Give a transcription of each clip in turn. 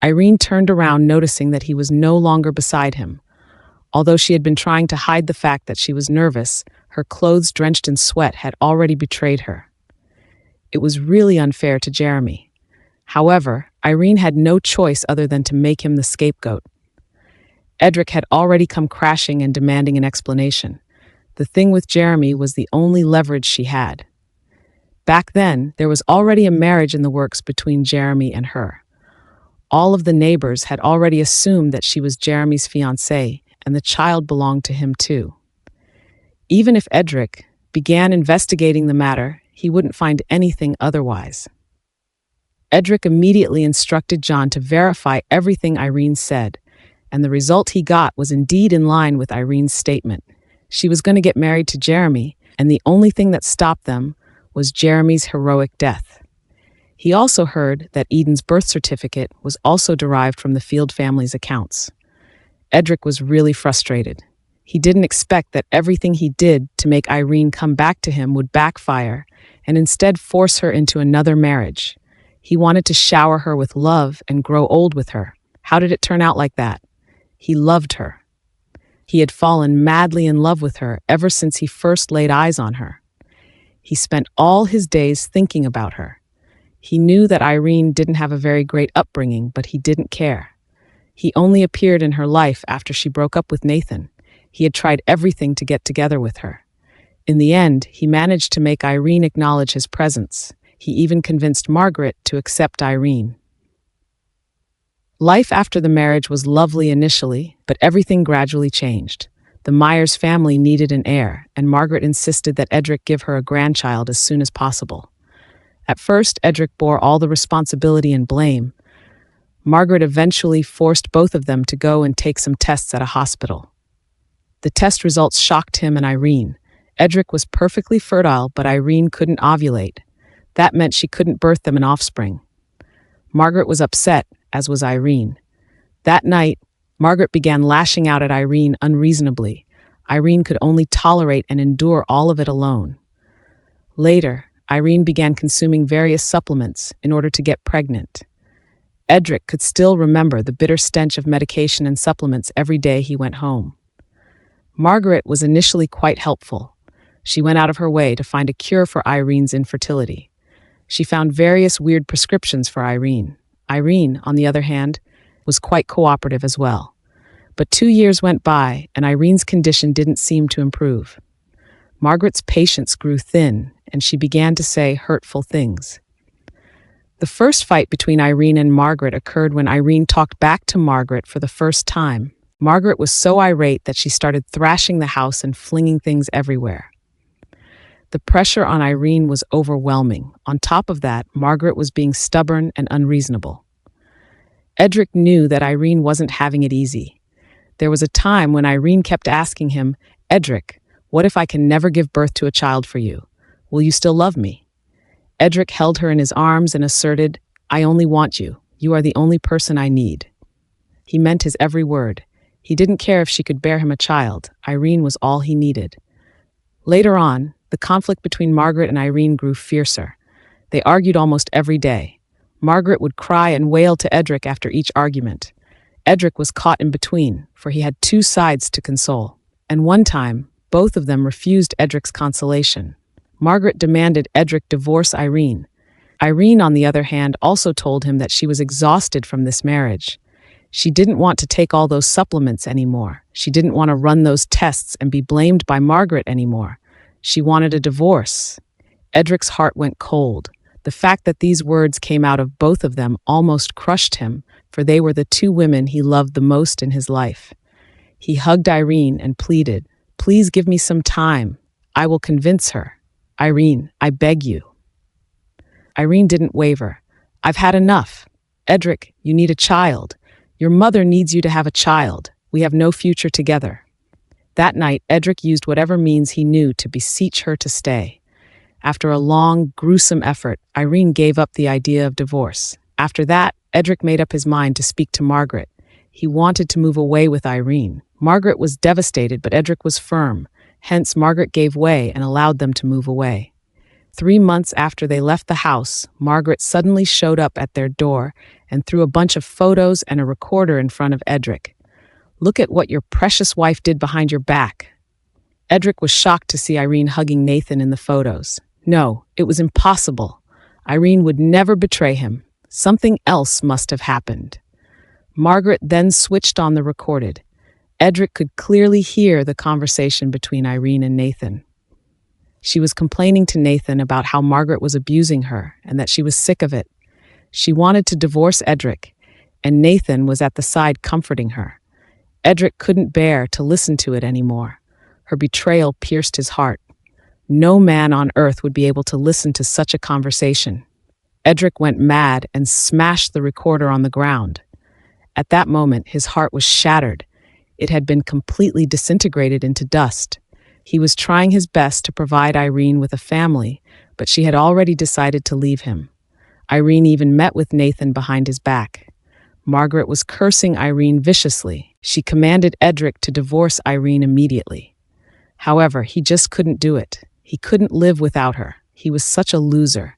Irene turned around, noticing that he was no longer beside him. Although she had been trying to hide the fact that she was nervous, her clothes drenched in sweat had already betrayed her. It was really unfair to Jeremy. However, Irene had no choice other than to make him the scapegoat. Edric had already come crashing and demanding an explanation. The thing with Jeremy was the only leverage she had. Back then, there was already a marriage in the works between Jeremy and her. All of the neighbors had already assumed that she was Jeremy's fiancée, and the child belonged to him too. Even if Edric began investigating the matter, he wouldn't find anything otherwise. Edric immediately instructed John to verify everything Irene said, and the result he got was indeed in line with Irene's statement. She was going to get married to Jeremy, and the only thing that stopped them was Jeremy's heroic death. He also heard that Eden's birth certificate was also derived from the Field family's accounts. Edric was really frustrated. He didn't expect that everything he did to make Irene come back to him would backfire and instead force her into another marriage. He wanted to shower her with love and grow old with her. How did it turn out like that? He loved her. He had fallen madly in love with her ever since he first laid eyes on her. He spent all his days thinking about her. He knew that Irene didn't have a very great upbringing, but he didn't care. He only appeared in her life after she broke up with Nathan. He had tried everything to get together with her. In the end, he managed to make Irene acknowledge his presence. He even convinced Margaret to accept Irene. Life after the marriage was lovely initially, but everything gradually changed. The Myers family needed an heir, and Margaret insisted that Edric give her a grandchild as soon as possible. At first, Edric bore all the responsibility and blame. Margaret eventually forced both of them to go and take some tests at a hospital. The test results shocked him and Irene. Edric was perfectly fertile, but Irene couldn't ovulate. That meant she couldn't birth them an offspring. Margaret was upset, as was Irene. That night, Margaret began lashing out at Irene unreasonably. Irene could only tolerate and endure all of it alone. Later, Irene began consuming various supplements in order to get pregnant. Edric could still remember the bitter stench of medication and supplements every day he went home. Margaret was initially quite helpful. She went out of her way to find a cure for Irene's infertility. She found various weird prescriptions for Irene. Irene, on the other hand, was quite cooperative as well. But 2 years went by, and Irene's condition didn't seem to improve. Margaret's patience grew thin, and she began to say hurtful things. The first fight between Irene and Margaret occurred when Irene talked back to Margaret for the first time. Margaret was so irate that she started thrashing the house and flinging things everywhere. The pressure on Irene was overwhelming. On top of that, Margaret was being stubborn and unreasonable. Edric knew that Irene wasn't having it easy. There was a time when Irene kept asking him, "Edric, what if I can never give birth to a child for you? Will you still love me?" Edric held her in his arms and asserted, "I only want you. You are the only person I need." He meant his every word. He didn't care if she could bear him a child. Irene was all he needed. Later on, the conflict between Margaret and Irene grew fiercer. They argued almost every day. Margaret would cry and wail to Edric after each argument. Edric was caught in between, for he had two sides to console. And one time, both of them refused Edric's consolation. Margaret demanded Edric divorce Irene. Irene, on the other hand, also told him that she was exhausted from this marriage. She didn't want to take all those supplements anymore. She didn't want to run those tests and be blamed by Margaret anymore. She wanted a divorce. Edric's heart went cold. The fact that these words came out of both of them almost crushed him, for they were the two women he loved the most in his life. He hugged Irene and pleaded, "Please give me some time. I will convince her. Irene, I beg you." Irene didn't waver. "I've had enough. Edric, you need a child. Your mother needs you to have a child. We have no future together." That night, Edric used whatever means he knew to beseech her to stay. After a long, gruesome effort, Irene gave up the idea of divorce. After that, Edric made up his mind to speak to Margaret. He wanted to move away with Irene. Margaret was devastated, but Edric was firm. Hence, Margaret gave way and allowed them to move away. 3 months after they left the house, Margaret suddenly showed up at their door and threw a bunch of photos and a recorder in front of Edric. "Look at what your precious wife did behind your back." Edric was shocked to see Irene hugging Nathan in the photos. No, it was impossible. Irene would never betray him. Something else must have happened. Margaret then switched on the recorded. Edric could clearly hear the conversation between Irene and Nathan. She was complaining to Nathan about how Margaret was abusing her and that she was sick of it. She wanted to divorce Edric, and Nathan was at the side comforting her. Edric couldn't bear to listen to it anymore. Her betrayal pierced his heart. No man on earth would be able to listen to such a conversation. Edric went mad and smashed the recorder on the ground. At that moment, his heart was shattered. It had been completely disintegrated into dust. He was trying his best to provide Irene with a family, but she had already decided to leave him. Irene even met with Nathan behind his back. Margaret was cursing Irene viciously. She commanded Edric to divorce Irene immediately. However, he just couldn't do it. He couldn't live without her. He was such a loser.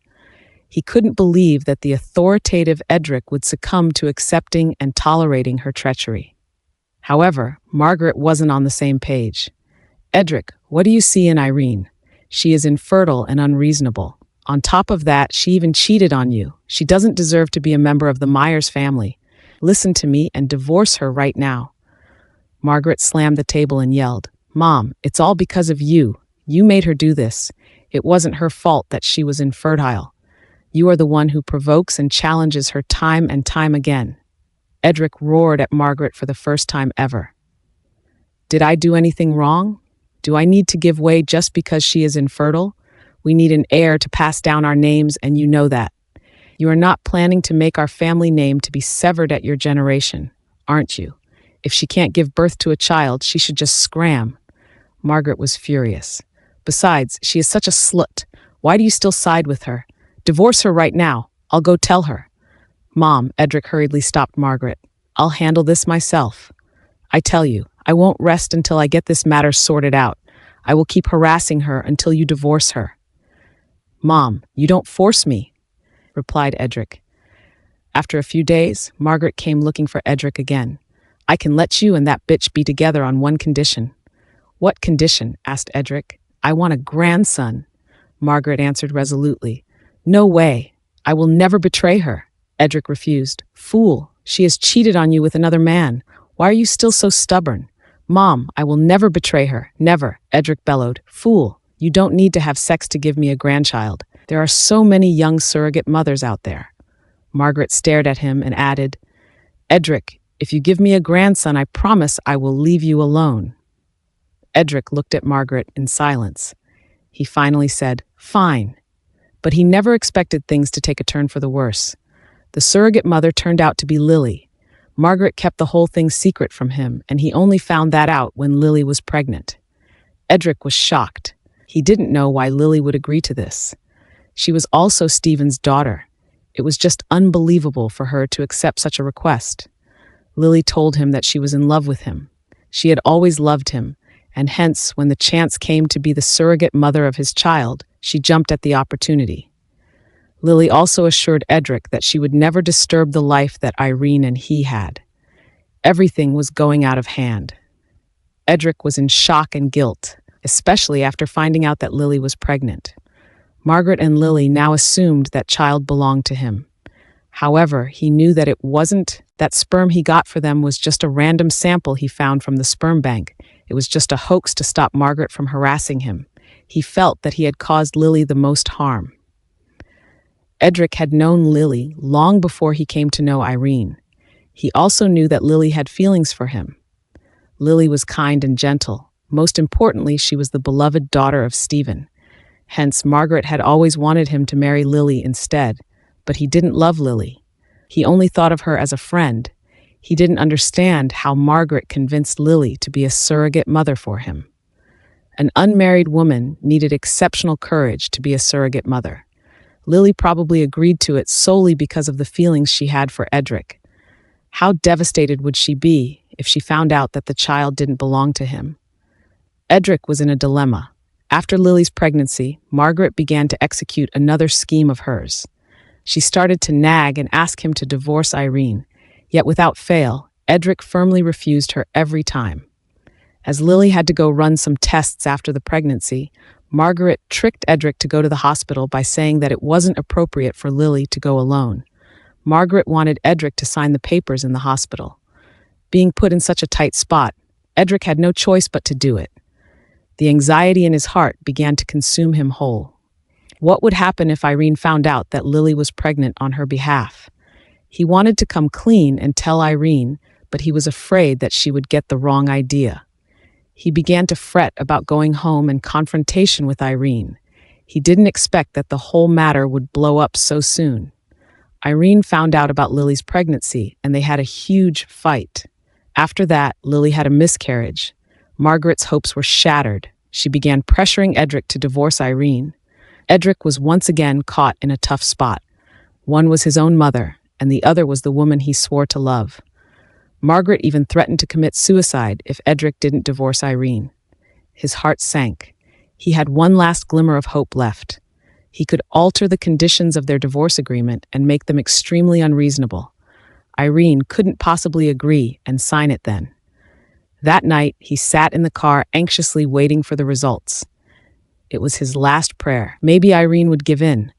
He couldn't believe that the authoritative Edric would succumb to accepting and tolerating her treachery. However, Margaret wasn't on the same page. "Edric, what do you see in Irene? She is infertile and unreasonable. On top of that, she even cheated on you. She doesn't deserve to be a member of the Myers family. Listen to me and divorce her right now." Margaret slammed the table and yelled, "Mom, it's all because of you. You made her do this. It wasn't her fault that she was infertile. You are the one who provokes and challenges her time and time again." Edric roared at Margaret for the first time ever. "Did I do anything wrong? Do I need to give way just because she is infertile? We need an heir to pass down our names, and you know that. You are not planning to make our family name to be severed at your generation, aren't you? If she can't give birth to a child, she should just scram." Margaret was furious. "Besides, she is such a slut. Why do you still side with her? Divorce her right now. I'll go tell her." "Mom," Edric hurriedly stopped Margaret. "I'll handle this myself. I tell you, I won't rest until I get this matter sorted out. I will keep harassing her until you divorce her." "Mom, you don't force me," replied Edric. After a few days, Margaret came looking for Edric again. "I can let you and that bitch be together on one condition." "What condition?" asked Edric. "I want a grandson," Margaret answered resolutely. "No way. I will never betray her." Edric refused. "Fool, she has cheated on you with another man. Why are you still so stubborn?" "Mom, I will never betray her. Never," Edric bellowed. "Fool, you don't need to have sex to give me a grandchild. There are so many young surrogate mothers out there." Margaret stared at him and added, "Edric, if you give me a grandson, I promise I will leave you alone." Edric looked at Margaret in silence. He finally said, "Fine." But he never expected things to take a turn for the worse. The surrogate mother turned out to be Lily. Margaret kept the whole thing secret from him, and he only found that out when Lily was pregnant. Edric was shocked. He didn't know why Lily would agree to this. She was also Stephen's daughter. It was just unbelievable for her to accept such a request. Lily told him that she was in love with him. She had always loved him, and hence, when the chance came to be the surrogate mother of his child, she jumped at the opportunity. Lily also assured Edric that she would never disturb the life that Irene and he had. Everything was going out of hand. Edric was in shock and guilt, especially after finding out that Lily was pregnant. Margaret and Lily now assumed that child belonged to him. However, he knew that it wasn't. That sperm he got for them was just a random sample he found from the sperm bank. It was just a hoax to stop Margaret from harassing him. He felt that he had caused Lily the most harm. Edric had known Lily long before he came to know Irene. He also knew that Lily had feelings for him. Lily was kind and gentle. Most importantly, she was the beloved daughter of Stephen. Hence, Margaret had always wanted him to marry Lily instead, but he didn't love Lily. He only thought of her as a friend. He didn't understand how Margaret convinced Lily to be a surrogate mother for him. An unmarried woman needed exceptional courage to be a surrogate mother. Lily probably agreed to it solely because of the feelings she had for Edric. How devastated would she be if she found out that the child didn't belong to him? Edric was in a dilemma. After Lily's pregnancy, Margaret began to execute another scheme of hers. She started to nag and ask him to divorce Irene, yet without fail, Edric firmly refused her every time. As Lily had to go run some tests after the pregnancy, Margaret tricked Edric to go to the hospital by saying that it wasn't appropriate for Lily to go alone. Margaret wanted Edric to sign the papers in the hospital. Being put in such a tight spot, Edric had no choice but to do it. The anxiety in his heart began to consume him whole. What would happen if Irene found out that Lily was pregnant on her behalf? He wanted to come clean and tell Irene, but he was afraid that she would get the wrong idea. He began to fret about going home and confrontation with Irene. He didn't expect that the whole matter would blow up so soon. Irene found out about Lily's pregnancy, and they had a huge fight. After that, Lily had a miscarriage. Margaret's hopes were shattered. She began pressuring Edric to divorce Irene. Edric was once again caught in a tough spot. One was his own mother, and the other was the woman he swore to love. Margaret even threatened to commit suicide if Edric didn't divorce Irene. His heart sank. He had one last glimmer of hope left. He could alter the conditions of their divorce agreement and make them extremely unreasonable. Irene couldn't possibly agree and sign it then. That night, he sat in the car anxiously waiting for the results. It was his last prayer. Maybe Irene would give in,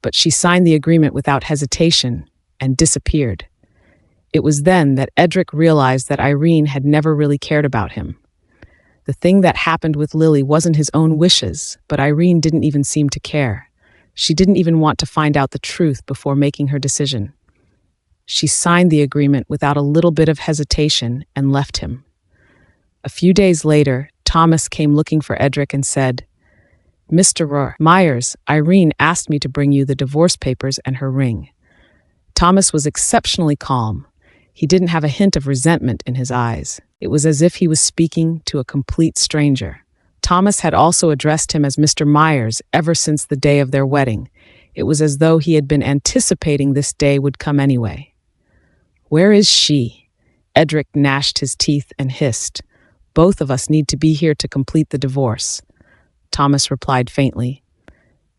but she signed the agreement without hesitation and disappeared. It was then that Edric realized that Irene had never really cared about him. The thing that happened with Lily wasn't his own wishes, but Irene didn't even seem to care. She didn't even want to find out the truth before making her decision. She signed the agreement without a little bit of hesitation and left him. A few days later, Thomas came looking for Edric and said, "Mr. Myers, Irene asked me to bring you the divorce papers and her ring." Thomas was exceptionally calm. He didn't have a hint of resentment in his eyes. It was as if he was speaking to a complete stranger. Thomas had also addressed him as Mr. Myers ever since the day of their wedding. It was as though he had been anticipating this day would come anyway. "Where is she?" Edric gnashed his teeth and hissed. "Both of us need to be here to complete the divorce." Thomas replied faintly,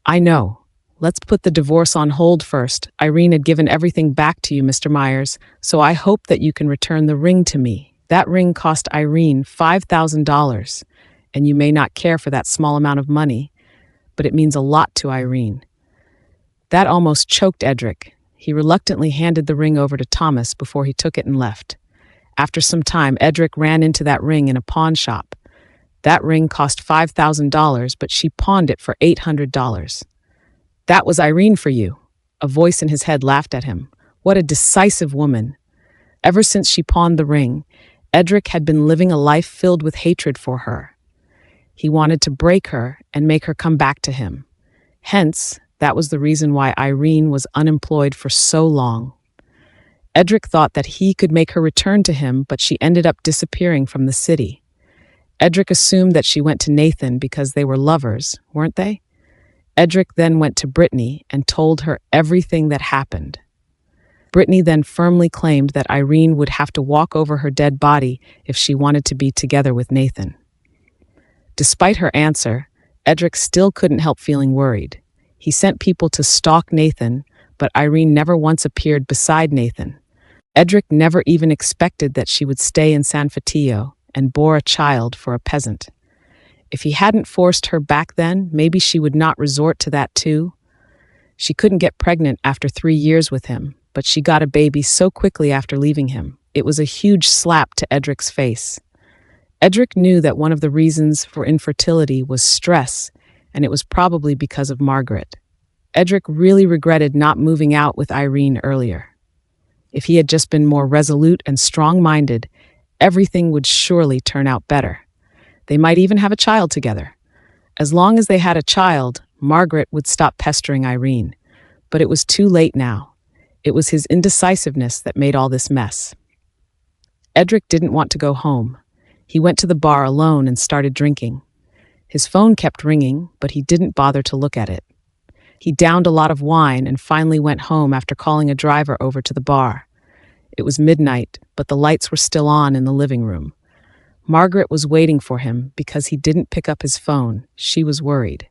"I know. Let's put the divorce on hold first. Irene had given everything back to you, Mr. Myers, so I hope that you can return the ring to me. That ring cost Irene $5,000, and you may not care for that small amount of money, but it means a lot to Irene." That almost choked Edric. He reluctantly handed the ring over to Thomas before he took it and left. After some time, Edric ran into that ring in a pawn shop. That ring cost $5,000, but she pawned it for $800. "That was Irene for you." A voice in his head laughed at him. What a decisive woman. Ever since she pawned the ring, Edric had been living a life filled with hatred for her. He wanted to break her and make her come back to him. Hence, that was the reason why Irene was unemployed for so long. Edric thought that he could make her return to him, but she ended up disappearing from the city. Edric assumed that she went to Nathan because they were lovers, weren't they? Edric then went to Brittany and told her everything that happened. Brittany then firmly claimed that Irene would have to walk over her dead body if she wanted to be together with Nathan. Despite her answer, Edric still couldn't help feeling worried. He sent people to stalk Nathan, but Irene never once appeared beside Nathan. Edric never even expected that she would stay in San Fatillo and bore a child for a peasant. If he hadn't forced her back then, maybe she would not resort to that too. She couldn't get pregnant after 3 years with him, but she got a baby so quickly after leaving him. It was a huge slap to Edric's face. Edric knew that one of the reasons for infertility was stress, and it was probably because of Margaret. Edric really regretted not moving out with Irene earlier. If he had just been more resolute and strong-minded, everything would surely turn out better. They might even have a child together. As long as they had a child, Margaret would stop pestering Irene. But it was too late now. It was his indecisiveness that made all this mess. Edric didn't want to go home. He went to the bar alone and started drinking. His phone kept ringing, but he didn't bother to look at it. He downed a lot of wine and finally went home after calling a driver over to the bar. It was midnight, but the lights were still on in the living room. Margaret was waiting for him because he didn't pick up his phone. She was worried.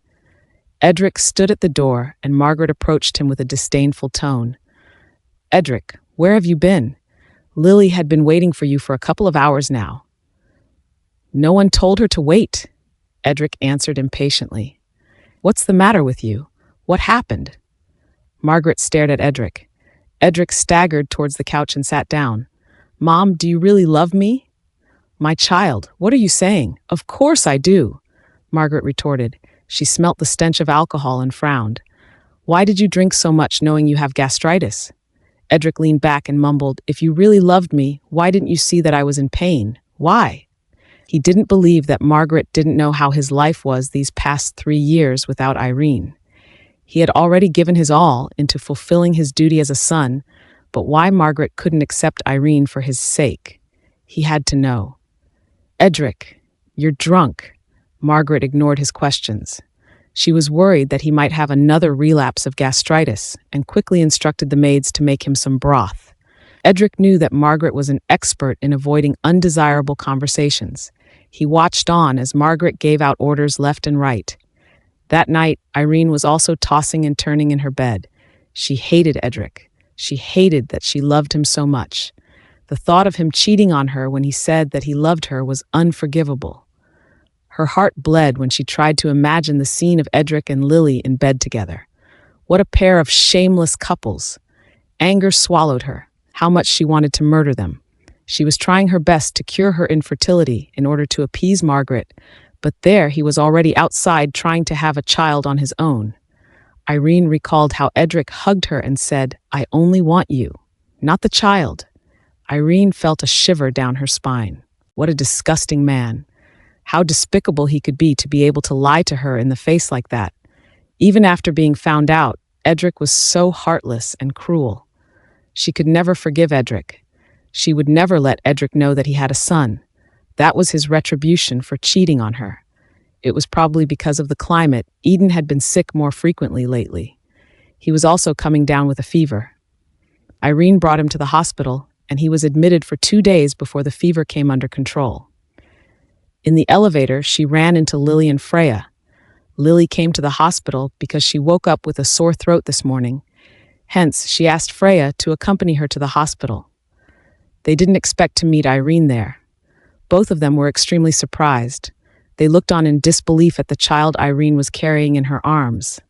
Edric stood at the door, and Margaret approached him with a disdainful tone. "Edric, where have you been? Lily had been waiting for you for a couple of hours now." "No one told her to wait," Edric answered impatiently. "What's the matter with you? What happened?" Margaret stared at Edric. Edric staggered towards the couch and sat down. "Mom, do you really love me?" "My child, what are you saying? Of course I do," Margaret retorted. She smelt the stench of alcohol and frowned. "Why did you drink so much knowing you have gastritis?" Edric leaned back and mumbled, "If you really loved me, why didn't you see that I was in pain? Why?" He didn't believe that Margaret didn't know how his life was these past 3 years without Irene. He had already given his all into fulfilling his duty as a son, but why Margaret couldn't accept Irene for his sake? He had to know. "Edric, you're drunk." Margaret ignored his questions. She was worried that he might have another relapse of gastritis and quickly instructed the maids to make him some broth. Edric knew that Margaret was an expert in avoiding undesirable conversations. He watched on as Margaret gave out orders left and right. That night, Irene was also tossing and turning in her bed. She hated Edric. She hated that she loved him so much. The thought of him cheating on her when he said that he loved her was unforgivable. Her heart bled when she tried to imagine the scene of Edric and Lily in bed together. What a pair of shameless couples. Anger swallowed her. How much she wanted to murder them. She was trying her best to cure her infertility in order to appease Margaret, but there he was already outside trying to have a child on his own. Irene recalled how Edric hugged her and said, "I only want you, not the child." Irene felt a shiver down her spine. What a disgusting man. How despicable he could be able to lie to her in the face like that. Even after being found out, Edric was so heartless and cruel. She could never forgive Edric. She would never let Edric know that he had a son. That was his retribution for cheating on her. It was probably because of the climate. Eden had been sick more frequently lately. He was also coming down with a fever. Irene brought him to the hospital, and he was admitted for 2 days before the fever came under control. In the elevator, she ran into Lily and Freya. Lily came to the hospital because she woke up with a sore throat this morning. Hence, she asked Freya to accompany her to the hospital. They didn't expect to meet Irene there. Both of them were extremely surprised. They looked on in disbelief at the child Irene was carrying in her arms.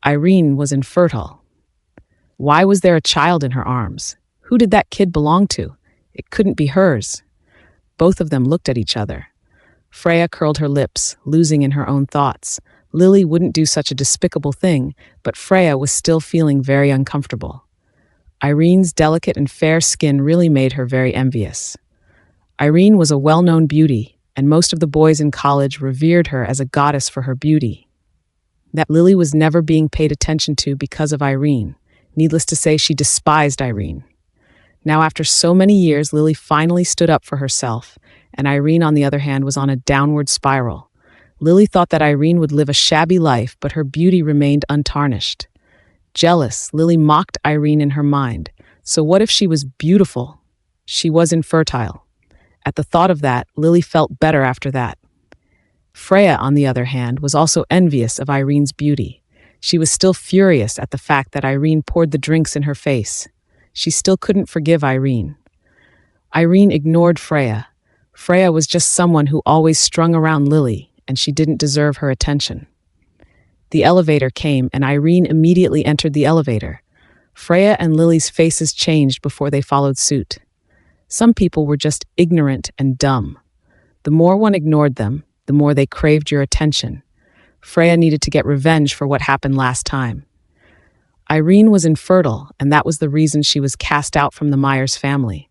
Irene was infertile. Why was there a child in her arms? Who did that kid belong to? It couldn't be hers. Both of them looked at each other. Freya curled her lips, losing in her own thoughts. Lily wouldn't do such a despicable thing, but Freya was still feeling very uncomfortable. Irene's delicate and fair skin really made her very envious. Irene was a well-known beauty, and most of the boys in college revered her as a goddess for her beauty. That Lily was never being paid attention to because of Irene. Needless to say, she despised Irene. Now, after so many years, Lily finally stood up for herself, and Irene, on the other hand, was on a downward spiral. Lily thought that Irene would live a shabby life, but her beauty remained untarnished. Jealous, Lily mocked Irene in her mind. So what if she was beautiful? She was infertile. At the thought of that, Lily felt better after that. Freya, on the other hand, was also envious of Irene's beauty. She was still furious at the fact that Irene poured the drinks in her face. She still couldn't forgive Irene. Irene ignored Freya. Freya was just someone who always strung around Lily, and she didn't deserve her attention. The elevator came, and Irene immediately entered the elevator. Freya and Lily's faces changed before they followed suit. Some people were just ignorant and dumb. The more one ignored them, the more they craved your attention. Freya needed to get revenge for what happened last time. Irene was infertile, and that was the reason she was cast out from the Myers family.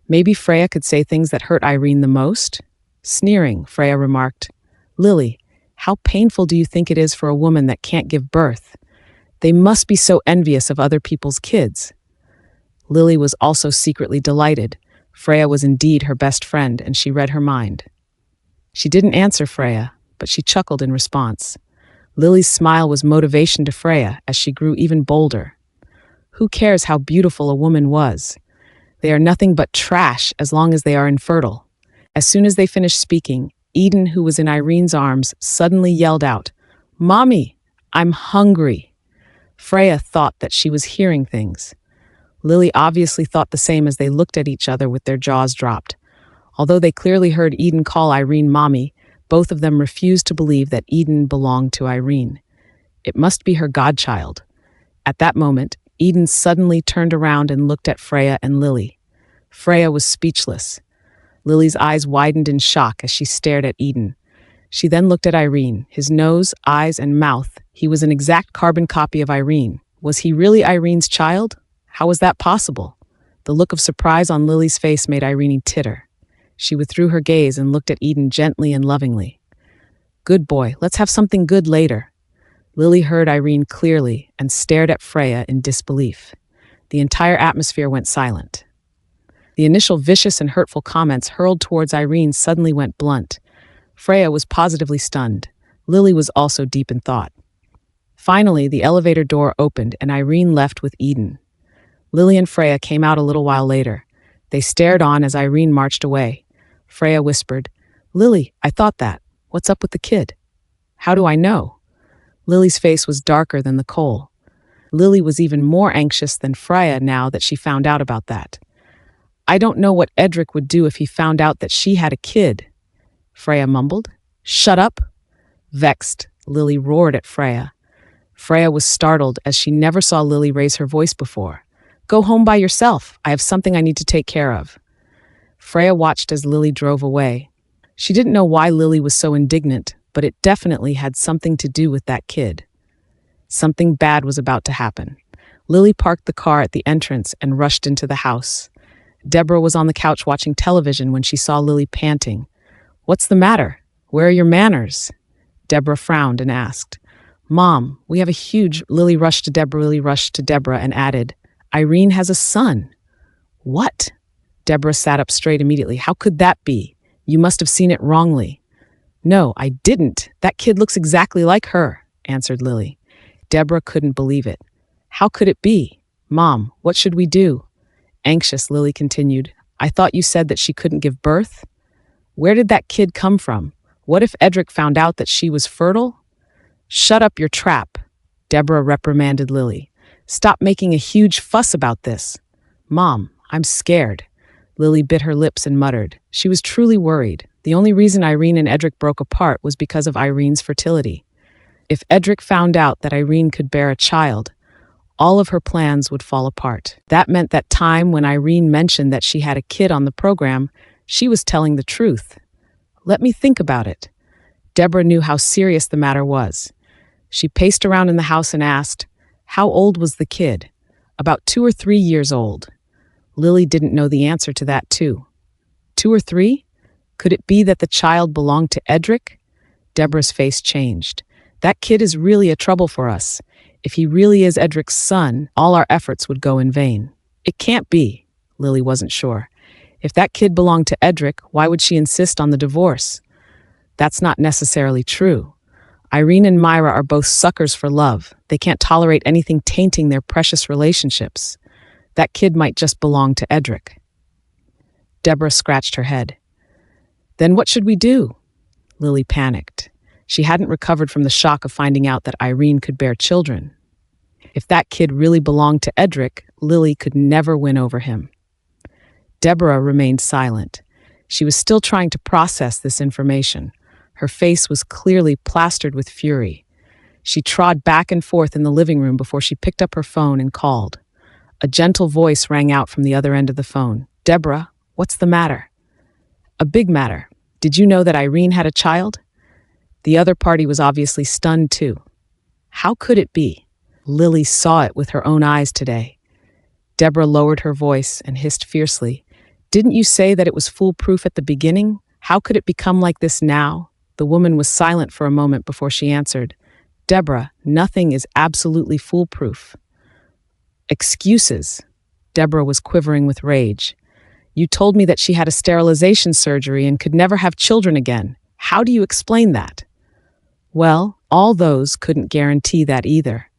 Maybe Freya could say things that hurt Irene the most? Sneering, Freya remarked, "Lily, how painful do you think it is for a woman that can't give birth? They must be so envious of other people's kids." Lily was also secretly delighted. Freya was indeed her best friend, and she read her mind. She didn't answer Freya, but she chuckled in response. Lily's smile was motivation to Freya as she grew even bolder. Who cares how beautiful a woman was? They are nothing but trash as long as they are infertile. As soon as they finished speaking, Eden, who was in Irene's arms, suddenly yelled out, "Mommy, I'm hungry." Freya thought that she was hearing things. Lily obviously thought the same as they looked at each other with their jaws dropped. Although they clearly heard Eden call Irene Mommy, both of them refused to believe that Eden belonged to Irene. It must be her godchild. At that moment, Eden suddenly turned around and looked at Freya and Lily. Freya was speechless. Lily's eyes widened in shock as she stared at Eden. She then looked at Irene. His nose, eyes, and mouth. He was an exact carbon copy of Irene. Was he really Irene's child? How was that possible? The look of surprise on Lily's face made Irene titter. She withdrew her gaze and looked at Eden gently and lovingly. "Good boy, let's have something good later." Lily heard Irene clearly and stared at Freya in disbelief. The entire atmosphere went silent. The initial vicious and hurtful comments hurled towards Irene suddenly went blunt. Freya was positively stunned. Lily was also deep in thought. Finally, the elevator door opened and Irene left with Eden. Lily and Freya came out a little while later. They stared on as Irene marched away. Freya whispered, "Lily, I thought that. What's up with the kid?" "How do I know?" Lily's face was darker than the coal. Lily was even more anxious than Freya now that she found out about that. "I don't know what Edric would do if he found out that she had a kid," Freya mumbled. "Shut up!" Vexed, Lily roared at Freya. Freya was startled as she never saw Lily raise her voice before. "Go home by yourself. I have something I need to take care of." Freya watched as Lily drove away. She didn't know why Lily was so indignant, but it definitely had something to do with that kid. Something bad was about to happen. Lily parked the car at the entrance and rushed into the house. Deborah was on the couch watching television when she saw Lily panting. "What's the matter? Where are your manners?" Deborah frowned and asked. "Mom, we have a huge—" Lily rushed to Deborah and added, "Irene has a son." "What?" Deborah sat up straight immediately. "How could that be? You must have seen it wrongly." "No, I didn't. That kid looks exactly like her," answered Lily. Deborah couldn't believe it. "How could it be? Mom, what should we do?" Anxious, Lily continued, "I thought you said that she couldn't give birth? Where did that kid come from? What if Edric found out that she was fertile?" "Shut up your trap," Deborah reprimanded Lily. "Stop making a huge fuss about this." "Mom, I'm scared." Lily bit her lips and muttered. She was truly worried. The only reason Irene and Edric broke apart was because of Irene's fertility. If Edric found out that Irene could bear a child, all of her plans would fall apart. That meant that time when Irene mentioned that she had a kid on the program, she was telling the truth. Let me think about it. Deborah knew how serious the matter was. She paced around in the house and asked, "How old was the kid?" "About 2 or 3 years old." Lily didn't know the answer to that too. 2 or 3? Could it be that the child belonged to Edric? Deborah's face changed. "That kid is really a trouble for us. If he really is Edric's son, all our efforts would go in vain." "It can't be." Lily wasn't sure. If that kid belonged to Edric, why would she insist on the divorce? That's not necessarily true. Irene and Myra are both suckers for love. They can't tolerate anything tainting their precious relationships. That kid might just belong to Edric. Deborah scratched her head. "Then what should we do?" Lily panicked. She hadn't recovered from the shock of finding out that Irene could bear children. If that kid really belonged to Edric, Lily could never win over him. Deborah remained silent. She was still trying to process this information. Her face was clearly plastered with fury. She trod back and forth in the living room before she picked up her phone and called. A gentle voice rang out from the other end of the phone. "Deborah, what's the matter?" "A big matter. Did you know that Irene had a child?" The other party was obviously stunned too. How could it be? Lily saw it with her own eyes today. Deborah lowered her voice and hissed fiercely. "Didn't you say that it was foolproof at the beginning? How could it become like this now?" The woman was silent for a moment before she answered. "Deborah, nothing is absolutely foolproof." "Excuses." Deborah was quivering with rage. "You told me that she had a sterilization surgery and could never have children again. How do you explain that?" "Well, all those couldn't guarantee that either.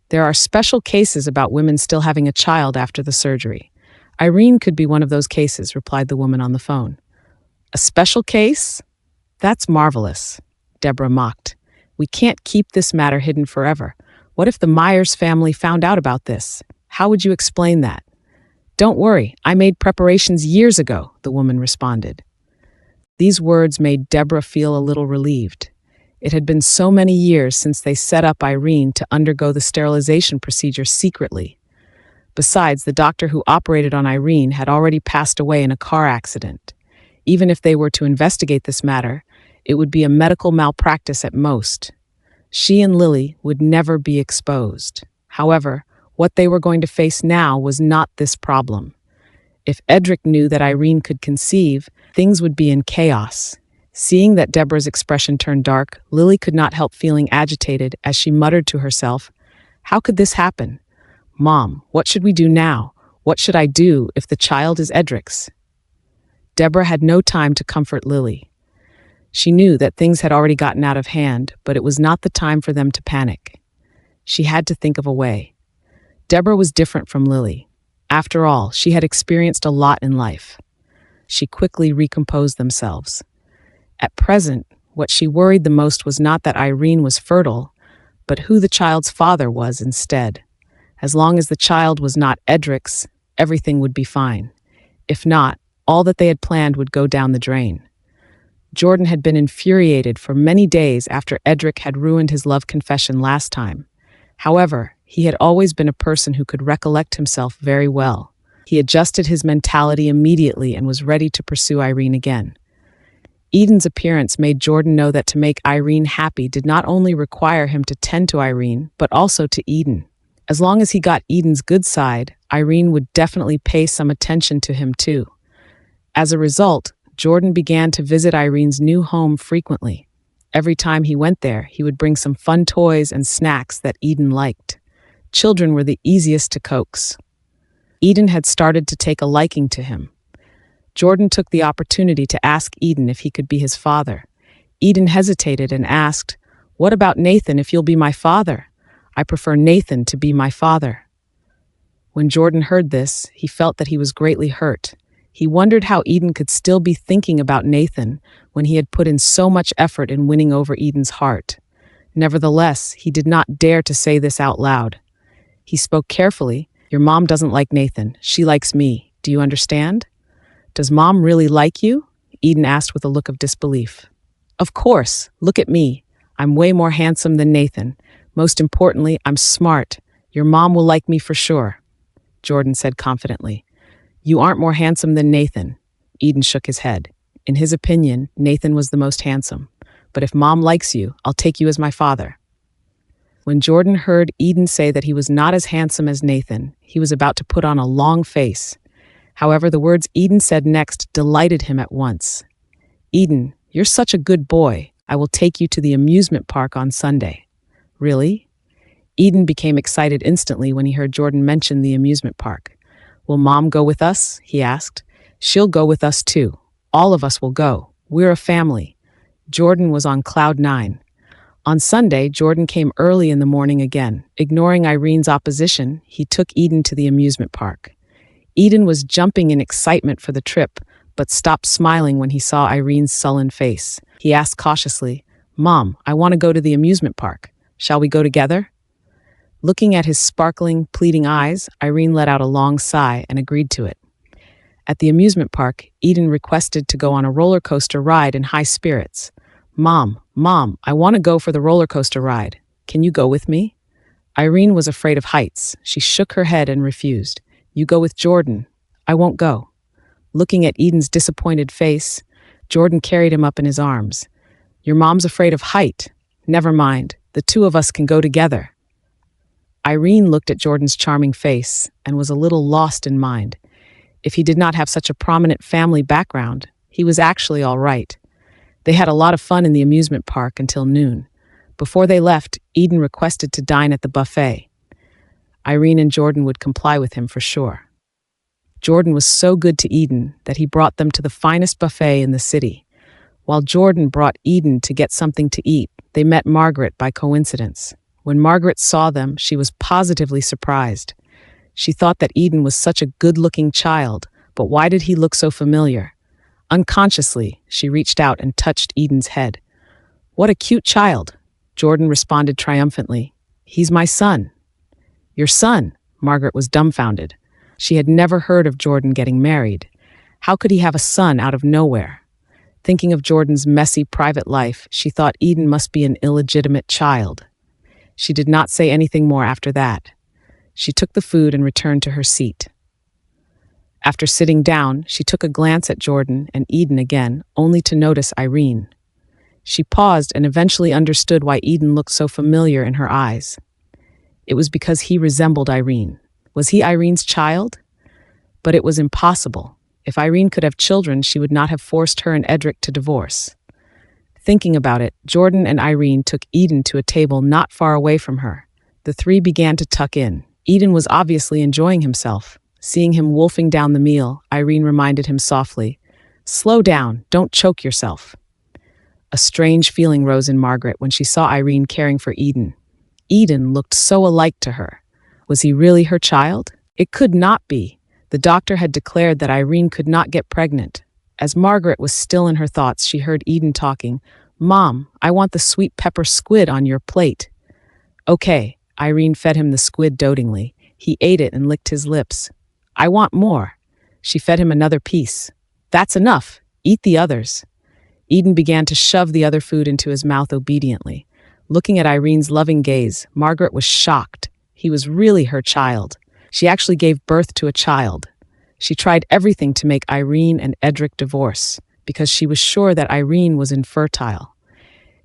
There are special cases about women still having a child after the surgery. Irene could be one of those cases," replied the woman on the phone. A special case? That's marvelous, Deborah mocked. We can't keep this matter hidden forever. What if the Myers family found out about this? How would you explain that? Don't worry, I made preparations years ago, the woman responded. These words made Deborah feel a little relieved. It had been so many years since they set up Irene to undergo the sterilization procedure secretly. Besides, the doctor who operated on Irene had already passed away in a car accident. Even if they were to investigate this matter, it would be a medical malpractice at most. She and Lily would never be exposed. However, what they were going to face now was not this problem. If Edric knew that Irene could conceive, things would be in chaos. Seeing that Deborah's expression turned dark, Lily could not help feeling agitated as she muttered to herself, "How could this happen? Mom, what should we do now? What should I do if the child is Edric's?" Deborah had no time to comfort Lily. She knew that things had already gotten out of hand, but it was not the time for them to panic. She had to think of a way. Deborah was different from Lily. After all, she had experienced a lot in life. She quickly recomposed themselves. At present, what she worried the most was not that Irene was fertile, but who the child's father was instead. As long as the child was not Edric's, everything would be fine. If not, all that they had planned would go down the drain. Jordan had been infuriated for many days after Edric had ruined his love confession last time. However, he had always been a person who could recollect himself very well. He adjusted his mentality immediately and was ready to pursue Irene again. Eden's appearance made Jordan know that to make Irene happy did not only require him to tend to Irene, but also to Eden. As long as he got Eden's good side, Irene would definitely pay some attention to him too. As a result, Jordan began to visit Irene's new home frequently. Every time he went there, he would bring some fun toys and snacks that Eden liked. Children were the easiest to coax. Eden had started to take a liking to him. Jordan took the opportunity to ask Eden if he could be his father. Eden hesitated and asked, "What about Nathan if you'll be my father? I prefer Nathan to be my father." When Jordan heard this, he felt that he was greatly hurt. He wondered how Eden could still be thinking about Nathan when he had put in so much effort in winning over Eden's heart. Nevertheless, he did not dare to say this out loud. He spoke carefully. "Your mom doesn't like Nathan. She likes me. Do you understand?" "Does Mom really like you?" Eden asked with a look of disbelief. "Of course. Look at me. I'm way more handsome than Nathan. Most importantly, I'm smart. Your mom will like me for sure," Jordan said confidently. "You aren't more handsome than Nathan." Eden shook his head. In his opinion, Nathan was the most handsome. "But if Mom likes you, I'll take you as my father." When Jordan heard Eden say that he was not as handsome as Nathan, he was about to put on a long face. However, the words Eden said next delighted him at once. "Eden, you're such a good boy. I will take you to the amusement park on Sunday." "Really?" Eden became excited instantly when he heard Jordan mention the amusement park. "Will Mom go with us?" he asked. "She'll go with us too. All of us will go. We're a family." Jordan was on cloud nine. On Sunday, Jordan came early in the morning again. Ignoring Irene's opposition, he took Eden to the amusement park. Eden was jumping in excitement for the trip, but stopped smiling when he saw Irene's sullen face. He asked cautiously, "Mom, I want to go to the amusement park. Shall we go together?" Looking at his sparkling, pleading eyes, Irene let out a long sigh and agreed to it. At the amusement park, Eden requested to go on a roller coaster ride in high spirits. Mom, I want to go for the roller coaster ride. Can you go with me?" Irene was afraid of heights. She shook her head and refused. "You go with Jordan. I won't go." Looking at Eden's disappointed face, Jordan carried him up in his arms. "Your mom's afraid of height. Never mind. The two of us can go together." Irene looked at Jordan's charming face and was a little lost in mind. If he did not have such a prominent family background, he was actually all right. They had a lot of fun in the amusement park until noon. Before they left, Eden requested to dine at the buffet. Irene and Jordan would comply with him for sure. Jordan was so good to Eden that he brought them to the finest buffet in the city. While Jordan brought Eden to get something to eat, they met Margaret by coincidence. When Margaret saw them, she was positively surprised. She thought that Eden was such a good-looking child, but why did he look so familiar? Unconsciously, she reached out and touched Eden's head. "What a cute child," Jordan responded triumphantly. "He's my son." "Your son?" Margaret was dumbfounded. She had never heard of Jordan getting married. How could he have a son out of nowhere? Thinking of Jordan's messy private life, she thought Eden must be an illegitimate child. She did not say anything more after that. She took the food and returned to her seat. After sitting down, she took a glance at Jordan and Eden again, only to notice Irene. She paused and eventually understood why Eden looked so familiar in her eyes. It was because he resembled Irene. Was he Irene's child? But it was impossible. If Irene could have children, she would not have forced her and Edric to divorce. Thinking about it, Jordan and Irene took Eden to a table not far away from her. The three began to tuck in. Eden was obviously enjoying himself. Seeing him wolfing down the meal, Irene reminded him softly, "Slow down, don't choke yourself." A strange feeling rose in Margaret when she saw Irene caring for Eden. Eden looked so alike to her. Was he really her child? It could not be. The doctor had declared that Irene could not get pregnant. As Margaret was still in her thoughts, she heard Eden talking. "Mom, I want the sweet pepper squid on your plate." "Okay," Irene fed him the squid dotingly. He ate it and licked his lips. "I want more." She fed him another piece. "That's enough. Eat the others." Eden began to shove the other food into his mouth obediently. Looking at Irene's loving gaze, Margaret was shocked. He was really her child. She actually gave birth to a child. She tried everything to make Irene and Edric divorce, because she was sure that Irene was infertile.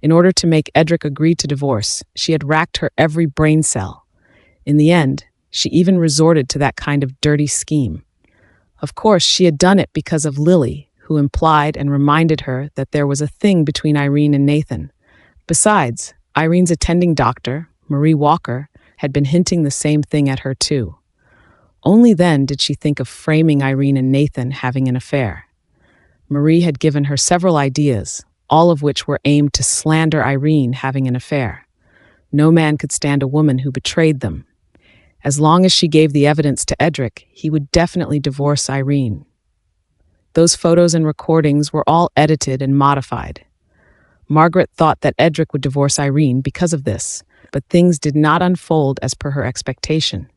In order to make Edric agree to divorce, she had racked her every brain cell. In the end, she even resorted to that kind of dirty scheme. Of course, she had done it because of Lily, who implied and reminded her that there was a thing between Irene and Nathan. Besides, Irene's attending doctor, Marie Walker, had been hinting the same thing at her too. Only then did she think of framing Irene and Nathan having an affair. Marie had given her several ideas, all of which were aimed to slander Irene having an affair. No man could stand a woman who betrayed them. As long as she gave the evidence to Edric, he would definitely divorce Irene. Those photos and recordings were all edited and modified. Margaret thought that Edric would divorce Irene because of this, but things did not unfold as per her expectation.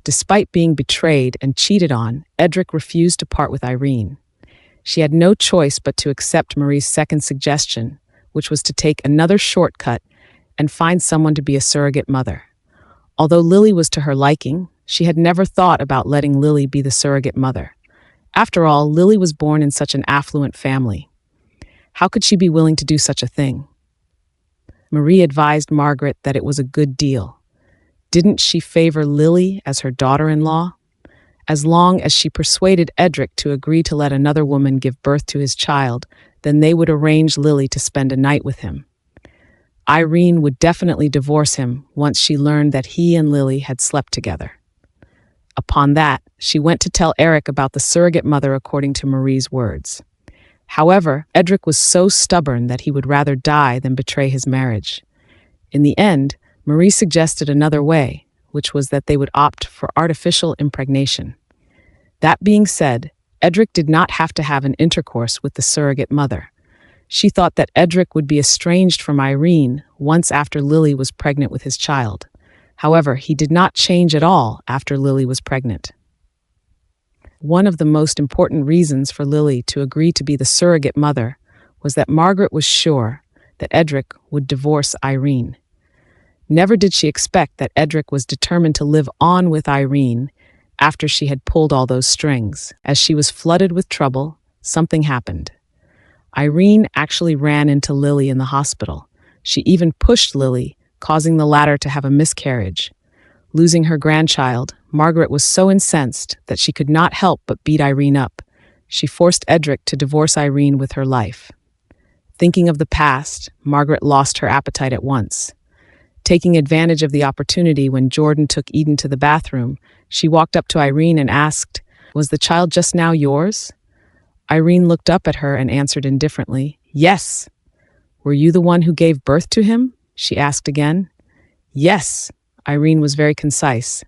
Despite being betrayed and cheated on, Edric refused to part with Irene. She had no choice but to accept Marie's second suggestion, which was to take another shortcut and find someone to be a surrogate mother. Although Lily was to her liking, she had never thought about letting Lily be the surrogate mother. After all, Lily was born in such an affluent family. How could she be willing to do such a thing? Marie advised Margaret that it was a good deal. Didn't she favor Lily as her daughter-in-law? As long as she persuaded Edric to agree to let another woman give birth to his child, then they would arrange Lily to spend a night with him. Irene would definitely divorce him once she learned that he and Lily had slept together. Upon that, she went to tell Eric about the surrogate mother according to Marie's words. However, Edric was so stubborn that he would rather die than betray his marriage. In the end, Marie suggested another way, which was that they would opt for artificial impregnation. That being said, Edric did not have to have an intercourse with the surrogate mother. She thought that Edric would be estranged from Irene once after Lily was pregnant with his child. However, he did not change at all after Lily was pregnant. One of the most important reasons for Lily to agree to be the surrogate mother was that Margaret was sure that Edric would divorce Irene. Never did she expect that Edric was determined to live on with Irene after she had pulled all those strings. As she was flooded with trouble, something happened. Irene actually ran into Lily in the hospital. She even pushed Lily, causing the latter to have a miscarriage. Losing her grandchild, Margaret was so incensed that she could not help but beat Irene up. She forced Edric to divorce Irene with her life. Thinking of the past, Margaret lost her appetite at once. Taking advantage of the opportunity when Jordan took Eden to the bathroom, she walked up to Irene and asked, "Was the child just now yours?" Irene looked up at her and answered indifferently, "Yes." "Were you the one who gave birth to him?" she asked again. "Yes." Irene was very concise.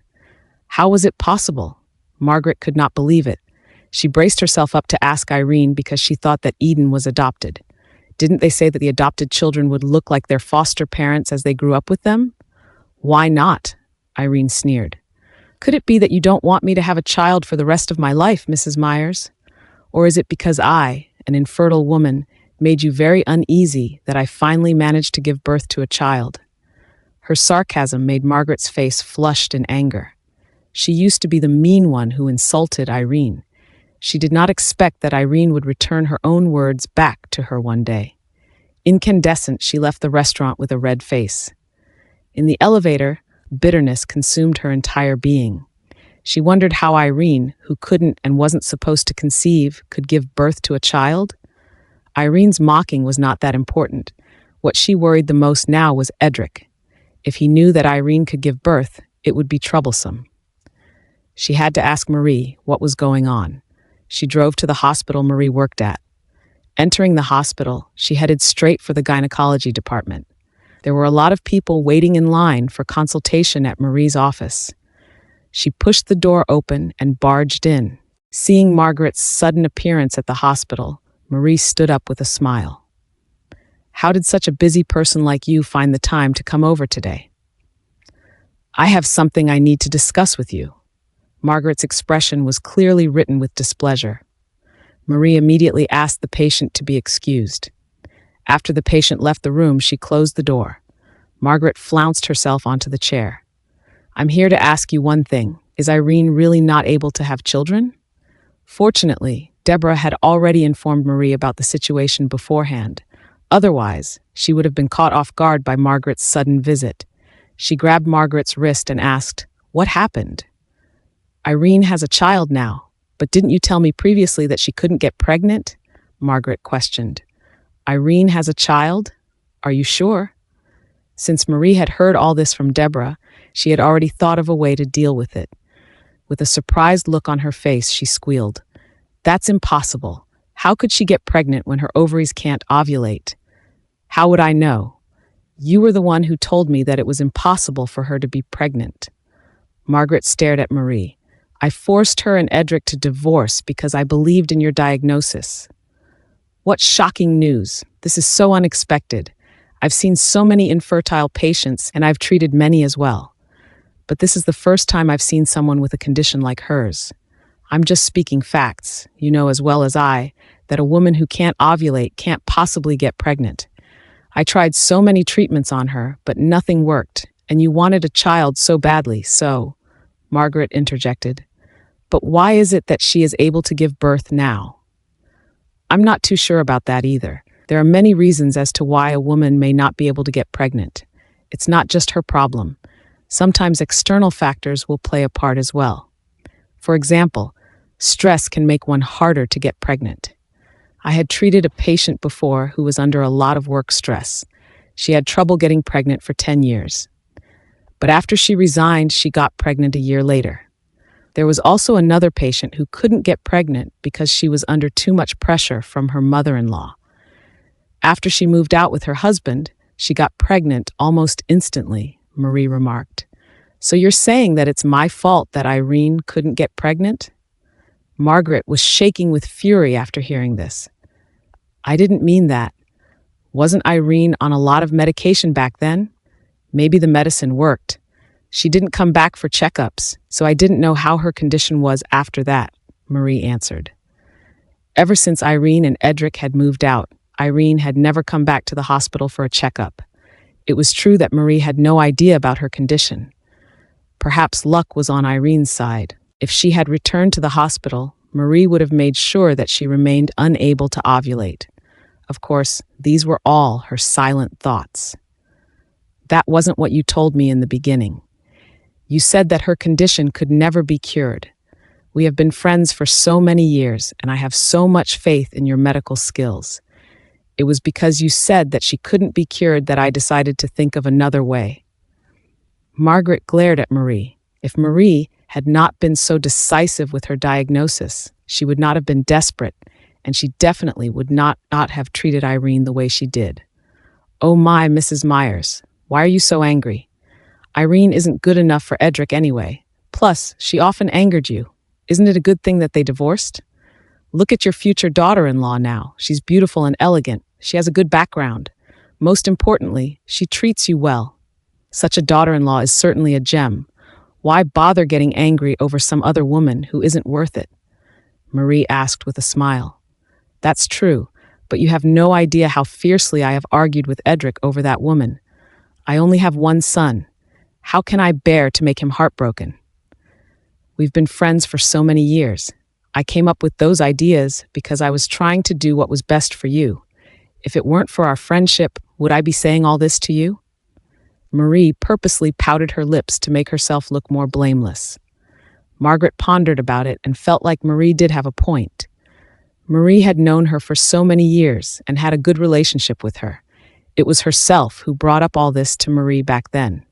How was it possible? Margaret could not believe it. She braced herself up to ask Irene because she thought that Eden was adopted. Didn't they say that the adopted children would look like their foster parents as they grew up with them? Why not? Irene sneered. Could it be that you don't want me to have a child for the rest of my life, Mrs. Myers? Or is it because I, an infertile woman, made you very uneasy that I finally managed to give birth to a child? Her sarcasm made Margaret's face flushed in anger. She used to be the mean one who insulted Irene. She did not expect that Irene would return her own words back to her one day. Incandescent, she left the restaurant with a red face. In the elevator, bitterness consumed her entire being. She wondered how Irene, who couldn't and wasn't supposed to conceive, could give birth to a child. Irene's mocking was not that important. What she worried the most now was Edric. If he knew that Irene could give birth, it would be troublesome. She had to ask Marie what was going on. She drove to the hospital Marie worked at. Entering the hospital, she headed straight for the gynecology department. There were a lot of people waiting in line for consultation at Marie's office. She pushed the door open and barged in. Seeing Margaret's sudden appearance at the hospital, Marie stood up with a smile. How did such a busy person like you find the time to come over today? I have something I need to discuss with you. Margaret's expression was clearly written with displeasure. Marie immediately asked the patient to be excused. After the patient left the room, she closed the door. Margaret flounced herself onto the chair. I'm here to ask you one thing. Is Irene really not able to have children? Fortunately, Deborah had already informed Marie about the situation beforehand. Otherwise, she would have been caught off guard by Margaret's sudden visit. She grabbed Margaret's wrist and asked, "What happened?" Irene has a child now, but didn't you tell me previously that she couldn't get pregnant? Margaret questioned. Irene has a child? Are you sure? Since Marie had heard all this from Deborah, she had already thought of a way to deal with it. With a surprised look on her face, she squealed. That's impossible. How could she get pregnant when her ovaries can't ovulate? How would I know? You were the one who told me that it was impossible for her to be pregnant. Margaret stared at Marie. I forced her and Edric to divorce because I believed in your diagnosis. What shocking news. This is so unexpected. I've seen so many infertile patients, and I've treated many as well. But this is the first time I've seen someone with a condition like hers. I'm just speaking facts. You know as well as I that a woman who can't ovulate can't possibly get pregnant. I tried so many treatments on her, but nothing worked, and you wanted a child so badly, so... Margaret interjected. But why is it that she is able to give birth now? I'm not too sure about that either. There are many reasons as to why a woman may not be able to get pregnant. It's not just her problem. Sometimes external factors will play a part as well. For example, stress can make one harder to get pregnant. I had treated a patient before who was under a lot of work stress. She had trouble getting pregnant for 10 years. But after she resigned, she got pregnant a year later. There was also another patient who couldn't get pregnant because she was under too much pressure from her mother-in-law. After she moved out with her husband, she got pregnant almost instantly, Marie remarked. So you're saying that it's my fault that Irene couldn't get pregnant? Margaret was shaking with fury after hearing this. I didn't mean that. Wasn't Irene on a lot of medication back then? Maybe the medicine worked. She didn't come back for checkups, so I didn't know how her condition was after that, Marie answered. Ever since Irene and Edric had moved out, Irene had never come back to the hospital for a checkup. It was true that Marie had no idea about her condition. Perhaps luck was on Irene's side. If she had returned to the hospital, Marie would have made sure that she remained unable to ovulate. Of course, these were all her silent thoughts. That wasn't what you told me in the beginning. You said that her condition could never be cured. We have been friends for so many years, and I have so much faith in your medical skills. It was because you said that she couldn't be cured that I decided to think of another way. Margaret glared at Marie. If Marie had not been so decisive with her diagnosis, she would not have been desperate, and she definitely would not have treated Irene the way she did. Oh my, Mrs. Myers, why are you so angry? Irene isn't good enough for Edric anyway. Plus, she often angered you. Isn't it a good thing that they divorced? Look at your future daughter-in-law now. She's beautiful and elegant. She has a good background. Most importantly, she treats you well. Such a daughter-in-law is certainly a gem. Why bother getting angry over some other woman who isn't worth it?" Marie asked with a smile. "That's true, but you have no idea how fiercely I have argued with Edric over that woman. I only have one son. How can I bear to make him heartbroken? We've been friends for so many years. I came up with those ideas because I was trying to do what was best for you. If it weren't for our friendship, would I be saying all this to you?" Marie purposely pouted her lips to make herself look more blameless. Margaret pondered about it and felt like Marie did have a point. Marie had known her for so many years and had a good relationship with her. It was herself who brought up all this to Marie back then.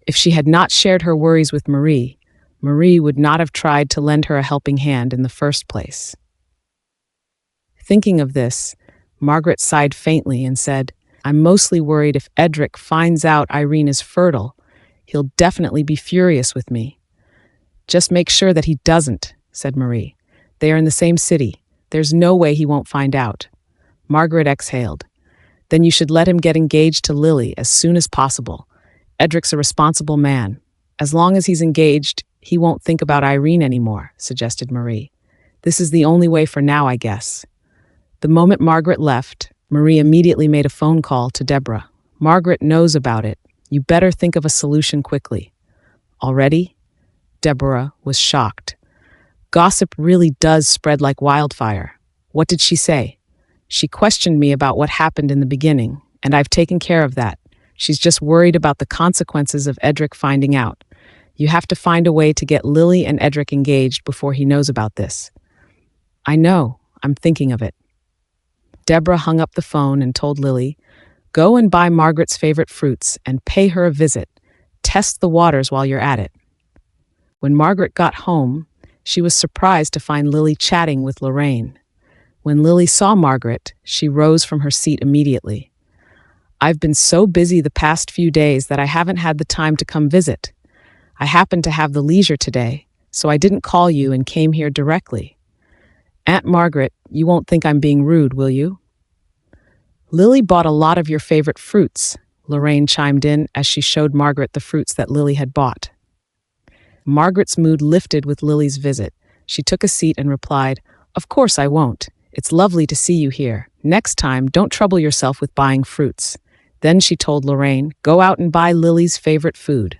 If she had not shared her worries with Marie, Marie would not have tried to lend her a helping hand in the first place. Thinking of this, Margaret sighed faintly and said, "I'm mostly worried if Edric finds out Irene is fertile, he'll definitely be furious with me." "Just make sure that he doesn't," said Marie. "They are in the same city. There's no way he won't find out." Margaret exhaled. "Then you should let him get engaged to Lily as soon as possible. Edric's a responsible man. As long as he's engaged, he won't think about Irene anymore," suggested Marie. "This is the only way for now, I guess." The moment Margaret left, Marie immediately made a phone call to Deborah. "Margaret knows about it. You better think of a solution quickly." "Already?" Deborah was shocked. "Gossip really does spread like wildfire. What did she say?" "She questioned me about what happened in the beginning, and I've taken care of that. She's just worried about the consequences of Edric finding out. You have to find a way to get Lily and Edric engaged before he knows about this." "I know. I'm thinking of it." Deborah hung up the phone and told Lily, "Go and buy Margaret's favorite fruits and pay her a visit. Test the waters while you're at it." When Margaret got home, she was surprised to find Lily chatting with Lorraine. When Lily saw Margaret, she rose from her seat immediately. "I've been so busy the past few days that I haven't had the time to come visit. I happened to have the leisure today, so I didn't call you and came here directly. Aunt Margaret, you won't think I'm being rude, will you?" "Lily bought a lot of your favorite fruits," Lorraine chimed in as she showed Margaret the fruits that Lily had bought. Margaret's mood lifted with Lily's visit. She took a seat and replied, "Of course I won't. It's lovely to see you here. Next time, don't trouble yourself with buying fruits." Then she told Lorraine, "Go out and buy Lily's favorite food."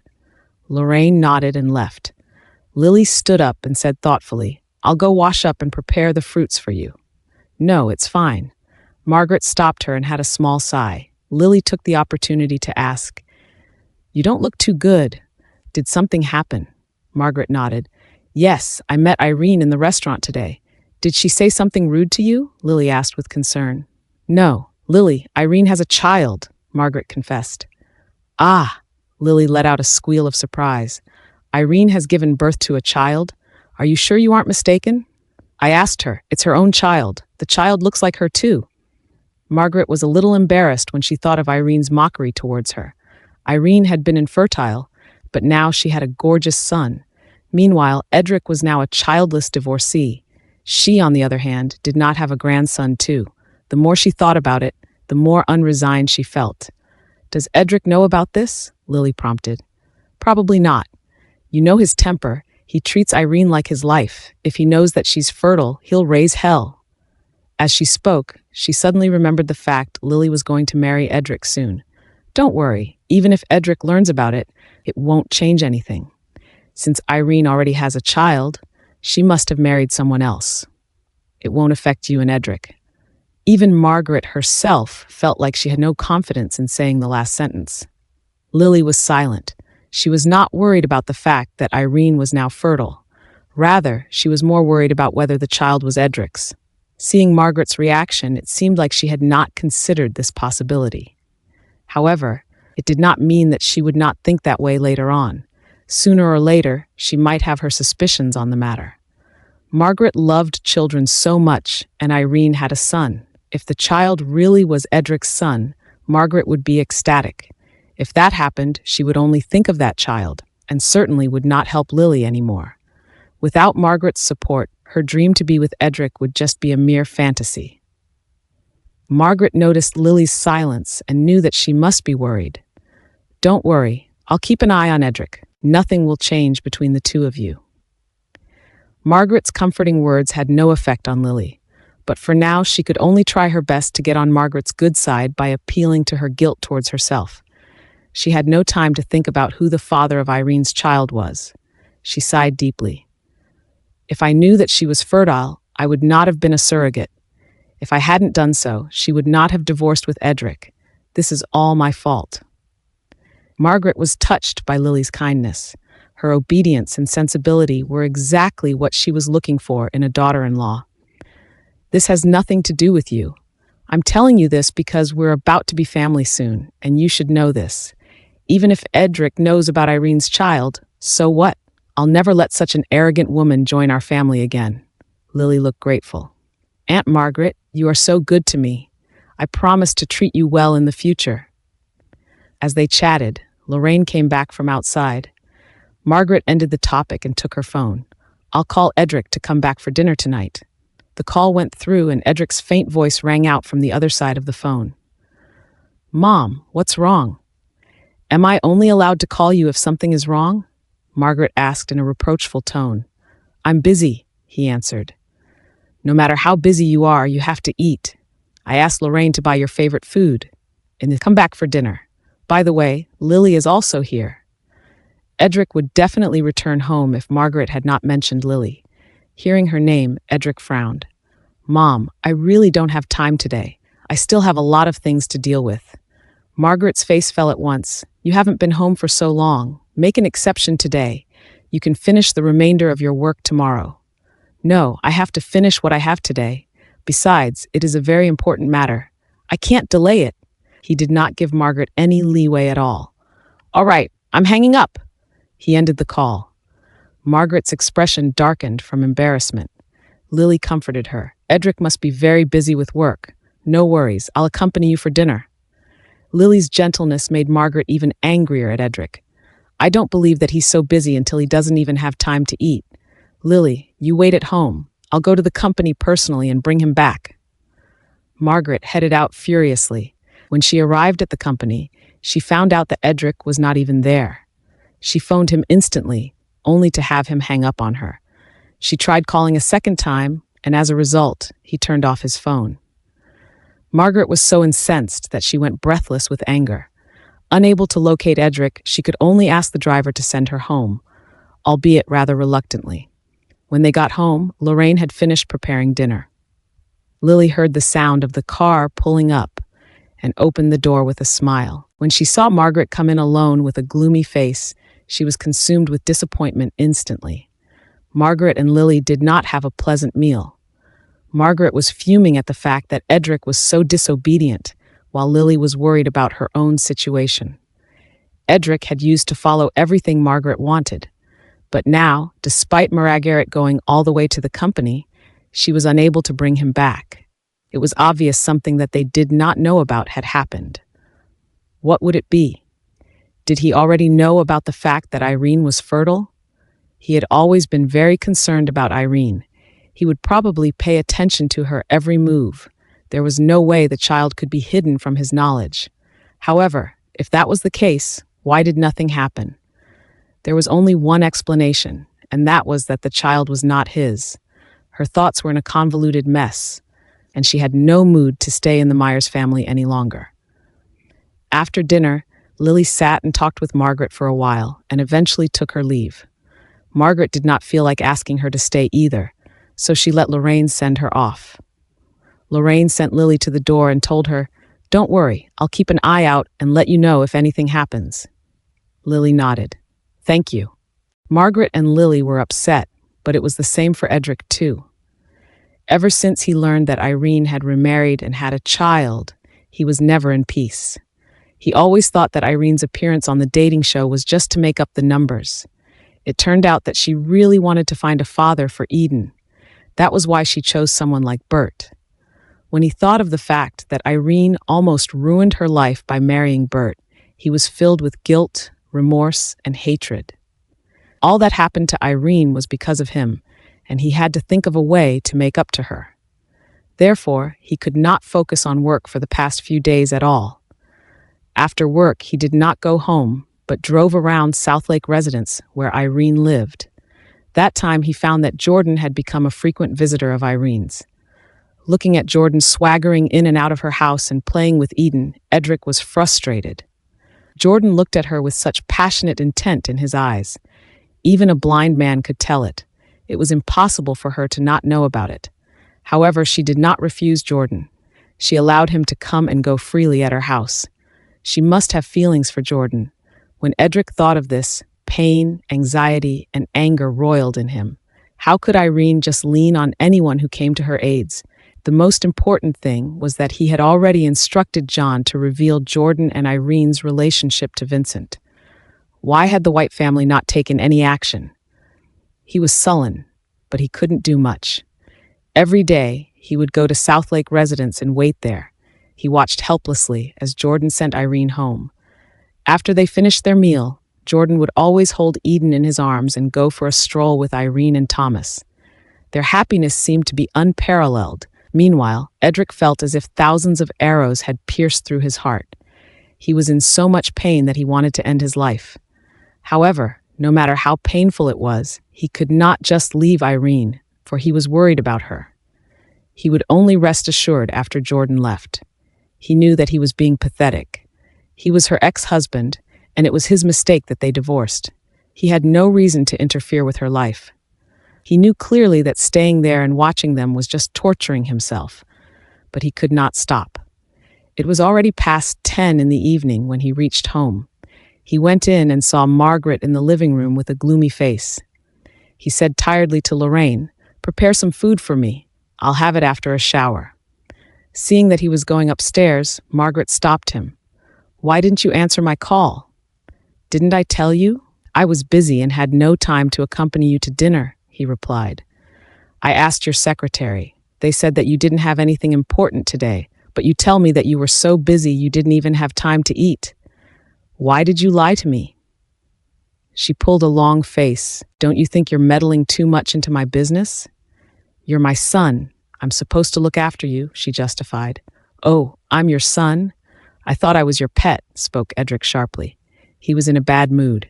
Lorraine nodded and left. Lily stood up and said thoughtfully, "I'll go wash up and prepare the fruits for you." "No, it's fine." Margaret stopped her and had a small sigh. Lily took the opportunity to ask, "You don't look too good. Did something happen?" Margaret nodded. "Yes, I met Irene in the restaurant today." "Did she say something rude to you?" Lily asked with concern. "No, Lily, Irene has a child," Margaret confessed. "Ah," Lily let out a squeal of surprise. "Irene has given birth to a child? Are you sure you aren't mistaken?" "I asked her. It's her own child. The child looks like her too." Margaret was a little embarrassed when she thought of Irene's mockery towards her. Irene had been infertile, but now she had a gorgeous son. Meanwhile, Edric was now a childless divorcee. She, on the other hand, did not have a grandson too. The more she thought about it, the more unresigned she felt. "Does Edric know about this?" Lily prompted. "Probably not. You know his temper. He treats Irene like his life. If he knows that she's fertile, he'll raise hell." As she spoke, she suddenly remembered the fact Lily was going to marry Edric soon. "Don't worry, even if Edric learns about it, it won't change anything. Since Irene already has a child, she must have married someone else. It won't affect you and Edric." Even Margaret herself felt like she had no confidence in saying the last sentence. Lily was silent. She was not worried about the fact that Irene was now fertile. Rather, she was more worried about whether the child was Edric's. Seeing Margaret's reaction, it seemed like she had not considered this possibility. However, it did not mean that she would not think that way later on. Sooner or later, she might have her suspicions on the matter. Margaret loved children so much, and Irene had a son. If the child really was Edric's son, Margaret would be ecstatic. If that happened, she would only think of that child, and certainly would not help Lily anymore. Without Margaret's support, Her dream to be with Edric would just be a mere fantasy. Margaret noticed Lily's silence and knew that she must be worried. "Don't worry, I'll keep an eye on Edric. Nothing will change between the two of you." Margaret's comforting words had no effect on Lily, but for now she could only try her best to get on Margaret's good side by appealing to her guilt towards herself. She had no time to think about who the father of Irene's child was. She sighed deeply. "If I knew that she was fertile, I would not have been a surrogate. If I hadn't done so, she would not have divorced with Edric. This is all my fault." Margaret was touched by Lily's kindness. Her obedience and sensibility were exactly what she was looking for in a daughter-in-law. "This has nothing to do with you. I'm telling you this because we're about to be family soon, and you should know this. Even if Edric knows about Irene's child, so what? I'll never let such an arrogant woman join our family again." Lily looked grateful. "Aunt Margaret, you are so good to me. I promise to treat you well in the future." As they chatted, Lorraine came back from outside. Margaret ended the topic and took her phone. "I'll call Edric to come back for dinner tonight." The call went through and Edric's faint voice rang out from the other side of the phone. "Mom, what's wrong?" "Am I only allowed to call you if something is wrong?" Margaret asked in a reproachful tone. "I'm busy," he answered. "No matter how busy you are, you have to eat. I asked Lorraine to buy your favorite food. And then come back for dinner. By the way, Lily is also here." Edric would definitely return home if Margaret had not mentioned Lily. Hearing her name, Edric frowned. "Mom, I really don't have time today. I still have a lot of things to deal with." Margaret's face fell at once. "You haven't been home for so long. Make an exception today. You can finish the remainder of your work tomorrow." "No, I have to finish what I have today. Besides, it is a very important matter. I can't delay it." He did not give Margaret any leeway at all. "All right, I'm hanging up." He ended the call. Margaret's expression darkened from embarrassment. Lily comforted her. "Edric must be very busy with work. No worries, I'll accompany you for dinner." Lily's gentleness made Margaret even angrier at Edric. "I don't believe that he's so busy until he doesn't even have time to eat. Lily, you wait at home. I'll go to the company personally and bring him back." Margaret headed out furiously. When she arrived at the company, she found out that Edric was not even there. She phoned him instantly, only to have him hang up on her. She tried calling a second time, and as a result, he turned off his phone. Margaret was so incensed that she went breathless with anger. Unable to locate Edric, she could only ask the driver to send her home, albeit rather reluctantly. When they got home, Lorraine had finished preparing dinner. Lily heard the sound of the car pulling up and opened the door with a smile. When she saw Margaret come in alone with a gloomy face, she was consumed with disappointment instantly. Margaret and Lily did not have a pleasant meal. Margaret was fuming at the fact that Edric was so disobedient, while Lily was worried about her own situation. Edric had used to follow everything Margaret wanted, but now, despite Margaret going all the way to the company, she was unable to bring him back. It was obvious something that they did not know about had happened. What would it be? Did he already know about the fact that Irene was fertile? He had always been very concerned about Irene. He would probably pay attention to her every move. There was no way the child could be hidden from his knowledge. However, if that was the case, why did nothing happen? There was only one explanation, and that was that the child was not his. Her thoughts were in a convoluted mess, and she had no mood to stay in the Myers family any longer. After dinner, Lily sat and talked with Margaret for a while and eventually took her leave. Margaret did not feel like asking her to stay either, so she let Lorraine send her off. Lorraine sent Lily to the door and told her, "Don't worry, I'll keep an eye out and let you know if anything happens." Lily nodded. "Thank you." Margaret and Lily were upset, but it was the same for Edric too. Ever since he learned that Irene had remarried and had a child, he was never in peace. He always thought that Irene's appearance on the dating show was just to make up the numbers. It turned out that she really wanted to find a father for Eden. That was why she chose someone like Bert. When he thought of the fact that Irene almost ruined her life by marrying Bert, he was filled with guilt, remorse, and hatred. All that happened to Irene was because of him, and he had to think of a way to make up to her. Therefore, he could not focus on work for the past few days at all. After work, he did not go home, but drove around Southlake residence where Irene lived. That time he found that Jordan had become a frequent visitor of Irene's. Looking at Jordan swaggering in and out of her house and playing with Eden, Edric was frustrated. Jordan looked at her with such passionate intent in his eyes. Even a blind man could tell it. It was impossible for her to not know about it. However, she did not refuse Jordan. She allowed him to come and go freely at her house. She must have feelings for Jordan. When Edric thought of this, pain, anxiety, and anger roiled in him. How could Irene just lean on anyone who came to her aids? The most important thing was that he had already instructed John to reveal Jordan and Irene's relationship to Vincent. Why had the White family not taken any action? He was sullen, but he couldn't do much. Every day, he would go to Southlake residence and wait there. He watched helplessly as Jordan sent Irene home. After they finished their meal, Jordan would always hold Eden in his arms and go for a stroll with Irene and Thomas. Their happiness seemed to be unparalleled. Meanwhile, Edric felt as if thousands of arrows had pierced through his heart. He was in so much pain that he wanted to end his life. However, no matter how painful it was, he could not just leave Irene, for he was worried about her. He would only rest assured after Jordan left. He knew that he was being pathetic. He was her ex-husband, and it was his mistake that they divorced. He had no reason to interfere with her life. He knew clearly that staying there and watching them was just torturing himself, but he could not stop. It was already past 10 in the evening when he reached home. He went in and saw Margaret in the living room with a gloomy face. He said tiredly to Lorraine, "Prepare some food for me. I'll have it after a shower." Seeing that he was going upstairs, Margaret stopped him. "Why didn't you answer my call?" "Didn't I tell you? I was busy and had no time to accompany you to dinner," he replied. "I asked your secretary. They said that you didn't have anything important today, but you tell me that you were so busy you didn't even have time to eat. Why did you lie to me?" She pulled a long face. "Don't you think you're meddling too much into my business? You're my son. I'm supposed to look after you," she justified. "Oh, I'm your son? I thought I was your pet," spoke Edric sharply. He was in a bad mood.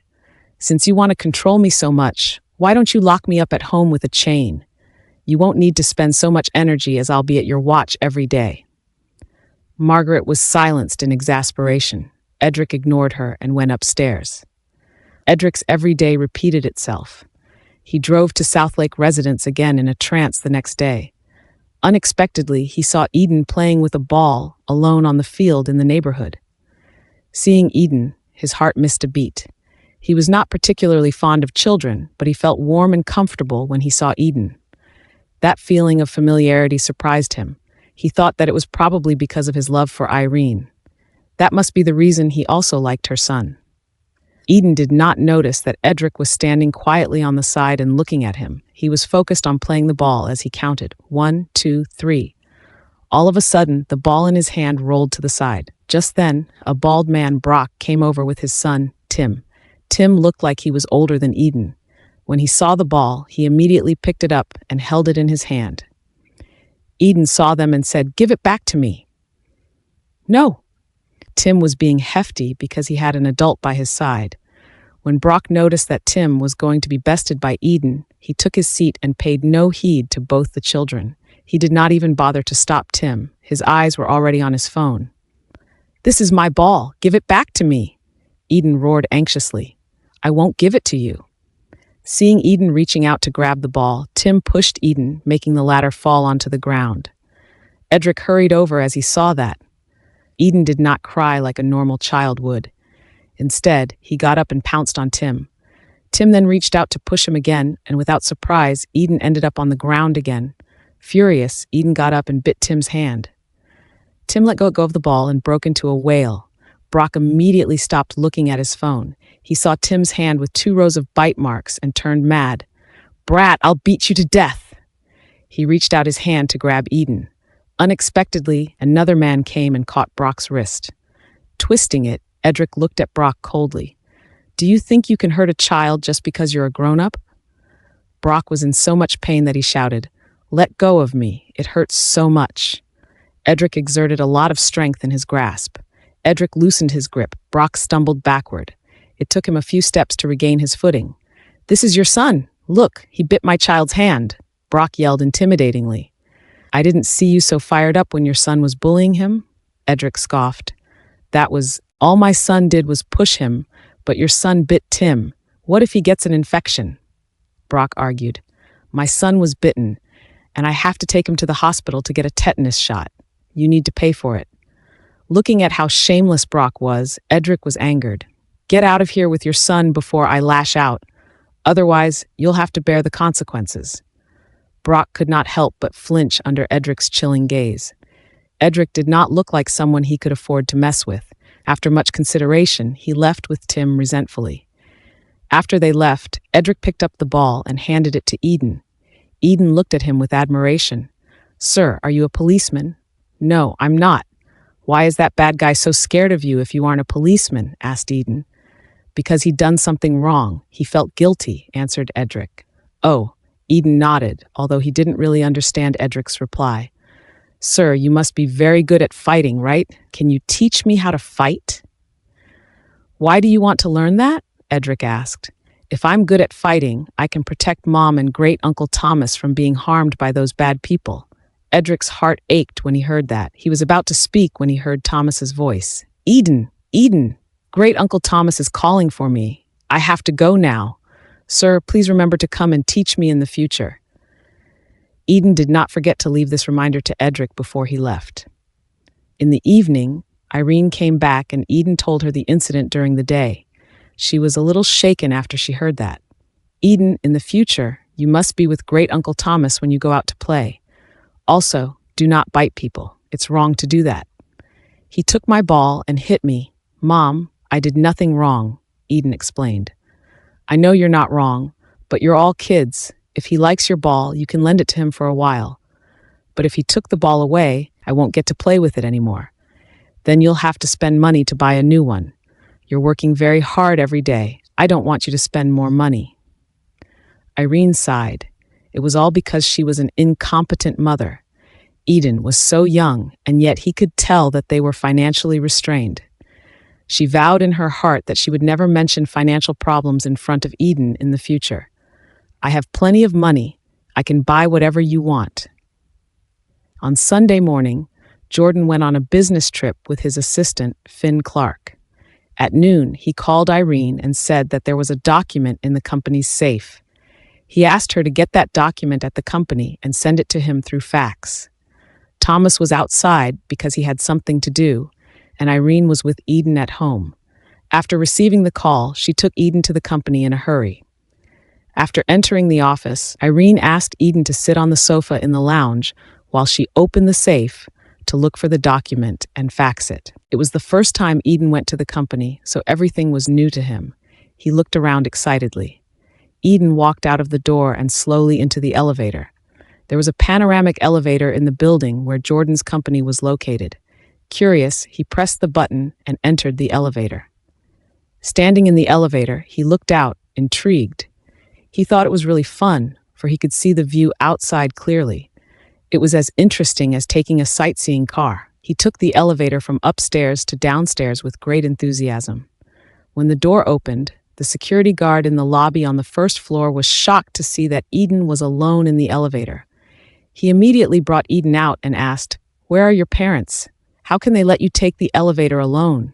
"Since you want to control me so much, why don't you lock me up at home with a chain? You won't need to spend so much energy as I'll be at your watch every day." Margaret was silenced in exasperation. Edric ignored her and went upstairs. Edric's every day repeated itself. He drove to Southlake residence again in a trance the next day. Unexpectedly, he saw Eden playing with a ball alone on the field in the neighborhood. Seeing Eden, his heart missed a beat. He was not particularly fond of children, but he felt warm and comfortable when he saw Eden. That feeling of familiarity surprised him. He thought that it was probably because of his love for Irene. That must be the reason he also liked her son. Eden did not notice that Edric was standing quietly on the side and looking at him. He was focused on playing the ball as he counted 1, 2, 3. All of a sudden, the ball in his hand rolled to the side. Just then, a bald man, Brock, came over with his son, Tim. Tim looked like he was older than Eden. When he saw the ball, he immediately picked it up and held it in his hand. Eden saw them and said, "Give it back to me." "No." Tim was being hefty because he had an adult by his side. When Brock noticed that Tim was going to be bested by Eden, he took his seat and paid no heed to both the children. He did not even bother to stop Tim. His eyes were already on his phone. "This is my ball. Give it back to me." Eden roared anxiously. "I won't give it to you." Seeing Eden reaching out to grab the ball, Tim pushed Eden, making the latter fall onto the ground. Edric hurried over as he saw that. Eden did not cry like a normal child would. Instead, he got up and pounced on Tim. Tim then reached out to push him again, and without surprise, Eden ended up on the ground again. Furious, Eden got up and bit Tim's hand. Tim let go of the ball and broke into a wail. Brock immediately stopped looking at his phone. He saw Tim's hand with 2 rows of bite marks and turned mad. "Brat, I'll beat you to death." He reached out his hand to grab Eden. Unexpectedly, another man came and caught Brock's wrist. Twisting it, Edric looked at Brock coldly. "Do you think you can hurt a child just because you're a grown-up?" Brock was in so much pain that he shouted, "Let go of me, it hurts so much." Edric exerted a lot of strength in his grasp. Edric loosened his grip. Brock stumbled backward. It took him a few steps to regain his footing. "This is your son. Look, he bit my child's hand," Brock yelled intimidatingly. "I didn't see you so fired up when your son was bullying him," Edric scoffed. "That was all my son did was push him, but your son bit Tim. What if he gets an infection?" Brock argued. "My son was bitten, and I have to take him to the hospital to get a tetanus shot. You need to pay for it." Looking at how shameless Brock was, Edric was angered. "Get out of here with your son before I lash out. Otherwise, you'll have to bear the consequences." Brock could not help but flinch under Edric's chilling gaze. Edric did not look like someone he could afford to mess with. After much consideration, he left with Tim resentfully. After they left, Edric picked up the ball and handed it to Eden. Eden looked at him with admiration. "Sir, are you a policeman?" "No, I'm not." "Why is that bad guy so scared of you if you aren't a policeman?" asked Eden. "Because he'd done something wrong. He felt guilty," answered Edric. "Oh." Eden nodded, although he didn't really understand Edric's reply. "Sir, you must be very good at fighting, right? Can you teach me how to fight?" "Why do you want to learn that?" Edric asked. "If I'm good at fighting, I can protect Mom and Great Uncle Thomas from being harmed by those bad people." Edric's heart ached when he heard that. He was about to speak when he heard Thomas's voice. "Eden! Eden! Great Uncle Thomas is calling for me. I have to go now. Sir, please remember to come and teach me in the future." Eden did not forget to leave this reminder to Edric before he left. In the evening, Irene came back and Eden told her the incident during the day. She was a little shaken after she heard that. "Eden, in the future, you must be with Great Uncle Thomas when you go out to play. Also, do not bite people. It's wrong to do that." "He took my ball and hit me. Mom, I did nothing wrong," Eden explained. "I know you're not wrong, but you're all kids. If he likes your ball, you can lend it to him for a while. But if he took the ball away, I won't get to play with it anymore. Then you'll have to spend money to buy a new one. You're working very hard every day. I don't want you to spend more money." Irene sighed. It was all because she was an incompetent mother. Eden was so young, and yet he could tell that they were financially restrained. She vowed in her heart that she would never mention financial problems in front of Eden in the future. "I have plenty of money. I can buy whatever you want." On Sunday morning, Jordan went on a business trip with his assistant, Finn Clark. At noon, he called Irene and said that there was a document in the company's safe. He asked her to get that document at the company and send it to him through fax. Thomas was outside because he had something to do, and Irene was with Eden at home. After receiving the call, she took Eden to the company in a hurry. After entering the office, Irene asked Eden to sit on the sofa in the lounge while she opened the safe to look for the document and fax it. It was the first time Eden went to the company, so everything was new to him. He looked around excitedly. Eden walked out of the door and slowly into the elevator. There was a panoramic elevator in the building where Jordan's company was located. Curious, he pressed the button and entered the elevator. Standing in the elevator, he looked out, intrigued. He thought it was really fun, for he could see the view outside clearly. It was as interesting as taking a sightseeing car. He took the elevator from upstairs to downstairs with great enthusiasm. When the door opened, the security guard in the lobby on the first floor was shocked to see that Eden was alone in the elevator. He immediately brought Eden out and asked, "Where are your parents? How can they let you take the elevator alone?"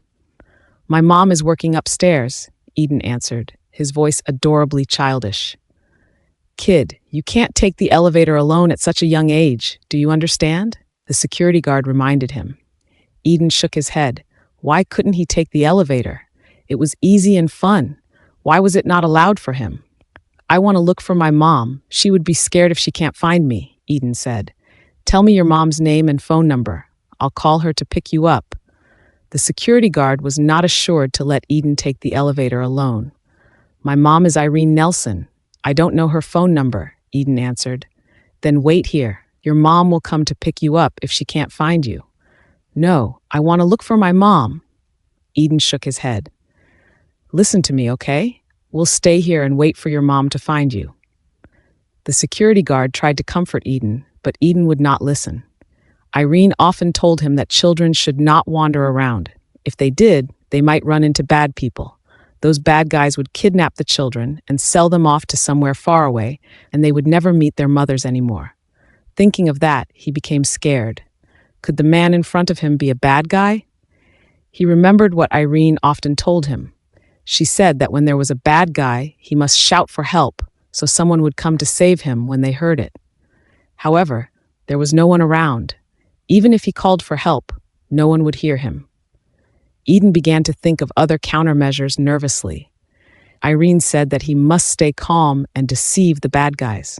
"My mom is working upstairs," Eden answered, his voice adorably childish. "Kid, you can't take the elevator alone at such a young age. Do you understand?" The security guard reminded him. Eden shook his head. Why couldn't he take the elevator? It was easy and fun. Why was it not allowed for him? "I want to look for my mom. She would be scared if she can't find me," Eden said. "Tell me your mom's name and phone number. I'll call her to pick you up." The security guard was not assured to let Eden take the elevator alone. "My mom is Irene Nelson. I don't know her phone number," Eden answered. "Then wait here. Your mom will come to pick you up if she can't find you." "No, I want to look for my mom." Eden shook his head. "Listen to me, okay? We'll stay here and wait for your mom to find you." The security guard tried to comfort Eden, but Eden would not listen. Irene often told him that children should not wander around. If they did, they might run into bad people. Those bad guys would kidnap the children and sell them off to somewhere far away, and they would never meet their mothers anymore. Thinking of that, he became scared. Could the man in front of him be a bad guy? He remembered what Irene often told him. She said that when there was a bad guy, he must shout for help, so someone would come to save him when they heard it. However, there was no one around. Even if he called for help, no one would hear him. Eden began to think of other countermeasures nervously. Irene said that he must stay calm and deceive the bad guys.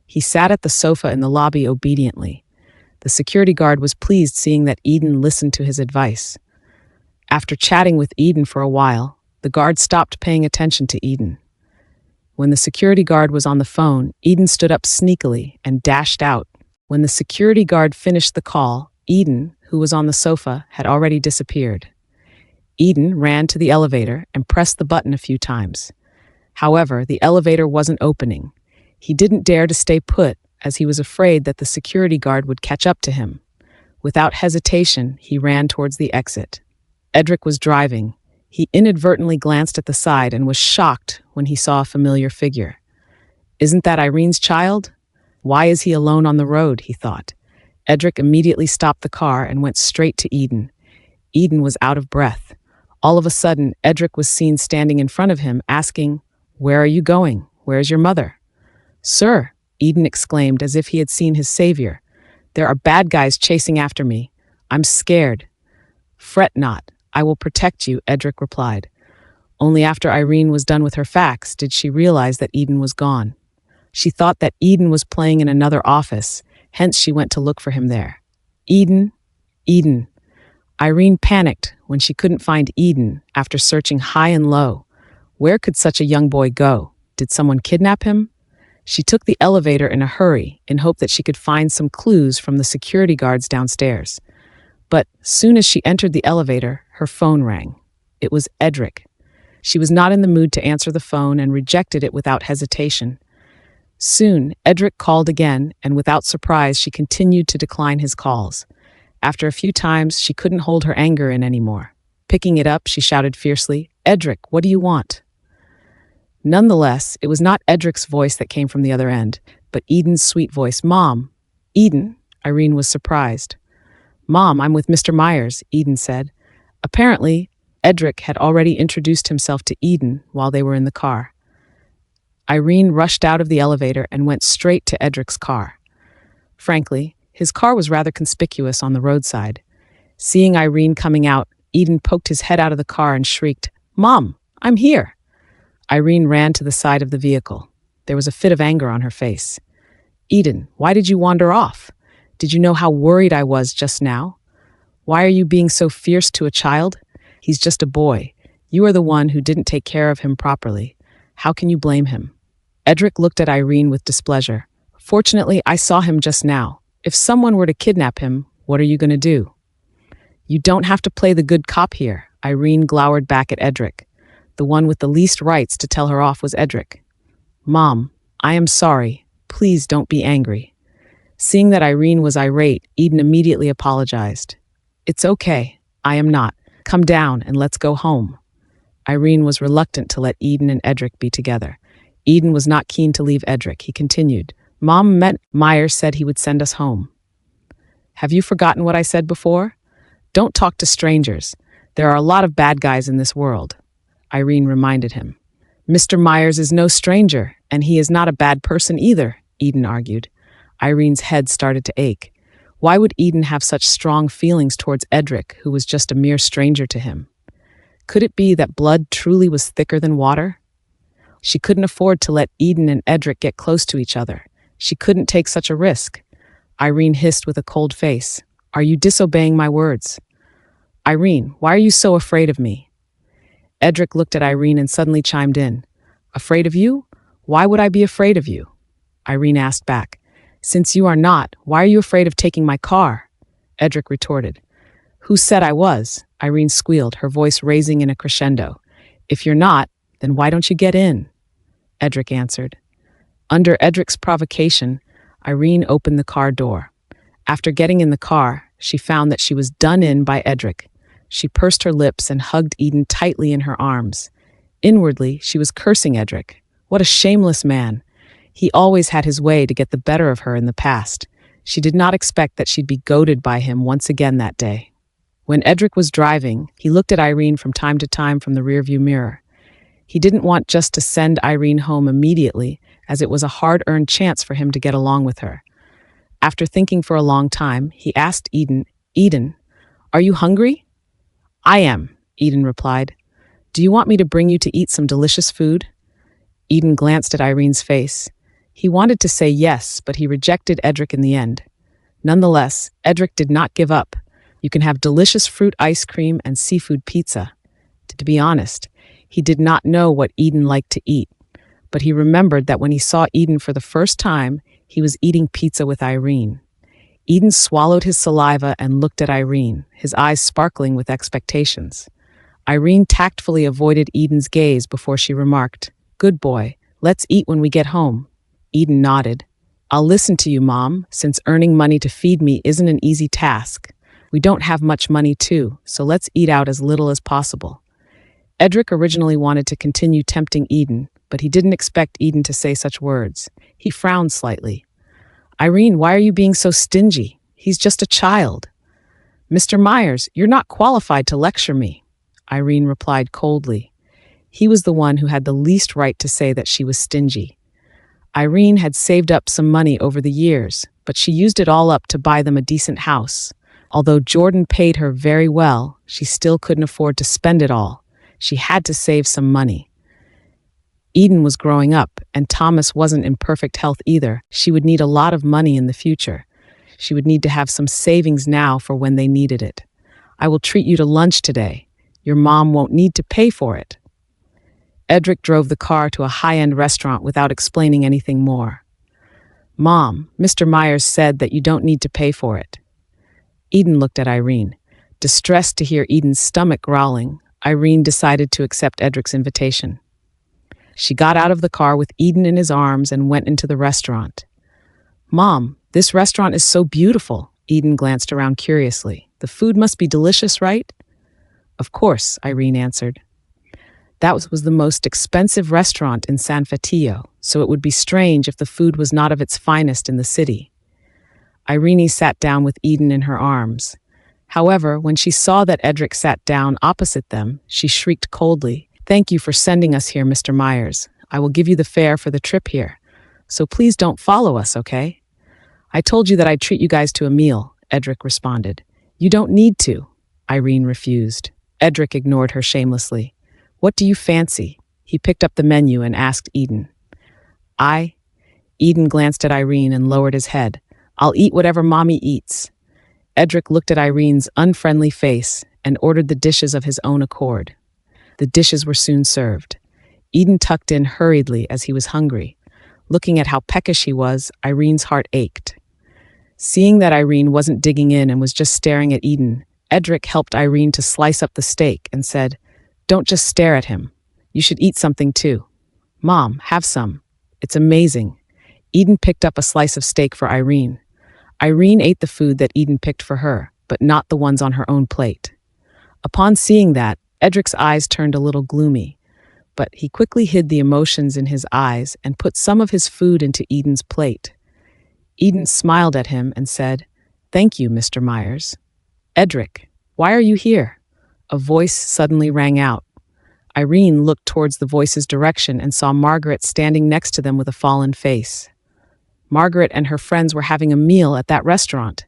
He sat at the sofa in the lobby obediently. The security guard was pleased seeing that Eden listened to his advice. After chatting with Eden for a while, the guard stopped paying attention to Eden. When the security guard was on the phone, Eden stood up sneakily and dashed out. When the security guard finished the call, Eden, who was on the sofa, had already disappeared. Eden ran to the elevator and pressed the button a few times. However, the elevator wasn't opening. He didn't dare to stay put, as he was afraid that the security guard would catch up to him. Without hesitation, he ran towards the exit. Edric was driving. He inadvertently glanced at the side and was shocked when he saw a familiar figure. "Isn't that Irene's child? Why is he alone on the road?" he thought. Edric immediately stopped the car and went straight to Eden. Eden was out of breath. All of a sudden, Edric was seen standing in front of him, asking, "Where are you going? Where's your mother?" "Sir," Eden exclaimed as if he had seen his savior, "there are bad guys chasing after me. I'm scared." "Fret not. I will protect you," Edric replied. Only after Irene was done with her facts did she realize that Eden was gone. She thought that Eden was playing in another office, hence she went to look for him there. Eden, Eden. Irene panicked when she couldn't find Eden after searching high and low. Where could such a young boy go? Did someone kidnap him? She took the elevator in a hurry in hope that she could find some clues from the security guards downstairs. But soon as she entered the elevator, her phone rang. It was Edric. She was not in the mood to answer the phone and rejected it without hesitation. Soon, Edric called again, and without surprise, she continued to decline his calls. After a few times, she couldn't hold her anger in anymore. Picking it up, she shouted fiercely, "Edric, what do you want?" Nonetheless, it was not Edric's voice that came from the other end, but Eden's sweet voice. "Mom." "Eden?" Irene was surprised. "Mom, I'm with Mr. Myers," Eden said. Apparently, Edric had already introduced himself to Eden while they were in the car. Irene rushed out of the elevator and went straight to Edric's car. Frankly, his car was rather conspicuous on the roadside. Seeing Irene coming out, Eden poked his head out of the car and shrieked, "Mom, I'm here!" Irene ran to the side of the vehicle. There was a fit of anger on her face. "Eden, why did you wander off? Did you know how worried I was just now? Why are you being so fierce to a child? He's just a boy. You are the one who didn't take care of him properly. How can you blame him?" Edric looked at Irene with displeasure. "Fortunately, I saw him just now. If someone were to kidnap him, what are you going to do?" "You don't have to play the good cop here," Irene glowered back at Edric. The one with the least rights to tell her off was Edric. "Mom, I am sorry. Please don't be angry." Seeing that Irene was irate, Eden immediately apologized. "It's okay. I am not. Come down and let's go home." Irene was reluctant to let Eden and Edric be together. Eden was not keen to leave Edric. He continued, "Mom met Myers said he would send us home." "Have you forgotten what I said before? Don't talk to strangers. There are a lot of bad guys in this world," Irene reminded him. "Mr. Myers is no stranger, and he is not a bad person either," Eden argued. Irene's head started to ache. Why would Eden have such strong feelings towards Edric, who was just a mere stranger to him? Could it be that blood truly was thicker than water? She couldn't afford to let Eden and Edric get close to each other. She couldn't take such a risk. Irene hissed with a cold face, "Are you disobeying my words?" "Irene, why are you so afraid of me?" Edric looked at Irene and suddenly chimed in. "Afraid of you? Why would I be afraid of you?" Irene asked back. "Since you are not, why are you afraid of taking my car?" Edric retorted. "Who said I was?" Irene squealed, her voice raising in a crescendo. "If you're not, then why don't you get in?" Edric answered. Under Edric's provocation, Irene opened the car door. After getting in the car, she found that she was done in by Edric. She pursed her lips and hugged Eden tightly in her arms. Inwardly, she was cursing Edric. What a shameless man. He always had his way to get the better of her in the past. She did not expect that she'd be goaded by him once again that day. When Edric was driving, he looked at Irene from time to time from the rearview mirror. He didn't want just to send Irene home immediately, as it was a hard-earned chance for him to get along with her. After thinking for a long time, he asked Eden, "Eden, are you hungry?" "I am," Eden replied. "Do you want me to bring you to eat some delicious food?" Eden glanced at Irene's face. He wanted to say yes, but he rejected Edric in the end. Nonetheless, Edric did not give up. You can have delicious fruit ice cream and seafood pizza. To be honest, he did not know what Eden liked to eat, but he remembered that when he saw Eden for the first time, he was eating pizza with Irene. Eden swallowed his saliva and looked at Irene, his eyes sparkling with expectations. Irene tactfully avoided Eden's gaze before she remarked, "Good boy, let's eat when we get home." Eden nodded. "I'll listen to you, Mom, since earning money to feed me isn't an easy task. We don't have much money too, so let's eat out as little as possible." Edric originally wanted to continue tempting Eden, but he didn't expect Eden to say such words. He frowned slightly. "Irene, why are you being so stingy? He's just a child." "Mr. Myers, you're not qualified to lecture me," Irene replied coldly. He was the one who had the least right to say that she was stingy. Irene had saved up some money over the years, but she used it all up to buy them a decent house. Although Jordan paid her very well, she still couldn't afford to spend it all. She had to save some money. Eden was growing up, and Thomas wasn't in perfect health either. She would need a lot of money in the future. She would need to have some savings now for when they needed it. "I will treat you to lunch today. Your mom won't need to pay for it." Edric drove the car to a high-end restaurant without explaining anything more. "Mom, Mr. Myers said that you don't need to pay for it." Eden looked at Irene. Distressed to hear Eden's stomach growling, Irene decided to accept Edric's invitation. She got out of the car with Eden in his arms and went into the restaurant. "Mom, this restaurant is so beautiful." Eden glanced around curiously. "The food must be delicious, right?" "Of course," Irene answered. That was the most expensive restaurant in San Fatillo, so it would be strange if the food was not of its finest in the city. Irene sat down with Eden in her arms. However, when she saw that Edric sat down opposite them, she shrieked coldly, "Thank you for sending us here, Mr. Myers. I will give you the fare for the trip here. So please don't follow us, okay?" "I told you that I'd treat you guys to a meal," Edric responded. "You don't need to," Irene refused. Edric ignored her shamelessly. "What do you fancy?" He picked up the menu and asked Eden. Eden glanced at Irene and lowered his head. "I'll eat whatever Mommy eats." Edric looked at Irene's unfriendly face and ordered the dishes of his own accord. The dishes were soon served. Eden tucked in hurriedly as he was hungry. Looking at how peckish he was, Irene's heart ached. Seeing that Irene wasn't digging in and was just staring at Eden, Edric helped Irene to slice up the steak and said, "Don't just stare at him. You should eat something too. Mom, have some. It's amazing." Eden picked up a slice of steak for Irene. Irene ate the food that Eden picked for her, but not the ones on her own plate. Upon seeing that, Edric's eyes turned a little gloomy, but he quickly hid the emotions in his eyes and put some of his food into Eden's plate. Eden smiled at him and said, "Thank you, Mr. Myers." "Edric, why are you here?" A voice suddenly rang out. Irene looked towards the voice's direction and saw Margaret standing next to them with a fallen face. Margaret and her friends were having a meal at that restaurant.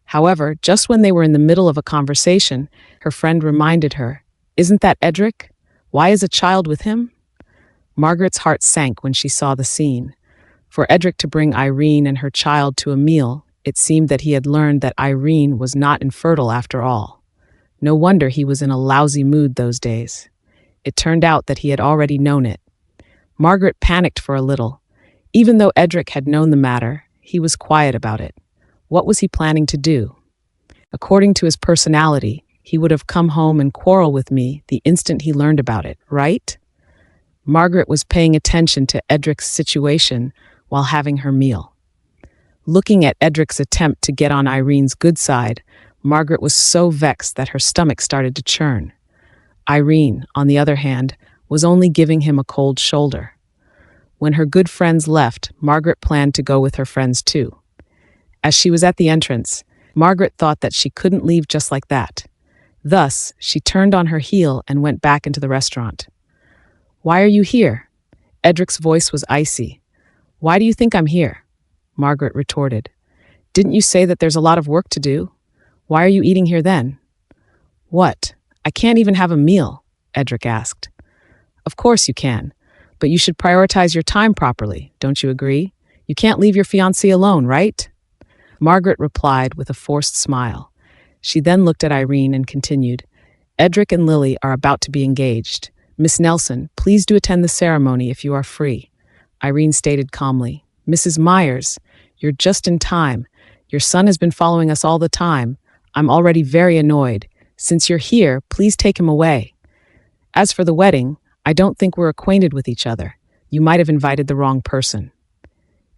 However, just when they were in the middle of a conversation, her friend reminded her, "Isn't that Edric? Why is a child with him?" Margaret's heart sank when she saw the scene. For Edric to bring Irene and her child to a meal, it seemed that he had learned that Irene was not infertile after all. No wonder he was in a lousy mood those days. It turned out that he had already known it. Margaret panicked for a little. Even though Edric had known the matter, he was quiet about it. What was he planning to do? According to his personality, he would have come home and quarreled with me the instant he learned about it, right? Margaret was paying attention to Edric's situation while having her meal. Looking at Edric's attempt to get on Irene's good side, Margaret was so vexed that her stomach started to churn. Irene, on the other hand, was only giving him a cold shoulder. When her good friends left, Margaret planned to go with her friends too. As she was at the entrance, Margaret thought that she couldn't leave just like that. Thus, she turned on her heel and went back into the restaurant. "Why are you here?" Edric's voice was icy. "Why do you think I'm here?" Margaret retorted. "Didn't you say that there's a lot of work to do? Why are you eating here then?" "What? I can't even have a meal," Edric asked. "Of course you can, but you should prioritize your time properly, don't you agree? You can't leave your fiancé alone, right?" Margaret replied with a forced smile. She then looked at Irene and continued, "Edric and Lily are about to be engaged. Miss Nelson, please do attend the ceremony if you are free." Irene stated calmly, "Mrs. Myers, you're just in time. Your son has been following us all the time. I'm already very annoyed. Since you're here, please take him away. As for the wedding, I don't think we're acquainted with each other. You might have invited the wrong person."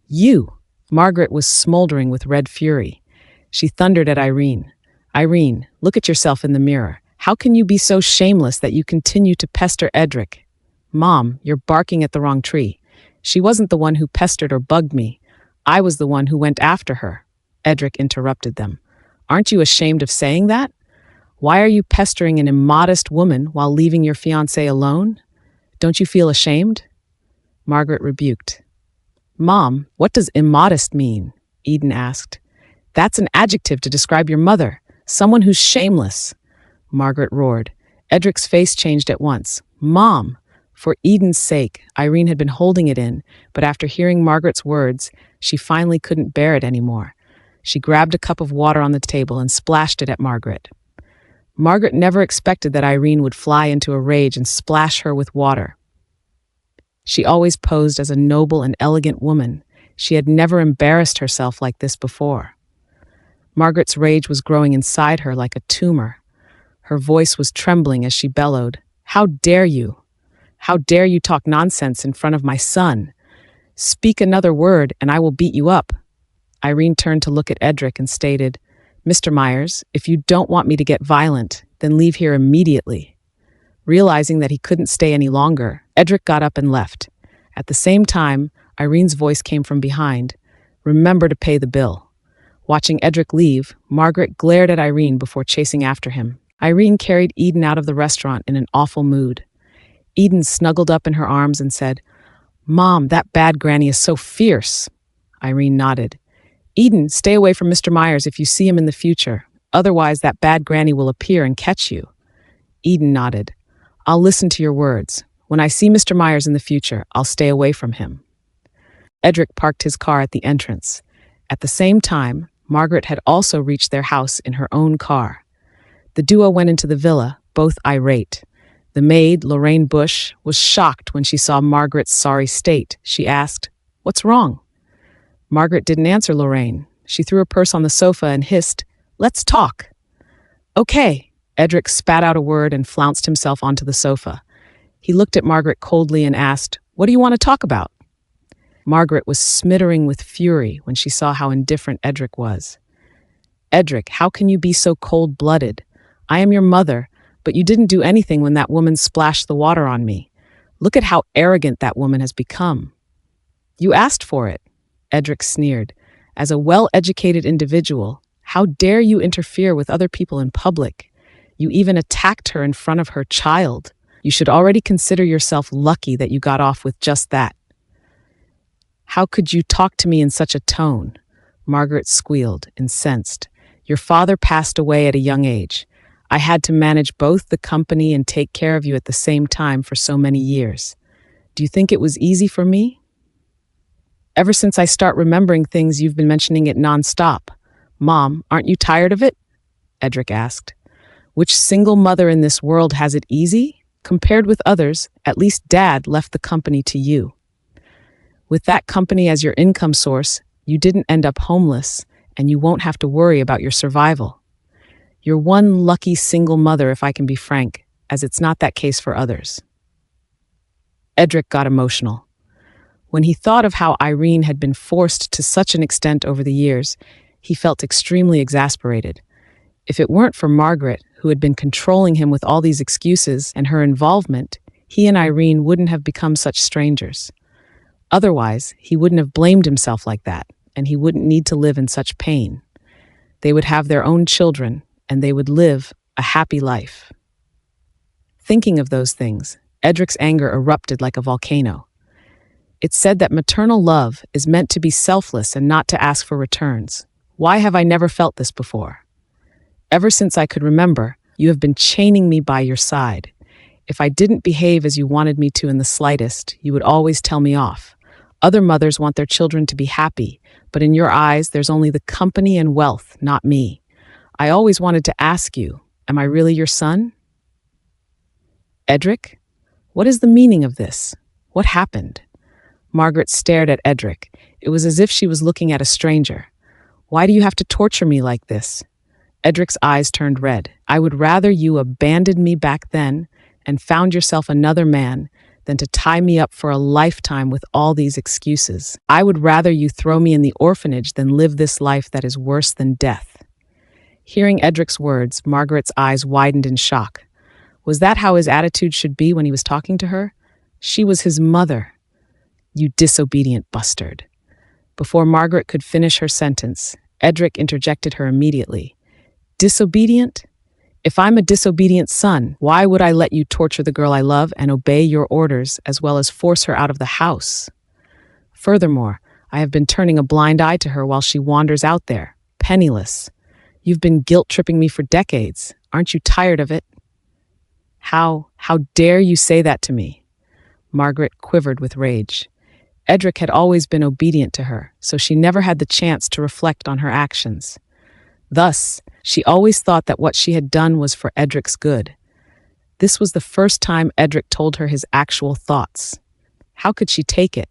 "You!" Margaret was smoldering with red fury. She thundered at Irene. "Irene, look at yourself in the mirror. How can you be so shameless that you continue to pester Edric?" "Mom, you're barking at the wrong tree. She wasn't the one who pestered or bugged me. I was the one who went after her." Edric interrupted them. "Aren't you ashamed of saying that? Why are you pestering an immodest woman while leaving your fiancé alone? Don't you feel ashamed?" Margaret rebuked. "Mom, what does immodest mean?" Eden asked. "That's an adjective to describe your mother, someone who's shameless." Margaret roared. Edric's face changed at once. "Mom!" For Eden's sake, Irene had been holding it in, but after hearing Margaret's words, she finally couldn't bear it anymore. She grabbed a cup of water on the table and splashed it at Margaret. Margaret never expected that Irene would fly into a rage and splash her with water. She always posed as a noble and elegant woman. She had never embarrassed herself like this before. Margaret's rage was growing inside her like a tumor. Her voice was trembling as she bellowed, "How dare you? How dare you talk nonsense in front of my son? Speak another word and I will beat you up." Irene turned to look at Edric and stated, "Mr. Myers, if you don't want me to get violent, then leave here immediately." Realizing that he couldn't stay any longer, Edric got up and left. At the same time, Irene's voice came from behind, "Remember to pay the bill." Watching Edric leave, Margaret glared at Irene before chasing after him. Irene carried Eden out of the restaurant in an awful mood. Eden snuggled up in her arms and said, "Mom, that bad granny is so fierce." Irene nodded. "Eden, stay away from Mr. Myers if you see him in the future. Otherwise, that bad granny will appear and catch you." Eden nodded. "I'll listen to your words. When I see Mr. Myers in the future, I'll stay away from him." Edric parked his car at the entrance. At the same time, Margaret had also reached their house in her own car. The duo went into the villa, both irate. The maid, Lorraine Bush, was shocked when she saw Margaret's sorry state. She asked, "What's wrong?" Margaret didn't answer Lorraine. She threw her purse on the sofa and hissed, "Let's talk." "Okay." Edric spat out a word and flounced himself onto the sofa. He looked at Margaret coldly and asked, "What do you want to talk about?" Margaret was smittering with fury when she saw how indifferent Edric was. "Edric, how can you be so cold-blooded? I am your mother, but you didn't do anything when that woman splashed the water on me. Look at how arrogant that woman has become." "You asked for it," Edric sneered. "As a well-educated individual, how dare you interfere with other people in public? You even attacked her in front of her child. You should already consider yourself lucky that you got off with just that." "How could you talk to me in such a tone?" Margaret squealed, incensed. "Your father passed away at a young age. I had to manage both the company and take care of you at the same time for so many years. Do you think it was easy for me? Ever since I start remembering things, you've been mentioning it nonstop. Mom, aren't you tired of it?" Edric asked. "Which single mother in this world has it easy? Compared with others, at least Dad left the company to you. With that company as your income source, you didn't end up homeless, and you won't have to worry about your survival. You're one lucky single mother, if I can be frank, as it's not that case for others." Edric got emotional. When he thought of how Irene had been forced to such an extent over the years, he felt extremely exasperated. If it weren't for Margaret, who had been controlling him with all these excuses and her involvement, he and Irene wouldn't have become such strangers. Otherwise, he wouldn't have blamed himself like that, and he wouldn't need to live in such pain. They would have their own children, and they would live a happy life. Thinking of those things, Edric's anger erupted like a volcano. It's said that maternal love is meant to be selfless and not to ask for returns. Why have I never felt this before? Ever since I could remember, you have been chaining me by your side. If I didn't behave as you wanted me to in the slightest, you would always tell me off. Other mothers want their children to be happy, but in your eyes, there's only the company and wealth, not me. I always wanted to ask you, am I really your son? Edric? What is the meaning of this? What happened? Margaret stared at Edric. It was as if she was looking at a stranger. Why do you have to torture me like this? Edric's eyes turned red. I would rather you abandoned me back then and found yourself another man than to tie me up for a lifetime with all these excuses. I would rather you throw me in the orphanage than live this life that is worse than death. Hearing Edric's words, Margaret's eyes widened in shock. Was that how his attitude should be when he was talking to her? She was his mother. You disobedient bastard. Before Margaret could finish her sentence, Edric interjected her immediately. Disobedient? If I'm a disobedient son, why would I let you torture the girl I love and obey your orders as well as force her out of the house? Furthermore, I have been turning a blind eye to her while she wanders out there, penniless. You've been guilt-tripping me for decades. Aren't you tired of it? How dare you say that to me? Margaret quivered with rage. Edric had always been obedient to her, so she never had the chance to reflect on her actions. Thus, she always thought that what she had done was for Edric's good. This was the first time Edric told her his actual thoughts. How could she take it?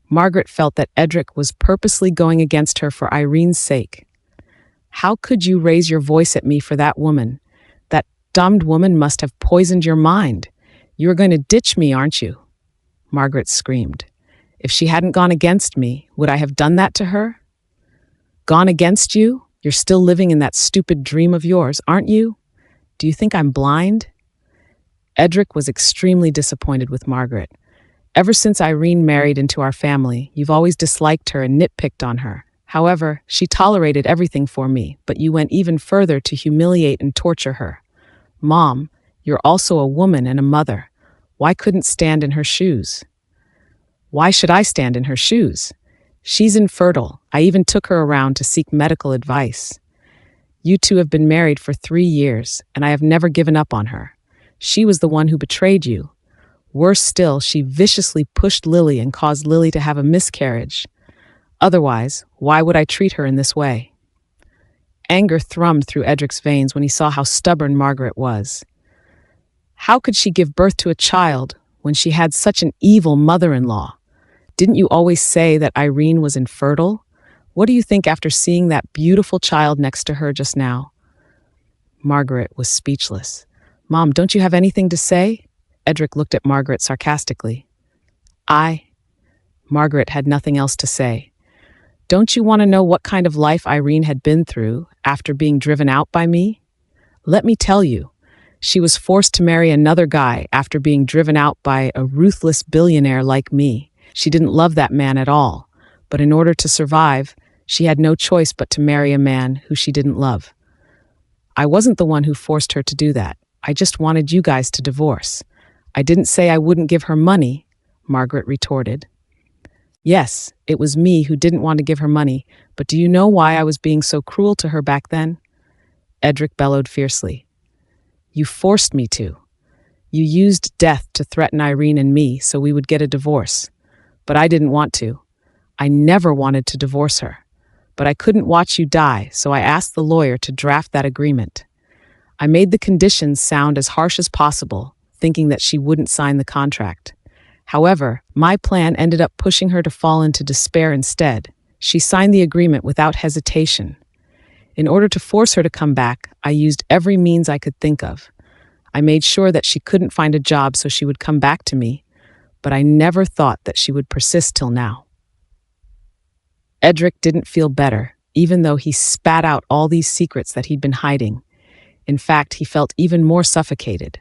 Margaret felt that Edric was purposely going against her for Irene's sake. How could you raise your voice at me for that woman? That damned woman must have poisoned your mind. You're going to ditch me, aren't you? Margaret screamed. If she hadn't gone against me, would I have done that to her? Gone against you? You're still living in that stupid dream of yours, aren't you? Do you think I'm blind? Edric was extremely disappointed with Margaret. Ever since Irene married into our family, you've always disliked her and nitpicked on her. However, she tolerated everything for me, but you went even further to humiliate and torture her. Mom, you're also a woman and a mother. Why couldn't stand in her shoes? Why should I stand in her shoes? She's infertile. I even took her around to seek medical advice. You two have been married for 3 years, and I have never given up on her. She was the one who betrayed you. Worse still, she viciously pushed Lily and caused Lily to have a miscarriage. Otherwise, why would I treat her in this way? Anger thrummed through Edric's veins when he saw how stubborn Margaret was. How could she give birth to a child when she had such an evil mother-in-law? Didn't you always say that Irene was infertile? What do you think after seeing that beautiful child next to her just now? Margaret was speechless. Mom, don't you have anything to say? Edric looked at Margaret sarcastically. Margaret had nothing else to say. Don't you want to know what kind of life Irene had been through after being driven out by me? Let me tell you. She was forced to marry another guy after being driven out by a ruthless billionaire like me. She didn't love that man at all, but in order to survive, she had no choice but to marry a man who she didn't love. I wasn't the one who forced her to do that. I just wanted you guys to divorce. I didn't say I wouldn't give her money, Margaret retorted. Yes, it was me who didn't want to give her money, but do you know why I was being so cruel to her back then? Edric bellowed fiercely. You forced me to. You used death to threaten Irene and me so we would get a divorce. But I didn't want to. I never wanted to divorce her. But I couldn't watch you die, so I asked the lawyer to draft that agreement. I made the conditions sound as harsh as possible, thinking that she wouldn't sign the contract. However, my plan ended up pushing her to fall into despair instead. She signed the agreement without hesitation. In order to force her to come back, I used every means I could think of. I made sure that she couldn't find a job so she would come back to me. but I never thought that she would persist till now." Edric didn't feel better, even though he spat out all these secrets that he'd been hiding. In fact, he felt even more suffocated.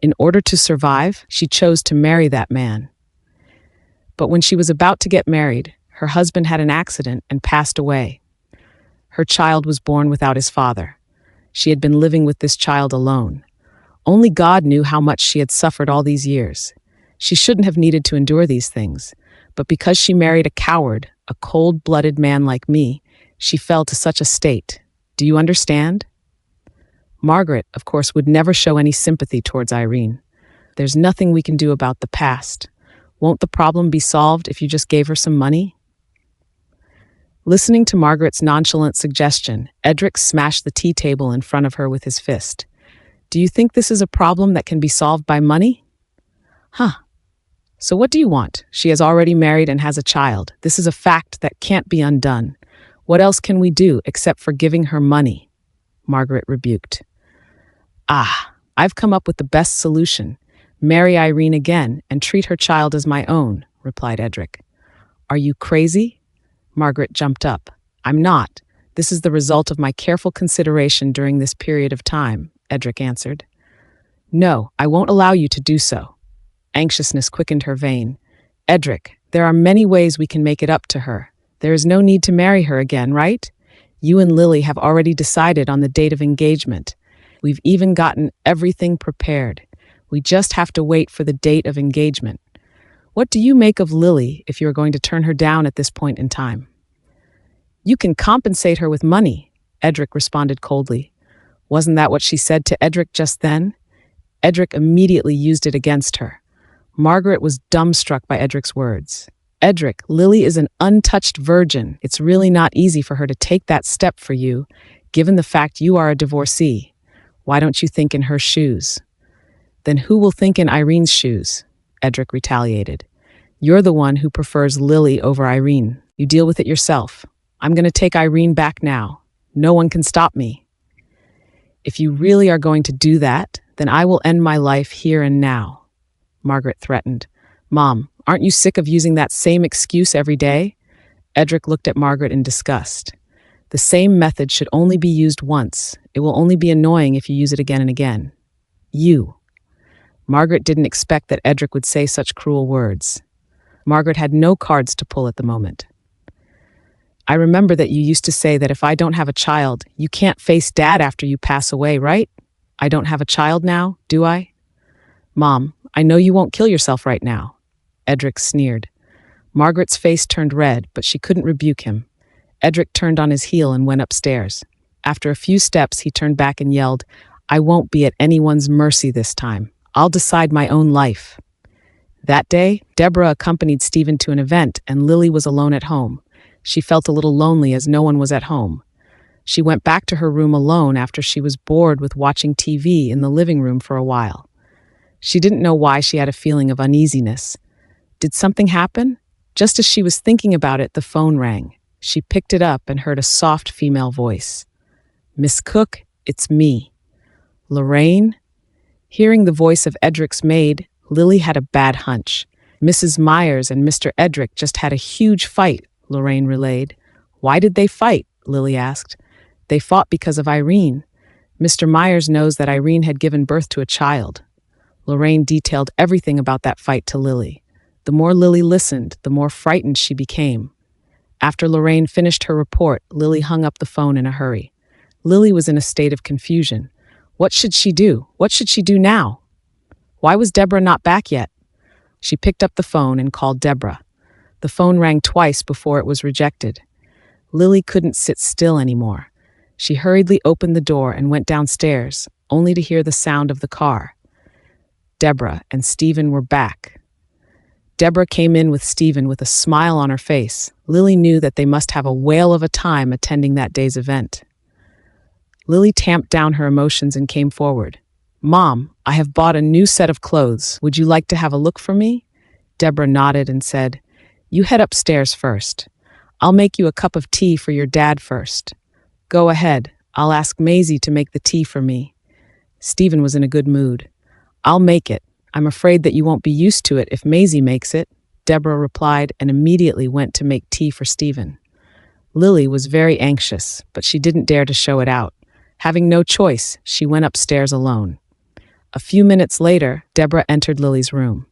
In order to survive, she chose to marry that man. But when she was about to get married, her husband had an accident and passed away. Her child was born without his father. She had been living with this child alone. Only God knew how much she had suffered all these years. She shouldn't have needed to endure these things, but because she married a coward, a cold-blooded man like me, she fell to such a state. Do you understand? Margaret, of course, would never show any sympathy towards Irene. There's nothing we can do about the past. Won't the problem be solved if you just gave her some money? Listening to Margaret's nonchalant suggestion, Edric smashed the tea table in front of her with his fist. Do you think this is a problem that can be solved by money? Huh. So what do you want? She has already married and has a child. This is a fact that can't be undone. What else can we do except for giving her money? Margaret rebuked. I've come up with the best solution. Marry Irene again and treat her child as my own, replied Edric. Are you crazy? Margaret jumped up. I'm not. This is the result of my careful consideration during this period of time, Edric answered. No, I won't allow you to do so. Anxiousness quickened her vein. Edric, there are many ways we can make it up to her. There is no need to marry her again, right? You and Lily have already decided on the date of engagement. We've even gotten everything prepared. We just have to wait for the date of engagement. What do you make of Lily if you're going to turn her down at this point in time? You can compensate her with money, Edric responded coldly. Wasn't that what she said to Edric just then? Edric immediately used it against her. Margaret was dumbstruck by Edric's words. Edric, Lily is an untouched virgin. It's really not easy for her to take that step for you, given the fact you are a divorcee. Why don't you think in her shoes? Then who will think in Irene's shoes? Edric retaliated. You're the one who prefers Lily over Irene. You deal with it yourself. I'm going to take Irene back now. No one can stop me. If you really are going to do that, then I will end my life here and now, Margaret threatened. Mom, aren't you sick of using that same excuse every day? Edric looked at Margaret in disgust. The same method should only be used once. It will only be annoying if you use it again and again. You. Margaret didn't expect that Edric would say such cruel words. Margaret had no cards to pull at the moment. I remember that you used to say that if I don't have a child, you can't face Dad after you pass away, right? I don't have a child now, do I? Mom, I know you won't kill yourself right now. Edric sneered. Margaret's face turned red, but she couldn't rebuke him. Edric turned on his heel and went upstairs. After a few steps, he turned back and yelled, I won't be at anyone's mercy this time. I'll decide my own life. That day, Deborah accompanied Stephen to an event, and Lily was alone at home. She felt a little lonely as no one was at home. She went back to her room alone after she was bored with watching TV in the living room for a while. She didn't know why she had a feeling of uneasiness. Did something happen? Just as she was thinking about it, the phone rang. She picked it up and heard a soft female voice. Miss Cook, it's me. Lorraine? Hearing the voice of Edric's maid, Lily had a bad hunch. Mrs. Myers and Mr. Edric just had a huge fight, Lorraine relayed. Why did they fight? Lily asked. They fought because of Irene. Mr. Myers knows that Irene had given birth to a child. Lorraine detailed everything about that fight to Lily. The more Lily listened, the more frightened she became. After Lorraine finished her report, Lily hung up the phone in a hurry. Lily was in a state of confusion. What should she do? What should she do now? Why was Deborah not back yet? She picked up the phone and called Deborah. The phone rang twice before it was rejected. Lily couldn't sit still anymore. She hurriedly opened the door and went downstairs, only to hear the sound of the car. Deborah and Stephen were back. Deborah came in with Stephen with a smile on her face. Lily knew that they must have a whale of a time attending that day's event. Lily tamped down her emotions and came forward. Mom, I have bought a new set of clothes. Would you like to have a look for me? Deborah nodded and said, You head upstairs first. I'll make you a cup of tea for your dad first. Go ahead. I'll ask Maisie to make the tea for me. Stephen was in a good mood. I'll make it. I'm afraid that you won't be used to it if Maisie makes it, Deborah replied and immediately went to make tea for Stephen. Lily was very anxious, but she didn't dare to show it out. Having no choice, she went upstairs alone. A few minutes later, Deborah entered Lily's room.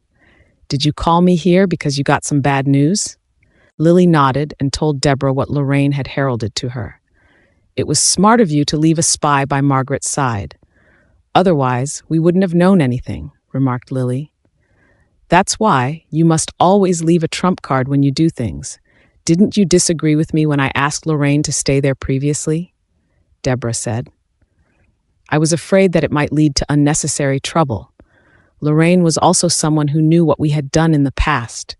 "Did you call me here because you got some bad news?" Lily nodded and told Deborah what Lorraine had heralded to her. "It was smart of you to leave a spy by Margaret's side. Otherwise, we wouldn't have known anything," remarked Lily. "That's why you must always leave a trump card when you do things. Didn't you disagree with me when I asked Lorraine to stay there previously?" Deborah said. "I was afraid that it might lead to unnecessary trouble. Lorraine was also someone who knew what we had done in the past.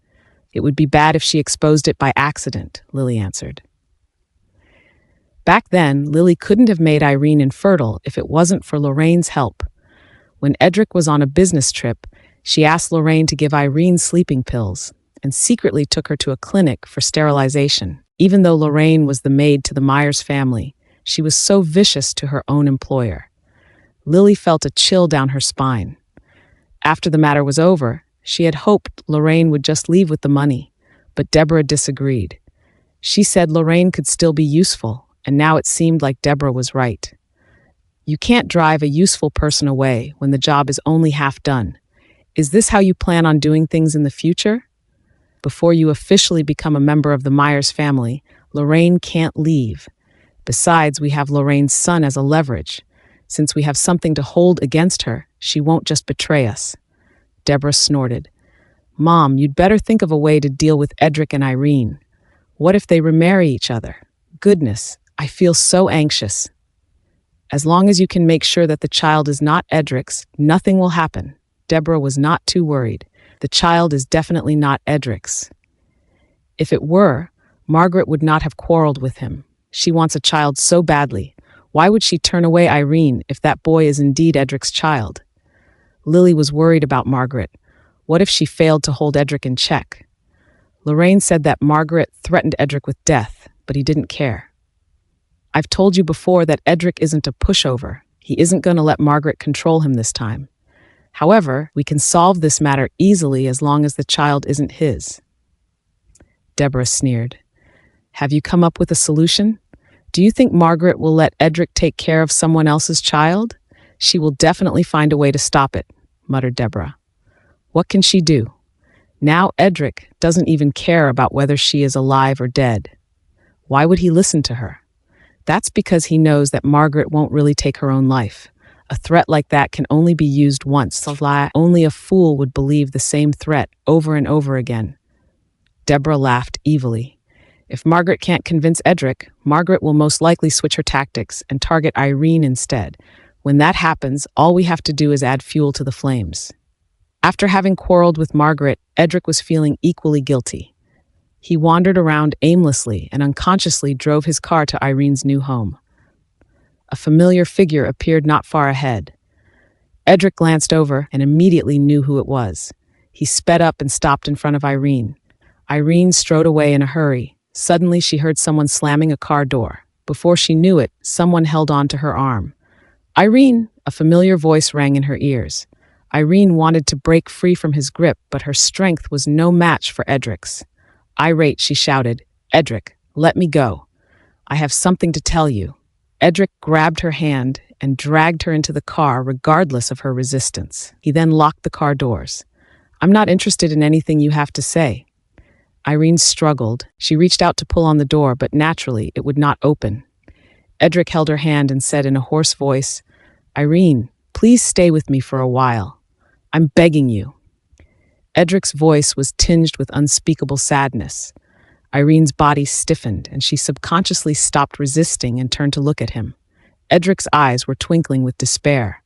It would be bad if she exposed it by accident," Lily answered. Back then, Lily couldn't have made Irene infertile if it wasn't for Lorraine's help. When Edric was on a business trip, she asked Lorraine to give Irene sleeping pills and secretly took her to a clinic for sterilization. Even though Lorraine was the maid to the Myers family, she was so vicious to her own employer. Lily felt a chill down her spine. After the matter was over, she had hoped Lorraine would just leave with the money, but Deborah disagreed. She said Lorraine could still be useful, and now it seemed like Deborah was right. You can't drive a useful person away when the job is only half done. Is this how you plan on doing things in the future? Before you officially become a member of the Myers family, Lorraine can't leave. Besides, we have Lorraine's son as a leverage. Since we have something to hold against her, she won't just betray us. Deborah snorted. "Mom, you'd better think of a way to deal with Edric and Irene. What if they remarry each other? Goodness, I feel so anxious." "As long as you can make sure that the child is not Edric's, nothing will happen." Deborah was not too worried. "The child is definitely not Edric's. If it were, Margaret would not have quarreled with him. She wants a child so badly. Why would she turn away Irene if that boy is indeed Edric's child?" Lily was worried about Margaret. What if she failed to hold Edric in check? Lorraine said that Margaret threatened Edric with death, but he didn't care. "I've told you before that Edric isn't a pushover. He isn't going to let Margaret control him this time. However, we can solve this matter easily as long as the child isn't his." Deborah sneered. "Have you come up with a solution? Do you think Margaret will let Edric take care of someone else's child? She will definitely find a way to stop it," muttered Deborah. "What can she do? Now Edric doesn't even care about whether she is alive or dead. Why would he listen to her? That's because he knows that Margaret won't really take her own life. A threat like that can only be used once. Only a fool would believe the same threat over and over again." Deborah laughed evilly. "If Margaret can't convince Edric, Margaret will most likely switch her tactics and target Irene instead. When that happens, all we have to do is add fuel to the flames." After having quarreled with Margaret, Edric was feeling equally guilty. He wandered around aimlessly and unconsciously drove his car to Irene's new home. A familiar figure appeared not far ahead. Edric glanced over and immediately knew who it was. He sped up and stopped in front of Irene. Irene strode away in a hurry. Suddenly, she heard someone slamming a car door. Before she knew it, someone held on to her arm. "Irene!" A familiar voice rang in her ears. Irene wanted to break free from his grip, but her strength was no match for Edric's. Irate, she shouted, "Edric, let me go. I have something to tell you." Edric grabbed her hand and dragged her into the car regardless of her resistance. He then locked the car doors. "I'm not interested in anything you have to say." Irene struggled. She reached out to pull on the door, but naturally it would not open. Edric held her hand and said in a hoarse voice, "Irene, please stay with me for a while. I'm begging you." Edric's voice was tinged with unspeakable sadness. Irene's body stiffened, and she subconsciously stopped resisting and turned to look at him. Edric's eyes were twinkling with despair.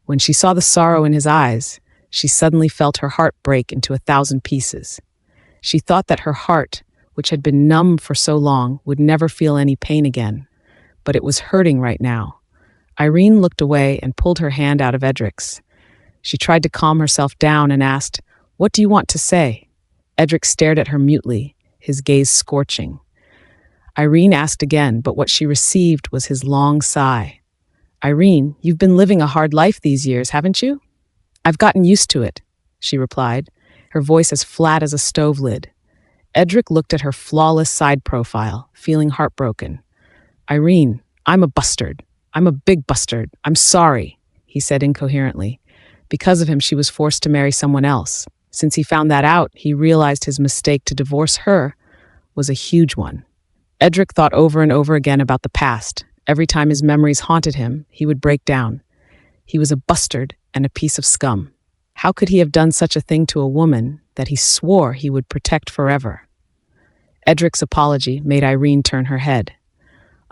When she saw the sorrow in his eyes, she suddenly felt her heart break into 1,000 pieces. She thought that her heart, which had been numb for so long, would never feel any pain again. But it was hurting right now. Irene looked away and pulled her hand out of Edric's. She tried to calm herself down and asked, "What do you want to say?" Edric stared at her mutely, his gaze scorching. Irene asked again, but what she received was his long sigh. "Irene, you've been living a hard life these years, haven't you?" I've gotten used to it, she replied, her voice as flat as a stove lid. Edric looked at her flawless side profile, feeling heartbroken. Irene, I'm a bastard. I'm a big bastard. I'm sorry, he said incoherently. Because of him, she was forced to marry someone else. Since he found that out, he realized his mistake to divorce her was a huge one. Edric thought over and over again about the past. Every time his memories haunted him, he would break down. He was a bastard and a piece of scum. How could he have done such a thing to a woman that he swore he would protect forever? Edric's apology made Irene turn her head.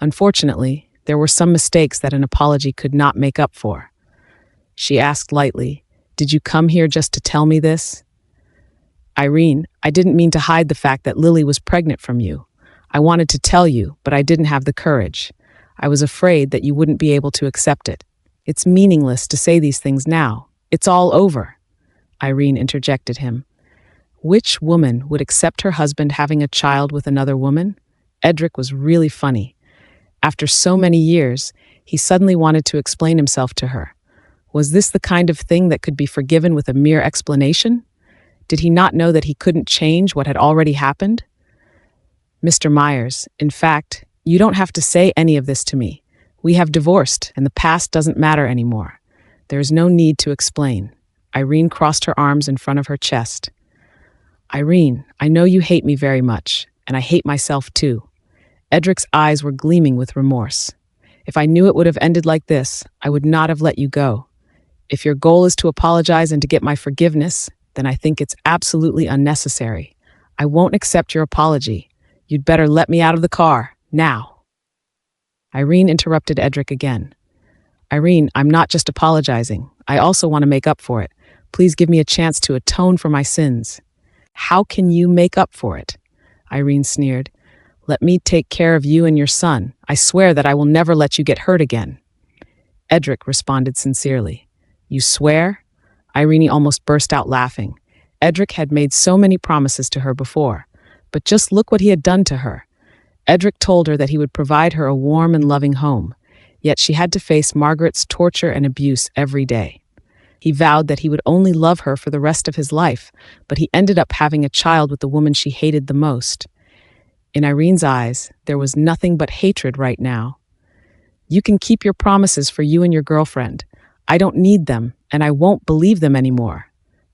Unfortunately, there were some mistakes that an apology could not make up for. She asked lightly, "Did you come here just to tell me this?" "Irene, I didn't mean to hide the fact that Lily was pregnant from you. I wanted to tell you, but I didn't have the courage. I was afraid that you wouldn't be able to accept it. It's meaningless to say these things now. It's all over," Irene interjected him. Which woman would accept her husband having a child with another woman? Edric was really funny. After so many years, he suddenly wanted to explain himself to her. Was this the kind of thing that could be forgiven with a mere explanation? Did he not know that he couldn't change what had already happened? "Mr. Myers, in fact, you don't have to say any of this to me. We have divorced, and the past doesn't matter anymore. There is no need to explain." Irene crossed her arms in front of her chest. "Irene, I know you hate me very much, and I hate myself too." Edric's eyes were gleaming with remorse. "If I knew it would have ended like this, I would not have let you go. If your goal is to apologize and to get my forgiveness, then I think it's absolutely unnecessary. I won't accept your apology. You'd better let me out of the car, now." Irene interrupted Edric again. "Irene, I'm not just apologizing. I also want to make up for it. Please give me a chance to atone for my sins." "How can you make up for it?" Irene sneered. "Let me take care of you and your son. I swear that I will never let you get hurt again." Edric responded sincerely. "You swear?" Irene almost burst out laughing. Edric had made so many promises to her before, but just look what he had done to her. Edric told her that he would provide her a warm and loving home, yet she had to face Margaret's torture and abuse every day. He vowed that he would only love her for the rest of his life, but he ended up having a child with the woman she hated the most. In Irene's eyes, there was nothing but hatred right now. "You can keep your promises for you and your girlfriend. I don't need them, and I won't believe them anymore,"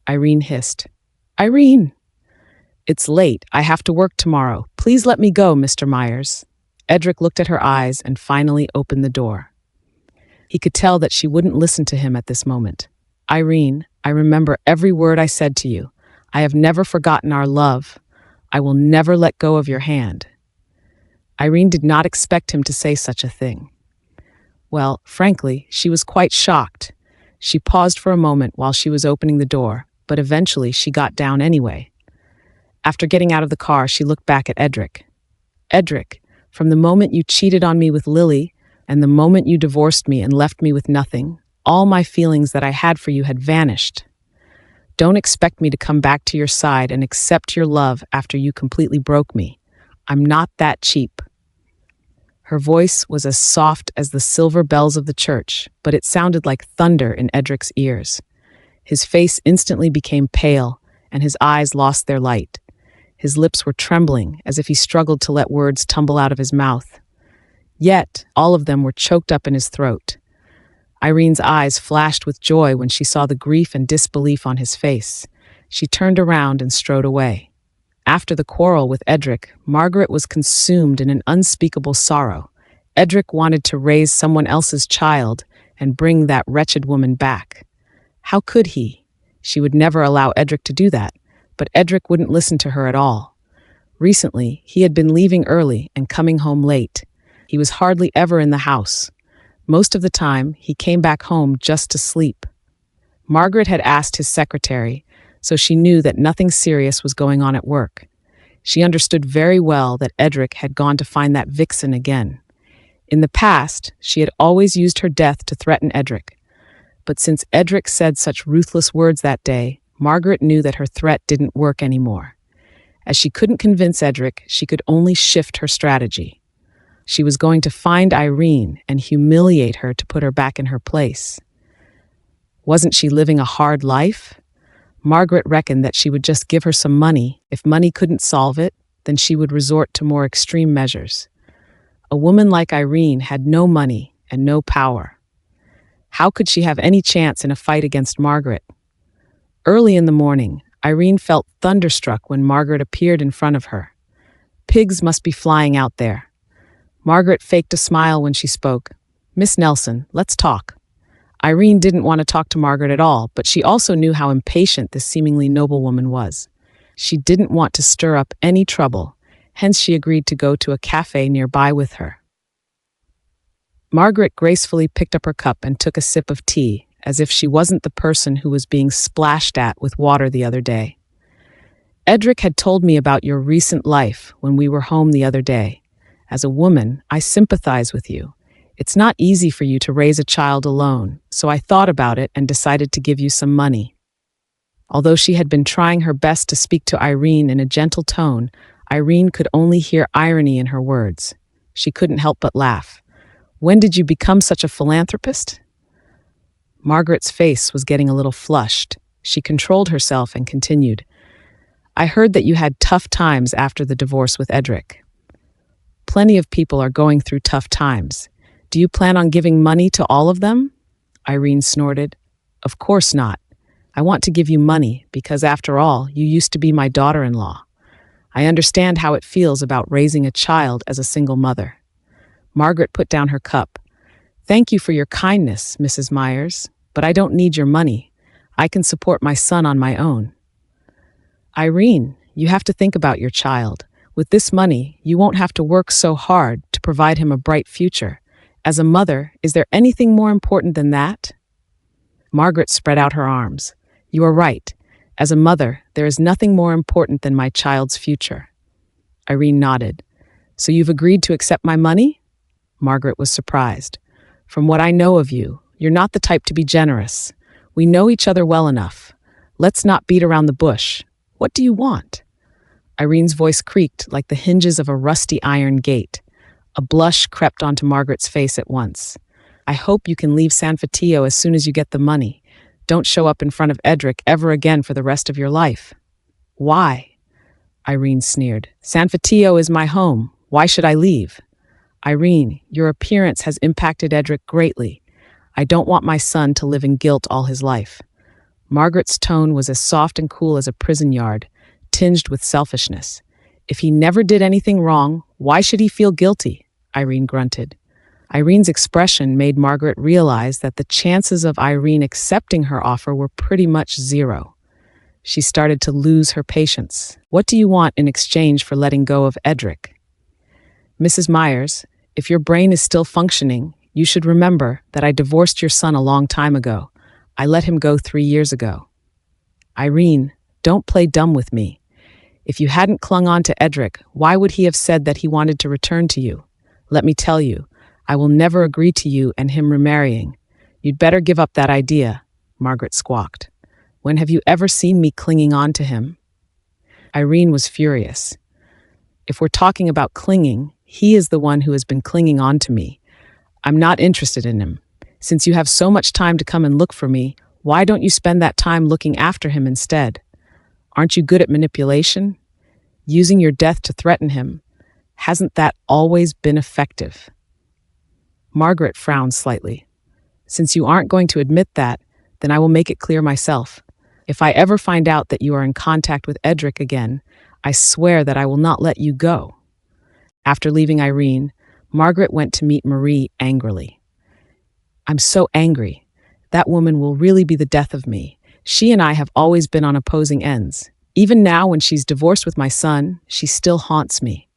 Irene hissed. "Irene!" "It's late. I have to work tomorrow. Please let me go, Mr. Myers." Edric looked at her eyes and finally opened the door. He could tell that she wouldn't listen to him at this moment. "Irene, I remember every word I said to you. I have never forgotten our love. I will never let go of your hand." Irene did not expect him to say such a thing. Well, frankly, she was quite shocked. She paused for a moment while she was opening the door, but eventually she got down anyway. After getting out of the car, she looked back at Edric. "Edric, from the moment you cheated on me with Lily, and the moment you divorced me and left me with nothing, all my feelings that I had for you had vanished. Don't expect me to come back to your side and accept your love after you completely broke me. I'm not that cheap." Her voice was as soft as the silver bells of the church, but it sounded like thunder in Edric's ears. His face instantly became pale, and his eyes lost their light. His lips were trembling, as if he struggled to let words tumble out of his mouth. Yet, all of them were choked up in his throat. Irene's eyes flashed with joy when she saw the grief and disbelief on his face. She turned around and strode away. After the quarrel with Edric, Margaret was consumed in an unspeakable sorrow. Edric wanted to raise someone else's child and bring that wretched woman back. How could he? She would never allow Edric to do that, but Edric wouldn't listen to her at all. Recently, he had been leaving early and coming home late. He was hardly ever in the house. Most of the time, he came back home just to sleep. Margaret had asked his secretary, so she knew that nothing serious was going on at work. She understood very well that Edric had gone to find that vixen again. In the past, she had always used her death to threaten Edric. But since Edric said such ruthless words that day, Margaret knew that her threat didn't work anymore. As she couldn't convince Edric, she could only shift her strategy. She was going to find Irene and humiliate her to put her back in her place. Wasn't she living a hard life? Margaret reckoned that she would just give her some money. If money couldn't solve it, then she would resort to more extreme measures. A woman like Irene had no money and no power. How could she have any chance in a fight against Margaret? Early in the morning, Irene felt thunderstruck when Margaret appeared in front of her. Pigs must be flying out there. Margaret faked a smile when she spoke. "Miss Nelson, let's talk." Irene didn't want to talk to Margaret at all, but she also knew how impatient this seemingly noble woman was. She didn't want to stir up any trouble, hence she agreed to go to a cafe nearby with her. Margaret gracefully picked up her cup and took a sip of tea, as if she wasn't the person who was being splashed at with water the other day. "Edric had told me about your recent life when we were home the other day. As a woman, I sympathize with you. It's not easy for you to raise a child alone, so I thought about it and decided to give you some money." Although she had been trying her best to speak to Irene in a gentle tone, Irene could only hear irony in her words. She couldn't help but laugh. "When did you become such a philanthropist?" Margaret's face was getting a little flushed. She controlled herself and continued. "I heard that you had tough times after the divorce with Edric. Plenty of people are going through tough times. Do you plan on giving money to all of them?" Irene snorted. "Of course not. I want to give you money because, after all, you used to be my daughter-in-law. I understand how it feels about raising a child as a single mother." Margaret put down her cup. "Thank you for your kindness, Mrs. Myers, but I don't need your money. I can support my son on my own." "Irene, you have to think about your child. With this money, you won't have to work so hard to provide him a bright future. As a mother, is there anything more important than that?" Margaret spread out her arms. "You are right. As a mother, there is nothing more important than my child's future." Irene nodded. "So you've agreed to accept my money?" Margaret was surprised. "From what I know of you, you're not the type to be generous. We know each other well enough. Let's not beat around the bush. What do you want?" Irene's voice creaked like the hinges of a rusty iron gate. A blush crept onto Margaret's face at once. "I hope you can leave San Fatio as soon as you get the money. Don't show up in front of Edric ever again for the rest of your life." "Why?" Irene sneered. "San Fatio is my home. Why should I leave?" "Irene, your appearance has impacted Edric greatly. I don't want my son to live in guilt all his life." Margaret's tone was as soft and cool as a prison yard, tinged with selfishness. "If he never did anything wrong, why should he feel guilty?" Irene grunted. Irene's expression made Margaret realize that the chances of Irene accepting her offer were pretty much zero. She started to lose her patience. "What do you want in exchange for letting go of Edric?" "Mrs. Myers, if your brain is still functioning, you should remember that I divorced your son a long time ago. I let him go 3 years ago." "Irene, don't play dumb with me. If you hadn't clung on to Edric, why would he have said that he wanted to return to you? Let me tell you, I will never agree to you and him remarrying. You'd better give up that idea," Margaret squawked. "When have you ever seen me clinging on to him?" Irene was furious. "If we're talking about clinging, he is the one who has been clinging on to me. I'm not interested in him. Since you have so much time to come and look for me, why don't you spend that time looking after him instead? Aren't you good at manipulation? Using your death to threaten him? Hasn't that always been effective?" Margaret frowned slightly. "Since you aren't going to admit that, then I will make it clear myself. If I ever find out that you are in contact with Edric again, I swear that I will not let you go." After leaving Irene, Margaret went to meet Marie angrily. "I'm so angry. That woman will really be the death of me. She and I have always been on opposing ends. Even now, when she's divorced with my son, she still haunts me."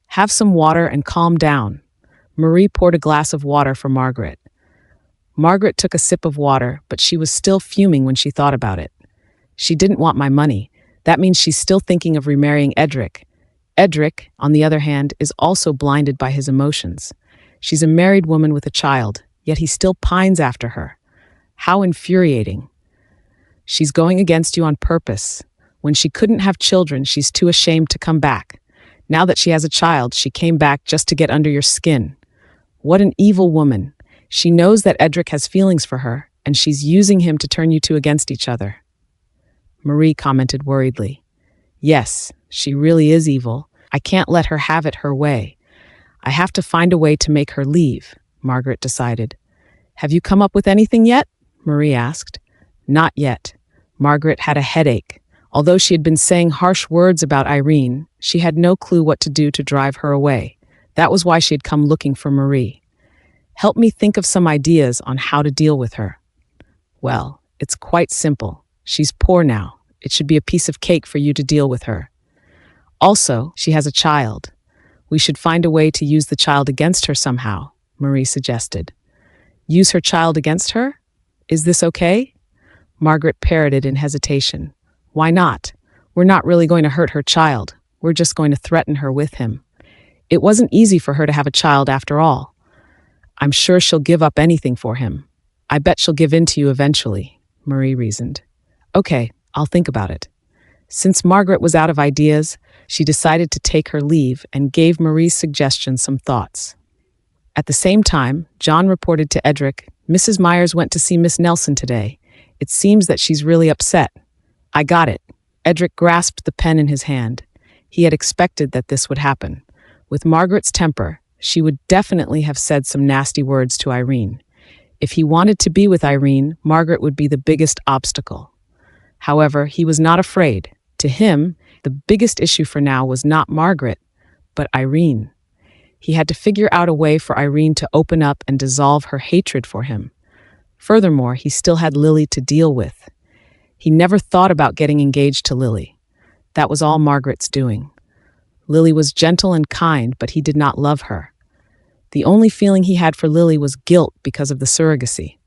"Have some water and calm down." Marie poured a glass of water for Margaret. Margaret took a sip of water, but she was still fuming when she thought about it. She didn't want my money. That means she's still thinking of remarrying Edric. Edric, on the other hand, is also blinded by his emotions. She's a married woman with a child, yet he still pines after her. How infuriating. She's going against you on purpose. When she couldn't have children, she's too ashamed to come back. Now that she has a child, she came back just to get under your skin. What an evil woman. She knows that Edric has feelings for her, and she's using him to turn you two against each other. Marie commented worriedly. Yes, she really is evil. I can't let her have it her way. I have to find a way to make her leave, Margaret decided. Have you come up with anything yet? Marie asked. Not yet. Margaret had a headache. Although she had been saying harsh words about Irene, she had no clue what to do to drive her away. That was why she had come looking for Marie. Help me think of some ideas on how to deal with her. Well, it's quite simple. She's poor now. It should be a piece of cake for you to deal with her. Also, she has a child. We should find a way to use the child against her somehow, Marie suggested. Use her child against her? Is this okay? Margaret parroted in hesitation. Why not? We're not really going to hurt her child. We're just going to threaten her with him. It wasn't easy for her to have a child after all. I'm sure she'll give up anything for him. I bet she'll give in to you eventually, Marie reasoned. Okay, I'll think about it. Since Margaret was out of ideas, she decided to take her leave and gave Marie's suggestion some thoughts. At the same time, John reported to Edric, Mrs. Myers went to see Miss Nelson today. It seems that she's really upset. I got it. Edric grasped the pen in his hand. He had expected that this would happen. With Margaret's temper, she would definitely have said some nasty words to Irene. If he wanted to be with Irene, Margaret would be the biggest obstacle. However, he was not afraid. To him, the biggest issue for now was not Margaret, but Irene. He had to figure out a way for Irene to open up and dissolve her hatred for him. Furthermore, he still had Lily to deal with. He never thought about getting engaged to Lily. That was all Margaret's doing. Lily was gentle and kind, but he did not love her. The only feeling he had for Lily was guilt because of the surrogacy.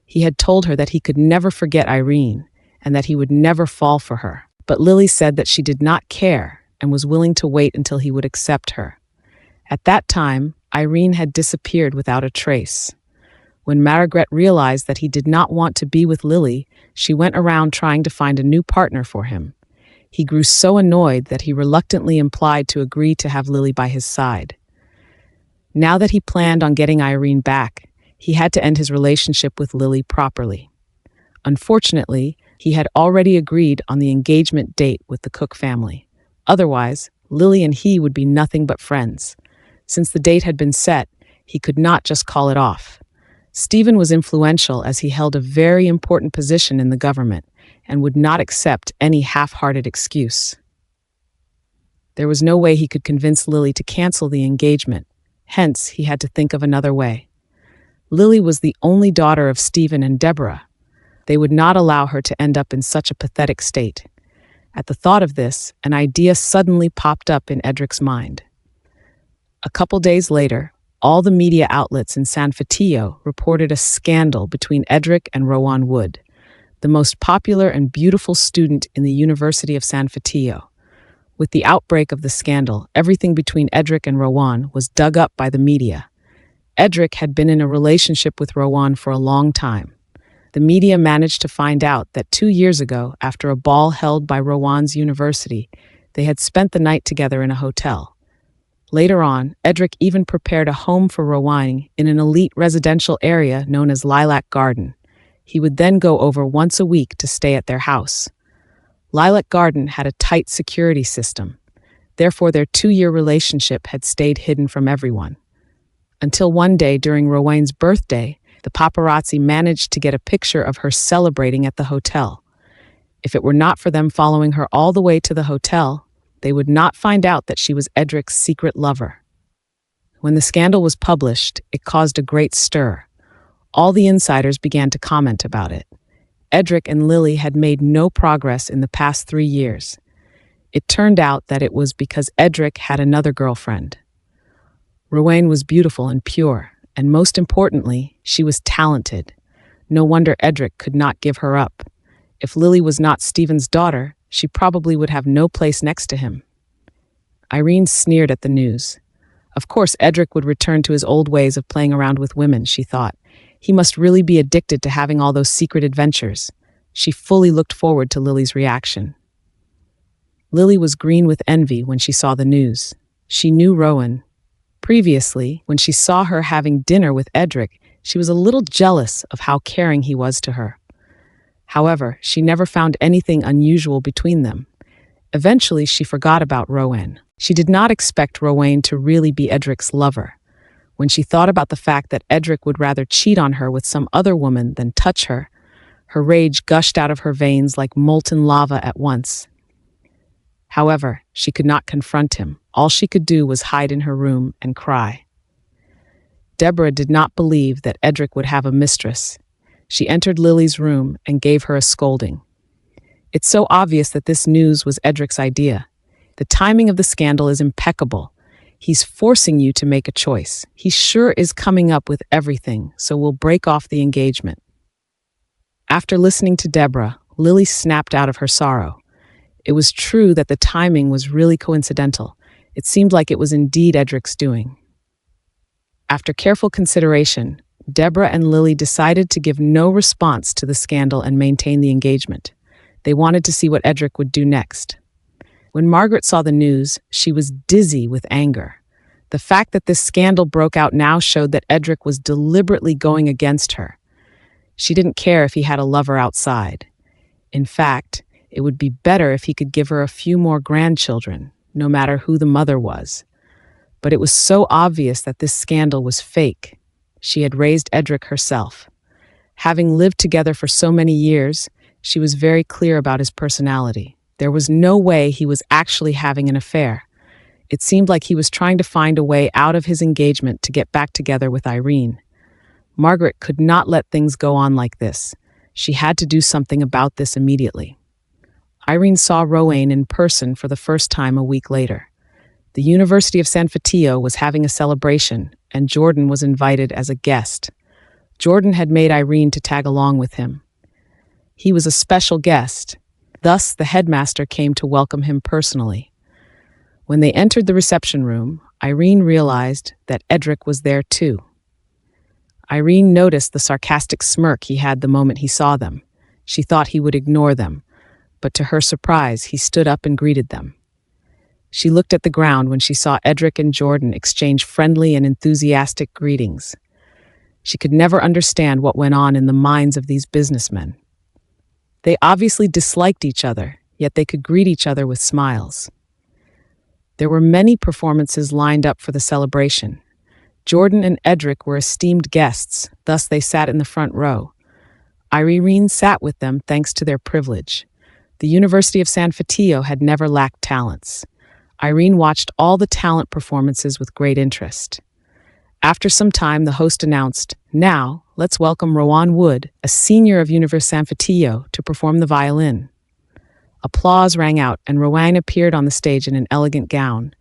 He had told her that he could never forget Irene and that he would never fall for her. But Lily said that she did not care and was willing to wait until he would accept her. At that time, Irene had disappeared without a trace. When Margaret realized that he did not want to be with Lily, she went around trying to find a new partner for him. He grew so annoyed that he reluctantly implied to agree to have Lily by his side. Now that he planned on getting Irene back, he had to end his relationship with Lily properly. Unfortunately, he had already agreed on the engagement date with the Cook family. Otherwise, Lily and he would be nothing but friends. Since the date had been set, he could not just call it off. Stephen was influential as he held a very important position in the government and would not accept any half-hearted excuse. There was no way he could convince Lily to cancel the engagement. Hence, he had to think of another way. Lily was the only daughter of Stephen and Deborah. They would not allow her to end up in such a pathetic state. At the thought of this, an idea suddenly popped up in Edric's mind. A couple days later, all the media outlets in San Fatillo reported a scandal between Edric and Rowan Wood, the most popular and beautiful student in the University of San Fatillo. With the outbreak of the scandal, everything between Edric and Rowan was dug up by the media. Edric had been in a relationship with Rowan for a long time. The media managed to find out that 2 years ago, after a ball held by Rowan's university, they had spent the night together in a hotel. Later on, Edric even prepared a home for Rowan in an elite residential area known as Lilac Garden. He would then go over once a week to stay at their house. Lilac Garden had a tight security system. Therefore, their 2-year relationship had stayed hidden from everyone. Until one day during Rowan's birthday, the paparazzi managed to get a picture of her celebrating at the hotel. If it were not for them following her all the way to the hotel, they would not find out that she was Edric's secret lover. When the scandal was published, it caused a great stir. All the insiders began to comment about it. Edric and Lily had made no progress in the past 3 years. It turned out that it was because Edric had another girlfriend. Rowan was beautiful and pure, and most importantly, she was talented. No wonder Edric could not give her up. If Lily was not Stephen's daughter, she probably would have no place next to him. Irene sneered at the news. Of course, Edric would return to his old ways of playing around with women, she thought. He must really be addicted to having all those secret adventures. She fully looked forward to Lily's reaction. Lily was green with envy when she saw the news. She knew Rowan. Previously, when she saw her having dinner with Edric, She was a little jealous of how caring he was to her. However, she never found anything unusual between them. Eventually, she forgot about Rowan. She did not expect Rowan to really be Edric's lover. When she thought about the fact that Edric would rather cheat on her with some other woman than touch her, her rage gushed out of her veins like molten lava at once. However, she could not confront him. All she could do was hide in her room and cry. Deborah did not believe that Edric would have a mistress. She entered Lily's room and gave her a scolding. It's so obvious that this news was Edric's idea. The timing of the scandal is impeccable. He's forcing you to make a choice. He sure is coming up with everything, so we'll break off the engagement. After listening to Deborah, Lily snapped out of her sorrow. It was true that the timing was really coincidental. It seemed like it was indeed Edric's doing. After careful consideration, Deborah and Lily decided to give no response to the scandal and maintain the engagement. They wanted to see what Edric would do next. When Margaret saw the news, she was dizzy with anger. The fact that this scandal broke out now showed that Edric was deliberately going against her. She didn't care if he had a lover outside. In fact, it would be better if he could give her a few more grandchildren, no matter who the mother was. But it was so obvious that this scandal was fake. She had raised Edric herself. Having lived together for so many years, she was very clear about his personality. There was no way he was actually having an affair. It seemed like he was trying to find a way out of his engagement to get back together with Irene. Margaret could not let things go on like this. She had to do something about this immediately. Irene saw Rowan in person for the first time a week later. The University of San Fitio was having a celebration, and Jordan was invited as a guest. Jordan had made Irene to tag along with him. He was a special guest. Thus, the headmaster came to welcome him personally. When they entered the reception room, Irene realized that Edric was there too. Irene noticed the sarcastic smirk he had the moment he saw them. She thought he would ignore them, but to her surprise, he stood up and greeted them. She looked at the ground when she saw Edric and Jordan exchange friendly and enthusiastic greetings. She could never understand what went on in the minds of these businessmen. They obviously disliked each other, yet they could greet each other with smiles. There were many performances lined up for the celebration. Jordan and Edric were esteemed guests, thus they sat in the front row. Irene sat with them thanks to their privilege. The University of San Fitio had never lacked talents. Irene watched all the talent performances with great interest. After some time, the host announced, "Now, let's welcome Rowan Wood, a senior of University San Fitio, to perform the violin." Applause rang out, and Rowan appeared on the stage in an elegant gown.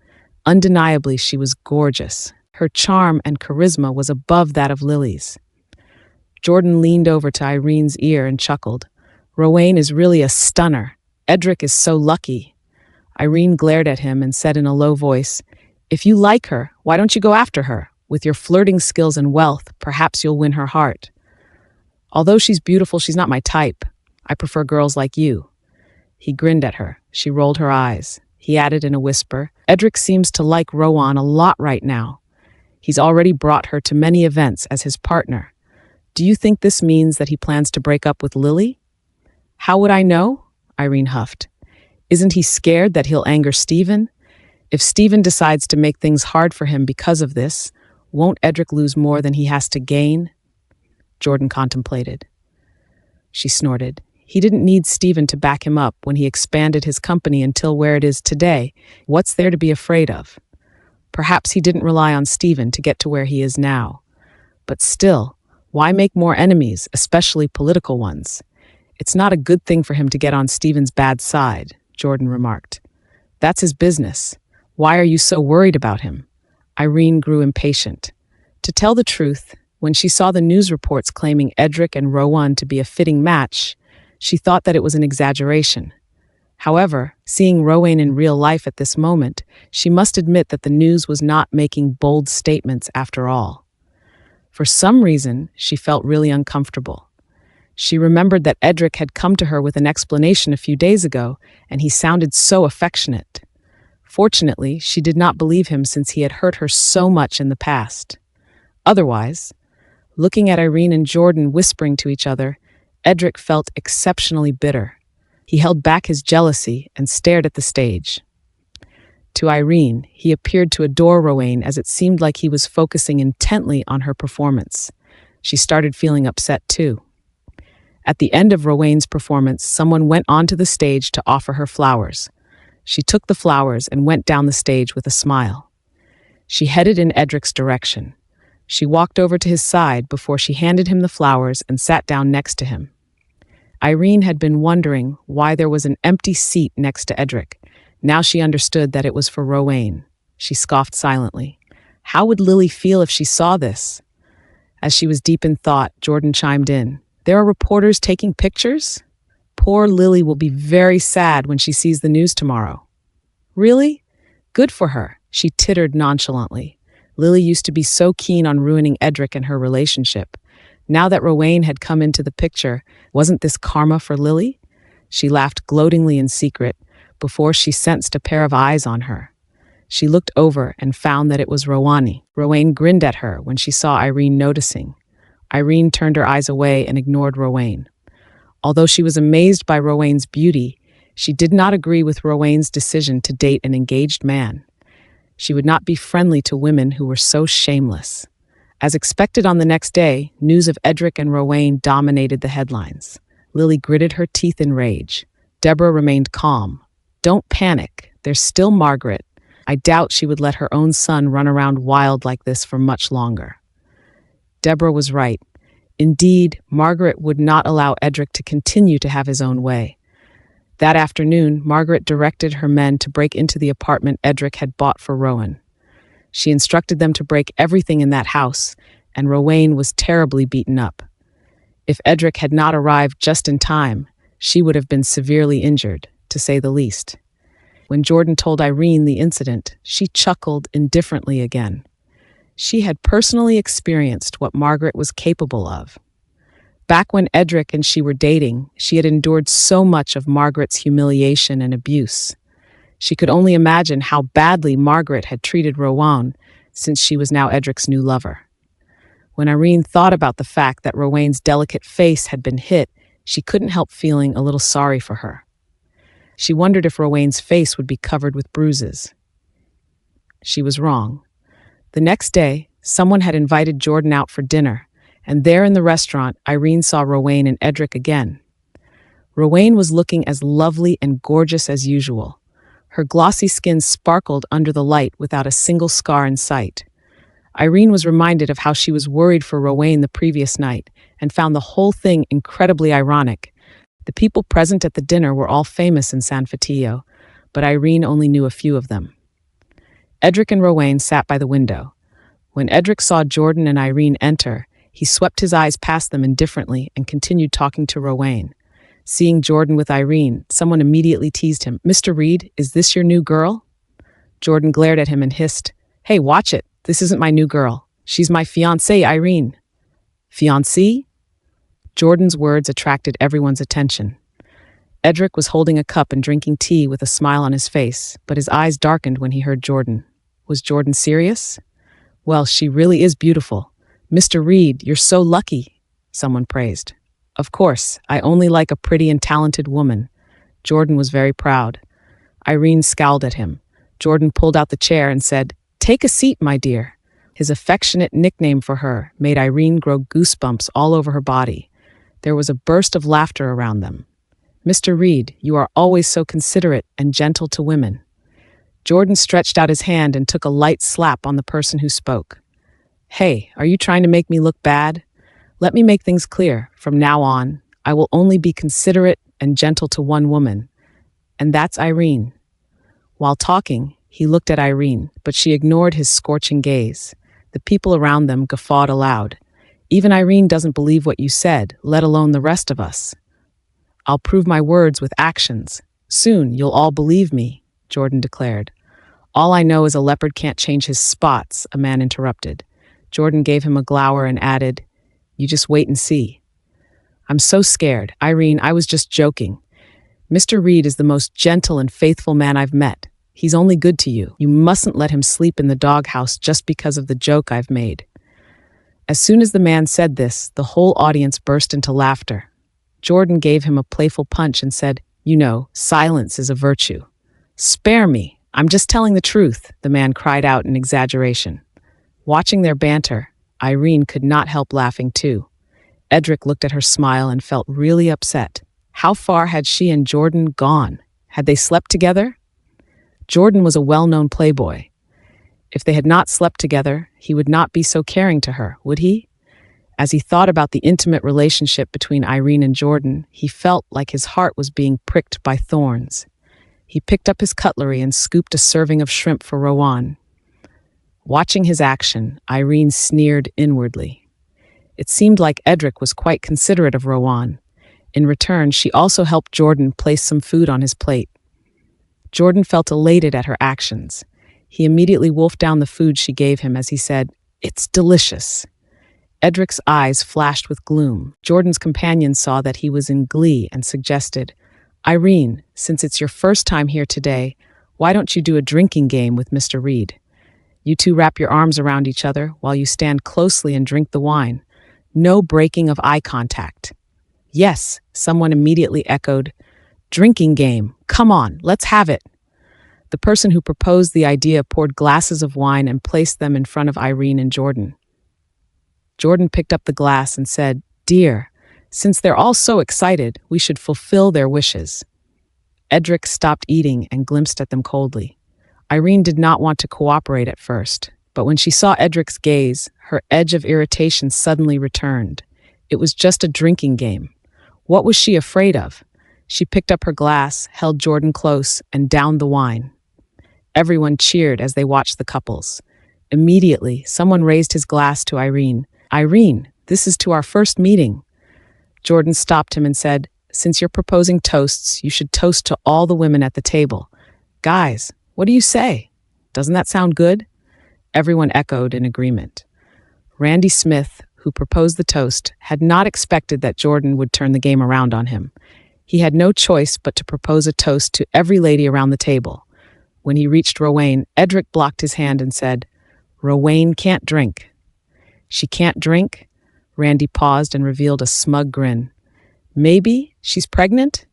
Undeniably, she was gorgeous. Her charm and charisma was above that of Lily's. Jordan leaned over to Irene's ear and chuckled. "Rowan is really a stunner. Edric is so lucky." Irene glared at him and said in a low voice, "If you like her, why don't you go after her? With your flirting skills and wealth, perhaps you'll win her heart." "Although she's beautiful, she's not my type. I prefer girls like you." He grinned at her. She rolled her eyes. He added in a whisper, "Edric seems to like Rowan a lot right now. He's already brought her to many events as his partner. Do you think this means that he plans to break up with Lily?" "How would I know?" Irene huffed. "Isn't he scared that he'll anger Stephen? If Stephen decides to make things hard for him because of this, won't Edric lose more than he has to gain?" Jordan contemplated. She snorted. He didn't need Stephen to back him up when he expanded his company until where it is today. What's there to be afraid of? Perhaps he didn't rely on Stephen to get to where he is now. But still, why make more enemies, especially political ones? "It's not a good thing for him to get on Stephen's bad side," Jordan remarked. "That's his business. Why are you so worried about him?" Irene grew impatient. To tell the truth, when she saw the news reports claiming Edric and Rowan to be a fitting match, she thought that it was an exaggeration. However, seeing Rowan in real life at this moment, she must admit that the news was not making bold statements after all. For some reason, she felt really uncomfortable. She remembered that Edric had come to her with an explanation a few days ago, and he sounded so affectionate. Fortunately, she did not believe him since he had hurt her so much in the past. Otherwise, Looking at Irene and Jordan whispering to each other, Edric felt exceptionally bitter. He held back his jealousy and stared at the stage. To Irene, he appeared to adore Rowan as it seemed like he was focusing intently on her performance. She started feeling upset too. At the end of Rowan's performance, someone went onto the stage to offer her flowers. She took the flowers and went down the stage with a smile. She headed in Edric's direction. She walked over to his side before she handed him the flowers and sat down next to him. Irene had been wondering why there was an empty seat next to Edric. Now she understood that it was for Rowan. She scoffed silently. How would Lily feel if she saw this? As she was deep in thought, Jordan chimed in. There are reporters taking pictures? Poor Lily will be very sad when she sees the news tomorrow. Really? Good for her, she tittered nonchalantly. Lily used to be so keen on ruining Edric and her relationship. Now that Rowan had come into the picture, wasn't this karma for Lily? She laughed gloatingly in secret before she sensed a pair of eyes on her. She looked over and found that it was Rowan. Rowan grinned at her when she saw Irene noticing. Irene turned her eyes away and ignored Rowan. Although she was amazed by Rowan's beauty, she did not agree with Rowan's decision to date an engaged man. She would not be friendly to women who were so shameless. As expected on the next day, news of Edric and Rowan dominated the headlines. Lily gritted her teeth in rage. Deborah remained calm. Don't panic. There's still Margaret. I doubt she would let her own son run around wild like this for much longer. Deborah was right. Indeed, Margaret would not allow Edric to continue to have his own way. That afternoon, Margaret directed her men to break into the apartment Edric had bought for Rowan. She instructed them to break everything in that house, and Rowan was terribly beaten up. If Edric had not arrived just in time, she would have been severely injured, to say the least. When Jordan told Irene the incident, she chuckled indifferently again. She had personally experienced what Margaret was capable of. Back when Edric and she were dating, she had endured so much of Margaret's humiliation and abuse. She could only imagine how badly Margaret had treated Rowan, since she was now Edric's new lover. When Irene thought about the fact that Rowan's delicate face had been hit, she couldn't help feeling a little sorry for her. She wondered if Rowan's face would be covered with bruises. She was wrong. The next day, someone had invited Jordan out for dinner, and there in the restaurant, Irene saw Rowan and Edric again. Rowan was looking as lovely and gorgeous as usual. Her glossy skin sparkled under the light without a single scar in sight. Irene was reminded of how she was worried for Rowan the previous night and found the whole thing incredibly ironic. The people present at the dinner were all famous in San Fatillo, but Irene only knew a few of them. Edric and Rowan sat by the window. When Edric saw Jordan and Irene enter, he swept his eyes past them indifferently and continued talking to Rowan. Seeing Jordan with Irene, someone immediately teased him. "Mr. Reed, is this your new girl?" Jordan glared at him and hissed, "Hey, watch it. This isn't my new girl. She's my fiancée, Irene." "Fiancée?" Jordan's words attracted everyone's attention. Edric was holding a cup and drinking tea with a smile on his face, but his eyes darkened when he heard Jordan. Was Jordan serious? "Well, she really is beautiful. Mr. Reed, you're so lucky," someone praised. "Of course, I only like a pretty and talented woman." Jordan was very proud. Irene scowled at him. Jordan pulled out the chair and said, "Take a seat, my dear." His affectionate nickname for her made Irene grow goosebumps all over her body. There was a burst of laughter around them. "Mr. Reed, you are always so considerate and gentle to women." Jordan stretched out his hand and took a light slap on the person who spoke. "Hey, are you trying to make me look bad? Let me make things clear. From now on, I will only be considerate and gentle to one woman, and that's Irene." While talking, he looked at Irene, but she ignored his scorching gaze. The people around them guffawed aloud. "Even Irene doesn't believe what you said, let alone the rest of us." "I'll prove my words with actions. Soon you'll all believe me," Jordan declared. "All I know is a leopard can't change his spots," a man interrupted. Jordan gave him a glower and added, "You just wait and see." "I'm so scared. Irene, I was just joking. Mr. Reed is the most gentle and faithful man I've met. He's only good to you. You mustn't let him sleep in the doghouse just because of the joke I've made." As soon as the man said this, the whole audience burst into laughter. Jordan gave him a playful punch and said, "You know, silence is a virtue." "Spare me, I'm just telling the truth," the man cried out in exaggeration. Watching their banter, Irene could not help laughing too. Edric looked at her smile and felt really upset. How far had she and Jordan gone? Had they slept together? Jordan was a well-known playboy. If they had not slept together, he would not be so caring to her, would he? As he thought about the intimate relationship between Irene and Jordan, he felt like his heart was being pricked by thorns. He picked up his cutlery and scooped a serving of shrimp for Rowan. Watching his action, Irene sneered inwardly. It seemed like Edric was quite considerate of Rowan. In return, she also helped Jordan place some food on his plate. Jordan felt elated at her actions. He immediately wolfed down the food she gave him as he said, "It's delicious." Edric's eyes flashed with gloom. Jordan's companion saw that he was in glee and suggested, "Irene, since it's your first time here today, why don't you do a drinking game with Mr. Reed? You two wrap your arms around each other while you stand closely and drink the wine. No breaking of eye contact." "Yes," someone immediately echoed. "Drinking game. Come on, let's have it." The person who proposed the idea poured glasses of wine and placed them in front of Irene and Jordan. Jordan picked up the glass and said, "Dear, since they're all so excited, we should fulfill their wishes." Edric stopped eating and glimpsed at them coldly. Irene did not want to cooperate at first, but when she saw Edric's gaze, her edge of irritation suddenly returned. It was just a drinking game. What was she afraid of? She picked up her glass, held Jordan close, and downed the wine. Everyone cheered as they watched the couples. Immediately, someone raised his glass to Irene. "Irene, this is to our first meeting." Jordan stopped him and said, "Since you're proposing toasts, you should toast to all the women at the table." "Guys, what do you say? Doesn't that sound good?" Everyone echoed in agreement. Randy Smith, who proposed the toast, had not expected that Jordan would turn the game around on him. He had no choice but to propose a toast to every lady around the table. When he reached Rowan, Edric blocked his hand and said, "Rowan can't drink." "She can't drink?" Randy paused and revealed a smug grin. "Maybe she's pregnant?"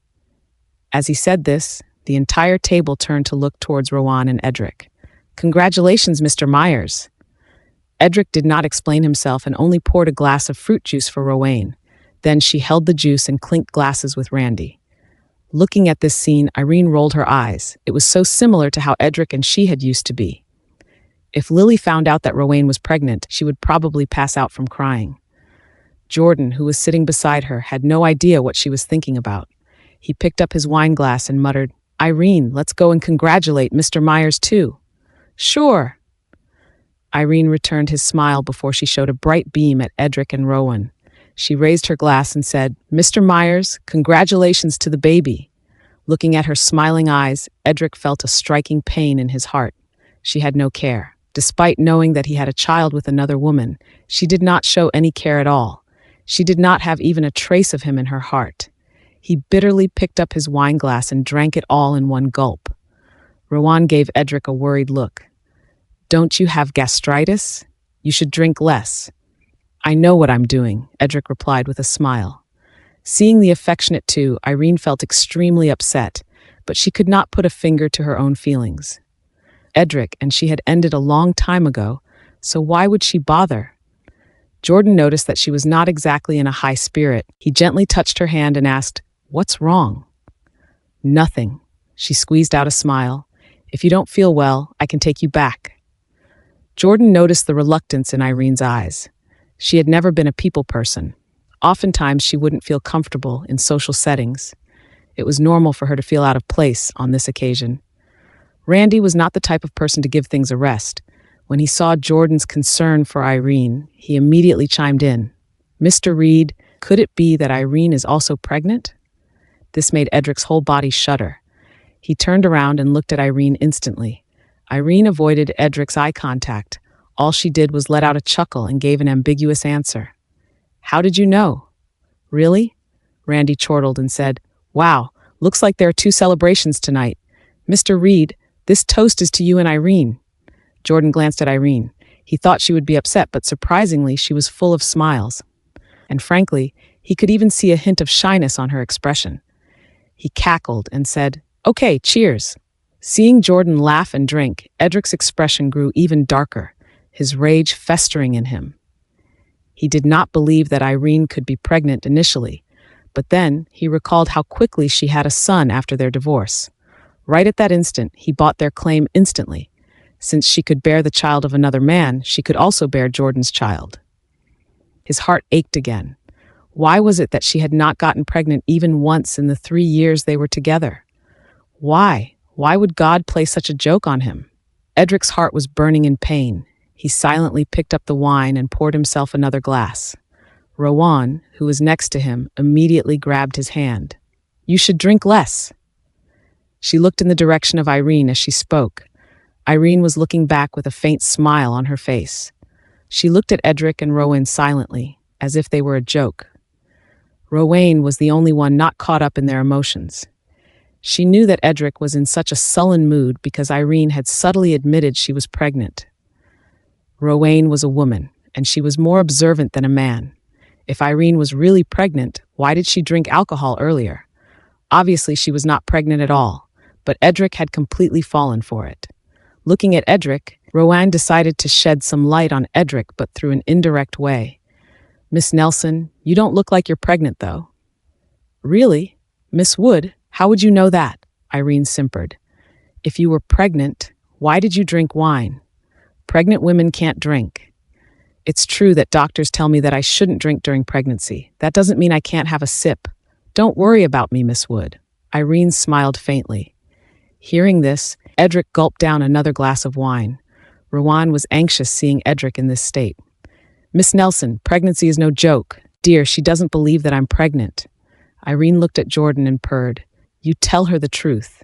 As he said this, the entire table turned to look towards Rowan and Edric. "Congratulations, Mr. Myers." Edric did not explain himself and only poured a glass of fruit juice for Rowan. Then she held the juice and clinked glasses with Randy. Looking at this scene, Irene rolled her eyes. It was so similar to how Edric and she had used to be. If Lily found out that Rowan was pregnant, she would probably pass out from crying. Jordan, who was sitting beside her, had no idea what she was thinking about. He picked up his wine glass and muttered, "Irene, let's go and congratulate Mr. Myers too." "Sure." Irene returned his smile before she showed a bright beam at Edric and Rowan. She raised her glass and said, "Mr. Myers, congratulations to the baby." Looking at her smiling eyes, Edric felt a striking pain in his heart. She had no care. Despite knowing that he had a child with another woman, she did not show any care at all. She did not have even a trace of him in her heart. He bitterly picked up his wine glass and drank it all in one gulp. Rowan gave Edric a worried look. "Don't you have gastritis? You should drink less." "I know what I'm doing," Edric replied with a smile. Seeing the affectionate two, Irene felt extremely upset, but she could not put a finger to her own feelings. Edric and she had ended a long time ago, so why would she bother? Jordan noticed that she was not exactly in a high spirit. He gently touched her hand and asked, "What's wrong?" "Nothing." She squeezed out a smile. "If you don't feel well, I can take you back." Jordan noticed the reluctance in Irene's eyes. She had never been a people person. Oftentimes, she wouldn't feel comfortable in social settings. It was normal for her to feel out of place on this occasion. Randy was not the type of person to give things a rest. When he saw Jordan's concern for Irene, he immediately chimed in. "Mr. Reed, could it be that Irene is also pregnant?" This made Edric's whole body shudder. He turned around and looked at Irene instantly. Irene avoided Edric's eye contact. All she did was let out a chuckle and gave an ambiguous answer. "How did you know?" "Really?" Randy chortled and said, "Wow, looks like there are two celebrations tonight. Mr. Reed, this toast is to you and Irene." Jordan glanced at Irene. He thought she would be upset, but surprisingly, she was full of smiles. And frankly, he could even see a hint of shyness on her expression. He cackled and said, "Okay, cheers." Seeing Jordan laugh and drink, Edric's expression grew even darker, his rage festering in him. He did not believe that Irene could be pregnant initially, but then he recalled how quickly she had a son after their divorce. Right at that instant, he bought their claim instantly. Since she could bear the child of another man, she could also bear Jordan's child. His heart ached again. Why was it that she had not gotten pregnant even once in the 3 years they were together? Why? Why would God play such a joke on him? Edric's heart was burning in pain. He silently picked up the wine and poured himself another glass. Rowan, who was next to him, immediately grabbed his hand. "You should drink less." She looked in the direction of Irene as she spoke. Irene was looking back with a faint smile on her face. She looked at Edric and Rowan silently, as if they were a joke. Rowan was the only one not caught up in their emotions. She knew that Edric was in such a sullen mood because Irene had subtly admitted she was pregnant. Rowan was a woman, and she was more observant than a man. If Irene was really pregnant, why did she drink alcohol earlier? Obviously, she was not pregnant at all, but Edric had completely fallen for it. Looking at Edric, Rowan decided to shed some light on Edric, but through an indirect way. "Miss Nelson, you don't look like you're pregnant, though." "Really? Miss Wood, how would you know that?" Irene simpered. "If you were pregnant, why did you drink wine? Pregnant women can't drink. It's true that doctors tell me that I shouldn't drink during pregnancy. That doesn't mean I can't have a sip. Don't worry about me, Miss Wood." Irene smiled faintly. Hearing this, Edric gulped down another glass of wine. Rowan was anxious seeing Edric in this state. "Miss Nelson, pregnancy is no joke. Dear, she doesn't believe that I'm pregnant." Irene looked at Jordan and purred. "You tell her the truth."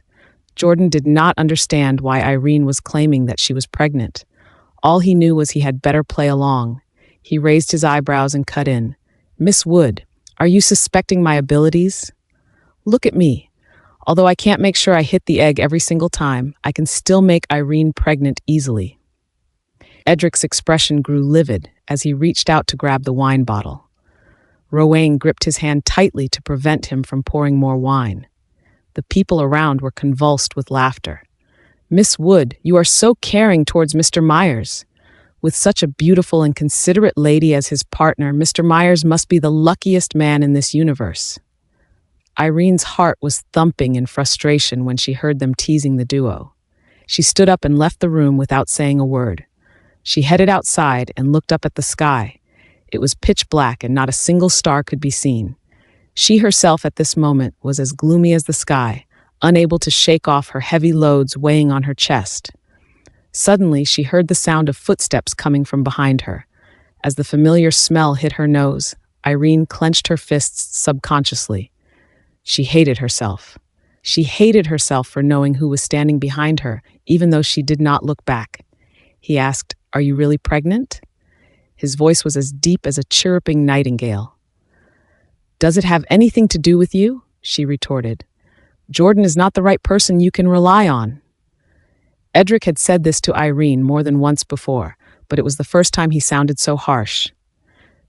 Jordan did not understand why Irene was claiming that she was pregnant. All he knew was he had better play along. He raised his eyebrows and cut in. "Miss Wood, are you suspecting my abilities? Look at me. Although I can't make sure I hit the egg every single time, I can still make Irene pregnant easily." Edric's expression grew livid as he reached out to grab the wine bottle. Rowan gripped his hand tightly to prevent him from pouring more wine. The people around were convulsed with laughter. "Miss Wood, you are so caring towards Mr. Myers. With such a beautiful and considerate lady as his partner, Mr. Myers must be the luckiest man in this universe." Irene's heart was thumping in frustration when she heard them teasing the duo. She stood up and left the room without saying a word. She headed outside and looked up at the sky. It was pitch black and not a single star could be seen. She herself at this moment was as gloomy as the sky, unable to shake off her heavy loads weighing on her chest. Suddenly, she heard the sound of footsteps coming from behind her. As the familiar smell hit her nose, Irene clenched her fists subconsciously. She hated herself. She hated herself for knowing who was standing behind her, even though she did not look back. He asked, "Are you really pregnant?" His voice was as deep as a chirruping nightingale. "Does it have anything to do with you?" she retorted. "Jordan is not the right person you can rely on." Edric had said this to Irene more than once before, but it was the first time he sounded so harsh.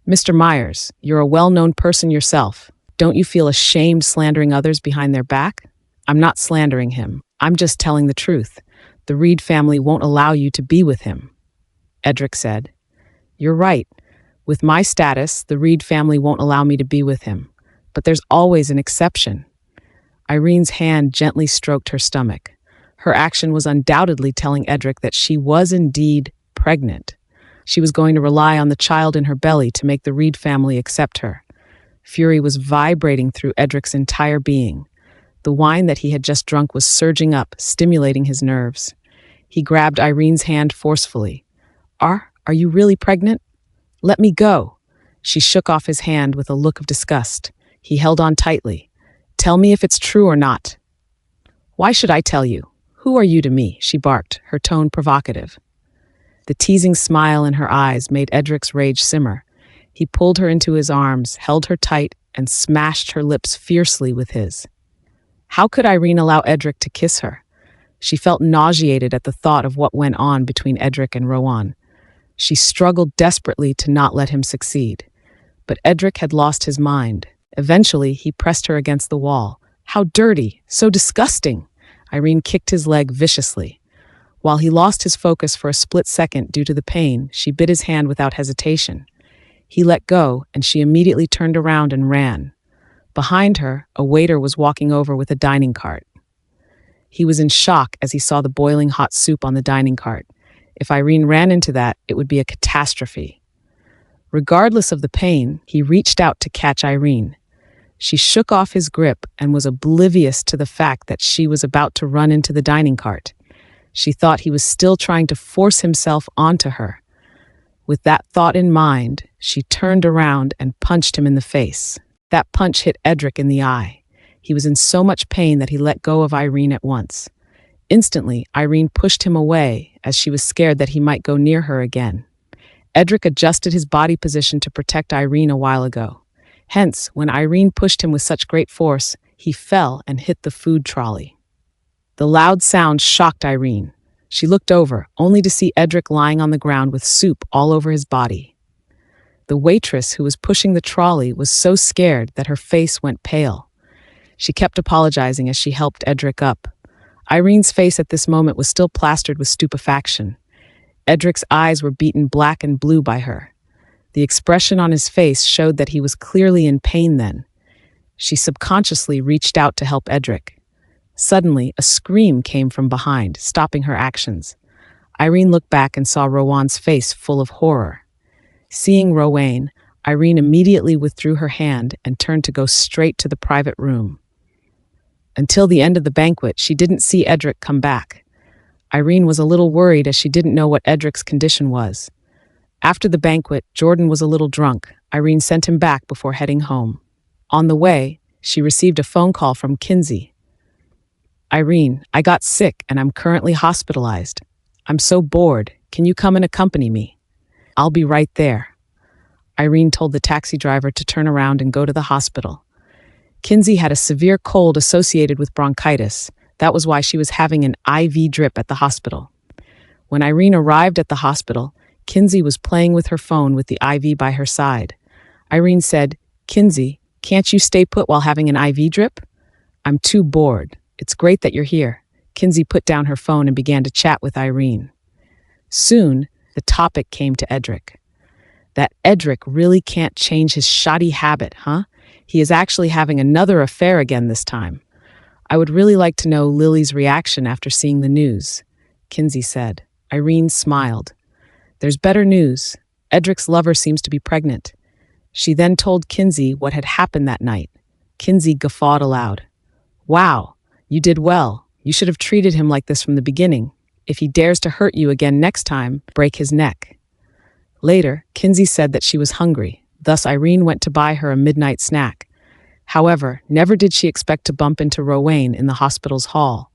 "Mr. Myers, you're a well-known person yourself. Don't you feel ashamed slandering others behind their back?" "I'm not slandering him. I'm just telling the truth. The Reed family won't allow you to be with him," Edric said. "You're right. With my status, the Reed family won't allow me to be with him. But there's always an exception." Irene's hand gently stroked her stomach. Her action was undoubtedly telling Edric that she was indeed pregnant. She was going to rely on the child in her belly to make the Reed family accept her. Fury was vibrating through Edric's entire being. The wine that he had just drunk was surging up, stimulating his nerves. He grabbed Irene's hand forcefully. Are you really pregnant? Let me go." She shook off his hand with a look of disgust. He held on tightly. "Tell me if it's true or not." "Why should I tell you? Who are you to me?" she barked, her tone provocative. The teasing smile in her eyes made Edric's rage simmer. He pulled her into his arms, held her tight, and smashed her lips fiercely with his. How could Irene allow Edric to kiss her? She felt nauseated at the thought of what went on between Edric and Rowan. She struggled desperately to not let him succeed. But Edric had lost his mind. Eventually, he pressed her against the wall. How dirty! So disgusting! Irene kicked his leg viciously. While he lost his focus for a split second due to the pain, she bit his hand without hesitation. He let go, and she immediately turned around and ran. Behind her, a waiter was walking over with a dining cart. He was in shock as he saw the boiling hot soup on the dining cart. If Irene ran into that, it would be a catastrophe. Regardless of the pain, he reached out to catch Irene. She shook off his grip and was oblivious to the fact that she was about to run into the dining cart. She thought he was still trying to force himself onto her. With that thought in mind, she turned around and punched him in the face. That punch hit Edric in the eye. He was in so much pain that he let go of Irene at once. Instantly, Irene pushed him away as she was scared that he might go near her again. Edric adjusted his body position to protect Irene a while ago. Hence, when Irene pushed him with such great force, he fell and hit the food trolley. The loud sound shocked Irene. She looked over, only to see Edric lying on the ground with soup all over his body. The waitress who was pushing the trolley was so scared that her face went pale. She kept apologizing as she helped Edric up. Irene's face at this moment was still plastered with stupefaction. Edric's eyes were beaten black and blue by her. The expression on his face showed that he was clearly in pain then. She subconsciously reached out to help Edric. Suddenly, a scream came from behind, stopping her actions. Irene looked back and saw Rowan's face full of horror. Seeing Rowan, Irene immediately withdrew her hand and turned to go straight to the private room. Until the end of the banquet, she didn't see Edric come back. Irene was a little worried as she didn't know what Edric's condition was. After the banquet, Jordan was a little drunk. Irene sent him back before heading home. On the way, she received a phone call from Kinsey. Irene, I got sick and I'm currently hospitalized. I'm so bored. Can you come and accompany me? I'll be right there. Irene told the taxi driver to turn around and go to the hospital. Kinsey had a severe cold associated with bronchitis. That was why she was having an IV drip at the hospital. When Irene arrived at the hospital, Kinsey was playing with her phone with the IV by her side. Irene said, Kinsey, can't you stay put while having an IV drip? I'm too bored. It's great that you're here. Kinsey put down her phone and began to chat with Irene. Soon, the topic came to Edric. That Edric really can't change his shoddy habit, huh? He is actually having another affair again this time. I would really like to know Lily's reaction after seeing the news, Kinsey said. Irene smiled. There's better news. Edric's lover seems to be pregnant. She then told Kinsey what had happened that night. Kinsey guffawed aloud. Wow, you did well. You should have treated him like this from the beginning. If he dares to hurt you again next time, break his neck. Later, Kinsey said that she was hungry. Thus, Irene went to buy her a midnight snack. However, never did she expect to bump into Rowan in the hospital's hall.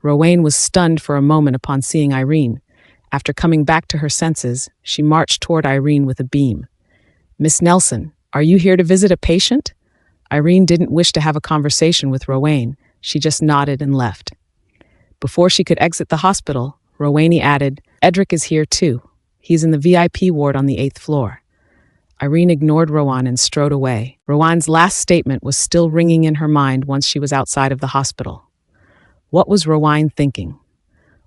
Rowan was stunned for a moment upon seeing Irene. After coming back to her senses, she marched toward Irene with a beam. Miss Nelson, are you here to visit a patient? Irene didn't wish to have a conversation with Rowan. She just nodded and left. Before she could exit the hospital, Rowan added, Edric is here too. He's in the VIP ward on the 8th floor. Irene ignored Rowan and strode away. Rowan's last statement was still ringing in her mind once she was outside of the hospital. What was Rowan thinking?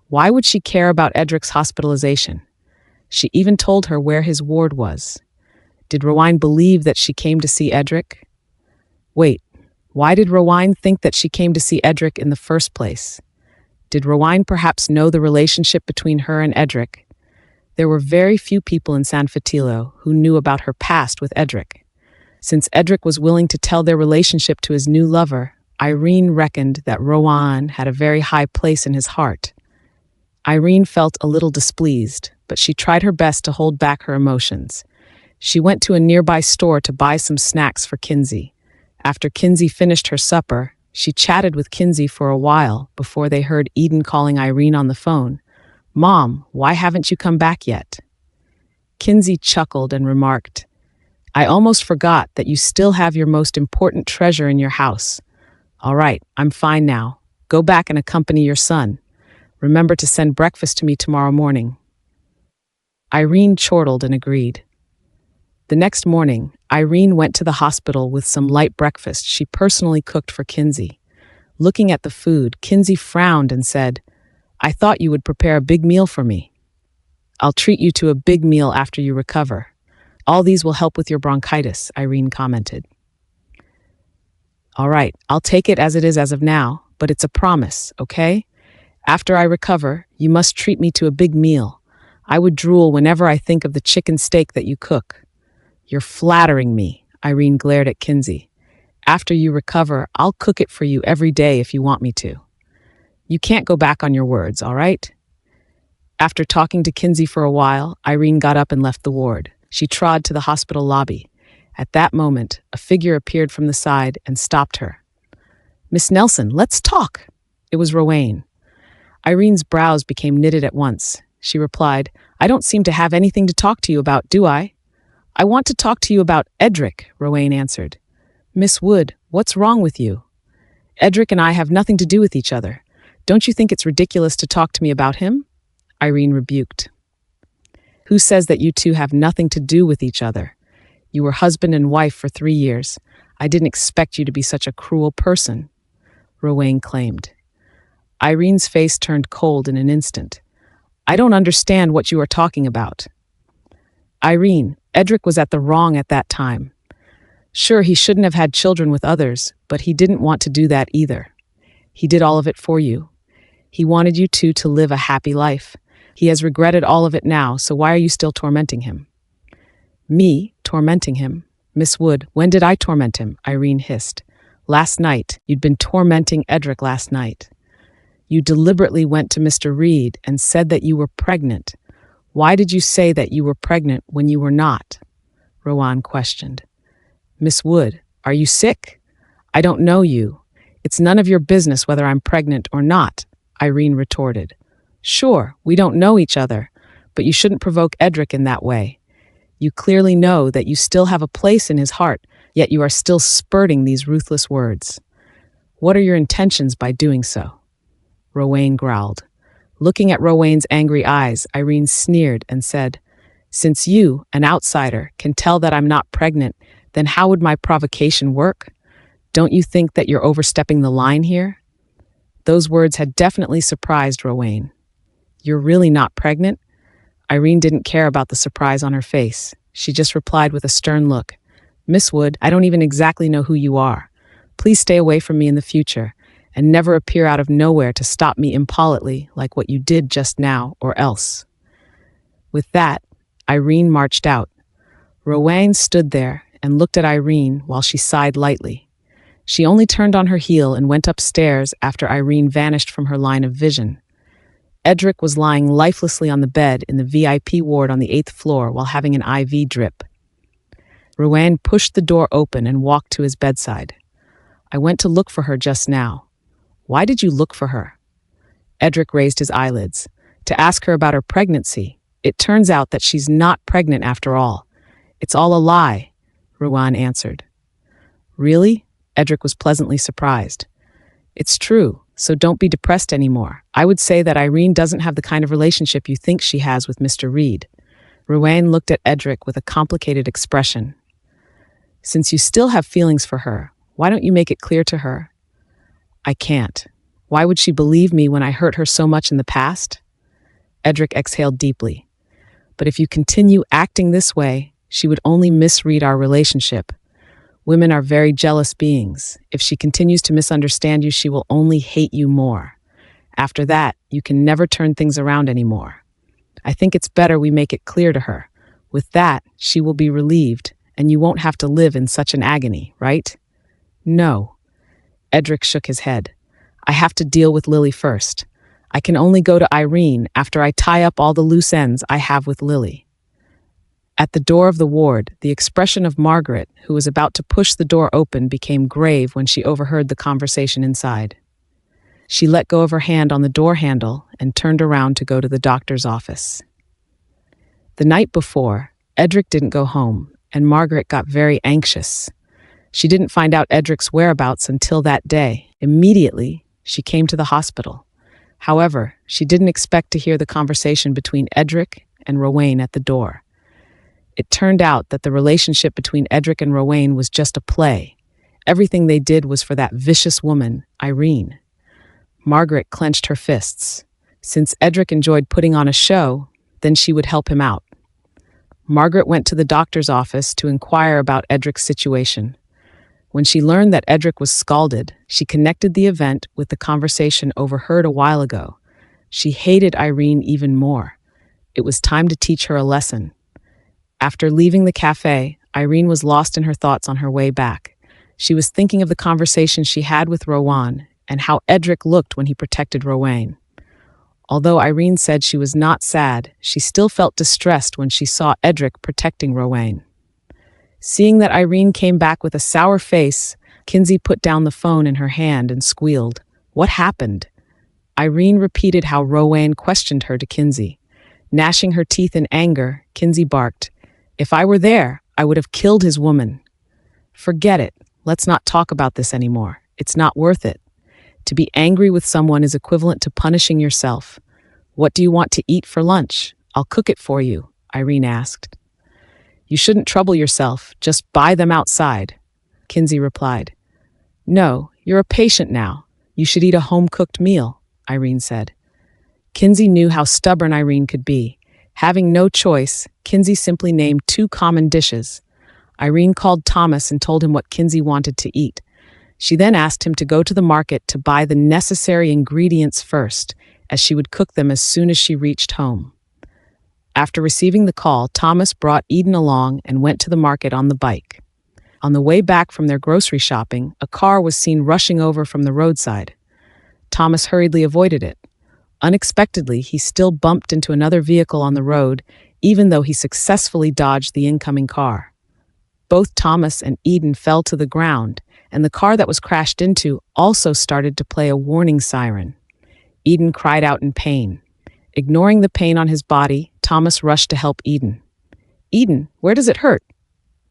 Why would she care about Edric's hospitalization? She even told her where his ward was. Did Rowan believe that she came to see Edric? Wait, why did Rowan think that she came to see Edric in the first place? Did Rowan perhaps know the relationship between her and Edric? There were very few people in San Fetilo who knew about her past with Edric. Since Edric was willing to tell their relationship to his new lover, Irene reckoned that Rowan had a very high place in his heart. Irene felt a little displeased, but she tried her best to hold back her emotions. She went to a nearby store to buy some snacks for Kinsey. After Kinsey finished her supper, she chatted with Kinsey for a while before they heard Eden calling Irene on the phone. Mom, why haven't you come back yet? Kinsey chuckled and remarked, I almost forgot that you still have your most important treasure in your house. All right, I'm fine now. Go back and accompany your son. Remember to send breakfast to me tomorrow morning. Irene chortled and agreed. The next morning, Irene went to the hospital with some light breakfast she personally cooked for Kinsey. Looking at the food, Kinsey frowned and said, "I thought you would prepare a big meal for me." "I'll treat you to a big meal after you recover. All these will help with your bronchitis," Irene commented. "All right, I'll take it as it is as of now, but it's a promise, okay? After I recover, you must treat me to a big meal. I would drool whenever I think of the chicken steak that you cook." "You're flattering me," Irene glared at Kinsey. "After you recover, I'll cook it for you every day if you want me to." "You can't go back on your words, all right?" After talking to Kinsey for a while, Irene got up and left the ward. She trod to the hospital lobby. At that moment, a figure appeared from the side and stopped her. "Miss Nelson, let's talk." It was Rowan. Irene's brows became knitted at once. She replied, "I don't seem to have anything to talk to you about, do I?" "I want to talk to you about Edric," Rowan answered. "Miss Wood, what's wrong with you?" "Edric and I have nothing to do with each other. Don't you think it's ridiculous to talk to me about him?" Irene rebuked. "Who says that you two have nothing to do with each other? You were husband and wife for 3 years. I didn't expect you to be such a cruel person," Rowan claimed. Irene's face turned cold in an instant. "I don't understand what you are talking about." "Irene, Edric was at the wrong at that time. Sure, he shouldn't have had children with others, but he didn't want to do that either. He did all of it for you. He wanted you two to live a happy life. He has regretted all of it now, so why are you still tormenting him?" "Me? Tormenting him? Miss Wood, when did I torment him?" Irene hissed. "Last night. You'd been tormenting Edric last night. You deliberately went to Mr. Reed and said that you were pregnant. Why did you say that you were pregnant when you were not?" Rowan questioned. "Miss Wood, are you sick? I don't know you. It's none of your business whether I'm pregnant or not," Irene retorted. "Sure, we don't know each other, but you shouldn't provoke Edric in that way. You clearly know that you still have a place in his heart, yet you are still spurting these ruthless words. What are your intentions by doing so?" Rowan growled. Looking at Rowan's angry eyes, Irene sneered and said, "Since you, an outsider, can tell that I'm not pregnant, then how would my provocation work? Don't you think that you're overstepping the line here?" Those words had definitely surprised Rowan. "You're really not pregnant?" Irene didn't care about the surprise on her face. She just replied with a stern look, "Miss Wood, I don't even exactly know who you are. Please stay away from me in the future, and never appear out of nowhere to stop me impolitely like what you did just now, or else." With that, Irene marched out. Rowan stood there and looked at Irene while she sighed lightly. She only turned on her heel and went upstairs after Irene vanished from her line of vision. Edric was lying lifelessly on the bed in the VIP ward on the 8th floor while having an IV drip. Rowan pushed the door open and walked to his bedside. "I went to look for her just now." "Why did you look for her?" Edric raised his eyelids. "To ask her about her pregnancy. It turns out that she's not pregnant after all. It's all a lie," Rowan answered. "Really?" Edric was pleasantly surprised. "It's true, so don't be depressed anymore. I would say that Irene doesn't have the kind of relationship you think she has with Mr. Reed." Rowan looked at Edric with a complicated expression. "Since you still have feelings for her, why don't you make it clear to her?" "I can't. Why would she believe me when I hurt her so much in the past?" Edric exhaled deeply. "But if you continue acting this way, she would only misread our relationship. Women are very jealous beings. If she continues to misunderstand you, she will only hate you more. After that, you can never turn things around anymore. I think it's better we make it clear to her. With that, she will be relieved, and you won't have to live in such an agony, right?" "No." Edric shook his head. "I have to deal with Lily first. I can only go to Irene after I tie up all the loose ends I have with Lily." At the door of the ward, the expression of Margaret, who was about to push the door open, became grave when she overheard the conversation inside. She let go of her hand on the door handle and turned around to go to the doctor's office. The night before, Edric didn't go home, and Margaret got very anxious. She didn't find out Edric's whereabouts until that day. Immediately, she came to the hospital. However, she didn't expect to hear the conversation between Edric and Rowan at the door. It turned out that the relationship between Edric and Rowan was just a play. Everything they did was for that vicious woman, Irene. Margaret clenched her fists. Since Edric enjoyed putting on a show, then she would help him out. Margaret went to the doctor's office to inquire about Edric's situation. When she learned that Edric was scalded, she connected the event with the conversation overheard a while ago. She hated Irene even more. It was time to teach her a lesson. After leaving the cafe, Irene was lost in her thoughts on her way back. She was thinking of the conversation she had with Rowan and how Edric looked when he protected Rowan. Although Irene said she was not sad, she still felt distressed when she saw Edric protecting Rowan. Seeing that Irene came back with a sour face, Kinsey put down the phone in her hand and squealed. What happened? Irene repeated how Rowan questioned her to Kinsey. Gnashing her teeth in anger, Kinsey barked, "If I were there, I would have killed his woman." "Forget it. Let's not talk about this anymore. It's not worth it. To be angry with someone is equivalent to punishing yourself. What do you want to eat for lunch? I'll cook it for you," Irene asked. "You shouldn't trouble yourself. Just buy them outside," Kinsey replied. "No, you're a patient now. You should eat a home-cooked meal," Irene said. Kinsey knew how stubborn Irene could be. Having no choice, Kinsey simply named two common dishes. Irene called Thomas and told him what Kinsey wanted to eat. She then asked him to go to the market to buy the necessary ingredients first, as she would cook them as soon as she reached home. After receiving the call, Thomas brought Eden along and went to the market on the bike. On the way back from their grocery shopping, a car was seen rushing over from the roadside. Thomas hurriedly avoided it. Unexpectedly, he still bumped into another vehicle on the road, even though he successfully dodged the incoming car. Both Thomas and Eden fell to the ground, and the car that was crashed into also started to play a warning siren. Eden cried out in pain. Ignoring the pain on his body, Thomas rushed to help Eden. "Eden, where does it hurt?"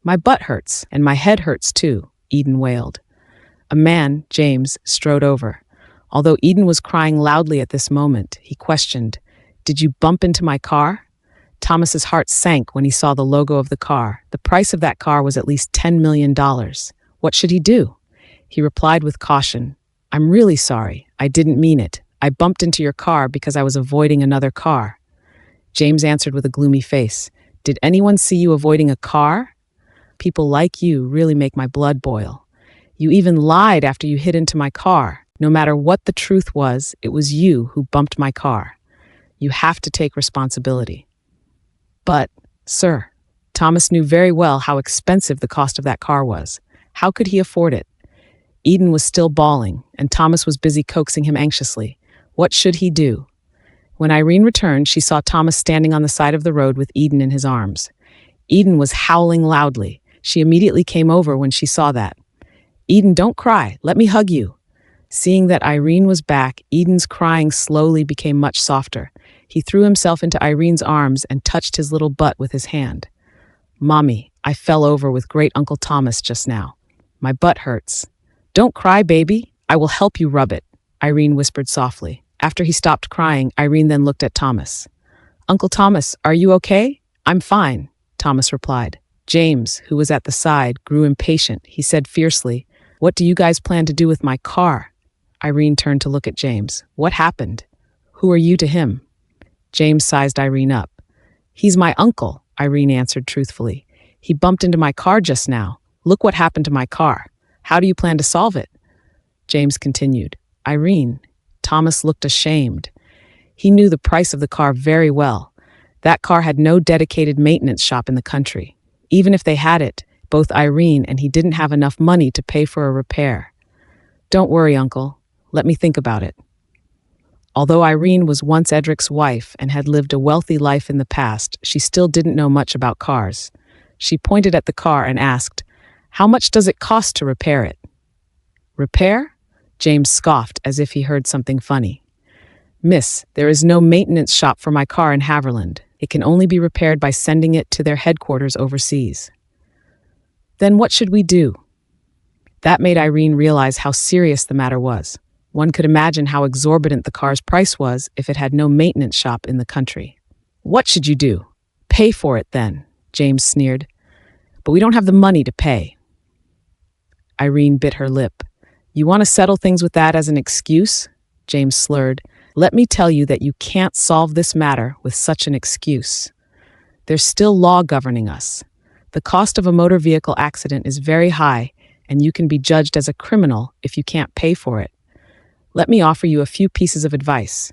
"My butt hurts, and my head hurts too," Eden wailed. A man, James, strode over. Although Eden was crying loudly at this moment, he questioned, "Did you bump into my car?" Thomas's heart sank when he saw the logo of the car. The price of that car was at least $10 million. What should he do? He replied with caution, "I'm really sorry. I didn't mean it. I bumped into your car because I was avoiding another car." James answered with a gloomy face, "Did anyone see you avoiding a car? People like you really make my blood boil. You even lied after you hit into my car. No matter what the truth was, it was you who bumped my car. You have to take responsibility." "But, sir," Thomas knew very well how expensive the cost of that car was. How could he afford it? Eden was still bawling, and Thomas was busy coaxing him anxiously. What should he do? When Irene returned, she saw Thomas standing on the side of the road with Eden in his arms. Eden was howling loudly. She immediately came over when she saw that. "Eden, don't cry. Let me hug you." Seeing that Irene was back, Eden's crying slowly became much softer. He threw himself into Irene's arms and touched his little butt with his hand. "Mommy, I fell over with great Uncle Thomas just now. My butt hurts." "Don't cry, baby. I will help you rub it," Irene whispered softly. After he stopped crying, Irene then looked at Thomas. "Uncle Thomas, are you okay?" "I'm fine," Thomas replied. James, who was at the side, grew impatient. He said fiercely, "What do you guys plan to do with my car?" Irene turned to look at James. "What happened? Who are you to him?" James sized Irene up. "He's my uncle," Irene answered truthfully. "He bumped into my car just now. Look what happened to my car. How do you plan to solve it?" James continued. "Irene." Thomas looked ashamed. He knew the price of the car very well. That car had no dedicated maintenance shop in the country. Even if they had it, both Irene and he didn't have enough money to pay for a repair. "Don't worry, Uncle. Let me think about it." Although Irene was once Edric's wife and had lived a wealthy life in the past, she still didn't know much about cars. She pointed at the car and asked, "How much does it cost to repair it?" "Repair?" James scoffed as if he heard something funny. "Miss, there is no maintenance shop for my car in Haverland. It can only be repaired by sending it to their headquarters overseas." "Then what should we do?" That made Irene realize how serious the matter was. One could imagine how exorbitant the car's price was if it had no maintenance shop in the country. What should you do? Pay for it then, James sneered. But we don't have the money to pay. Irene bit her lip. You want to settle things with that as an excuse? James slurred. Let me tell you that you can't solve this matter with such an excuse. There's still law governing us. The cost of a motor vehicle accident is very high, and you can be judged as a criminal if you can't pay for it. Let me offer you a few pieces of advice.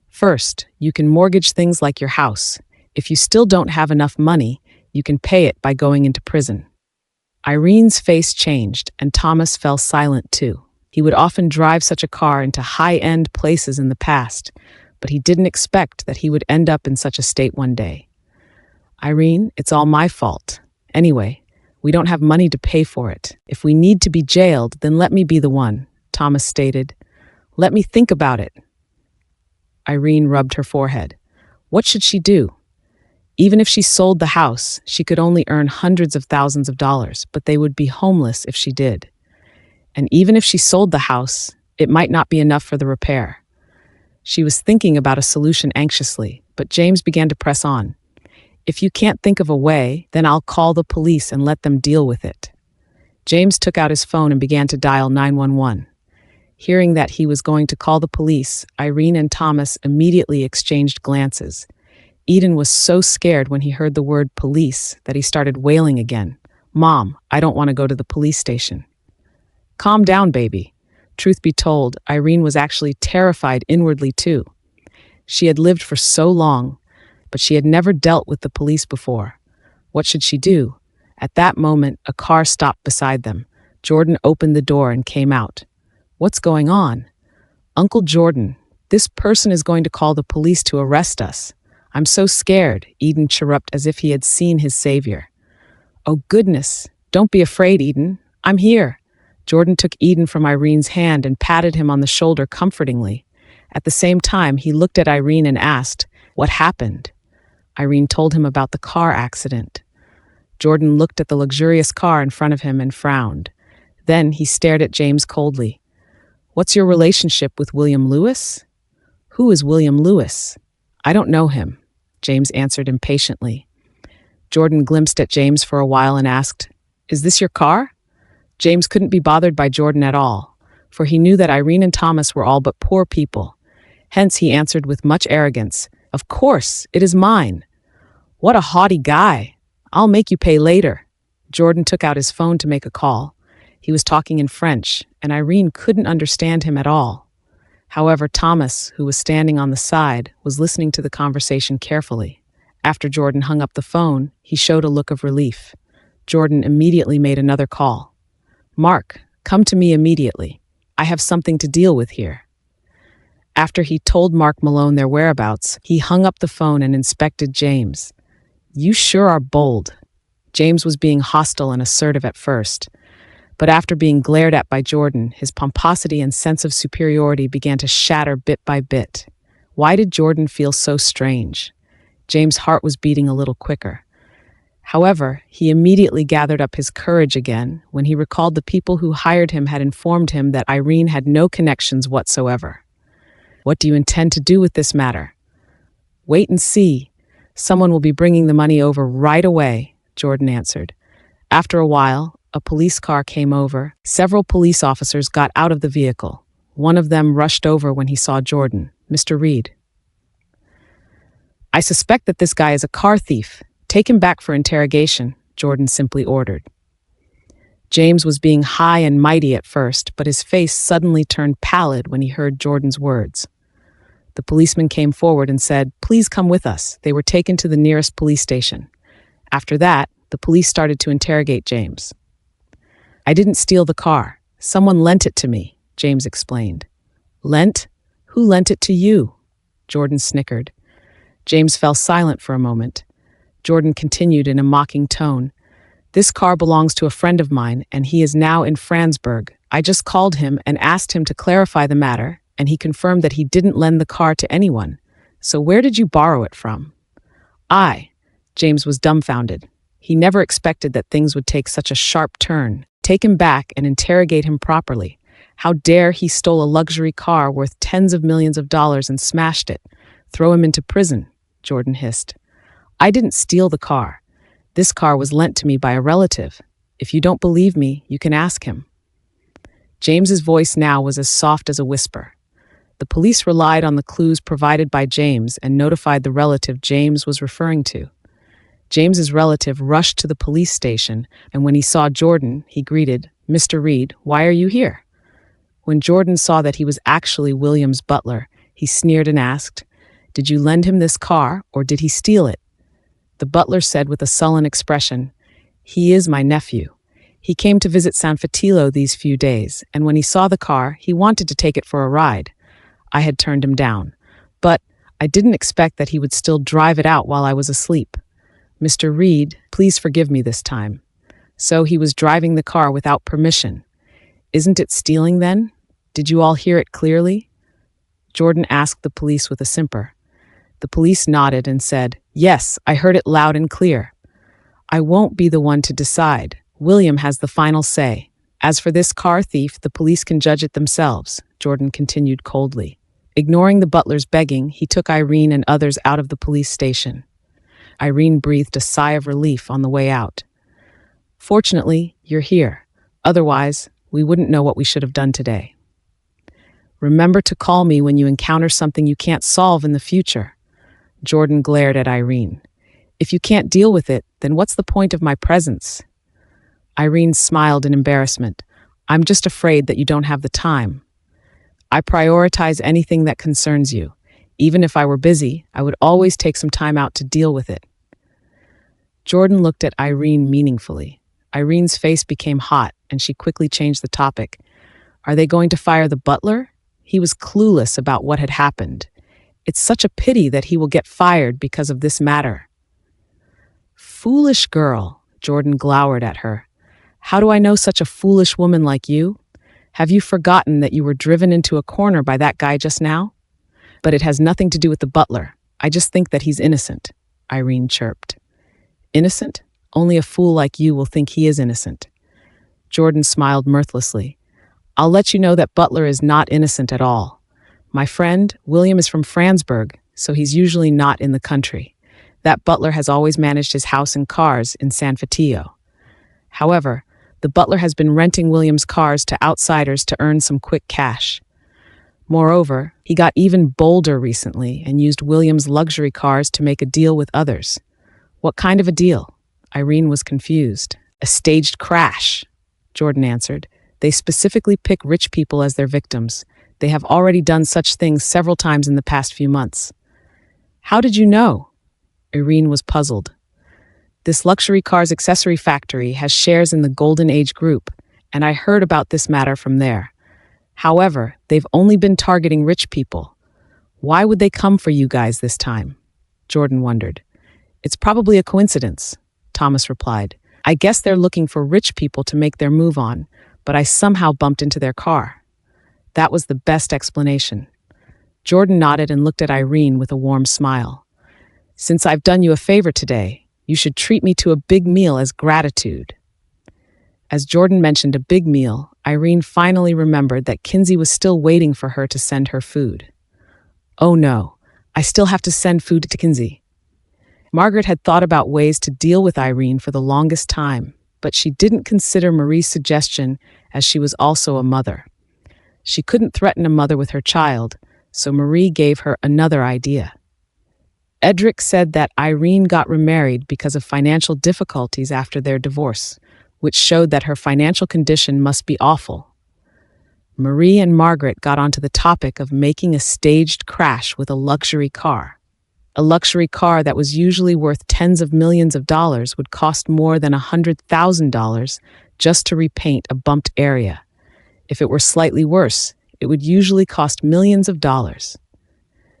First, you can mortgage things like your house. If you still don't have enough money, you can pay it by going into prison. Irene's face changed, and Thomas fell silent too. He would often drive such a car into high-end places in the past, but he didn't expect that he would end up in such a state one day. Irene, it's all my fault. Anyway, we don't have money to pay for it. If we need to be jailed, then let me be the one, Thomas stated. Let me think about it. Irene rubbed her forehead. What should she do? Even if she sold the house, she could only earn hundreds of thousands of dollars, but they would be homeless if she did. And even if she sold the house, it might not be enough for the repair. She was thinking about a solution anxiously, but James began to press on. If you can't think of a way, then I'll call the police and let them deal with it. James took out his phone and began to dial 911. Hearing that he was going to call the police, Irene and Thomas immediately exchanged glances. Eden was so scared when he heard the word police that he started wailing again. Mom, I don't want to go to the police station. Calm down, baby. Truth be told, Irene was actually terrified inwardly too. She had lived for so long, but she had never dealt with the police before. What should she do? At that moment, a car stopped beside them. Jordan opened the door and came out. What's going on? Uncle Jordan, this person is going to call the police to arrest us. I'm so scared, Eden chirruped as if he had seen his savior. Oh goodness, don't be afraid, Eden. I'm here. Jordan took Eden from Irene's hand and patted him on the shoulder comfortingly. At the same time, he looked at Irene and asked, what happened? Irene told him about the car accident. Jordan looked at the luxurious car in front of him and frowned. Then he stared at James coldly. What's your relationship with William Lewis? Who is William Lewis? I don't know him, James answered impatiently. Jordan glimpsed at James for a while and asked, Is this your car? James couldn't be bothered by Jordan at all, for he knew that Irene and Thomas were all but poor people. Hence he answered with much arrogance, Of course, it is mine. What a haughty guy. I'll make you pay later. Jordan took out his phone to make a call. He was talking in French, and Irene couldn't understand him at all. However, Thomas, who was standing on the side, was listening to the conversation carefully. After Jordan hung up the phone, he showed a look of relief. Jordan immediately made another call. Mark, come to me immediately. I have something to deal with here. After he told Mark Malone their whereabouts, he hung up the phone and inspected James. You sure are bold. James was being hostile and assertive at first, but after being glared at by Jordan, his pomposity and sense of superiority began to shatter bit by bit. Why did Jordan feel so strange? James' heart was beating a little quicker. However, he immediately gathered up his courage again when he recalled the people who hired him had informed him that Irene had no connections whatsoever. What do you intend to do with this matter? Wait and see. Someone will be bringing the money over right away, Jordan answered. After a while, a police car came over. Several police officers got out of the vehicle. One of them rushed over when he saw Jordan. Mr. Reed. I suspect that this guy is a car thief. Take him back for interrogation, Jordan simply ordered. James was being high and mighty at first, but his face suddenly turned pallid when he heard Jordan's words. The policeman came forward and said, Please come with us. They were taken to the nearest police station. After that, the police started to interrogate James. I didn't steal the car. Someone lent it to me, James explained. Lent? Who lent it to you? Jordan snickered. James fell silent for a moment. Jordan continued in a mocking tone. This car belongs to a friend of mine, and he is now in Franzburg. I just called him and asked him to clarify the matter, and he confirmed that he didn't lend the car to anyone. So where did you borrow it from? James was dumbfounded. He never expected that things would take such a sharp turn. Take him back and interrogate him properly. How dare he stole a luxury car worth tens of millions of dollars and smashed it? Throw him into prison. Jordan hissed. "I didn't steal the car. This car was lent to me by a relative. If you don't believe me, you can ask him." James's voice now was as soft as a whisper. The police relied on the clues provided by James and notified the relative James was referring to. James's relative rushed to the police station, and when he saw Jordan, he greeted, "Mr. Reed, why are you here?" When Jordan saw that he was actually William's butler, he sneered and asked, "Did you lend him this car, or did he steal it?" The butler said with a sullen expression, "He is my nephew. He came to visit San Fetilo these few days, and when he saw the car, he wanted to take it for a ride. I had turned him down, but I didn't expect that he would still drive it out while I was asleep. Mr. Reed, please forgive me this time." So he was driving the car without permission. "Isn't it stealing then? Did you all hear it clearly?" Jordan asked the police with a simper. The police nodded and said, "Yes, I heard it loud and clear." "I won't be the one to decide. William has the final say. As for this car thief, the police can judge it themselves," Jordan continued coldly. Ignoring the butler's begging, he took Irene and others out of the police station. Irene breathed a sigh of relief on the way out. "Fortunately, you're here. Otherwise, we wouldn't know what we should have done today. Remember to call me when you encounter something you can't solve in the future." Jordan glared at Irene. "If you can't deal with it, then what's the point of my presence?" Irene smiled in embarrassment. "I'm just afraid that you don't have the time. I prioritize anything that concerns you. Even if I were busy, I would always take some time out to deal with it." Jordan looked at Irene meaningfully. Irene's face became hot, and she quickly changed the topic. "Are they going to fire the butler?" He was clueless about what had happened. "It's such a pity that he will get fired because of this matter." "Foolish girl," Jordan glowered at her. "How do I know such a foolish woman like you? Have you forgotten that you were driven into a corner by that guy just now? But it has nothing to do with the butler. I just think that he's innocent," Irene chirped. "Innocent? Only a fool like you will think he is innocent." Jordan smiled mirthlessly. "I'll let you know that Butler is not innocent at all. My friend, William, is from Franzburg, so he's usually not in the country. That butler has always managed his house and cars in San Fetio. However, the butler has been renting William's cars to outsiders to earn some quick cash. Moreover, he got even bolder recently and used William's luxury cars to make a deal with others." "What kind of a deal?" Irene was confused. "A staged crash," Jordan answered. "They specifically pick rich people as their victims. They have already done such things several times in the past few months." "How did you know?" Irene was puzzled. "This luxury cars accessory factory has shares in the Golden Age Group, and I heard about this matter from there. However, they've only been targeting rich people. Why would they come for you guys this time?" Jordan wondered. "It's probably a coincidence," Thomas replied. "I guess they're looking for rich people to make their move on, but I somehow bumped into their car." That was the best explanation. Jordan nodded and looked at Irene with a warm smile. "Since I've done you a favor today, you should treat me to a big meal as gratitude." As Jordan mentioned a big meal, Irene finally remembered that Kinsey was still waiting for her to send her food. "Oh no, I still have to send food to Kinsey." Margaret had thought about ways to deal with Irene for the longest time, but she didn't consider Marie's suggestion as she was also a mother. She couldn't threaten a mother with her child, so Marie gave her another idea. Edric said that Irene got remarried because of financial difficulties after their divorce, which showed that her financial condition must be awful. Marie and Margaret got onto the topic of making a staged crash with a luxury car. A luxury car that was usually worth tens of millions of dollars would cost more than $100,000 just to repaint a bumped area. If it were slightly worse, it would usually cost millions of dollars.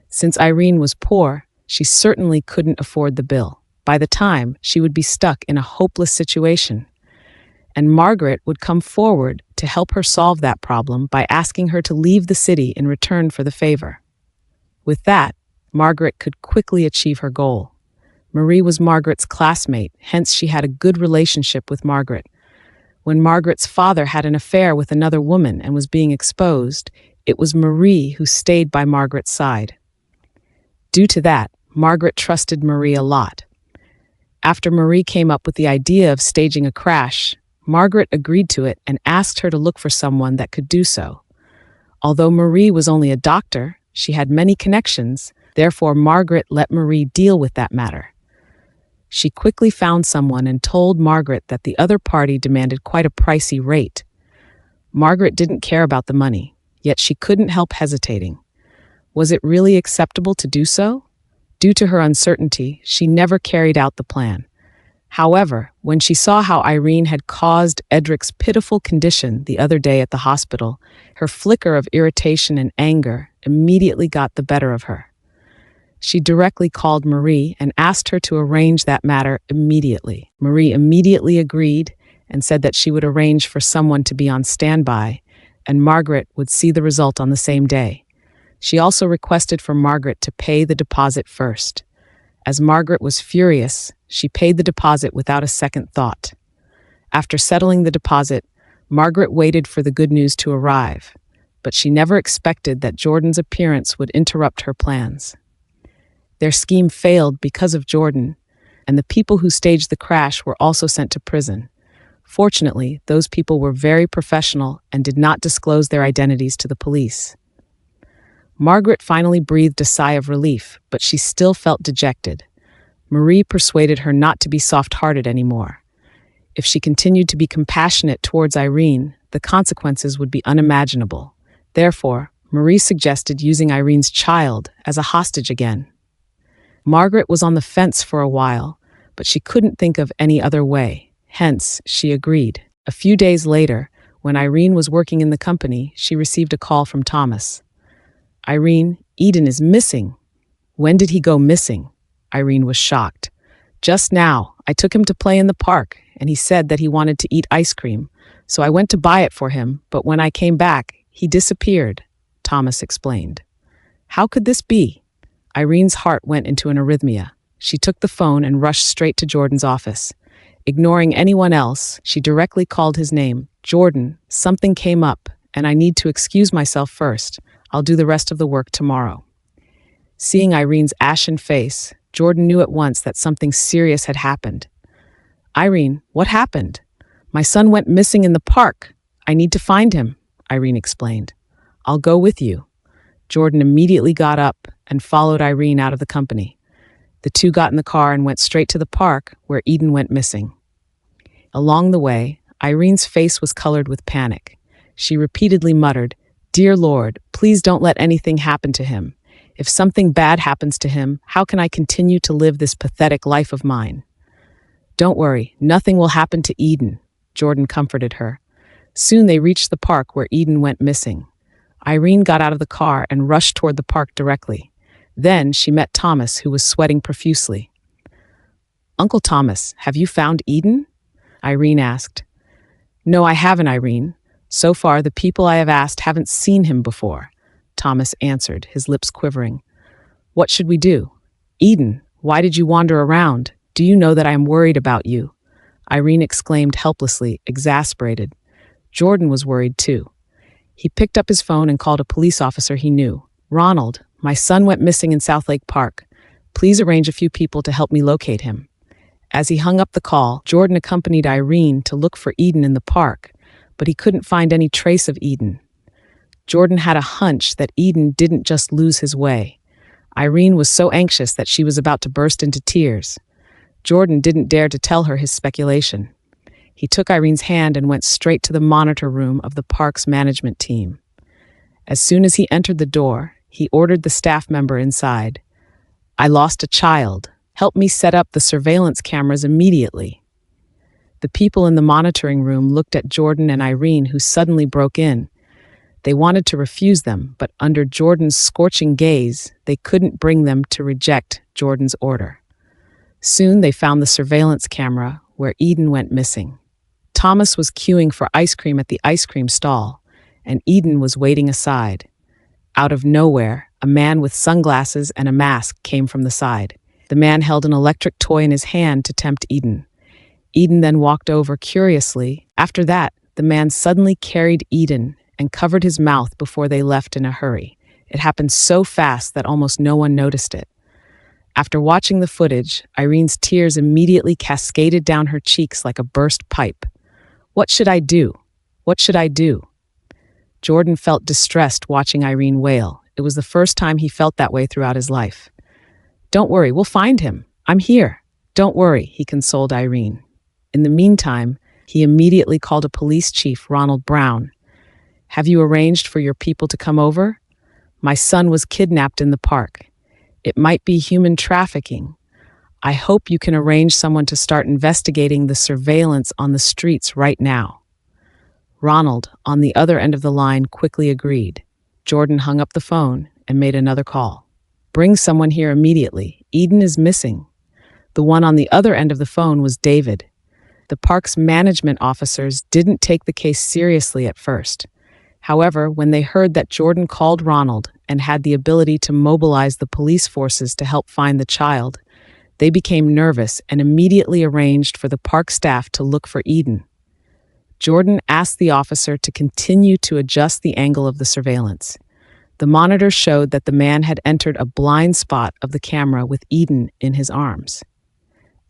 Since Irene was poor, she certainly couldn't afford the bill. By the time, she would be stuck in a hopeless situation. And Margaret would come forward to help her solve that problem by asking her to leave the city in return for the favor. With that, Margaret could quickly achieve her goal. Marie was Margaret's classmate, hence she had a good relationship with Margaret. When Margaret's father had an affair with another woman and was being exposed, it was Marie who stayed by Margaret's side. Due to that, Margaret trusted Marie a lot. After Marie came up with the idea of staging a crash, Margaret agreed to it and asked her to look for someone that could do so. Although Marie was only a doctor, she had many connections, therefore Margaret let Marie deal with that matter. She quickly found someone and told Margaret that the other party demanded quite a pricey rate. Margaret didn't care about the money, yet she couldn't help hesitating. Was it really acceptable to do so? Due to her uncertainty, she never carried out the plan. However, when she saw how Irene had caused Edric's pitiful condition the other day at the hospital, her flicker of irritation and anger immediately got the better of her. She directly called Marie and asked her to arrange that matter immediately. Marie immediately agreed and said that she would arrange for someone to be on standby, and Margaret would see the result on the same day. She also requested for Margaret to pay the deposit first. As Margaret was furious, she paid the deposit without a second thought. After settling the deposit, Margaret waited for the good news to arrive, but she never expected that Jordan's appearance would interrupt her plans. Their scheme failed because of Jordan, and the people who staged the crash were also sent to prison. Fortunately, those people were very professional and did not disclose their identities to the police. Margaret finally breathed a sigh of relief, but she still felt dejected. Marie persuaded her not to be soft-hearted anymore. If she continued to be compassionate towards Irene, the consequences would be unimaginable. Therefore, Marie suggested using Irene's child as a hostage again. Margaret was on the fence for a while, but she couldn't think of any other way. Hence, she agreed. A few days later, when Irene was working in the company, she received a call from Thomas. "Irene, Eden is missing." "When did he go missing?" Irene was shocked. "Just now. I took him to play in the park, and he said that he wanted to eat ice cream, so I went to buy it for him, but when I came back, he disappeared," Thomas explained. "How could this be?" Irene's heart went into an arrhythmia. She took the phone and rushed straight to Jordan's office. Ignoring anyone else, she directly called his name. "Jordan, something came up, and I need to excuse myself first. I'll do the rest of the work tomorrow." Seeing Irene's ashen face, Jordan knew at once that something serious had happened. "Irene, what happened?" "My son went missing in the park. I need to find him," Irene explained. "I'll go with you." Jordan immediately got up and followed Irene out of the company. The two got in the car and went straight to the park where Eden went missing. Along the way, Irene's face was colored with panic. She repeatedly muttered, "Dear Lord, please don't let anything happen to him. If something bad happens to him, how can I continue to live this pathetic life of mine?" "Don't worry, nothing will happen to Eden," Jordan comforted her. Soon they reached the park where Eden went missing. Irene got out of the car and rushed toward the park directly. Then she met Thomas, who was sweating profusely. "Uncle Thomas, have you found Eden?" Irene asked. "No, I haven't, Irene. So far, the people I have asked haven't seen him before," Thomas answered, his lips quivering. "What should we do?" "Eden, why did you wander around? Do you know that I am worried about you?" Irene exclaimed helplessly, exasperated. Jordan was worried too. He picked up his phone and called a police officer he knew. "Ronald, my son went missing in South Lake Park. Please arrange a few people to help me locate him." As he hung up the call, Jordan accompanied Irene to look for Eden in the park, but he couldn't find any trace of Eden. Jordan had a hunch that Eden didn't just lose his way. Irene was so anxious that she was about to burst into tears. Jordan didn't dare to tell her his speculation. He took Irene's hand and went straight to the monitor room of the park's management team. As soon as he entered the door, he ordered the staff member inside. "I lost a child. Help me set up the surveillance cameras immediately." The people in the monitoring room looked at Jordan and Irene, who suddenly broke in. They wanted to refuse them, but under Jordan's scorching gaze, they couldn't bring them to reject Jordan's order. Soon they found the surveillance camera where Eden went missing. Thomas was queuing for ice cream at the ice cream stall, and Eden was waiting aside. Out of nowhere, a man with sunglasses and a mask came from the side. The man held an electric toy in his hand to tempt Eden. Eden then walked over curiously. After that, the man suddenly carried Eden and covered his mouth before they left in a hurry. It happened so fast that almost no one noticed it. After watching the footage, Irene's tears immediately cascaded down her cheeks like a burst pipe. What should I do? What should I do? Jordan felt distressed watching Irene wail. It was the first time he felt that way throughout his life. Don't worry, we'll find him. I'm here. Don't worry, he consoled Irene. In the meantime, he immediately called a police chief, Ronald Brown. Have you arranged for your people to come over? My son was kidnapped in the park. It might be human trafficking. I hope you can arrange someone to start investigating the surveillance on the streets right now. Ronald, on the other end of the line, quickly agreed. Jordan hung up the phone and made another call. Bring someone here immediately. Eden is missing. The one on the other end of the phone was David. The park's management officers didn't take the case seriously at first. However, when they heard that Jordan called Ronald and had the ability to mobilize the police forces to help find the child, they became nervous and immediately arranged for the park staff to look for Eden. Jordan asked the officer to continue to adjust the angle of the surveillance. The monitor showed that the man had entered a blind spot of the camera with Eden in his arms.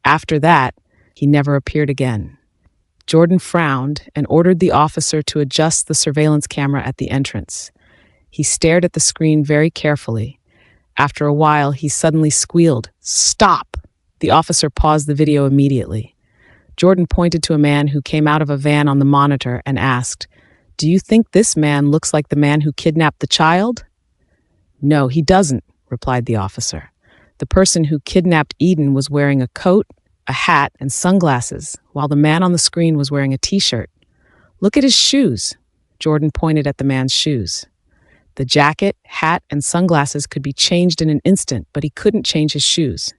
After that, he never appeared again. Jordan frowned and ordered the officer to adjust the surveillance camera at the entrance. He stared at the screen very carefully. After a while, he suddenly squealed, "Stop!" The officer paused the video immediately. Jordan pointed to a man who came out of a van on the monitor and asked, "Do you think this man looks like the man who kidnapped the child?" "No, he doesn't," replied the officer. "The person who kidnapped Eden was wearing a coat, a hat, and sunglasses, while the man on the screen was wearing a t-shirt. Look at his shoes." Jordan pointed at the man's shoes. The jacket, hat, and sunglasses could be changed in an instant, but he couldn't change his shoes.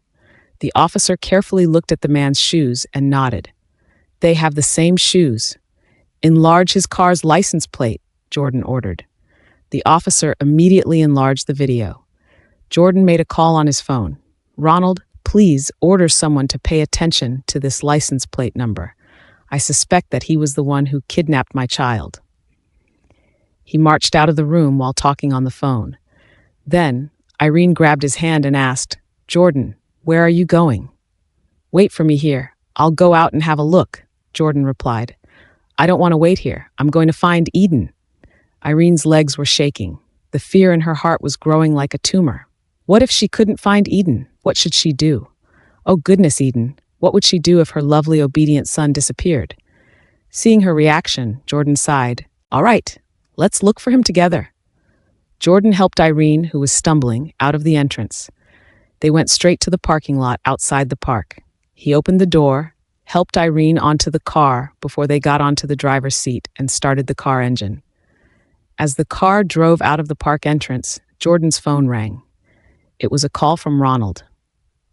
The officer carefully looked at the man's shoes and nodded. "They have the same shoes. Enlarge his car's license plate," Jordan ordered. The officer immediately enlarged the video. Jordan made a call on his phone. "Ronald, please order someone to pay attention to this license plate number. I suspect that he was the one who kidnapped my child." He marched out of the room while talking on the phone. Then, Irene grabbed his hand and asked, "Jordan, where are you going?" "Wait for me here. I'll go out and have a look," Jordan replied. "I don't want to wait here. I'm going to find Eden." Irene's legs were shaking. The fear in her heart was growing like a tumor. What if she couldn't find Eden? What should she do? Oh goodness, Eden. What would she do if her lovely, obedient son disappeared? Seeing her reaction, Jordan sighed. "All right, let's look for him together." Jordan helped Irene, who was stumbling, out of the entrance. They went straight to the parking lot outside the park. He opened the door, helped Irene onto the car before they got onto the driver's seat and started the car engine. As the car drove out of the park entrance, Jordan's phone rang. It was a call from Ronald.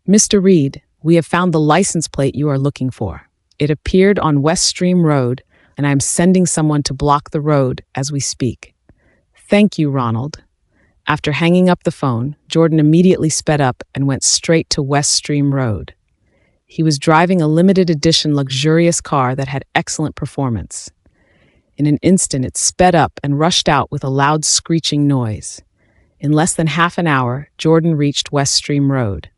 "Mr. Reed, we have found the license plate you are looking for. It appeared on West Stream Road, and I am sending someone to block the road as we speak." "Thank you, Ronald." After hanging up the phone, Jordan immediately sped up and went straight to West Stream Road. He was driving a limited edition luxurious car that had excellent performance. In an instant, it sped up and rushed out with a loud screeching noise. In less than half an hour, Jordan reached West Stream Road.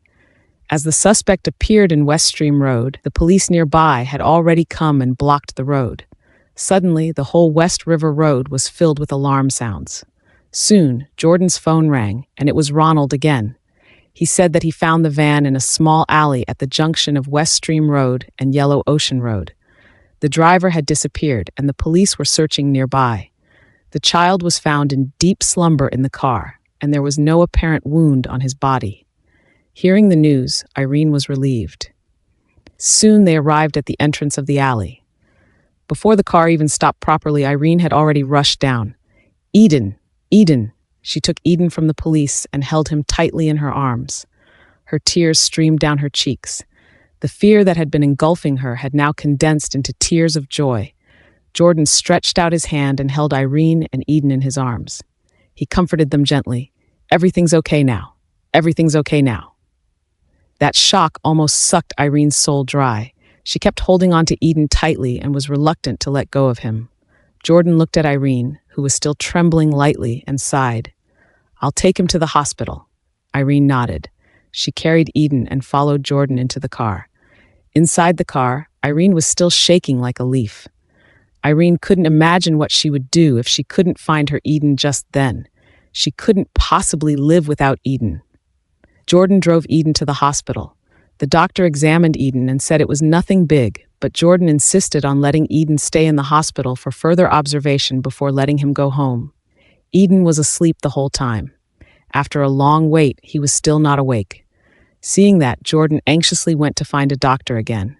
As the suspect appeared in West Stream Road, the police nearby had already come and blocked the road. Suddenly, the whole West River Road was filled with alarm sounds. Soon, Jordan's phone rang, and it was Ronald again. He said that he found the van in a small alley at the junction of West Stream Road and Yellow Ocean Road. The driver had disappeared, and the police were searching nearby. The child was found in deep slumber in the car, and there was no apparent wound on his body. Hearing the news, Irene was relieved. Soon they arrived at the entrance of the alley. Before the car even stopped properly, Irene had already rushed down. "Eden! Eden!" She took Eden from the police and held him tightly in her arms. Her tears streamed down her cheeks. The fear that had been engulfing her had now condensed into tears of joy. Jordan stretched out his hand and held Irene and Eden in his arms. He comforted them gently. "Everything's okay now. Everything's okay now." That shock almost sucked Irene's soul dry. She kept holding on to Eden tightly and was reluctant to let go of him. Jordan looked at Irene, who was still trembling lightly, and sighed. "I'll take him to the hospital." Irene nodded. She carried Eden and followed Jordan into the car. Inside the car, Irene was still shaking like a leaf. Irene couldn't imagine what she would do if she couldn't find her Eden just then. She couldn't possibly live without Eden. Jordan drove Eden to the hospital. The doctor examined Eden and said it was nothing big, but Jordan insisted on letting Eden stay in the hospital for further observation before letting him go home. Eden was asleep the whole time. After a long wait, he was still not awake. Seeing that, Jordan anxiously went to find a doctor again.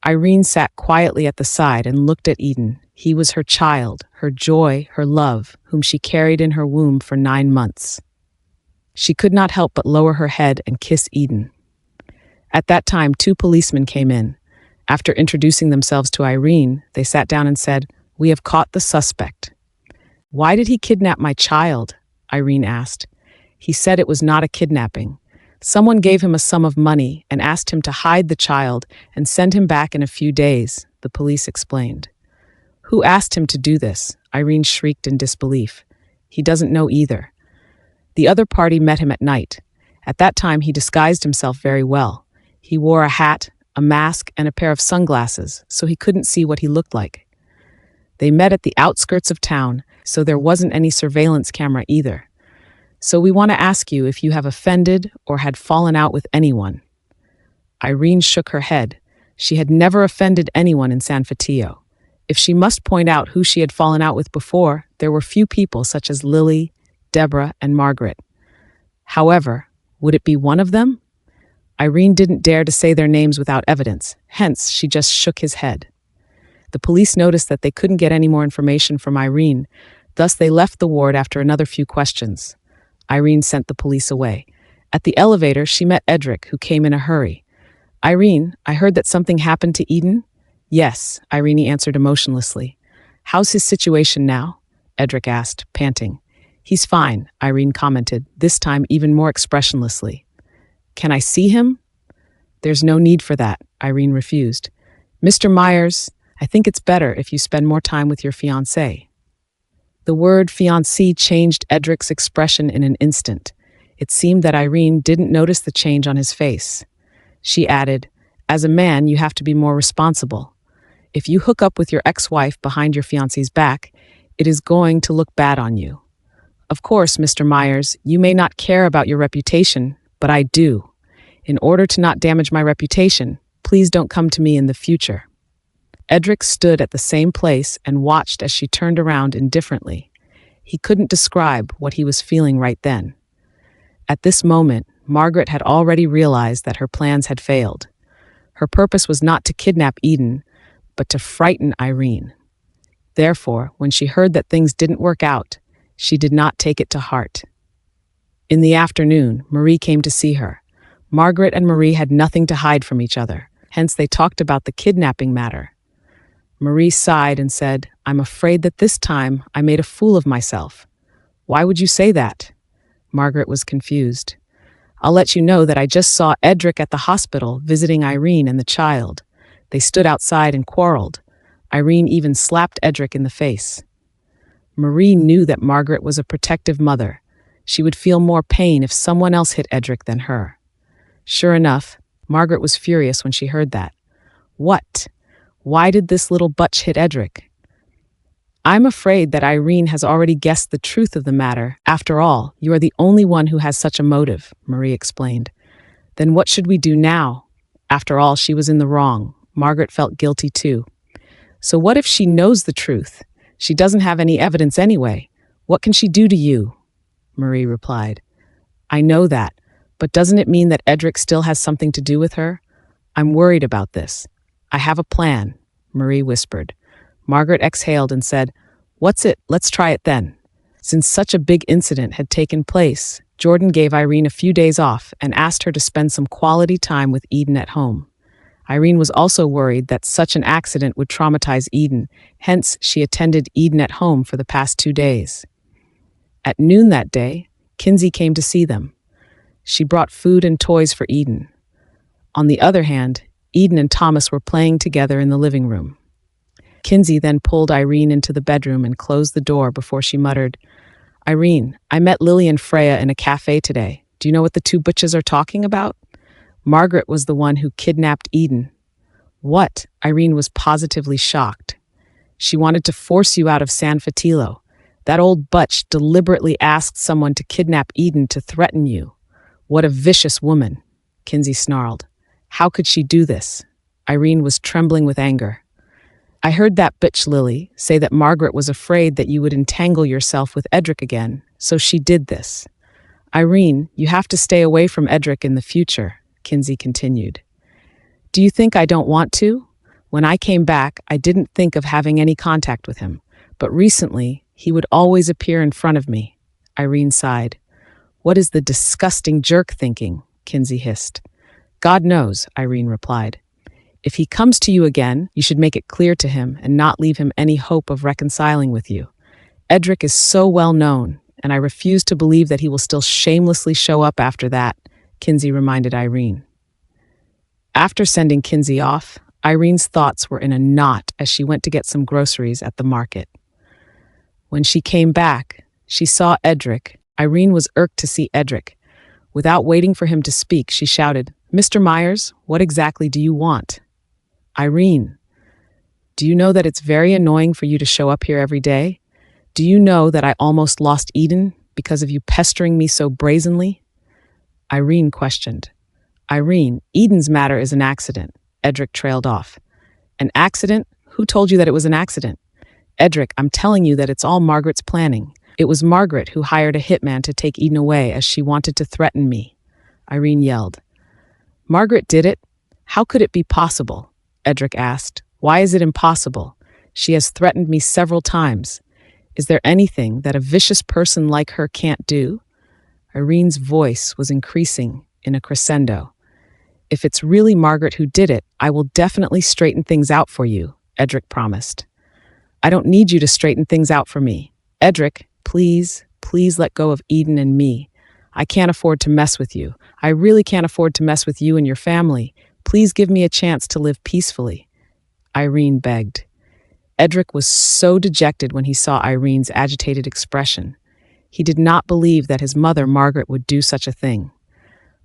Irene sat quietly at the side and looked at Eden. He was her child, her joy, her love, whom she carried in her womb for 9 months. She could not help but lower her head and kiss Eden. At that time, 2 policemen came in. After introducing themselves to Irene, they sat down and said, "We have caught the suspect." "Why did he kidnap my child?" Irene asked. "He said it was not a kidnapping. Someone gave him a sum of money and asked him to hide the child and send him back in a few days," the police explained. "Who asked him to do this?" Irene shrieked in disbelief. "He doesn't know either." The other party met him at night. At that time, he disguised himself very well. He wore a hat, a mask, and a pair of sunglasses, so he couldn't see what he looked like. They met at the outskirts of town, so there wasn't any surveillance camera either. "So we want to ask you if you have offended or had fallen out with anyone." Irene shook her head. She had never offended anyone in San Fatio. If she must point out who she had fallen out with before, there were few people such as Lily, Deborah, and Margaret. However, would it be one of them? Irene didn't dare to say their names without evidence, hence she just shook his head. The police noticed that they couldn't get any more information from Irene, thus they left the ward after another few questions. Irene sent the police away. At the elevator, she met Edric, who came in a hurry. "Irene, I heard that something happened to Eden?" "Yes," Irene answered emotionlessly. "How's his situation now?" Edric asked, panting. "He's fine," Irene commented, this time even more expressionlessly. "Can I see him?" "There's no need for that," Irene refused. "Mr. Myers, I think it's better if you spend more time with your fiancé." The word fiancé changed Edric's expression in an instant. It seemed that Irene didn't notice the change on his face. She added, "As a man, you have to be more responsible. If you hook up with your ex-wife behind your fiancé's back, it is going to look bad on you. Of course, Mr. Myers, you may not care about your reputation, but I do. In order to not damage my reputation, please don't come to me in the future." Edric stood at the same place and watched as she turned around indifferently. He couldn't describe what he was feeling right then. At this moment, Margaret had already realized that her plans had failed. Her purpose was not to kidnap Eden, but to frighten Irene. Therefore, when she heard that things didn't work out, she did not take it to heart. In the afternoon, Marie came to see her. Margaret and Marie had nothing to hide from each other, hence they talked about the kidnapping matter. Marie sighed and said, "I'm afraid that this time I made a fool of myself." "Why would you say that?" Margaret was confused. "I'll let you know that I just saw Edric at the hospital visiting Irene and the child. They stood outside and quarreled. Irene even slapped Edric in the face." Marie knew that Margaret was a protective mother. She would feel more pain if someone else hit Edric than her. Sure enough, Margaret was furious when she heard that. "What? Why did this little butch hit Edric?" "I'm afraid that Irene has already guessed the truth of the matter. After all, you are the only one who has such a motive," Marie explained. "Then what should we do now?" After all, she was in the wrong. Margaret felt guilty too. "So what if she knows the truth? She doesn't have any evidence anyway. What can she do to you?" Marie replied. "I know that, but doesn't it mean that Edric still has something to do with her? I'm worried about this. I have a plan," Marie whispered. Margaret exhaled and said, "What's it? Let's try it then." Since such a big incident had taken place, Jordan gave Irene a few days off and asked her to spend some quality time with Eden at home. Irene was also worried that such an accident would traumatize Eden, hence she attended Eden at home for the past 2 days. At noon that day, Kinsey came to see them. She brought food and toys for Eden. On the other hand, Eden and Thomas were playing together in the living room. Kinsey then pulled Irene into the bedroom and closed the door before she muttered, "Irene, I met Lily and Freya in a cafe today. Do you know what the two butches are talking about? Margaret was the one who kidnapped Eden. What? Irene was positively shocked. She wanted to force you out of San Fatilo. That old butch deliberately asked someone to kidnap Eden to threaten you. What a vicious woman, Kinsey snarled. How could she do this? Irene was trembling with anger. I heard that bitch Lily say that Margaret was afraid that you would entangle yourself with Edric again, so she did this. Irene, you have to stay away from Edric in the future, Kinsey continued. Do you think I don't want to? When I came back, I didn't think of having any contact with him, but recently, he would always appear in front of me. Irene sighed. What is the disgusting jerk thinking? Kinsey hissed. God knows, Irene replied. If he comes to you again, you should make it clear to him and not leave him any hope of reconciling with you. Edric is so well known, and I refuse to believe that he will still shamelessly show up after that, Kinsey reminded Irene. After sending Kinsey off, Irene's thoughts were in a knot as she went to get some groceries at the market. When she came back, she saw Edric. Irene was irked to see Edric. Without waiting for him to speak, she shouted, Mr. Myers, what exactly do you want? Irene, do you know that it's very annoying for you to show up here every day? Do you know that I almost lost Eden because of you pestering me so brazenly? Irene questioned. Irene, Eden's matter is an accident. Edric trailed off. An accident? Who told you that it was an accident? Edric, I'm telling you that it's all Margaret's planning. It was Margaret who hired a hitman to take Eden away as she wanted to threaten me. Irene yelled. Margaret did it? How could it be possible? Edric asked. Why is it impossible? She has threatened me several times. Is there anything that a vicious person like her can't do? Irene's voice was increasing in a crescendo. If it's really Margaret who did it, I will definitely straighten things out for you, Edric promised. I don't need you to straighten things out for me. Edric, please let go of Eden and me. I can't afford to mess with you. I really can't afford to mess with you and your family. Please give me a chance to live peacefully. Irene begged. Edric was so dejected when he saw Irene's agitated expression. He did not believe that his mother, Margaret, would do such a thing.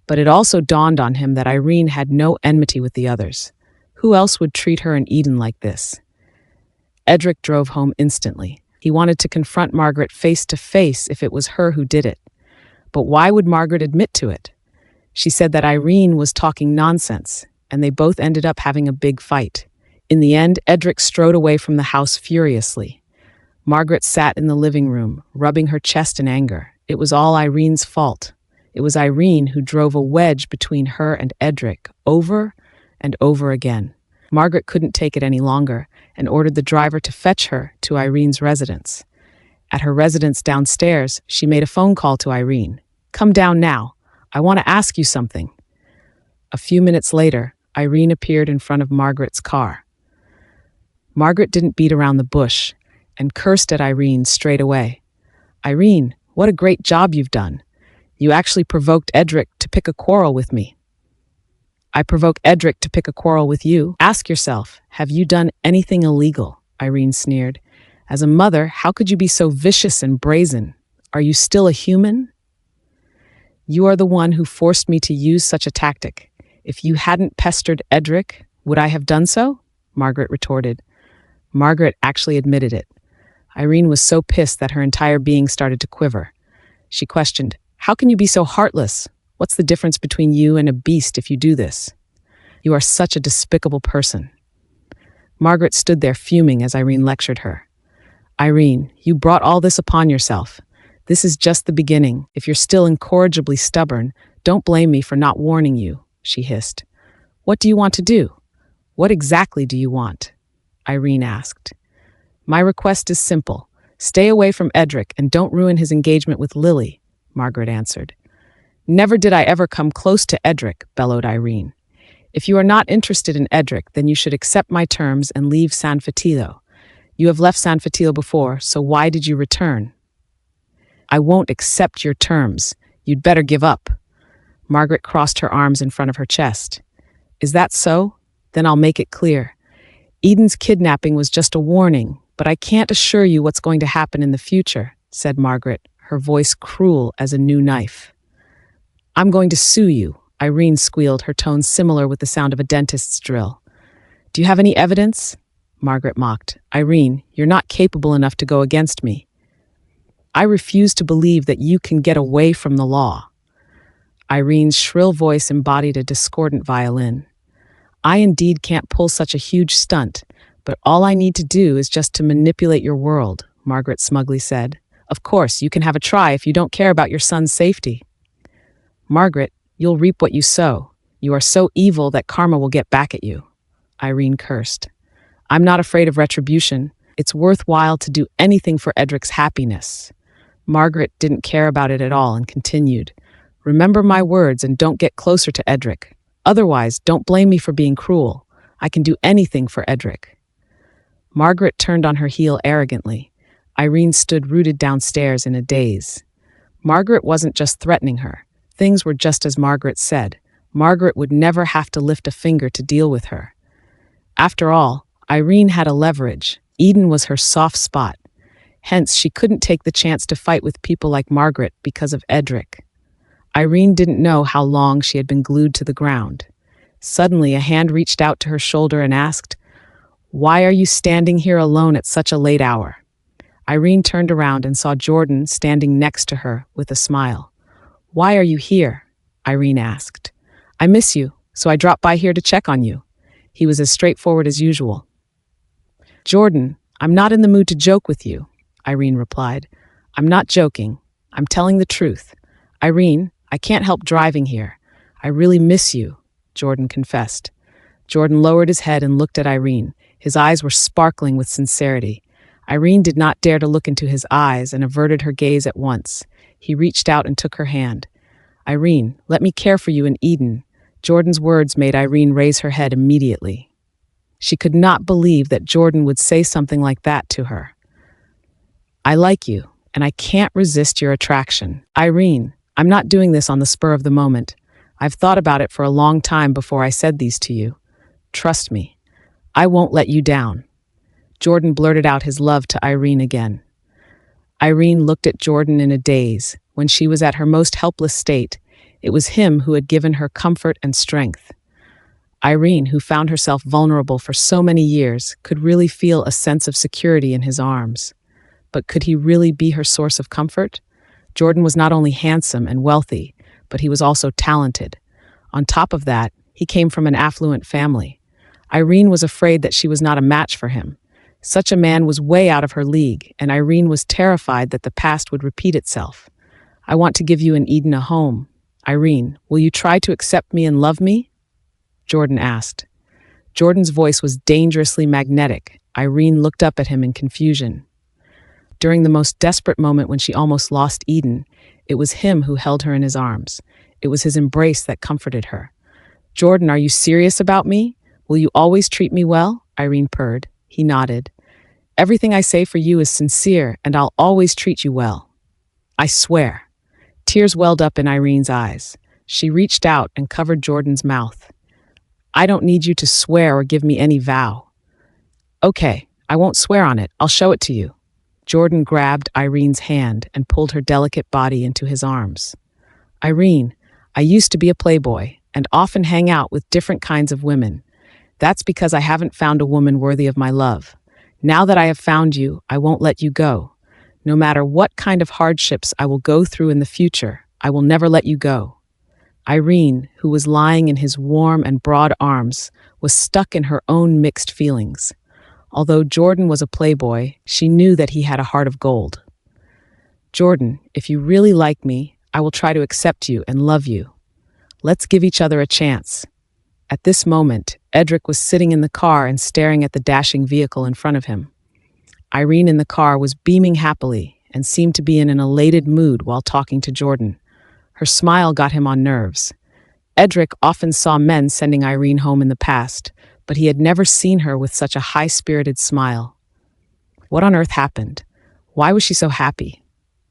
But it also dawned on him that Irene had no enmity with the others. Who else would treat her and Eden like this? Edric drove home instantly. He wanted to confront Margaret face to face if it was her who did it. But why would Margaret admit to it? She said that Irene was talking nonsense, and they both ended up having a big fight. In the end, Edric strode away from the house furiously. Margaret sat in the living room, rubbing her chest in anger. It was all Irene's fault. It was Irene who drove a wedge between her and Edric over and over again. Margaret couldn't take it any longer and ordered the driver to fetch her to Irene's residence. At her residence downstairs, she made a phone call to Irene. Come down now. I want to ask you something. A few minutes later, Irene appeared in front of Margaret's car. Margaret didn't beat around the bush and cursed at Irene straight away. Irene, what a great job you've done. You actually provoked Edric to pick a quarrel with me. I provoke Edric to pick a quarrel with you? Ask yourself, have you done anything illegal? Irene sneered. As a mother, how could you be so vicious and brazen? Are you still a human? You are the one who forced me to use such a tactic. If you hadn't pestered Edric, would I have done so? Margaret retorted. Margaret actually admitted it. Irene was so pissed that her entire being started to quiver. She questioned, how can you be so heartless? What's the difference between you and a beast if you do this? You are such a despicable person. Margaret stood there fuming as Irene lectured her. Irene, you brought all this upon yourself. This is just the beginning. If you're still incorrigibly stubborn, don't blame me for not warning you, she hissed. What do you want to do? What exactly do you want? Irene asked. My request is simple. Stay away from Edric and don't ruin his engagement with Lily, Margaret answered. Never did I ever come close to Edric, bellowed Irene. If you are not interested in Edric, then you should accept my terms and leave San Fatilo. You have left San Fatilo before, so why did you return? I won't accept your terms. You'd better give up. Margaret crossed her arms in front of her chest. Is that so? Then I'll make it clear. Eden's kidnapping was just a warning, but I can't assure you what's going to happen in the future, said Margaret, her voice cruel as a new knife. I'm going to sue you, Irene squealed, her tone similar with the sound of a dentist's drill. Do you have any evidence? Margaret mocked. Irene, you're not capable enough to go against me. I refuse to believe that you can get away from the law. Irene's shrill voice embodied a discordant violin. I indeed can't pull such a huge stunt, but all I need to do is just to manipulate your world, Margaret smugly said. Of course, you can have a try if you don't care about your son's safety. Margaret, you'll reap what you sow. You are so evil that karma will get back at you. Irene cursed. I'm not afraid of retribution. It's worthwhile to do anything for Edric's happiness. Margaret didn't care about it at all and continued. Remember my words and don't get closer to Edric. Otherwise, don't blame me for being cruel. I can do anything for Edric. Margaret turned on her heel arrogantly. Irene stood rooted downstairs in a daze. Margaret wasn't just threatening her. Things were just as Margaret said. Margaret would never have to lift a finger to deal with her. After all, Irene had a leverage. Eden was her soft spot. Hence, she couldn't take the chance to fight with people like Margaret because of Edric. Irene didn't know how long she had been glued to the ground. Suddenly, a hand reached out to her shoulder and asked, "Why are you standing here alone at such a late hour?" Irene turned around and saw Jordan standing next to her with a smile. "Why are you here?" Irene asked. "I miss you, so I dropped by here to check on you." He was as straightforward as usual. "Jordan, I'm not in the mood to joke with you," Irene replied. "I'm not joking. I'm telling the truth. Irene, I can't help driving here. I really miss you," Jordan confessed. Jordan lowered his head and looked at Irene. His eyes were sparkling with sincerity. Irene did not dare to look into his eyes and averted her gaze at once. He reached out and took her hand. "Irene, let me care for you in Eden." Jordan's words made Irene raise her head immediately. She could not believe that Jordan would say something like that to her. "I like you, and I can't resist your attraction. Irene, I'm not doing this on the spur of the moment. I've thought about it for a long time before I said these to you. Trust me, I won't let you down." Jordan blurted out his love to Irene again. Irene looked at Jordan in a daze. When she was at her most helpless state, it was him who had given her comfort and strength. Irene, who found herself vulnerable for so many years, could really feel a sense of security in his arms. But could he really be her source of comfort? Jordan was not only handsome and wealthy, but he was also talented. On top of that, he came from an affluent family. Irene was afraid that she was not a match for him. Such a man was way out of her league, and Irene was terrified that the past would repeat itself. "I want to give you in Eden a home. Irene, will you try to accept me and love me?" Jordan asked. Jordan's voice was dangerously magnetic. Irene looked up at him in confusion. During the most desperate moment when she almost lost Eden, it was him who held her in his arms. It was his embrace that comforted her. "Jordan, are you serious about me? Will you always treat me well?" Irene purred. He nodded. "Everything I say for you is sincere, and I'll always treat you well. I swear." Tears welled up in Irene's eyes. She reached out and covered Jordan's mouth. "I don't need you to swear or give me any vow." "Okay, I won't swear on it. I'll show it to you." Jordan grabbed Irene's hand and pulled her delicate body into his arms. "Irene, I used to be a playboy and often hang out with different kinds of women. That's because I haven't found a woman worthy of my love. Now that I have found you, I won't let you go. No matter what kind of hardships I will go through in the future, I will never let you go." Irene, who was lying in his warm and broad arms, was stuck in her own mixed feelings. Although Jordan was a playboy, she knew that he had a heart of gold. "Jordan, if you really like me, I will try to accept you and love you. Let's give each other a chance." At this moment, Edric was sitting in the car and staring at the dashing vehicle in front of him. Irene in the car was beaming happily and seemed to be in an elated mood while talking to Jordan. Her smile got him on nerves. Edric often saw men sending Irene home in the past, but he had never seen her with such a high-spirited smile. What on earth happened? Why was she so happy?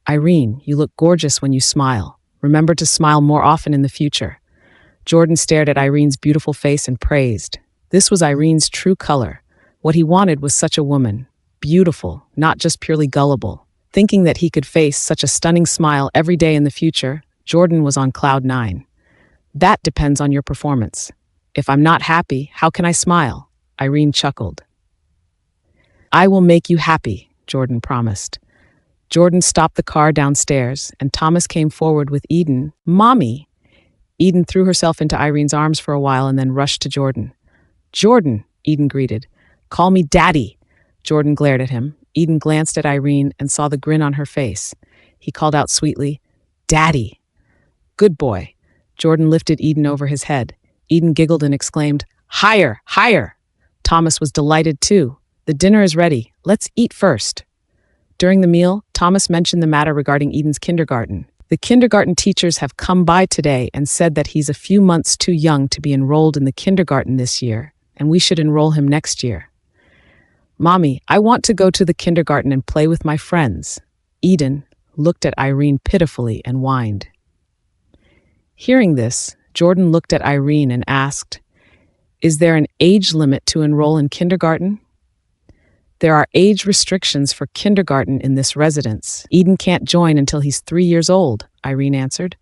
"Irene, you look gorgeous when you smile. Remember to smile more often in the future." Jordan stared at Irene's beautiful face and praised. This was Irene's true color. What he wanted was such a woman. Beautiful, not just purely gullible. Thinking that he could face such a stunning smile every day in the future, Jordan was on cloud nine. That depends on your performance. If I'm not happy, how can I smile? Irene chuckled. I will make you happy, Jordan promised. Jordan stopped the car downstairs, and Thomas came forward with Eden. Mommy! Eden threw herself into Irene's arms for a while and then rushed to Jordan. Jordan, Eden greeted. Call me Daddy. Jordan glared at him. Eden glanced at Irene and saw the grin on her face. He called out sweetly, Daddy. Good boy. Jordan lifted Eden over his head. Eden giggled and exclaimed, Higher, higher. Thomas was delighted too. The dinner is ready. Let's eat first. During the meal, Thomas mentioned the matter regarding Eden's kindergarten. The kindergarten teachers have come by today and said that he's a few months too young to be enrolled in the kindergarten this year, and we should enroll him next year. Mommy, I want to go to the kindergarten and play with my friends. Eden looked at Irene pitifully and whined. Hearing this, Jordan looked at Irene and asked, Is there an age limit to enroll in kindergarten? There are age restrictions for kindergarten in this residence. Eden can't join until he's 3 years old, Irene answered.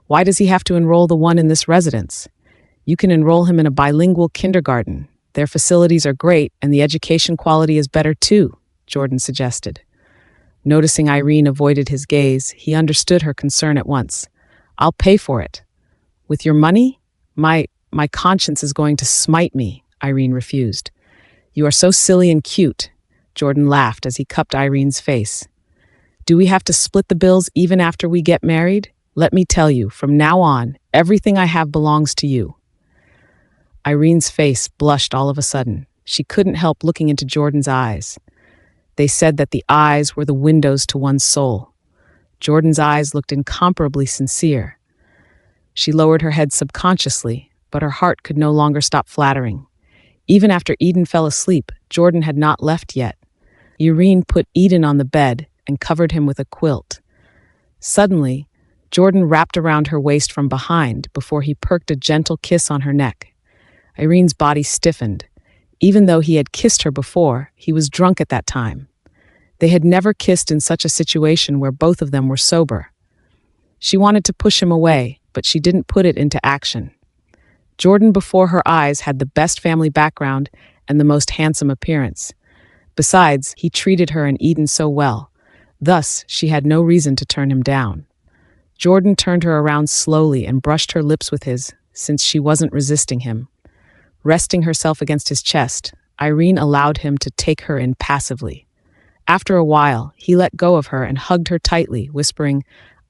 Why does he have to enroll the one in this residence? You can enroll him in a bilingual kindergarten. Their facilities are great and the education quality is better too, Jordan suggested. Noticing Irene avoided his gaze, he understood her concern at once. I'll pay for it. With your money? My conscience is going to smite me, Irene refused. You are so silly and cute, Jordan laughed as he cupped Irene's face. Do we have to split the bills even after we get married? Let me tell you, from now on, everything I have belongs to you. Irene's face blushed all of a sudden. She couldn't help looking into Jordan's eyes. They said that the eyes were the windows to one's soul. Jordan's eyes looked incomparably sincere. She lowered her head subconsciously, but her heart could no longer stop flattering. Even after Eden fell asleep, Jordan had not left yet. Irene put Eden on the bed and covered him with a quilt. Suddenly, Jordan wrapped around her waist from behind before he perked a gentle kiss on her neck. Irene's body stiffened. Even though he had kissed her before, he was drunk at that time. They had never kissed in such a situation where both of them were sober. She wanted to push him away, but she didn't put it into action. Jordan before her eyes had the best family background and the most handsome appearance. Besides, he treated her and Eden so well. Thus, she had no reason to turn him down. Jordan turned her around slowly and brushed her lips with his, since she wasn't resisting him. Resting herself against his chest, Irene allowed him to take her in passively. After a while, he let go of her and hugged her tightly, whispering,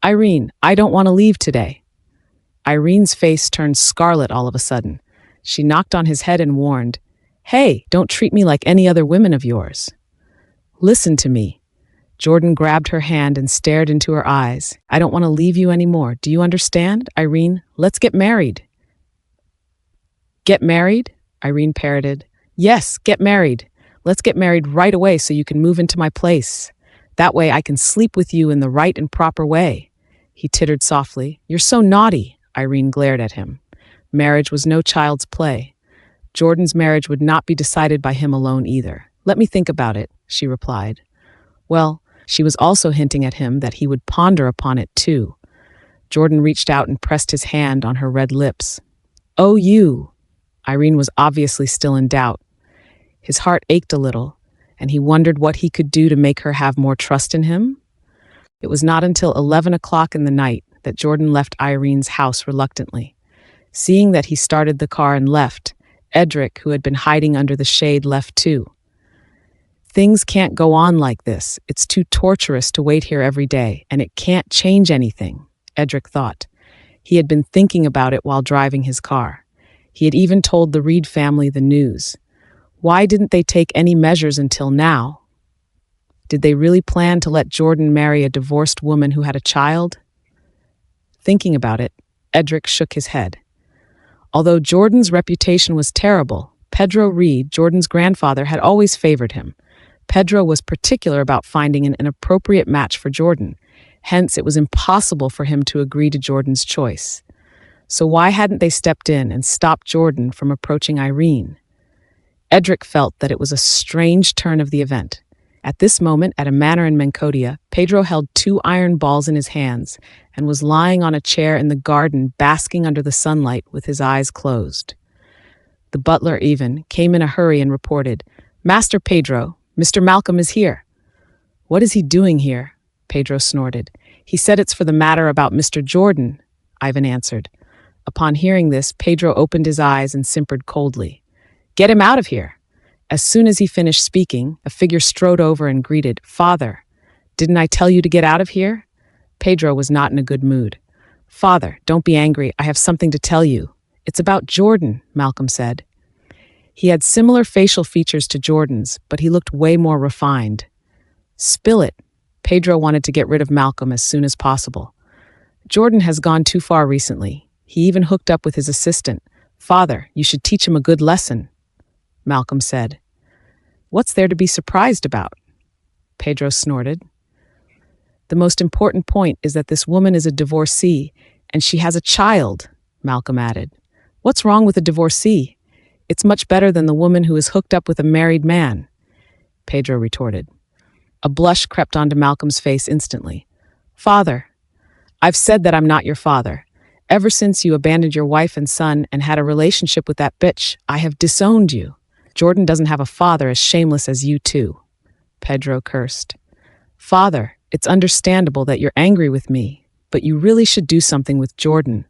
Irene, I don't want to leave today. Irene's face turned scarlet all of a sudden. She knocked on his head and warned, Hey, don't treat me like any other women of yours. Listen to me. Jordan grabbed her hand and stared into her eyes. I don't want to leave you anymore. Do you understand, Irene? Let's get married. Get married? Irene parroted. Yes, get married. Let's get married right away so you can move into my place. That way I can sleep with you in the right and proper way. He tittered softly. You're so naughty, Irene glared at him. Marriage was no child's play. Jordan's marriage would not be decided by him alone either. Let me think about it, she replied. Well, she was also hinting at him that he would ponder upon it too. Jordan reached out and pressed his hand on her red lips. Oh, you! Irene was obviously still in doubt. His heart ached a little, and he wondered what he could do to make her have more trust in him. It was not until 11 o'clock in the night that Jordan left Irene's house reluctantly. Seeing that he started the car and left, Edric, who had been hiding under the shade, left too. Things can't go on like this. It's too torturous to wait here every day, and it can't change anything, Edric thought. He had been thinking about it while driving his car. He had even told the Reed family the news. Why didn't they take any measures until now? Did they really plan to let Jordan marry a divorced woman who had a child? Thinking about it, Edric shook his head. Although Jordan's reputation was terrible, Pedro Reed, Jordan's grandfather, had always favored him. Pedro was particular about finding an appropriate match for Jordan. Hence, it was impossible for him to agree to Jordan's choice. So why hadn't they stepped in and stopped Jordan from approaching Irene? Edric felt that it was a strange turn of the event. At this moment, at a manor in Mencodia, Pedro held 2 iron balls in his hands and was lying on a chair in the garden, basking under the sunlight with his eyes closed. The butler, even, came in a hurry and reported, "Master Pedro, Mr. Malcolm is here." "What is he doing here?" Pedro snorted. "He said it's for the matter about Mr. Jordan," Ivan answered. Upon hearing this, Pedro opened his eyes and simpered coldly. "Get him out of here." As soon as he finished speaking, a figure strode over and greeted, "Father, didn't I tell you to get out of here?" Pedro was not in a good mood. "Father, don't be angry. I have something to tell you." "It's about Jordan," Malcolm said. He had similar facial features to Jordan's, but he looked way more refined. "Spill it." Pedro wanted to get rid of Malcolm as soon as possible. "Jordan has gone too far recently. He even hooked up with his assistant. Father, you should teach him a good lesson," Malcolm said. "What's there to be surprised about?" Pedro snorted. "The most important point is that this woman is a divorcee, and she has a child," Malcolm added. "What's wrong with a divorcee? It's much better than the woman who is hooked up with a married man," Pedro retorted. A blush crept onto Malcolm's face instantly. "Father, I've said that I'm not your father. Ever since you abandoned your wife and son and had a relationship with that bitch, I have disowned you. Jordan doesn't have a father as shameless as you two," Pedro cursed. "Father, it's understandable that you're angry with me, but you really should do something with Jordan,"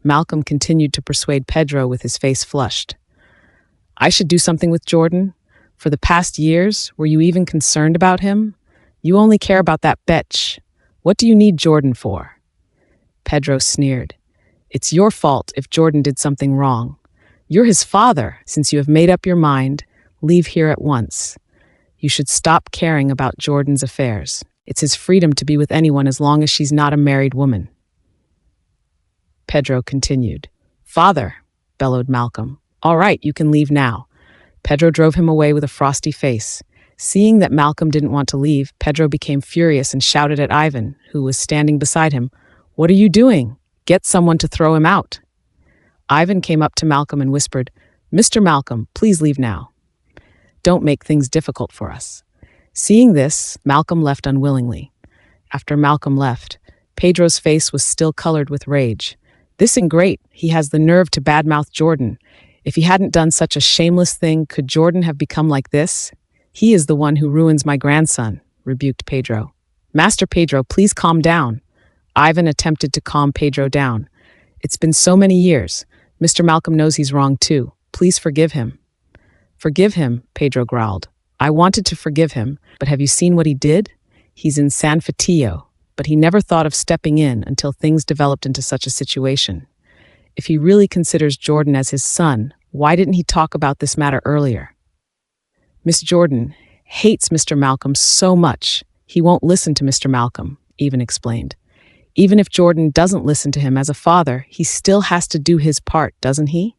Malcolm continued to persuade Pedro with his face flushed. "I should do something with Jordan? For the past years, were you even concerned about him? You only care about that bitch. What do you need Jordan for?" Pedro sneered. "It's your fault if Jordan did something wrong. You're his father. Since you have made up your mind, leave here at once. You should stop caring about Jordan's affairs. It's his freedom to be with anyone as long as she's not a married woman." Pedro continued. "Father," bellowed Malcolm. "All right, you can leave now." Pedro drove him away with a frosty face. Seeing that Malcolm didn't want to leave, Pedro became furious and shouted at Ivan, who was standing beside him, "What are you doing? Get someone to throw him out." Ivan came up to Malcolm and whispered, "Mr. Malcolm, please leave now. Don't make things difficult for us." Seeing this, Malcolm left unwillingly. After Malcolm left, Pedro's face was still colored with rage. This ingrate, he has the nerve to badmouth Jordan. If he hadn't done such a shameless thing, could Jordan have become like this? "He is the one who ruins my grandson," rebuked Pedro. "Master Pedro, please calm down." Ivan attempted to calm Pedro down. "It's been so many years. Mr. Malcolm knows he's wrong too. Please forgive him." "Forgive him," Pedro growled. "I wanted to forgive him, but have you seen what he did? He's in San Fatillo, but he never thought of stepping in until things developed into such a situation. If he really considers Jordan as his son, why didn't he talk about this matter earlier? Miss Jordan hates Mr. Malcolm so much, he won't listen to Mr. Malcolm," Even explained. "Even if Jordan doesn't listen to him as a father, he still has to do his part, doesn't he?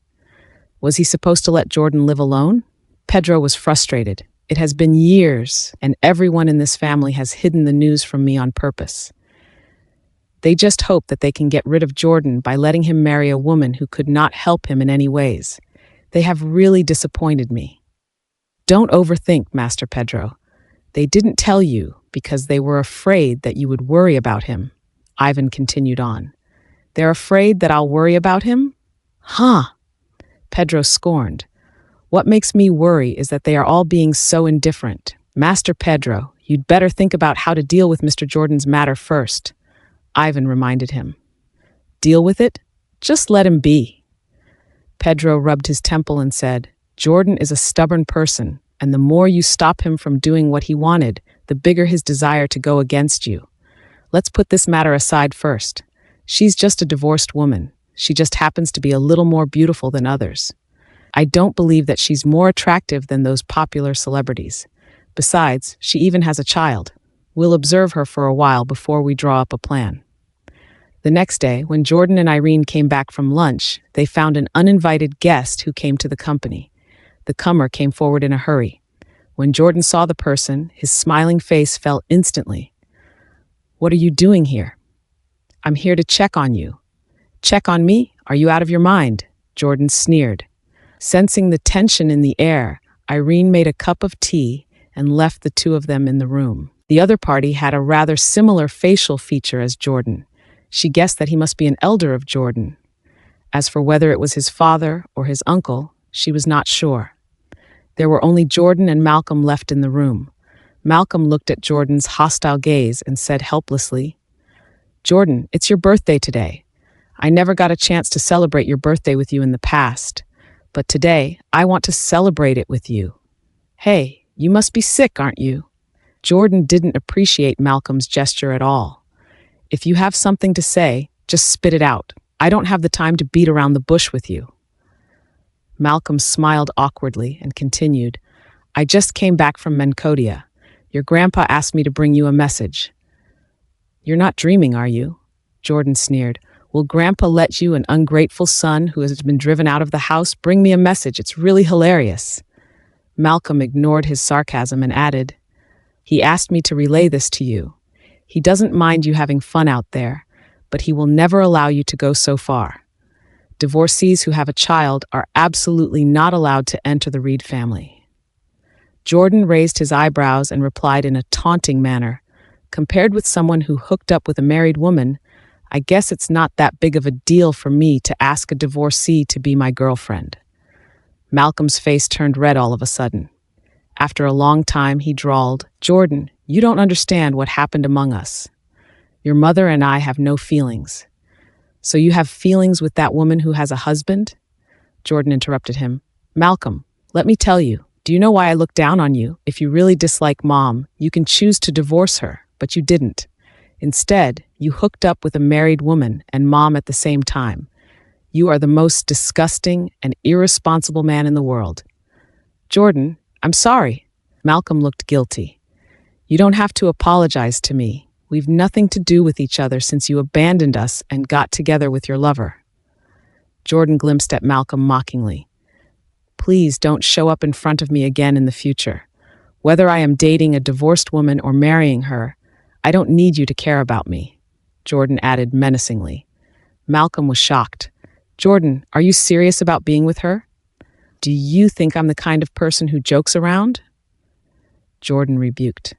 Was he supposed to let Jordan live alone?" Pedro was frustrated. "It has been years, and everyone in this family has hidden the news from me on purpose. They just hope that they can get rid of Jordan by letting him marry a woman who could not help him in any ways. They have really disappointed me." "Don't overthink, Master Pedro. They didn't tell you because they were afraid that you would worry about him," Ivan continued on. "They're afraid that I'll worry about him?" "Huh?" Pedro scorned. "What makes me worry is that they are all being so indifferent. Master Pedro, you'd better think about how to deal with Mr. Jordan's matter first," Ivan reminded him. "Deal with it? Just let him be." Pedro rubbed his temple and said, "Jordan is a stubborn person, and the more you stop him from doing what he wanted, the bigger his desire to go against you. Let's put this matter aside first. She's just a divorced woman. She just happens to be a little more beautiful than others. I don't believe that she's more attractive than those popular celebrities. Besides, she even has a child. We'll observe her for a while before we draw up a plan." The next day, when Jordan and Irene came back from lunch, they found an uninvited guest who came to the company. The comer came forward in a hurry. When Jordan saw the person, his smiling face fell instantly. "What are you doing here?" "I'm here to check on you." "Check on me? Are you out of your mind?" Jordan sneered. Sensing the tension in the air, Irene made a cup of tea and left the two of them in the room. The other party had a rather similar facial feature as Jordan. She guessed that he must be an elder of Jordan. As for whether it was his father or his uncle, she was not sure. There were only Jordan and Malcolm left in the room. Malcolm looked at Jordan's hostile gaze and said helplessly, "Jordan, it's your birthday today. I never got a chance to celebrate your birthday with you in the past, but today I want to celebrate it with you. Hey, you must be sick, aren't you?" Jordan didn't appreciate Malcolm's gesture at all. "If you have something to say, just spit it out. I don't have the time to beat around the bush with you." Malcolm smiled awkwardly and continued, "I just came back from Mencodia. Your grandpa asked me to bring you a message." "You're not dreaming, are you?" Jordan sneered. "Will Grandpa let you, an ungrateful son who has been driven out of the house, bring me a message? It's really hilarious." Malcolm ignored his sarcasm and added, "He asked me to relay this to you. He doesn't mind you having fun out there, but he will never allow you to go so far. Divorcees who have a child are absolutely not allowed to enter the Reed family." Jordan raised his eyebrows and replied in a taunting manner, "Compared with someone who hooked up with a married woman, I guess it's not that big of a deal for me to ask a divorcee to be my girlfriend." Malcolm's face turned red all of a sudden. After a long time, he drawled, "Jordan, you don't understand what happened among us. Your mother and I have no feelings." "So you have feelings with that woman who has a husband?" Jordan interrupted him. "Malcolm, let me tell you, do you know why I look down on you? If you really dislike Mom, you can choose to divorce her, but you didn't. Instead, you hooked up with a married woman and Mom at the same time. You are the most disgusting and irresponsible man in the world." "Jordan, I'm sorry." Malcolm looked guilty. "You don't have to apologize to me. We've nothing to do with each other since you abandoned us and got together with your lover." Jordan glimpsed at Malcolm mockingly. "Please don't show up in front of me again in the future. Whether I am dating a divorced woman or marrying her, I don't need you to care about me," Jordan added menacingly. Malcolm was shocked. "Jordan, are you serious about being with her? Do you think I'm the kind of person who jokes around?" Jordan rebuked.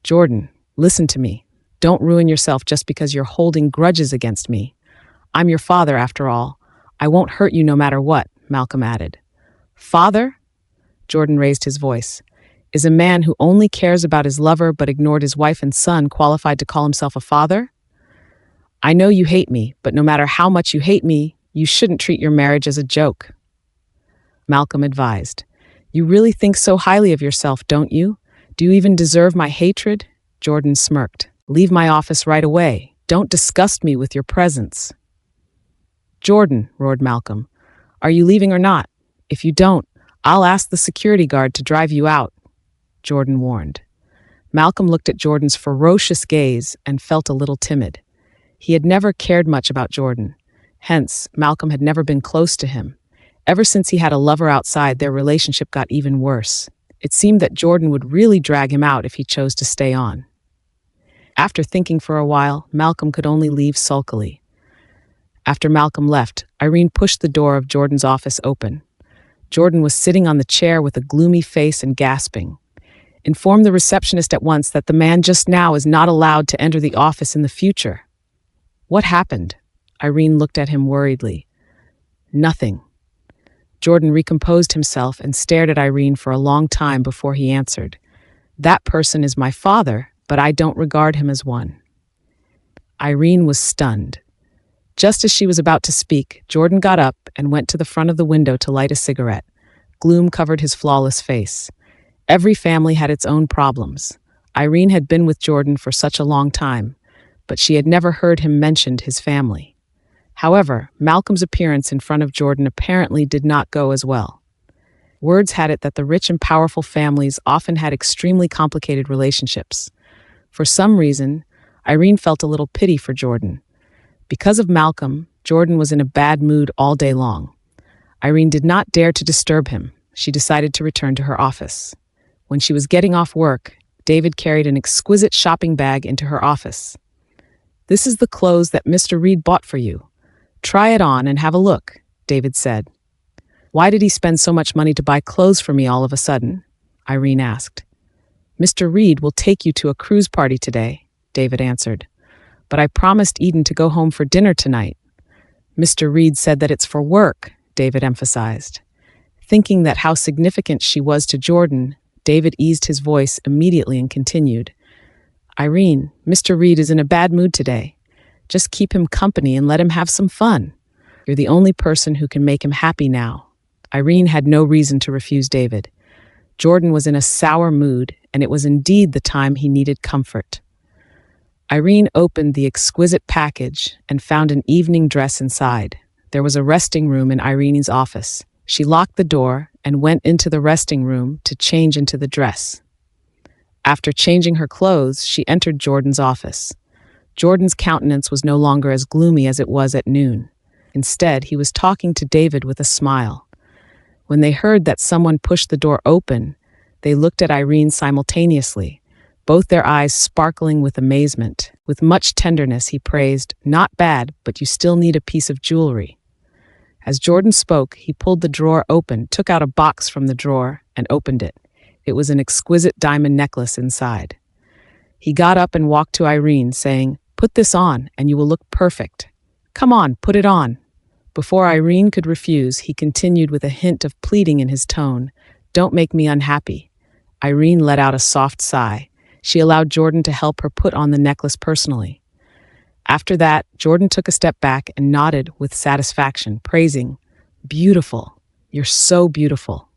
"Jordan, listen to me. Don't ruin yourself just because you're holding grudges against me. I'm your father, after all. I won't hurt you no matter what," Malcolm added. "Father?" Jordan raised his voice. "Is a man who only cares about his lover but ignored his wife and son qualified to call himself a father? I know you hate me, but no matter how much you hate me, you shouldn't treat your marriage as a joke." Malcolm advised. "You really think so highly of yourself, don't you? Do you even deserve my hatred?" Jordan smirked. "Leave my office right away. Don't disgust me with your presence." "Jordan," roared Malcolm, "are you leaving or not? If you don't, I'll ask the security guard to drive you out," Jordan warned. Malcolm looked at Jordan's ferocious gaze and felt a little timid. He had never cared much about Jordan. Hence, Malcolm had never been close to him. Ever since he had a lover outside, their relationship got even worse. It seemed that Jordan would really drag him out if he chose to stay on. After thinking for a while, Malcolm could only leave sulkily. After Malcolm left, Irene pushed the door of Jordan's office open. Jordan was sitting on the chair with a gloomy face and gasping. "Inform the receptionist at once that the man just now is not allowed to enter the office in the future." "What happened?" Irene looked at him worriedly. "Nothing." Jordan recomposed himself and stared at Irene for a long time before he answered. "That person is my father, but I don't regard him as one." Irene was stunned. Just as she was about to speak, Jordan got up and went to the front of the window to light a cigarette. Gloom covered his flawless face. Every family had its own problems. Irene had been with Jordan for such a long time, but she had never heard him mention his family. However, Malcolm's appearance in front of Jordan apparently did not go as well. Words had it that the rich and powerful families often had extremely complicated relationships. For some reason, Irene felt a little pity for Jordan. Because of Malcolm, Jordan was in a bad mood all day long. Irene did not dare to disturb him. She decided to return to her office. When she was getting off work, David carried an exquisite shopping bag into her office. "This is the clothes that Mr. Reed bought for you. Try it on and have a look," David said. "Why did he spend so much money to buy clothes for me all of a sudden?" Irene asked. "Mr. Reed will take you to a cruise party today," David answered. "But I promised Eden to go home for dinner tonight." "Mr. Reed said that it's for work," David emphasized. Thinking that how significant she was to Jordan, David eased his voice immediately and continued. "Irene, Mr. Reed is in a bad mood today. Just keep him company and let him have some fun. You're the only person who can make him happy now." Irene had no reason to refuse David. Jordan was in a sour mood, and it was indeed the time he needed comfort. Irene opened the exquisite package and found an evening dress inside. There was a resting room in Irene's office. She locked the door and went into the resting room to change into the dress. After changing her clothes, she entered Jordan's office. Jordan's countenance was no longer as gloomy as it was at noon. Instead, he was talking to David with a smile. When they heard that someone pushed the door open, they looked at Irene simultaneously, both their eyes sparkling with amazement. With much tenderness, he praised, "Not bad, but you still need a piece of jewelry." As Jordan spoke, he pulled the drawer open, took out a box from the drawer, and opened it. It was an exquisite diamond necklace inside. He got up and walked to Irene, saying, "Put this on, and you will look perfect. Come on, put it on." Before Irene could refuse, he continued with a hint of pleading in his tone, "Don't make me unhappy." Irene let out a soft sigh. She allowed Jordan to help her put on the necklace personally. After that, Jordan took a step back and nodded with satisfaction, praising, "Beautiful. You're so beautiful."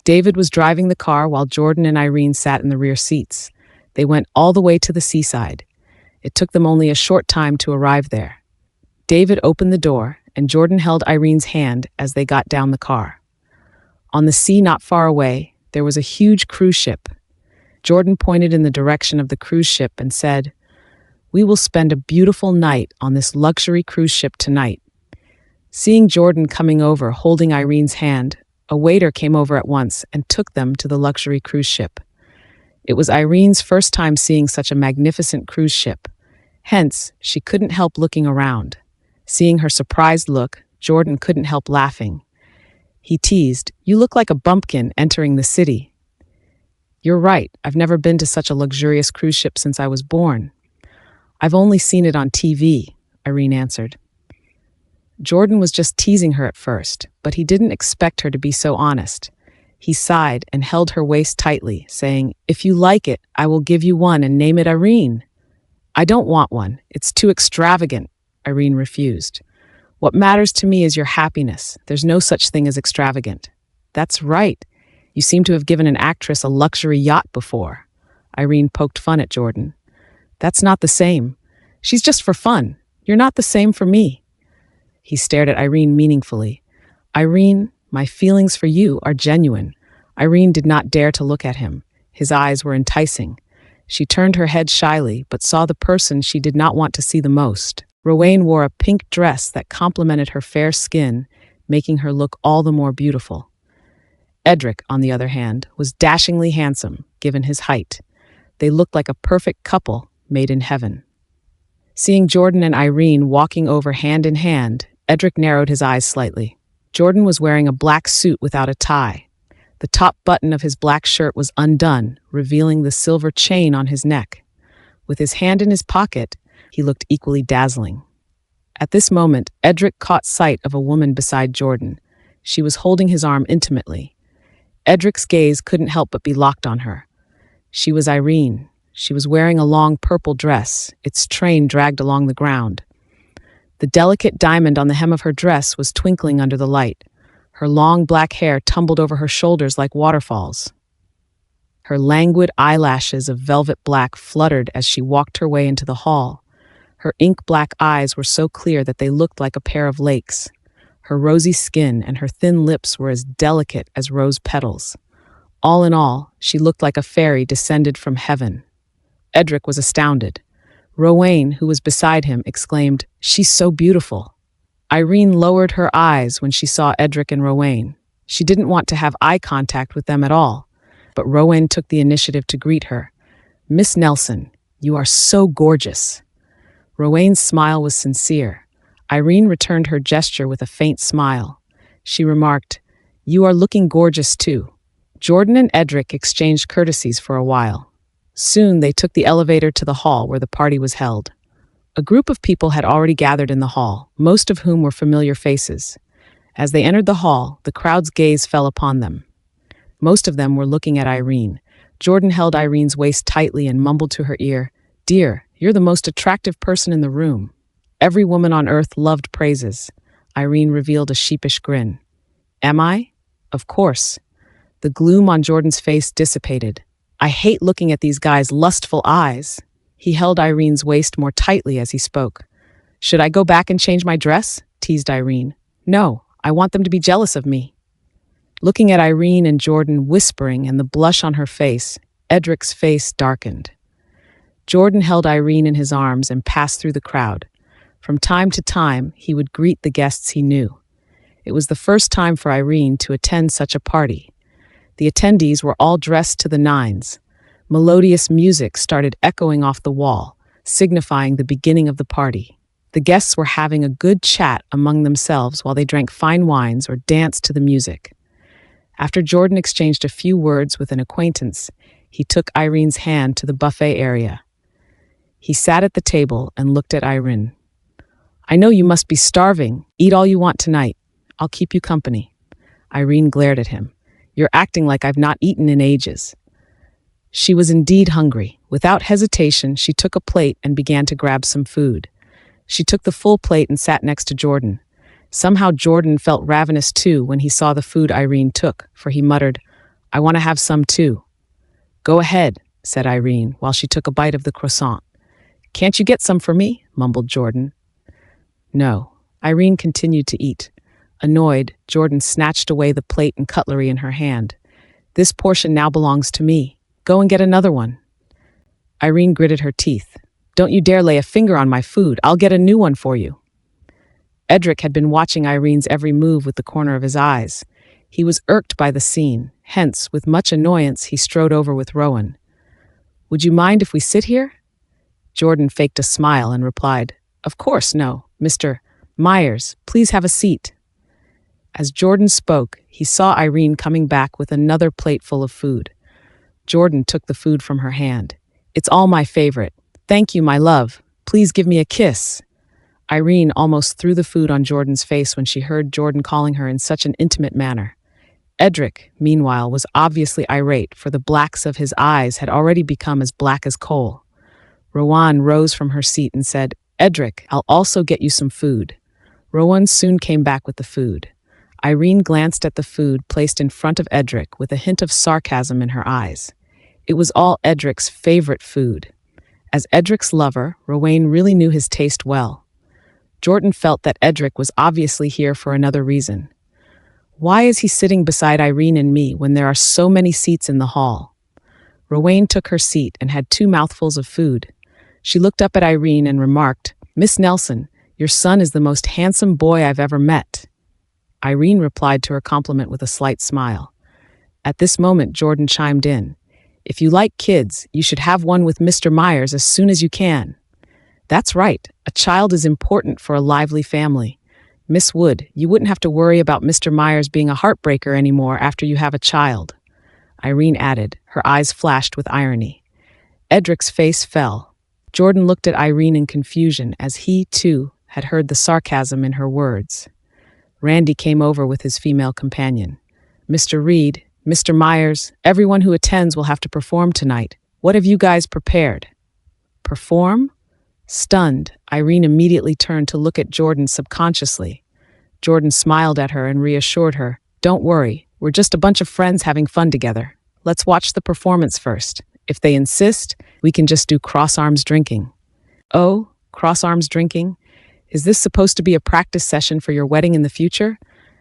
David was driving the car while Jordan and Irene sat in the rear seats. They went all the way to the seaside. It took them only a short time to arrive there. David opened the door, and Jordan held Irene's hand as they got down the car. On the sea not far away, there was a huge cruise ship. Jordan pointed in the direction of the cruise ship and said, "We will spend a beautiful night on this luxury cruise ship tonight." Seeing Jordan coming over holding Irene's hand, a waiter came over at once and took them to the luxury cruise ship. It was Irene's first time seeing such a magnificent cruise ship. Hence, she couldn't help looking around. Seeing her surprised look, Jordan couldn't help laughing. He teased, "You look like a bumpkin entering the city." "You're right, I've never been to such a luxurious cruise ship since I was born. I've only seen it on TV, Irene answered. Jordan was just teasing her at first, but he didn't expect her to be so honest. He sighed and held her waist tightly, saying, "If you like it, I will give you one and name it Irene." "I don't want one. It's too extravagant," Irene refused. "What matters to me is your happiness. There's no such thing as extravagant." "That's right. You seem to have given an actress a luxury yacht before." Irene poked fun at Jordan. "That's not the same. She's just for fun. You're not the same for me." He stared at Irene meaningfully. "Irene, my feelings for you are genuine." Irene did not dare to look at him. His eyes were enticing. She turned her head shyly, but saw the person she did not want to see the most. Rowan wore a pink dress that complemented her fair skin, making her look all the more beautiful. Edric, on the other hand, was dashingly handsome, given his height. They looked like a perfect couple made in heaven. Seeing Jordan and Irene walking over hand in hand, Edric narrowed his eyes slightly. Jordan was wearing a black suit without a tie. The top button of his black shirt was undone, revealing the silver chain on his neck. With his hand in his pocket, he looked equally dazzling. At this moment, Edric caught sight of a woman beside Jordan. She was holding his arm intimately. Edric's gaze couldn't help but be locked on her. She was Irene. She was wearing a long purple dress, its train dragged along the ground. The delicate diamond on the hem of her dress was twinkling under the light. Her long black hair tumbled over her shoulders like waterfalls. Her languid eyelashes of velvet black fluttered as she walked her way into the hall. Her ink-black eyes were so clear that they looked like a pair of lakes. Her rosy skin and her thin lips were as delicate as rose petals. All in all, she looked like a fairy descended from heaven. Edric was astounded. Rowan, who was beside him, exclaimed, "She's so beautiful." Irene lowered her eyes when she saw Edric and Rowan. She didn't want to have eye contact with them at all, but Rowan took the initiative to greet her. "Miss Nelson, you are so gorgeous." Rowan's smile was sincere. Irene returned her gesture with a faint smile. She remarked, "You are looking gorgeous too." Jordan and Edric exchanged courtesies for a while. Soon they took the elevator to the hall where the party was held. A group of people had already gathered in the hall, most of whom were familiar faces. As they entered the hall, the crowd's gaze fell upon them. Most of them were looking at Irene. Jordan held Irene's waist tightly and mumbled to her ear, "Dear, you're the most attractive person in the room." Every woman on earth loved praises. Irene revealed a sheepish grin. "Am I?" "Of course." The gloom on Jordan's face dissipated. "I hate looking at these guys' lustful eyes." He held Irene's waist more tightly as he spoke. "Should I go back and change my dress?" teased Irene. "No, I want them to be jealous of me." Looking at Irene and Jordan whispering and the blush on her face, Edric's face darkened. Jordan held Irene in his arms and passed through the crowd. From time to time, he would greet the guests he knew. It was the first time for Irene to attend such a party. The attendees were all dressed to the nines. Melodious music started echoing off the wall, signifying the beginning of the party. The guests were having a good chat among themselves while they drank fine wines or danced to the music. After Jordan exchanged a few words with an acquaintance, he took Irene's hand to the buffet area. He sat at the table and looked at Irene. "I know you must be starving. Eat all you want tonight. I'll keep you company." Irene glared at him. "You're acting like I've not eaten in ages." She was indeed hungry. Without hesitation, she took a plate and began to grab some food. She took the full plate and sat next to Jordan. Somehow Jordan felt ravenous too when he saw the food Irene took, for he muttered, "I want to have some too." "Go ahead," said Irene, while she took a bite of the croissant. "Can't you get some for me?" mumbled Jordan. No. Irene continued to eat. Annoyed, Jordan snatched away the plate and cutlery in her hand. "This portion now belongs to me. Go and get another one." Irene gritted her teeth. "Don't you dare lay a finger on my food. I'll get a new one for you." Edric had been watching Irene's every move with the corner of his eyes. He was irked by the scene. Hence, with much annoyance, he strode over with Rowan. "Would you mind if we sit here?" Jordan faked a smile and replied, "Of course, no. Mr. Myers, please have a seat." As Jordan spoke, he saw Irene coming back with another plate full of food. Jordan took the food from her hand. "It's all my favorite. Thank you, my love. Please give me a kiss." Irene almost threw the food on Jordan's face when she heard Jordan calling her in such an intimate manner. Edric, meanwhile, was obviously irate, for the blacks of his eyes had already become as black as coal. Rowan rose from her seat and said, "Edric, I'll also get you some food." Rowan soon came back with the food. Irene glanced at the food placed in front of Edric with a hint of sarcasm in her eyes. It was all Edric's favorite food. As Edric's lover, Rowan really knew his taste well. Jordan felt that Edric was obviously here for another reason. Why is he sitting beside Irene and me when there are so many seats in the hall? Rowan took her seat and had 2 mouthfuls of food. She looked up at Irene and remarked, "Miss Nelson, your son is the most handsome boy I've ever met." Irene replied to her compliment with a slight smile. At this moment, Jordan chimed in. "If you like kids, you should have one with Mr. Myers as soon as you can." "That's right. A child is important for a lively family. Miss Wood, you wouldn't have to worry about Mr. Myers being a heartbreaker anymore after you have a child," Irene added. Her eyes flashed with irony. Edric's face fell. Jordan looked at Irene in confusion as he, too, had heard the sarcasm in her words. Randy came over with his female companion. "Mr. Reed, Mr. Myers, everyone who attends will have to perform tonight. What have you guys prepared?" "Perform?" Stunned, Irene immediately turned to look at Jordan subconsciously. Jordan smiled at her and reassured her, "Don't worry, we're just a bunch of friends having fun together. Let's watch the performance first. If they insist, we can just do cross-arms drinking." "Oh, cross-arms drinking? Is this supposed to be a practice session for your wedding in the future?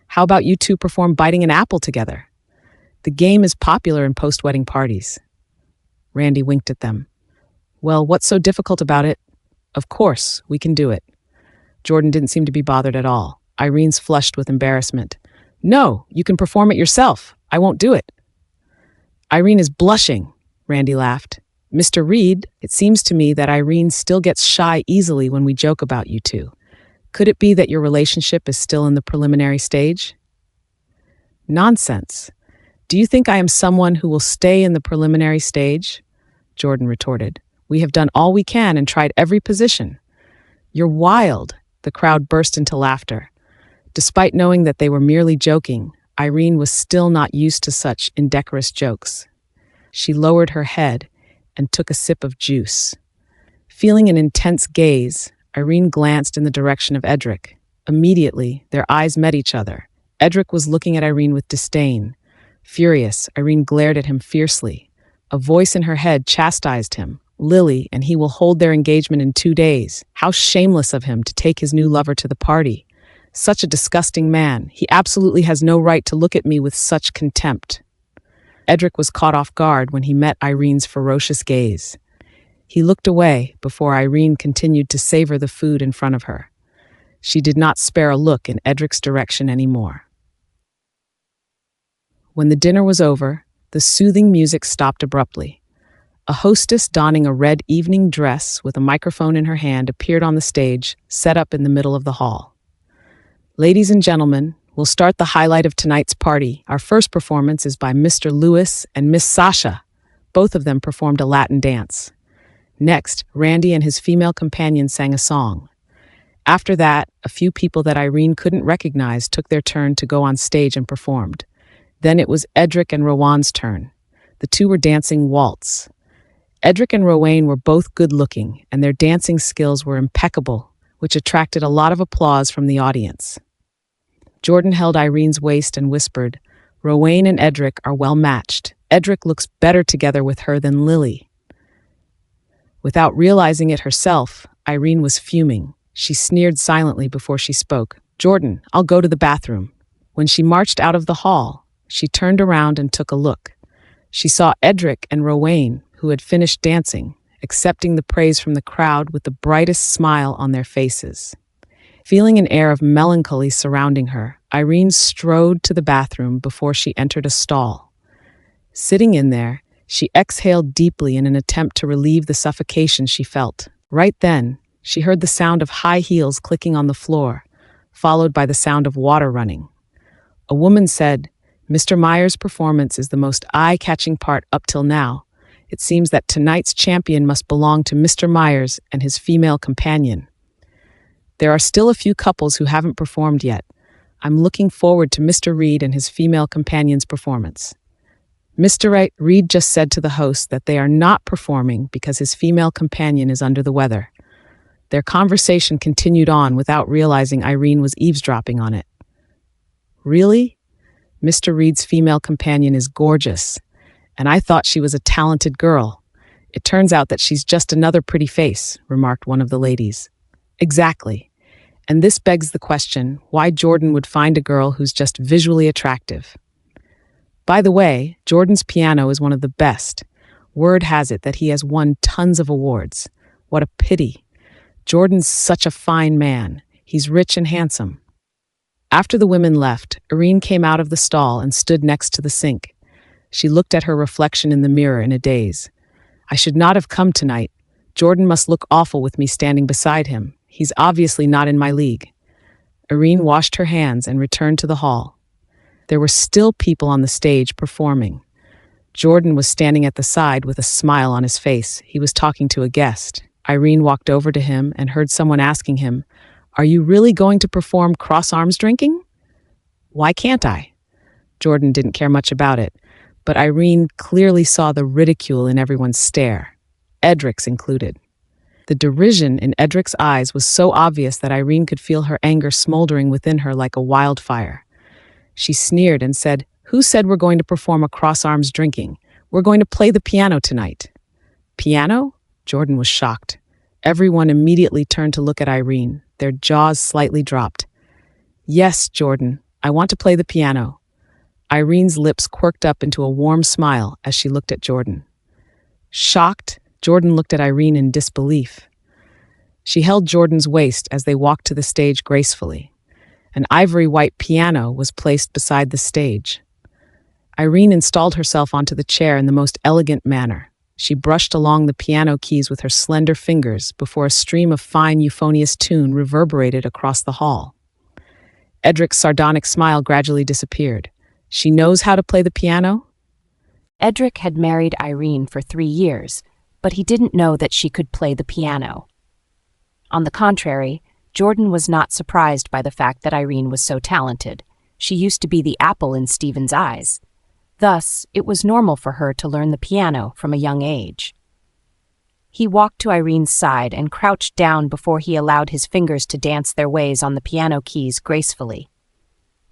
How about you two perform biting an apple together? The game is popular in post-wedding parties." Randy winked at them. "Well, what's so difficult about it? Of course, we can do it." Jordan didn't seem to be bothered at all. Irene's flushed with embarrassment. "No, you can perform it yourself. I won't do it." "Irene is blushing," Randy laughed. "Mr. Reed, it seems to me that Irene still gets shy easily when we joke about you two. Could it be that your relationship is still in the preliminary stage?" "Nonsense. Do you think I am someone who will stay in the preliminary stage?" Jordan retorted. "We have done all we can and tried every position." "You're wild." The crowd burst into laughter. Despite knowing that they were merely joking, Irene was still not used to such indecorous jokes. She lowered her head and took a sip of juice. Feeling an intense gaze, Irene glanced in the direction of Edric. Immediately, their eyes met each other. Edric was looking at Irene with disdain. Furious, Irene glared at him fiercely. A voice in her head chastised him. "Lily and he will hold their engagement in 2 days. How shameless of him to take his new lover to the party. Such a disgusting man. He absolutely has no right to look at me with such contempt." Edric was caught off guard when he met Irene's ferocious gaze. He looked away before Irene continued to savor the food in front of her. She did not spare a look in Edric's direction anymore. When the dinner was over, the soothing music stopped abruptly. A hostess donning a red evening dress with a microphone in her hand appeared on the stage, set up in the middle of the hall. "Ladies and gentlemen, we'll start the highlight of tonight's party. Our first performance is by Mr. Lewis and Miss Sasha." Both of them performed a Latin dance. Next, Randy and his female companion sang a song. After that, a few people that Irene couldn't recognize took their turn to go on stage and performed. Then it was Edric and Rowan's turn. The two were dancing waltz. Edric and Rowan were both good-looking, and their dancing skills were impeccable, which attracted a lot of applause from the audience. Jordan held Irene's waist and whispered, "Rowan and Edric are well matched. Edric looks better together with her than Lily." Without realizing it herself, Irene was fuming. She sneered silently before she spoke. "Jordan, I'll go to the bathroom." When she marched out of the hall, she turned around and took a look. She saw Edric and Rowan, who had finished dancing, accepting the praise from the crowd with the brightest smile on their faces. Feeling an air of melancholy surrounding her, Irene strode to the bathroom before she entered a stall. Sitting in there, she exhaled deeply in an attempt to relieve the suffocation she felt. Right then, she heard the sound of high heels clicking on the floor, followed by the sound of water running. A woman said, "Mr. Myers' performance is the most eye-catching part up till now. It seems that tonight's champion must belong to Mr. Myers and his female companion. There are still a few couples who haven't performed yet. I'm looking forward to Mr. Reed and his female companion's performance." Mr. Reed just said to the host that they are not performing because his female companion is under the weather. Their conversation continued on without realizing Irene was eavesdropping on it. "Really? Mr. Reed's female companion is gorgeous, and I thought she was a talented girl. It turns out that she's just another pretty face," remarked one of the ladies. "Exactly. And this begs the question why Jordan would find a girl who's just visually attractive. By the way, Jordan's piano is one of the best. Word has it that he has won tons of awards. What a pity. Jordan's such a fine man. He's rich and handsome." After the women left, Irene came out of the stall and stood next to the sink. She looked at her reflection in the mirror in a daze. "I should not have come tonight. Jordan must look awful with me standing beside him. He's obviously not in my league." Irene washed her hands and returned to the hall. There were still people on the stage performing. Jordan was standing at the side with a smile on his face. He was talking to a guest. Irene walked over to him and heard someone asking him, "Are you really going to perform cross-arms drinking?" "Why can't I?" Jordan didn't care much about it, but Irene clearly saw the ridicule in everyone's stare, Edric's included. The derision in Edric's eyes was so obvious that Irene could feel her anger smoldering within her like a wildfire. She sneered and said, "Who said we're going to perform a cross-arms drinking? We're going to play the piano tonight." "Piano?" Jordan was shocked. Everyone immediately turned to look at Irene. Their jaws slightly dropped. "Yes, Jordan, I want to play the piano." Irene's lips quirked up into a warm smile as she looked at Jordan. Shocked, Jordan looked at Irene in disbelief. She held Jordan's waist as they walked to the stage gracefully. An ivory-white piano was placed beside the stage. Irene installed herself onto the chair in the most elegant manner. She brushed along the piano keys with her slender fingers before a stream of fine euphonious tune reverberated across the hall. Edric's sardonic smile gradually disappeared. "She knows how to play the piano?" Edric had married Irene for 3 years, but he didn't know that she could play the piano. On the contrary, Jordan was not surprised by the fact that Irene was so talented. She used to be the apple in Stephen's eyes. Thus, it was normal for her to learn the piano from a young age. He walked to Irene's side and crouched down before he allowed his fingers to dance their ways on the piano keys gracefully.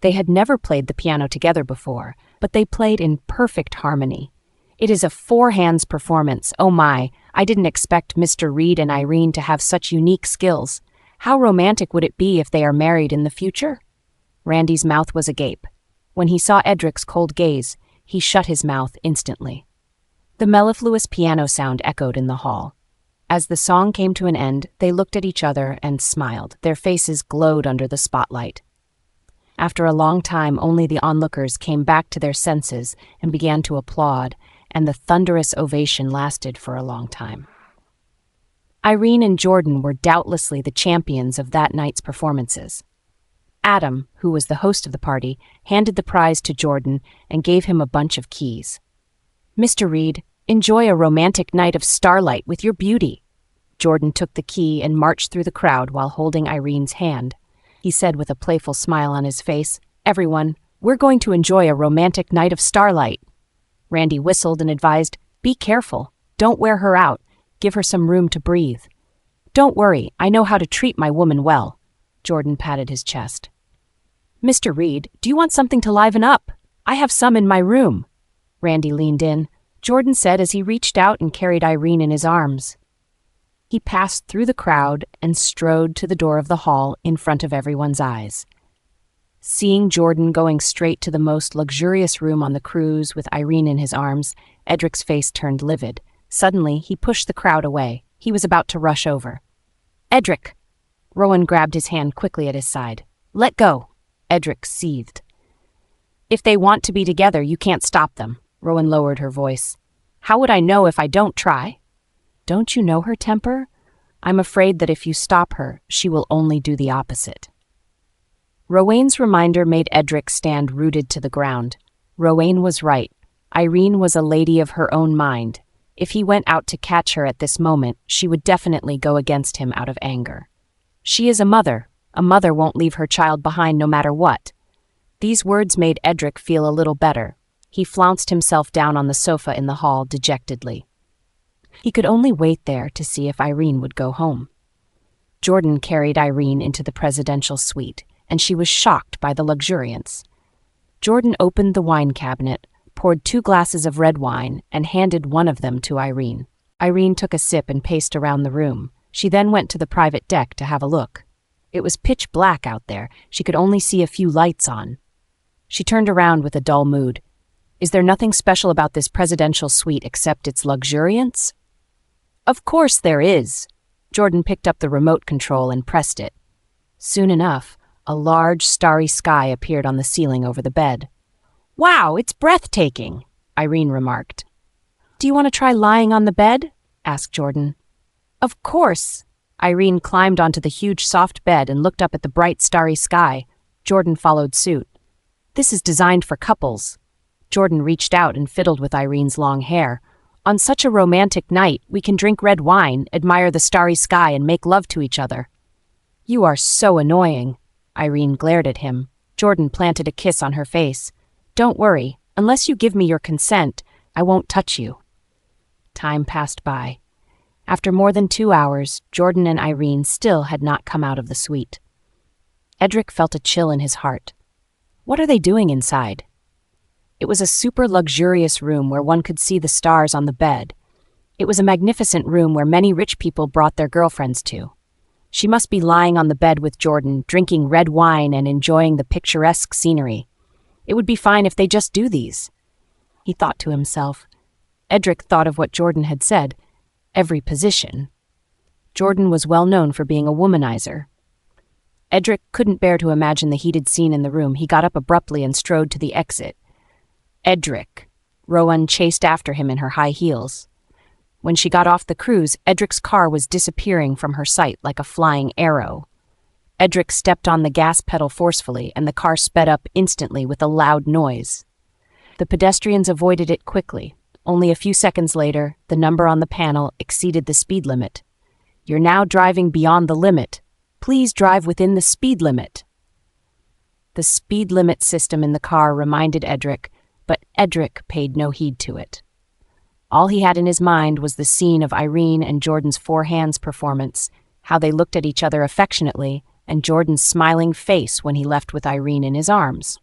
They had never played the piano together before, but they played in perfect harmony. It is a four-hands performance. Oh my, I didn't expect Mr. Reed and Irene to have such unique skills. How romantic would it be if they are married in the future? Randy's mouth was agape. When he saw Edric's cold gaze, he shut his mouth instantly. The mellifluous piano sound echoed in the hall. As the song came to an end, they looked at each other and smiled. Their faces glowed under the spotlight. After a long time, only the onlookers came back to their senses and began to applaud, and the thunderous ovation lasted for a long time. Irene and Jordan were doubtlessly the champions of that night's performances. Adam, who was the host of the party, handed the prize to Jordan and gave him a bunch of keys. "Mr. Reed, enjoy a romantic night of starlight with your beauty." Jordan took the key and marched through the crowd while holding Irene's hand. He said with a playful smile on his face, "Everyone, we're going to enjoy a romantic night of starlight." Randy whistled and advised, "Be careful. Don't wear her out. Give her some room to breathe." "Don't worry, I know how to treat my woman well." Jordan patted his chest. "Mr. Reed, do you want something to liven up? I have some in my room." Randy leaned in. Jordan said as he reached out and carried Irene in his arms. He passed through the crowd and strode to the door of the hall in front of everyone's eyes. Seeing Jordan going straight to the most luxurious room on the cruise with Irene in his arms, Edric's face turned livid. Suddenly, he pushed the crowd away. He was about to rush over. "Edric!" Rowan grabbed his hand quickly at his side. "Let go!" Edric seethed. "If they want to be together, you can't stop them." Rowan lowered her voice. "How would I know if I don't try?" "Don't you know her temper? I'm afraid that if you stop her, she will only do the opposite." Rowan's reminder made Edric stand rooted to the ground. Rowan was right. Irene was a lady of her own mind. If he went out to catch her at this moment, she would definitely go against him out of anger. She is a mother. A mother won't leave her child behind no matter what. These words made Edric feel a little better. He flounced himself down on the sofa in the hall dejectedly. He could only wait there to see if Irene would go home. Jordan carried Irene into the presidential suite, and she was shocked by the luxuriance. Jordan opened the wine cabinet, poured 2 glasses of red wine, and handed one of them to Irene. Irene took a sip and paced around the room. She then went to the private deck to have a look. It was pitch black out there. She could only see a few lights on. She turned around with a dull mood. "Is there nothing special about this presidential suite except its luxuriance?" "Of course there is." Jordan picked up the remote control and pressed it. Soon enough, a large, starry sky appeared on the ceiling over the bed. "Wow, it's breathtaking," Irene remarked. "Do you want to try lying on the bed?" asked Jordan. "Of course." Irene climbed onto the huge soft bed and looked up at the bright, starry sky. Jordan followed suit. "This is designed for couples." Jordan reached out and fiddled with Irene's long hair. "On such a romantic night, we can drink red wine, admire the starry sky, and make love to each other." "You are so annoying." Irene glared at him. Jordan planted a kiss on her face. "Don't worry. Unless you give me your consent, I won't touch you." Time passed by. After more than 2 hours, Jordan and Irene still had not come out of the suite. Edric felt a chill in his heart. What are they doing inside? It was a super luxurious room where one could see the stars on the bed. It was a magnificent room where many rich people brought their girlfriends to. She must be lying on the bed with Jordan, drinking red wine and enjoying the picturesque scenery. It would be fine if they just do these. He thought to himself. Edric thought of what Jordan had said. Every position. Jordan was well known for being a womanizer. Edric couldn't bear to imagine the heated scene in the room. He got up abruptly and strode to the exit. "Edric." Rowan chased after him in her high heels. When she got off the cruise, Edric's car was disappearing from her sight like a flying arrow. Edric stepped on the gas pedal forcefully, and the car sped up instantly with a loud noise. The pedestrians avoided it quickly. Only a few seconds later, the number on the panel exceeded the speed limit. "You're now driving beyond the limit. Please drive within the speed limit." The speed limit system in the car reminded Edric, but Edric paid no heed to it. All he had in his mind was the scene of Irene and Jordan's Four Hands performance, how they looked at each other affectionately, and Jordan's smiling face when he left with Irene in his arms.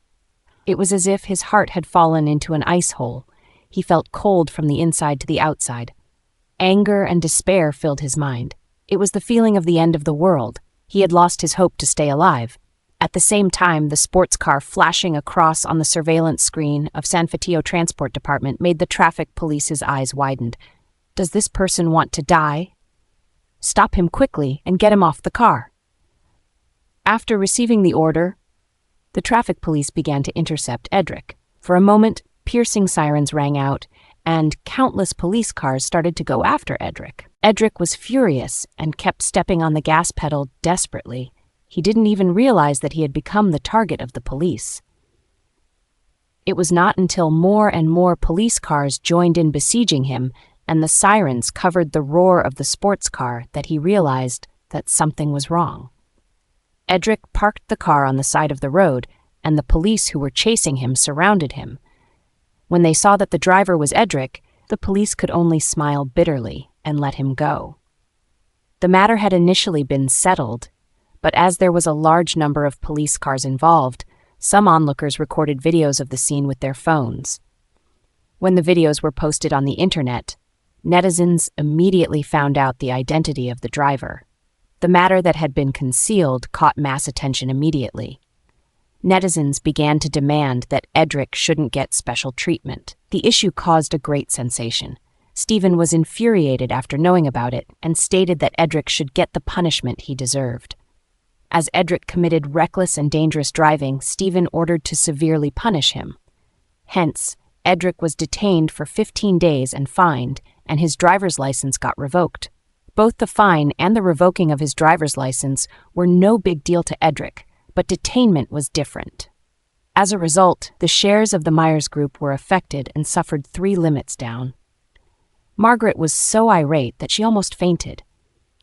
It was as if his heart had fallen into an ice hole. He felt cold from the inside to the outside. Anger and despair filled his mind. It was the feeling of the end of the world. He had lost his hope to stay alive. At the same time, the sports car flashing across on the surveillance screen of San Fatio Transport Department made the traffic police's eyes widened. Does this person want to die? Stop him quickly and get him off the car. After receiving the order, the traffic police began to intercept Edric. For a moment, piercing sirens rang out, and countless police cars started to go after Edric. Edric was furious and kept stepping on the gas pedal desperately. He didn't even realize that he had become the target of the police. It was not until more and more police cars joined in besieging him and the sirens covered the roar of the sports car that he realized that something was wrong. Edric parked the car on the side of the road, and the police who were chasing him surrounded him. When they saw that the driver was Edric, the police could only smile bitterly and let him go. The matter had initially been settled, but as there was a large number of police cars involved, some onlookers recorded videos of the scene with their phones. When the videos were posted on the internet, netizens immediately found out the identity of the driver. The matter that had been concealed caught mass attention immediately. Netizens began to demand that Edric shouldn't get special treatment. The issue caused a great sensation. Stephen was infuriated after knowing about it and stated that Edric should get the punishment he deserved. As Edric committed reckless and dangerous driving, Stephen ordered to severely punish him. Hence, Edric was detained for 15 days and fined, and his driver's license got revoked. Both the fine and the revoking of his driver's license were no big deal to Edric, but detainment was different. As a result, the shares of the Myers Group were affected and suffered 3 limits down. Margaret was so irate that she almost fainted.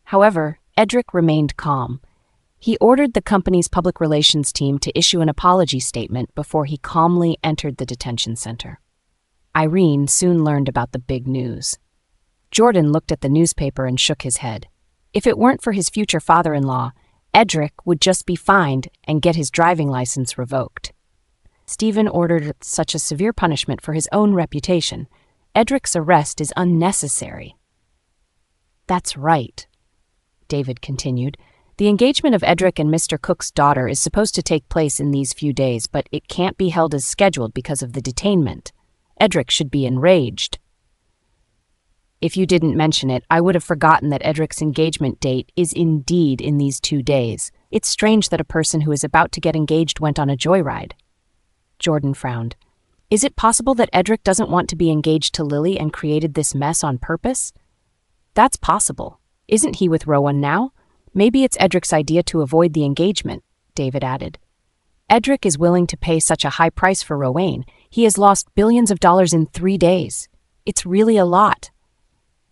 However, Edric remained calm. He ordered the company's public relations team to issue an apology statement before he calmly entered the detention center. Irene soon learned about the big news. Jordan looked at the newspaper and shook his head. If it weren't for his future father-in-law, Edric would just be fined and get his driving license revoked. Stephen ordered such a severe punishment for his own reputation. Edric's arrest is unnecessary. That's right, David continued. The engagement of Edric and Mr. Cook's daughter is supposed to take place in these few days, but it can't be held as scheduled because of the detainment. Edric should be enraged. If you didn't mention it, I would have forgotten that Edric's engagement date is indeed in these 2 days. It's strange that a person who is about to get engaged went on a joyride. Jordan frowned. Is it possible that Edric doesn't want to be engaged to Lily and created this mess on purpose? That's possible. Isn't he with Rowan now? Maybe it's Edric's idea to avoid the engagement, David added. Edric is willing to pay such a high price for Rowan. He has lost billions of dollars in 3 days. It's really a lot.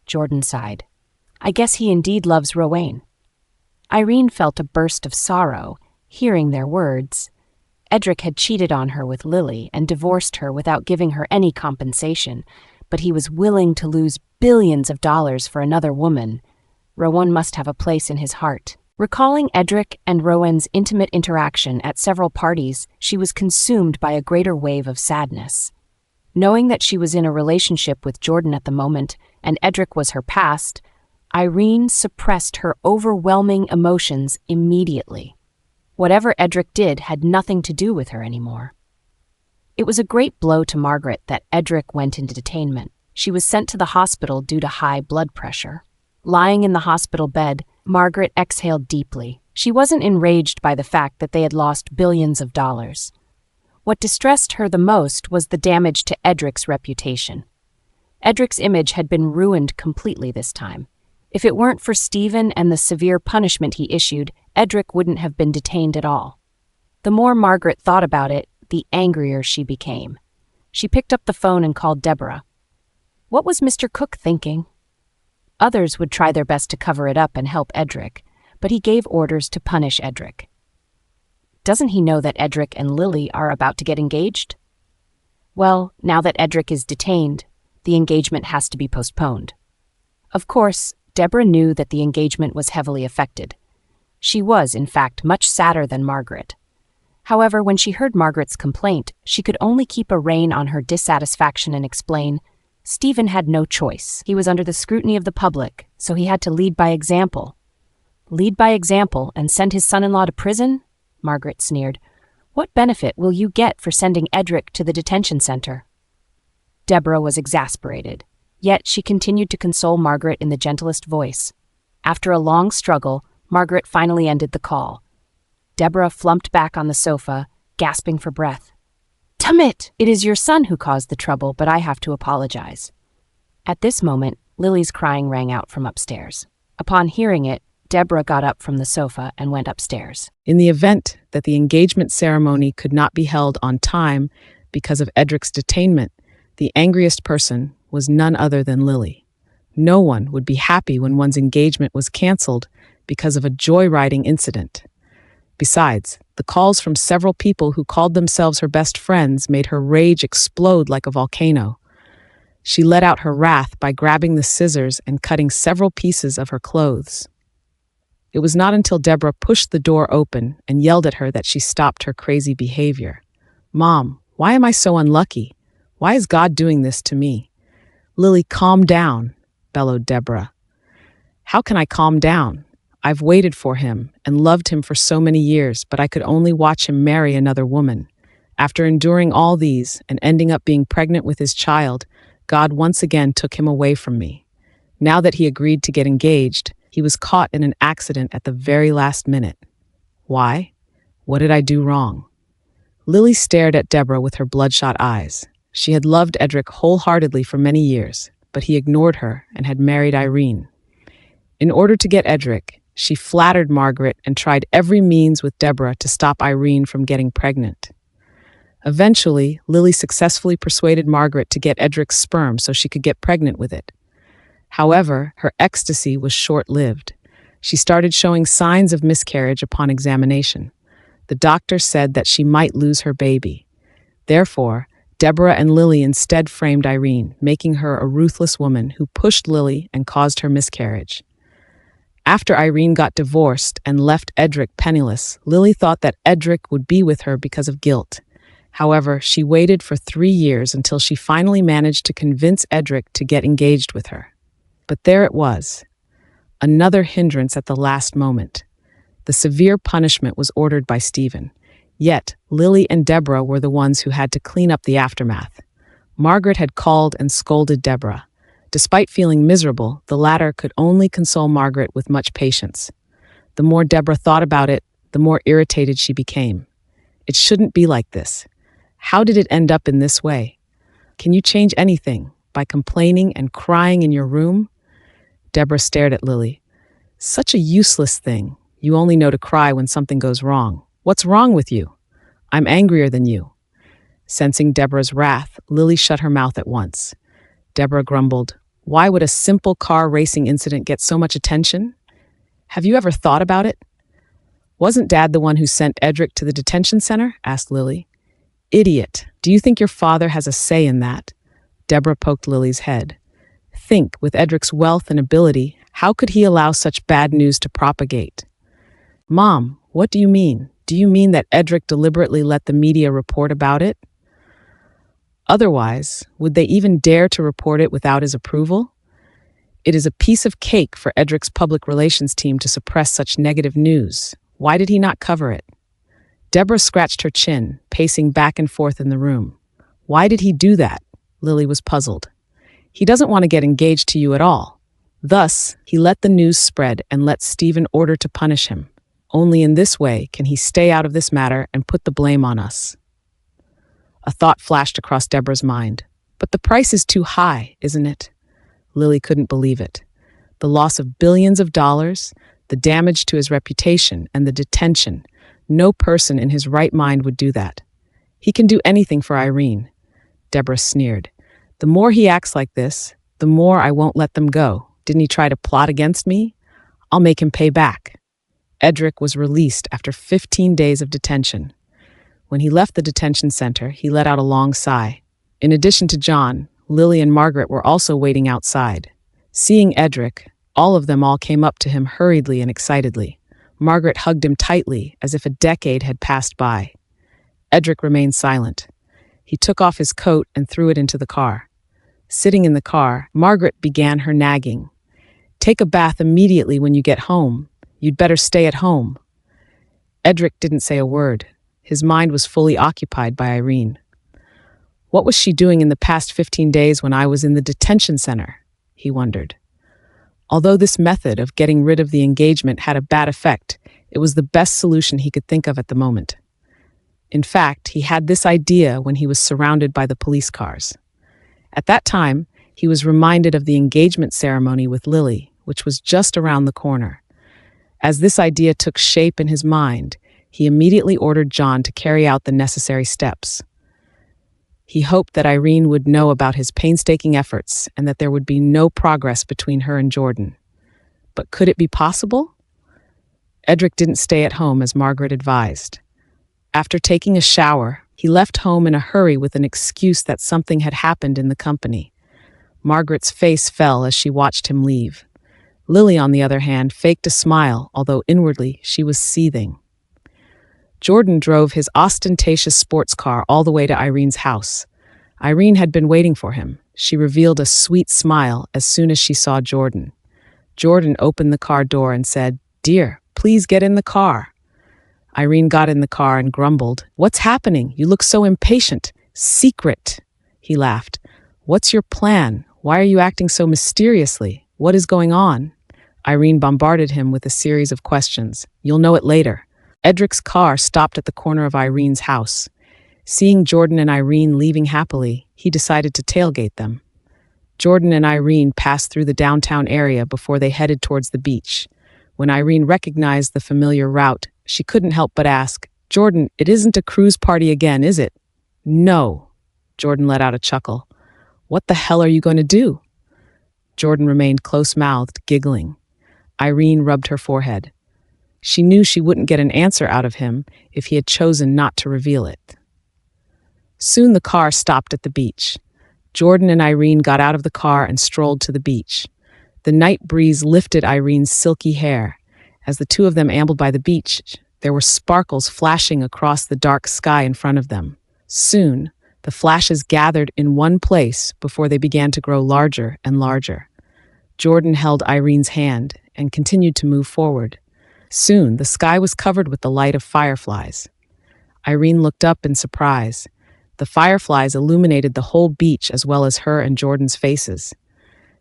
Jordan sighed. I guess he indeed loves Rowan. Irene felt a burst of sorrow, hearing their words. Edric had cheated on her with Lily and divorced her without giving her any compensation, but he was willing to lose billions of dollars for another woman. Rowan must have a place in his heart. Recalling Edric and Rowan's intimate interaction at several parties, she was consumed by a greater wave of sadness. Knowing that she was in a relationship with Jordan at the moment, and Edric was her past, Irene suppressed her overwhelming emotions immediately. Whatever Edric did had nothing to do with her anymore. It was a great blow to Margaret that Edric went into detainment. She was sent to the hospital due to high blood pressure. Lying in the hospital bed, Margaret exhaled deeply. She wasn't enraged by the fact that they had lost billions of dollars. What distressed her the most was the damage to Edric's reputation. Edric's image had been ruined completely this time. If it weren't for Stephen and the severe punishment he issued, Edric wouldn't have been detained at all. The more Margaret thought about it, the angrier she became. She picked up the phone and called Deborah. What was Mr. Cook thinking? Others would try their best to cover it up and help Edric, but he gave orders to punish Edric. Doesn't he know that Edric and Lily are about to get engaged? Well, now that Edric is detained, the engagement has to be postponed. Of course, Deborah knew that the engagement was heavily affected. She was, in fact, much sadder than Margaret. However, when she heard Margaret's complaint, she could only keep a rein on her dissatisfaction and explain, Stephen had no choice. He was under the scrutiny of the public, so he had to lead by example. Lead by example and send his son-in-law to prison? Margaret sneered. What benefit will you get for sending Edric to the detention center? Deborah was exasperated, yet she continued to console Margaret in the gentlest voice. After a long struggle, Margaret finally ended the call. Deborah slumped back on the sofa, gasping for breath. Tumit! It is your son who caused the trouble, but I have to apologize. At this moment, Lily's crying rang out from upstairs. Upon hearing it, Deborah got up from the sofa and went upstairs. In the event that the engagement ceremony could not be held on time because of Edric's detainment, the angriest person was none other than Lily. No one would be happy when one's engagement was canceled because of a joyriding incident. Besides, the calls from several people who called themselves her best friends made her rage explode like a volcano. She let out her wrath by grabbing the scissors and cutting several pieces of her clothes. It was not until Deborah pushed the door open and yelled at her that she stopped her crazy behavior. Mom, why am I so unlucky? Why is God doing this to me? Lily, calm down, bellowed Deborah. How can I calm down? I've waited for him and loved him for so many years, but I could only watch him marry another woman. After enduring all these and ending up being pregnant with his child, God once again took him away from me. Now that he agreed to get engaged, he was caught in an accident at the very last minute. Why? What did I do wrong? Lily stared at Deborah with her bloodshot eyes. She had loved Edric wholeheartedly for many years, but he ignored her and had married Irene. In order to get Edric, she flattered Margaret and tried every means with Deborah to stop Irene from getting pregnant. Eventually, Lily successfully persuaded Margaret to get Edric's sperm so she could get pregnant with it. However, her ecstasy was short-lived. She started showing signs of miscarriage upon examination. The doctor said that she might lose her baby. Therefore, Deborah and Lily instead framed Irene, making her a ruthless woman who pushed Lily and caused her miscarriage. After Irene got divorced and left Edric penniless, Lily thought that Edric would be with her because of guilt. However, she waited for 3 years until she finally managed to convince Edric to get engaged with her. But there it was, another hindrance at the last moment. The severe punishment was ordered by Stephen. Yet, Lily and Deborah were the ones who had to clean up the aftermath. Margaret had called and scolded Deborah. Despite feeling miserable, the latter could only console Margaret with much patience. The more Deborah thought about it, the more irritated she became. It shouldn't be like this. How did it end up in this way? Can you change anything by complaining and crying in your room? Deborah stared at Lily. Such a useless thing. You only know to cry when something goes wrong. What's wrong with you? I'm angrier than you. Sensing Deborah's wrath, Lily shut her mouth at once. Deborah grumbled, Why would a simple car racing incident get so much attention? Have you ever thought about it? Wasn't Dad the one who sent Edric to the detention center? Asked Lily. Idiot. Do you think your father has a say in that? Deborah poked Lily's head. Think, with Edric's wealth and ability, how could he allow such bad news to propagate? Mom, what do you mean? Do you mean that Edric deliberately let the media report about it? Otherwise, would they even dare to report it without his approval? It is a piece of cake for Edric's public relations team to suppress such negative news. Why did he not cover it? Deborah scratched her chin, pacing back and forth in the room. Why did he do that? Lily was puzzled. He doesn't want to get engaged to you at all. Thus, he let the news spread and let Stephen order to punish him. Only in this way can he stay out of this matter and put the blame on us. A thought flashed across Deborah's mind. But the price is too high, isn't it? Lily couldn't believe it. The loss of billions of dollars, the damage to his reputation, and the detention. No person in his right mind would do that. He can do anything for Irene. Deborah sneered. The more he acts like this, The more I won't let them go. Didn't he try to plot against me? I'll make him pay back. Edric was released after 15 days of detention. When he left the detention center, he let out a long sigh. In addition to John, Lily and Margaret were also waiting outside. Seeing Edric, all of them came up to him hurriedly and excitedly. Margaret hugged him tightly, as if a decade had passed by. Edric remained silent. He took off his coat and threw it into the car. Sitting in the car, Margaret began her nagging. "Take a bath immediately when you get home. You'd better stay at home." Edric didn't say a word. His mind was fully occupied by Irene. What was she doing in the past 15 days when I was in the detention center? He wondered. Although this method of getting rid of the engagement had a bad effect, it was the best solution he could think of at the moment. In fact, he had this idea when he was surrounded by the police cars. At that time, he was reminded of the engagement ceremony with Lily, which was just around the corner. As this idea took shape in his mind, he immediately ordered John to carry out the necessary steps. He hoped that Irene would know about his painstaking efforts and that there would be no progress between her and Jordan. But could it be possible? Edric didn't stay at home as Margaret advised. After taking a shower, he left home in a hurry with an excuse that something had happened in the company. Margaret's face fell as she watched him leave. Lily, on the other hand, faked a smile, although inwardly she was seething. Jordan drove his ostentatious sports car all the way to Irene's house. Irene had been waiting for him. She revealed a sweet smile as soon as she saw Jordan. Jordan opened the car door and said, "Dear, please get in the car." Irene got in the car and grumbled, "What's happening? You look so impatient." "Secret," he laughed. "What's your plan? Why are you acting so mysteriously? What is going on?" Irene bombarded him with a series of questions. "You'll know it later." Edric's car stopped at the corner of Irene's house. Seeing Jordan and Irene leaving happily, he decided to tailgate them. Jordan and Irene passed through the downtown area before they headed towards the beach. When Irene recognized the familiar route, she couldn't help but ask, "Jordan, it isn't a cruise party again, is it?" "No." Jordan let out a chuckle. "What the hell are you going to do?" Jordan remained close-mouthed, giggling. Irene rubbed her forehead. She knew she wouldn't get an answer out of him if he had chosen not to reveal it. Soon the car stopped at the beach. Jordan and Irene got out of the car and strolled to the beach. The night breeze lifted Irene's silky hair. As the two of them ambled by the beach, there were sparkles flashing across the dark sky in front of them. Soon, the flashes gathered in one place before they began to grow larger and larger. Jordan held Irene's hand and continued to move forward. Soon, the sky was covered with the light of fireflies. Irene looked up in surprise. The fireflies illuminated the whole beach as well as her and Jordan's faces.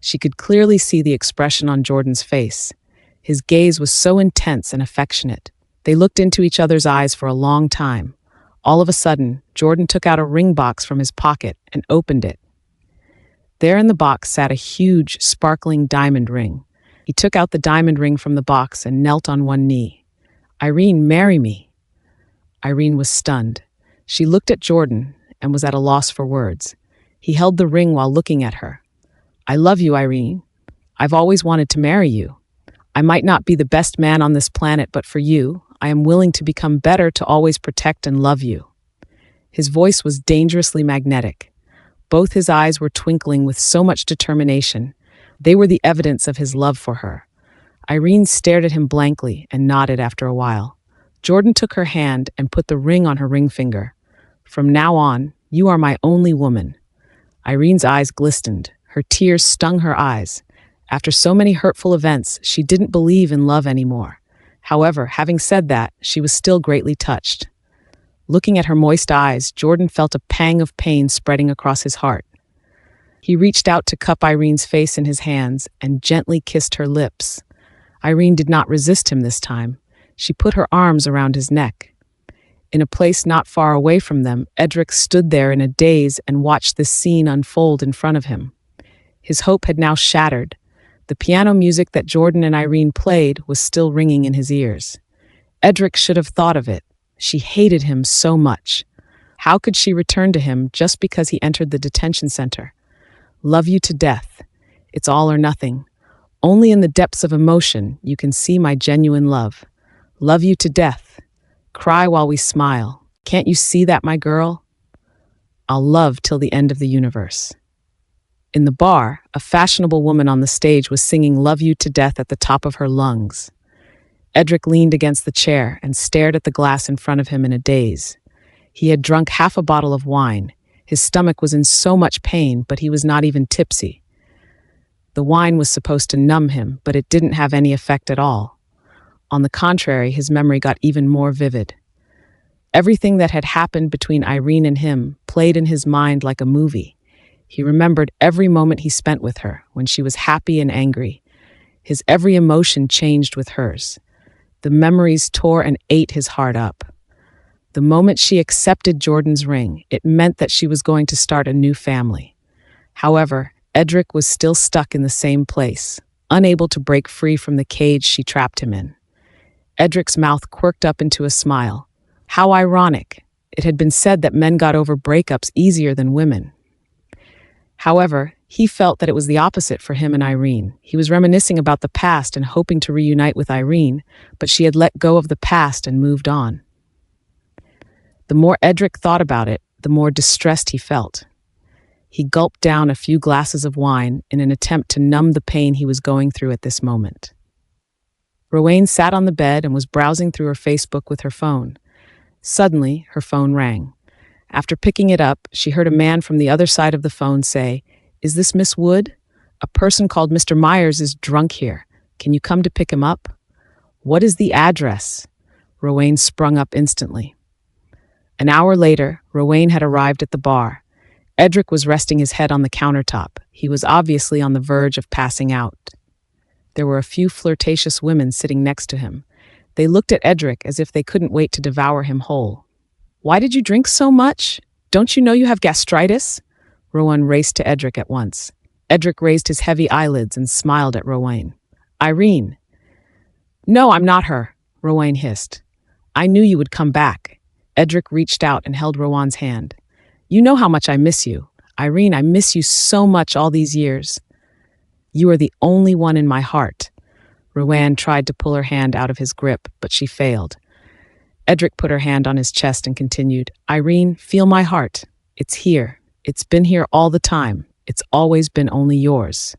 She could clearly see the expression on Jordan's face. His gaze was so intense and affectionate. They looked into each other's eyes for a long time. All of a sudden, Jordan took out a ring box from his pocket and opened it. There in the box sat a huge, sparkling diamond ring. He took out the diamond ring from the box and knelt on one knee. "Irene, marry me." Irene was stunned. She looked at Jordan and was at a loss for words. He held the ring while looking at her. "I love you, Irene. I've always wanted to marry you. I might not be the best man on this planet, but for you, I am willing to become better to always protect and love you." His voice was dangerously magnetic. Both his eyes were twinkling with so much determination. They were the evidence of his love for her. Irene stared at him blankly and nodded after a while. Jordan took her hand and put the ring on her ring finger. "From now on, you are my only woman." Irene's eyes glistened. Her tears stung her eyes. After so many hurtful events, she didn't believe in love anymore. However, having said that, she was still greatly touched. Looking at her moist eyes, Jordan felt a pang of pain spreading across his heart. He reached out to cup Irene's face in his hands and gently kissed her lips. Irene did not resist him this time. She put her arms around his neck. In a place not far away from them, Edric stood there in a daze and watched this scene unfold in front of him. His hope had now shattered. The piano music that Jordan and Irene played was still ringing in his ears. Edric should have thought of it. She hated him so much. How could she return to him just because he entered the detention center? "Love you to death." It's all or nothing. Only in the depths of emotion you can see my genuine love. Love you to death. Cry while we smile. Can't you see that, my girl? I'll love till the end of the universe. In the bar, a fashionable woman on the stage was singing Love You to Death at the top of her lungs. Edric leaned against the chair and stared at the glass in front of him in a daze. He had drunk half a bottle of wine. His stomach was in so much pain, but he was not even tipsy. The wine was supposed to numb him, but it didn't have any effect at all. On the contrary, his memory got even more vivid. Everything that had happened between Irene and him played in his mind like a movie. He remembered every moment he spent with her, when she was happy and angry. His every emotion changed with hers. The memories tore and ate his heart up. The moment she accepted Jordan's ring, it meant that she was going to start a new family. However, Edric was still stuck in the same place, unable to break free from the cage she trapped him in. Edric's mouth quirked up into a smile. How ironic. It had been said that men got over breakups easier than women. However, he felt that it was the opposite for him and Irene. He was reminiscing about the past and hoping to reunite with Irene, but she had let go of the past and moved on. The more Edric thought about it, the more distressed he felt. He gulped down a few glasses of wine in an attempt to numb the pain he was going through at this moment. Rowan sat on the bed and was browsing through her Facebook with her phone. Suddenly, her phone rang. After picking it up, she heard a man from the other side of the phone say, "Is this Miss Wood? A person called Mr. Myers is drunk here. Can you come to pick him up?" "What is the address?" Rowan sprung up instantly. An hour later, Rowan had arrived at the bar. Edric was resting his head on the countertop. He was obviously on the verge of passing out. There were a few flirtatious women sitting next to him. They looked at Edric as if they couldn't wait to devour him whole. "Why did you drink so much? Don't you know you have gastritis?" Rowan raced to Edric at once. Edric raised his heavy eyelids and smiled at Rowan. "Irene." "No, I'm not her," Rowan hissed. "I knew you would come back." Edric reached out and held Rowan's hand. "You know how much I miss you. Irene, I miss you so much all these years. You are the only one in my heart." Rowan tried to pull her hand out of his grip, but she failed. Edric put her hand on his chest and continued, "Irene, feel my heart. It's here. It's been here all the time. It's always been only yours."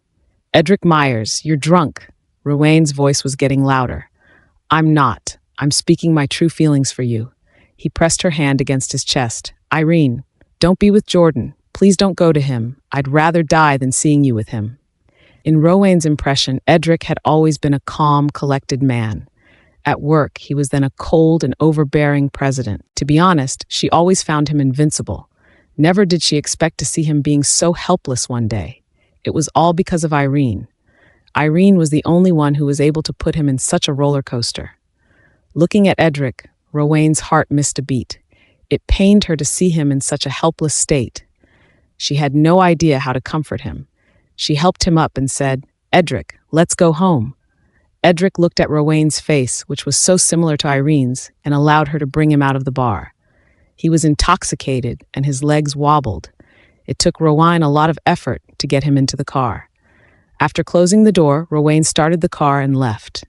"Edric Myers, you're drunk." Rowan's voice was getting louder. "I'm not. I'm speaking my true feelings for you." He pressed her hand against his chest. "Irene, don't be with Jordan. Please don't go to him. I'd rather die than seeing you with him." In Rowan's impression, Edric had always been a calm, collected man. At work, he was then a cold and overbearing president. To be honest, she always found him invincible. Never did she expect to see him being so helpless one day. It was all because of Irene. Irene was the only one who was able to put him in such a roller coaster. Looking at Edric, Rowan's heart missed a beat. It pained her to see him in such a helpless state. She had no idea how to comfort him. She helped him up and said, "Edric, let's go home." Edric looked at Rowan's face, which was so similar to Irene's, and allowed her to bring him out of the bar. He was intoxicated, and his legs wobbled. It took Rowan a lot of effort to get him into the car. After closing the door, Rowan started the car and left.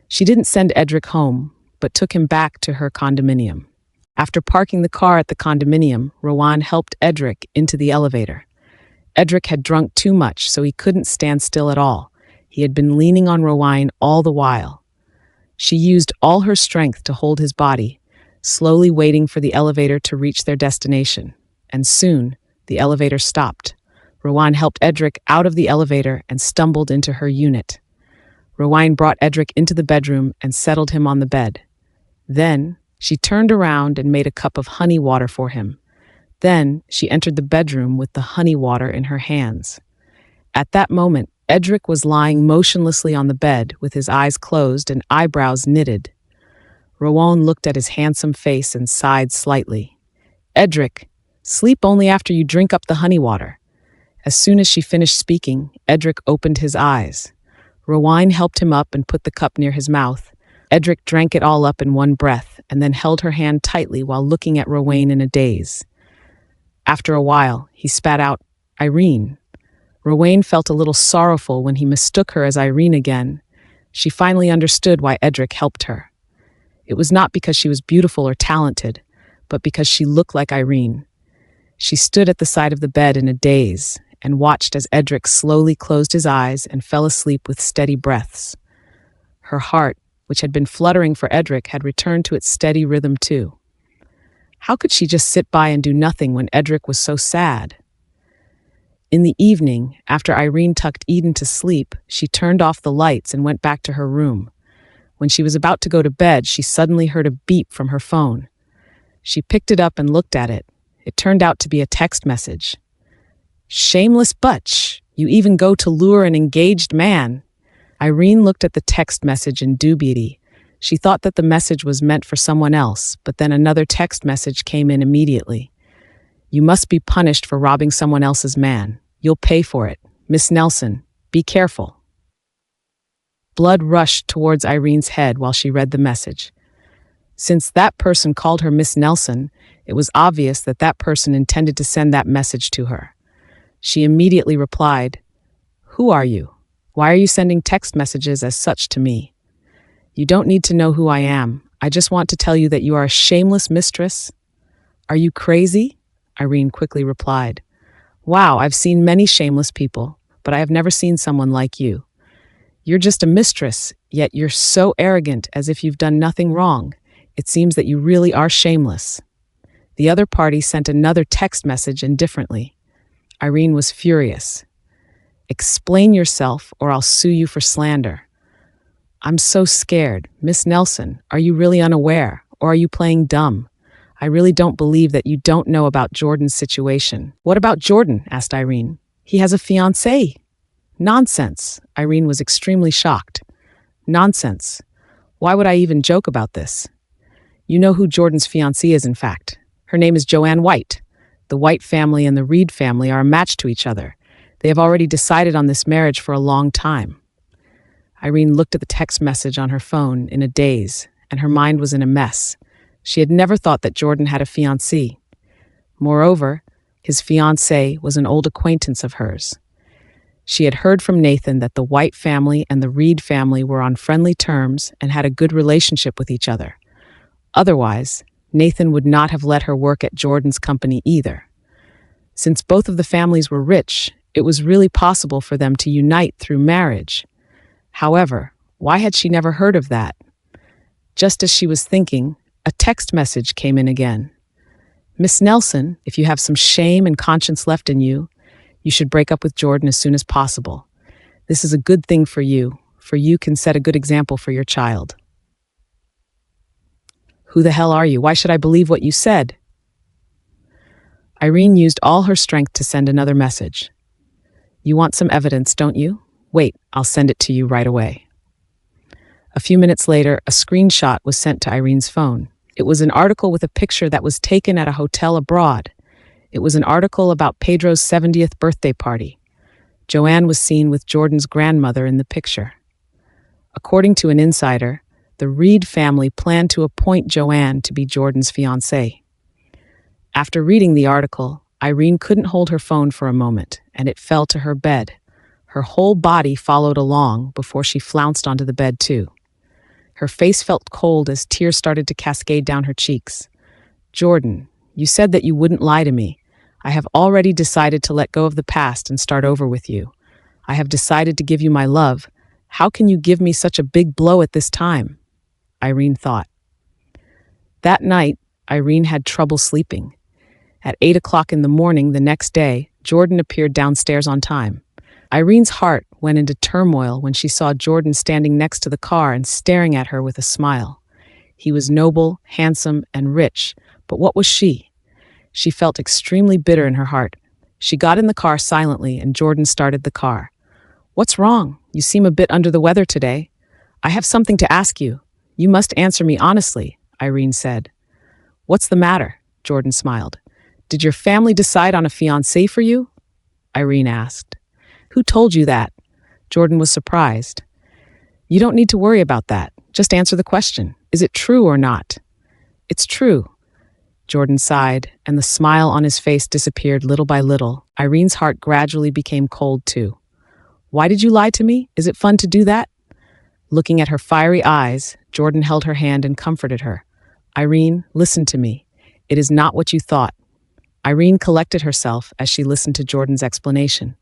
She didn't send Edric home, but took him back to her condominium. After parking the car at the condominium, Rowan helped Edric into the elevator. Edric had drunk too much, so he couldn't stand still at all. He had been leaning on Rowan all the while. She used all her strength to hold his body, slowly waiting for the elevator to reach their destination. And soon, the elevator stopped. Rowan helped Edric out of the elevator and stumbled into her unit. Rowan brought Edric into the bedroom and settled him on the bed. Then, she turned around and made a cup of honey water for him. Then, she entered the bedroom with the honey water in her hands. At that moment, Edric was lying motionlessly on the bed with his eyes closed and eyebrows knitted. Rowan looked at his handsome face and sighed slightly. "Edric, sleep only after you drink up the honey water." As soon as she finished speaking, Edric opened his eyes. Rowan helped him up and put the cup near his mouth. Edric drank it all up in one breath and then held her hand tightly while looking at Rowan in a daze. After a while, he spat out, "Irene." Rowan felt a little sorrowful when he mistook her as Irene again. She finally understood why Edric helped her. It was not because she was beautiful or talented, but because she looked like Irene. She stood at the side of the bed in a daze and watched as Edric slowly closed his eyes and fell asleep with steady breaths. Her heart, which had been fluttering for Edric, had returned to its steady rhythm too. How could she just sit by and do nothing when Edric was so sad? In the evening, after Irene tucked Eden to sleep, she turned off the lights and went back to her room. When she was about to go to bed, she suddenly heard a beep from her phone. She picked it up and looked at it. It turned out to be a text message. "Shameless butch, you even go to lure an engaged man." Irene looked at the text message in dubiety. She thought that the message was meant for someone else, but then another text message came in immediately. "You must be punished for robbing someone else's man. You'll pay for it. Miss Nelson, be careful." Blood rushed towards Irene's head while she read the message. Since that person called her Miss Nelson, it was obvious that that person intended to send that message to her. She immediately replied, "Who are you? Why are you sending text messages as such to me? You don't need to know who I am. I just want to tell you that you are a shameless mistress." "Are you crazy?" Irene quickly replied. "Wow, I've seen many shameless people, but I have never seen someone like you. You're just a mistress, yet you're so arrogant as if you've done nothing wrong. It seems that you really are shameless." The other party sent another text message indifferently. Irene was furious. "Explain yourself or I'll sue you for slander." "I'm so scared. Miss Nelson, are you really unaware, or are you playing dumb? I really don't believe that you don't know about Jordan's situation." "What about Jordan?" asked Irene. "He has a fiancée." "Nonsense." Irene was extremely shocked. "Nonsense. Why would I even joke about this? You know who Jordan's fiancée is, in fact. Her name is Joanne White. The White family and the Reed family are a match to each other. They have already decided on this marriage for a long time." Irene looked at the text message on her phone in a daze, and her mind was in a mess. She had never thought that Jordan had a fiancé. Moreover, his fiancée was an old acquaintance of hers. She had heard from Nathan that the White family and the Reed family were on friendly terms and had a good relationship with each other. Otherwise, Nathan would not have let her work at Jordan's company either. Since both of the families were rich, it was really possible for them to unite through marriage. However, why had she never heard of that? Just as she was thinking, a text message came in again. "Miss Nelson, if you have some shame and conscience left in you, you should break up with Jordan as soon as possible. This is a good thing for you can set a good example for your child." "Who the hell are you? Why should I believe what you said?" Irene used all her strength to send another message. "You want some evidence, don't you? Wait, I'll send it to you right away." A few minutes later, a screenshot was sent to Irene's phone. It was an article with a picture that was taken at a hotel abroad. It was an article about Pedro's 70th birthday party. Joanne was seen with Jordan's grandmother in the picture. According to an insider, the Reed family planned to appoint Joanne to be Jordan's fiancée. After reading the article, Irene couldn't hold her phone for a moment, and it fell to her bed. Her whole body followed along before she flounced onto the bed too. Her face felt cold as tears started to cascade down her cheeks. "Jordan, you said that you wouldn't lie to me. I have already decided to let go of the past and start over with you. I have decided to give you my love. How can you give me such a big blow at this time?" Irene thought. That night, Irene had trouble sleeping. At 8 o'clock in the morning the next day, Jordan appeared downstairs on time. Irene's heart went into turmoil when she saw Jordan standing next to the car and staring at her with a smile. He was noble, handsome, and rich, but what was she? She felt extremely bitter in her heart. She got in the car silently and Jordan started the car. "What's wrong? You seem a bit under the weather today." "I have something to ask you. You must answer me honestly," Irene said. "What's the matter?" Jordan smiled. "Did your family decide on a fiancé for you?" Irene asked. "Who told you that?" Jordan was surprised. "You don't need to worry about that. Just answer the question. Is it true or not?" "It's true." Jordan sighed, and the smile on his face disappeared little by little. Irene's heart gradually became cold too. Why did you lie to me? Is it fun to do that? Looking at her fiery eyes, Jordan held her hand and comforted her. Irene, listen to me. It is not what you thought. Irene collected herself as she listened to Jordan's explanation.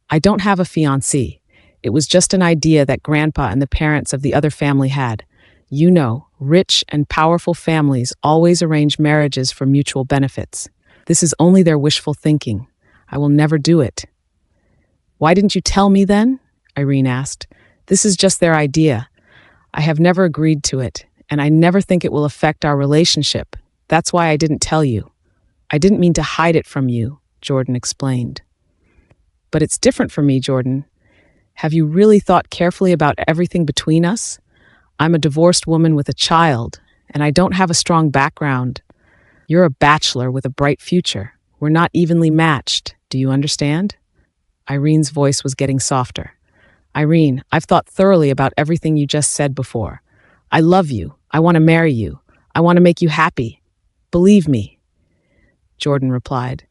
I don't have a fiancé. It was just an idea that Grandpa and the parents of the other family had. You know, rich and powerful families always arrange marriages for mutual benefits. This is only their wishful thinking. I will never do it. Why didn't you tell me then? Irene asked. This is just their idea. I have never agreed to it, and I never think it will affect our relationship. That's why I didn't tell you. I didn't mean to hide it from you, Jordan explained. But it's different for me, Jordan. Have you really thought carefully about everything between us? I'm a divorced woman with a child, and I don't have a strong background. You're a bachelor with a bright future. We're not evenly matched. Do you understand? Irene's voice was getting softer. Irene, I've thought thoroughly about everything you just said before. I love you. I want to marry you. I want to make you happy. Believe me. Jordan replied.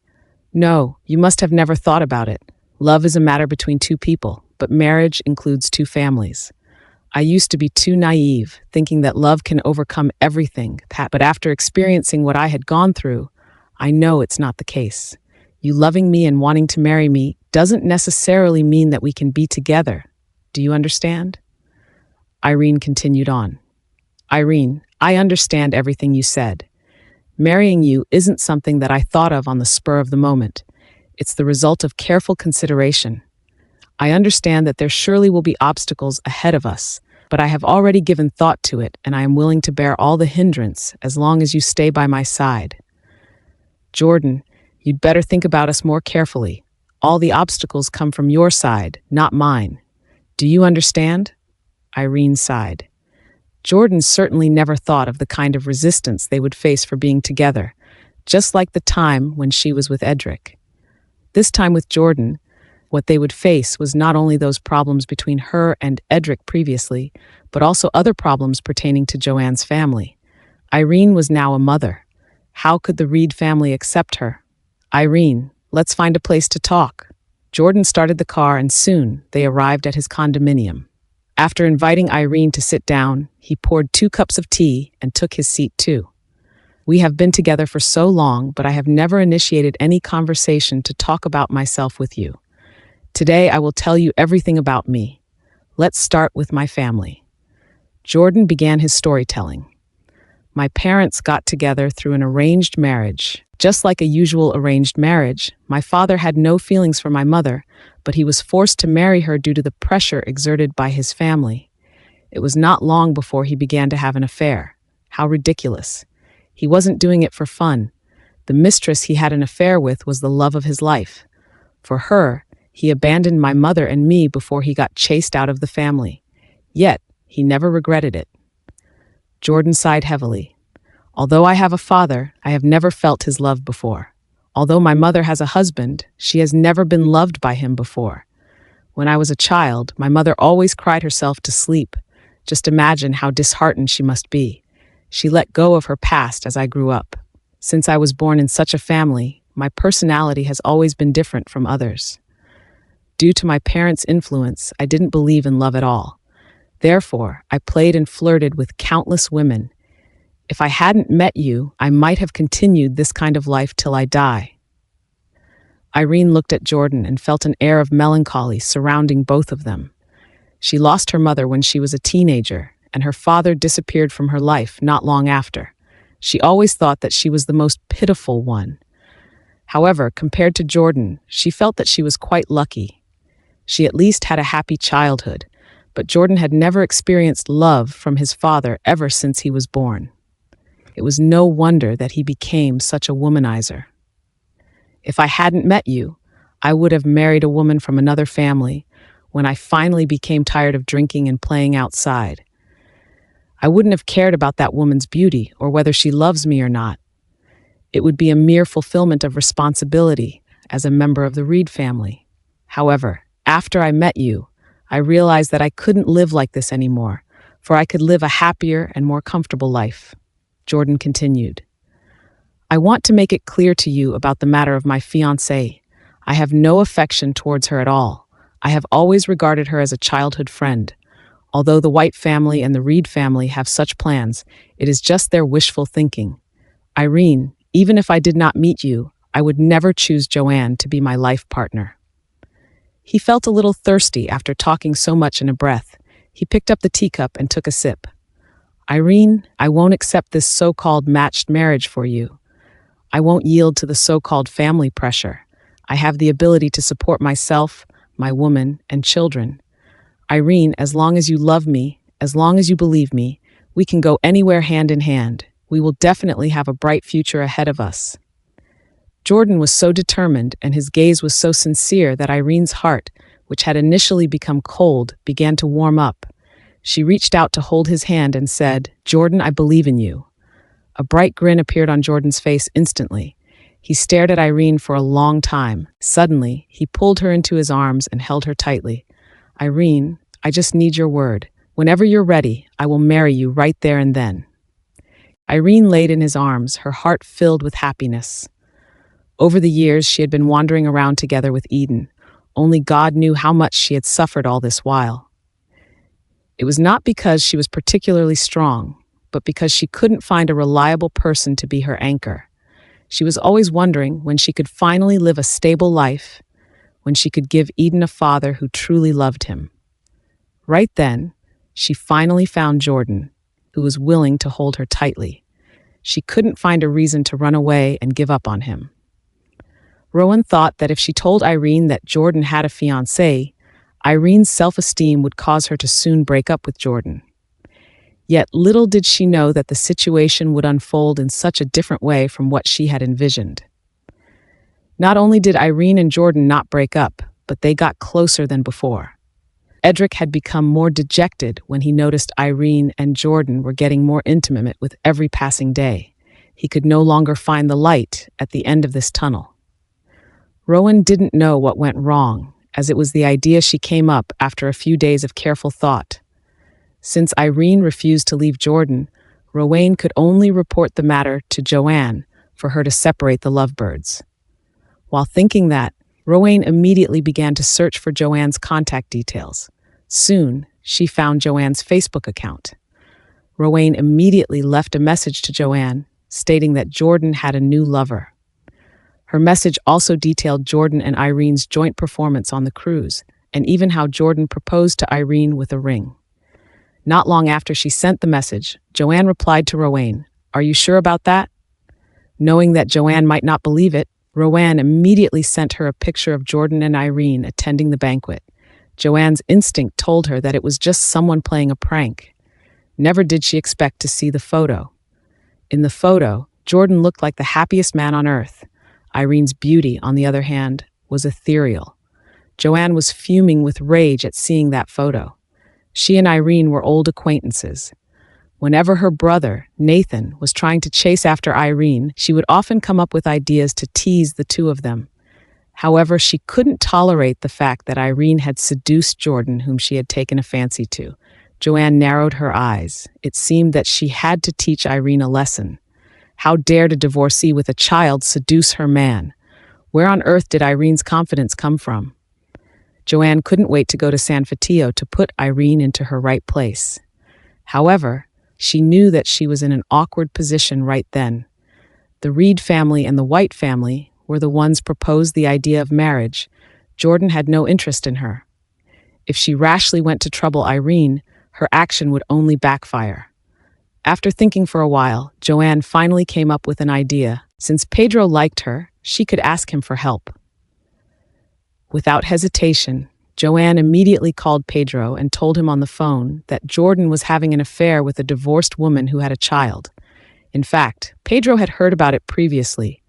No, you must have never thought about it. Love is a matter between two people, but marriage includes two families. I used to be too naive, thinking that love can overcome everything, but after experiencing what I had gone through, I know it's not the case. You loving me and wanting to marry me doesn't necessarily mean that we can be together. Do you understand? Irene continued on. Irene, I understand everything you said. Marrying you isn't something that I thought of on the spur of the moment. It's the result of careful consideration. I understand that there surely will be obstacles ahead of us, but I have already given thought to it, and I am willing to bear all the hindrance as long as you stay by my side. Jordan, you'd better think about us more carefully. All the obstacles come from your side, not mine. Do you understand? Irene sighed. Jordan certainly never thought of the kind of resistance they would face for being together, just like the time when she was with Edric. This time with Jordan, what they would face was not only those problems between her and Edric previously, but also other problems pertaining to Joanne's family. Irene was now a mother. How could the Reed family accept her? Irene, let's find a place to talk. Jordan started the car, and soon they arrived at his condominium. After inviting Irene to sit down, he poured 2 cups of tea and took his seat too. We have been together for so long, but I have never initiated any conversation to talk about myself with you. Today I will tell you everything about me. Let's start with my family. Jordan began his storytelling. My parents got together through an arranged marriage. Just like a usual arranged marriage, my father had no feelings for my mother, but he was forced to marry her due to the pressure exerted by his family. It was not long before he began to have an affair. How ridiculous. He wasn't doing it for fun. The mistress he had an affair with was the love of his life. For her, he abandoned my mother and me before he got chased out of the family. Yet, he never regretted it. Jordan sighed heavily. Although I have a father, I have never felt his love before. Although my mother has a husband, she has never been loved by him before. When I was a child, my mother always cried herself to sleep. Just imagine how disheartened she must be. She let go of her past as I grew up. Since I was born in such a family, my personality has always been different from others. Due to my parents' influence, I didn't believe in love at all. Therefore, I played and flirted with countless women. If I hadn't met you, I might have continued this kind of life till I die. Irene looked at Jordan and felt an air of melancholy surrounding both of them. She lost her mother when she was a teenager, and her father disappeared from her life not long after. She always thought that she was the most pitiful one. However, compared to Jordan, she felt that she was quite lucky. She at least had a happy childhood, but Jordan had never experienced love from his father ever since he was born. It was no wonder that he became such a womanizer. If I hadn't met you, I would have married a woman from another family when I finally became tired of drinking and playing outside. I wouldn't have cared about that woman's beauty or whether she loves me or not. It would be a mere fulfillment of responsibility as a member of the Reed family. However, after I met you, I realized that I couldn't live like this anymore, for I could live a happier and more comfortable life. Jordan continued. I want to make it clear to you about the matter of my fiancé. I have no affection towards her at all. I have always regarded her as a childhood friend. Although the White family and the Reed family have such plans, it is just their wishful thinking. Irene, even if I did not meet you, I would never choose Joanne to be my life partner." He felt a little thirsty after talking so much in a breath. He picked up the teacup and took a sip. "Irene, I won't accept this so-called matched marriage for you. I won't yield to the so-called family pressure. I have the ability to support myself, my woman, and children. Irene, as long as you love me, as long as you believe me, we can go anywhere hand in hand. We will definitely have a bright future ahead of us." Jordan was so determined and his gaze was so sincere that Irene's heart, which had initially become cold, began to warm up. She reached out to hold his hand and said, "Jordan, I believe in you." A bright grin appeared on Jordan's face instantly. He stared at Irene for a long time. Suddenly, he pulled her into his arms and held her tightly. "Irene, I just need your word. Whenever you're ready, I will marry you right there and then." Irene laid in his arms, her heart filled with happiness. Over the years, she had been wandering around together with Eden. Only God knew how much she had suffered all this while. It was not because she was particularly strong, but because she couldn't find a reliable person to be her anchor. She was always wondering when she could finally live a stable life, when she could give Eden a father who truly loved him. Right then, she finally found Jordan, who was willing to hold her tightly. She couldn't find a reason to run away and give up on him. Rowan thought that if she told Irene that Jordan had a fiancé, Irene's self-esteem would cause her to soon break up with Jordan. Yet little did she know that the situation would unfold in such a different way from what she had envisioned. Not only did Irene and Jordan not break up, but they got closer than before. Edric had become more dejected when he noticed Irene and Jordan were getting more intimate with every passing day. He could no longer find the light at the end of this tunnel. Rowan didn't know what went wrong, as it was the idea she came up after a few days of careful thought. Since Irene refused to leave Jordan, Rowan could only report the matter to Joanne for her to separate the lovebirds. While thinking that, Rowan immediately began to search for Joanne's contact details. Soon, she found Joanne's Facebook account. Rowan immediately left a message to Joanne, stating that Jordan had a new lover. Her message also detailed Jordan and Irene's joint performance on the cruise, and even how Jordan proposed to Irene with a ring. Not long after she sent the message, Joanne replied to Rowan, "Are you sure about that?" Knowing that Joanne might not believe it, Rowan immediately sent her a picture of Jordan and Irene attending the banquet. Joanne's instinct told her that it was just someone playing a prank. Never did she expect to see the photo. In the photo, Jordan looked like the happiest man on earth. Irene's beauty, on the other hand, was ethereal. Joanne was fuming with rage at seeing that photo. She and Irene were old acquaintances. Whenever her brother, Nathan, was trying to chase after Irene, she would often come up with ideas to tease the two of them. However, she couldn't tolerate the fact that Irene had seduced Jordan, whom she had taken a fancy to. Joanne narrowed her eyes. It seemed that she had to teach Irene a lesson. How dared a divorcee with a child seduce her man? Where on earth did Irene's confidence come from? Joanne couldn't wait to go to San Fatio to put Irene into her right place. However, she knew that she was in an awkward position right then. The Reed family and the White family were the ones proposed the idea of marriage. Jordan had no interest in her. If she rashly went to trouble Irene, her action would only backfire. After thinking for a while, Joanne finally came up with an idea. Since Pedro liked her, she could ask him for help. Without hesitation, Joanne immediately called Pedro and told him on the phone that Jordan was having an affair with a divorced woman who had a child. In fact, Pedro had heard about it previously,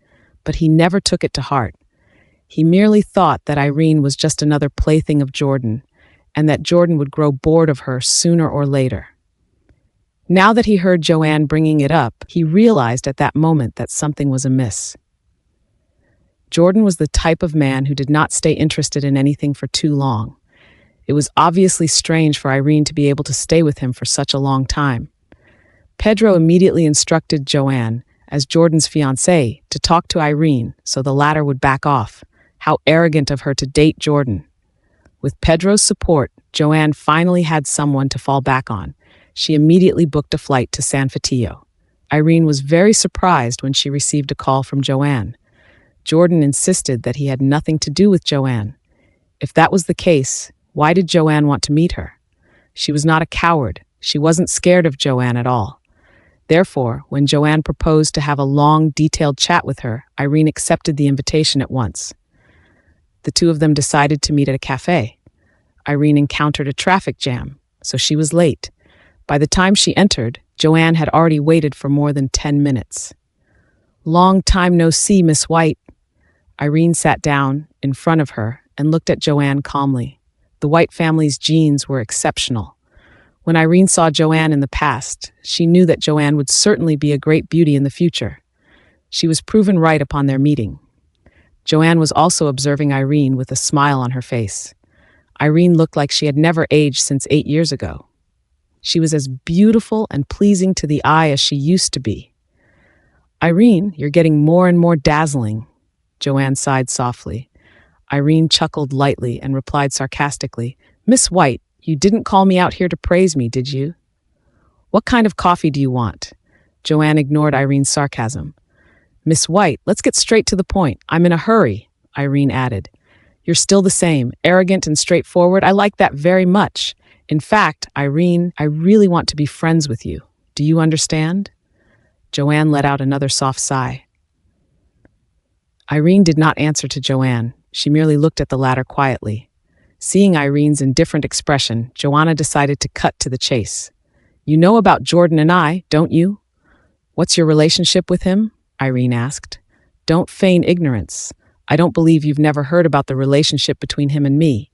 but he never took it to heart. He merely thought that Irene was just another plaything of Jordan, and that Jordan would grow bored of her sooner or later. Now that he heard Joanne bringing it up, he realized at that moment that something was amiss. Jordan was the type of man who did not stay interested in anything for too long. It was obviously strange for Irene to be able to stay with him for such a long time. Pedro immediately instructed Joanne, as Jordan's fiancée, to talk to Irene so the latter would back off. How arrogant of her to date Jordan. With Pedro's support, Joanne finally had someone to fall back on. She immediately booked a flight to San Fatillo. Irene was very surprised when she received a call from Joanne. Jordan insisted that he had nothing to do with Joanne. If that was the case, why did Joanne want to meet her? She was not a coward. She wasn't scared of Joanne at all. Therefore, when Joanne proposed to have a long, detailed chat with her, Irene accepted the invitation at once. The two of them decided to meet at a cafe. Irene encountered a traffic jam, so she was late. By the time she entered, Joanne had already waited for more than 10 minutes. "Long time no see, Miss White." Irene sat down in front of her and looked at Joanne calmly. The White family's genes were exceptional. When Irene saw Joanne in the past, she knew that Joanne would certainly be a great beauty in the future. She was proven right upon their meeting. Joanne was also observing Irene with a smile on her face. Irene looked like she had never aged since 8 years ago. She was as beautiful and pleasing to the eye as she used to be. "Irene, you're getting more and more dazzling." Joanne sighed softly. Irene chuckled lightly and replied sarcastically, "Miss White, you didn't call me out here to praise me, did you?" "What kind of coffee do you want?" Joanne ignored Irene's sarcasm. "Miss White, let's get straight to the point. I'm in a hurry," Irene added. "You're still the same, arrogant and straightforward. I like that very much. In fact, Irene, I really want to be friends with you. Do you understand?" Joanne let out another soft sigh. Irene did not answer to Joanne. She merely looked at the latter quietly. Seeing Irene's indifferent expression, Joanna decided to cut to the chase. "You know about Jordan and I, don't you?" "What's your relationship with him?" Irene asked. "Don't feign ignorance. I don't believe you've never heard about the relationship between him and me.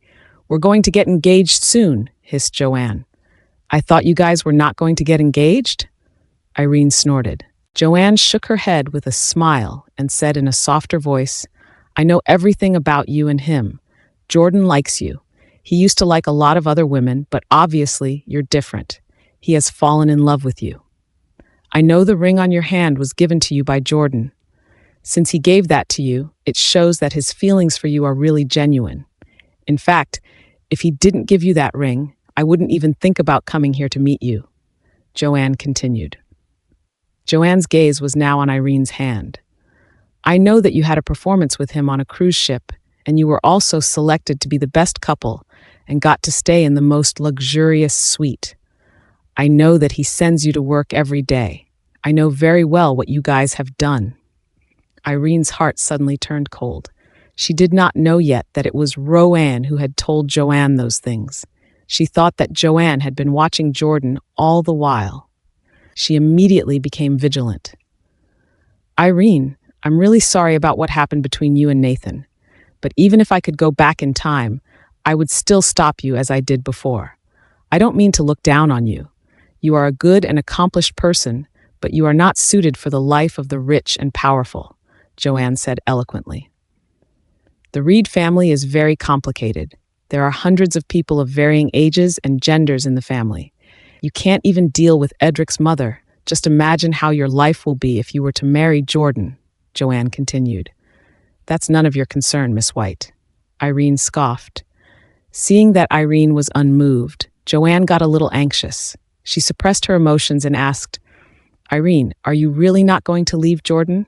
We're going to get engaged soon," hissed Joanne. "I thought you guys were not going to get engaged?" Irene snorted. Joanne shook her head with a smile and said in a softer voice, "I know everything about you and him. Jordan likes you. He used to like a lot of other women, but obviously you're different. He has fallen in love with you. I know the ring on your hand was given to you by Jordan. Since he gave that to you, it shows that his feelings for you are really genuine. In fact, if he didn't give you that ring, I wouldn't even think about coming here to meet you," Joanne continued. Joanne's gaze was now on Irene's hand. "I know that you had a performance with him on a cruise ship, and you were also selected to be the best couple and got to stay in the most luxurious suite. I know that he sends you to work every day. I know very well what you guys have done." Irene's heart suddenly turned cold. She did not know yet that it was Roanne who had told Joanne those things. She thought that Joanne had been watching Jordan all the while. She immediately became vigilant. "Irene, I'm really sorry about what happened between you and Nathan. But even if I could go back in time, I would still stop you as I did before. I don't mean to look down on you. You are a good and accomplished person, but you are not suited for the life of the rich and powerful," Joanne said eloquently. "The Reed family is very complicated. There are hundreds of people of varying ages and genders in the family. You can't even deal with Edric's mother. Just imagine how your life will be if you were to marry Jordan," Joanne continued. "That's none of your concern, Miss White," Irene scoffed. Seeing that Irene was unmoved, Joanne got a little anxious. She suppressed her emotions and asked, "Irene, are you really not going to leave Jordan?"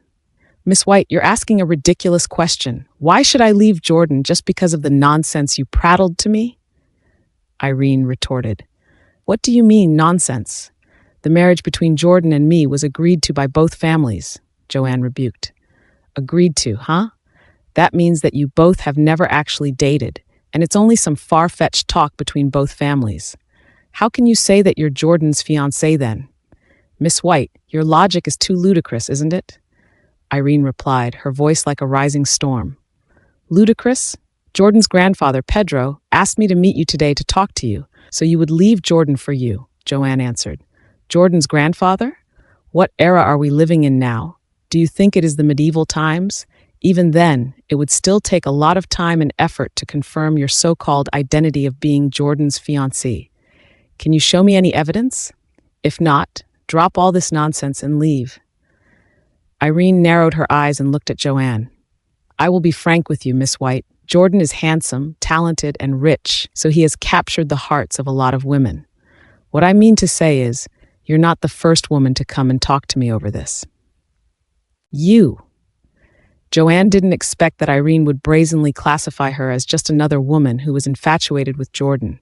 "Miss White, you're asking a ridiculous question. Why should I leave Jordan just because of the nonsense you prattled to me?" Irene retorted. "What do you mean, nonsense? The marriage between Jordan and me was agreed to by both families," Joanne rebuked. "Agreed to, huh? That means that you both have never actually dated, and it's only some far-fetched talk between both families. How can you say that you're Jordan's fiancée then? Miss White, your logic is too ludicrous, isn't it?" Irene replied, her voice like a rising storm. "Ludicrous? Jordan's grandfather, Pedro, asked me to meet you today to talk to you, so you would leave Jordan for you," Joanne answered. "Jordan's grandfather? What era are we living in now? Do you think it is the medieval times? Even then, it would still take a lot of time and effort to confirm your so-called identity of being Jordan's fiancée. Can you show me any evidence? If not, drop all this nonsense and leave." Irene narrowed her eyes and looked at Joanne. I will be frank with you, Miss White. Jordan is handsome, talented, and rich, so he has captured the hearts of a lot of women. What I mean to say is, you're not the first woman to come and talk to me over this. You. Joanne didn't expect that Irene would brazenly classify her as just another woman who was infatuated with Jordan.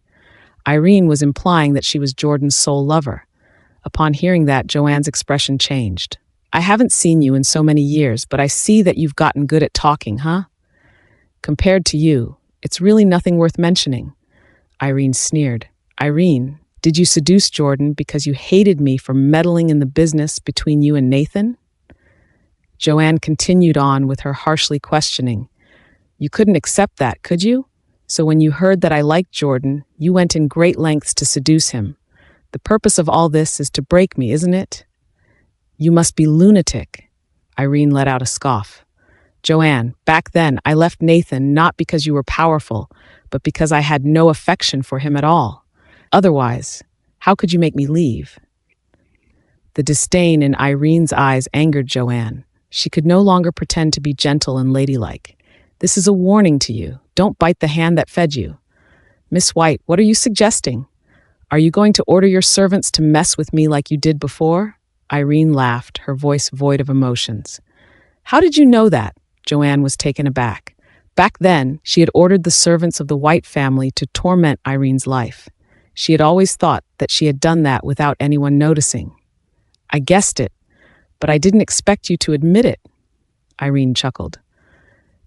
Irene was implying that she was Jordan's sole lover. Upon hearing that, Joanne's expression changed. I haven't seen you in so many years, but I see that you've gotten good at talking, huh? Compared to you, it's really nothing worth mentioning. Irene sneered. Irene, did you seduce Jordan because you hated me for meddling in the business between you and Nathan? Joanne continued on with her harshly questioning. You couldn't accept that, could you? So when you heard that I liked Jordan, you went in great lengths to seduce him. The purpose of all this is to break me, isn't it? You must be lunatic. Irene let out a scoff. Joanne, back then I left Nathan not because you were powerful, but because I had no affection for him at all. Otherwise, how could you make me leave? The disdain in Irene's eyes angered Joanne. She could no longer pretend to be gentle and ladylike. This is a warning to you. Don't bite the hand that fed you. Miss White, what are you suggesting? Are you going to order your servants to mess with me like you did before? Irene laughed, her voice void of emotions. How did you know that? Joanne was taken aback. Back then, she had ordered the servants of the White family to torment Irene's life. She had always thought that she had done that without anyone noticing. I guessed it, but I didn't expect you to admit it. Irene chuckled.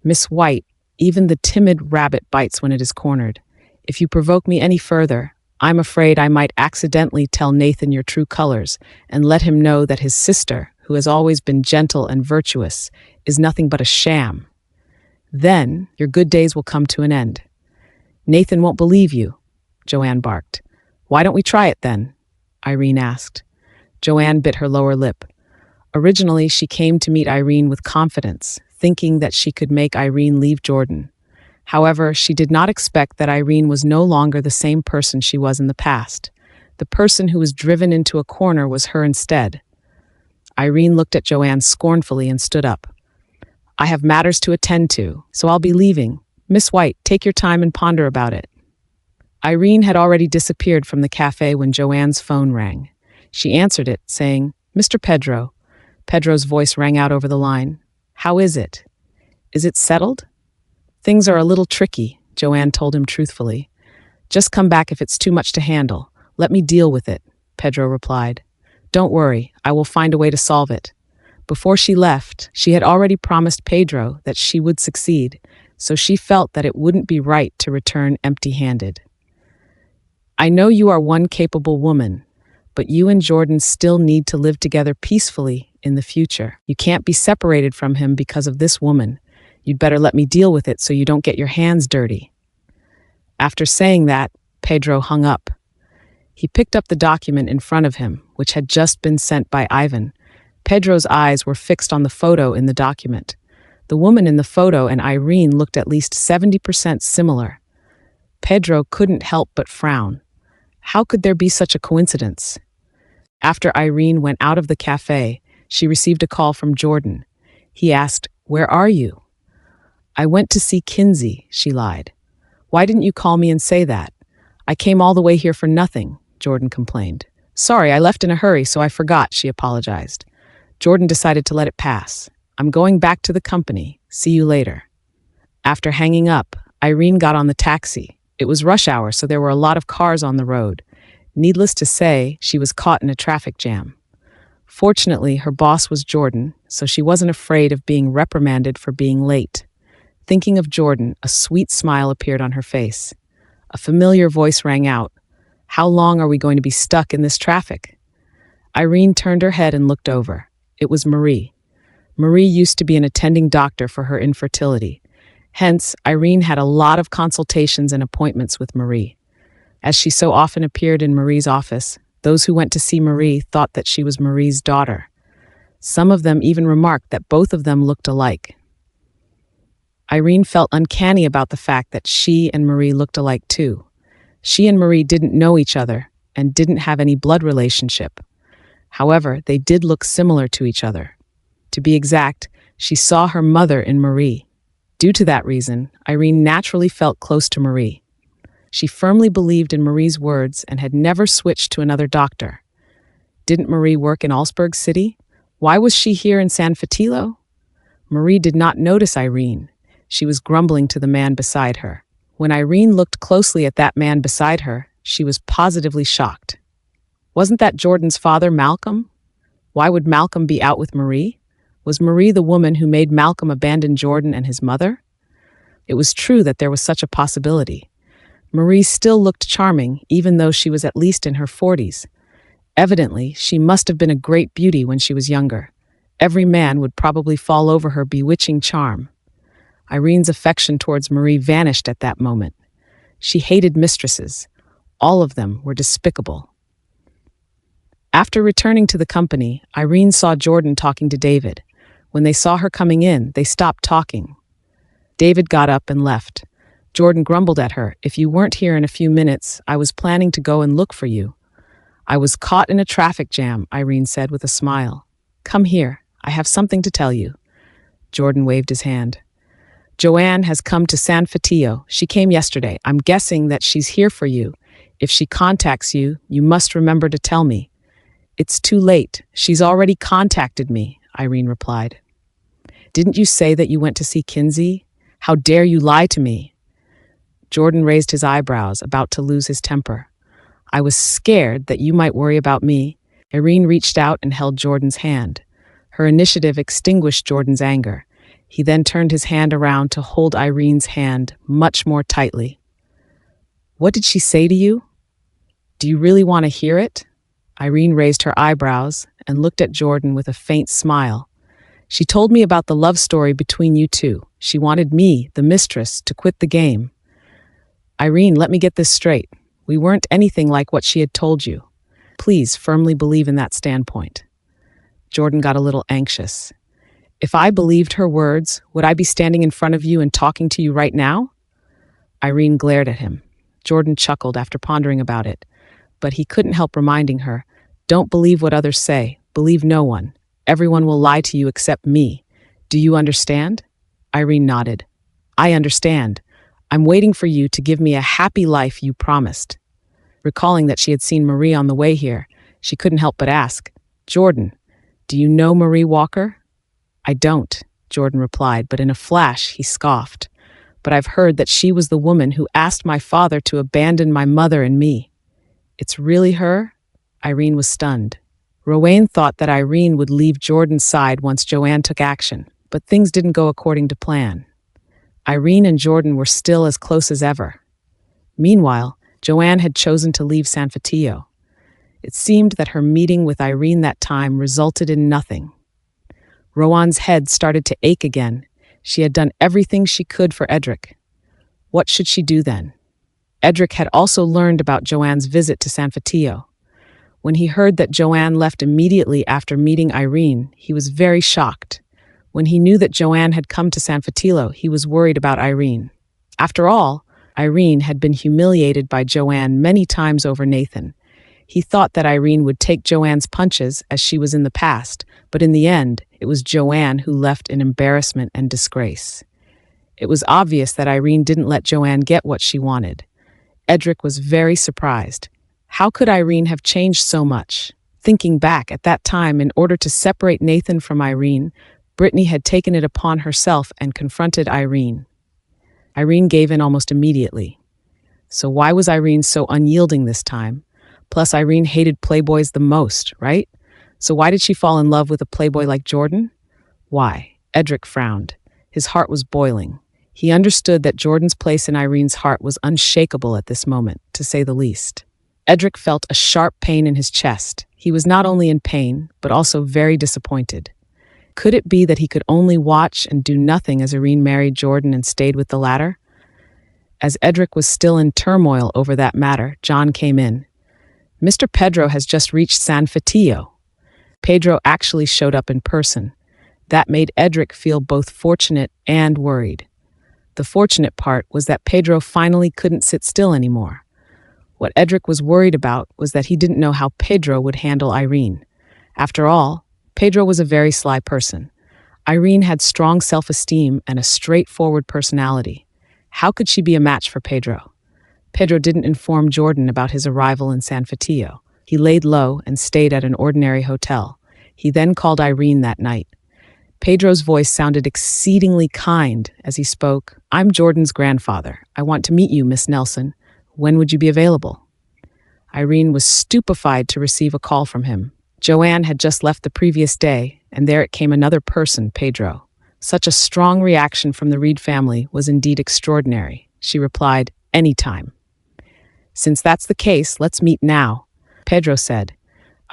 Miss White, even the timid rabbit bites when it is cornered. If you provoke me any further, I'm afraid I might accidentally tell Nathan your true colors and let him know that his sister, who has always been gentle and virtuous, is nothing but a sham. Then your good days will come to an end. Nathan won't believe you, Joanne barked. Why don't we try it then? Irene asked. Joanne bit her lower lip. Originally, she came to meet Irene with confidence, thinking that she could make Irene leave Jordan. However, she did not expect that Irene was no longer the same person she was in the past. The person who was driven into a corner was her instead. Irene looked at Joanne scornfully and stood up. I have matters to attend to, so I'll be leaving. Miss White, take your time and ponder about it. Irene had already disappeared from the cafe when Joanne's phone rang. She answered it, saying, Mr. Pedro. Pedro's voice rang out over the line. How is it? Is it settled? Things are a little tricky, Joanne told him truthfully. Just come back if it's too much to handle. Let me deal with it, Pedro replied. Don't worry, I will find a way to solve it. Before she left, she had already promised Pedro that she would succeed, so she felt that it wouldn't be right to return empty-handed. I know you are one capable woman, but you and Jordan still need to live together peacefully in the future. You can't be separated from him because of this woman. You'd better let me deal with it so you don't get your hands dirty. After saying that, Pedro hung up. He picked up the document in front of him, which had just been sent by Ivan. Pedro's eyes were fixed on the photo in the document. The woman in the photo and Irene looked at least 70% similar. Pedro couldn't help but frown. How could there be such a coincidence? After Irene went out of the cafe, she received a call from Jordan. He asked, Where are you? I went to see Kinsey, she lied. Why didn't you call me and say that? I came all the way here for nothing, Jordan complained. Sorry, I left in a hurry, so I forgot, she apologized. Jordan decided to let it pass. I'm going back to the company. See you later. After hanging up, Irene got on the taxi. It was rush hour, so there were a lot of cars on the road. Needless to say, she was caught in a traffic jam. Fortunately, her boss was Jordan, so she wasn't afraid of being reprimanded for being late. Thinking of Jordan, a sweet smile appeared on her face. A familiar voice rang out. How long are we going to be stuck in this traffic? Irene turned her head and looked over. It was Marie. Marie used to be an attending doctor for her infertility. Hence, Irene had a lot of consultations and appointments with Marie. As she so often appeared in Marie's office, those who went to see Marie thought that she was Marie's daughter. Some of them even remarked that both of them looked alike. Irene felt uncanny about the fact that she and Marie looked alike too. She and Marie didn't know each other and didn't have any blood relationship. However, they did look similar to each other. To be exact, she saw her mother in Marie. Due to that reason, Irene naturally felt close to Marie. She firmly believed in Marie's words and had never switched to another doctor. Didn't Marie work in Augsburg City? Why was she here in San Fetilo? Marie did not notice Irene. She was grumbling to the man beside her. When Irene looked closely at that man beside her, she was positively shocked. Wasn't that Jordan's father, Malcolm? Why would Malcolm be out with Marie? Was Marie the woman who made Malcolm abandon Jordan and his mother? It was true that there was such a possibility. Marie still looked charming, even though she was at least in her 40s. Evidently, she must have been a great beauty when she was younger. Every man would probably fall over her bewitching charm. Irene's affection towards Marie vanished at that moment. She hated mistresses. All of them were despicable. After returning to the company, Irene saw Jordan talking to David. When they saw her coming in, they stopped talking. David got up and left. Jordan grumbled at her. "If you weren't here in a few minutes, I was planning to go and look for you." "I was caught in a traffic jam," Irene said with a smile. "Come here, I have something to tell you." Jordan waved his hand. "Joanne has come to San Fetio. She came yesterday. I'm guessing that she's here for you. If she contacts you, you must remember to tell me." "It's too late. She's already contacted me," Irene replied. "Didn't you say that you went to see Kinsey? How dare you lie to me?" Jordan raised his eyebrows, about to lose his temper. "I was scared that you might worry about me." Irene reached out and held Jordan's hand. Her initiative extinguished Jordan's anger. He then turned his hand around to hold Irene's hand much more tightly. "What did she say to you? Do you really want to hear it?" Irene raised her eyebrows and looked at Jordan with a faint smile. "She told me about the love story between you two. She wanted me, the mistress, to quit the game." "Irene, let me get this straight. We weren't anything like what she had told you. Please firmly believe in that standpoint." Jordan got a little anxious. "If I believed her words, would I be standing in front of you and talking to you right now?" Irene glared at him. Jordan chuckled after pondering about it, but he couldn't help reminding her, "Don't believe what others say. Believe no one. Everyone will lie to you except me. Do you understand?" Irene nodded. "I understand. I'm waiting for you to give me a happy life you promised." Recalling that she had seen Marie on the way here, she couldn't help but ask, "Jordan, do you know Marie Walker?" "I don't," Jordan replied, but in a flash he scoffed. "But I've heard that she was the woman who asked my father to abandon my mother and me." "It's really her?" Irene was stunned. Rowan thought that Irene would leave Jordan's side once Joanne took action, but things didn't go according to plan. Irene and Jordan were still as close as ever. Meanwhile, Joanne had chosen to leave San Fetio. It seemed that her meeting with Irene that time resulted in nothing. Rowan's head started to ache again. She had done everything she could for Edric. What should she do then? Edric had also learned about Joanne's visit to San Fetio. When he heard that Joanne left immediately after meeting Irene, he was very shocked. When he knew that Joanne had come to San Fetilo, he was worried about Irene. After all, Irene had been humiliated by Joanne many times over Nathan. He thought that Irene would take Joanne's punches as she was in the past, but in the end, it was Joanne who left in embarrassment and disgrace. It was obvious that Irene didn't let Joanne get what she wanted. Edric was very surprised. How could Irene have changed so much? Thinking back at that time, in order to separate Nathan from Irene, Brittany had taken it upon herself and confronted Irene. Irene gave in almost immediately. So why was Irene so unyielding this time? Plus, Irene hated playboys the most, right? So why did she fall in love with a playboy like Jordan? Why? Edric frowned. His heart was boiling. He understood that Jordan's place in Irene's heart was unshakable at this moment, to say the least. Edric felt a sharp pain in his chest. He was not only in pain, but also very disappointed. Could it be that he could only watch and do nothing as Irene married Jordan and stayed with the latter? As Edric was still in turmoil over that matter, John came in. "Mr. Pedro has just reached San Fetio." Pedro actually showed up in person. That made Edric feel both fortunate and worried. The fortunate part was that Pedro finally couldn't sit still anymore. What Edric was worried about was that he didn't know how Pedro would handle Irene. After all, Pedro was a very sly person. Irene had strong self-esteem and a straightforward personality. How could she be a match for Pedro? Pedro didn't inform Jordan about his arrival in San Fatillo. He laid low and stayed at an ordinary hotel. He then called Irene that night. Pedro's voice sounded exceedingly kind as he spoke. "I'm Jordan's grandfather. I want to meet you, Miss Nelson. When would you be available?" Irene was stupefied to receive a call from him. Joanne had just left the previous day, and there it came another person, Pedro. Such a strong reaction from the Reed family was indeed extraordinary. She replied, "Anytime." "Since that's the case, let's meet now," Pedro said.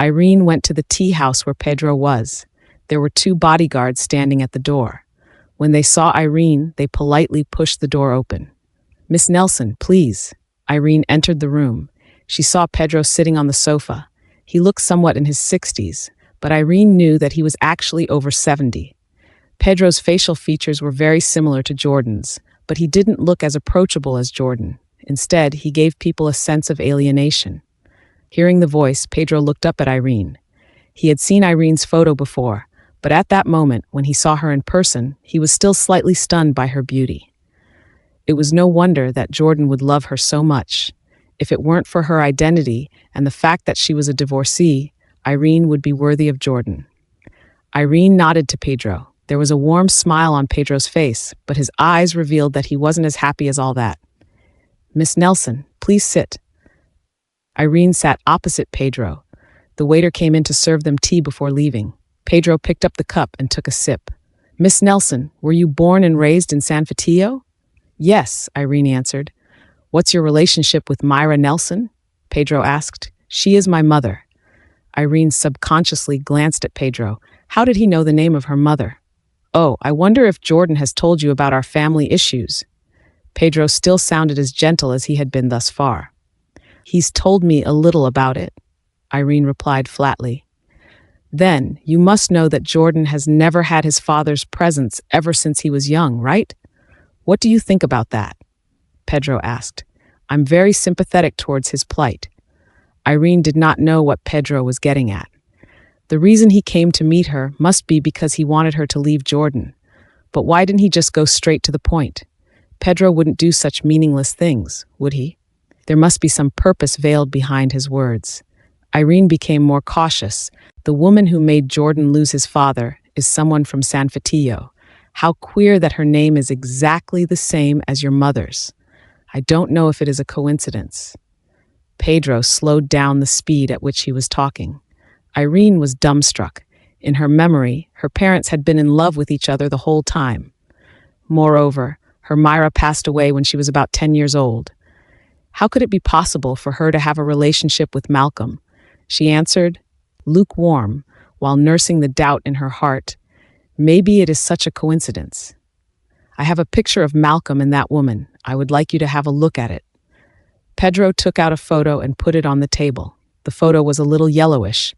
Irene went to the tea house where Pedro was. There were 2 bodyguards standing at the door. When they saw Irene, they politely pushed the door open. "Miss Nelson, please." Irene entered the room. She saw Pedro sitting on the sofa. He looked somewhat in his 60s, but Irene knew that he was actually over 70. Pedro's facial features were very similar to Jordan's, but he didn't look as approachable as Jordan. Instead, he gave people a sense of alienation. Hearing the voice, Pedro looked up at Irene. He had seen Irene's photo before, but at that moment, when he saw her in person, he was still slightly stunned by her beauty. It was no wonder that Jordan would love her so much. If it weren't for her identity and the fact that she was a divorcee, Irene would be worthy of Jordan. Irene nodded to Pedro. There was a warm smile on Pedro's face, but his eyes revealed that he wasn't as happy as all that. "Miss Nelson, please sit." Irene sat opposite Pedro. The waiter came in to serve them tea before leaving. Pedro picked up the cup and took a sip. "Miss Nelson, were you born and raised in San Fatillo?" "Yes," Irene answered. "What's your relationship with Myra Nelson?" Pedro asked. "She is my mother." Irene subconsciously glanced at Pedro. How did he know the name of her mother? "Oh, I wonder if Jordan has told you about our family issues." Pedro still sounded as gentle as he had been thus far. "He's told me a little about it," Irene replied flatly. "Then, you must know that Jordan has never had his father's presence ever since he was young, right? What do you think about that?" Pedro asked. "I'm very sympathetic towards his plight." Irene did not know what Pedro was getting at. The reason he came to meet her must be because he wanted her to leave Jordan. But why didn't he just go straight to the point? Pedro wouldn't do such meaningless things, would he? There must be some purpose veiled behind his words. Irene became more cautious. The woman who made Jordan lose his father is someone from San Fatillo. How queer that her name is exactly the same as your mother's. I don't know if it is a coincidence. Pedro slowed down the speed at which he was talking. Irene was dumbstruck. In her memory, her parents had been in love with each other the whole time. Moreover, her Myra passed away when she was about 10 years old. How could it be possible for her to have a relationship with Malcolm? She answered, lukewarm, while nursing the doubt in her heart. Maybe it is such a coincidence. I have a picture of Malcolm and that woman. I would like you to have a look at it. Pedro took out a photo and put it on the table. The photo was a little yellowish.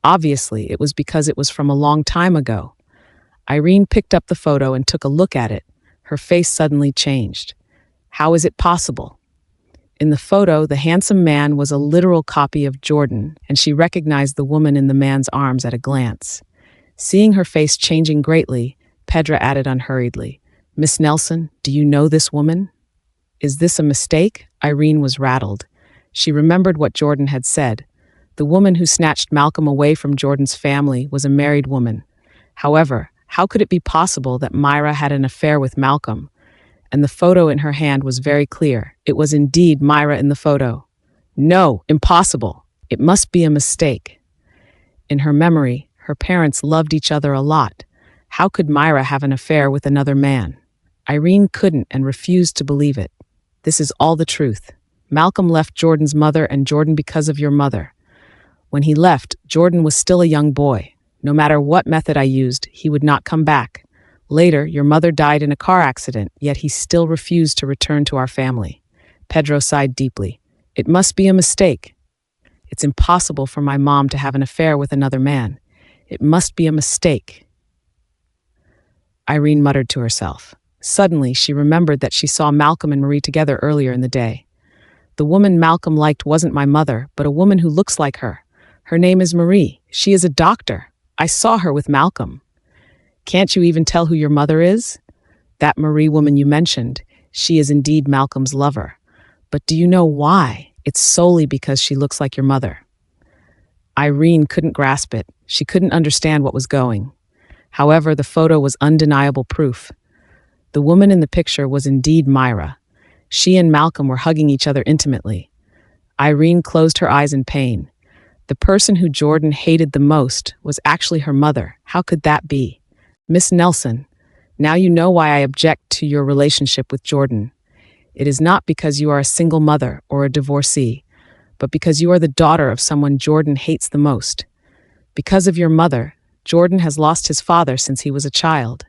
Obviously, it was because it was from a long time ago. Irene picked up the photo and took a look at it. Her face suddenly changed. How is it possible? In the photo, the handsome man was a literal copy of Jordan, and she recognized the woman in the man's arms at a glance. Seeing her face changing greatly, Pedro added unhurriedly, "Miss Nelson, do you know this woman?" "Is this a mistake?" Irene was rattled. She remembered what Jordan had said. The woman who snatched Malcolm away from Jordan's family was a married woman. However, how could it be possible that Myra had an affair with Malcolm? And the photo in her hand was very clear. It was indeed Myra in the photo. No, impossible. It must be a mistake. In her memory, her parents loved each other a lot. How could Myra have an affair with another man? Irene couldn't and refused to believe it. This is all the truth. Malcolm left Jordan's mother and Jordan because of your mother. When he left, Jordan was still a young boy. No matter what method I used, he would not come back. Later, your mother died in a car accident, yet he still refused to return to our family. Pedro sighed deeply. It must be a mistake. It's impossible for my mom to have an affair with another man. It must be a mistake. Irene muttered to herself. Suddenly, she remembered that she saw Malcolm and Marie together earlier in the day. The woman Malcolm liked wasn't my mother, but a woman who looks like her. Her name is Marie. She is a doctor. I saw her with Malcolm. Can't you even tell who your mother is? That Marie woman you mentioned, she is indeed Malcolm's lover. But do you know why? It's solely because she looks like your mother. Irene couldn't grasp it. She couldn't understand what was going. However, the photo was undeniable proof. The woman in the picture was indeed Myra. She and Malcolm were hugging each other intimately. Irene closed her eyes in pain. The person who Jordan hated the most was actually her mother. How could that be? Miss Nelson, now you know why I object to your relationship with Jordan. It is not because you are a single mother or a divorcee, but because you are the daughter of someone Jordan hates the most. Because of your mother, Jordan has lost his father since he was a child.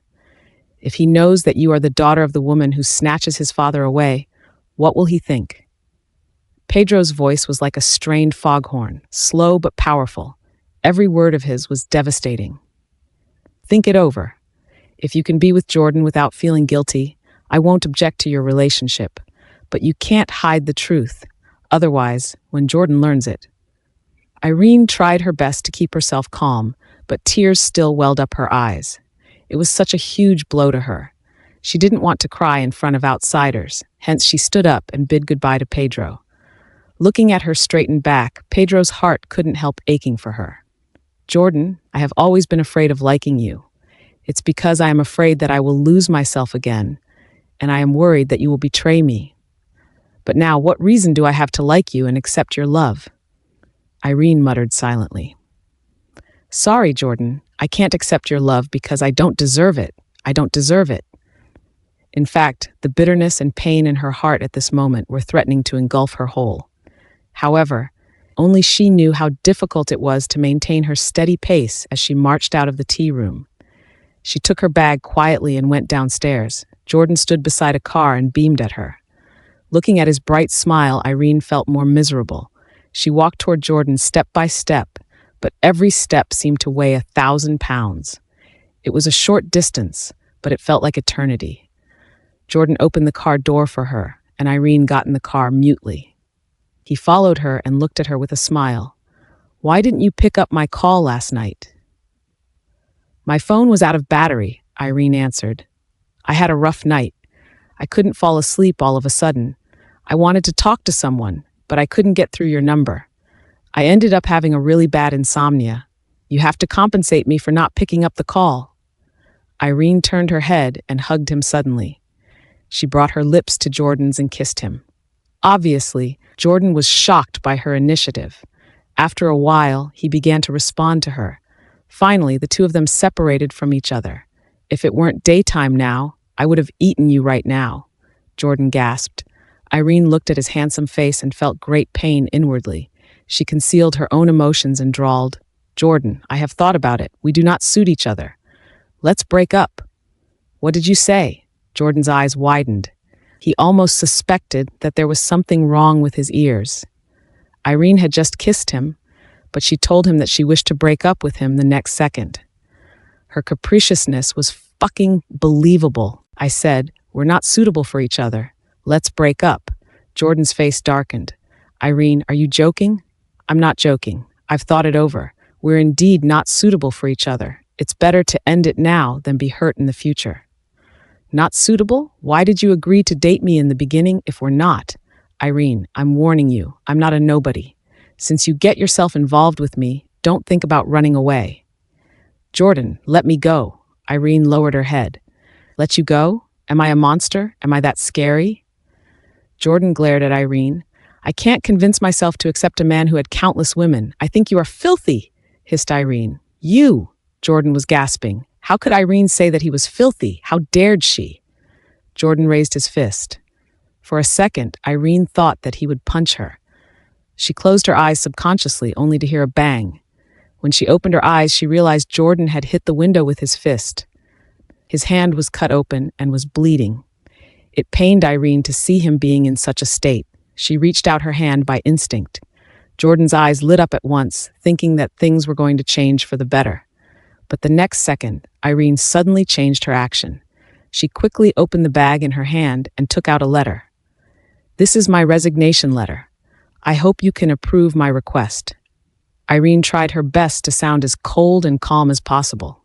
If he knows that you are the daughter of the woman who snatches his father away, what will he think? Pedro's voice was like a strained foghorn, slow but powerful. Every word of his was devastating. Think it over. If you can be with Jordan without feeling guilty, I won't object to your relationship. But you can't hide the truth. Otherwise, when Jordan learns it. Irene tried her best to keep herself calm, but tears still welled up her eyes. It was such a huge blow to her. She didn't want to cry in front of outsiders, hence she stood up and bid goodbye to Pedro. Looking at her straightened back, Pedro's heart couldn't help aching for her. Jordan, I have always been afraid of liking you. It's because I am afraid that I will lose myself again, and I am worried that you will betray me. But now, what reason do I have to like you and accept your love? Irene muttered silently. Sorry, Jordan, I can't accept your love because I don't deserve it. I don't deserve it. In fact, the bitterness and pain in her heart at this moment were threatening to engulf her whole. However, only she knew how difficult it was to maintain her steady pace as she marched out of the tea room. She took her bag quietly and went downstairs. Jordan stood beside a car and beamed at her. Looking at his bright smile, Irene felt more miserable. She walked toward Jordan step by step, but every step seemed to weigh 1,000 pounds. It was a short distance, but it felt like eternity. Jordan opened the car door for her, and Irene got in the car mutely. He followed her and looked at her with a smile. Why didn't you pick up my call last night? My phone was out of battery, Irene answered. I had a rough night. I couldn't fall asleep all of a sudden. I wanted to talk to someone, but I couldn't get through your number. I ended up having a really bad insomnia. You have to compensate me for not picking up the call. Irene turned her head and hugged him suddenly. She brought her lips to Jordan's and kissed him. Obviously, Jordan was shocked by her initiative. After a while, he began to respond to her. Finally, the two of them separated from each other. If it weren't daytime now, I would have eaten you right now, Jordan gasped. Irene looked at his handsome face and felt great pain inwardly. She concealed her own emotions and drawled, Jordan, I have thought about it. We do not suit each other. Let's break up. What did you say? Jordan's eyes widened. He almost suspected that there was something wrong with his ears. Irene had just kissed him, but she told him that she wished to break up with him the next second. Her capriciousness was fucking believable. I said, we're not suitable for each other. Let's break up. Jordan's face darkened. Irene, are you joking? I'm not joking. I've thought it over. We're indeed not suitable for each other. It's better to end it now than be hurt in the future. Not suitable? Why did you agree to date me in the beginning if we're not? Irene, I'm warning you, I'm not a nobody. Since you get yourself involved with me, don't think about running away. Jordan, let me go. Irene lowered her head. Let you go? Am I a monster? Am I that scary? Jordan glared at Irene. I can't convince myself to accept a man who had countless women. I think you are filthy, hissed Irene. You! Jordan was gasping. How could Irene say that he was filthy? How dared she? Jordan raised his fist. For a second, Irene thought that he would punch her. She closed her eyes subconsciously, only to hear a bang. When she opened her eyes, she realized Jordan had hit the window with his fist. His hand was cut open and was bleeding. It pained Irene to see him being in such a state. She reached out her hand by instinct. Jordan's eyes lit up at once, thinking that things were going to change for the better. But the next second, Irene suddenly changed her action. She quickly opened the bag in her hand and took out a letter. This is my resignation letter. I hope you can approve my request. Irene tried her best to sound as cold and calm as possible.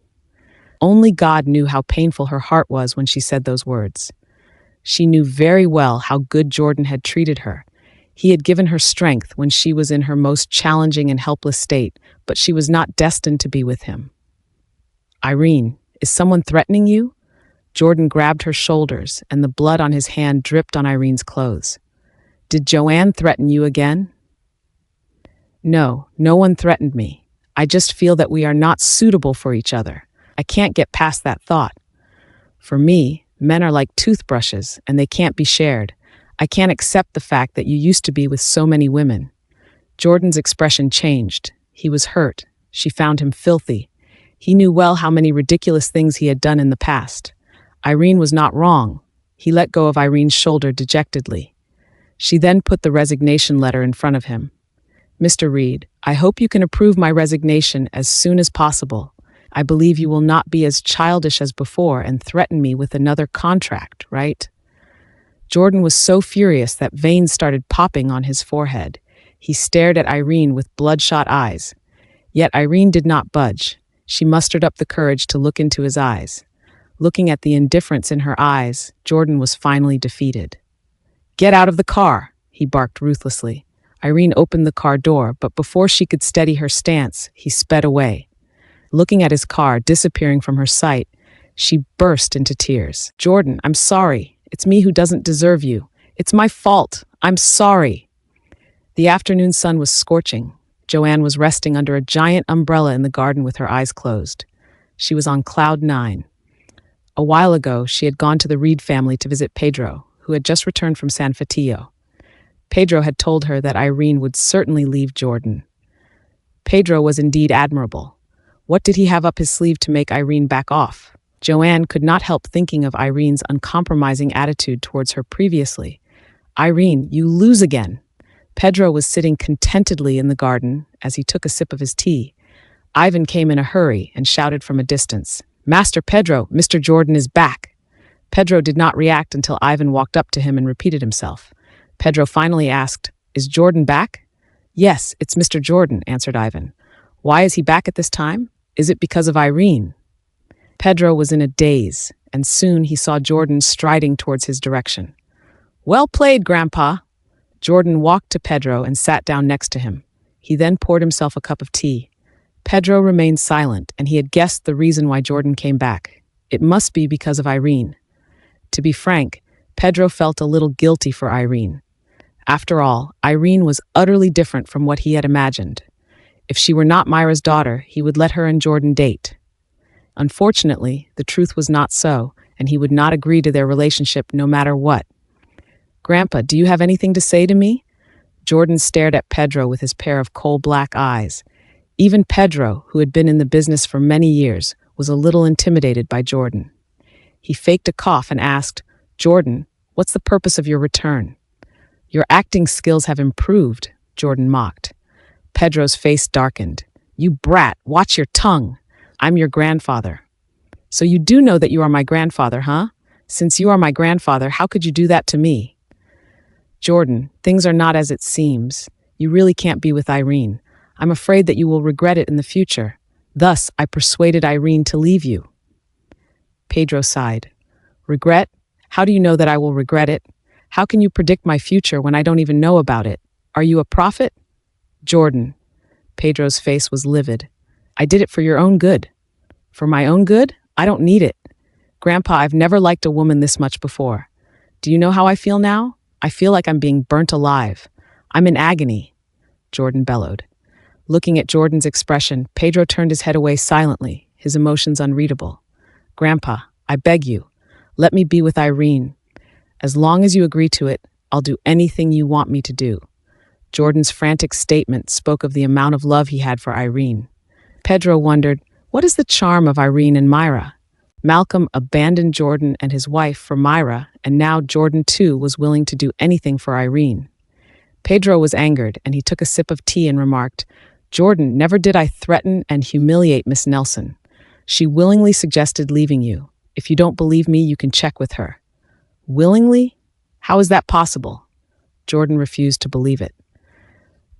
Only God knew how painful her heart was when she said those words. She knew very well how good Jordan had treated her. He had given her strength when she was in her most challenging and helpless state, but she was not destined to be with him. Irene, is someone threatening you? Jordan grabbed her shoulders, and the blood on his hand dripped on Irene's clothes. Did Joanne threaten you again? No, no one threatened me. I just feel that we are not suitable for each other. I can't get past that thought. For me, men are like toothbrushes, and they can't be shared. I can't accept the fact that you used to be with so many women. Jordan's expression changed. He was hurt. She found him filthy. He knew well how many ridiculous things he had done in the past. Irene was not wrong. He let go of Irene's shoulder dejectedly. She then put the resignation letter in front of him. Mr. Reed, I hope you can approve my resignation as soon as possible. I believe you will not be as childish as before and threaten me with another contract, right? Jordan was so furious that veins started popping on his forehead. He stared at Irene with bloodshot eyes. Yet Irene did not budge. She mustered up the courage to look into his eyes. Looking at the indifference in her eyes, Jordan was finally defeated. Get out of the car, he barked ruthlessly. Irene opened the car door, but before she could steady her stance, he sped away. Looking at his car disappearing from her sight, she burst into tears. Jordan, I'm sorry. It's me who doesn't deserve you. It's my fault. I'm sorry. The afternoon sun was scorching. Joanne was resting under a giant umbrella in the garden with her eyes closed. She was on cloud 9. A while ago, she had gone to the Reed family to visit Pedro, who had just returned from San Fatillo. Pedro had told her that Irene would certainly leave Jordan. Pedro was indeed admirable. What did he have up his sleeve to make Irene back off? Joanne could not help thinking of Irene's uncompromising attitude towards her previously. Irene, you lose again. Pedro was sitting contentedly in the garden as he took a sip of his tea. Ivan came in a hurry and shouted from a distance, Master Pedro, Mr. Jordan is back. Pedro did not react until Ivan walked up to him and repeated himself. Pedro finally asked, Is Jordan back? Yes, it's Mr. Jordan, answered Ivan. Why is he back at this time? Is it because of Irene? Pedro was in a daze, and soon he saw Jordan striding towards his direction. Well played, Grandpa. Jordan walked to Pedro and sat down next to him. He then poured himself a cup of tea. Pedro remained silent, and he had guessed the reason why Jordan came back. It must be because of Irene. To be frank, Pedro felt a little guilty for Irene. After all, Irene was utterly different from what he had imagined. If she were not Myra's daughter, he would let her and Jordan date. Unfortunately, the truth was not so, and he would not agree to their relationship no matter what. Grandpa, do you have anything to say to me? Jordan stared at Pedro with his pair of coal-black eyes. Even Pedro, who had been in the business for many years, was a little intimidated by Jordan. He faked a cough and asked, Jordan, what's the purpose of your return? Your acting skills have improved, Jordan mocked. Pedro's face darkened. You brat, watch your tongue. I'm your grandfather. So you do know that you are my grandfather, huh? Since you are my grandfather, how could you do that to me? Jordan, things are not as it seems. You really can't be with Irene. I'm afraid that you will regret it in the future. Thus, I persuaded Irene to leave you. Pedro sighed. Regret? How do you know that I will regret it? How can you predict my future when I don't even know about it? Are you a prophet? Jordan. Pedro's face was livid. I did it for your own good. For my own good? I don't need it. Grandpa, I've never liked a woman this much before. Do you know how I feel now? I feel like I'm being burnt alive. I'm in agony, Jordan bellowed. Looking at Jordan's expression, Pedro turned his head away silently, his emotions unreadable. Grandpa, I beg you, let me be with Irene. As long as you agree to it, I'll do anything you want me to do. Jordan's frantic statement spoke of the amount of love he had for Irene. Pedro wondered, what is the charm of Irene and Myra? Malcolm abandoned Jordan and his wife for Myra, and now Jordan too was willing to do anything for Irene. Pedro was angered, and he took a sip of tea and remarked, Jordan, never did I threaten and humiliate Miss Nelson. She willingly suggested leaving you. If you don't believe me, you can check with her. Willingly? How is that possible? Jordan refused to believe it.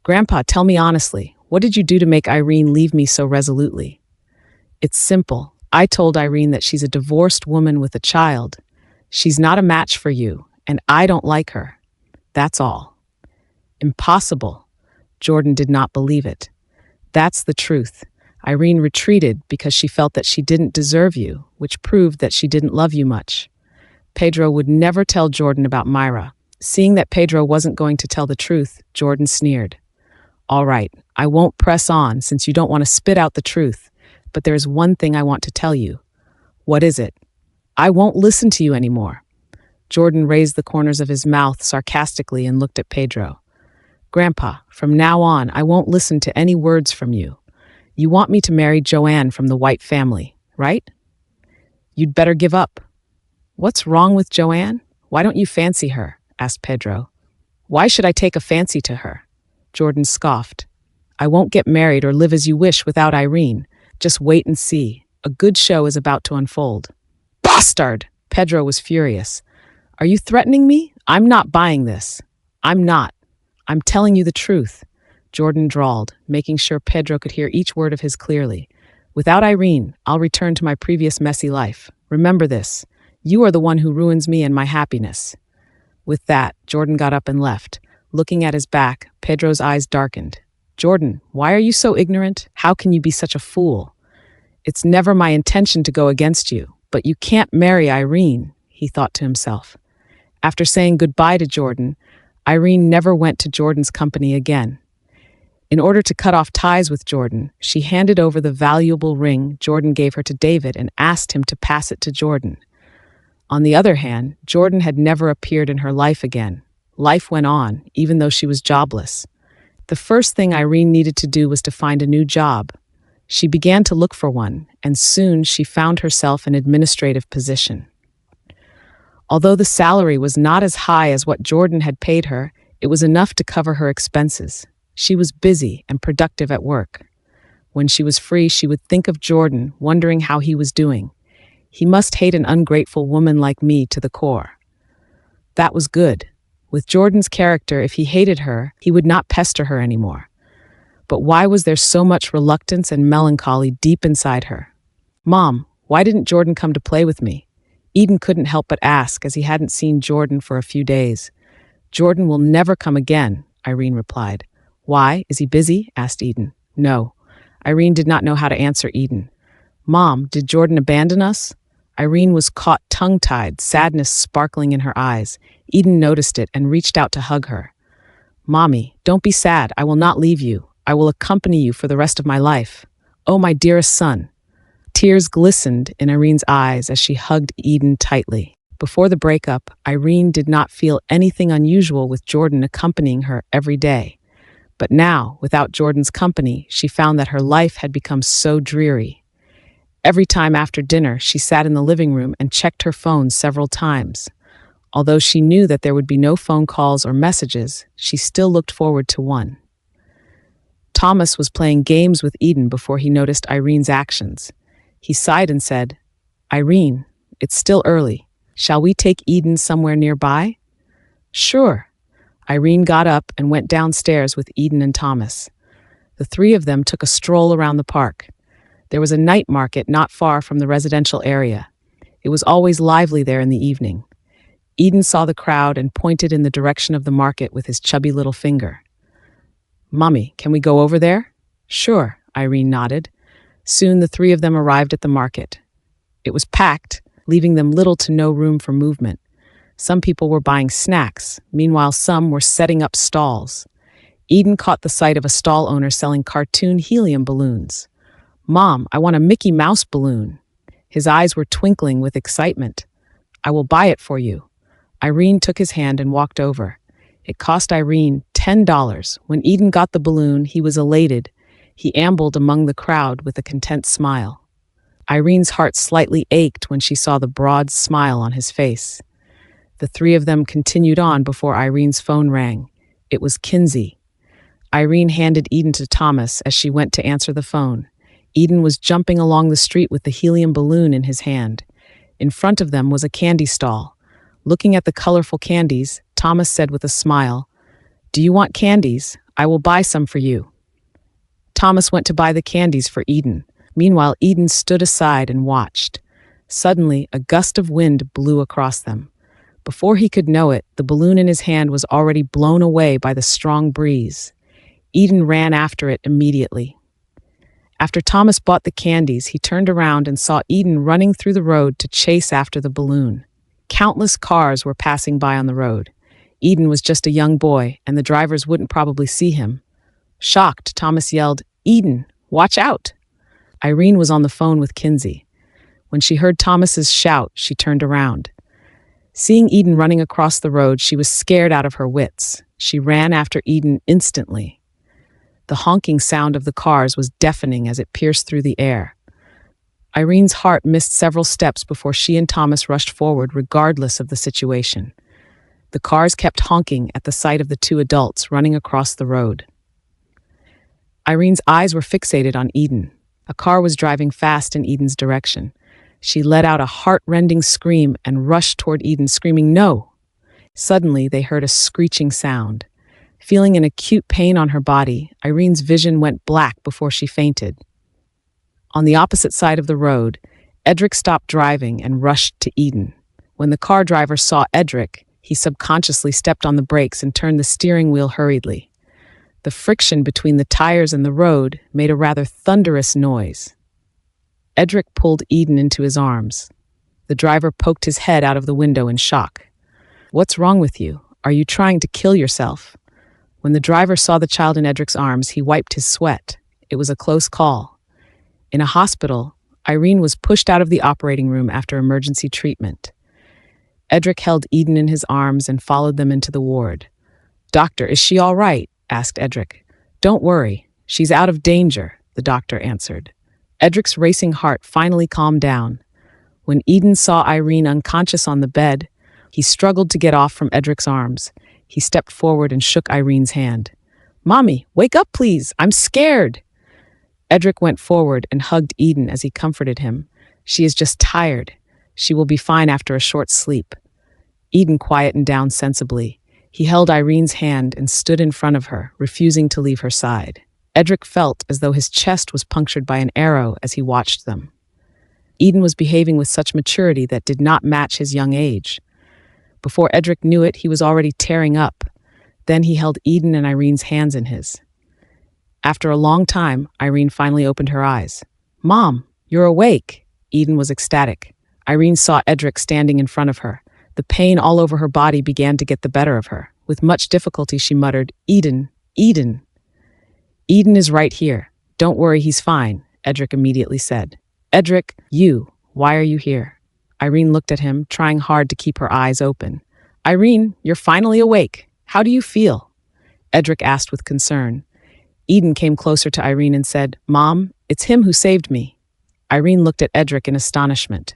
Grandpa, tell me honestly, what did you do to make Irene leave me so resolutely? It's simple. I told Irene that she's a divorced woman with a child. She's not a match for you, and I don't like her. That's all. Impossible. Jordan did not believe it. That's the truth. Irene retreated because she felt that she didn't deserve you, which proved that she didn't love you much. Pedro would never tell Jordan about Myra. Seeing that Pedro wasn't going to tell the truth, Jordan sneered. All right, I won't press on since you don't want to spit out the truth, but there's one thing I want to tell you. What is it? I won't listen to you anymore. Jordan raised the corners of his mouth sarcastically and looked at Pedro. Grandpa, from now on, I won't listen to any words from you. You want me to marry Joanne from the White family, right? You'd better give up. What's wrong with Joanne? Why don't you fancy her? Asked Pedro. Why should I take a fancy to her? Jordan scoffed. I won't get married or live as you wish without Irene. Just wait and see. A good show is about to unfold. Bastard! Pedro was furious. Are you threatening me? I'm not buying this. I'm not. I'm telling you the truth, Jordan drawled, making sure Pedro could hear each word of his clearly. Without Irene, I'll return to my previous messy life. Remember this. You are the one who ruins me and my happiness. With that, Jordan got up and left. Looking at his back, Pedro's eyes darkened. Jordan, why are you so ignorant? How can you be such a fool? It's never my intention to go against you, but you can't marry Irene, he thought to himself. After saying goodbye to Jordan, Irene never went to Jordan's company again. In order to cut off ties with Jordan, she handed over the valuable ring Jordan gave her to David and asked him to pass it to Jordan. On the other hand, Jordan had never appeared in her life again. Life went on, even though she was jobless. The first thing Irene needed to do was to find a new job. She began to look for one, and soon she found herself an administrative position. Although the salary was not as high as what Jordan had paid her, it was enough to cover her expenses. She was busy and productive at work. When she was free, she would think of Jordan, wondering how he was doing. He must hate an ungrateful woman like me to the core. That was good. With Jordan's character, if he hated her, he would not pester her anymore. But why was there so much reluctance and melancholy deep inside her? Mom, why didn't Jordan come to play with me? Eden couldn't help but ask, as he hadn't seen Jordan for a few days. Jordan will never come again, Irene replied. Why? Is he busy? Asked Eden. No. Irene did not know how to answer Eden. Mom, did Jordan abandon us? Irene was caught tongue-tied, sadness sparkling in her eyes. Eden noticed it and reached out to hug her. Mommy, don't be sad. I will not leave you. I will accompany you for the rest of my life. Oh, my dearest son. Tears glistened in Irene's eyes as she hugged Eden tightly. Before the breakup, Irene did not feel anything unusual with Jordan accompanying her every day. But now, without Jordan's company, she found that her life had become so dreary. Every time after dinner, she sat in the living room and checked her phone several times. Although she knew that there would be no phone calls or messages, she still looked forward to one. Thomas was playing games with Eden before he noticed Irene's actions. He sighed and said, Irene, it's still early. Shall we take Eden somewhere nearby? Sure. Irene got up and went downstairs with Eden and Thomas. The three of them took a stroll around the park. There was a night market not far from the residential area. It was always lively there in the evening. Eden saw the crowd and pointed in the direction of the market with his chubby little finger. Mommy, can we go over there? Sure, Irene nodded. Soon the three of them arrived at the market. It was packed, leaving them little to no room for movement. Some people were buying snacks, meanwhile some were setting up stalls. Eden caught the sight of a stall owner selling cartoon helium balloons. Mom, I want a Mickey Mouse balloon. His eyes were twinkling with excitement. I will buy it for you. Irene took his hand and walked over. It cost Irene $10. When Eden got the balloon, he was elated. He ambled among the crowd with a content smile. Irene's heart slightly ached when she saw the broad smile on his face. The three of them continued on before Irene's phone rang. It was Kinsey. Irene handed Eden to Thomas as she went to answer the phone. Eden was jumping along the street with the helium balloon in his hand. In front of them was a candy stall. Looking at the colorful candies, Thomas said with a smile, Do you want candies? I will buy some for you. Thomas went to buy the candies for Eden. Meanwhile, Eden stood aside and watched. Suddenly, a gust of wind blew across them. Before he could know it, the balloon in his hand was already blown away by the strong breeze. Eden ran after it immediately. After Thomas bought the candies, he turned around and saw Eden running through the road to chase after the balloon. Countless cars were passing by on the road. Eden was just a young boy, and the drivers wouldn't probably see him. Shocked, Thomas yelled, "Eden, watch out!" Irene was on the phone with Kinsey. When she heard Thomas's shout, she turned around. Seeing Eden running across the road, she was scared out of her wits. She ran after Eden instantly. The honking sound of the cars was deafening as it pierced through the air. Irene's heart missed several steps before she and Thomas rushed forward, regardless of the situation. The cars kept honking at the sight of the two adults running across the road. Irene's eyes were fixated on Eden. A car was driving fast in Eden's direction. She let out a heart-rending scream and rushed toward Eden, screaming, "No!" Suddenly, they heard a screeching sound. Feeling an acute pain on her body, Irene's vision went black before she fainted. On the opposite side of the road, Edric stopped driving and rushed to Eden. When the car driver saw Edric, he subconsciously stepped on the brakes and turned the steering wheel hurriedly. The friction between the tires and the road made a rather thunderous noise. Edric pulled Eden into his arms. The driver poked his head out of the window in shock. "What's wrong with you? Are you trying to kill yourself?" When the driver saw the child in Edric's arms, he wiped his sweat. It was a close call. In a hospital, Irene was pushed out of the operating room after emergency treatment. Edric held Eden in his arms and followed them into the ward. "Doctor, is she all right?" asked Edric. "Don't worry, she's out of danger," the doctor answered. Edric's racing heart finally calmed down. When Eden saw Irene unconscious on the bed, he struggled to get off from Edric's arms. He stepped forward and shook Irene's hand. "Mommy, wake up please, I'm scared." Edric went forward and hugged Eden as he comforted him. "She is just tired. She will be fine after a short sleep." Eden quietened down sensibly. He held Irene's hand and stood in front of her, refusing to leave her side. Edric felt as though his chest was punctured by an arrow as he watched them. Eden was behaving with such maturity that did not match his young age. Before Edric knew it, he was already tearing up. Then he held Eden and Irene's hands in his. After a long time, Irene finally opened her eyes. "Mom, you're awake." Eden was ecstatic. Irene saw Edric standing in front of her. The pain all over her body began to get the better of her. With much difficulty, she muttered, "Eden, Eden." "Eden is right here. Don't worry, he's fine," Edric immediately said. "Edric, why are you here?" Irene looked at him, trying hard to keep her eyes open. "Irene, you're finally awake. How do you feel?" Edric asked with concern. Eden came closer to Irene and said, "Mom, it's him who saved me." Irene looked at Edric in astonishment.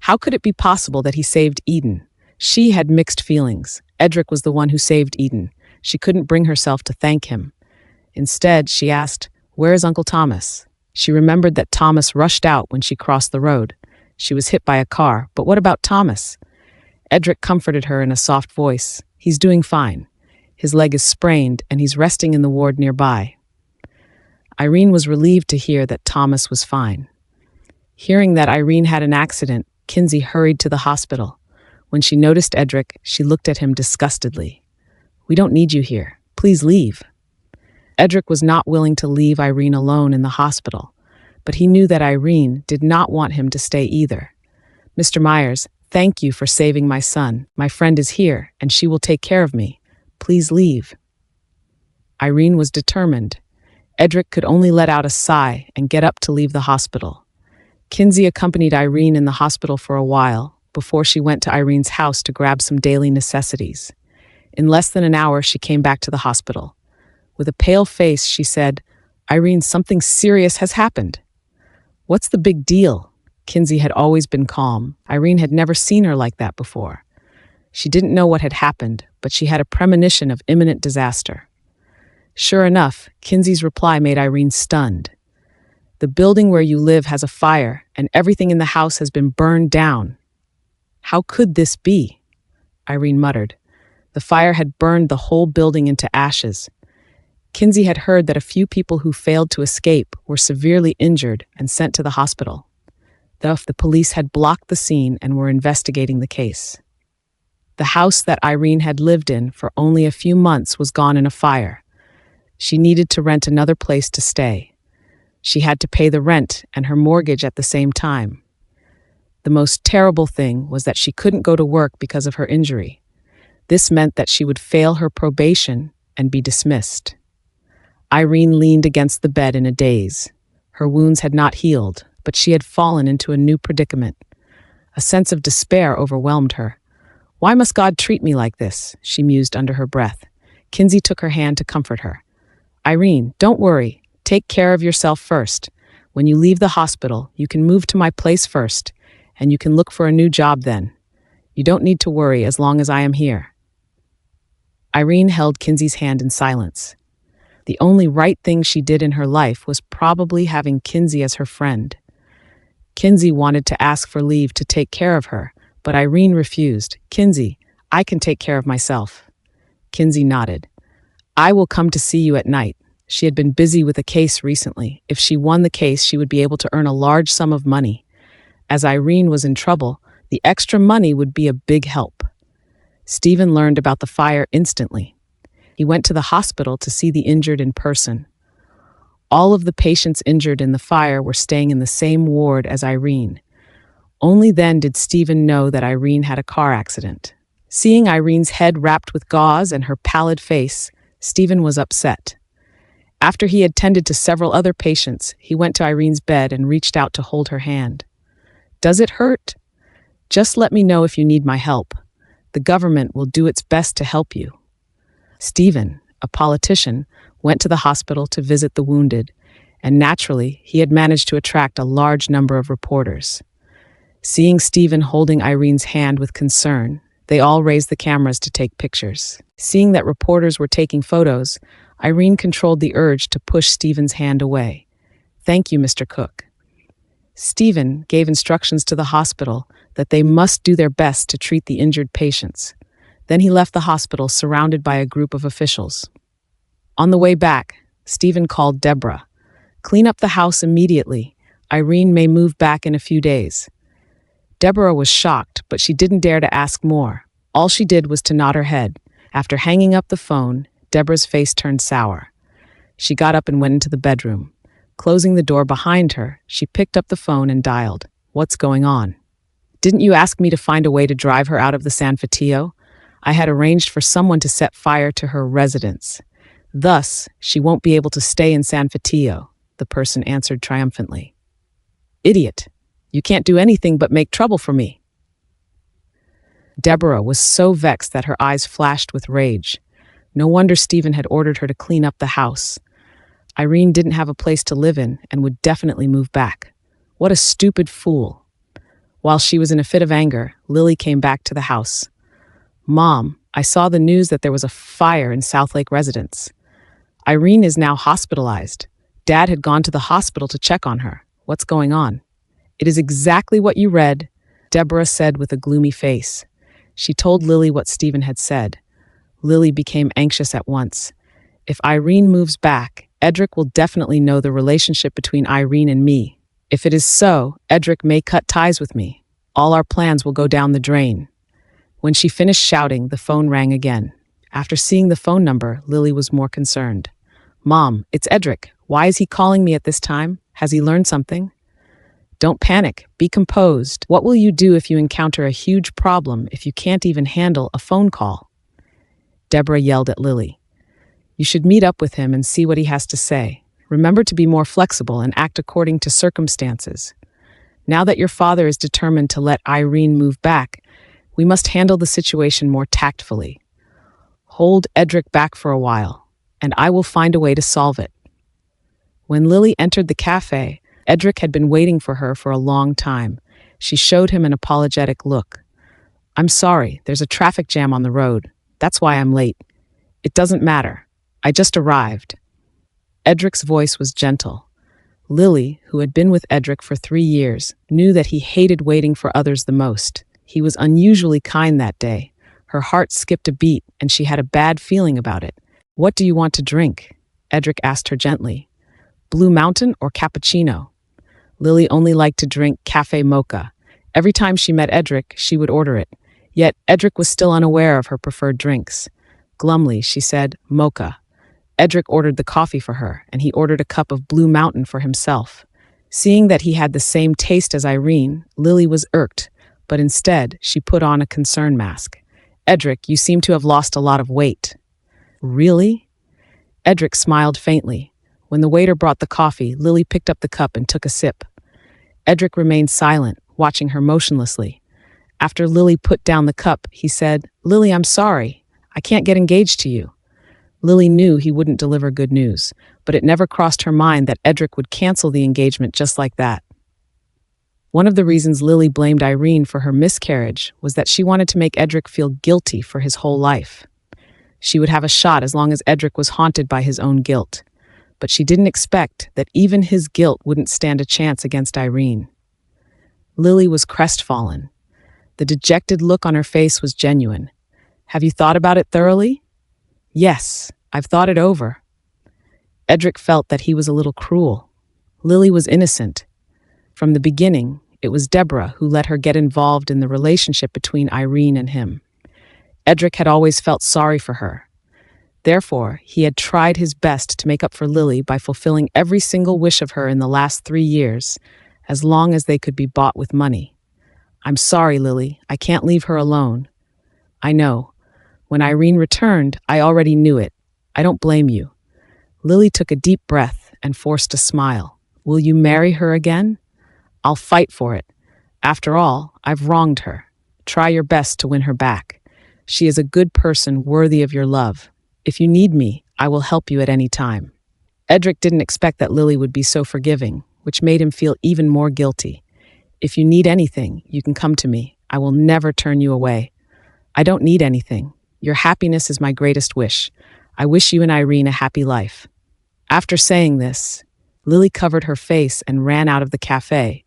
How could it be possible that he saved Eden? She had mixed feelings. Edric was the one who saved Eden. She couldn't bring herself to thank him. Instead, she asked, "Where is Uncle Thomas?" She remembered that Thomas rushed out when she crossed the road. She was hit by a car, but what about Thomas? Edric comforted her in a soft voice. "He's doing fine. His leg is sprained, and he's resting in the ward nearby." Irene was relieved to hear that Thomas was fine. Hearing that Irene had an accident, Kinsey hurried to the hospital. When she noticed Edric, she looked at him disgustedly. "We don't need you here. Please leave." Edric was not willing to leave Irene alone in the hospital, but he knew that Irene did not want him to stay either. "Mr. Myers, thank you for saving my son. My friend is here, and she will take care of me. Please leave." Irene was determined. Edric could only let out a sigh and get up to leave the hospital. Kinsey accompanied Irene in the hospital for a while before she went to Irene's house to grab some daily necessities. In less than an hour, she came back to the hospital. With a pale face, she said, "Irene, something serious has happened." "What's the big deal?" Kinsey had always been calm. Irene had never seen her like that before. She didn't know what had happened, but she had a premonition of imminent disaster. Sure enough, Kinsey's reply made Irene stunned. "The building where you live has a fire, and everything in the house has been burned down." "How could this be?" Irene muttered. The fire had burned the whole building into ashes. Kinsey had heard that a few people who failed to escape were severely injured and sent to the hospital. Thus, the police had blocked the scene and were investigating the case. The house that Irene had lived in for only a few months was gone in a fire. She needed to rent another place to stay. She had to pay the rent and her mortgage at the same time. The most terrible thing was that she couldn't go to work because of her injury. This meant that she would fail her probation and be dismissed. Irene leaned against the bed in a daze. Her wounds had not healed, but she had fallen into a new predicament. A sense of despair overwhelmed her. "Why must God treat me like this?" she mused under her breath. Kinsey took her hand to comfort her. "Irene, don't worry. Take care of yourself first. When you leave the hospital, you can move to my place first, and you can look for a new job then. You don't need to worry as long as I am here." Irene held Kinsey's hand in silence. The only right thing she did in her life was probably having Kinsey as her friend. Kinsey wanted to ask for leave to take care of her, but Irene refused. "Kinsey, I can take care of myself." Kinsey nodded. "I will come to see you at night." She had been busy with a case recently. If she won the case, she would be able to earn a large sum of money. As Irene was in trouble, the extra money would be a big help. Stephen learned about the fire instantly. He went to the hospital to see the injured in person. All of the patients injured in the fire were staying in the same ward as Irene. Only then did Stephen know that Irene had a car accident. Seeing Irene's head wrapped with gauze and her pallid face, Stephen was upset. After he had tended to several other patients, he went to Irene's bed and reached out to hold her hand. "Does it hurt? Just let me know if you need my help. The government will do its best to help you." Stephen, a politician, went to the hospital to visit the wounded, and naturally, he had managed to attract a large number of reporters. Seeing Stephen holding Irene's hand with concern, they all raised the cameras to take pictures. Seeing that reporters were taking photos, Irene controlled the urge to push Stephen's hand away. "Thank you, Mr. Cook." Stephen gave instructions to the hospital that they must do their best to treat the injured patients. Then he left the hospital surrounded by a group of officials. On the way back, Stephen called Deborah. "Clean up the house immediately. Irene may move back in a few days." Deborah was shocked, but she didn't dare to ask more. All she did was to nod her head. After hanging up the phone, Deborah's face turned sour. She got up and went into the bedroom. Closing the door behind her, she picked up the phone and dialed. "What's going on?" "Didn't you ask me to find a way to drive her out of the San Fatio? I had arranged for someone to set fire to her residence. Thus, she won't be able to stay in San Fatio," the person answered triumphantly. "Idiot! You can't do anything but make trouble for me." Deborah was so vexed that her eyes flashed with rage. No wonder Stephen had ordered her to clean up the house. Irene didn't have a place to live in and would definitely move back. What a stupid fool. While she was in a fit of anger, Lily came back to the house. "Mom, I saw the news that there was a fire in South Lake residence. Irene is now hospitalized. Dad had gone to the hospital to check on her. What's going on?" "It is exactly what you read," Deborah said with a gloomy face. She told Lily what Stephen had said. Lily became anxious at once. If Irene moves back, Edric will definitely know the relationship between Irene and me. If it is so, Edric may cut ties with me. All our plans will go down the drain. When she finished shouting, the phone rang again. After seeing the phone number, Lily was more concerned. "Mom, it's Edric. Why is he calling me at this time? Has he learned something?" "Don't panic. Be composed. What will you do if you encounter a huge problem if you can't even handle a phone call?" Deborah yelled at Lily. "You should meet up with him and see what he has to say. Remember to be more flexible and act according to circumstances. Now that your father is determined to let Irene move back, we must handle the situation more tactfully. Hold Edric back for a while, and I will find a way to solve it." When Lily entered the cafe, Edric had been waiting for her for a long time. She showed him an apologetic look. "I'm sorry, there's a traffic jam on the road. That's why I'm late. It doesn't matter. I just arrived." Edric's voice was gentle. Lily, who had been with Edric for 3 years, knew that he hated waiting for others the most. He was unusually kind that day. Her heart skipped a beat, and she had a bad feeling about it. "What do you want to drink?" Edric asked her gently. Blue Mountain or cappuccino? Lily only liked to drink cafe mocha. Every time she met Edric, she would order it. Yet Edric was still unaware of her preferred drinks. Glumly, she said, mocha. Edric ordered the coffee for her, and he ordered a cup of Blue Mountain for himself. Seeing that he had the same taste as Irene, Lily was irked, but instead she put on a concern mask. Edric, you seem to have lost a lot of weight. Really? Edric smiled faintly. When the waiter brought the coffee, Lily picked up the cup and took a sip. Edric remained silent, watching her motionlessly. After Lily put down the cup, he said, Lily, I'm sorry. I can't get engaged to you. Lily knew he wouldn't deliver good news, but it never crossed her mind that Edric would cancel the engagement just like that. One of the reasons Lily blamed Irene for her miscarriage was that she wanted to make Edric feel guilty for his whole life. She would have a shot as long as Edric was haunted by his own guilt. But she didn't expect that even his guilt wouldn't stand a chance against Irene. Lily was crestfallen. The dejected look on her face was genuine. Have you thought about it thoroughly? Yes, I've thought it over. Edric felt that he was a little cruel. Lily was innocent. From the beginning, it was Deborah who let her get involved in the relationship between Irene and him. Edric had always felt sorry for her. Therefore, he had tried his best to make up for Lily by fulfilling every single wish of her in the last 3 years, as long as they could be bought with money. I'm sorry, Lily. I can't leave her alone. I know. When Irene returned, I already knew it. I don't blame you. Lily took a deep breath and forced a smile. Will you marry her again? I'll fight for it. After all, I've wronged her. Try your best to win her back. She is a good person worthy of your love. If you need me, I will help you at any time. Edric didn't expect that Lily would be so forgiving, which made him feel even more guilty. If you need anything, you can come to me. I will never turn you away. I don't need anything. Your happiness is my greatest wish. I wish you and Irene a happy life. After saying this, Lily covered her face and ran out of the cafe.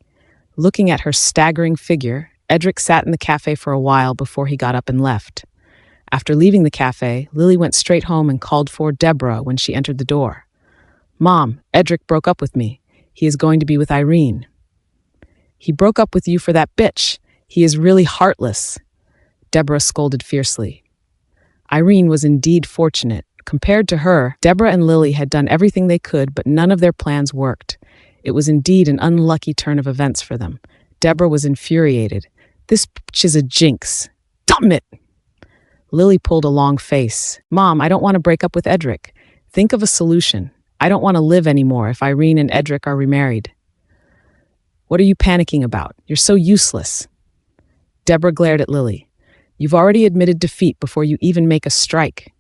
Looking at her staggering figure, Edric sat in the cafe for a while before he got up and left. After leaving the cafe, Lily went straight home and called for Deborah when she entered the door. Mom, Edric broke up with me. He is going to be with Irene. He broke up with you for that bitch. He is really heartless. Deborah scolded fiercely. Irene was indeed fortunate. Compared to her, Deborah and Lily had done everything they could, but none of their plans worked. It was indeed an unlucky turn of events for them. Deborah was infuriated. This bitch is a jinx. Damn it! Lily pulled a long face. Mom, I don't want to break up with Edric. Think of a solution. I don't want to live anymore if Irene and Edric are remarried. What are you panicking about? You're so useless. Deborah glared at Lily. You've already admitted defeat before you even make a strike.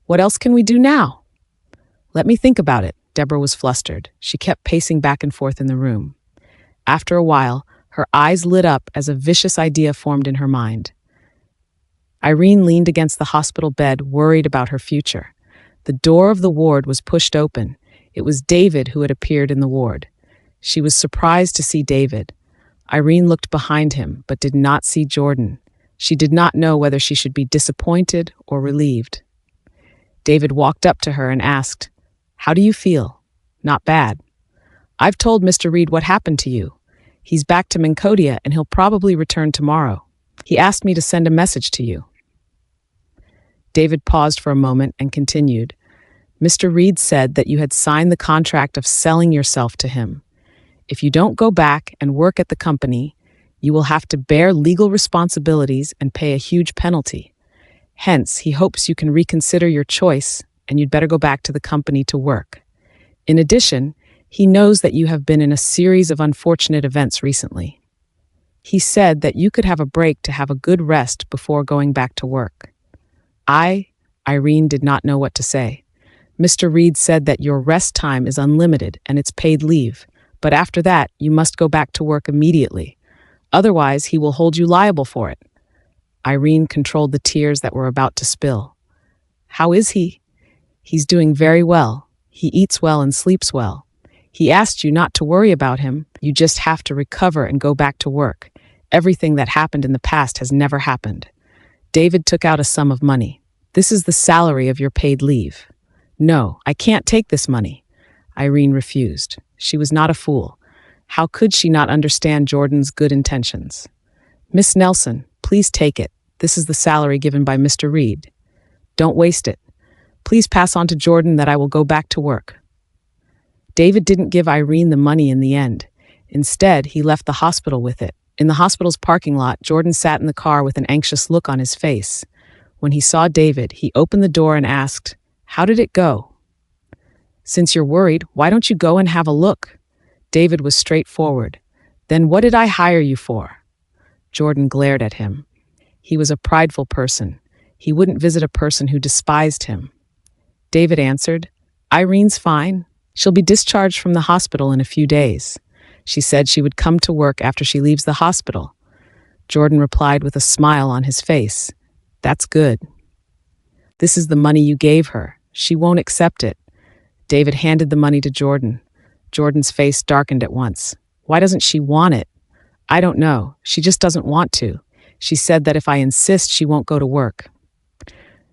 What else can we do now? Let me think about it. Deborah was flustered. She kept pacing back and forth in the room. After a while, her eyes lit up as a vicious idea formed in her mind. Irene leaned against the hospital bed, worried about her future. The door of the ward was pushed open. It was David who had appeared in the ward. She was surprised to see David. Irene looked behind him, but did not see Jordan. She did not know whether she should be disappointed or relieved. David walked up to her and asked, How do you feel? Not bad. I've told Mr. Reed what happened to you. He's back to Mancodia and he'll probably return tomorrow. He asked me to send a message to you. David paused for a moment and continued. Mr. Reed said that you had signed the contract of selling yourself to him. If you don't go back and work at the company, you will have to bear legal responsibilities and pay a huge penalty. Hence, he hopes you can reconsider your choice and you'd better go back to the company to work. In addition, he knows that you have been in a series of unfortunate events recently. He said that you could have a break to have a good rest before going back to work. Irene did not know what to say. Mr. Reed said that your rest time is unlimited and it's paid leave, but after that, you must go back to work immediately. Otherwise, he will hold you liable for it. Irene controlled the tears that were about to spill. How is he? He's doing very well. He eats well and sleeps well. He asked you not to worry about him. You just have to recover and go back to work. Everything that happened in the past has never happened. David took out a sum of money. This is the salary of your paid leave. No, I can't take this money. Irene refused. She was not a fool. How could she not understand Jordan's good intentions? Miss Nelson, please take it. This is the salary given by Mr. Reed. Don't waste it. Please pass on to Jordan that I will go back to work. David didn't give Irene the money in the end. Instead, he left the hospital with it. In the hospital's parking lot, Jordan sat in the car with an anxious look on his face. When he saw David, he opened the door and asked, "How did it go?" "Since you're worried, why don't you go and have a look?" David was straightforward. "Then what did I hire you for?" Jordan glared at him. He was a prideful person. He wouldn't visit a person who despised him. David answered, "Irene's fine. She'll be discharged from the hospital in a few days. She said she would come to work after she leaves the hospital." Jordan replied with a smile on his face, "That's good. This is the money you gave her. She won't accept it." David handed the money to Jordan. Jordan's face darkened at once. "Why doesn't she want it?" "I don't know. She just doesn't want to. She said that if I insist, she won't go to work."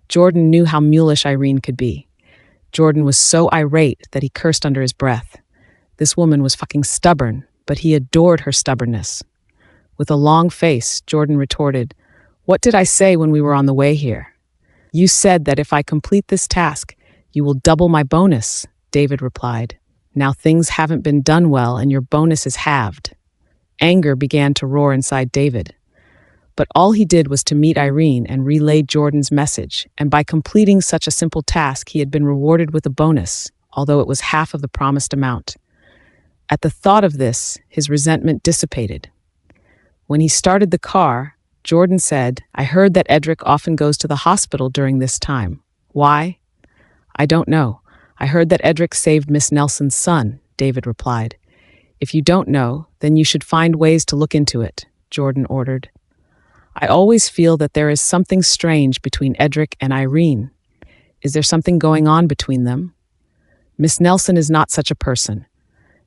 Jordan knew how mulish Irene could be. Jordan was so irate that he cursed under his breath. This woman was fucking stubborn, but he adored her stubbornness. With a long face, Jordan retorted, "What did I say when we were on the way here?" "You said that if I complete this task, you will double my bonus," David replied. "Now things haven't been done well and your bonus is halved." Anger began to roar inside David. But all he did was to meet Irene and relay Jordan's message, and by completing such a simple task, he had been rewarded with a bonus, although it was half of the promised amount. At the thought of this, his resentment dissipated. When he started the car, Jordan said, "I heard that Edric often goes to the hospital during this time. Why?" "I don't know. I heard that Edric saved Miss Nelson's son," David replied. "If you don't know, then you should find ways to look into it," Jordan ordered. "I always feel that there is something strange between Edric and Irene. Is there something going on between them?" "Miss Nelson is not such a person."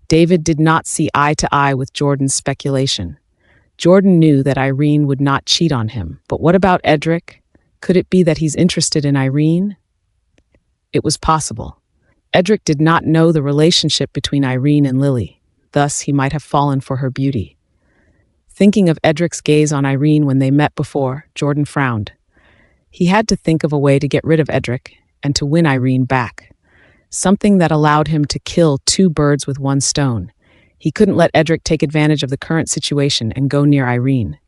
David did not see eye to eye with Jordan's speculation. Jordan knew that Irene would not cheat on him. But what about Edric? Could it be that he's interested in Irene? It was possible. Edric did not know the relationship between Irene and Lily. Thus, he might have fallen for her beauty. Thinking of Edric's gaze on Irene when they met before, Jordan frowned. He had to think of a way to get rid of Edric and to win Irene back. Something that allowed him to kill two birds with one stone. He couldn't let Edric take advantage of the current situation and go near Irene.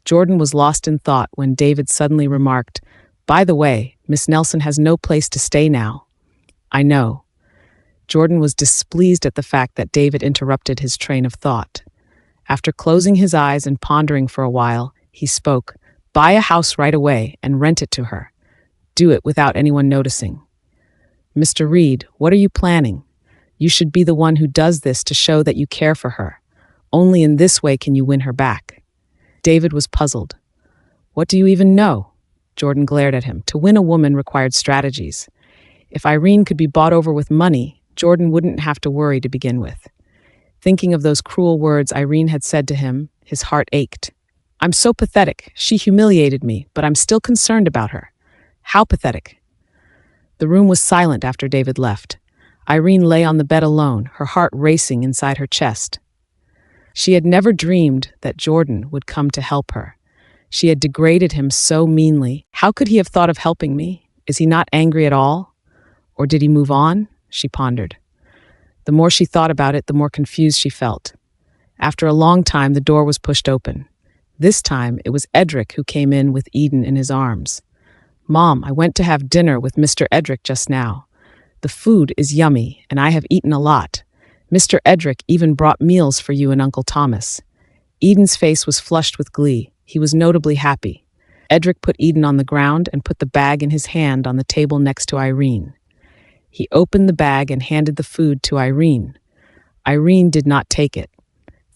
Jordan was lost in thought when David suddenly remarked, "By the way, Miss Nelson has no place to stay now." "I know." Jordan was displeased at the fact that David interrupted his train of thought. After closing his eyes and pondering for a while, he spoke, "Buy a house right away and rent it to her. Do it without anyone noticing." "Mr. Reed, what are you planning? You should be the one who does this to show that you care for her. Only in this way can you win her back." David was puzzled. "What do you even know?" Jordan glared at him. To win a woman required strategies. If Irene could be bought over with money, Jordan wouldn't have to worry to begin with. Thinking of those cruel words Irene had said to him, his heart ached. "I'm so pathetic. She humiliated me, but I'm still concerned about her." "How pathetic?" The room was silent after David left. Irene lay on the bed alone, her heart racing inside her chest. She had never dreamed that Jordan would come to help her. She had degraded him so meanly. How could he have thought of helping me? Is he not angry at all? Or did he move on? She pondered. The more she thought about it, the more confused she felt. After a long time, the door was pushed open. This time, it was Edric who came in with Eden in his arms. "Mom, I went to have dinner with Mr. Edric just now. The food is yummy, and I have eaten a lot. Mr. Edric even brought meals for you and Uncle Thomas." Eden's face was flushed with glee. He was notably happy. Edric put Eden on the ground and put the bag in his hand on the table next to Irene. He opened the bag and handed the food to Irene. Irene did not take it.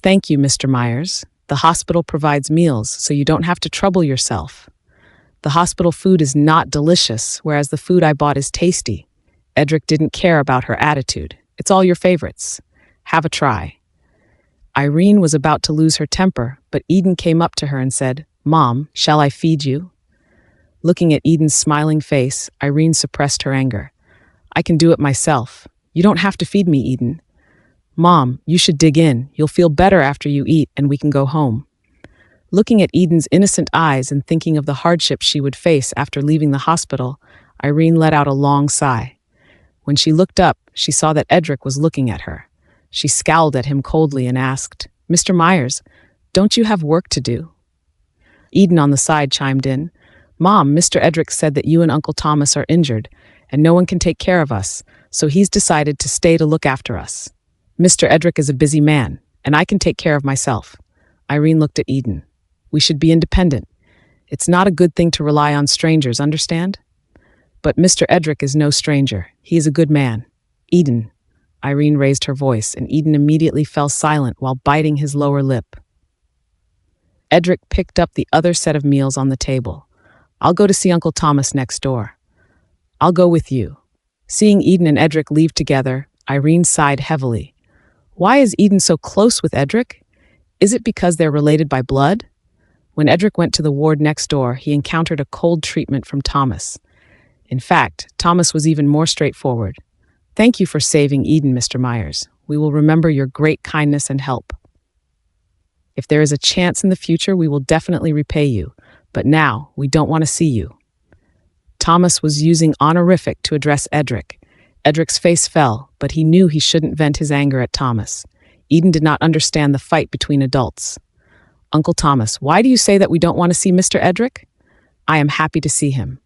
"Thank you, Mr. Myers. The hospital provides meals, so you don't have to trouble yourself. The hospital food is not delicious, whereas the food I bought is tasty." Edric didn't care about her attitude. "It's all your favorites. Have a try." Irene was about to lose her temper, but Eden came up to her and said, "Mom, shall I feed you?" Looking at Eden's smiling face, Irene suppressed her anger. I can do it myself. You don't have to feed me, Eden. Mom, you should dig in. You'll feel better after you eat and we can go home. Looking at Eden's innocent eyes and thinking of the hardships she would face after leaving the hospital, Irene let out a long sigh. When she looked up, she saw that Edric was looking at her. She scowled at him coldly and asked, "Mr. Myers, don't you have work to do?" Eden on the side chimed in, "Mom, Mr. Edric said that you and Uncle Thomas are injured, and no one can take care of us, so he's decided to stay to look after us. Mr. Edric is a busy man, and I can take care of myself." Irene looked at Eden. "We should be independent. It's not a good thing to rely on strangers, understand? But Mr. Edric is no stranger. He is a good man. Eden." Irene raised her voice, and Eden immediately fell silent while biting his lower lip. Edric picked up the other set of meals on the table. "I'll go to see Uncle Thomas next door." "I'll go with you." Seeing Eden and Edric leave together, Irene sighed heavily. Why is Eden so close with Edric? Is it because they're related by blood? When Edric went to the ward next door, he encountered a cold treatment from Thomas. In fact, Thomas was even more straightforward. "Thank you for saving Eden, Mr. Myers. We will remember your great kindness and help. If there is a chance in the future, we will definitely repay you, but now we don't want to see you." Thomas was using honorific to address Edric. Edric's face fell, but he knew he shouldn't vent his anger at Thomas. Eden did not understand the fight between adults. "Uncle Thomas, why do you say that we don't want to see Mr. Edric?" "I am happy to see him."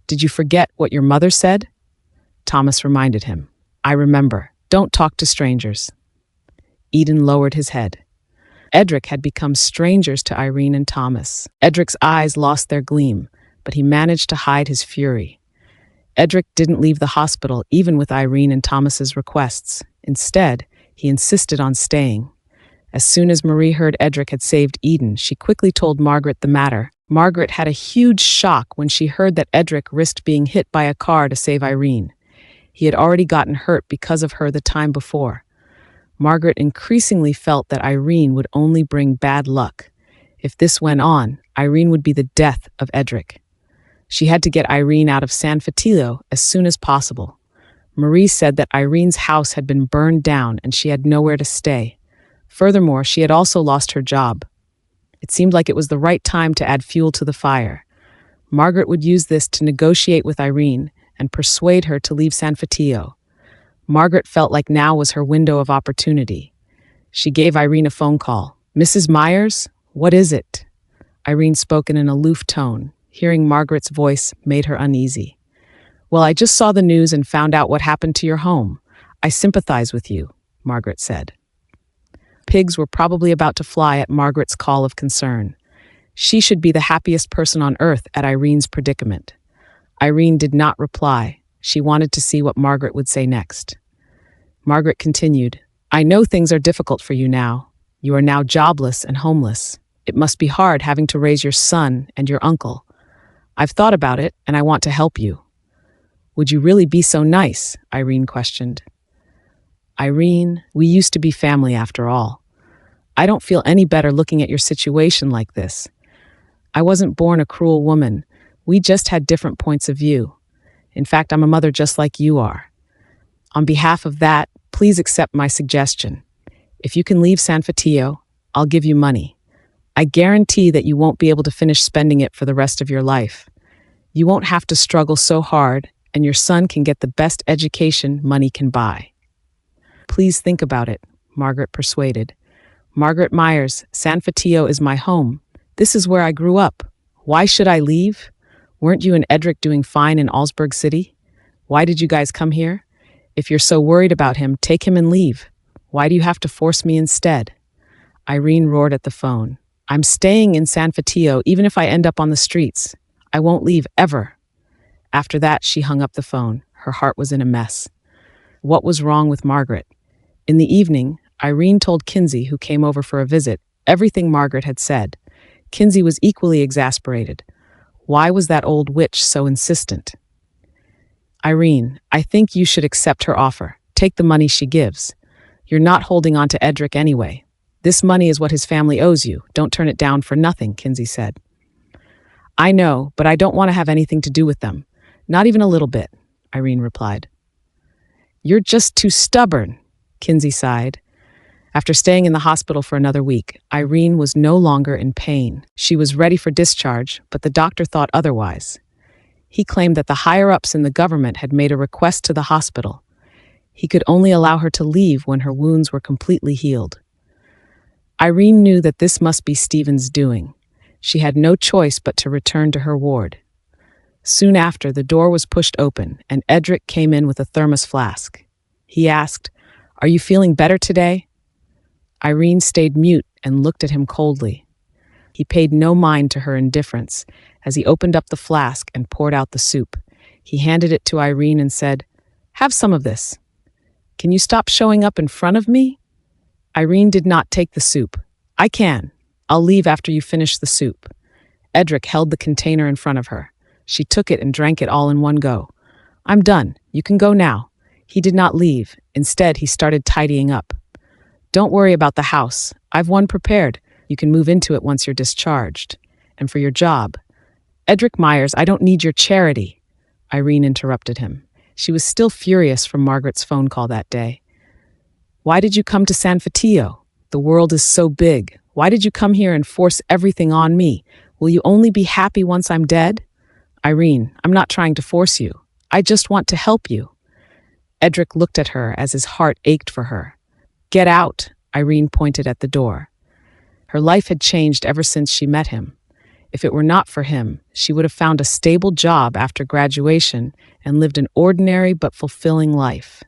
"Did you forget what your mother said?" Thomas reminded him. "I remember. Don't talk to strangers." Eden lowered his head. Edric had become strangers to Irene and Thomas. Edric's eyes lost their gleam, but he managed to hide his fury. Edric didn't leave the hospital even with Irene and Thomas's requests. Instead, he insisted on staying. As soon as Marie heard Edric had saved Eden, she quickly told Margaret the matter. Margaret had a huge shock when she heard that Edric risked being hit by a car to save Irene. He had already gotten hurt because of her the time before. Margaret increasingly felt that Irene would only bring bad luck. If this went on, Irene would be the death of Edric. She had to get Irene out of San Fatilio as soon as possible. Marie said that Irene's house had been burned down and she had nowhere to stay. Furthermore, she had also lost her job. It seemed like it was the right time to add fuel to the fire. Margaret would use this to negotiate with Irene and persuade her to leave San Fatilio. Margaret felt like now was her window of opportunity. She gave Irene a phone call. "Mrs. Myers, what is it?" Irene spoke in an aloof tone. Hearing Margaret's voice made her uneasy. "Well, I just saw the news and found out what happened to your home. I sympathize with you," Margaret said. Pigs were probably about to fly at Margaret's call of concern. She should be the happiest person on earth at Irene's predicament. Irene did not reply. She wanted to see what Margaret would say next. Margaret continued, "I know things are difficult for you now. You are now jobless and homeless. It must be hard having to raise your son and your uncle. I've thought about it, and I want to help you." "Would you really be so nice?" Irene questioned. "Irene, we used to be family after all. I don't feel any better looking at your situation like this. I wasn't born a cruel woman. We just had different points of view. In fact, I'm a mother just like you are. On behalf of that, please accept my suggestion. If you can leave San Fatilio, I'll give you money. I guarantee that you won't be able to finish spending it for the rest of your life. You won't have to struggle so hard, and your son can get the best education money can buy." "Please think about it," Margaret persuaded. "Margaret Myers, San Fatilio is my home. This is where I grew up. Why should I leave? Weren't you and Edric doing fine in Allsburg City? Why did you guys come here? If you're so worried about him, take him and leave. Why do you have to force me instead?" Irene roared at the phone. "I'm staying in San Fatilio even if I end up on the streets. I won't leave ever." After that, she hung up the phone. Her heart was in a mess. What was wrong with Margaret? In the evening, Irene told Kinsey, who came over for a visit, everything Margaret had said. Kinsey was equally exasperated. Why was that old witch so insistent? "Irene, I think you should accept her offer. Take the money she gives. You're not holding on to Edric anyway. This money is what his family owes you. Don't turn it down for nothing," Kinsey said. "I know, but I don't want to have anything to do with them. Not even a little bit," Irene replied. You're just too stubborn, Kinsey sighed. After staying in the hospital for another week, Irene was no longer in pain. She was ready for discharge, but the doctor thought otherwise. He claimed that the higher-ups in the government had made a request to the hospital. He could only allow her to leave when her wounds were completely healed. Irene knew that this must be Stephen's doing. She had no choice but to return to her ward. Soon after, the door was pushed open, and Edric came in with a thermos flask. He asked, "Are you feeling better today?" Irene stayed mute and looked at him coldly. He paid no mind to her indifference as he opened up the flask and poured out the soup. He handed it to Irene and said, "Have some of this. Can you stop showing up in front of me?" Irene did not take the soup. "I can. I'll leave after you finish the soup." Edric held the container in front of her. She took it and drank it all in one go. "I'm done. You can go now." He did not leave. Instead, he started tidying up. "Don't worry about the house. I've one prepared. You can move into it once you're discharged. And for your job." "Edric Myers, I don't need your charity," Irene interrupted him. She was still furious from Margaret's phone call that day. "Why did you come to San Fatillo? The world is so big. Why did you come here and force everything on me? Will you only be happy once I'm dead?" "Irene, I'm not trying to force you. I just want to help you." Edric looked at her as his heart ached for her. "Get out," Irene pointed at the door. Her life had changed ever since she met him. If it were not for him, she would have found a stable job after graduation and lived an ordinary but fulfilling life.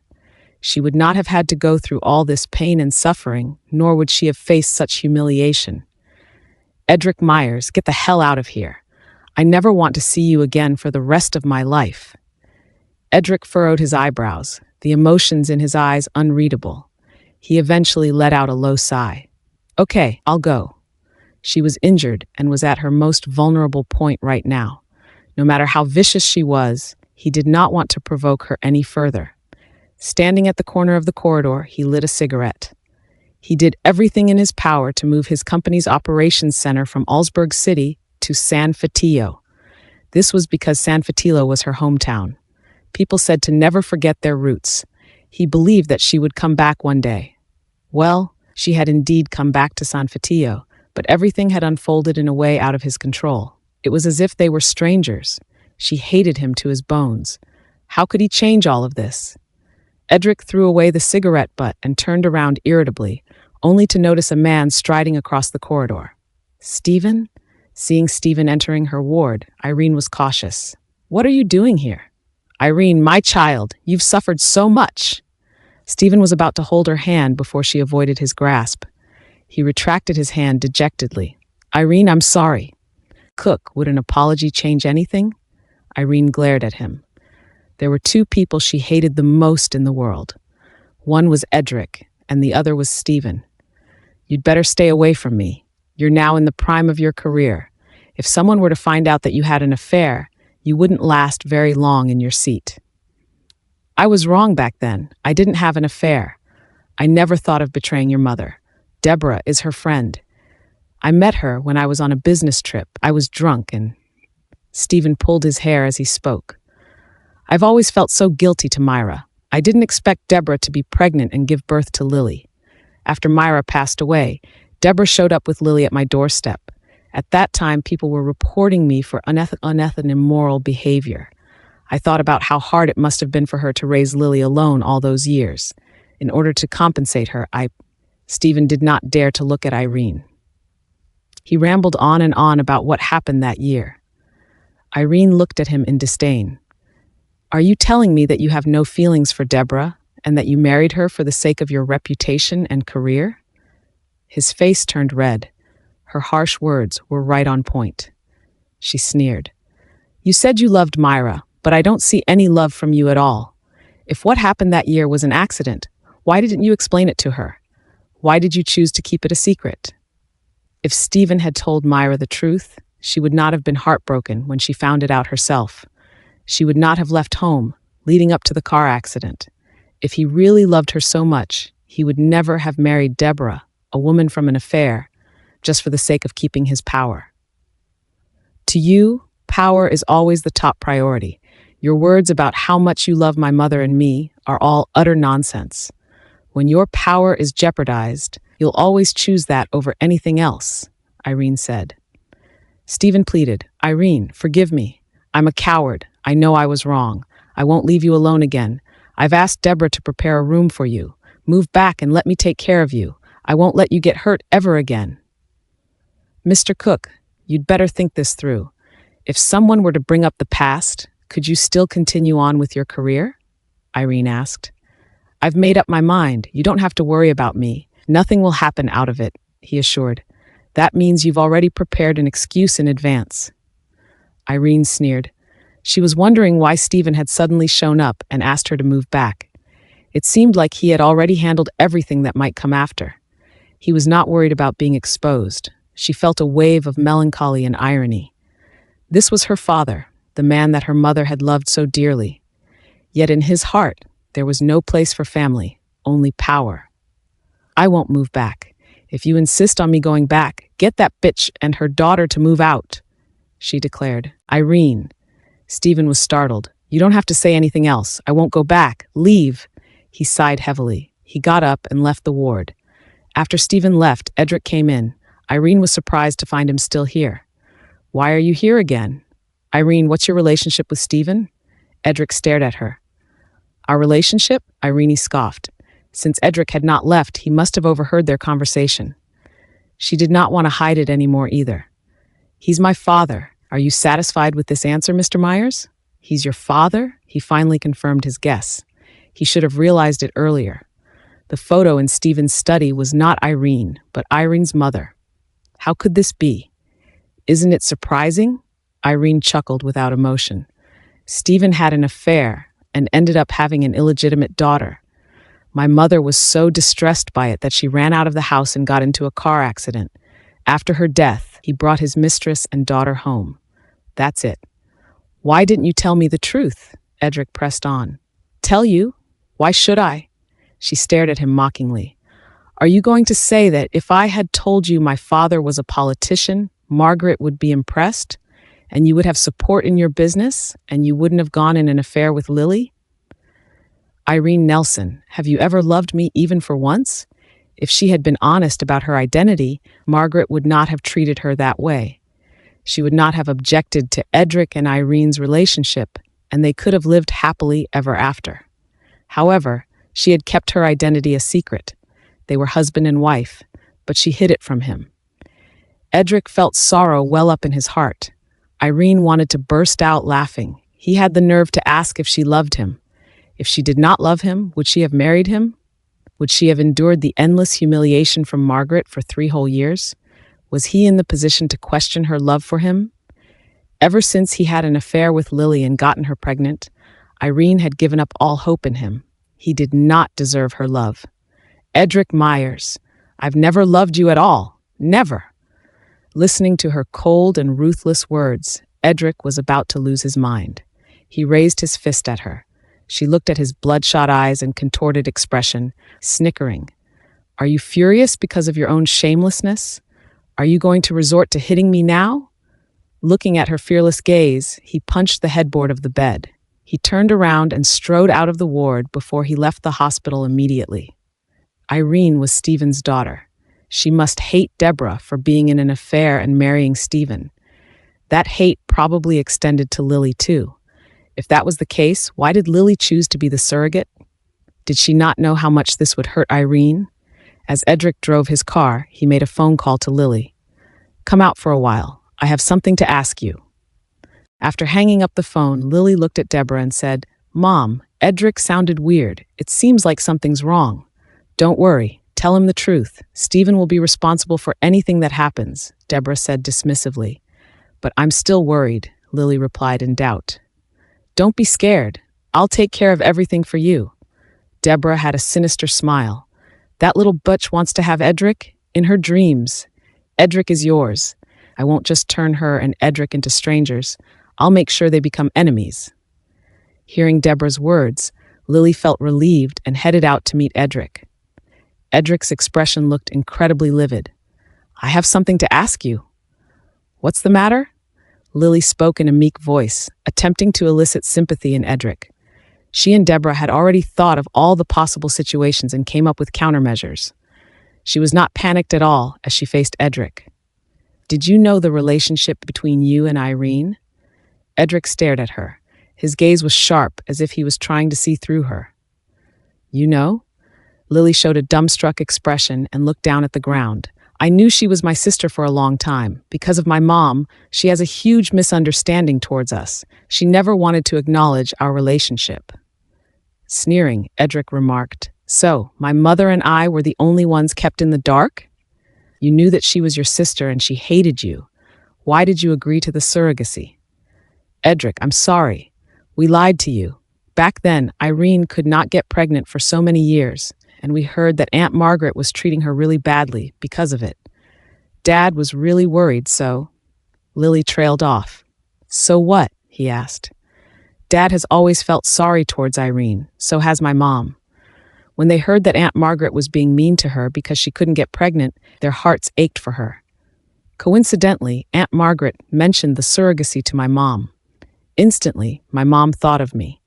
She would not have had to go through all this pain and suffering, nor would she have faced such humiliation. "Edric Myers, get the hell out of here. I never want to see you again for the rest of my life." Edric furrowed his eyebrows, the emotions in his eyes unreadable. He eventually let out a low sigh. "Okay, I'll go." She was injured and was at her most vulnerable point right now. No matter how vicious she was, he did not want to provoke her any further. Standing at the corner of the corridor, he lit a cigarette. He did everything in his power to move his company's operations center from Augsburg City to San Fatillo. This was because San Fatillo was her hometown. People said to never forget their roots. He believed that she would come back one day. Well, she had indeed come back to San Fatillo, but everything had unfolded in a way out of his control. It was as if they were strangers. She hated him to his bones. How could he change all of this? Edric threw away the cigarette butt and turned around irritably, only to notice a man striding across the corridor. "Stephen?" Seeing Stephen entering her ward, Irene was cautious. "What are you doing here?" "Irene, my child, you've suffered so much." Stephen was about to hold her hand before she avoided his grasp. He retracted his hand dejectedly. "Irene, I'm sorry." "Cook, would an apology change anything?" Irene glared at him. There were two people she hated the most in the world. One was Edric, and the other was Stephen. "You'd better stay away from me. You're now in the prime of your career. If someone were to find out that you had an affair, you wouldn't last very long in your seat." "I was wrong back then. I didn't have an affair. I never thought of betraying your mother. Deborah is her friend. I met her when I was on a business trip. I was drunk and..." Stephen pulled his hair as he spoke. "I've always felt so guilty to Myra. I didn't expect Deborah to be pregnant and give birth to Lily. After Myra passed away, Deborah showed up with Lily at my doorstep. At that time, people were reporting me for unethical and immoral behavior. I thought about how hard it must have been for her to raise Lily alone all those years. In order to compensate her, Stephen did not dare to look at Irene. He rambled on and on about what happened that year. Irene looked at him in disdain. "Are you telling me that you have no feelings for Deborah and that you married her for the sake of your reputation and career?" His face turned red. Her harsh words were right on point. She sneered. "You said you loved Myra, but I don't see any love from you at all. If what happened that year was an accident, why didn't you explain it to her? Why did you choose to keep it a secret?" If Stephen had told Myra the truth, she would not have been heartbroken when she found it out herself. She would not have left home, leading up to the car accident. If he really loved her so much, he would never have married Deborah, a woman from an affair, just for the sake of keeping his power. To you, power is always the top priority. Your words about how much you love my mother and me are all utter nonsense. When your power is jeopardized, you'll always choose that over anything else, Irene said. Stephen pleaded, Irene, forgive me. I'm a coward. I know I was wrong. I won't leave you alone again. I've asked Deborah to prepare a room for you. Move back and let me take care of you. I won't let you get hurt ever again. Mr. Cook, you'd better think this through. If someone were to bring up the past, could you still continue on with your career? Irene asked. I've made up my mind. You don't have to worry about me. Nothing will happen out of it, he assured. That means you've already prepared an excuse in advance. Irene sneered. She was wondering why Stephen had suddenly shown up and asked her to move back. It seemed like he had already handled everything that might come after. He was not worried about being exposed. She felt a wave of melancholy and irony. This was her father, the man that her mother had loved so dearly. Yet in his heart, there was no place for family, only power. I won't move back. If you insist on me going back, get that bitch and her daughter to move out, she declared. Irene. Stephen was startled. You don't have to say anything else. I won't go back. Leave. He sighed heavily. He got up and left the ward. After Stephen left, Edric came in. Irene was surprised to find him still here. Why are you here again? Irene, what's your relationship with Stephen? Edric stared at her. Our relationship? Irene scoffed. Since Edric had not left, he must have overheard their conversation. She did not want to hide it anymore either. He's my father. Are you satisfied with this answer, Mr. Myers? He's your father? He finally confirmed his guess. He should have realized it earlier. The photo in Stephen's study was not Irene, but Irene's mother. How could this be? Isn't it surprising? Irene chuckled without emotion. Stephen had an affair and ended up having an illegitimate daughter. My mother was so distressed by it that she ran out of the house and got into a car accident. After her death, he brought his mistress and daughter home. That's it. Why didn't you tell me the truth? Edric pressed on. Tell you? Why should I? She stared at him mockingly. Are you going to say that if I had told you my father was a politician, Margaret would be impressed, and you would have support in your business, and you wouldn't have gone in an affair with Lily? Irene Nelson, have you ever loved me even for once? If she had been honest about her identity, Margaret would not have treated her that way. She would not have objected to Edric and Irene's relationship, and they could have lived happily ever after. However, she had kept her identity a secret. They were husband and wife, but she hid it from him. Edric felt sorrow well up in his heart. Irene wanted to burst out laughing. He had the nerve to ask if she loved him. If she did not love him, would she have married him? Would she have endured the endless humiliation from Margaret for 3 whole years? Was he in the position to question her love for him? Ever since he had an affair with Lily and gotten her pregnant, Irene had given up all hope in him. He did not deserve her love. Edric Myers, I've never loved you at all. Never. Listening to her cold and ruthless words, Edric was about to lose his mind. He raised his fist at her. She looked at his bloodshot eyes and contorted expression, snickering. Are you furious because of your own shamelessness? Are you going to resort to hitting me now? Looking at her fearless gaze, he punched the headboard of the bed. He turned around and strode out of the ward before he left the hospital immediately. Irene was Stephen's daughter. She must hate Deborah for being in an affair and marrying Stephen. That hate probably extended to Lily too. If that was the case, why did Lily choose to be the surrogate? Did she not know how much this would hurt Irene? As Edric drove his car, he made a phone call to Lily. Come out for a while. I have something to ask you. After hanging up the phone, Lily looked at Deborah and said, Mom, Edric sounded weird. It seems like something's wrong. Don't worry. Tell him the truth. Stephen will be responsible for anything that happens, Deborah said dismissively. But I'm still worried, Lily replied in doubt. Don't be scared. I'll take care of everything for you. Deborah had a sinister smile. That little butch wants to have Edric in her dreams. Edric is yours. I won't just turn her and Edric into strangers. I'll make sure they become enemies. Hearing Deborah's words, Lily felt relieved and headed out to meet Edric. Edric's expression looked incredibly livid. I have something to ask you. What's the matter? Lily spoke in a meek voice, attempting to elicit sympathy in Edric. She and Deborah had already thought of all the possible situations and came up with countermeasures. She was not panicked at all as she faced Edric. "Did you know the relationship between you and Irene?" Edric stared at her. His gaze was sharp, as if he was trying to see through her. "You know?" Lily showed a dumbstruck expression and looked down at the ground. "I knew she was my sister for a long time. Because of my mom, she has a huge misunderstanding towards us. She never wanted to acknowledge our relationship." Sneering, Edric remarked, "So, my mother and I were the only ones kept in the dark? You knew that she was your sister and she hated you. Why did you agree to the surrogacy?" "Edric, I'm sorry. We lied to you. Back then, Irene could not get pregnant for so many years, and we heard that Aunt Margaret was treating her really badly because of it. Dad was really worried, so—" Lily trailed off. "So what?" he asked. "Dad has always felt sorry towards Irene, so has my mom. When they heard that Aunt Margaret was being mean to her because she couldn't get pregnant, their hearts ached for her. Coincidentally, Aunt Margaret mentioned the surrogacy to my mom. Instantly, my mom thought of me.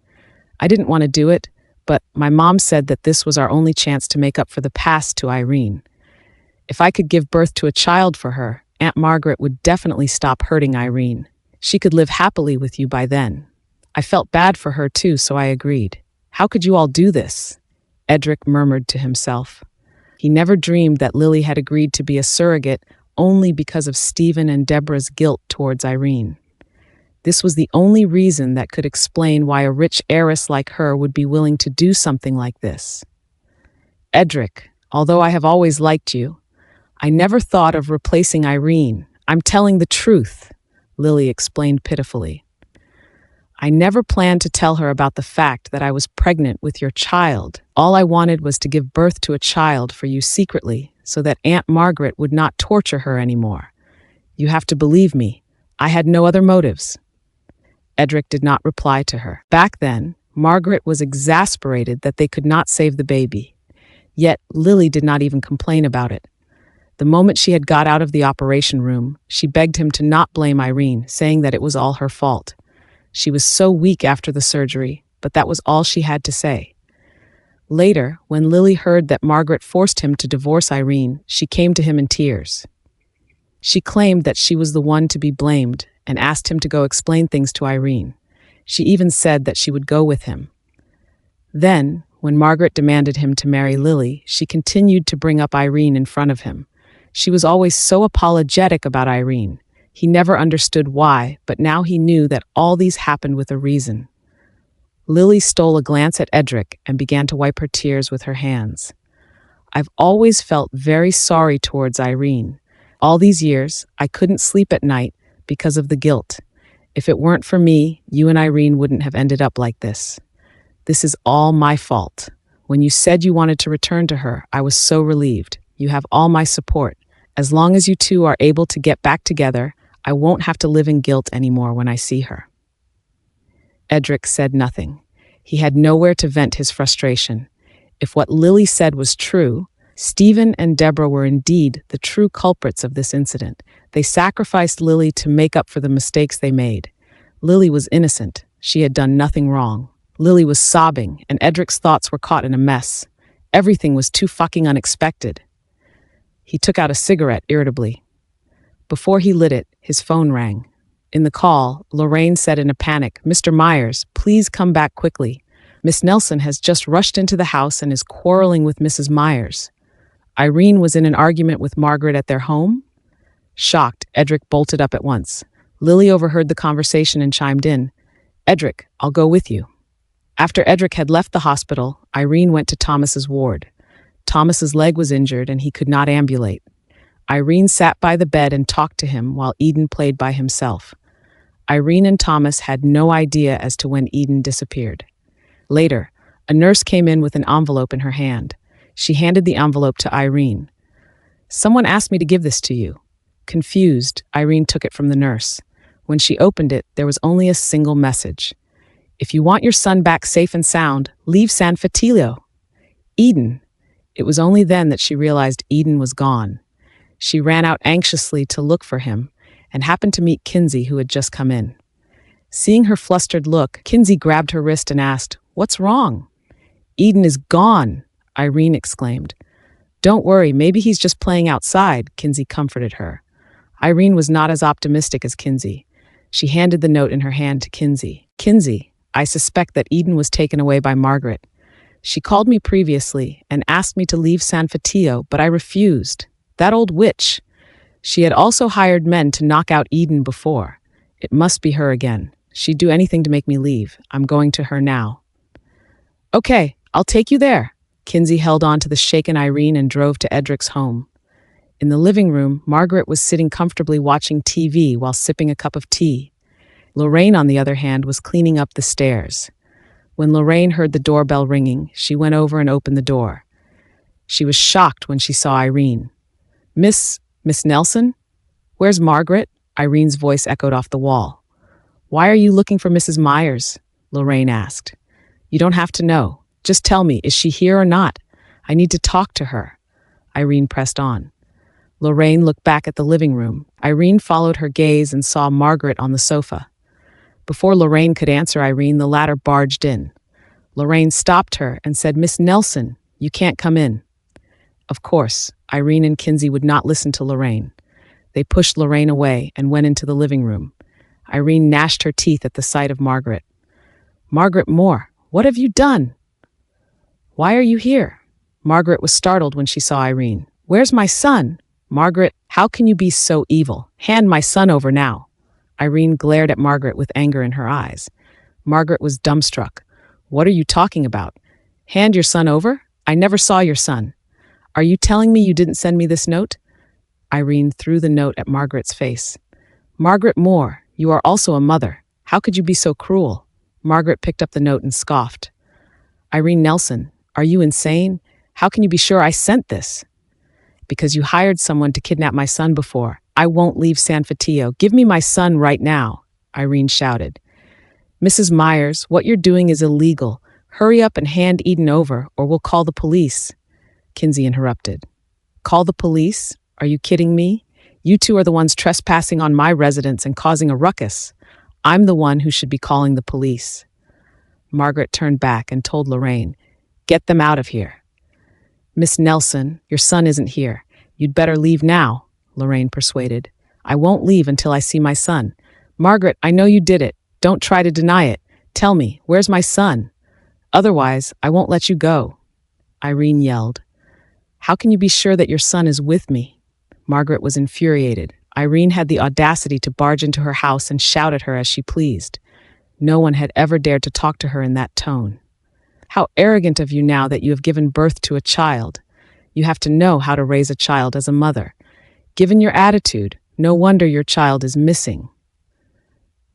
I didn't want to do it, but my mom said that this was our only chance to make up for the past to Irene. If I could give birth to a child for her, Aunt Margaret would definitely stop hurting Irene. She could live happily with you by then. I felt bad for her too, so I agreed. How could you all do this?" Edric murmured to himself. He never dreamed that Lily had agreed to be a surrogate only because of Stephen and Deborah's guilt towards Irene. This was the only reason that could explain why a rich heiress like her would be willing to do something like this. "Edric, although I have always liked you, I never thought of replacing Irene. I'm telling the truth," Lily explained pitifully. "I never planned to tell her about the fact that I was pregnant with your child. All I wanted was to give birth to a child for you secretly so that Aunt Margaret would not torture her anymore. You have to believe me. I had no other motives." Edric did not reply to her. Back then, Margaret was exasperated that they could not save the baby. Yet, Lily did not even complain about it. The moment she had got out of the operation room, she begged him to not blame Irene, saying that it was all her fault. She was so weak after the surgery, but that was all she had to say. Later, when Lily heard that Margaret forced him to divorce Irene, she came to him in tears. She claimed that she was the one to be blamed and asked him to go explain things to Irene. She even said that she would go with him. Then, when Margaret demanded him to marry Lily, she continued to bring up Irene in front of him. She was always so apologetic about Irene. He never understood why, but now he knew that all these happened with a reason. Lily stole a glance at Edric and began to wipe her tears with her hands. "I've always felt very sorry towards Irene. All these years, I couldn't sleep at night because of the guilt. If it weren't for me, you and Irene wouldn't have ended up like this. This is all my fault. When you said you wanted to return to her, I was so relieved. You have all my support. As long as you two are able to get back together, I won't have to live in guilt anymore when I see her." Edric said nothing. He had nowhere to vent his frustration. If what Lily said was true, Stephen and Deborah were indeed the true culprits of this incident. They sacrificed Lily to make up for the mistakes they made. Lily was innocent. She had done nothing wrong. Lily was sobbing, and Edric's thoughts were caught in a mess. Everything was too fucking unexpected. He took out a cigarette irritably. Before he lit it, his phone rang. In the call, Lorraine said in a panic, "Mr. Myers, please come back quickly. Miss Nelson has just rushed into the house and is quarreling with Mrs. Myers. Irene was in an argument with Margaret at their home?" Shocked, Edric bolted up at once. Lily overheard the conversation and chimed in, "Edric, I'll go with you." After Edric had left the hospital, Irene went to Thomas's ward. Thomas's leg was injured and he could not ambulate. Irene sat by the bed and talked to him while Eden played by himself. Irene and Thomas had no idea as to when Eden disappeared. Later, a nurse came in with an envelope in her hand. She handed the envelope to Irene. "Someone asked me to give this to you." Confused, Irene took it from the nurse. When she opened it, there was only a single message. "If you want your son back safe and sound, leave San Fatilio. Eden." It was only then that she realized Eden was gone. She ran out anxiously to look for him, and happened to meet Kinsey, who had just come in. Seeing her flustered look, Kinsey grabbed her wrist and asked, "What's wrong?" "Eden is gone," Irene exclaimed. "Don't worry, maybe he's just playing outside," Kinsey comforted her. Irene was not as optimistic as Kinsey. She handed the note in her hand to Kinsey. "Kinsey, I suspect that Eden was taken away by Margaret. She called me previously and asked me to leave San Fatio, but I refused. That old witch. She had also hired men to knock out Eden before. It must be her again. She'd do anything to make me leave. I'm going to her now." "Okay, I'll take you there." Kinsey held on to the shaken Irene and drove to Edric's home. In the living room, Margaret was sitting comfortably watching TV while sipping a cup of tea. Lorraine, on the other hand, was cleaning up the stairs. When Lorraine heard the doorbell ringing, she went over and opened the door. She was shocked when she saw Irene. Miss Nelson? Where's Margaret?" Irene's voice echoed off the wall. "Why are you looking for Mrs. Myers?" Lorraine asked. "You don't have to know. Just tell me, is she here or not? I need to talk to her." Irene pressed on. Lorraine looked back at the living room. Irene followed her gaze and saw Margaret on the sofa. Before Lorraine could answer Irene, the latter barged in. Lorraine stopped her and said, "Miss Nelson, you can't come in." Of course, Irene and Kinsey would not listen to Lorraine. They pushed Lorraine away and went into the living room. Irene gnashed her teeth at the sight of Margaret. "Margaret Moore, what have you done?" "Why are you here?" Margaret was startled when she saw Irene. "Where's my son?" "Margaret, how can you be so evil? Hand my son over now." Irene glared at Margaret with anger in her eyes. Margaret was dumbstruck. "What are you talking about? Hand your son over? I never saw your son. Are you telling me you didn't send me this note?" Irene threw the note at Margaret's face. "Margaret Moore, you are also a mother. How could you be so cruel?" Margaret picked up the note and scoffed. "Irene Nelson, are you insane? How can you be sure I sent this?" "Because you hired someone to kidnap my son before. I won't leave San Fatio. Give me my son right now," Irene shouted. "Mrs. Myers, what you're doing is illegal. Hurry up and hand Eden over, or we'll call the police." Kinsey interrupted. "Call the police? Are you kidding me? You two are the ones trespassing on my residence and causing a ruckus. I'm the one who should be calling the police." Margaret turned back and told Lorraine, "Get them out of here." "Miss Nelson, your son isn't here. You'd better leave now," Lorraine persuaded. "I won't leave until I see my son." "Margaret, I know you did it. Don't try to deny it. Tell me, where's my son? Otherwise, I won't let you go," Irene yelled. "How can you be sure that your son is with me?" Margaret was infuriated. Irene had the audacity to barge into her house and shout at her as she pleased. No one had ever dared to talk to her in that tone. "How arrogant of you now that you have given birth to a child. You have to know how to raise a child as a mother. Given your attitude, no wonder your child is missing."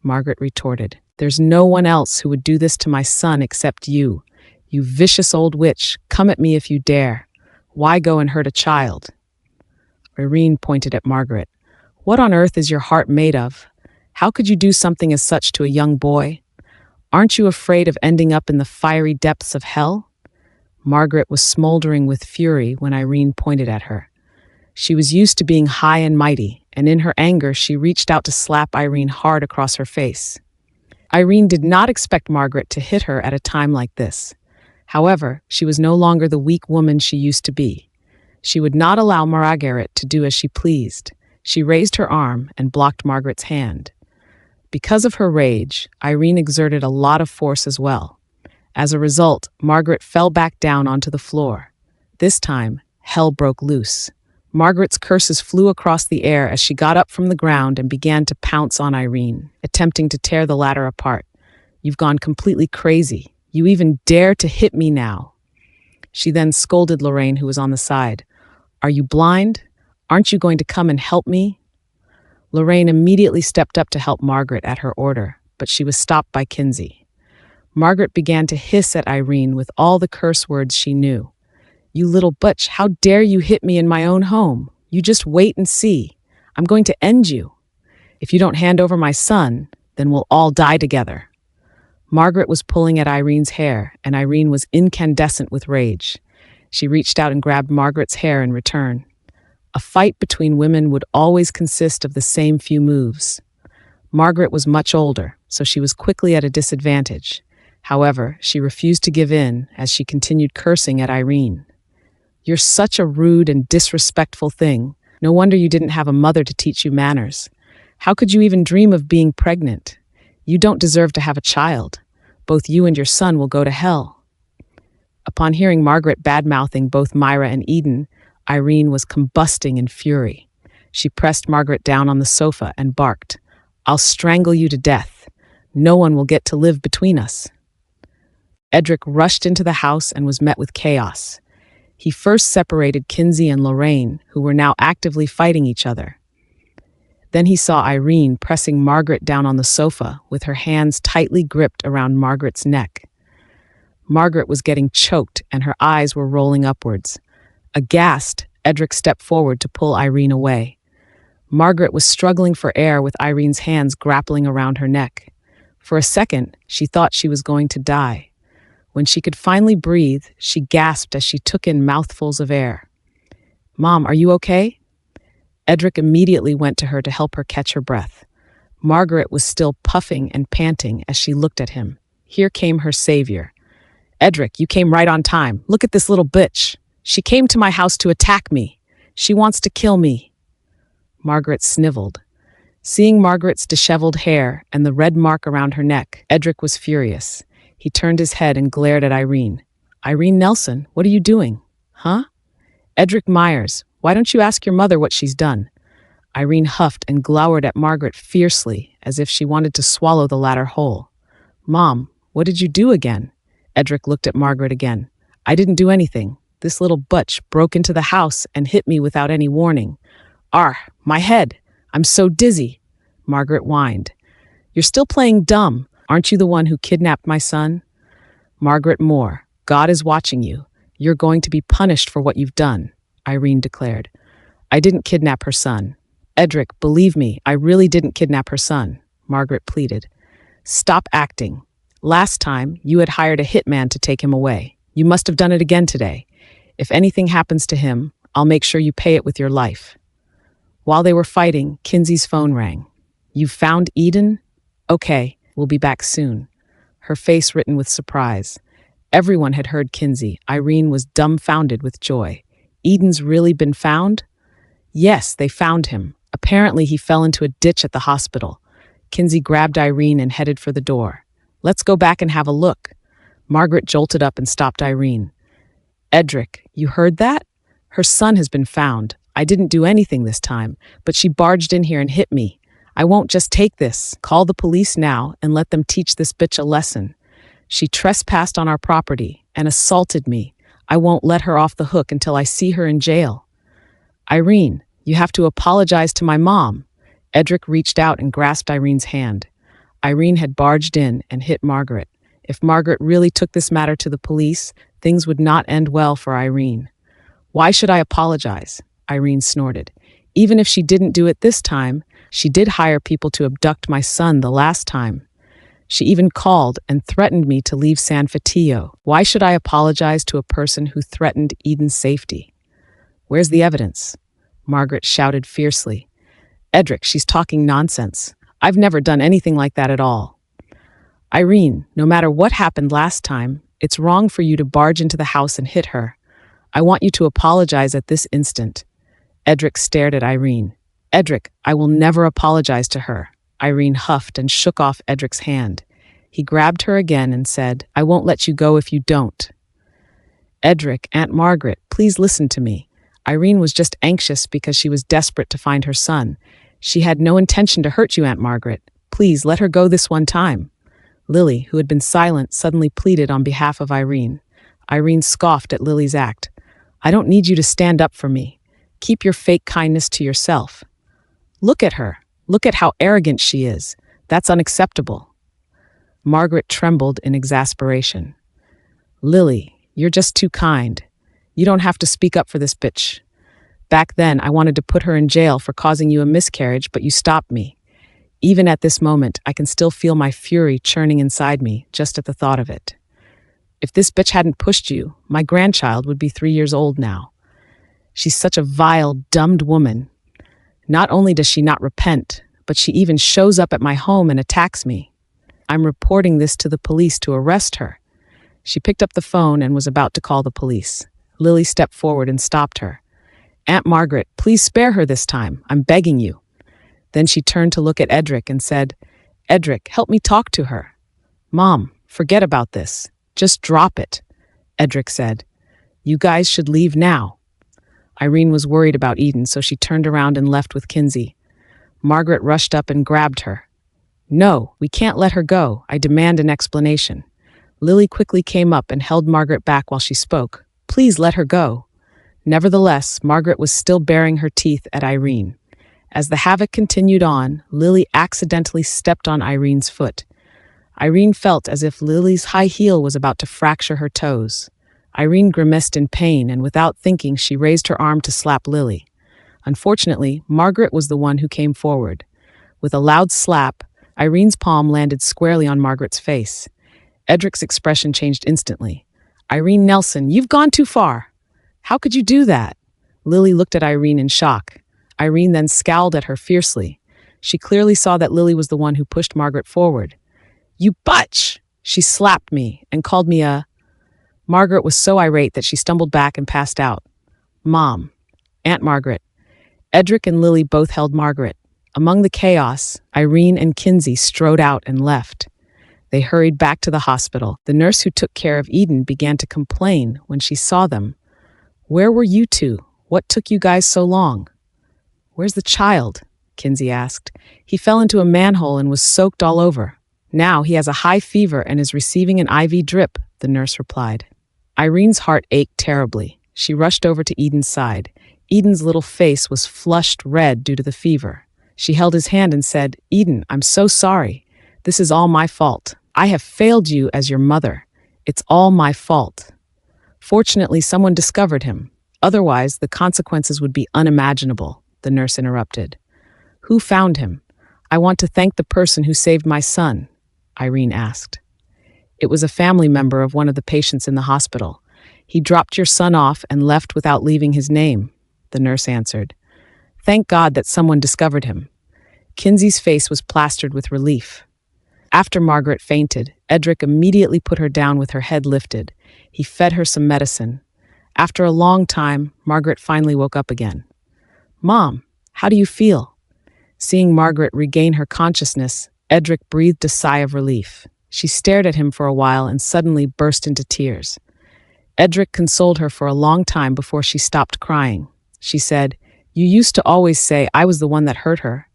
Margaret retorted, "There's no one else who would do this to my son except you. You vicious old witch, come at me if you dare. Why go and hurt a child?" Irene pointed at Margaret. "What on earth is your heart made of? How could you do something as such to a young boy? Aren't you afraid of ending up in the fiery depths of hell?" Margaret was smoldering with fury when Irene pointed at her. She was used to being high and mighty, and in her anger she reached out to slap Irene hard across her face. Irene did not expect Margaret to hit her at a time like this. However, she was no longer the weak woman she used to be. She would not allow Margaret to do as she pleased. She raised her arm and blocked Margaret's hand. Because of her rage, Irene exerted a lot of force as well. As a result, Margaret fell back down onto the floor. This time, hell broke loose. Margaret's curses flew across the air as she got up from the ground and began to pounce on Irene, attempting to tear the latter apart. "You've gone completely crazy. You even dare to hit me now." She then scolded Lorraine, who was on the side. "Are you blind? Aren't you going to come and help me?" Lorraine immediately stepped up to help Margaret at her order, but she was stopped by Kinsey. Margaret began to hiss at Irene with all the curse words she knew. "You little butch, how dare you hit me in my own home? You just wait and see. I'm going to end you. If you don't hand over my son, then we'll all die together." Margaret was pulling at Irene's hair, and Irene was incandescent with rage. She reached out and grabbed Margaret's hair in return. A fight between women would always consist of the same few moves. Margaret was much older, so she was quickly at a disadvantage. However, she refused to give in as she continued cursing at Irene. "You're such a rude and disrespectful thing. No wonder you didn't have a mother to teach you manners. How could you even dream of being pregnant? You don't deserve to have a child. Both you and your son will go to hell." Upon hearing Margaret bad-mouthing both Myra and Eden, Irene was combusting in fury. She pressed Margaret down on the sofa and barked, "I'll strangle you to death. No one will get to live between us." Edric rushed into the house and was met with chaos. He first separated Kinsey and Lorraine, who were now actively fighting each other. Then he saw Irene pressing Margaret down on the sofa with her hands tightly gripped around Margaret's neck. Margaret was getting choked and her eyes were rolling upwards. Aghast, Edric stepped forward to pull Irene away. Margaret was struggling for air with Irene's hands grappling around her neck. For a second, she thought she was going to die. When she could finally breathe, she gasped as she took in mouthfuls of air. "Mom, are you okay?" Edric immediately went to her to help her catch her breath. Margaret was still puffing and panting as she looked at him. Here came her savior. "Edric, you came right on time. Look at this little bitch. She came to my house to attack me. She wants to kill me." Margaret sniveled. Seeing Margaret's disheveled hair and the red mark around her neck, Edric was furious. He turned his head and glared at Irene. "Irene Nelson, what are you doing? Huh? Edric Myers, why don't you ask your mother what she's done?" Irene huffed and glowered at Margaret fiercely, as if she wanted to swallow the latter whole. "Mom, what did you do again?" Edric looked at Margaret again. "I didn't do anything. This little butch broke into the house and hit me without any warning. My head. I'm so dizzy," Margaret whined. "You're still playing dumb. Aren't you the one who kidnapped my son?" "Margaret Moore, God is watching you. You're going to be punished for what you've done," Irene declared. "I didn't kidnap her son." "Edric, believe me, I really didn't kidnap her son," Margaret pleaded. "Stop acting. Last time, you had hired a hitman to take him away. You must have done it again today. If anything happens to him, I'll make sure you pay it with your life." While they were fighting, Kinsey's phone rang. "You found Eden? Okay, we'll be back soon." Her face written with surprise. Everyone had heard Kinsey. Irene was dumbfounded with joy. "Eden's really been found?" "Yes, they found him. Apparently he fell into a ditch at the hospital." Kinsey grabbed Irene and headed for the door. "Let's go back and have a look." Margaret jolted up and stopped Irene. "Edric, you heard that? Her son has been found. I didn't do anything this time, but she barged in here and hit me. I won't just take this. Call the police now and let them teach this bitch a lesson. She trespassed on our property and assaulted me. I won't let her off the hook until I see her in jail." "Irene, you have to apologize to my mom." Edric reached out and grasped Irene's hand. Irene had barged in and hit Margaret. If Margaret really took this matter to the police, things would not end well for Irene. "Why should I apologize?" Irene snorted. "Even if she didn't do it this time, she did hire people to abduct my son the last time. She even called and threatened me to leave San Fatillo. Why should I apologize to a person who threatened Eden's safety?" "Where's the evidence?" Margaret shouted fiercely. "Edric, she's talking nonsense. I've never done anything like that at all." "Irene, no matter what happened last time, it's wrong for you to barge into the house and hit her. I want you to apologize at this instant." Edric stared at Irene. "Edric, I will never apologize to her." Irene huffed and shook off Edric's hand. He grabbed her again and said, "I won't let you go if you don't." "Edric, Aunt Margaret, please listen to me." Irene was just anxious because she was desperate to find her son. "She had no intention to hurt you, Aunt Margaret. Please let her go this one time." Lily, who had been silent, suddenly pleaded on behalf of Irene. Irene scoffed at Lily's act. "I don't need you to stand up for me. Keep your fake kindness to yourself." "Look at her. Look at how arrogant she is. That's unacceptable." Margaret trembled in exasperation. "Lily, you're just too kind. You don't have to speak up for this bitch. Back then, I wanted to put her in jail for causing you a miscarriage, but you stopped me. Even at this moment, I can still feel my fury churning inside me just at the thought of it. If this bitch hadn't pushed you, my grandchild would be 3 years old now." She's such a vile, dumbed woman. Not only does she not repent, but she even shows up at my home and attacks me. I'm reporting this to the police to arrest her." She picked up the phone and was about to call the police. Lily stepped forward and stopped her. "Aunt Margaret, please spare her this time. I'm begging you." Then she turned to look at Edric and said, "Edric, help me talk to her." "Mom, forget about this. Just drop it," Edric said. "You guys should leave now." Irene was worried about Eden, so she turned around and left with Kinsey. Margaret rushed up and grabbed her. "No, we can't let her go. I demand an explanation." Lily quickly came up and held Margaret back while she spoke. "Please let her go." Nevertheless, Margaret was still baring her teeth at Irene. As the havoc continued on, Lily accidentally stepped on Irene's foot. Irene felt as if Lily's high heel was about to fracture her toes. Irene grimaced in pain, and without thinking, she raised her arm to slap Lily. Unfortunately, Margaret was the one who came forward. With a loud slap, Irene's palm landed squarely on Margaret's face. Edric's expression changed instantly. "Irene Nelson, you've gone too far. How could you do that?" Lily looked at Irene in shock. Irene then scowled at her fiercely. She clearly saw that Lily was the one who pushed Margaret forward. "You butch!" She slapped me and called me a... Margaret was so irate that she stumbled back and passed out. "Mom, Aunt Margaret." Edric and Lily both held Margaret. Among the chaos, Irene and Kinsey strode out and left. They hurried back to the hospital. The nurse who took care of Eden began to complain when she saw them. "Where were you two? What took you guys so long?" "Where's the child?" Kinsey asked. "He fell into a manhole and was soaked all over. Now he has a high fever and is receiving an IV drip," the nurse replied. Irene's heart ached terribly. She rushed over to Eden's side. Eden's little face was flushed red due to the fever. She held his hand and said, "Eden, I'm so sorry. This is all my fault. I have failed you as your mother. It's all my fault." Fortunately, someone discovered him. Otherwise, the consequences would be unimaginable, the nurse interrupted. "Who found him? I want to thank the person who saved my son," Irene asked. "It was a family member of one of the patients in the hospital. He dropped your son off and left without leaving his name," the nurse answered. "Thank God that someone discovered him." Kinsey's face was plastered with relief. After Margaret fainted, Edric immediately put her down with her head lifted. He fed her some medicine. After a long time, Margaret finally woke up again. "Mom, how do you feel?" Seeing Margaret regain her consciousness, Edric breathed a sigh of relief. She stared at him for a while and suddenly burst into tears. Edric consoled her for a long time before she stopped crying. She said, "You used to always say I was the one that hurt her.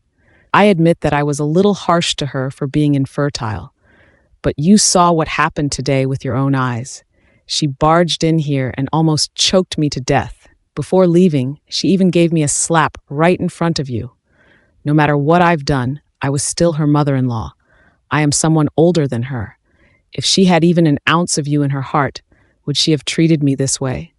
I admit that I was a little harsh to her for being infertile. But you saw what happened today with your own eyes. She barged in here and almost choked me to death. Before leaving, she even gave me a slap right in front of you. No matter what I've done, I was still her mother-in-law. I am someone older than her. If she had even an ounce of you in her heart, would she have treated me this way?"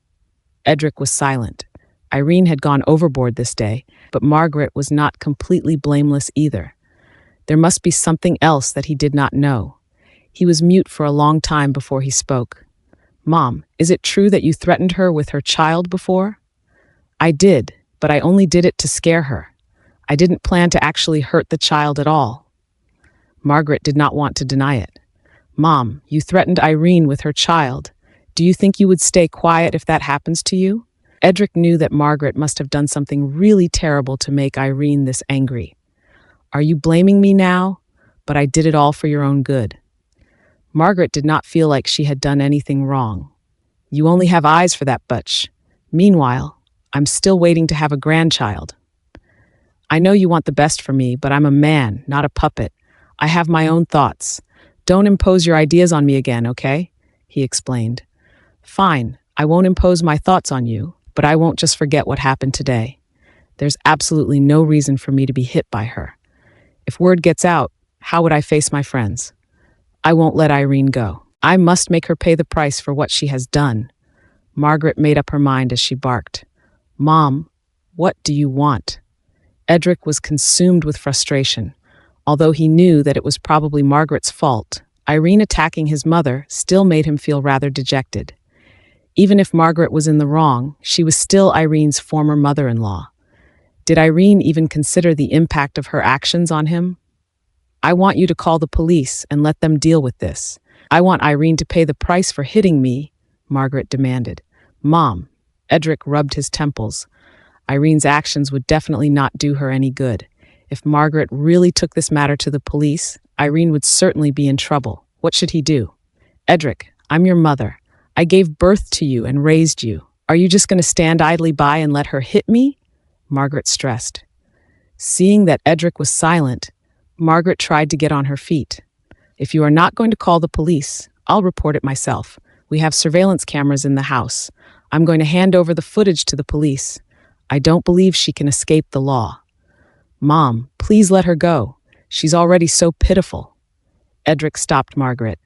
Edric was silent. Irene had gone overboard this day, but Margaret was not completely blameless either. There must be something else that he did not know. He was mute for a long time before he spoke. "Mom, is it true that you threatened her with her child before?" "I did, but I only did it to scare her. I didn't plan to actually hurt the child at all." Margaret did not want to deny it. "Mom, you threatened Irene with her child. Do you think you would stay quiet if that happens to you?" Edric knew that Margaret must have done something really terrible to make Irene this angry. "Are you blaming me now? But I did it all for your own good." Margaret did not feel like she had done anything wrong. "You only have eyes for that butch. Meanwhile, I'm still waiting to have a grandchild." "I know you want the best for me, but I'm a man, not a puppet. I have my own thoughts. Don't impose your ideas on me again, okay?" he explained. "Fine, I won't impose my thoughts on you, but I won't just forget what happened today. There's absolutely no reason for me to be hit by her. If word gets out, how would I face my friends? I won't let Irene go. I must make her pay the price for what she has done." Margaret made up her mind as she barked. "Mom, what do you want?" Edric was consumed with frustration. Although he knew that it was probably Margaret's fault, Irene attacking his mother still made him feel rather dejected. Even if Margaret was in the wrong, she was still Irene's former mother-in-law. Did Irene even consider the impact of her actions on him? I want you to call the police and let them deal with this. I want Irene to pay the price for hitting me, Margaret demanded. Mom, Edric rubbed his temples. Irene's actions would definitely not do her any good. If Margaret really took this matter to the police, Irene would certainly be in trouble. What should he do? Edric, I'm your mother. I gave birth to you and raised you. Are you just going to stand idly by and let her hit me? Margaret stressed. Seeing that Edric was silent, Margaret tried to get on her feet. If you are not going to call the police, I'll report it myself. We have surveillance cameras in the house. I'm going to hand over the footage to the police. I don't believe she can escape the law. Mom, please let her go. She's already so pitiful. Edric stopped Margaret.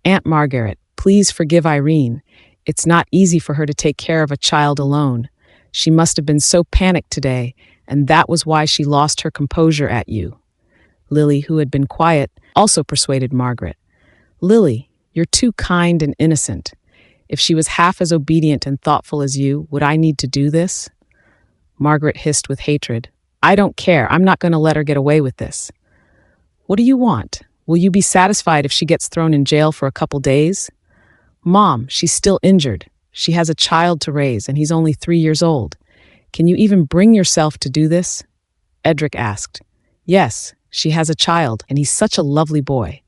Aunt Margaret, please forgive Irene. It's not easy for her to take care of a child alone. She must have been so panicked today, and that was why she lost her composure at you. Lily, who had been quiet, also persuaded Margaret. Lily, you're too kind and innocent. If she was half as obedient and thoughtful as you, would I need to do this? Margaret hissed with hatred. I don't care. I'm not going to let her get away with this. What do you want? Will you be satisfied if she gets thrown in jail for a couple days? Mom, she's still injured. She has a child to raise, and he's only 3 years old. Can you even bring yourself to do this? Edric asked. Yes, she has a child, and he's such a lovely boy.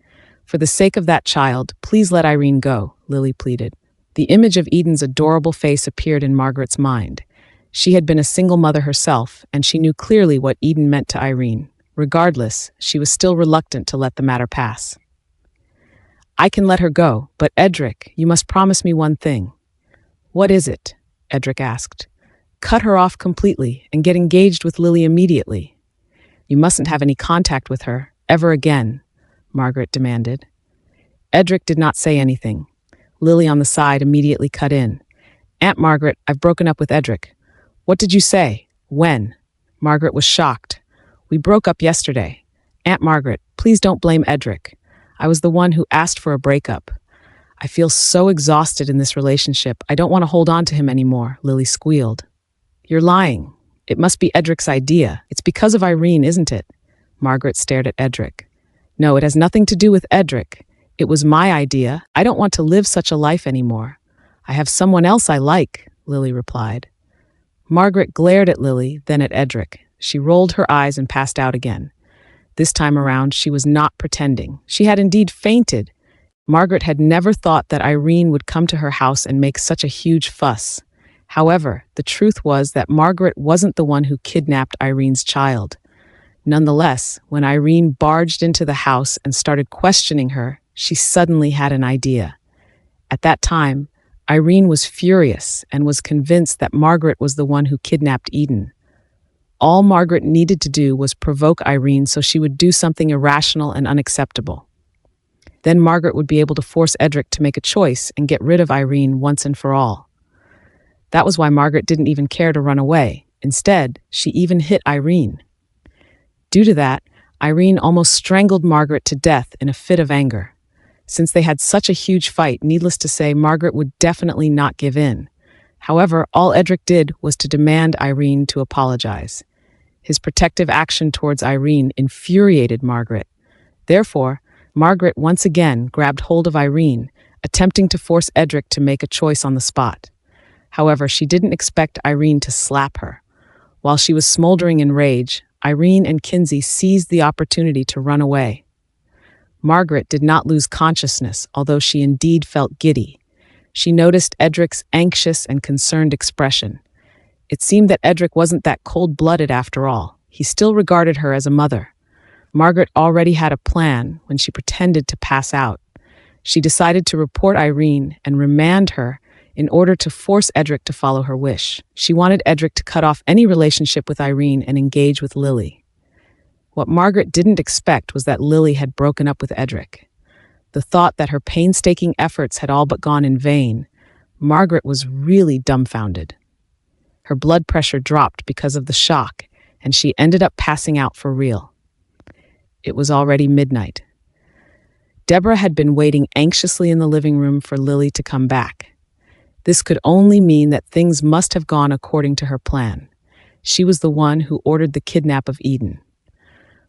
For the sake of that child, please let Irene go, Lily pleaded. The image of Eden's adorable face appeared in Margaret's mind. She had been a single mother herself, and she knew clearly what Eden meant to Irene. Regardless, she was still reluctant to let the matter pass. I can let her go, but Edric, you must promise me one thing. What is it? Edric asked. Cut her off completely and get engaged with Lily immediately. You mustn't have any contact with her, ever again, Margaret demanded. Edric did not say anything. Lily on the side immediately cut in. Aunt Margaret, I've broken up with Edric. What did you say? When? Margaret was shocked. We broke up yesterday. Aunt Margaret, please don't blame Edric. I was the one who asked for a breakup. I feel so exhausted in this relationship. I don't want to hold on to him anymore, Lily squealed. You're lying. It must be Edric's idea. It's because of Irene, isn't it? Margaret stared at Edric. No, it has nothing to do with Edric. It was my idea. I don't want to live such a life anymore. I have someone else I like, Lily replied. Margaret glared at Lily, then at Edric. She rolled her eyes and passed out again. This time around, she was not pretending. She had indeed fainted. Margaret had never thought that Irene would come to her house and make such a huge fuss. However, the truth was that Margaret wasn't the one who kidnapped Irene's child. Nonetheless, when Irene barged into the house and started questioning her, she suddenly had an idea. At that time, Irene was furious and was convinced that Margaret was the one who kidnapped Eden. All Margaret needed to do was provoke Irene so she would do something irrational and unacceptable. Then Margaret would be able to force Edric to make a choice and get rid of Irene once and for all. That was why Margaret didn't even care to run away. Instead, she even hit Irene. Due to that, Irene almost strangled Margaret to death in a fit of anger. Since they had such a huge fight, needless to say, Margaret would definitely not give in. However, all Edric did was to demand Irene to apologize. His protective action towards Irene infuriated Margaret. Therefore, Margaret once again grabbed hold of Irene, attempting to force Edric to make a choice on the spot. However, she didn't expect Irene to slap her. While she was smoldering in rage, Irene and Kinsey seized the opportunity to run away. Margaret did not lose consciousness, although she indeed felt giddy. She noticed Edric's anxious and concerned expression. It seemed that Edric wasn't that cold-blooded after all. He still regarded her as a mother. Margaret already had a plan when she pretended to pass out. She decided to report Irene and remand her in order to force Edric to follow her wish. She wanted Edric to cut off any relationship with Irene and engage with Lily. What Margaret didn't expect was that Lily had broken up with Edric. The thought that her painstaking efforts had all but gone in vain, Margaret was really dumbfounded. Her blood pressure dropped because of the shock, and she ended up passing out for real. It was already midnight. Deborah had been waiting anxiously in the living room for Lily to come back. This could only mean that things must have gone according to her plan. She was the one who ordered the kidnap of Eden.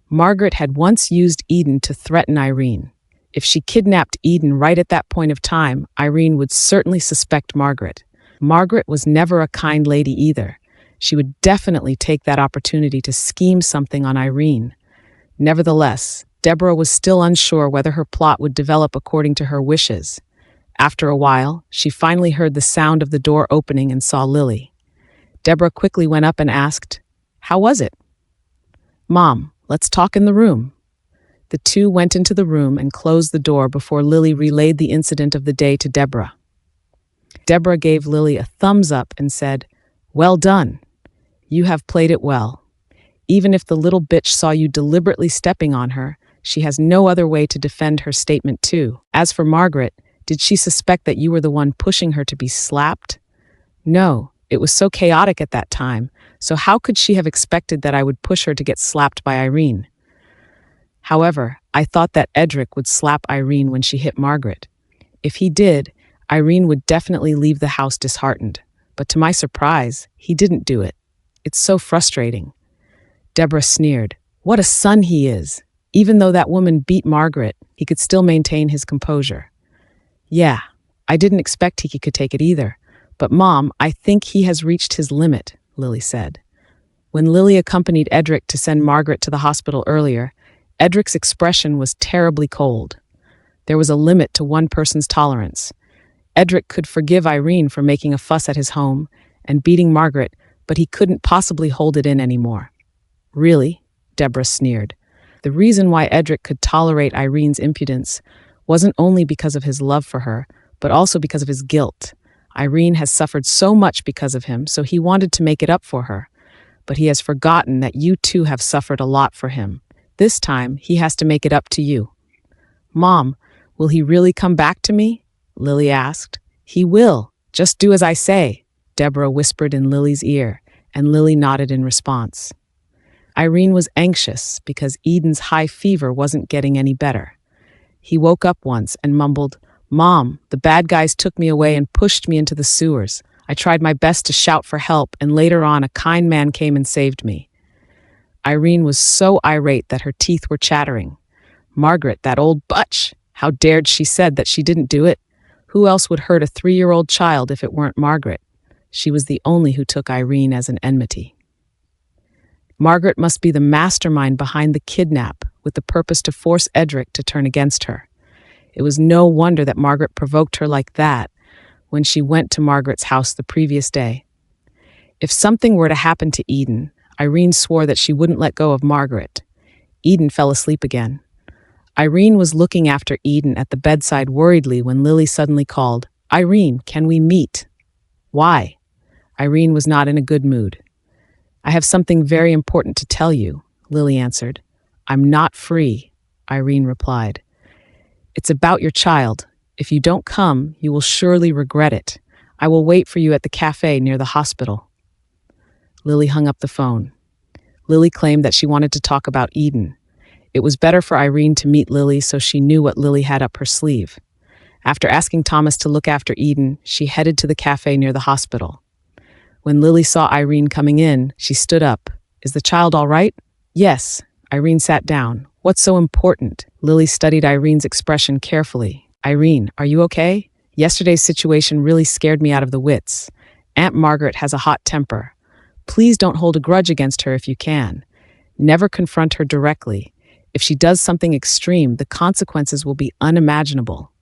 Margaret had once used Eden to threaten Irene. If she kidnapped Eden right at that point of time, Irene would certainly suspect Margaret. Margaret was never a kind lady either. She would definitely take that opportunity to scheme something on Irene. Nevertheless, Deborah was still unsure whether her plot would develop according to her wishes. After a while, she finally heard the sound of the door opening and saw Lily. Deborah quickly went up and asked, "How was it?" "Mom, let's talk in the room." The two went into the room and closed the door before Lily relayed the incident of the day to Deborah. Deborah gave Lily a thumbs up and said, "Well done. You have played it well. Even if the little bitch saw you deliberately stepping on her, she has no other way to defend her statement too. As for Margaret, did she suspect that you were the one pushing her to be slapped? No, it was so chaotic at that time, so how could she have expected that I would push her to get slapped by Irene? However, I thought that Edric would slap Irene when she hit Margaret. If he did, Irene would definitely leave the house disheartened. But to my surprise, he didn't do it. It's so frustrating." Deborah sneered. "What a son he is! Even though that woman beat Margaret, he could still maintain his composure." "Yeah, I didn't expect he could take it either. But Mom, I think he has reached his limit," Lily said. When Lily accompanied Edric to send Margaret to the hospital earlier, Edric's expression was terribly cold. There was a limit to one person's tolerance. Edric could forgive Irene for making a fuss at his home and beating Margaret, but he couldn't possibly hold it in anymore. "Really?" Deborah sneered. The reason why Edric could tolerate Irene's impudence wasn't only because of his love for her, but also because of his guilt. Irene has suffered so much because of him, so he wanted to make it up for her. But he has forgotten that you too have suffered a lot for him. This time, he has to make it up to you. "Mom, will he really come back to me?" Lily asked. "He will. Just do as I say," Deborah whispered in Lily's ear, and Lily nodded in response. Irene was anxious because Eden's high fever wasn't getting any better. He woke up once and mumbled, "Mom, the bad guys took me away and pushed me into the sewers. I tried my best to shout for help, and later on a kind man came and saved me." Irene was so irate that her teeth were chattering. Margaret, that old butch! How dared she said that she didn't do it? Who else would hurt a 3-year-old child if it weren't Margaret? She was the only who took Irene as an enmity. Margaret must be the mastermind behind the kidnap, with the purpose to force Edric to turn against her. It was no wonder that Margaret provoked her like that when she went to Margaret's house the previous day. If something were to happen to Eden, Irene swore that she wouldn't let go of Margaret. Eden fell asleep again. Irene was looking after Eden at the bedside worriedly when Lily suddenly called, "Irene, can we meet?" "Why?" Irene was not in a good mood. "I have something very important to tell you," Lily answered. "I'm not free," Irene replied. "It's about your child. If you don't come, you will surely regret it. I will wait for you at the cafe near the hospital." Lily hung up the phone. Lily claimed that she wanted to talk about Eden. It was better for Irene to meet Lily so she knew what Lily had up her sleeve. After asking Thomas to look after Eden, she headed to the cafe near the hospital. When Lily saw Irene coming in, she stood up. "Is the child all right?" "Yes." Irene sat down. "What's so important?" Lily studied Irene's expression carefully. "Irene, are you okay? Yesterday's situation really scared me out of the wits. Aunt Margaret has a hot temper. Please don't hold a grudge against her if you can. Never confront her directly. If she does something extreme, the consequences will be unimaginable."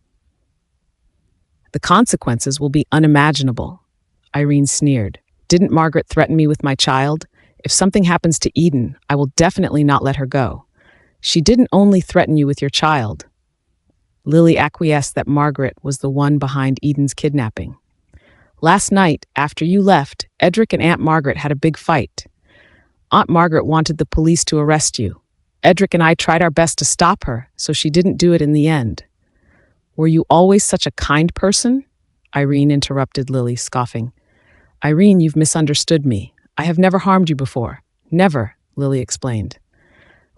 "The consequences will be unimaginable," Irene sneered. "Didn't Margaret threaten me with my child? If something happens to Eden, I will definitely not let her go. She didn't only threaten you with your child." Lily acquiesced that Margaret was the one behind Eden's kidnapping. "Last night, after you left, Edric and Aunt Margaret had a big fight. Aunt Margaret wanted the police to arrest you. Edric and I tried our best to stop her, so she didn't do it in the end." "Were you always such a kind person?" Irene interrupted Lily, scoffing. "Irene, you've misunderstood me. I have never harmed you before. Never," Lily explained.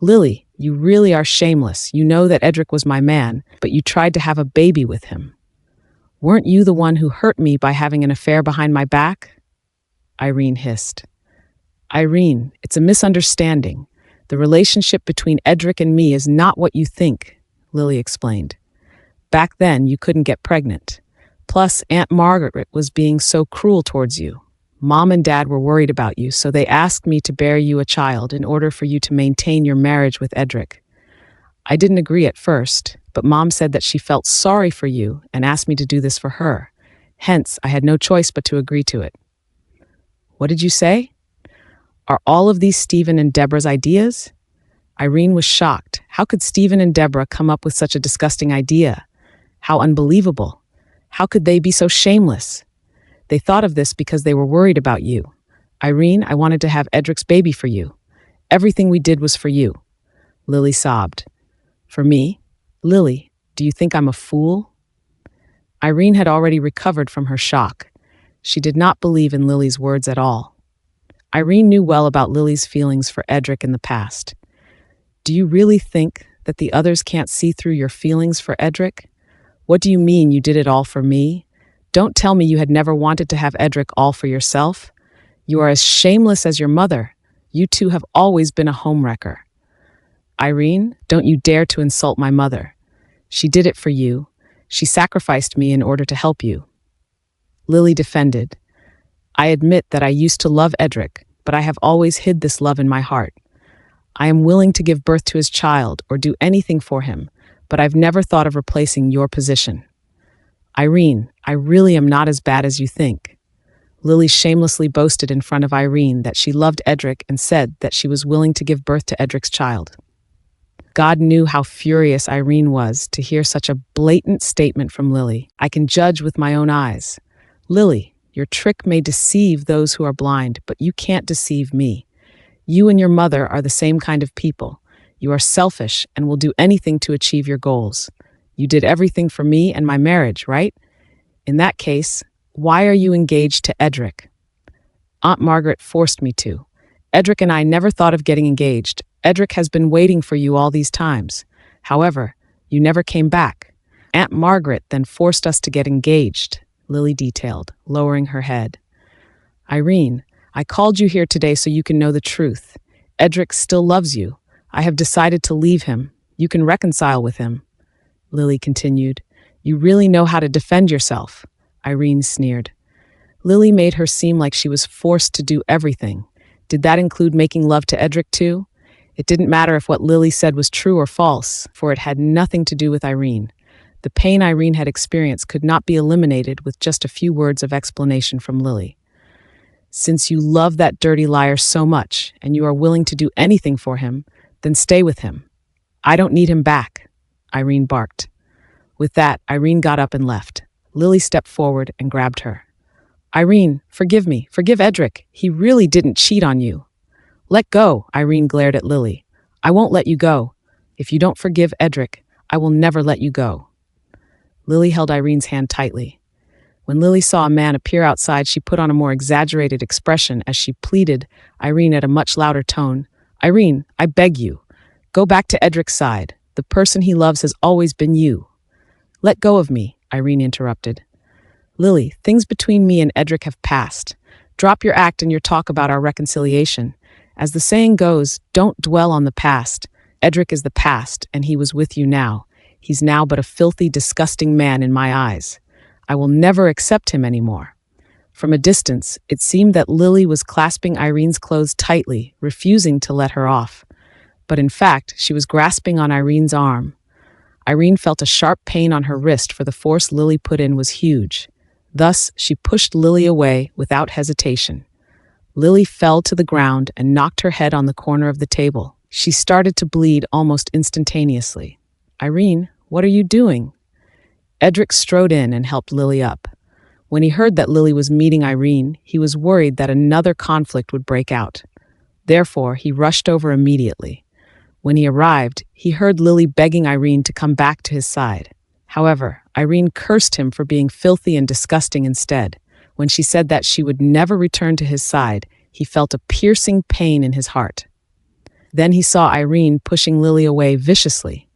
"Lily, you really are shameless. You know that Edric was my man, but you tried to have a baby with him." Weren't you the one who hurt me by having an affair behind my back? Irene hissed. Irene, it's a misunderstanding. The relationship between Edric and me is not what you think, Lily explained. Back then, you couldn't get pregnant. Plus, Aunt Margaret was being so cruel towards you. Mom and Dad were worried about you, so they asked me to bear you a child in order for you to maintain your marriage with Edric. I didn't agree at first, but Mom said that she felt sorry for you and asked me to do this for her. Hence, I had no choice but to agree to it. What did you say? Are all of these Stephen and Deborah's ideas? Irene was shocked. How could Stephen and Deborah come up with such a disgusting idea? How unbelievable. How could they be so shameless? They thought of this because they were worried about you. Irene, I wanted to have Edric's baby for you. Everything we did was for you. Lily sobbed. For me? Lily, do you think I'm a fool? Irene had already recovered from her shock. She did not believe in Lily's words at all. Irene knew well about Lily's feelings for Edric in the past. Do you really think that the others can't see through your feelings for Edric? What do you mean you did it all for me? Don't tell me you had never wanted to have Edric all for yourself. You are as shameless as your mother. You two have always been a homewrecker. Irene, don't you dare to insult my mother. She did it for you. She sacrificed me in order to help you. Lily defended. I admit that I used to love Edric, but I have always hid this love in my heart. I am willing to give birth to his child or do anything for him, but I've never thought of replacing your position. Irene, I really am not as bad as you think. Lily shamelessly boasted in front of Irene that she loved Edric and said that she was willing to give birth to Edric's child. God knew how furious Irene was to hear such a blatant statement from Lily. I can judge with my own eyes. Lily, your trick may deceive those who are blind, but you can't deceive me. You and your mother are the same kind of people. You are selfish and will do anything to achieve your goals. You did everything for me and my marriage, right? In that case, why are you engaged to Edric? Aunt Margaret forced me to. Edric and I never thought of getting engaged. Edric has been waiting for you all these times. However, you never came back. Aunt Margaret then forced us to get engaged, Lily detailed, lowering her head. Irene, I called you here today so you can know the truth. Edric still loves you. I have decided to leave him. You can reconcile with him. Lily continued. You really know how to defend yourself, Irene sneered. Lily made her seem like she was forced to do everything. Did that include making love to Edric too? It didn't matter if what Lily said was true or false, for it had nothing to do with Irene. The pain Irene had experienced could not be eliminated with just a few words of explanation from Lily. Since you love that dirty liar so much, and you are willing to do anything for him, then stay with him. I don't need him back, Irene barked. With that, Irene got up and left. Lily stepped forward and grabbed her. Irene, forgive me. Forgive Edric. He really didn't cheat on you. Let go, Irene glared at Lily. I won't let you go. If you don't forgive Edric, I will never let you go. Lily held Irene's hand tightly. When Lily saw a man appear outside, she put on a more exaggerated expression as she pleaded Irene at a much louder tone. Irene, I beg you. Go back to Edric's side. The person he loves has always been you. Let go of me, Irene interrupted. Lily, things between me and Edric have passed. Drop your act and your talk about our reconciliation. As the saying goes, don't dwell on the past. Edric is the past, and he was with you now. He's now but a filthy, disgusting man in my eyes. I will never accept him anymore. From a distance, it seemed that Lily was clasping Irene's clothes tightly, refusing to let her off. But in fact, she was grasping on Irene's arm. Irene felt a sharp pain on her wrist, for the force Lily put in was huge. Thus, she pushed Lily away without hesitation. Lily fell to the ground and knocked her head on the corner of the table. She started to bleed almost instantaneously. Irene, what are you doing? Edric strode in and helped Lily up. When he heard that Lily was meeting Irene, he was worried that another conflict would break out. Therefore, he rushed over immediately. When he arrived, he heard Lily begging Irene to come back to his side. However, Irene cursed him for being filthy and disgusting instead. When she said that she would never return to his side, he felt a piercing pain in his heart. Then he saw Irene pushing Lily away viciously.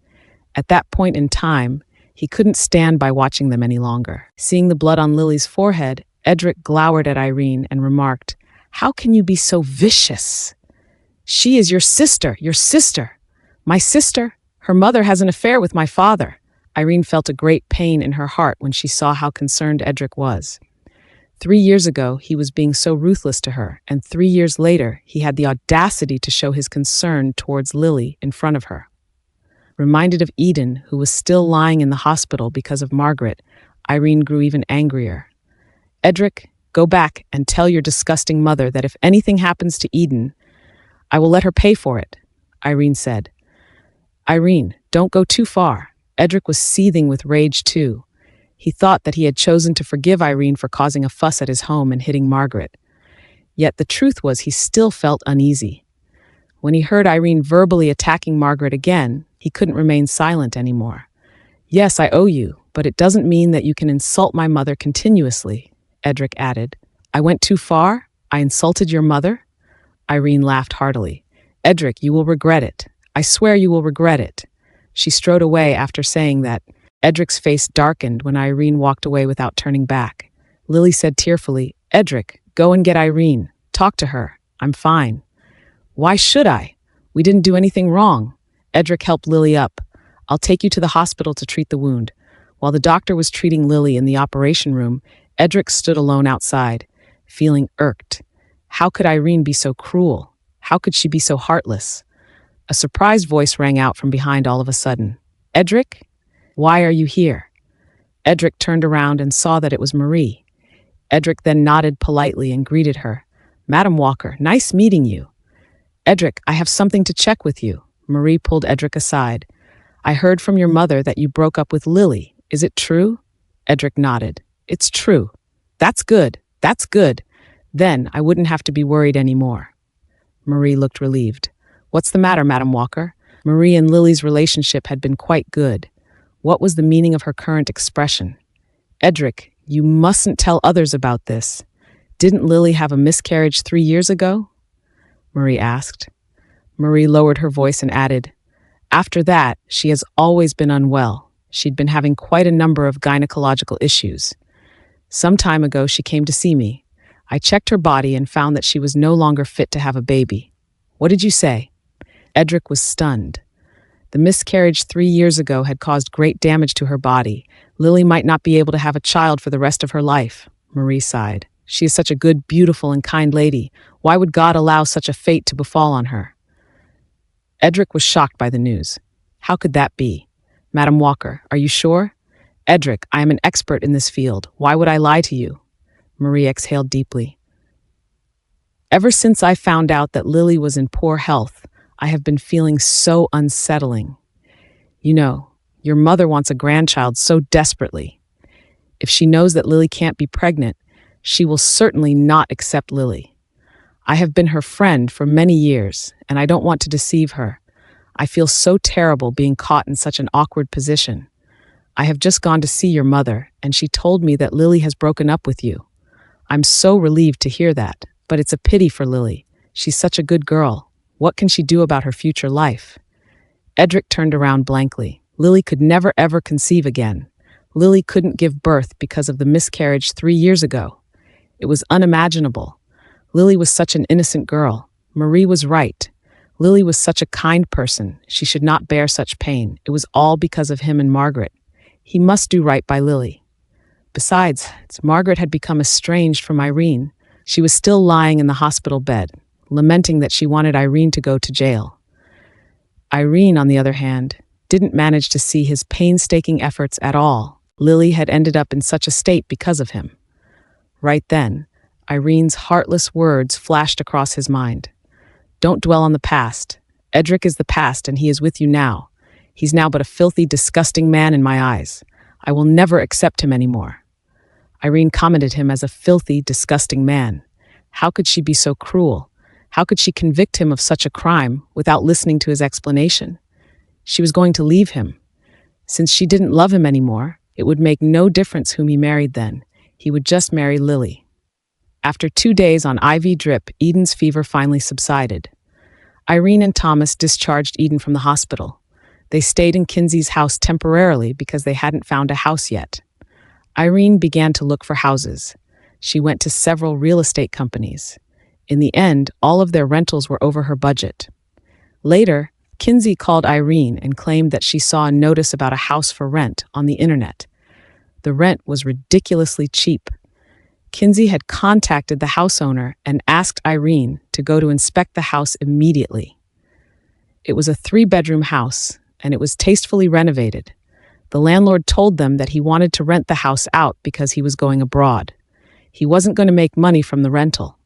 At that point in time, He couldn't stand by watching them any longer. Seeing the blood on Lily's forehead, Edric glowered at Irene and remarked, "How can you be so vicious? She is your sister, your sister. My sister? Her mother has an affair with my father." Irene felt a great pain in her heart when she saw how concerned Edric was. 3 years ago, he was being so ruthless to her, and 3 years later, he had the audacity to show his concern towards Lily in front of her. Reminded of Eden, who was still lying in the hospital because of Margaret, Irene grew even angrier. "Edric, go back and tell your disgusting mother that if anything happens to Eden, I will let her pay for it," Irene said. "Irene, don't go too far." Edric was seething with rage too. He thought that he had chosen to forgive Irene for causing a fuss at his home and hitting Margaret. Yet the truth was he still felt uneasy. When he heard Irene verbally attacking Margaret again, he couldn't remain silent anymore. "Yes, I owe you, but it doesn't mean that you can insult my mother continuously," Edric added. "I went too far? I insulted your mother?" Irene laughed heartily. "Edric, you will regret it. I swear you will regret it." She strode away after saying that. Edric's face darkened when Irene walked away without turning back. Lily said tearfully, "Edric, go and get Irene. Talk to her. I'm fine." "Why should I? We didn't do anything wrong." Edric helped Lily up. "I'll take you to the hospital to treat the wound." While the doctor was treating Lily in the operation room, Edric stood alone outside, feeling irked. How could Irene be so cruel? How could she be so heartless? A surprised voice rang out from behind all of a sudden. "Edric? Why are you here?" Edric turned around and saw that it was Marie. Edric then nodded politely and greeted her. "Madam Walker, nice meeting you." "Edric, I have something to check with you." Marie pulled Edric aside. "I heard from your mother that you broke up with Lily. Is it true?" Edric nodded. "It's true." That's good. Then I wouldn't have to be worried anymore." Marie looked relieved. "What's the matter, Madam Walker?" Marie and Lily's relationship had been quite good. What was the meaning of her current expression? "Edric, you mustn't tell others about this. Didn't Lily have a miscarriage 3 years ago?" Marie asked. Marie lowered her voice and added, "After that, she has always been unwell. She'd been having quite a number of gynecological issues. Some time ago, she came to see me. I checked her body and found that she was no longer fit to have a baby." "What did you say?" Edric was stunned. The miscarriage 3 years ago had caused great damage to her body. Lily might not be able to have a child for the rest of her life. Marie sighed. "She is such a good, beautiful, and kind lady. Why would God allow such a fate to befall on her?" Edric was shocked by the news. "How could that be? Madam Walker, are you sure?" "Edric, I am an expert in this field. Why would I lie to you?" Marie exhaled deeply. "Ever since I found out that Lily was in poor health, I have been feeling so unsettling. You know, your mother wants a grandchild so desperately. If she knows that Lily can't be pregnant, she will certainly not accept Lily. I have been her friend for many years, and I don't want to deceive her. I feel so terrible being caught in such an awkward position. I have just gone to see your mother, and she told me that Lily has broken up with you. I'm so relieved to hear that, but it's a pity for Lily. She's such a good girl. What can she do about her future life?" Edric turned around blankly. Lily could never ever conceive again. Lily couldn't give birth because of the miscarriage 3 years ago. It was unimaginable. Lily was such an innocent girl. Marie was right. Lily was such a kind person. She should not bear such pain. It was all because of him and Margaret. He must do right by Lily. Besides, Margaret had become estranged from Irene. She was still lying in the hospital bed, lamenting that she wanted Irene to go to jail. Irene, on the other hand, didn't manage to see his painstaking efforts at all. Lily had ended up in such a state because of him. Right then, Irene's heartless words flashed across his mind. "Don't dwell on the past. Edric is the past, and he is with you now. He's now but a filthy, disgusting man in my eyes. I will never accept him anymore." Irene commented him as a filthy, disgusting man. How could she be so cruel? How could she convict him of such a crime without listening to his explanation? She was going to leave him. Since she didn't love him anymore, it would make no difference whom he married then. He would just marry Lily. After 2 days on IV drip, Eden's fever finally subsided. Irene and Thomas discharged Eden from the hospital. They stayed in Kinsey's house temporarily because they hadn't found a house yet. Irene began to look for houses. She went to several real estate companies. In the end, all of their rentals were over her budget. Later, Kinsey called Irene and claimed that she saw a notice about a house for rent on the internet. The rent was ridiculously cheap. Kinsey had contacted the house owner and asked Irene to go to inspect the house immediately. It was a 3-bedroom house, and it was tastefully renovated. The landlord told them that he wanted to rent the house out because he was going abroad. He wasn't going to make money from the rental.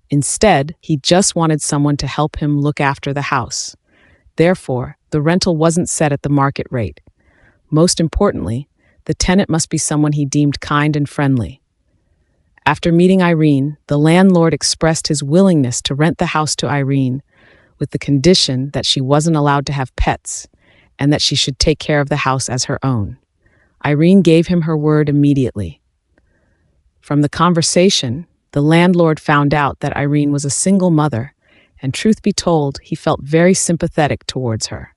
Instead, he just wanted someone to help him look after the house. Therefore, the rental wasn't set at the market rate. Most importantly, the tenant must be someone he deemed kind and friendly. After meeting Irene, the landlord expressed his willingness to rent the house to Irene with the condition that she wasn't allowed to have pets and that she should take care of the house as her own. Irene gave him her word immediately. From the conversation, the landlord found out that Irene was a single mother, and truth be told, he felt very sympathetic towards her.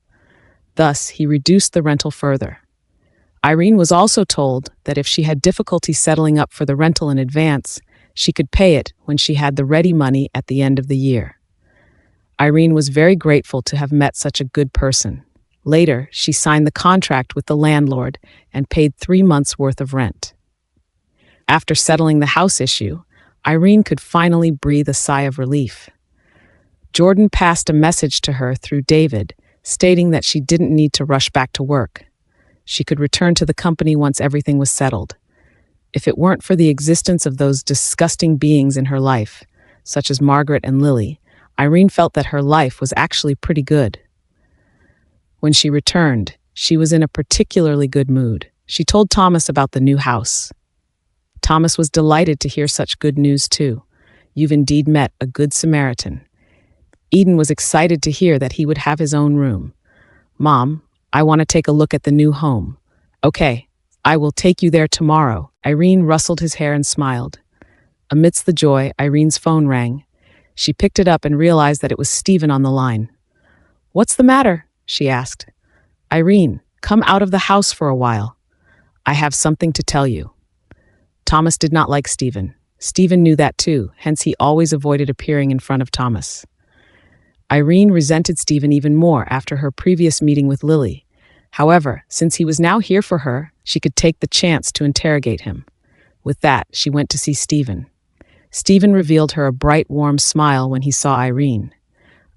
Thus, he reduced the rental further. Irene was also told that if she had difficulty settling up for the rental in advance, she could pay it when she had the ready money at the end of the year. Irene was very grateful to have met such a good person. Later, she signed the contract with the landlord and paid 3 months' worth of rent. After settling the house issue, Irene could finally breathe a sigh of relief. Jordan passed a message to her through David, stating that she didn't need to rush back to work. She could return to the company once everything was settled. If it weren't for the existence of those disgusting beings in her life, such as Margaret and Lily, Irene felt that her life was actually pretty good. When she returned, she was in a particularly good mood. She told Thomas about the new house. Thomas was delighted to hear such good news too. You've indeed met a good Samaritan. Eden was excited to hear that he would have his own room. Mom, I want to take a look at the new home. Okay, I will take you there tomorrow. Irene rustled his hair and smiled. Amidst the joy, Irene's phone rang. She picked it up and realized that it was Stephen on the line. What's the matter? She asked. Irene, come out of the house for a while. I have something to tell you. Thomas did not like Stephen. Stephen knew that too, hence he always avoided appearing in front of Thomas. Irene resented Stephen even more after her previous meeting with Lily. However, since he was now here for her, she could take the chance to interrogate him. With that, she went to see Stephen. Stephen revealed her a bright, warm smile when he saw Irene.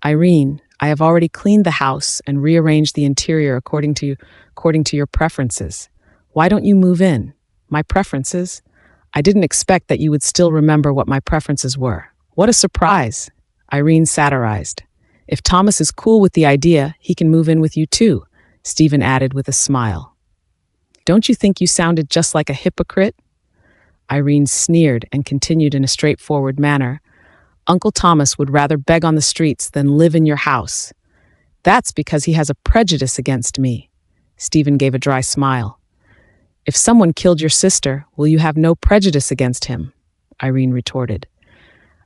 Irene, I have already cleaned the house and rearranged the interior according to your preferences. Why don't you move in? My preferences? I didn't expect that you would still remember what my preferences were. What a surprise, Irene satirized. If Thomas is cool with the idea, he can move in with you too, Stephen added with a smile. Don't you think you sounded just like a hypocrite? Irene sneered and continued in a straightforward manner. Uncle Thomas would rather beg on the streets than live in your house. That's because he has a prejudice against me. Stephen gave a dry smile. If someone killed your sister, will you have no prejudice against him? Irene retorted.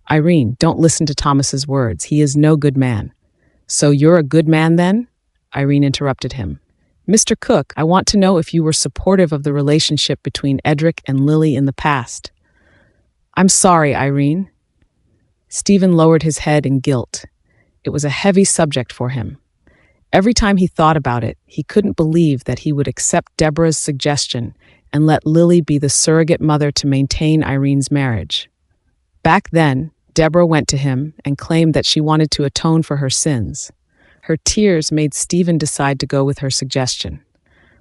Irene, don't listen to Thomas's words. He is no good man. So you're a good man then? Irene interrupted him. Mr. Cook, I want to know if you were supportive of the relationship between Edric and Lily in the past. I'm sorry, Irene. Stephen lowered his head in guilt. It was a heavy subject for him. Every time he thought about it, he couldn't believe that he would accept Deborah's suggestion and let Lily be the surrogate mother to maintain Irene's marriage. Back then, Deborah went to him and claimed that she wanted to atone for her sins. Her tears made Stephen decide to go with her suggestion.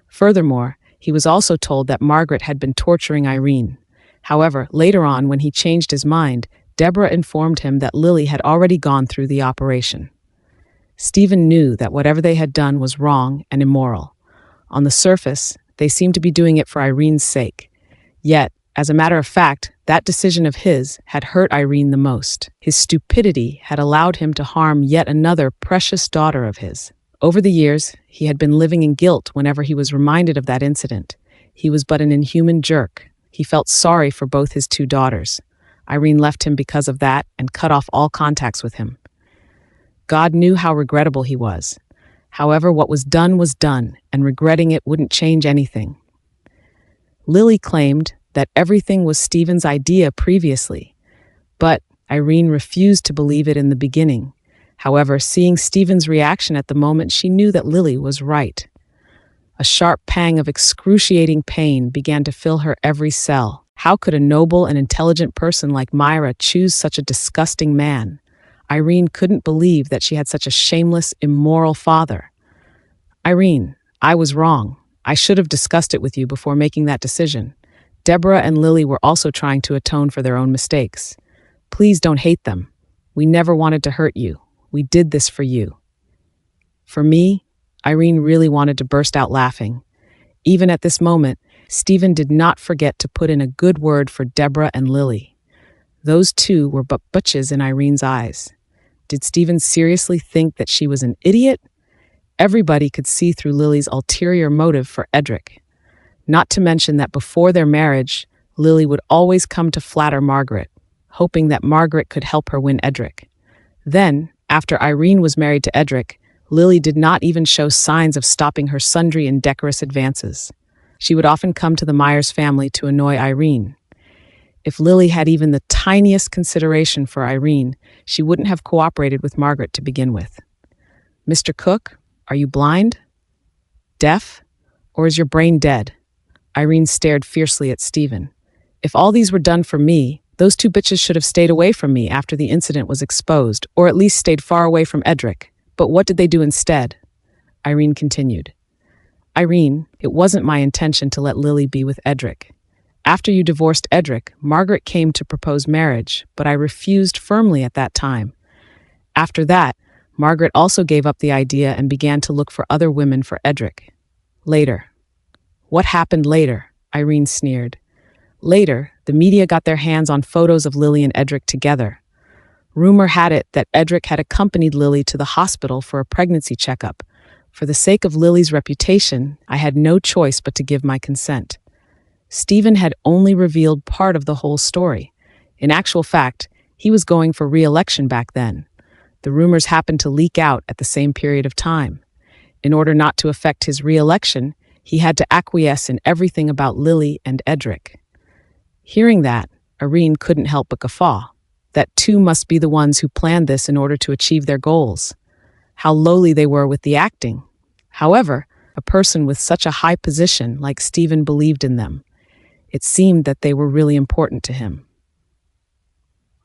Furthermore, he was also told that Margaret had been torturing Irene. However, later on, when he changed his mind, Deborah informed him that Lily had already gone through the operation. Stephen knew that whatever they had done was wrong and immoral. On the surface, they seemed to be doing it for Irene's sake. Yet, as a matter of fact, that decision of his had hurt Irene the most. His stupidity had allowed him to harm yet another precious daughter of his. Over the years, he had been living in guilt whenever he was reminded of that incident. He was but an inhuman jerk. He felt sorry for both his 2 daughters. Irene left him because of that and cut off all contacts with him. God knew how regrettable he was. However, what was done, and regretting it wouldn't change anything. Lily claimed that everything was Stephen's idea previously, but Irene refused to believe it in the beginning. However, seeing Stephen's reaction at the moment, she knew that Lily was right. A sharp pang of excruciating pain began to fill her every cell. How could a noble and intelligent person like Myra choose such a disgusting man? Irene couldn't believe that she had such a shameless, immoral father. Irene, I was wrong. I should have discussed it with you before making that decision. Deborah and Lily were also trying to atone for their own mistakes. Please don't hate them. We never wanted to hurt you. We did this for you. For me, Irene really wanted to burst out laughing. Even at this moment, Stephen did not forget to put in a good word for Deborah and Lily. Those two were but butches in Irene's eyes. Did Stephen seriously think that she was an idiot? Everybody could see through Lily's ulterior motive for Edric. Not to mention that before their marriage, Lily would always come to flatter Margaret, hoping that Margaret could help her win Edric. Then, after Irene was married to Edric, Lily did not even show signs of stopping her sundry indecorous advances. She would often come to the Myers family to annoy Irene. If Lily had even the tiniest consideration for Irene, she wouldn't have cooperated with Margaret to begin with. Mr. Cook, are you blind? Deaf? Or is your brain dead? Irene stared fiercely at Stephen. If all these were done for me, those two bitches should have stayed away from me after the incident was exposed, or at least stayed far away from Edric. But what did they do instead? Irene continued. Irene, it wasn't my intention to let Lily be with Edric. After you divorced Edric, Margaret came to propose marriage, but I refused firmly at that time. After that, Margaret also gave up the idea and began to look for other women for Edric. Later. What happened later? Irene sneered. Later, the media got their hands on photos of Lily and Edric together. Rumor had it that Edric had accompanied Lily to the hospital for a pregnancy checkup. For the sake of Lily's reputation, I had no choice but to give my consent. Stephen had only revealed part of the whole story. In actual fact, he was going for re-election back then. The rumors happened to leak out at the same period of time. In order not to affect his re-election, he had to acquiesce in everything about Lily and Edric. Hearing that, Irene couldn't help but guffaw. That two must be the ones who planned this in order to achieve their goals. How lowly they were with the acting. However, a person with such a high position like Stephen believed in them. It seemed that they were really important to him.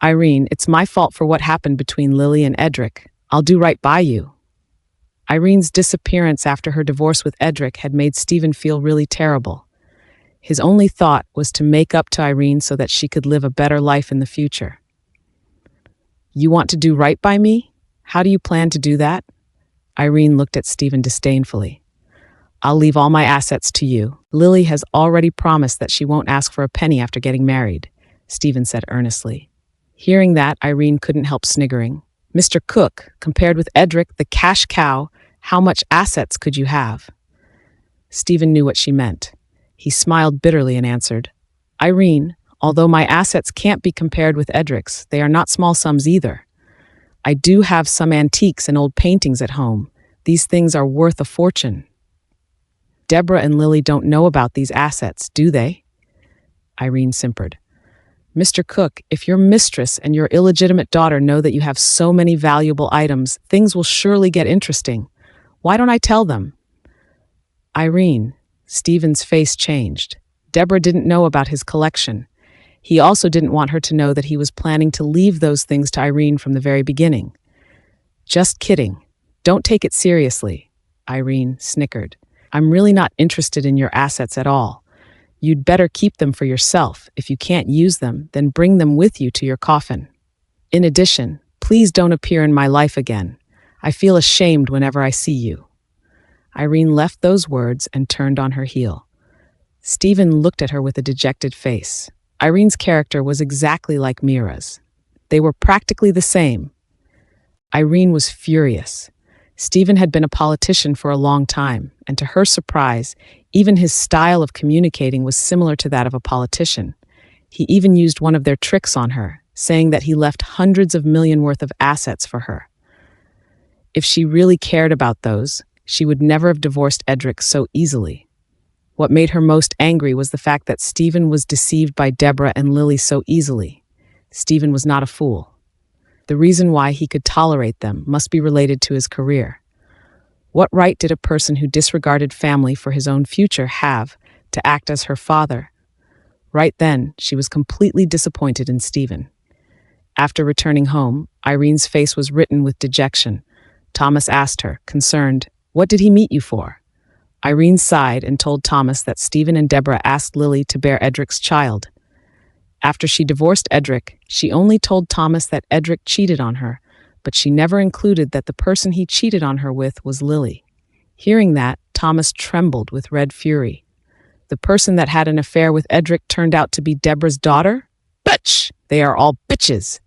Irene, it's my fault for what happened between Lily and Edric. I'll do right by you. Irene's disappearance after her divorce with Edric had made Stephen feel really terrible. His only thought was to make up to Irene so that she could live a better life in the future. You want to do right by me? How do you plan to do that? Irene looked at Stephen disdainfully. I'll leave all my assets to you. Lily has already promised that she won't ask for a penny after getting married, Stephen said earnestly. Hearing that, Irene couldn't help sniggering. Mr. Cook, compared with Edric, the cash cow, how much assets could you have? Stephen knew what she meant. He smiled bitterly and answered, Irene, although my assets can't be compared with Edric's, they are not small sums either. I do have some antiques and old paintings at home. These things are worth a fortune. Deborah and Lily don't know about these assets, do they? Irene simpered. Mr. Cook, if your mistress and your illegitimate daughter know that you have so many valuable items, things will surely get interesting. Why don't I tell them? Irene, Stephen's face changed. Deborah didn't know about his collection. He also didn't want her to know that he was planning to leave those things to Irene from the very beginning. Just kidding. Don't take it seriously, Irene snickered. I'm really not interested in your assets at all. You'd better keep them for yourself. If you can't use them, then bring them with you to your coffin. In addition, please don't appear in my life again. I feel ashamed whenever I see you. Irene left those words and turned on her heel. Stephen looked at her with a dejected face. Irene's character was exactly like Mira's. They were practically the same. Irene was furious. Stephen had been a politician for a long time, and to her surprise, even his style of communicating was similar to that of a politician. He even used one of their tricks on her, saying that he left hundreds of millions worth of assets for her. If she really cared about those, she would never have divorced Edric so easily. What made her most angry was the fact that Stephen was deceived by Deborah and Lily so easily. Stephen was not a fool. The reason why he could tolerate them must be related to his career. What right did a person who disregarded family for his own future have to act as her father? Right then, she was completely disappointed in Stephen. After returning home, Irene's face was written with dejection. Thomas asked her, concerned, "What did he meet you for?" Irene sighed and told Thomas that Stephen and Deborah asked Lily to bear Edric's child. After she divorced Edric, she only told Thomas that Edric cheated on her, but she never included that the person he cheated on her with was Lily. Hearing that, Thomas trembled with red fury. The person that had an affair with Edric turned out to be Deborah's daughter? Bitch! They are all bitches.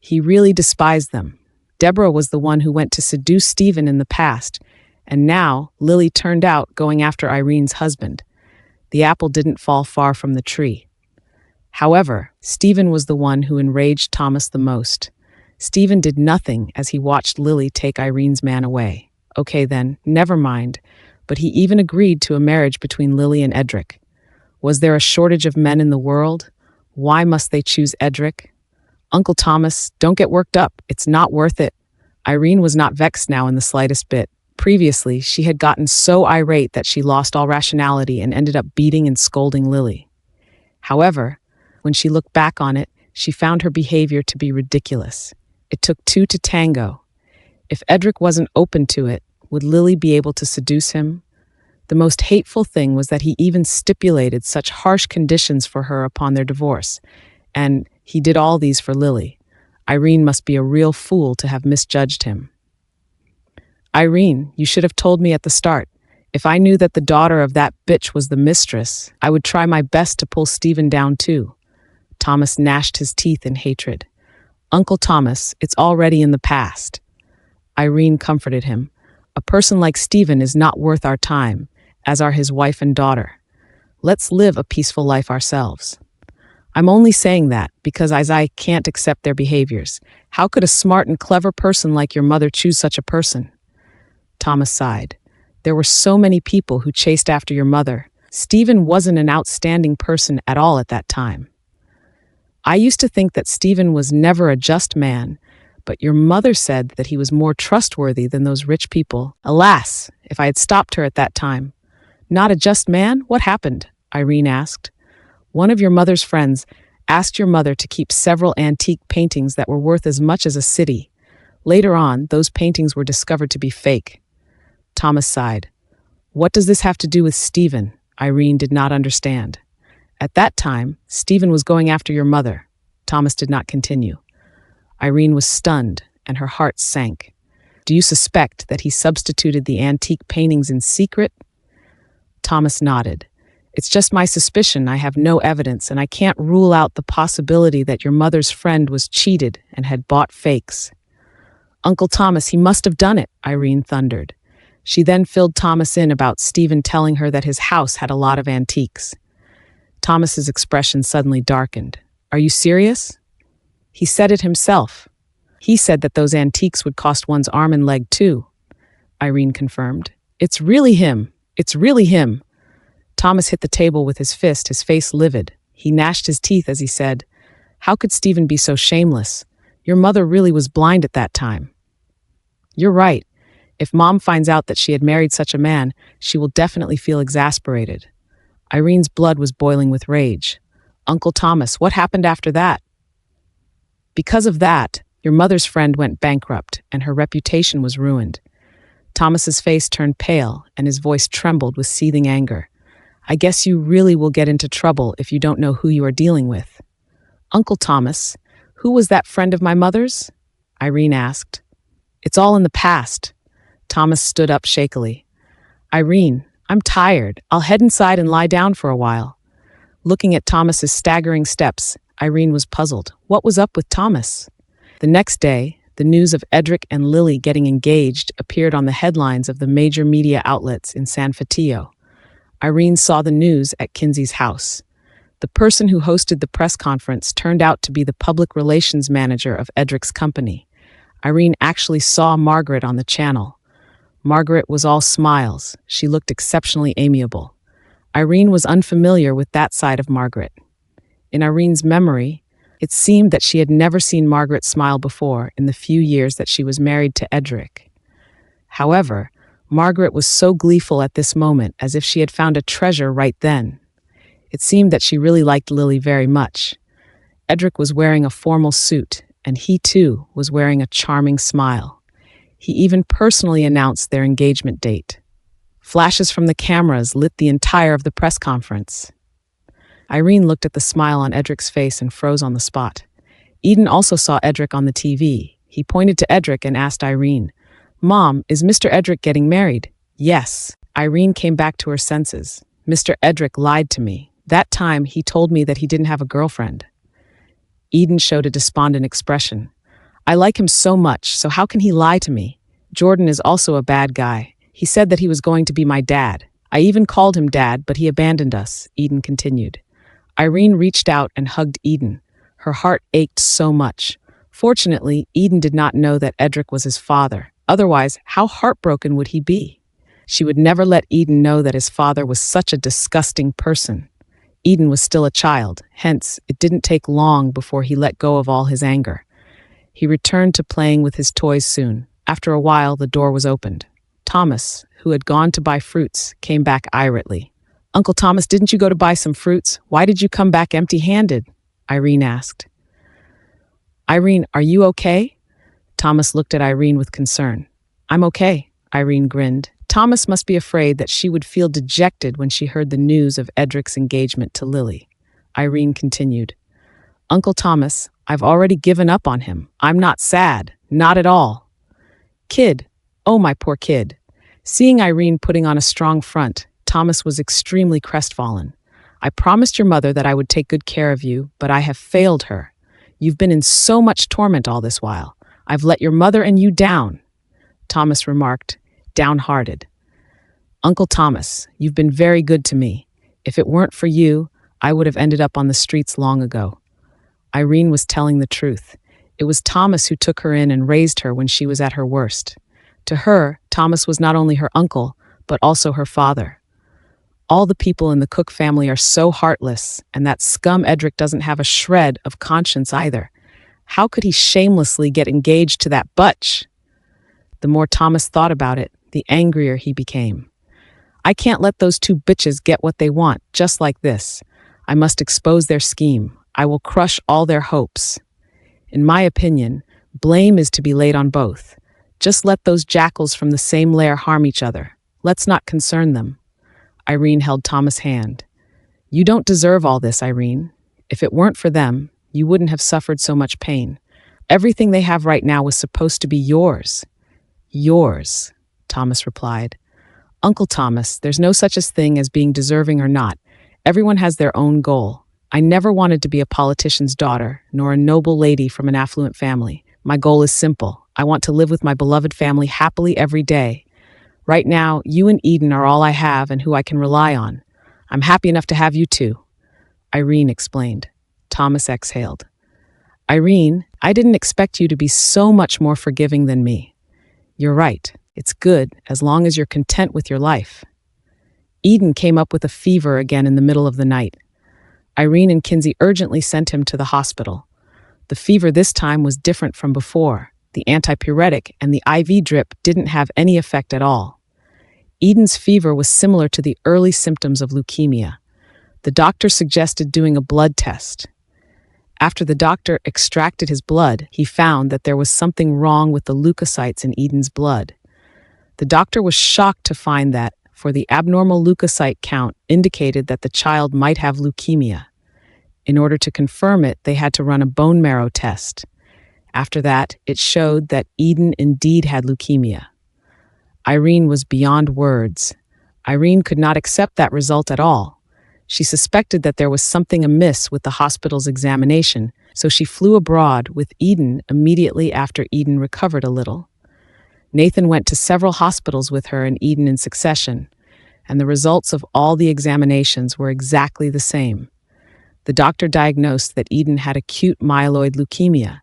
He really despised them. Deborah was the one who went to seduce Stephen in the past, and now Lily turned out going after Irene's husband. The apple didn't fall far from the tree. However, Stephen was the one who enraged Thomas the most. Stephen did nothing as he watched Lily take Irene's man away. Okay then, never mind, but he even agreed to a marriage between Lily and Edric. Was there a shortage of men in the world? Why must they choose Edric? Uncle Thomas, don't get worked up. It's not worth it. Irene was not vexed now in the slightest bit. Previously, she had gotten so irate that she lost all rationality and ended up beating and scolding Lily. However, when she looked back on it, she found her behavior to be ridiculous. It took two to tango. If Edric wasn't open to it, would Lily be able to seduce him? The most hateful thing was that he even stipulated such harsh conditions for her upon their divorce, and he did all these for Lily. Irene must be a real fool to have misjudged him. Irene, you should have told me at the start. If I knew that the daughter of that bitch was the mistress, I would try my best to pull Stephen down too. Thomas gnashed his teeth in hatred. Uncle Thomas, it's already in the past. Irene comforted him. A person like Stephen is not worth our time, as are his wife and daughter. Let's live a peaceful life ourselves. I'm only saying that because I can't accept their behaviors. How could a smart and clever person like your mother choose such a person? Thomas sighed. There were so many people who chased after your mother. Stephen wasn't an outstanding person at all at that time. I used to think that Stephen was never a just man, but your mother said that he was more trustworthy than those rich people. Alas, if I had stopped her at that time. Not a just man? What happened? Irene asked. One of your mother's friends asked your mother to keep several antique paintings that were worth as much as a city. Later on, those paintings were discovered to be fake. Thomas sighed. What does this have to do with Stephen? Irene did not understand. At that time, Stephen was going after your mother. Thomas did not continue. Irene was stunned, and her heart sank. Do you suspect that he substituted the antique paintings in secret? Thomas nodded. It's just my suspicion. I have no evidence, and I can't rule out the possibility that your mother's friend was cheated and had bought fakes. Uncle Thomas, he must have done it, Irene thundered. She then filled Thomas in about Stephen telling her that his house had a lot of antiques. Thomas's expression suddenly darkened. Are you serious? He said it himself. He said that those antiques would cost one's arm and leg too, Irene confirmed. It's really him. It's really him. Thomas hit the table with his fist, his face livid. He gnashed his teeth as he said, How could Stephen be so shameless? Your mother really was blind at that time. You're right. If Mom finds out that she had married such a man, she will definitely feel exasperated. Irene's blood was boiling with rage. Uncle Thomas, what happened after that? Because of that, your mother's friend went bankrupt, and her reputation was ruined. Thomas's face turned pale, and his voice trembled with seething anger. I guess you really will get into trouble if you don't know who you are dealing with. Uncle Thomas, who was that friend of my mother's? Irene asked. It's all in the past. Thomas stood up shakily. Irene, I'm tired. I'll head inside and lie down for a while. Looking at Thomas's staggering steps, Irene was puzzled. What was up with Thomas? The next day, the news of Edric and Lily getting engaged appeared on the headlines of the major media outlets in San Fatio. Irene saw the news at Kinsey's house. The person who hosted the press conference turned out to be the public relations manager of Edric's company. Irene actually saw Margaret on the channel. Margaret was all smiles. She looked exceptionally amiable. Irene was unfamiliar with that side of Margaret. In Irene's memory, it seemed that she had never seen Margaret smile before in the few years that she was married to Edric. However, Margaret was so gleeful at this moment, as if she had found a treasure right then. It seemed that she really liked Lily very much. Edric was wearing a formal suit, and he too was wearing a charming smile. He even personally announced their engagement date. Flashes from the cameras lit the entire of the press conference. Irene looked at the smile on Edric's face and froze on the spot. Eden also saw Edric on the TV. He pointed to Edric and asked Irene, "Mom, is Mr. Edric getting married?" "Yes." Irene came back to her senses. "Mr. Edric lied to me. That time he told me that he didn't have a girlfriend." Eden showed a despondent expression. "I like him so much, so how can he lie to me? Jordan is also a bad guy. He said that he was going to be my dad. I even called him dad, but he abandoned us," Eden continued. Irene reached out and hugged Eden. Her heart ached so much. Fortunately, Eden did not know that Edric was his father. Otherwise, how heartbroken would he be? She would never let Eden know that his father was such a disgusting person. Eden was still a child, hence, it didn't take long before he let go of all his anger. He returned to playing with his toys soon. After a while, the door was opened. Thomas, who had gone to buy fruits, came back irately. "Uncle Thomas, didn't you go to buy some fruits? Why did you come back empty-handed?" Irene asked. "Irene, are you okay?" Thomas looked at Irene with concern. "I'm okay," Irene grinned. Thomas must be afraid that she would feel dejected when she heard the news of Edric's engagement to Lily. Irene continued, "Uncle Thomas, I've already given up on him. I'm not sad, not at all." "Kid, oh my poor kid." Seeing Irene putting on a strong front, Thomas was extremely crestfallen. "I promised your mother that I would take good care of you, but I have failed her. You've been in so much torment all this while. I've let your mother and you down," Thomas remarked, downhearted. "Uncle Thomas, you've been very good to me. If it weren't for you, I would have ended up on the streets long ago." Irene was telling the truth. It was Thomas who took her in and raised her when she was at her worst. To her, Thomas was not only her uncle, but also her father. All the people in the Cook family are so heartless, and that scum Edric doesn't have a shred of conscience either. How could he shamelessly get engaged to that butch? The more Thomas thought about it, the angrier he became. "I can't let those two bitches get what they want, just like this. I must expose their scheme. I will crush all their hopes. In my opinion, blame is to be laid on both. Just let those jackals from the same lair harm each other. Let's not concern them." Irene held Thomas' hand. "You don't deserve all this, Irene. If it weren't for them, you wouldn't have suffered so much pain. Everything they have right now was supposed to be yours." "Yours," Thomas replied. "Uncle Thomas, there's no such a thing as being deserving or not. Everyone has their own goal. I never wanted to be a politician's daughter, nor a noble lady from an affluent family. My goal is simple. I want to live with my beloved family happily every day. Right now, you and Eden are all I have and who I can rely on. I'm happy enough to have you too," Irene explained. Thomas exhaled. "Irene, I didn't expect you to be so much more forgiving than me. You're right. It's good as long as you're content with your life." Eden came up with a fever again in the middle of the night. Irene and Kinsey urgently sent him to the hospital. The fever this time was different from before. The antipyretic and the IV drip didn't have any effect at all. Eden's fever was similar to the early symptoms of leukemia. The doctor suggested doing a blood test. After the doctor extracted his blood, he found that there was something wrong with the leukocytes in Eden's blood. The doctor was shocked to find that, for the abnormal leukocyte count indicated that the child might have leukemia. In order to confirm it, they had to run a bone marrow test. After that, it showed that Eden indeed had leukemia. Irene was beyond words. Irene could not accept that result at all. She suspected that there was something amiss with the hospital's examination, so she flew abroad with Eden immediately after Eden recovered a little. Nathan went to several hospitals with her and Eden in succession, and the results of all the examinations were exactly the same. The doctor diagnosed that Eden had acute myeloid leukemia.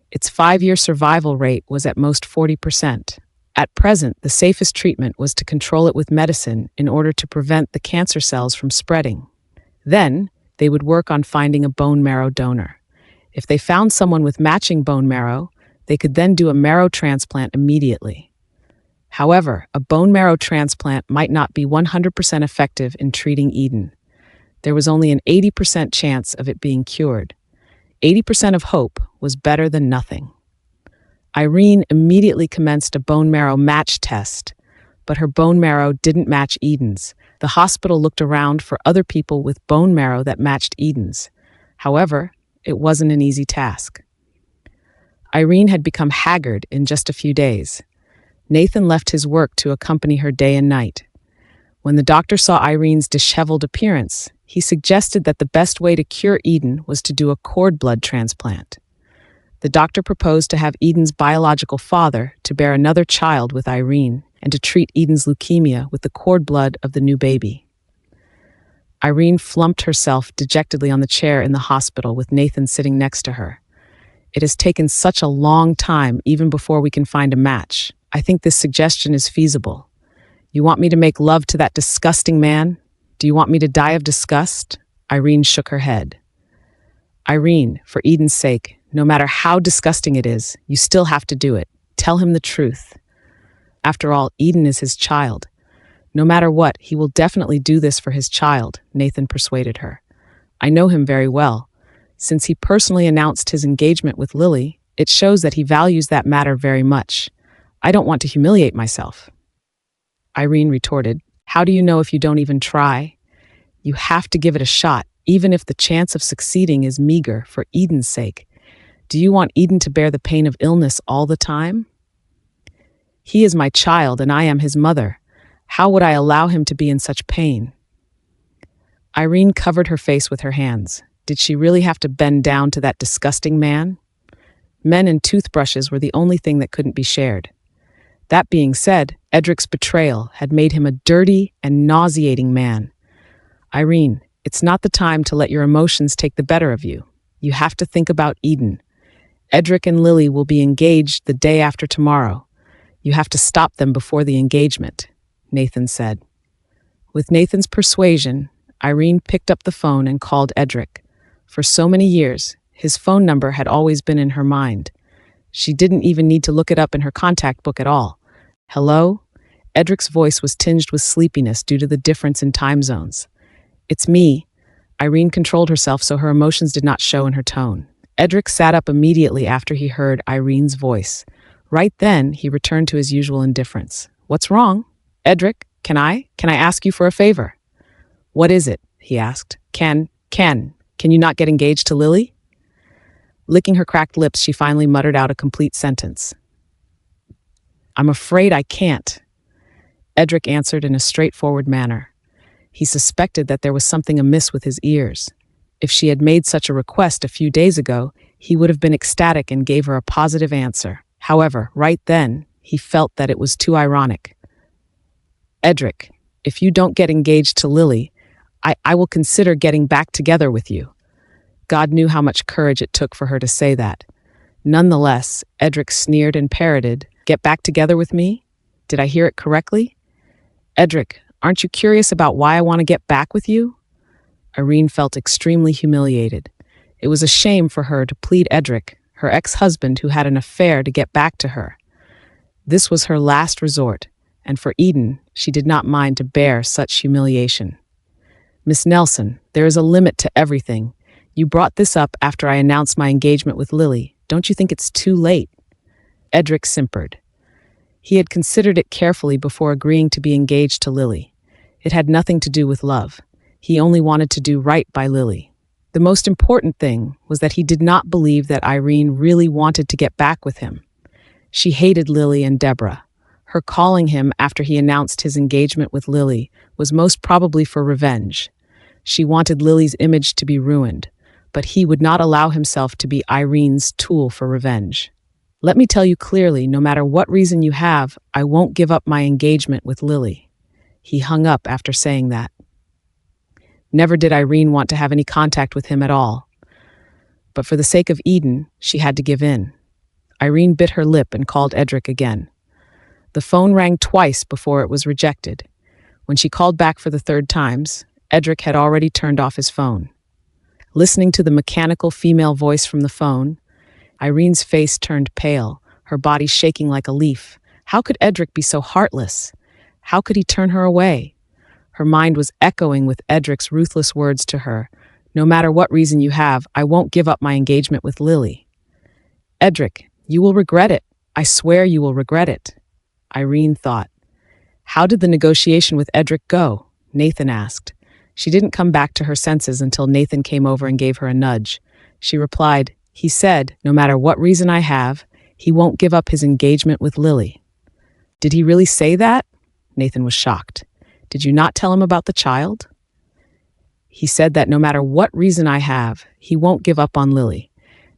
Its 5-year survival rate was at most 40%. At present, the safest treatment was to control it with medicine in order to prevent the cancer cells from spreading. Then, they would work on finding a bone marrow donor. If they found someone with matching bone marrow, they could then do a marrow transplant immediately. However, a bone marrow transplant might not be 100% effective in treating Eden. There was only an 80% chance of it being cured. 80% of hope was better than nothing. Irene immediately commenced a bone marrow match test, but her bone marrow didn't match Eden's. The hospital looked around for other people with bone marrow that matched Eden's. However, it wasn't an easy task. Irene had become haggard in just a few days. Nathan left his work to accompany her day and night. When the doctor saw Irene's disheveled appearance, he suggested that the best way to cure Eden was to do a cord blood transplant. The doctor proposed to have Eden's biological father to bear another child with Irene and to treat Eden's leukemia with the cord blood of the new baby. Irene flumped herself dejectedly on the chair in the hospital with Nathan sitting next to her. It has taken such a long time even before we can find a match. I think this suggestion is feasible. You want me to make love to that disgusting man? Do you want me to die of disgust? Irene shook her head. Irene, for Eden's sake, no matter how disgusting it is, you still have to do it. Tell him the truth. After all, Eden is his child. No matter what, he will definitely do this for his child, Nathan persuaded her. I know him very well. Since he personally announced his engagement with Lily, it shows that he values that matter very much. I don't want to humiliate myself. Irene retorted, how do you know if you don't even try? You have to give it a shot, even if the chance of succeeding is meager, for Eden's sake. Do you want Eden to bear the pain of illness all the time? He is my child and I am his mother. How would I allow him to be in such pain? Irene covered her face with her hands. Did she really have to bend down to that disgusting man? Men and toothbrushes were the only thing that couldn't be shared. That being said, Edric's betrayal had made him a dirty and nauseating man. Irene, it's not the time to let your emotions take the better of you. You have to think about Eden. Edric and Lily will be engaged the day after tomorrow. You have to stop them before the engagement, Nathan said. With Nathan's persuasion, Irene picked up the phone and called Edric. For so many years, his phone number had always been in her mind. She didn't even need to look it up in her contact book at all. Hello? Edric's voice was tinged with sleepiness due to the difference in time zones. It's me. Irene controlled herself so her emotions did not show in her tone. Edric sat up immediately after he heard Irene's voice. Right then, he returned to his usual indifference. What's wrong? Edric, can I ask you for a favor? What is it? He asked. Can you not get engaged to Lily? Licking her cracked lips, she finally muttered out a complete sentence. I'm afraid I can't. Edric answered in a straightforward manner. He suspected that there was something amiss with his ears. If she had made such a request a few days ago, he would have been ecstatic and gave her a positive answer. However, right then, he felt that it was too ironic. Edric, if you don't get engaged to Lily, I will consider getting back together with you. God knew how much courage it took for her to say that. Nonetheless, Edric sneered and parroted, Get back together with me? Did I hear it correctly? Edric, aren't you curious about why I want to get back with you? Irene felt extremely humiliated. It was a shame for her to plead Edric, her ex-husband who had an affair, to get back to her. This was her last resort, and for Eden, she did not mind to bear such humiliation. Miss Nelson, there is a limit to everything. You brought this up after I announced my engagement with Lily. Don't you think it's too late? Edric simpered. He had considered it carefully before agreeing to be engaged to Lily. It had nothing to do with love. He only wanted to do right by Lily. The most important thing was that he did not believe that Irene really wanted to get back with him. She hated Lily and Deborah. Her calling him after he announced his engagement with Lily was most probably for revenge. She wanted Lily's image to be ruined, but he would not allow himself to be Irene's tool for revenge. Let me tell you clearly, no matter what reason you have, I won't give up my engagement with Lily. He hung up after saying that. Never did Irene want to have any contact with him at all. But for the sake of Eden, she had to give in. Irene bit her lip and called Edric again. The phone rang twice before it was rejected. When she called back for the third times, Edric had already turned off his phone. Listening to the mechanical female voice from the phone, Irene's face turned pale, her body shaking like a leaf. How could Edric be so heartless? How could he turn her away? Her mind was echoing with Edric's ruthless words to her. No matter what reason you have, I won't give up my engagement with Lily. Edric, you will regret it. I swear you will regret it. Irene thought. How did the negotiation with Edric go? Nathan asked. She didn't come back to her senses until Nathan came over and gave her a nudge. She replied, he said, no matter what reason I have, he won't give up his engagement with Lily. Did he really say that? Nathan was shocked. Did you not tell him about the child? He said that no matter what reason I have, he won't give up on Lily.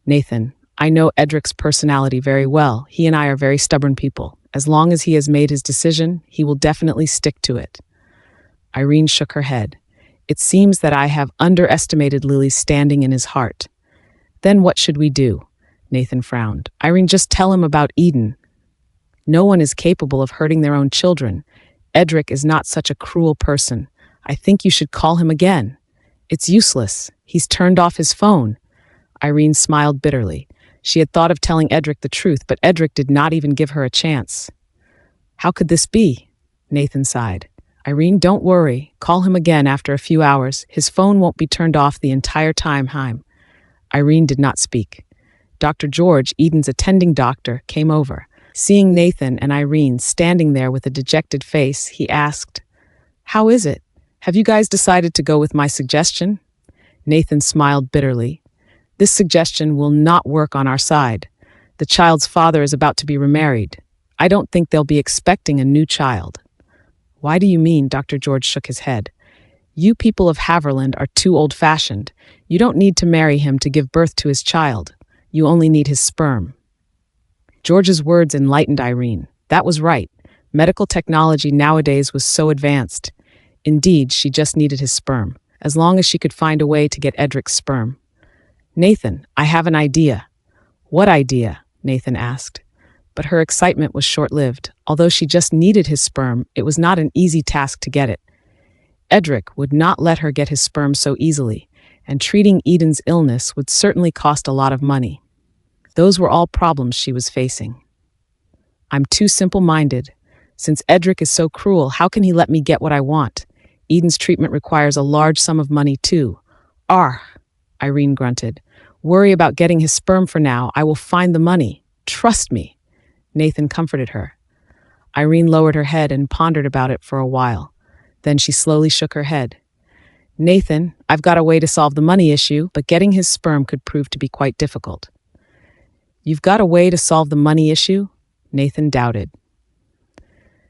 Nathan, I know Edric's personality very well. He and I are very stubborn people. As long as he has made his decision, he will definitely stick to it. Irene shook her head. It seems that I have underestimated Lily's standing in his heart. Then what should we do? Nathan frowned. Irene, just tell him about Eden. No one is capable of hurting their own children. Edric is not such a cruel person. I think you should call him again. It's useless. He's turned off his phone. Irene smiled bitterly. She had thought of telling Edric the truth, but Edric did not even give her a chance. How could this be? Nathan sighed. Irene, don't worry. Call him again after a few hours. His phone won't be turned off the entire time. Irene did not speak. Dr. George, Eden's attending doctor, came over. Seeing Nathan and Irene standing there with a dejected face, he asked, How is it? Have you guys decided to go with my suggestion? Nathan smiled bitterly. This suggestion will not work on our side. The child's father is about to be remarried. I don't think they'll be expecting a new child. Why do you mean? Dr. George shook his head. You people of Haverland are too old-fashioned. You don't need to marry him to give birth to his child. You only need his sperm. George's words enlightened Irene. That was right. Medical technology nowadays was so advanced. Indeed, she just needed his sperm, as long as she could find a way to get Edric's sperm. Nathan, I have an idea. What idea? Nathan asked. But her excitement was short-lived. Although she just needed his sperm, it was not an easy task to get it. Edric would not let her get his sperm so easily, and treating Eden's illness would certainly cost a lot of money. Those were all problems she was facing. I'm too simple-minded. Since Edric is so cruel, how can he let me get what I want? Eden's treatment requires a large sum of money, too. Irene grunted. Worry about getting his sperm for now. I will find the money. Trust me. Nathan comforted her. Irene lowered her head and pondered about it for a while. Then she slowly shook her head. Nathan, I've got a way to solve the money issue, but getting his sperm could prove to be quite difficult. You've got a way to solve the money issue? Nathan doubted.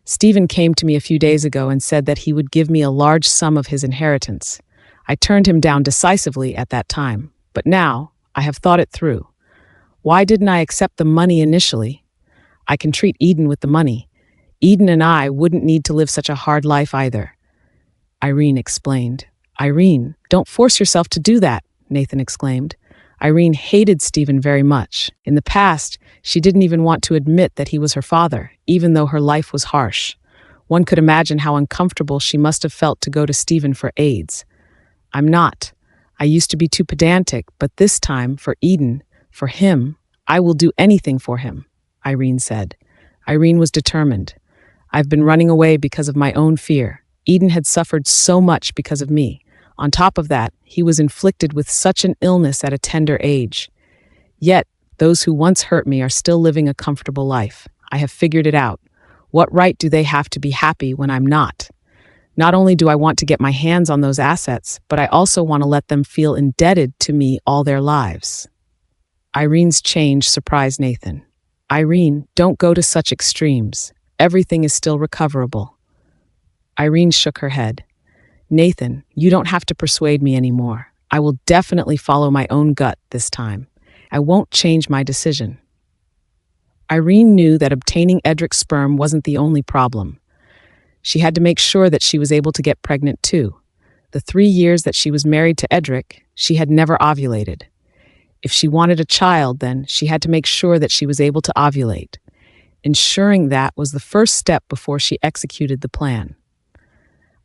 Stephen came to me a few days ago and said that he would give me a large sum of his inheritance. I turned him down decisively at that time, but now I have thought it through. Why didn't I accept the money initially? I can treat Eden with the money. Eden and I wouldn't need to live such a hard life either. Irene explained. Irene, don't force yourself to do that, Nathan exclaimed. Irene hated Stephen very much. In the past, she didn't even want to admit that he was her father, even though her life was harsh. One could imagine how uncomfortable she must have felt to go to Stephen for aids. I'm not. I used to be too pedantic, but this time, for Eden, for him, I will do anything for him, Irene said. Irene was determined. I've been running away because of my own fear. Eden had suffered so much because of me. On top of that, he was inflicted with such an illness at a tender age. Yet, those who once hurt me are still living a comfortable life. I have figured it out. What right do they have to be happy when I'm not? Not only do I want to get my hands on those assets, but I also want to let them feel indebted to me all their lives. Irene's change surprised Nathan. Irene, don't go to such extremes. Everything is still recoverable. Irene shook her head. Nathan, you don't have to persuade me anymore. I will definitely follow my own gut this time. I won't change my decision. Irene knew that obtaining Edric's sperm wasn't the only problem. She had to make sure that she was able to get pregnant too. The 3 years that she was married to Edric, she had never ovulated. If she wanted a child, then she had to make sure that she was able to ovulate. Ensuring that was the first step before she executed the plan.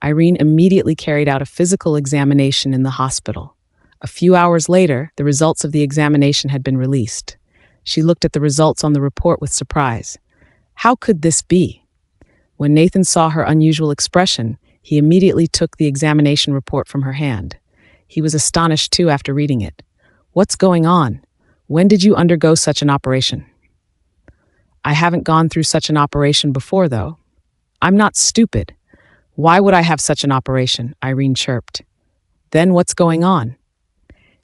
Irene immediately carried out a physical examination in the hospital. A few hours later, the results of the examination had been released. She looked at the results on the report with surprise. How could this be? When Nathan saw her unusual expression, he immediately took the examination report from her hand. He was astonished too after reading it. What's going on? When did you undergo such an operation? I haven't gone through such an operation before, though. I'm not stupid. Why would I have such an operation? Irene chirped. Then what's going on?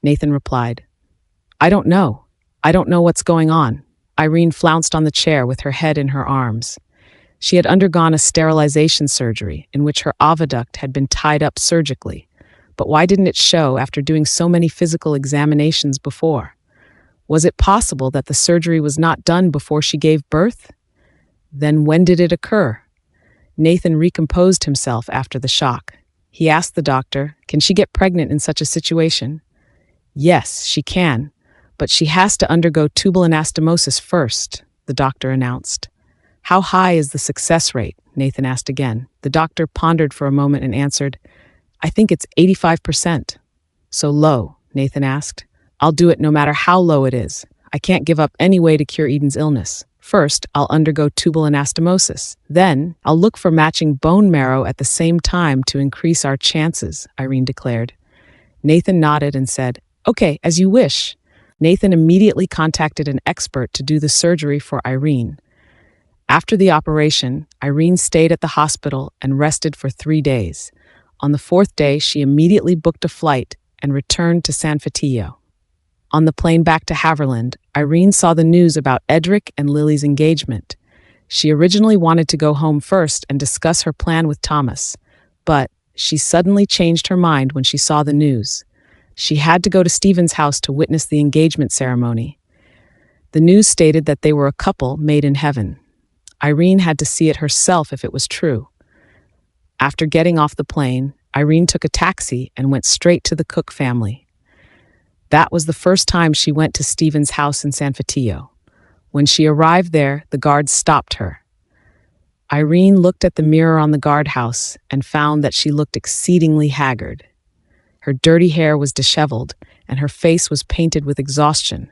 Nathan replied. I don't know. I don't know what's going on. Irene flounced on the chair with her head in her arms. She had undergone a sterilization surgery in which her oviduct had been tied up surgically. But why didn't it show after doing so many physical examinations before? Was it possible that the surgery was not done before she gave birth? Then when did it occur? Nathan recomposed himself after the shock. He asked the doctor, can she get pregnant in such a situation? Yes, she can, but she has to undergo tubal anastomosis first, the doctor announced. How high is the success rate? Nathan asked again. The doctor pondered for a moment and answered, I think it's 85%. So low? Nathan asked. I'll do it no matter how low it is. I can't give up any way to cure Eden's illness. First, I'll undergo tubal anastomosis. Then, I'll look for matching bone marrow at the same time to increase our chances, Irene declared. Nathan nodded and said, Okay, as you wish. Nathan immediately contacted an expert to do the surgery for Irene. After the operation, Irene stayed at the hospital and rested for 3 days. On the 4th day, she immediately booked a flight and returned to San Fatillo. On the plane back to Haverland, Irene saw the news about Edric and Lily's engagement. She originally wanted to go home first and discuss her plan with Thomas, but she suddenly changed her mind when she saw the news. She had to go to Stephen's house to witness the engagement ceremony. The news stated that they were a couple made in heaven. Irene had to see it herself if it was true. After getting off the plane, Irene took a taxi and went straight to the Cook family. That was the first time she went to Stephen's house in San Fatillo. When she arrived there, the guards stopped her. Irene looked at the mirror on the guardhouse and found that she looked exceedingly haggard. Her dirty hair was disheveled, and her face was painted with exhaustion.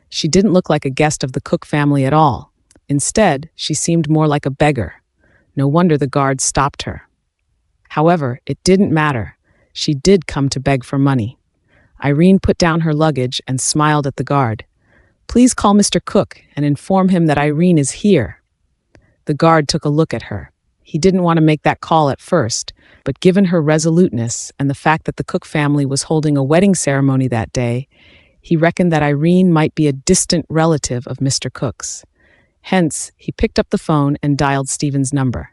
She didn't look like a guest of the Cook family at all. Instead, she seemed more like a beggar. No wonder the guards stopped her. However, it didn't matter. She did come to beg for money. Irene put down her luggage and smiled at the guard. Please call Mr. Cook and inform him that Irene is here. The guard took a look at her. He didn't want to make that call at first, but given her resoluteness and the fact that the Cook family was holding a wedding ceremony that day, he reckoned that Irene might be a distant relative of Mr. Cook's. Hence, he picked up the phone and dialed Stephen's number.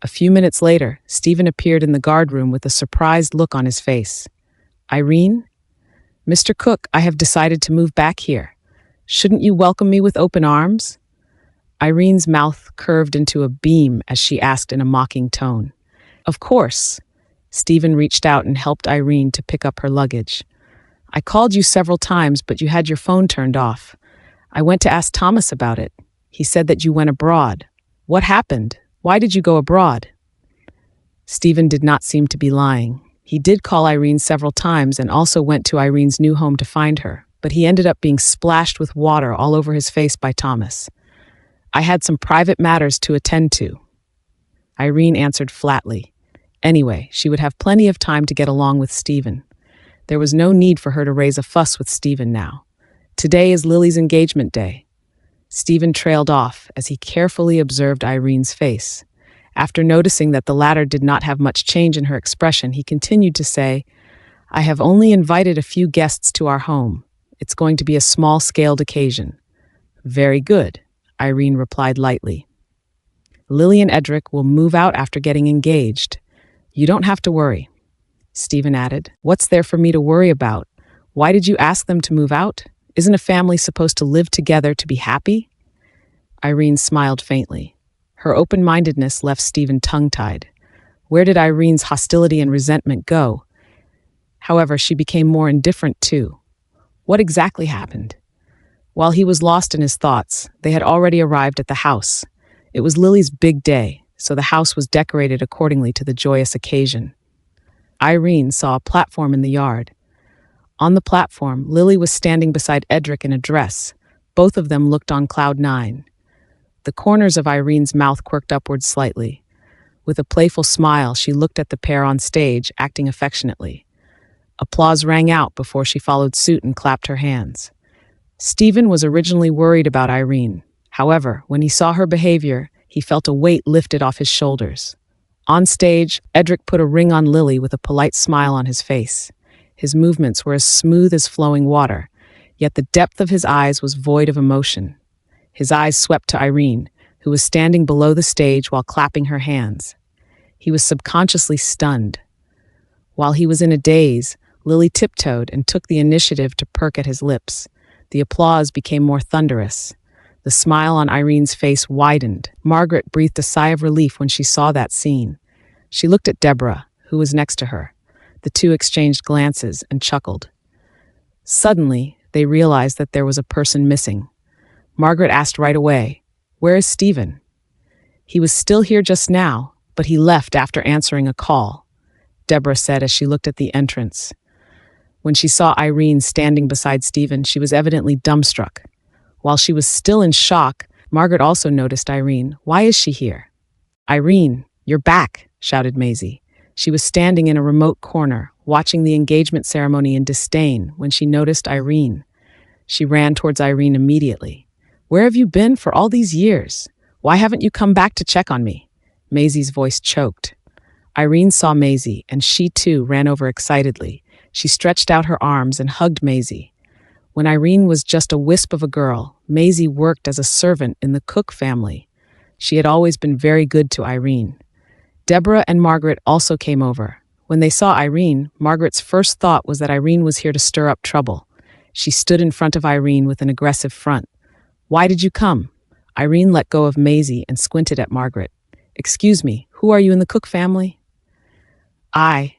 A few minutes later, Stephen appeared in the guard room with a surprised look on his face. Irene? Mr. Cook, I have decided to move back here. Shouldn't you welcome me with open arms? Irene's mouth curved into a beam as she asked in a mocking tone. Of course. Stephen reached out and helped Irene to pick up her luggage. I called you several times, but you had your phone turned off. I went to ask Thomas about it. He said that you went abroad. What happened? Why did you go abroad? Stephen did not seem to be lying. He did call Irene several times and also went to Irene's new home to find her, but he ended up being splashed with water all over his face by Thomas. I had some private matters to attend to. Irene answered flatly. Anyway, she would have plenty of time to get along with Stephen. There was no need for her to raise a fuss with Stephen now. Today is Lily's engagement day. Stephen trailed off as he carefully observed Irene's face. After noticing that the latter did not have much change in her expression, he continued to say, I have only invited a few guests to our home. It's going to be a small-scaled occasion. Very good, Irene replied lightly. Lily and Edric will move out after getting engaged. You don't have to worry. Stephen added, What's there for me to worry about? Why did you ask them to move out? Isn't a family supposed to live together to be happy? Irene smiled faintly. Her open-mindedness left Stephen tongue-tied. Where did Irene's hostility and resentment go? However, she became more indifferent too. What exactly happened? While he was lost in his thoughts, they had already arrived at the house. It was Lily's big day, so the house was decorated accordingly to the joyous occasion. Irene saw a platform in the yard. On the platform, Lily was standing beside Edric in a dress. Both of them looked on cloud nine. The corners of Irene's mouth quirked upwards slightly. With a playful smile, she looked at the pair on stage, acting affectionately. Applause rang out before she followed suit and clapped her hands. Stephen was originally worried about Irene. However, when he saw her behavior, he felt a weight lifted off his shoulders. On stage, Edric put a ring on Lily with a polite smile on his face. His movements were as smooth as flowing water, yet the depth of his eyes was void of emotion. His eyes swept to Irene, who was standing below the stage while clapping her hands. He was subconsciously stunned. While he was in a daze, Lily tiptoed and took the initiative to perk at his lips. The applause became more thunderous. The smile on Irene's face widened. Margaret breathed a sigh of relief when she saw that scene. She looked at Deborah, who was next to her. The two exchanged glances and chuckled. Suddenly, they realized that there was a person missing. Margaret asked right away, "Where is Stephen?" "He was still here just now, but he left after answering a call," Deborah said as she looked at the entrance. When she saw Irene standing beside Stephen, she was evidently dumbstruck. While she was still in shock, Margaret also noticed Irene. "Why is she here?" "Irene, you're back," shouted Maisie. She was standing in a remote corner, watching the engagement ceremony in disdain when she noticed Irene. She ran towards Irene immediately. "Where have you been for all these years? Why haven't you come back to check on me?" Maisie's voice choked. Irene saw Maisie, and she too ran over excitedly. She stretched out her arms and hugged Maisie. When Irene was just a wisp of a girl, Maisie worked as a servant in the Cook family. She had always been very good to Irene. Deborah and Margaret also came over. When they saw Irene, Margaret's first thought was that Irene was here to stir up trouble. She stood in front of Irene with an aggressive front. "Why did you come?" Irene let go of Maisie and squinted at Margaret. "Excuse me, who are you in the Cook family?" "I."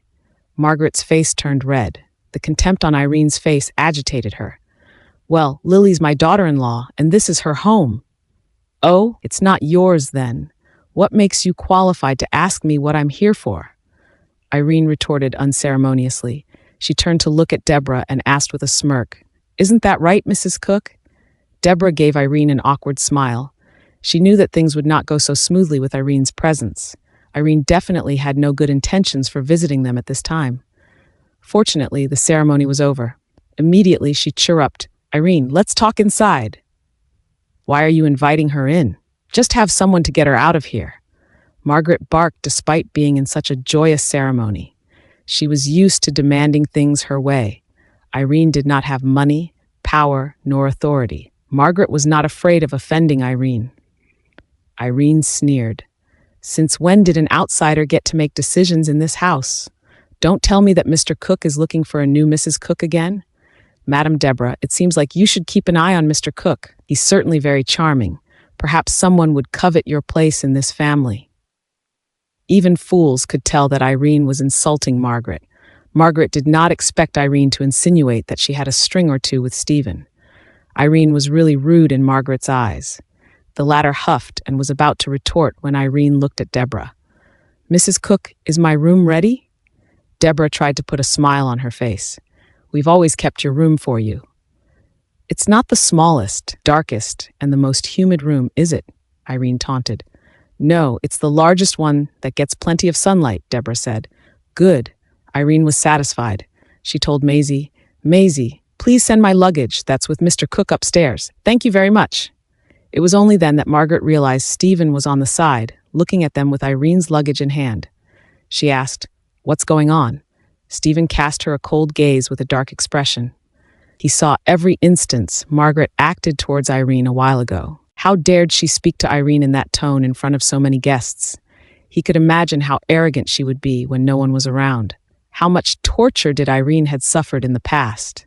Margaret's face turned red. The contempt on Irene's face agitated her. "Well, Lily's my daughter-in-law, and this is her home." "Oh, it's not yours then. What makes you qualified to ask me what I'm here for?" Irene retorted unceremoniously. She turned to look at Deborah and asked with a smirk, "Isn't that right, Mrs. Cook?" Deborah gave Irene an awkward smile. She knew that things would not go so smoothly with Irene's presence. Irene definitely had no good intentions for visiting them at this time. Fortunately, the ceremony was over. Immediately, she chirruped, "Irene, let's talk inside." "Why are you inviting her in? Just have someone to get her out of here." Margaret barked despite being in such a joyous ceremony. She was used to demanding things her way. Irene did not have money, power, nor authority. Margaret was not afraid of offending Irene. Irene sneered. "Since when did an outsider get to make decisions in this house? Don't tell me that Mr. Cook is looking for a new Mrs. Cook again? Madam Deborah, it seems like you should keep an eye on Mr. Cook. He's certainly very charming. Perhaps someone would covet your place in this family." Even fools could tell that Irene was insulting Margaret. Margaret did not expect Irene to insinuate that she had a string or two with Stephen. Irene was really rude in Margaret's eyes. The latter huffed and was about to retort when Irene looked at Deborah. "Mrs. Cook, is my room ready?" Deborah tried to put a smile on her face. "We've always kept your room for you." "It's not the smallest, darkest, and the most humid room, is it?" Irene taunted. "No, it's the largest one that gets plenty of sunlight," Deborah said. "Good." Irene was satisfied. She told Maisie, "Maisie, please send my luggage that's with Mr. Cook upstairs. Thank you very much." It was only then that Margaret realized Stephen was on the side, looking at them with Irene's luggage in hand. She asked, "What's going on?" Stephen cast her a cold gaze with a dark expression. He saw every instance Margaret acted towards Irene a while ago. How dared she speak to Irene in that tone in front of so many guests? He could imagine how arrogant she would be when no one was around. How much torture did Irene had suffered in the past?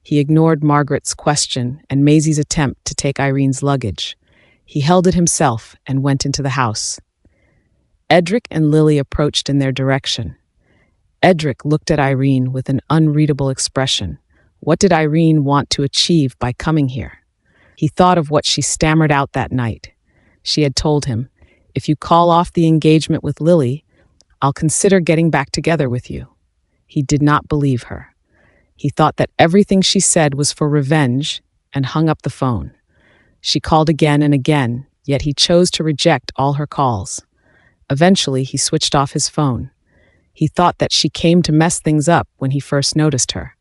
He ignored Margaret's question and Maisie's attempt to take Irene's luggage. He held it himself and went into the house. Edric and Lily approached in their direction. Edric looked at Irene with an unreadable expression. What did Irene want to achieve by coming here? He thought of what she stammered out that night. She had told him, "If you call off the engagement with Lily, I'll consider getting back together with you." He did not believe her. He thought that everything she said was for revenge and hung up the phone. She called again and again, yet he chose to reject all her calls. Eventually, he switched off his phone. He thought that she came to mess things up when he first noticed her.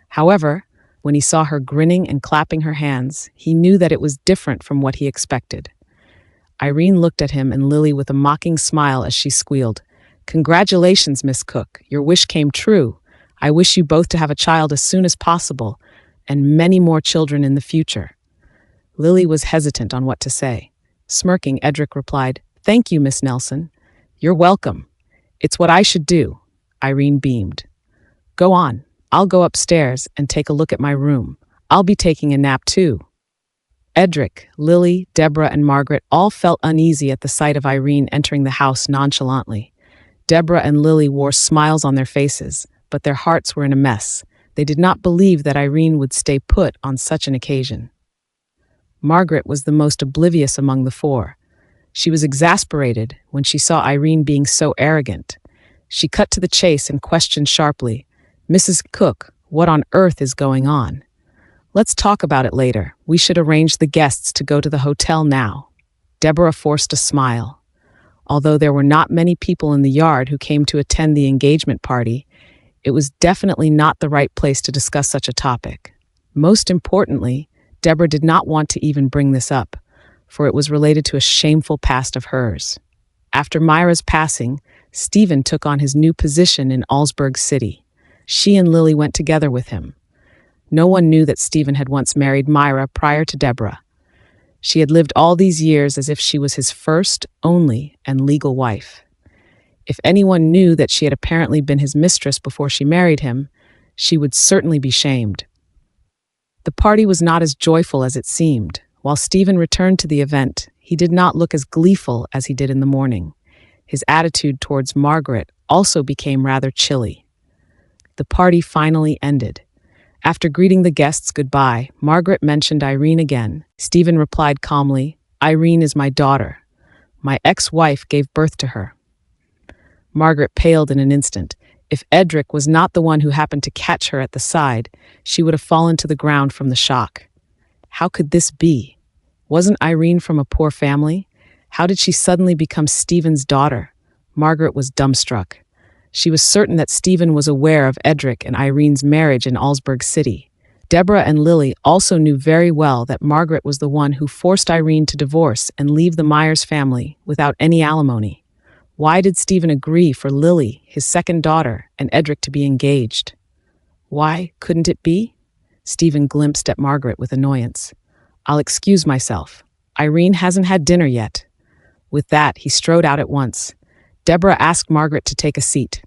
However, when he saw her grinning and clapping her hands, he knew that it was different from what he expected. Irene looked at him and Lily with a mocking smile as she squealed, "Congratulations, Miss Cook. Your wish came true. I wish you both to have a child as soon as possible, and many more children in the future." Lily was hesitant on what to say. Smirking, Edric replied, "Thank you, Miss Nelson. You're welcome. It's what I should do." Irene beamed. "Go on. I'll go upstairs and take a look at my room. I'll be taking a nap too." Edric, Lily, Deborah, and Margaret all felt uneasy at the sight of Irene entering the house nonchalantly. Deborah and Lily wore smiles on their faces, but their hearts were in a mess. They did not believe that Irene would stay put on such an occasion. Margaret was the most oblivious among the four. She was exasperated when she saw Irene being so arrogant. She cut to the chase and questioned sharply, "Mrs. Cook, what on earth is going on?" "Let's talk about it later. We should arrange the guests to go to the hotel now." Deborah forced a smile. Although there were not many people in the yard who came to attend the engagement party, it was definitely not the right place to discuss such a topic. Most importantly, Deborah did not want to even bring this up, for it was related to a shameful past of hers. After Myra's passing, Stephen took on his new position in Allsburg City. She and Lily went together with him. No one knew that Stephen had once married Myra prior to Deborah. She had lived all these years as if she was his first, only, and legal wife. If anyone knew that she had apparently been his mistress before she married him, she would certainly be shamed. The party was not as joyful as it seemed. While Stephen returned to the event, he did not look as gleeful as he did in the morning. His attitude towards Margaret also became rather chilly. The party finally ended. After greeting the guests goodbye, Margaret mentioned Irene again. Stephen replied calmly, "Irene is my daughter. My ex-wife gave birth to her." Margaret paled in an instant. If Edric was not the one who happened to catch her at the side, she would have fallen to the ground from the shock. How could this be? Wasn't Irene from a poor family? How did she suddenly become Stephen's daughter? Margaret was dumbstruck. She was certain that Stephen was aware of Edric and Irene's marriage in Allsburg City. Deborah and Lily also knew very well that Margaret was the one who forced Irene to divorce and leave the Myers family without any alimony. Why did Stephen agree for Lily, his second daughter, and Edric to be engaged? Why couldn't it be? Stephen glimpsed at Margaret with annoyance. "I'll excuse myself. Irene hasn't had dinner yet." With that, he strode out at once. Deborah asked Margaret to take a seat.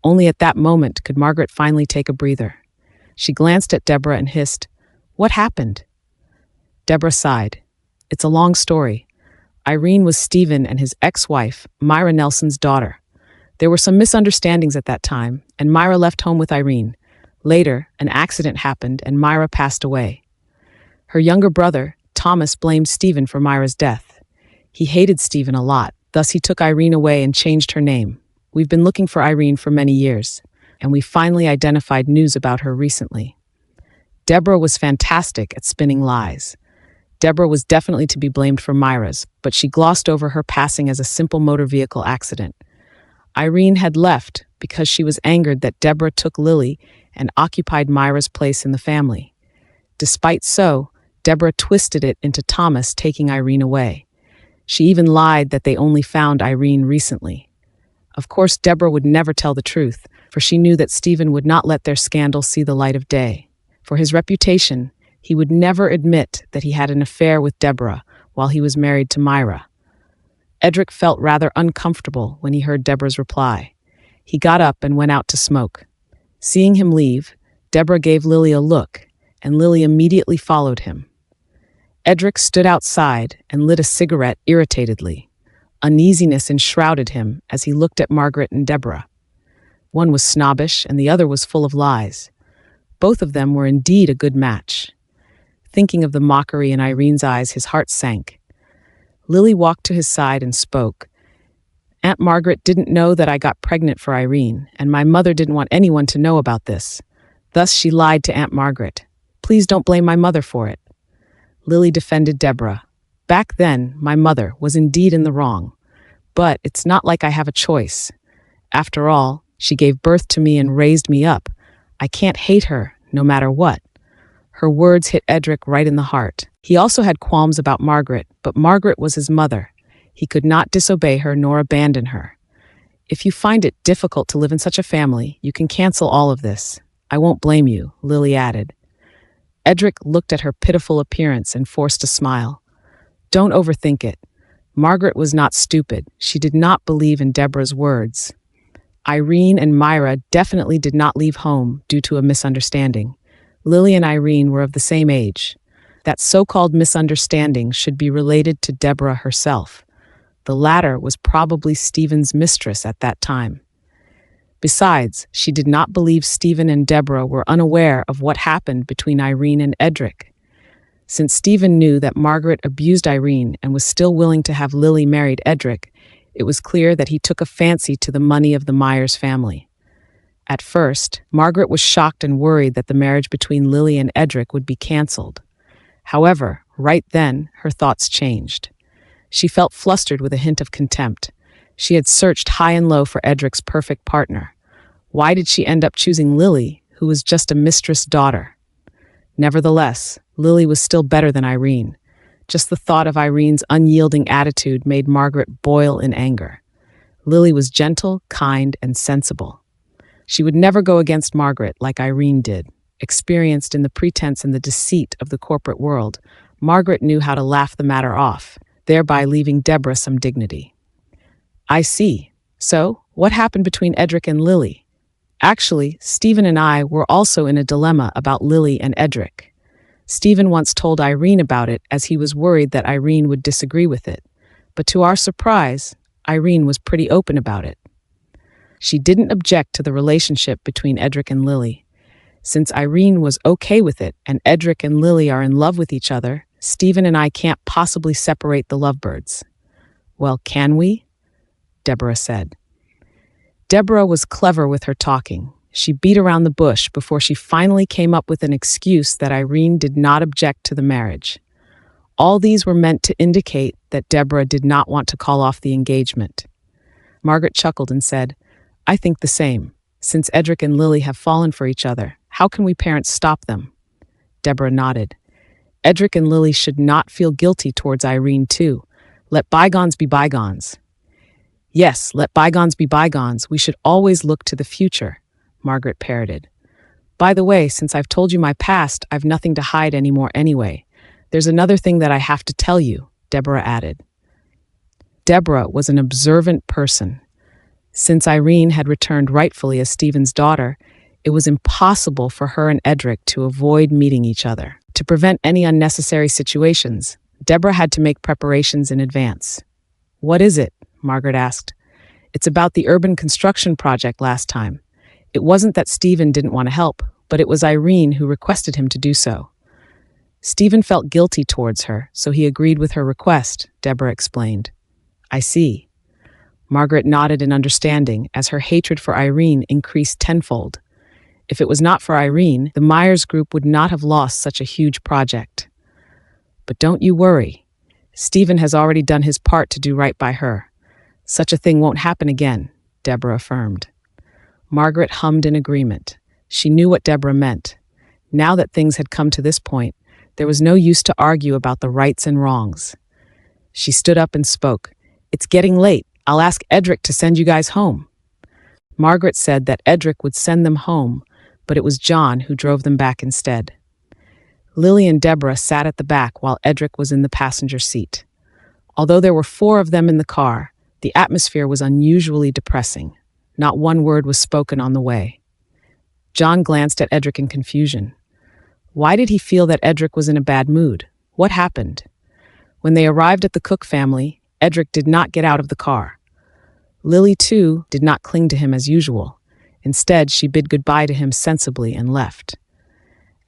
Only at that moment could Margaret finally take a breather. She glanced at Deborah and hissed, "What happened?" Deborah sighed. "It's a long story. Irene was Stephen and his ex-wife, Myra Nelson's daughter. There were some misunderstandings at that time, and Myra left home with Irene. Later, an accident happened and Myra passed away. Her younger brother, Thomas, blamed Stephen for Myra's death. He hated Stephen a lot, thus he took Irene away and changed her name. We've been looking for Irene for many years, and we finally identified news about her recently." Deborah was fantastic at spinning lies. Deborah was definitely to be blamed for Myra's, but she glossed over her passing as a simple motor vehicle accident. Irene had left because she was angered that Deborah took Lily and occupied Myra's place in the family. Despite so, Deborah twisted it into Thomas taking Irene away. She even lied that they only found Irene recently. Of course, Deborah would never tell the truth, for she knew that Stephen would not let their scandal see the light of day. For his reputation, he would never admit that he had an affair with Deborah while he was married to Myra. Edric felt rather uncomfortable when he heard Deborah's reply. He got up and went out to smoke. Seeing him leave, Deborah gave Lily a look, and Lily immediately followed him. Edric stood outside and lit a cigarette irritatedly. Uneasiness enshrouded him as he looked at Margaret and Deborah. One was snobbish and the other was full of lies. Both of them were indeed a good match. Thinking of the mockery in Irene's eyes, his heart sank. Lily walked to his side and spoke. Aunt Margaret didn't know that I got pregnant for Irene, and my mother didn't want anyone to know about this. Thus, she lied to Aunt Margaret. Please don't blame my mother for it. Lily defended Deborah. Back then, my mother was indeed in the wrong. But it's not like I have a choice. After all, she gave birth to me and raised me up. I can't hate her, no matter what. Her words hit Edric right in the heart. He also had qualms about Margaret, but Margaret was his mother. He could not disobey her nor abandon her. If you find it difficult to live in such a family, you can cancel all of this. I won't blame you, Lily added. Edric looked at her pitiful appearance and forced a smile. Don't overthink it. Margaret was not stupid. She did not believe in Deborah's words. Irene and Myra definitely did not leave home due to a misunderstanding. Lily and Irene were of the same age. That so-called misunderstanding should be related to Deborah herself. The latter was probably Stephen's mistress at that time. Besides, she did not believe Stephen and Deborah were unaware of what happened between Irene and Edric. Since Stephen knew that Margaret abused Irene and was still willing to have Lily married Edric, it was clear that he took a fancy to the money of the Myers family. At first, Margaret was shocked and worried that the marriage between Lily and Edric would be cancelled. However, right then, her thoughts changed. She felt flustered with a hint of contempt. She had searched high and low for Edric's perfect partner. Why did she end up choosing Lily, who was just a mistress' daughter? Nevertheless, Lily was still better than Irene. Just the thought of Irene's unyielding attitude made Margaret boil in anger. Lily was gentle, kind, and sensible. She would never go against Margaret like Irene did. Experienced in the pretense and the deceit of the corporate world, Margaret knew how to laugh the matter off, thereby leaving Deborah some dignity. I see. So, what happened between Edric and Lily? Actually, Stephen and I were also in a dilemma about Lily and Edric. Stephen once told Irene about it as he was worried that Irene would disagree with it. But to our surprise, Irene was pretty open about it. She didn't object to the relationship between Edric and Lily. Since Irene was okay with it and Edric and Lily are in love with each other, Stephen and I can't possibly separate the lovebirds. Well, can we? Deborah said. Deborah was clever with her talking. She beat around the bush before she finally came up with an excuse that Irene did not object to the marriage. All these were meant to indicate that Deborah did not want to call off the engagement. Margaret chuckled and said, I think the same. Since Edric and Lily have fallen for each other, how can we parents stop them? Deborah nodded. Edric and Lily should not feel guilty towards Irene too. Let bygones be bygones. Yes, let bygones be bygones. We should always look to the future, Margaret parroted. By the way, since I've told you my past, I've nothing to hide anymore anyway. There's another thing that I have to tell you, Deborah added. Deborah was an observant person. Since Irene had returned rightfully as Stephen's daughter, it was impossible for her and Edric to avoid meeting each other. To prevent any unnecessary situations, Deborah had to make preparations in advance. What is it? Margaret asked. It's about the urban construction project last time. It wasn't that Stephen didn't want to help, but it was Irene who requested him to do so. Stephen felt guilty towards her, so he agreed with her request, Deborah explained. I see. Margaret nodded in understanding as her hatred for Irene increased tenfold. If it was not for Irene, the Myers group would not have lost such a huge project. But don't you worry. Stephen has already done his part to do right by her. Such a thing won't happen again, Deborah affirmed. Margaret hummed in agreement. She knew what Deborah meant. Now that things had come to this point, there was no use to argue about the rights and wrongs. She stood up and spoke. It's getting late. I'll ask Edric to send you guys home. Margaret said that Edric would send them home, but it was John who drove them back instead. Lily and Deborah sat at the back while Edric was in the passenger seat. Although there were 4 of them in the car, the atmosphere was unusually depressing. Not one word was spoken on the way. John glanced at Edric in confusion. Why did he feel that Edric was in a bad mood? What happened? When they arrived at the Cook family, Edric did not get out of the car. Lily, too, did not cling to him as usual. Instead, she bid goodbye to him sensibly and left.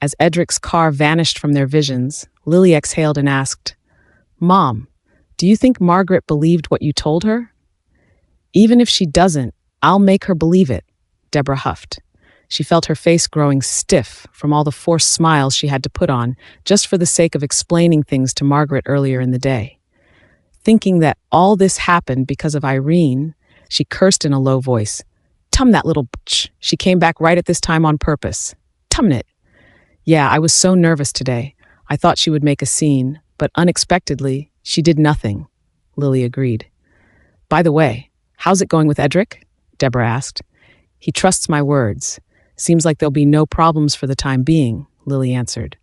As Edric's car vanished from their visions, Lily exhaled and asked, "Mom, do you think Margaret believed what you told her?" "Even if she doesn't, I'll make her believe it," Deborah huffed. She felt her face growing stiff from all the forced smiles she had to put on just for the sake of explaining things to Margaret earlier in the day. Thinking that all this happened because of Irene, she cursed in a low voice. "Tum that little bitch. She came back right at this time on purpose. Tum it." "Yeah, I was so nervous today. I thought she would make a scene, but unexpectedly, she did nothing," Lily agreed. "By the way, how's it going with Edric?" Deborah asked. "He trusts my words. Seems like there'll be no problems for the time being," Lily answered.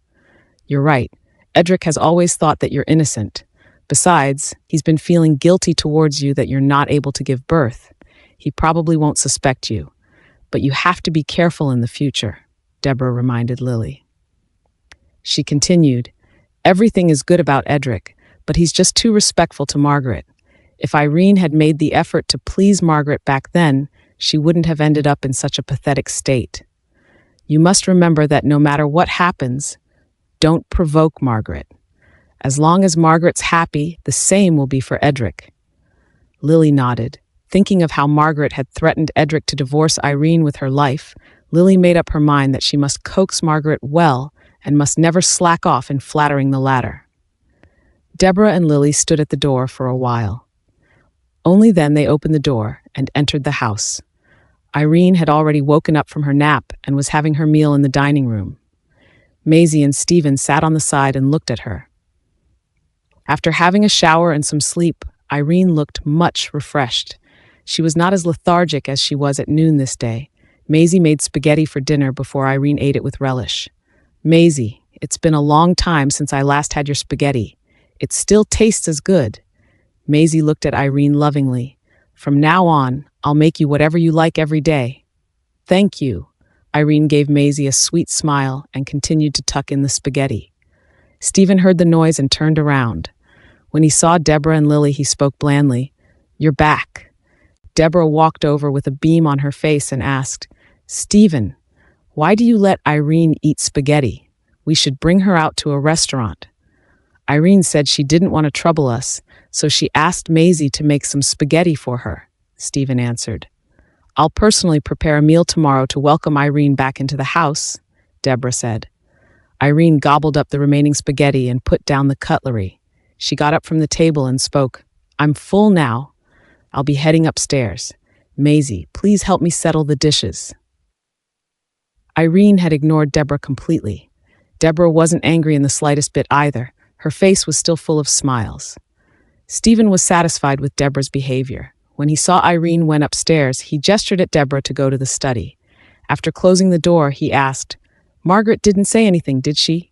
"You're right. Edric has always thought that you're innocent. Besides, he's been feeling guilty towards you that you're not able to give birth. He probably won't suspect you. But you have to be careful in the future," Deborah reminded Lily. She continued, "Everything is good about Edric, but he's just too respectful to Margaret. If Irene had made the effort to please Margaret back then, she wouldn't have ended up in such a pathetic state. You must remember that no matter what happens, don't provoke Margaret. As long as Margaret's happy, the same will be for Edric." Lily nodded. Thinking of how Margaret had threatened Edric to divorce Irene with her life, Lily made up her mind that she must coax Margaret well and must never slack off in flattering the latter. Deborah and Lily stood at the door for a while. Only then they opened the door and entered the house. Irene had already woken up from her nap and was having her meal in the dining room. Maisie and Stephen sat on the side and looked at her. After having a shower and some sleep, Irene looked much refreshed. She was not as lethargic as she was at noon this day. Maisie made spaghetti for dinner before Irene ate it with relish. "Maisie, it's been a long time since I last had your spaghetti. It still tastes as good." Maisie looked at Irene lovingly. "From now on, I'll make you whatever you like every day." "Thank you." Irene gave Maisie a sweet smile and continued to tuck in the spaghetti. Stephen heard the noise and turned around. When he saw Deborah and Lily, he spoke blandly, "You're back." Deborah walked over with a beam on her face and asked, "Stephen, why do you let Irene eat spaghetti? We should bring her out to a restaurant." Irene said she didn't want to trouble us, so she asked Maisie to make some spaghetti for her, Stephen answered. "I'll personally prepare a meal tomorrow to welcome Irene back into the house," Deborah said. Irene gobbled up the remaining spaghetti and put down the cutlery. She got up from the table and spoke, "I'm full now. I'll be heading upstairs. Maisie, please help me settle the dishes." Irene had ignored Deborah completely. Deborah wasn't angry in the slightest bit either. Her face was still full of smiles. Stephen was satisfied with Deborah's behavior. When he saw Irene went upstairs, he gestured at Deborah to go to the study. After closing the door, he asked, "Margaret didn't say anything, did she?"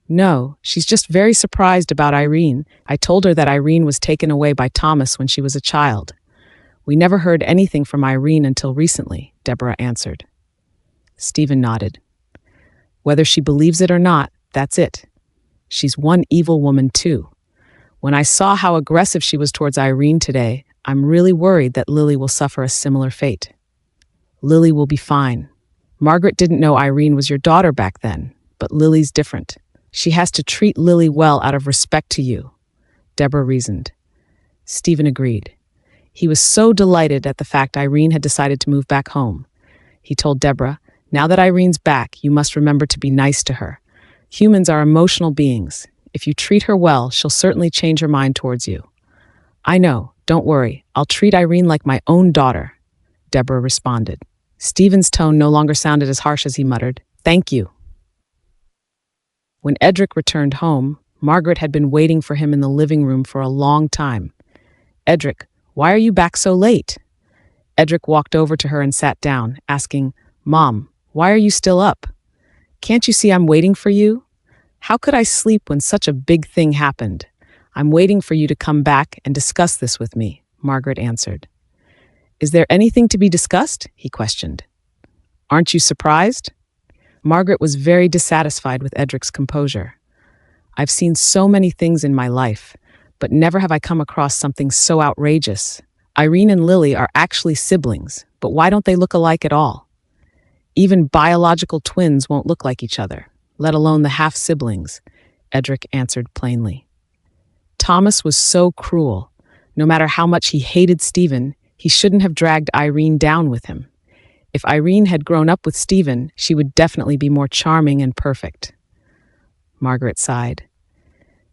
"No, she's just very surprised about Irene. I told her that Irene was taken away by Thomas when she was a child. We never heard anything from Irene until recently," Deborah answered. Stephen nodded. "Whether she believes it or not, that's it. She's one evil woman too. When I saw how aggressive she was towards Irene today, I'm really worried that Lily will suffer a similar fate." "Lily will be fine. Margaret didn't know Irene was your daughter back then, but Lily's different. She has to treat Lily well out of respect to you," Deborah reasoned. Stephen agreed. He was so delighted at the fact Irene had decided to move back home. He told Deborah, "Now that Irene's back, you must remember to be nice to her. Humans are emotional beings. If you treat her well, she'll certainly change her mind towards you." "I know, don't worry. I'll treat Irene like my own daughter," Deborah responded. Stephen's tone no longer sounded as harsh as he muttered, "Thank you." When Edric returned home, Margaret had been waiting for him in the living room for a long time. "Edric, why are you back so late?" Edric walked over to her and sat down, asking, "Mom, why are you still up? Can't you see I'm waiting for you? How could I sleep when such a big thing happened? I'm waiting for you to come back and discuss this with me," Margaret answered. "Is there anything to be discussed?" he questioned. "Aren't you surprised?" Margaret was very dissatisfied with Edric's composure. "I've seen so many things in my life, but never have I come across something so outrageous. Irene and Lily are actually siblings, but why don't they look alike at all? Even biological twins won't look like each other," let alone the half-siblings, Edric answered plainly. Thomas was so cruel. No matter how much he hated Stephen, he shouldn't have dragged Irene down with him. If Irene had grown up with Stephen, she would definitely be more charming and perfect. Margaret sighed.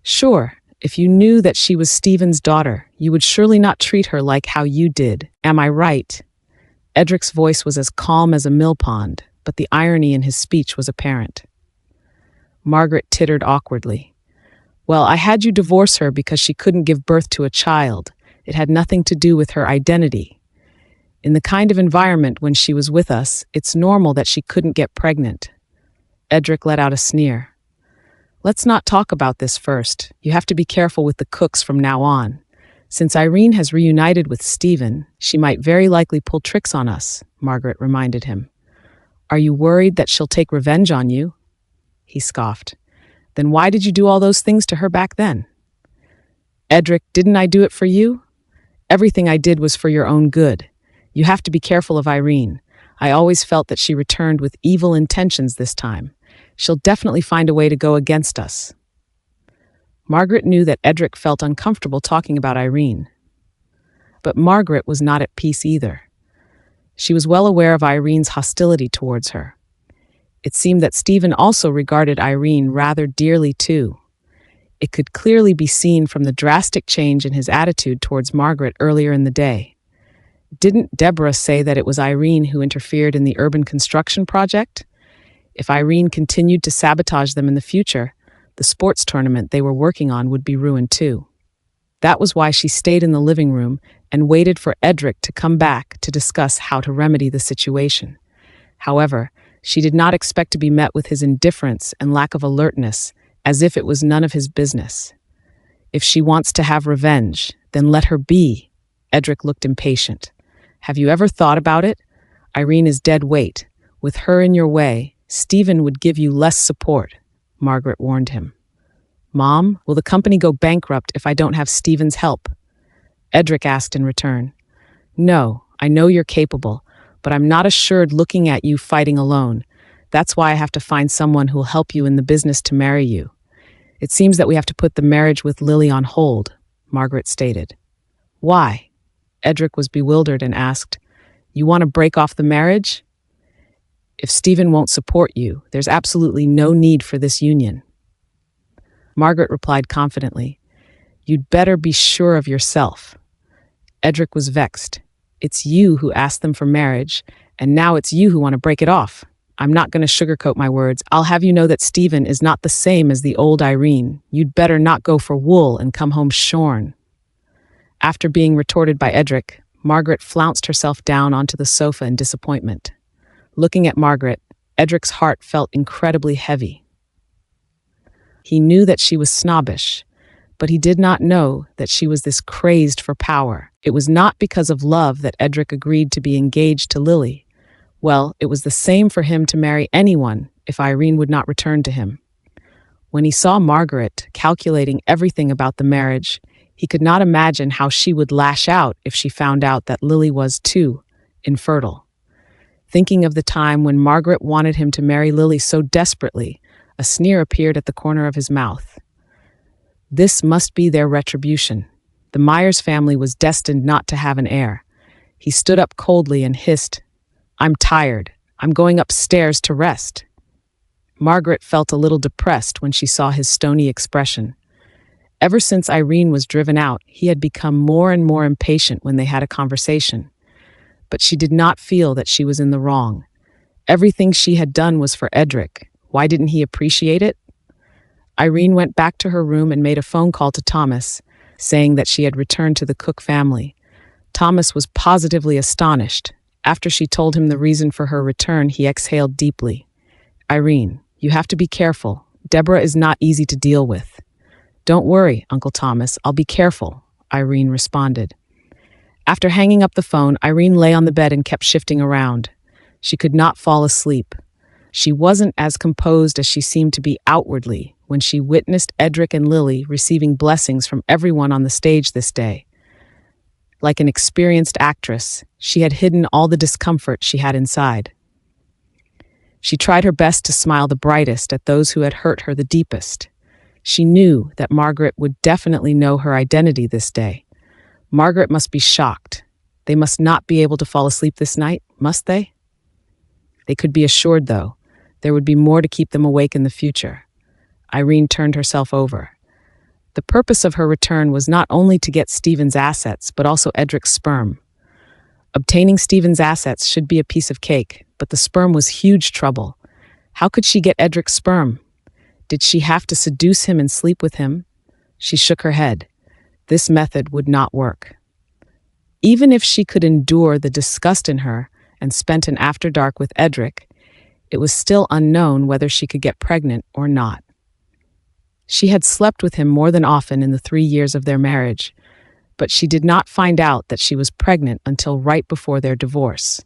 Sure, if you knew that she was Stephen's daughter, you would surely not treat her like how you did. Am I right? Edric's voice was as calm as a mill pond, but the irony in his speech was apparent. Margaret tittered awkwardly. Well, I had you divorce her because she couldn't give birth to a child. It had nothing to do with her identity. In the kind of environment when she was with us, it's normal that she couldn't get pregnant. Edric let out a sneer. Let's not talk about this first. You have to be careful with the cooks from now on. Since Irene has reunited with Stephen, she might very likely pull tricks on us, Margaret reminded him. Are you worried that she'll take revenge on you? He scoffed. Then why did you do all those things to her back then? Edric, didn't I do it for you? Everything I did was for your own good. You have to be careful of Irene. I always felt that she returned with evil intentions this time. She'll definitely find a way to go against us. Margaret knew that Edric felt uncomfortable talking about Irene. But Margaret was not at peace either. She was well aware of Irene's hostility towards her. It seemed that Stephen also regarded Irene rather dearly too. It could clearly be seen from the drastic change in his attitude towards Margaret earlier in the day. Didn't Deborah say that it was Irene who interfered in the urban construction project? If Irene continued to sabotage them in the future, the sports tournament they were working on would be ruined too. That was why she stayed in the living room and waited for Edric to come back to discuss how to remedy the situation. However, she did not expect to be met with his indifference and lack of alertness, as if it was none of his business. If she wants to have revenge, then let her be. Edric looked impatient. Have you ever thought about it? Irene is dead weight. With her in your way, Stephen would give you less support, Margaret warned him. Mom, will the company go bankrupt if I don't have Stephen's help? Edric asked in return. No, I know you're capable, but I'm not assured looking at you fighting alone. That's why I have to find someone who will help you in the business to marry you. It seems that we have to put the marriage with Lily on hold, Margaret stated. Why? Edric was bewildered and asked, You want to break off the marriage? If Stephen won't support you, there's absolutely no need for this union. Margaret replied confidently, You'd better be sure of yourself. Edric was vexed. It's you who asked them for marriage, and now it's you who want to break it off. I'm not going to sugarcoat my words. I'll have you know that Stephen is not the same as the old Irene. You'd better not go for wool and come home shorn. After being retorted by Edric, Margaret flounced herself down onto the sofa in disappointment. Looking at Margaret, Edric's heart felt incredibly heavy. He knew that she was snobbish, but he did not know that she was this crazed for power. It was not because of love that Edric agreed to be engaged to Lily. Well, it was the same for him to marry anyone if Irene would not return to him. When he saw Margaret calculating everything about the marriage, he could not imagine how she would lash out if she found out that Lily was, too, infertile. Thinking of the time when Margaret wanted him to marry Lily so desperately, a sneer appeared at the corner of his mouth. This must be their retribution. The Myers family was destined not to have an heir. He stood up coldly and hissed, I'm tired. I'm going upstairs to rest. Margaret felt a little depressed when she saw his stony expression. Ever since Irene was driven out, he had become more and more impatient when they had a conversation. But she did not feel that she was in the wrong. Everything she had done was for Edric. Why didn't he appreciate it? Irene went back to her room and made a phone call to Thomas, saying that she had returned to the Cook family. Thomas was positively astonished. After she told him the reason for her return, he exhaled deeply. Irene, you have to be careful. Deborah is not easy to deal with. Don't worry, Uncle Thomas, I'll be careful, Irene responded. After hanging up the phone, Irene lay on the bed and kept shifting around. She could not fall asleep. She wasn't as composed as she seemed to be outwardly when she witnessed Edric and Lily receiving blessings from everyone on the stage this day. Like an experienced actress, she had hidden all the discomfort she had inside. She tried her best to smile the brightest at those who had hurt her the deepest. She knew that Margaret would definitely know her identity this day. Margaret must be shocked. They must not be able to fall asleep this night, must they? They could be assured, though, there would be more to keep them awake in the future. Irene turned herself over. The purpose of her return was not only to get Stephen's assets, but also Edric's sperm. Obtaining Stephen's assets should be a piece of cake, but the sperm was huge trouble. How could she get Edric's sperm? Did she have to seduce him and sleep with him? She shook her head. This method would not work. Even if she could endure the disgust in her and spent an after dark with Edric, it was still unknown whether she could get pregnant or not. She had slept with him more than often in the 3 years of their marriage, but she did not find out that she was pregnant until right before their divorce.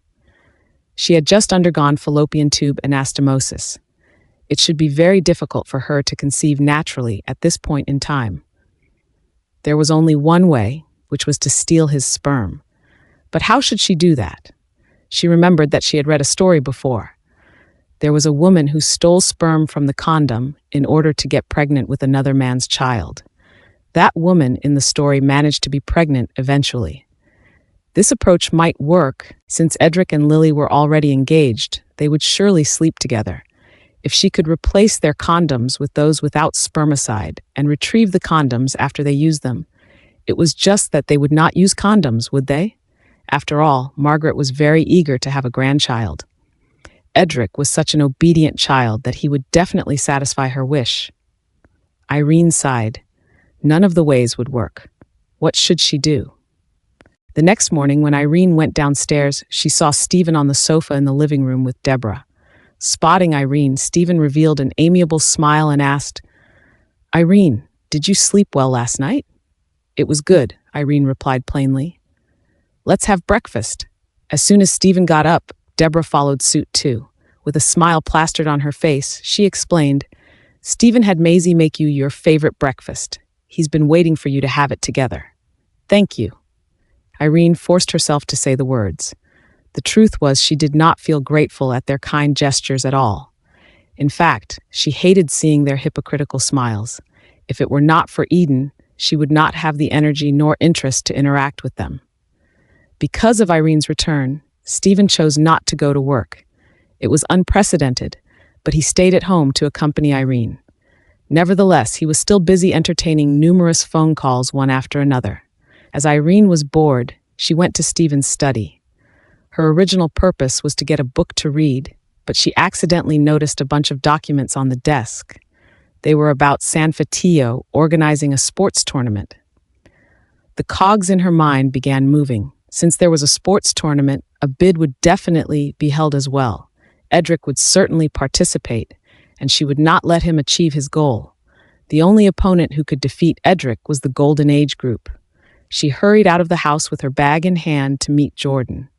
She had just undergone fallopian tube anastomosis. It should be very difficult for her to conceive naturally at this point in time. There was only one way, which was to steal his sperm. But how should she do that? She remembered that she had read a story before. There was a woman who stole sperm from the condom in order to get pregnant with another man's child. That woman in the story managed to be pregnant eventually. This approach might work, since Edric and Lily were already engaged. They would surely sleep together. If she could replace their condoms with those without spermicide and retrieve the condoms after they used them, it was just that they would not use condoms, would they? After all, Margaret was very eager to have a grandchild. Edric was such an obedient child that he would definitely satisfy her wish. Irene sighed. None of the ways would work. What should she do? The next morning, when Irene went downstairs, she saw Stephen on the sofa in the living room with Deborah. Spotting Irene, Stephen revealed an amiable smile and asked, "Irene, did you sleep well last night?" "It was good," Irene replied plainly. "Let's have breakfast." As soon as Stephen got up, Deborah followed suit too. With a smile plastered on her face, she explained, "Stephen had Maisie make you your favorite breakfast. He's been waiting for you to have it together." "Thank you." Irene forced herself to say the words. The truth was she did not feel grateful at their kind gestures at all. In fact, she hated seeing their hypocritical smiles. If it were not for Eden, she would not have the energy nor interest to interact with them. Because of Irene's return, Stephen chose not to go to work. It was unprecedented, but he stayed at home to accompany Irene. Nevertheless, he was still busy entertaining numerous phone calls one after another. As Irene was bored, she went to Stephen's study. Her original purpose was to get a book to read, but she accidentally noticed a bunch of documents on the desk. They were about San Fatillo organizing a sports tournament. The cogs in her mind began moving. Since there was a sports tournament, a bid would definitely be held as well. Edric would certainly participate, and she would not let him achieve his goal. The only opponent who could defeat Edric was the Golden Age group. She hurried out of the house with her bag in hand to meet Jordan.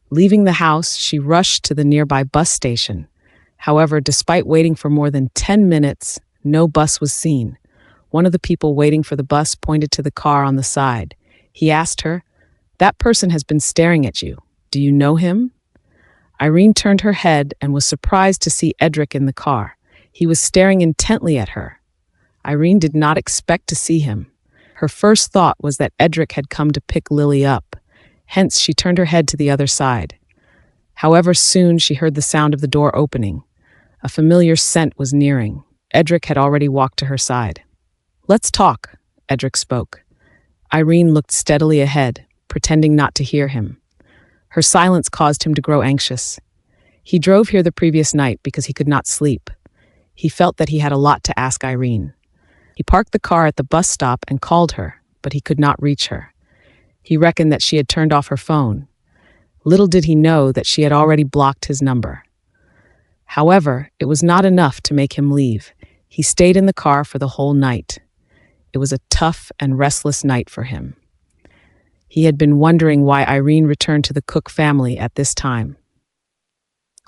Leaving the house, she rushed to the nearby bus station. However, despite waiting for more than 10 minutes, no bus was seen. One of the people waiting for the bus pointed to the car on the side. He asked her, "That person has been staring at you. Do you know him?" Irene turned her head and was surprised to see Edric in the car. He was staring intently at her. Irene did not expect to see him. Her first thought was that Edric had come to pick Lily up. Hence, she turned her head to the other side. However, soon she heard the sound of the door opening. A familiar scent was nearing. Edric had already walked to her side. "Let's talk," Edric spoke. Irene looked steadily ahead, pretending not to hear him. Her silence caused him to grow anxious. He drove here the previous night because he could not sleep. He felt that he had a lot to ask Irene. He parked the car at the bus stop and called her, but he could not reach her. He reckoned that she had turned off her phone. Little did he know that she had already blocked his number. However, it was not enough to make him leave. He stayed in the car for the whole night. It was a tough and restless night for him. He had been wondering why Irene returned to the Cook family at this time.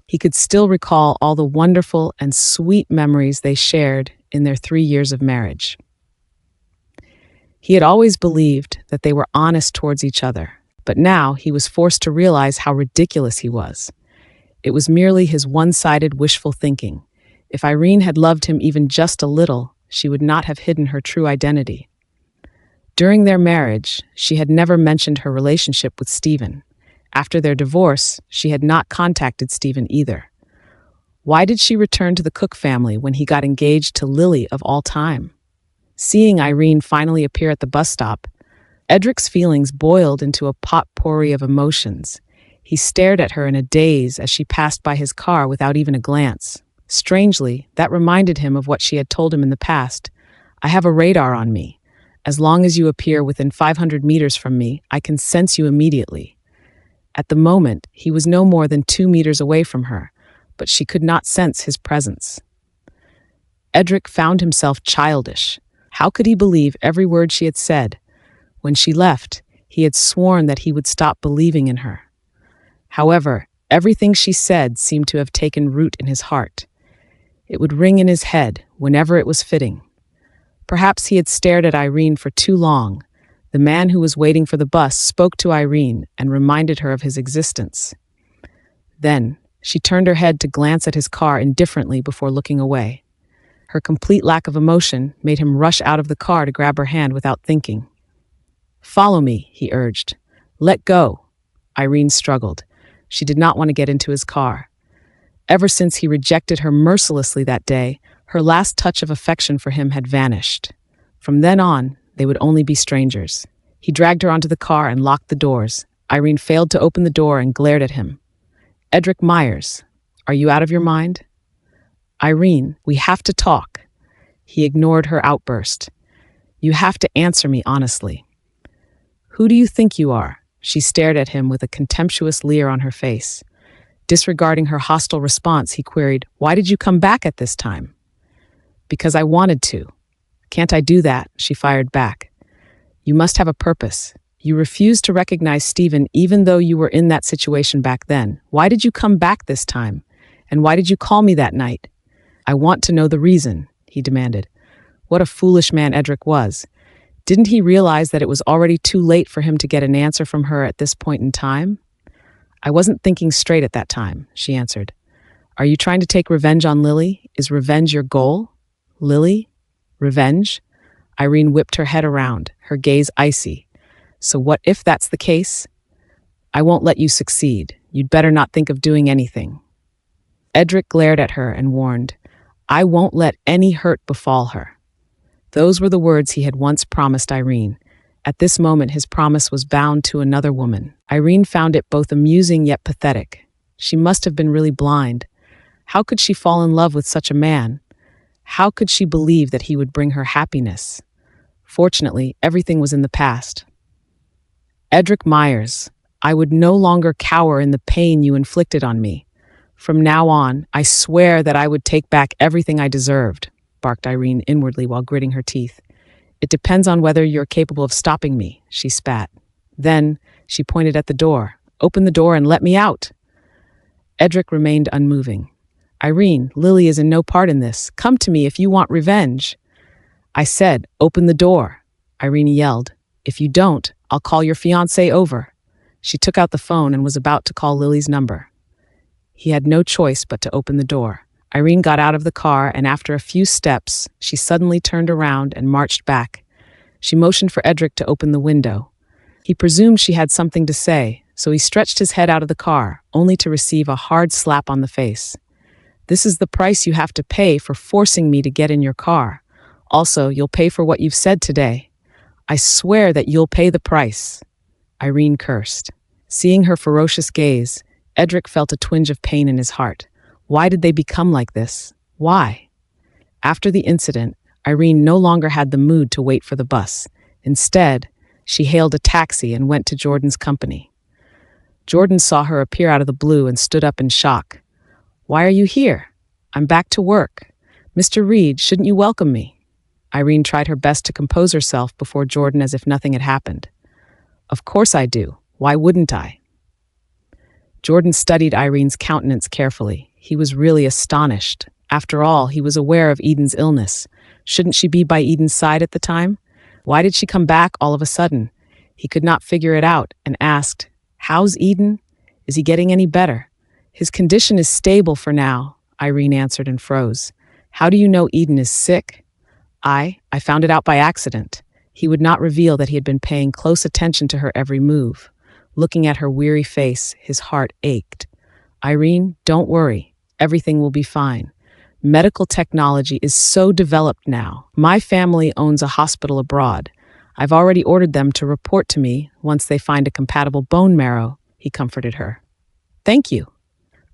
He could still recall all the wonderful and sweet memories they shared in their 3 years of marriage. He had always believed that they were honest towards each other, but now he was forced to realize how ridiculous he was. It was merely his one-sided wishful thinking. If Irene had loved him even just a little, she would not have hidden her true identity. During their marriage, she had never mentioned her relationship with Stephen. After their divorce, she had not contacted Stephen either. Why did she return to the Cook family when he got engaged to Lily of all time? Seeing Irene finally appear at the bus stop, Edric's feelings boiled into a potpourri of emotions. He stared at her in a daze as she passed by his car without even a glance. Strangely, that reminded him of what she had told him in the past. "I have a radar on me. As long as you appear within 500 meters from me, I can sense you immediately." At the moment, he was no more than 2 meters away from her, but she could not sense his presence. Edric found himself childish. How could he believe every word she had said? When she left, he had sworn that he would stop believing in her. However, everything she said seemed to have taken root in his heart. It would ring in his head whenever it was fitting. Perhaps he had stared at Irene for too long. The man who was waiting for the bus spoke to Irene and reminded her of his existence. Then, she turned her head to glance at his car indifferently before looking away. Her complete lack of emotion made him rush out of the car to grab her hand without thinking. "Follow me," he urged. "Let go." Irene struggled. She did not want to get into his car. Ever since he rejected her mercilessly that day, her last touch of affection for him had vanished. From then on, they would only be strangers. He dragged her onto the car and locked the doors. Irene failed to open the door and glared at him. "Edric Myers, are you out of your mind?" "Irene, we have to talk." He ignored her outburst. "You have to answer me honestly." "Who do you think you are?" She stared at him with a contemptuous leer on her face. Disregarding her hostile response, he queried, "Why did you come back at this time?" "Because I wanted to." "Can't I do that?" She fired back. "You must have a purpose. You refused to recognize Stephen even though you were in that situation back then. Why did you come back this time? And why did you call me that night?" "I want to know the reason," he demanded. What a foolish man Edric was. Didn't he realize that it was already too late for him to get an answer from her at this point in time? "I wasn't thinking straight at that time," she answered. "Are you trying to take revenge on Lily? Is revenge your goal?" "Lily? Revenge?" Irene whipped her head around, her gaze icy. "So what if that's the case?" "I won't let you succeed. You'd better not think of doing anything." Edric glared at her and warned, "I won't let any hurt befall her." Those were the words he had once promised Irene. At this moment, his promise was bound to another woman. Irene found it both amusing yet pathetic. She must have been really blind. How could she fall in love with such a man? How could she believe that he would bring her happiness? Fortunately, everything was in the past. "Edric Myers, I would no longer cower in the pain you inflicted on me. From now on, I swear that I would take back everything I deserved," barked Irene inwardly while gritting her teeth. "It depends on whether you're capable of stopping me," she spat. Then, she pointed at the door. "Open the door and let me out." Edric remained unmoving. "Irene, Lily is in no part in this. Come to me if you want revenge." "I said, open the door," Irene yelled. "If you don't, I'll call your fiancé over." She took out the phone and was about to call Lily's number. He had no choice but to open the door. Irene got out of the car, and after a few steps, she suddenly turned around and marched back. She motioned for Edric to open the window. He presumed she had something to say, so he stretched his head out of the car, only to receive a hard slap on the face. "This is the price you have to pay for forcing me to get in your car. Also, you'll pay for what you've said today. I swear that you'll pay the price." Irene cursed. Seeing her ferocious gaze, Edric felt a twinge of pain in his heart. Why did they become like this? Why? After the incident, Irene no longer had the mood to wait for the bus. Instead, she hailed a taxi and went to Jordan's company. Jordan saw her appear out of the blue and stood up in shock. "Why are you here?" "I'm back to work." "Mr. Reed, shouldn't you welcome me?" Irene tried her best to compose herself before Jordan as if nothing had happened. "Of course I do. Why wouldn't I?" Jordan studied Irene's countenance carefully. He was really astonished. After all, he was aware of Eden's illness. Shouldn't she be by Eden's side at the time? Why did she come back all of a sudden? He could not figure it out and asked, "How's Eden? Is he getting any better?" His condition is stable for now, Irene answered and froze. How do you know Eden is sick? I found it out by accident. He would not reveal that he had been paying close attention to her every move. Looking at her weary face, his heart ached. Irene, don't worry. Everything will be fine. Medical technology is so developed now. My family owns a hospital abroad. I've already ordered them to report to me once they find a compatible bone marrow, he comforted her. Thank you.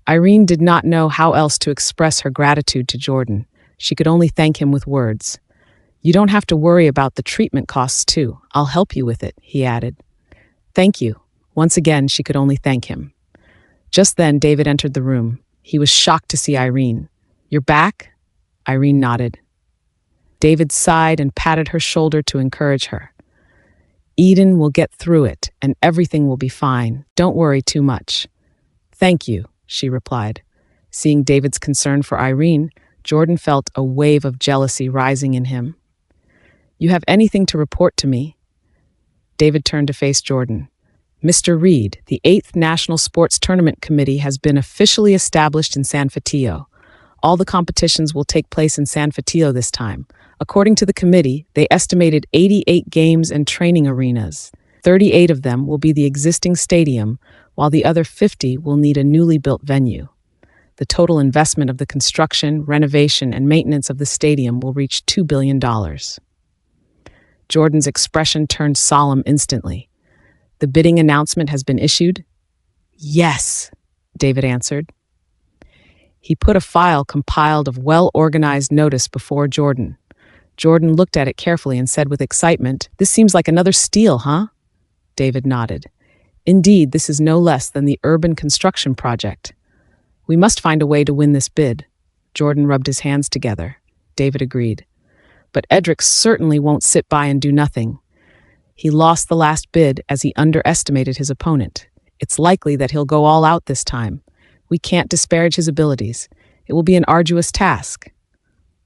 Irene did not know how else to express her gratitude to Jordan. She could only thank him with words. You don't have to worry about the treatment costs too. I'll help you with it, he added. Thank you. Once again, she could only thank him. Just then, David entered the room. He was shocked to see Irene. You're back? Irene nodded. David sighed and patted her shoulder to encourage her. Eden will get through it, and everything will be fine. Don't worry too much. Thank you, she replied. Seeing David's concern for Irene, Jordan felt a wave of jealousy rising in him. You have anything to report to me? David turned to face Jordan. Mr. Reed, the 8th National Sports Tournament Committee has been officially established in San Fatillo. All the competitions will take place in San Fatillo this time. According to the committee, they estimated 88 games and training arenas. 38 of them will be the existing stadium, while the other 50 will need a newly built venue. The total investment of the construction, renovation, and maintenance of the stadium will reach $2 billion. Jordan's expression turned solemn instantly. The bidding announcement has been issued? Yes, David answered. He put a file compiled of well-organized notice before Jordan. Jordan looked at it carefully and said with excitement, This seems like another steal, huh? David nodded. Indeed, this is no less than the urban construction project. We must find a way to win this bid. Jordan rubbed his hands together. David agreed. But Edric certainly won't sit by and do nothing. He lost the last bid as he underestimated his opponent. It's likely that he'll go all out this time. We can't disparage his abilities. It will be an arduous task.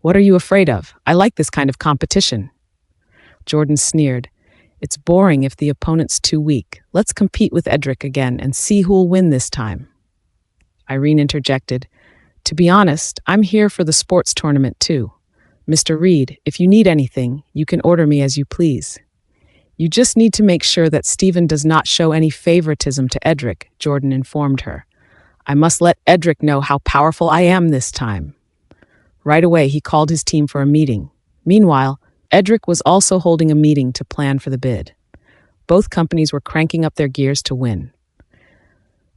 What are you afraid of? I like this kind of competition. Jordan sneered. It's boring if the opponent's too weak. Let's compete with Edric again and see who'll win this time. Irene interjected. To be honest, I'm here for the sports tournament too. Mr. Reed, if you need anything, you can order me as you please. You just need to make sure that Stephen does not show any favoritism to Edric, Jordan informed her. I must let Edric know how powerful I am this time. Right away, he called his team for a meeting. Meanwhile, Edric was also holding a meeting to plan for the bid. Both companies were cranking up their gears to win.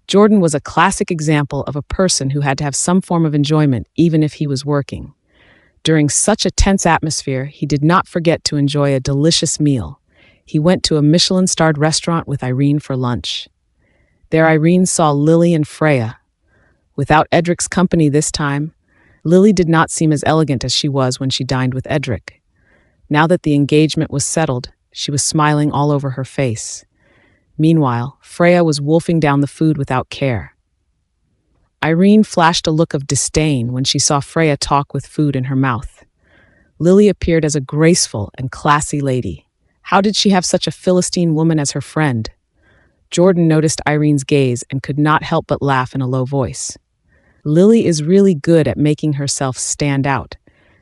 Jordan was a classic example of a person who had to have some form of enjoyment even if he was working. During such a tense atmosphere, he did not forget to enjoy a delicious meal. He went to a Michelin-starred restaurant with Irene for lunch. There Irene saw Lily and Freya. Without Edric's company this time, Lily did not seem as elegant as she was when she dined with Edric. Now that the engagement was settled, she was smiling all over her face. Meanwhile, Freya was wolfing down the food without care. Irene flashed a look of disdain when she saw Freya talk with food in her mouth. Lily appeared as a graceful and classy lady. How did she have such a Philistine woman as her friend? Jordan noticed Irene's gaze and could not help but laugh in a low voice. Lily is really good at making herself stand out.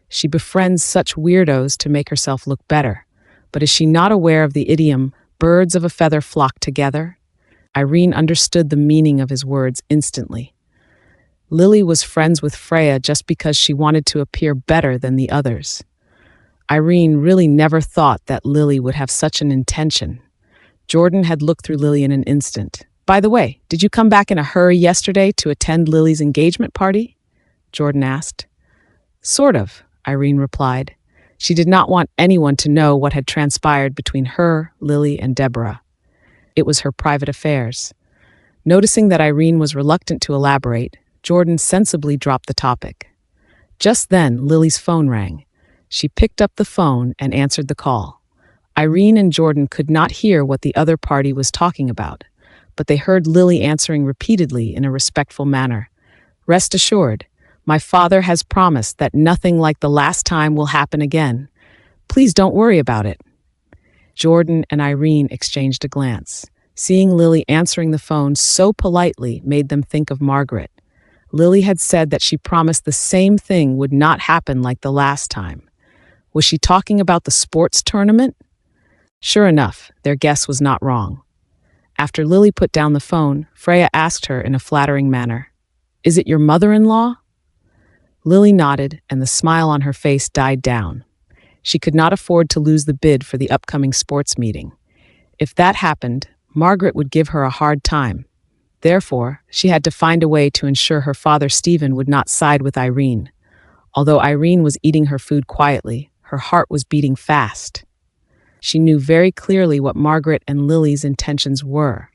She befriends such weirdos to make herself look better. But is she not aware of the idiom, birds of a feather flock together? Irene understood the meaning of his words instantly. Lily was friends with Freya just because she wanted to appear better than the others. Irene really never thought that Lily would have such an intention. Jordan had looked through Lily in an instant. By the way, did you come back in a hurry yesterday to attend Lily's engagement party? Jordan asked. Sort of, Irene replied. She did not want anyone to know what had transpired between her, Lily, and Deborah. It was her private affairs. Noticing that Irene was reluctant to elaborate, Jordan sensibly dropped the topic. Just then, Lily's phone rang. She picked up the phone and answered the call. Irene and Jordan could not hear what the other party was talking about, but they heard Lily answering repeatedly in a respectful manner. Rest assured, my father has promised that nothing like the last time will happen again. Please don't worry about it. Jordan and Irene exchanged a glance. Seeing Lily answering the phone so politely made them think of Margaret. Lily had said that she promised the same thing would not happen like the last time. Was she talking about the sports tournament? Sure enough, their guess was not wrong. After Lily put down the phone, Freya asked her in a flattering manner, "Is it your mother-in-law?" Lily nodded, and the smile on her face died down. She could not afford to lose the bid for the upcoming sports meeting. If that happened, Margaret would give her a hard time. Therefore, she had to find a way to ensure her father Stephen would not side with Irene. Although Irene was eating her food quietly, her heart was beating fast. She knew very clearly what Margaret and Lily's intentions were.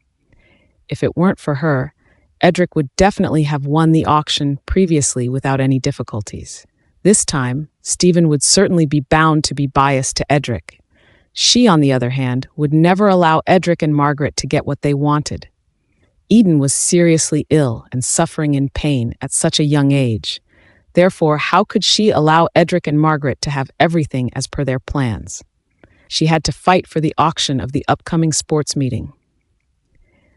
If it weren't for her, Edric would definitely have won the auction previously without any difficulties. This time, Stephen would certainly be bound to be biased to Edric. She, on the other hand, would never allow Edric and Margaret to get what they wanted. Eden was seriously ill and suffering in pain at such a young age. Therefore, how could she allow Edric and Margaret to have everything as per their plans? She had to fight for the auction of the upcoming sports meeting.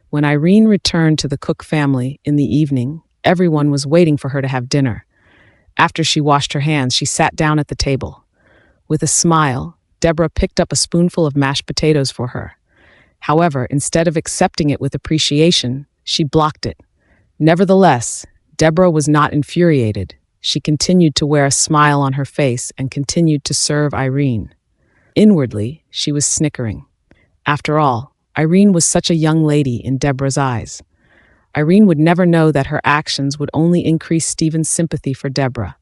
When Irene returned to the Cook family in the evening, everyone was waiting for her to have dinner. After she washed her hands, she sat down at the table. With a smile, Deborah picked up a spoonful of mashed potatoes for her. However, instead of accepting it with appreciation, she blocked it. Nevertheless, Deborah was not infuriated. She continued to wear a smile on her face and continued to serve Irene. Inwardly, she was snickering. After all, Irene was such a young lady in Deborah's eyes. Irene would never know that her actions would only increase Stephen's sympathy for Deborah.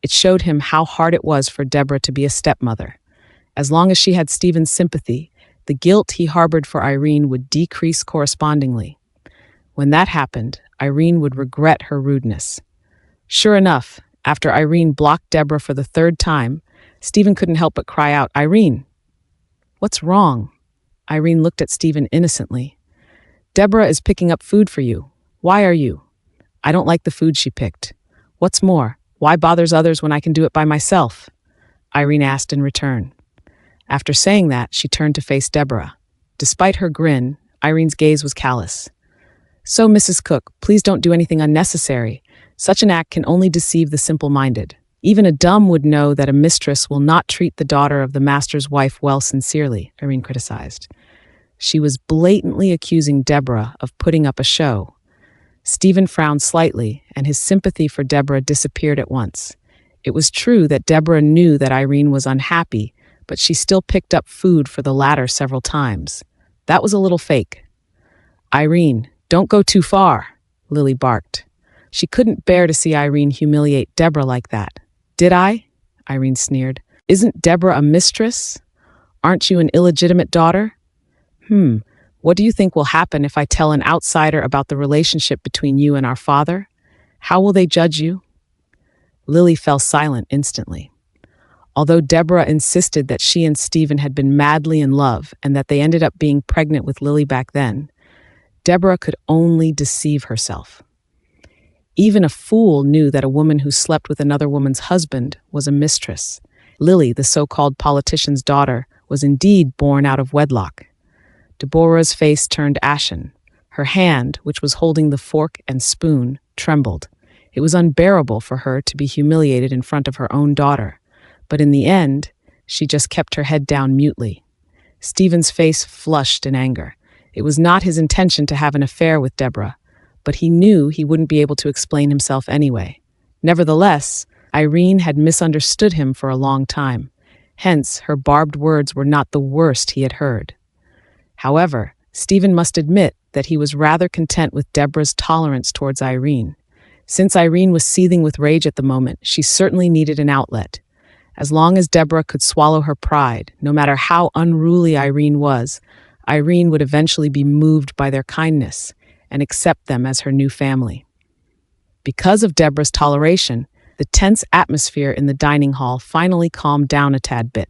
It showed him how hard it was for Deborah to be a stepmother. As long as she had Stephen's sympathy, the guilt he harbored for Irene would decrease correspondingly. When that happened, Irene would regret her rudeness. Sure enough, after Irene blocked Deborah for the third time, Stephen couldn't help but cry out, "Irene, what's wrong?" Irene looked at Stephen innocently. "Deborah is picking up food for you. Why are you?" "I don't like the food she picked. What's more, why bothers others when I can do it by myself?" Irene asked in return. After saying that, she turned to face Deborah. Despite her grin, Irene's gaze was callous. "So, Mrs. Cook, please don't do anything unnecessary. Such an act can only deceive the simple-minded. Even a dumb would know that a mistress will not treat the daughter of the master's wife well sincerely," Irene criticized. She was blatantly accusing Deborah of putting up a show. Stephen frowned slightly, and his sympathy for Deborah disappeared at once. It was true that Deborah knew that Irene was unhappy, but she still picked up food for the latter several times. That was a little fake. "Irene, don't go too far," Lily barked. She couldn't bear to see Irene humiliate Deborah like that. "Did I?" Irene sneered. "Isn't Deborah a mistress? Aren't you an illegitimate daughter? What do you think will happen if I tell an outsider about the relationship between you and our father? How will they judge you?" Lily fell silent instantly. Although Deborah insisted that she and Stephen had been madly in love and that they ended up being pregnant with Lily back then, Deborah could only deceive herself. Even a fool knew that a woman who slept with another woman's husband was a mistress. Lily, the so-called politician's daughter, was indeed born out of wedlock. Deborah's face turned ashen. Her hand, which was holding the fork and spoon, trembled. It was unbearable for her to be humiliated in front of her own daughter. But in the end, she just kept her head down mutely. Stephen's face flushed in anger. It was not his intention to have an affair with Deborah, but he knew he wouldn't be able to explain himself anyway. Nevertheless, Irene had misunderstood him for a long time. Hence, her barbed words were not the worst he had heard. However, Stephen must admit that he was rather content with Deborah's tolerance towards Irene. Since Irene was seething with rage at the moment, she certainly needed an outlet. As long as Deborah could swallow her pride, no matter how unruly Irene was, Irene would eventually be moved by their kindness and accept them as her new family. Because of Deborah's toleration, the tense atmosphere in the dining hall finally calmed down a tad bit.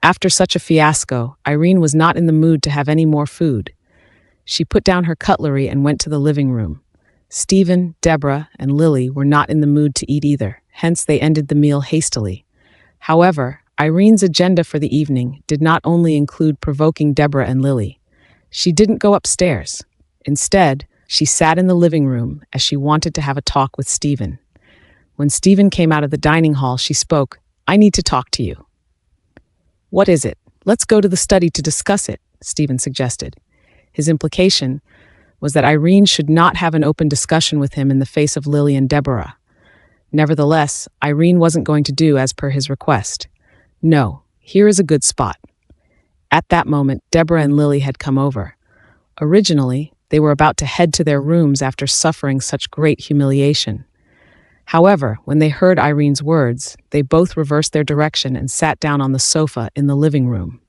After such a fiasco, Irene was not in the mood to have any more food. She put down her cutlery and went to the living room. Stephen, Deborah, and Lily were not in the mood to eat either, hence they ended the meal hastily. However, Irene's agenda for the evening did not only include provoking Deborah and Lily. She didn't go upstairs. Instead, She sat in the living room as she wanted to have a talk with Stephen. When Stephen came out of the dining hall, she spoke, "I need to talk to you." "What is it? Let's go to the study to discuss it," Stephen suggested. His implication was that Irene should not have an open discussion with him in the face of Lily and Deborah. Nevertheless, Irene wasn't going to do as per his request. "No, here is a good spot." At that moment, Deborah and Lily had come over. Originally, they were about to head to their rooms after suffering such great humiliation. However, when they heard Irene's words, they both reversed their direction and sat down on the sofa in the living room.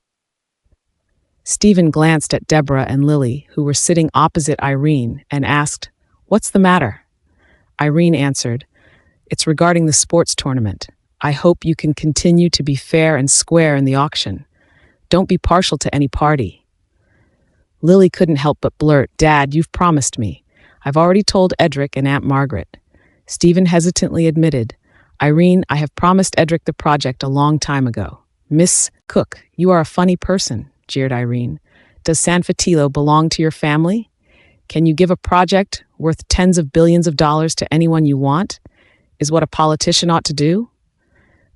Stephen glanced at Deborah and Lily, who were sitting opposite Irene, and asked, "What's the matter?" Irene answered, "It's regarding the sports tournament. I hope you can continue to be fair and square in the auction. Don't be partial to any party." Lily couldn't help but blurt, "Dad, you've promised me. I've already told Edric and Aunt Margaret." Stephen hesitantly admitted, "Irene, I have promised Edric the project a long time ago." "Miss Cook, you are a funny person," jeered Irene. "Does San Fatillo belong to your family? Can you give a project worth tens of billions of dollars to anyone you want? Is what a politician ought to do?"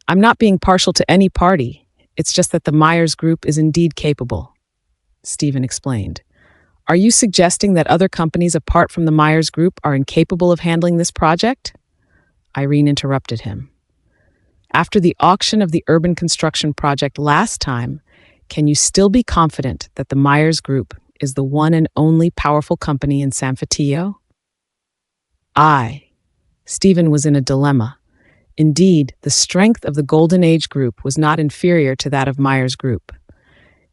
"I'm not being partial to any party. It's just that the Myers Group is indeed capable," Stephen explained. "Are you suggesting that other companies apart from the Myers Group are incapable of handling this project?" Irene interrupted him. "After the auction of the urban construction project last time, can you still be confident that the Myers Group is the one and only powerful company in San Fatillo?" Stephen was in a dilemma. Indeed, the strength of the Golden Age Group was not inferior to that of Myers Group.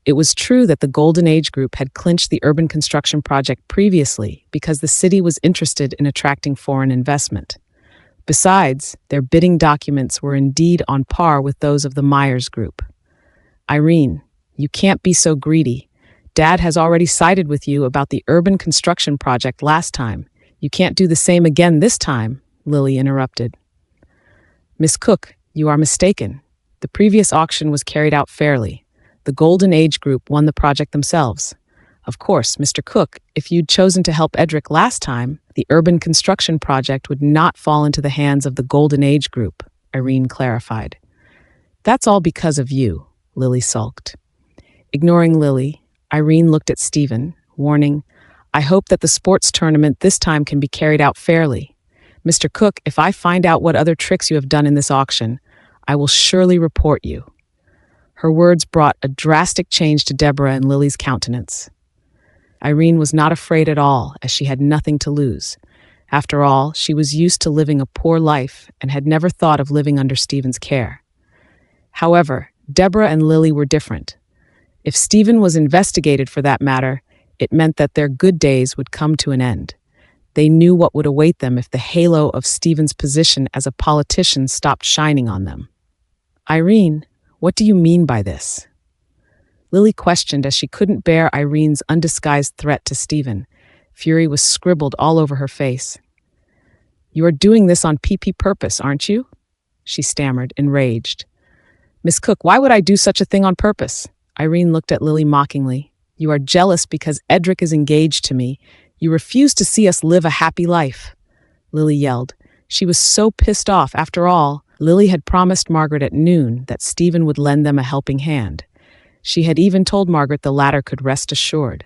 It was true that the Golden Age Group had clinched the urban construction project previously because the city was interested in attracting foreign investment. Besides, their bidding documents were indeed on par with those of the Myers Group. "Irene, you can't be so greedy. Dad has already sided with you about the urban construction project last time. You can't do the same again this time," Lily interrupted. "Miss Cook, you are mistaken. The previous auction was carried out fairly. The Golden Age Group won the project themselves. Of course, Mr. Cook, if you'd chosen to help Edric last time, the urban construction project would not fall into the hands of the Golden Age Group," Irene clarified. "That's all because of you," Lily sulked. Ignoring Lily, Irene looked at Stephen, warning, "I hope that the sports tournament this time can be carried out fairly. Mr. Cook, if I find out what other tricks you have done in this auction, I will surely report you." Her words brought a drastic change to Deborah and Lily's countenance. Irene was not afraid at all, as she had nothing to lose. After all, she was used to living a poor life and had never thought of living under Stephen's care. However, Deborah and Lily were different. If Stephen was investigated for that matter, it meant that their good days would come to an end. They knew what would await them if the halo of Stephen's position as a politician stopped shining on them. "Irene, what do you mean by this?" Lily questioned as she couldn't bear Irene's undisguised threat to Stephen. Fury was scribbled all over her face. "You are doing this on purpose, aren't you?" she stammered, enraged. "Miss Cook, why would I do such a thing on purpose?" Irene looked at Lily mockingly. "You are jealous because Edric is engaged to me. You refuse to see us live a happy life," Lily yelled. She was so pissed off. After all, Lily had promised Margaret at noon that Stephen would lend them a helping hand. She had even told Margaret the latter could rest assured.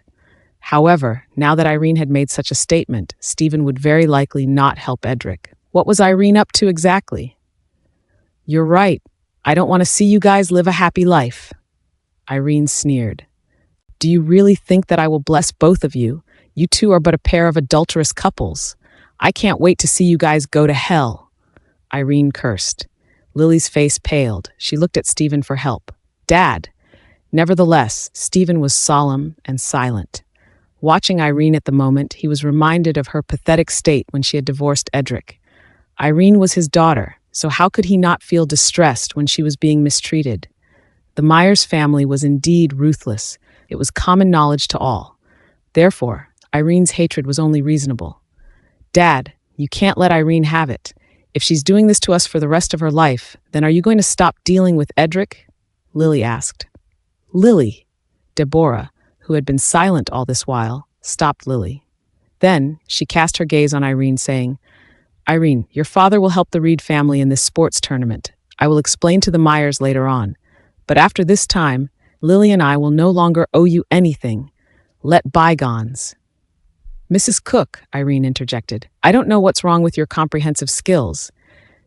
However, now that Irene had made such a statement, Stephen would very likely not help Edric. What was Irene up to exactly? "You're right. I don't want to see you guys live a happy life," Irene sneered. "Do you really think that I will bless both of you? You two are but a pair of adulterous couples. I can't wait to see you guys go to hell," Irene cursed. Lily's face paled. She looked at Stephen for help. "Dad." Nevertheless, Stephen was solemn and silent. Watching Irene at the moment, he was reminded of her pathetic state when she had divorced Edric. Irene was his daughter, so how could he not feel distressed when she was being mistreated? The Myers family was indeed ruthless. It was common knowledge to all. Therefore, Irene's hatred was only reasonable. "Dad, you can't let Irene have it. If she's doing this to us for the rest of her life, then are you going to stop dealing with Edric?" Lily asked. "Lily," Deborah, who had been silent all this while, stopped Lily. Then, she cast her gaze on Irene, saying, Irene, your father will help the Reed family in this sports tournament. I will explain to the Myers later on. But after this time, Lily and I will no longer owe you anything. Let bygones. Mrs. Cook, Irene interjected, I don't know what's wrong with your comprehensive skills.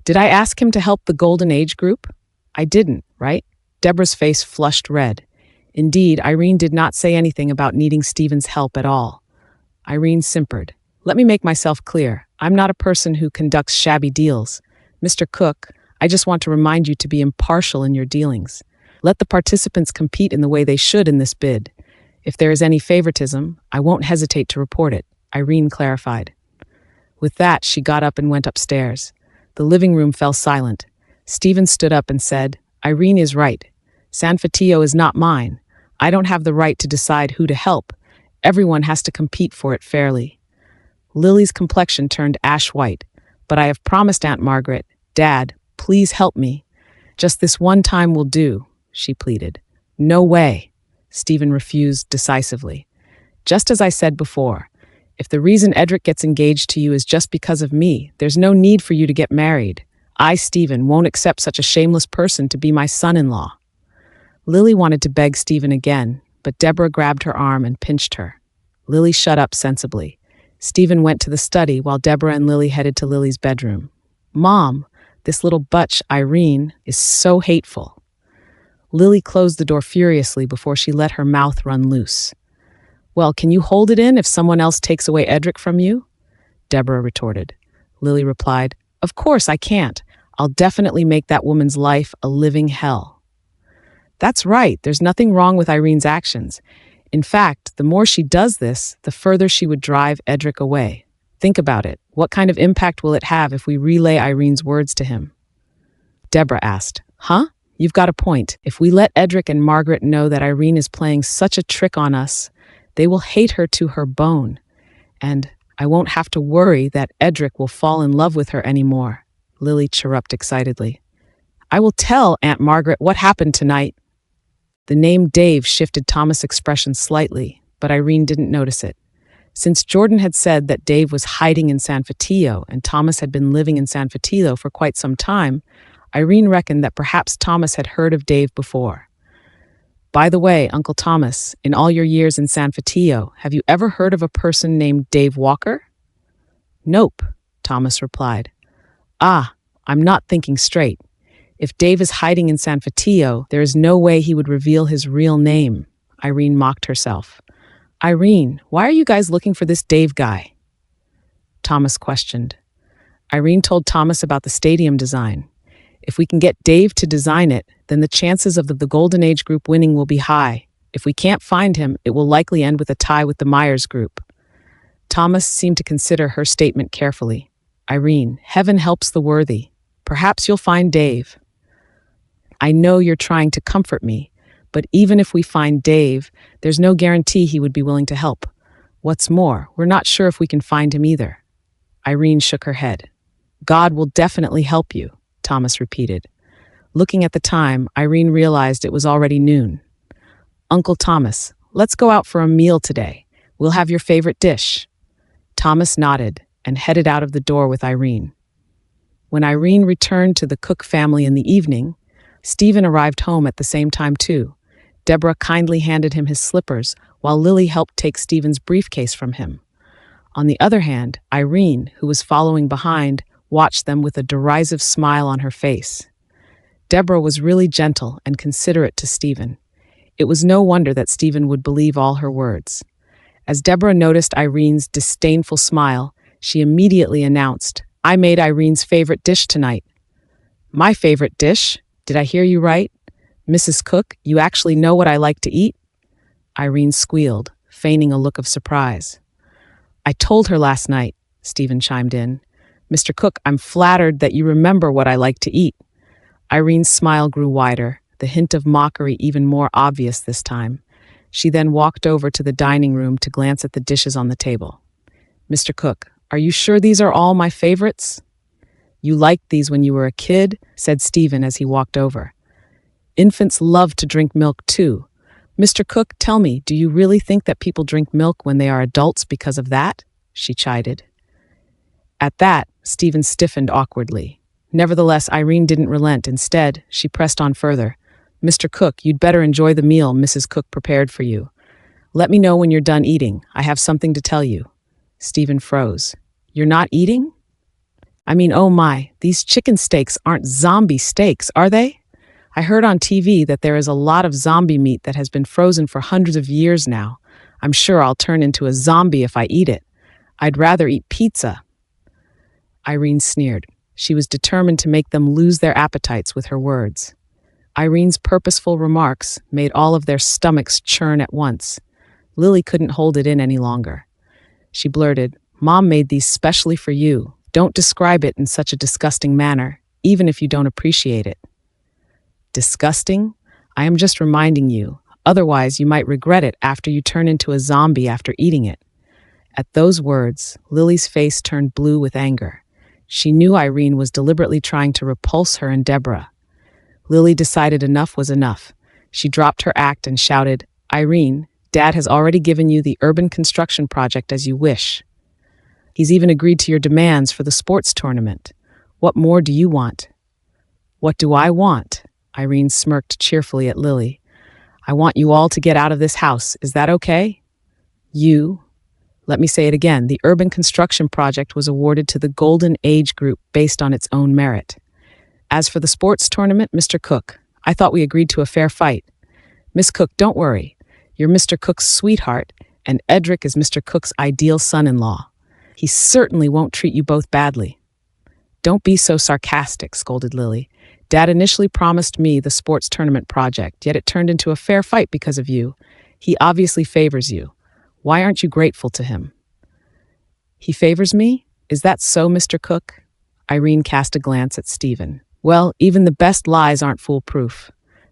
Did I ask him to help the Golden Age group? I didn't, right? Deborah's face flushed red. Indeed, Irene did not say anything about needing Stephen's help at all. Irene simpered. Let me make myself clear. I'm not a person who conducts shabby deals. Mr. Cook, I just want to remind you to be impartial in your dealings. Let the participants compete in the way they should in this bid. If there is any favoritism, I won't hesitate to report it, Irene clarified. With that, she got up and went upstairs. The living room fell silent. Stephen stood up and said, Irene is right. San Fatillo is not mine. I don't have the right to decide who to help. Everyone has to compete for it fairly. Lily's complexion turned ash white. But I have promised Aunt Margaret, Dad, please help me. Just this one time will do, she pleaded. No way, Stephen refused decisively. Just as I said before, if the reason Edric gets engaged to you is just because of me, there's no need for you to get married. I, Stephen, won't accept such a shameless person to be my son-in-law. Lily wanted to beg Stephen again, but Deborah grabbed her arm and pinched her. Lily shut up sensibly. Stephen went to the study while Deborah and Lily headed to Lily's bedroom. Mom, this little butch, Irene, is so hateful. Lily closed the door furiously before she let her mouth run loose. Well, can you hold it in if someone else takes away Edric from you? Deborah retorted. Lily replied, Of course I can't. I'll definitely make that woman's life a living hell. That's right, there's nothing wrong with Irene's actions. In fact, the more she does this, the further she would drive Edric away. Think about it. What kind of impact will it have if we relay Irene's words to him? Deborah asked, Huh? You've got a point. If we let Edric and Margaret know that Irene is playing such a trick on us, they will hate her to her bone. And I won't have to worry that Edric will fall in love with her anymore, Lily chirruped excitedly. I will tell Aunt Margaret what happened tonight. The name Dave shifted Thomas' expression slightly, but Irene didn't notice it. Since Jordan had said that Dave was hiding in San Fatillo and Thomas had been living in San Fatillo for quite some time, Irene reckoned that perhaps Thomas had heard of Dave before. By the way, Uncle Thomas, in all your years in San Fatillo, have you ever heard of a person named Dave Walker? Nope, Thomas replied. Ah, I'm not thinking straight. If Dave is hiding in San Fatillo, there is no way he would reveal his real name, Irene mocked herself. Irene, why are you guys looking for this Dave guy? Thomas questioned. Irene told Thomas about the stadium design. If we can get Dave to design it, then the chances of the Golden Age group winning will be high. If we can't find him, it will likely end with a tie with the Myers group. Thomas seemed to consider her statement carefully. Irene, heaven helps the worthy. Perhaps you'll find Dave. I know you're trying to comfort me, but even if we find Dave, there's no guarantee he would be willing to help. What's more, we're not sure if we can find him either. Irene shook her head. God will definitely help you, Thomas repeated. Looking at the time, Irene realized it was already noon. Uncle Thomas, let's go out for a meal today. We'll have your favorite dish. Thomas nodded and headed out of the door with Irene. When Irene returned to the Cook family in the evening, Stephen arrived home at the same time too. Deborah kindly handed him his slippers, while Lily helped take Stephen's briefcase from him. On the other hand, Irene, who was following behind, watched them with a derisive smile on her face. Deborah was really gentle and considerate to Stephen. It was no wonder that Stephen would believe all her words. As Deborah noticed Irene's disdainful smile, she immediately announced, I made Irene's favorite dish tonight. My favorite dish? Did I hear you right? Mrs. Cook, you actually know what I like to eat? Irene squealed, feigning a look of surprise. I told her last night, Stephen chimed in. Mr. Cook, I'm flattered that you remember what I like to eat. Irene's smile grew wider, the hint of mockery even more obvious this time. She then walked over to the dining room to glance at the dishes on the table. Mr. Cook, are you sure these are all my favorites? You liked these when you were a kid, said Stephen as he walked over. Infants love to drink milk too. Mr. Cook, tell me, do you really think that people drink milk when they are adults because of that? she chided. At that, Stephen stiffened awkwardly. Nevertheless, Irene didn't relent. Instead, she pressed on further. Mr. Cook, you'd better enjoy the meal Mrs. Cook prepared for you. Let me know when you're done eating. I have something to tell you. Stephen froze. You're not eating? I mean, oh my, these chicken steaks aren't zombie steaks, are they? I heard on TV that there is a lot of zombie meat that has been frozen for hundreds of years now. I'm sure I'll turn into a zombie if I eat it. I'd rather eat pizza. Irene sneered. She was determined to make them lose their appetites with her words. Irene's purposeful remarks made all of their stomachs churn at once. Lily couldn't hold it in any longer. She blurted, Mom made these specially for you. Don't describe it in such a disgusting manner, even if you don't appreciate it. Disgusting? I am just reminding you. Otherwise, you might regret it after you turn into a zombie after eating it. At those words, Lily's face turned blue with anger. She knew Irene was deliberately trying to repulse her and Deborah. Lily decided enough was enough. She dropped her act and shouted, Irene, Dad has already given you the urban construction project as you wish. He's even agreed to your demands for the sports tournament. What more do you want? What do I want? Irene smirked cheerfully at Lily. I want you all to get out of this house. Is that okay? You. Let me say it again. The urban construction project was awarded to the Golden Age Group based on its own merit. As for the sports tournament, Mr. Cook, I thought we agreed to a fair fight. Miss Cook, don't worry. You're Mr. Cook's sweetheart, and Edric is Mr. Cook's ideal son-in-law. He certainly won't treat you both badly. Don't be so sarcastic, scolded Lily. Dad initially promised me the sports tournament project, yet it turned into a fair fight because of you. He obviously favors you. Why aren't you grateful to him? He favors me? Is that so, Mr. Cook? Irene cast a glance at Stephen. Well, even the best lies aren't foolproof.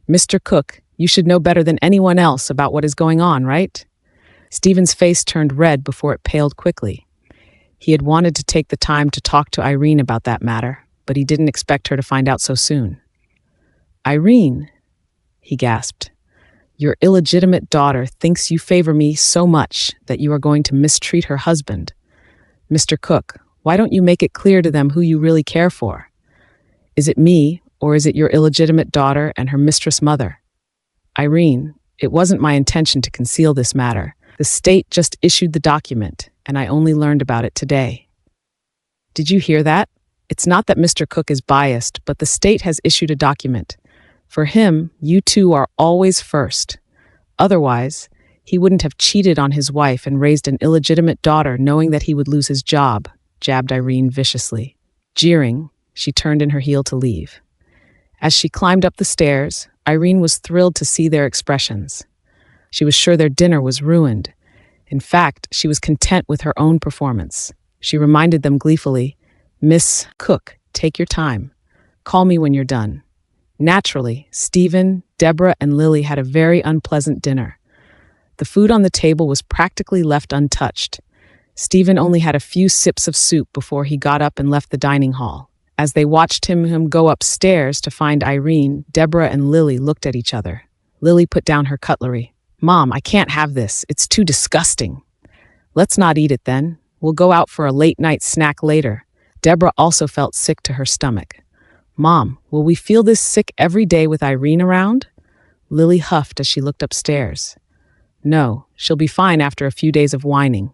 Mr. Cook, you should know better than anyone else about what is going on, right? Stephen's face turned red before it paled quickly. He had wanted to take the time to talk to Irene about that matter, but he didn't expect her to find out so soon. Irene, he gasped, your illegitimate daughter thinks you favor me so much that you are going to mistreat her husband. Mr. Cook, why don't you make it clear to them who you really care for? Is it me, or is it your illegitimate daughter and her mistress mother? Irene, it wasn't my intention to conceal this matter. The state just issued the document, and I only learned about it today. Did you hear that? It's not that Mr. Cook is biased, but the state has issued a document. For him, you two are always first. Otherwise, he wouldn't have cheated on his wife and raised an illegitimate daughter knowing that he would lose his job, jabbed Irene viciously. Jeering, she turned in her heel to leave. As she climbed up the stairs, Irene was thrilled to see their expressions. She was sure their dinner was ruined. In fact, she was content with her own performance. She reminded them gleefully, Miss Cook, take your time. Call me when you're done. Naturally, Stephen, Deborah, and Lily had a very unpleasant dinner. The food on the table was practically left untouched. Stephen only had a few sips of soup before he got up and left the dining hall. As they watched him go upstairs to find Irene, Deborah and Lily looked at each other. Lily put down her cutlery. Mom, I can't have this. It's too disgusting. Let's not eat it then. We'll go out for a late-night snack later. Deborah also felt sick to her stomach. Mom, will we feel this sick every day with Irene around? Lily huffed as she looked upstairs. No, she'll be fine after a few days of whining.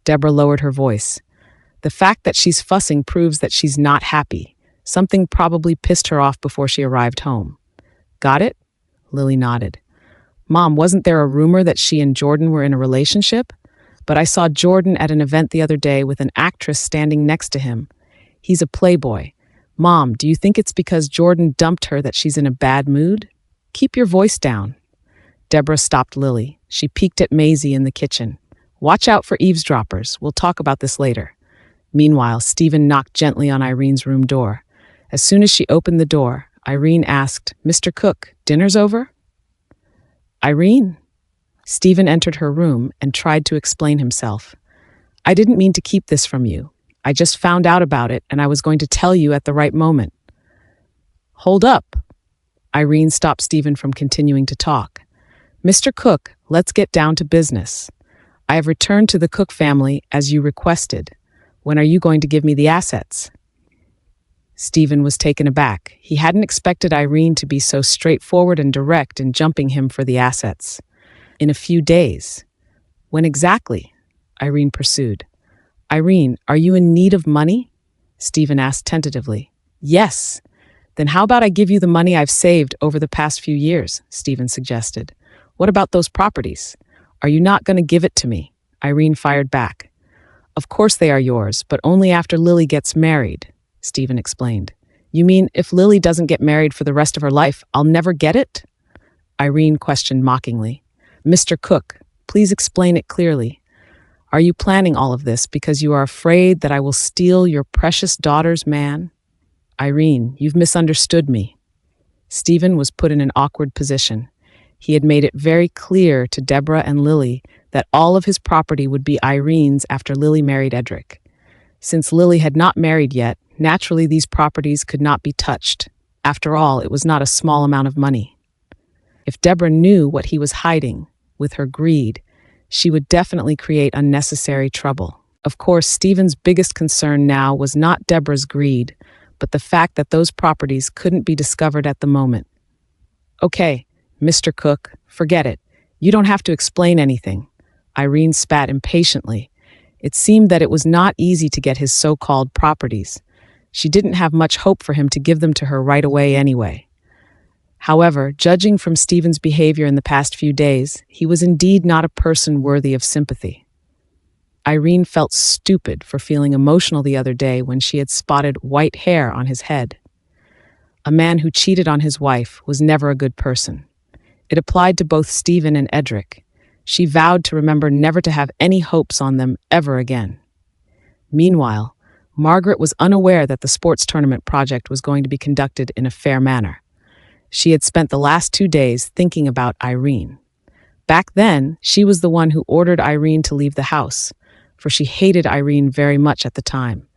Deborah lowered her voice. The fact that she's fussing proves that she's not happy. Something probably pissed her off before she arrived home. Got it? Lily nodded. Mom, wasn't there a rumor that she and Jordan were in a relationship? But I saw Jordan at an event the other day with an actress standing next to him. He's a playboy. Mom, do you think it's because Jordan dumped her that she's in a bad mood? Keep your voice down. Deborah stopped Lily. She peeked at Maisie in the kitchen. Watch out for eavesdroppers. We'll talk about this later. Meanwhile, Stephen knocked gently on Irene's room door. As soon as she opened the door, Irene asked, Mr. Cook, dinner's over? Irene? Stephen entered her room and tried to explain himself. I didn't mean to keep this from you. I just found out about it and I was going to tell you at the right moment. Hold up. Irene stopped Stephen from continuing to talk. Mr. Cook, let's get down to business. I have returned to the Cook family as you requested. When are you going to give me the assets? Stephen was taken aback. He hadn't expected Irene to be so straightforward and direct in jumping him for the assets. In a few days. When exactly? Irene pursued. Irene, are you in need of money? Stephen asked tentatively. Yes. Then how about I give you the money I've saved over the past few years? Stephen suggested. What about those properties? Are you not going to give it to me? Irene fired back. Of course they are yours, but only after Lily gets married, Stephen explained. You mean if Lily doesn't get married for the rest of her life, I'll never get it? Irene questioned mockingly. Mr. Cook, please explain it clearly. Are you planning all of this because you are afraid that I will steal your precious daughter's man? Irene, you've misunderstood me. Stephen was put in an awkward position. He had made it very clear to Deborah and Lily that all of his property would be Irene's after Lily married Edric. Since Lily had not married yet, naturally these properties could not be touched. After all, it was not a small amount of money. If Deborah knew what he was hiding, with her greed, she would definitely create unnecessary trouble. Of course, Stephen's biggest concern now was not Deborah's greed, but the fact that those properties couldn't be discovered at the moment. Okay, Mr. Cook, forget it. You don't have to explain anything. Irene spat impatiently. It seemed that it was not easy to get his so-called properties. She didn't have much hope for him to give them to her right away anyway. However, judging from Stephen's behavior in the past few days, he was indeed not a person worthy of sympathy. Irene felt stupid for feeling emotional the other day when she had spotted white hair on his head. A man who cheated on his wife was never a good person. It applied to both Stephen and Edric. She vowed to remember never to have any hopes on them ever again. Meanwhile, Margaret was unaware that the sports tournament project was going to be conducted in a fair manner. She had spent the last 2 days thinking about Irene. Back then, she was the one who ordered Irene to leave the house, for she hated Irene very much at the time.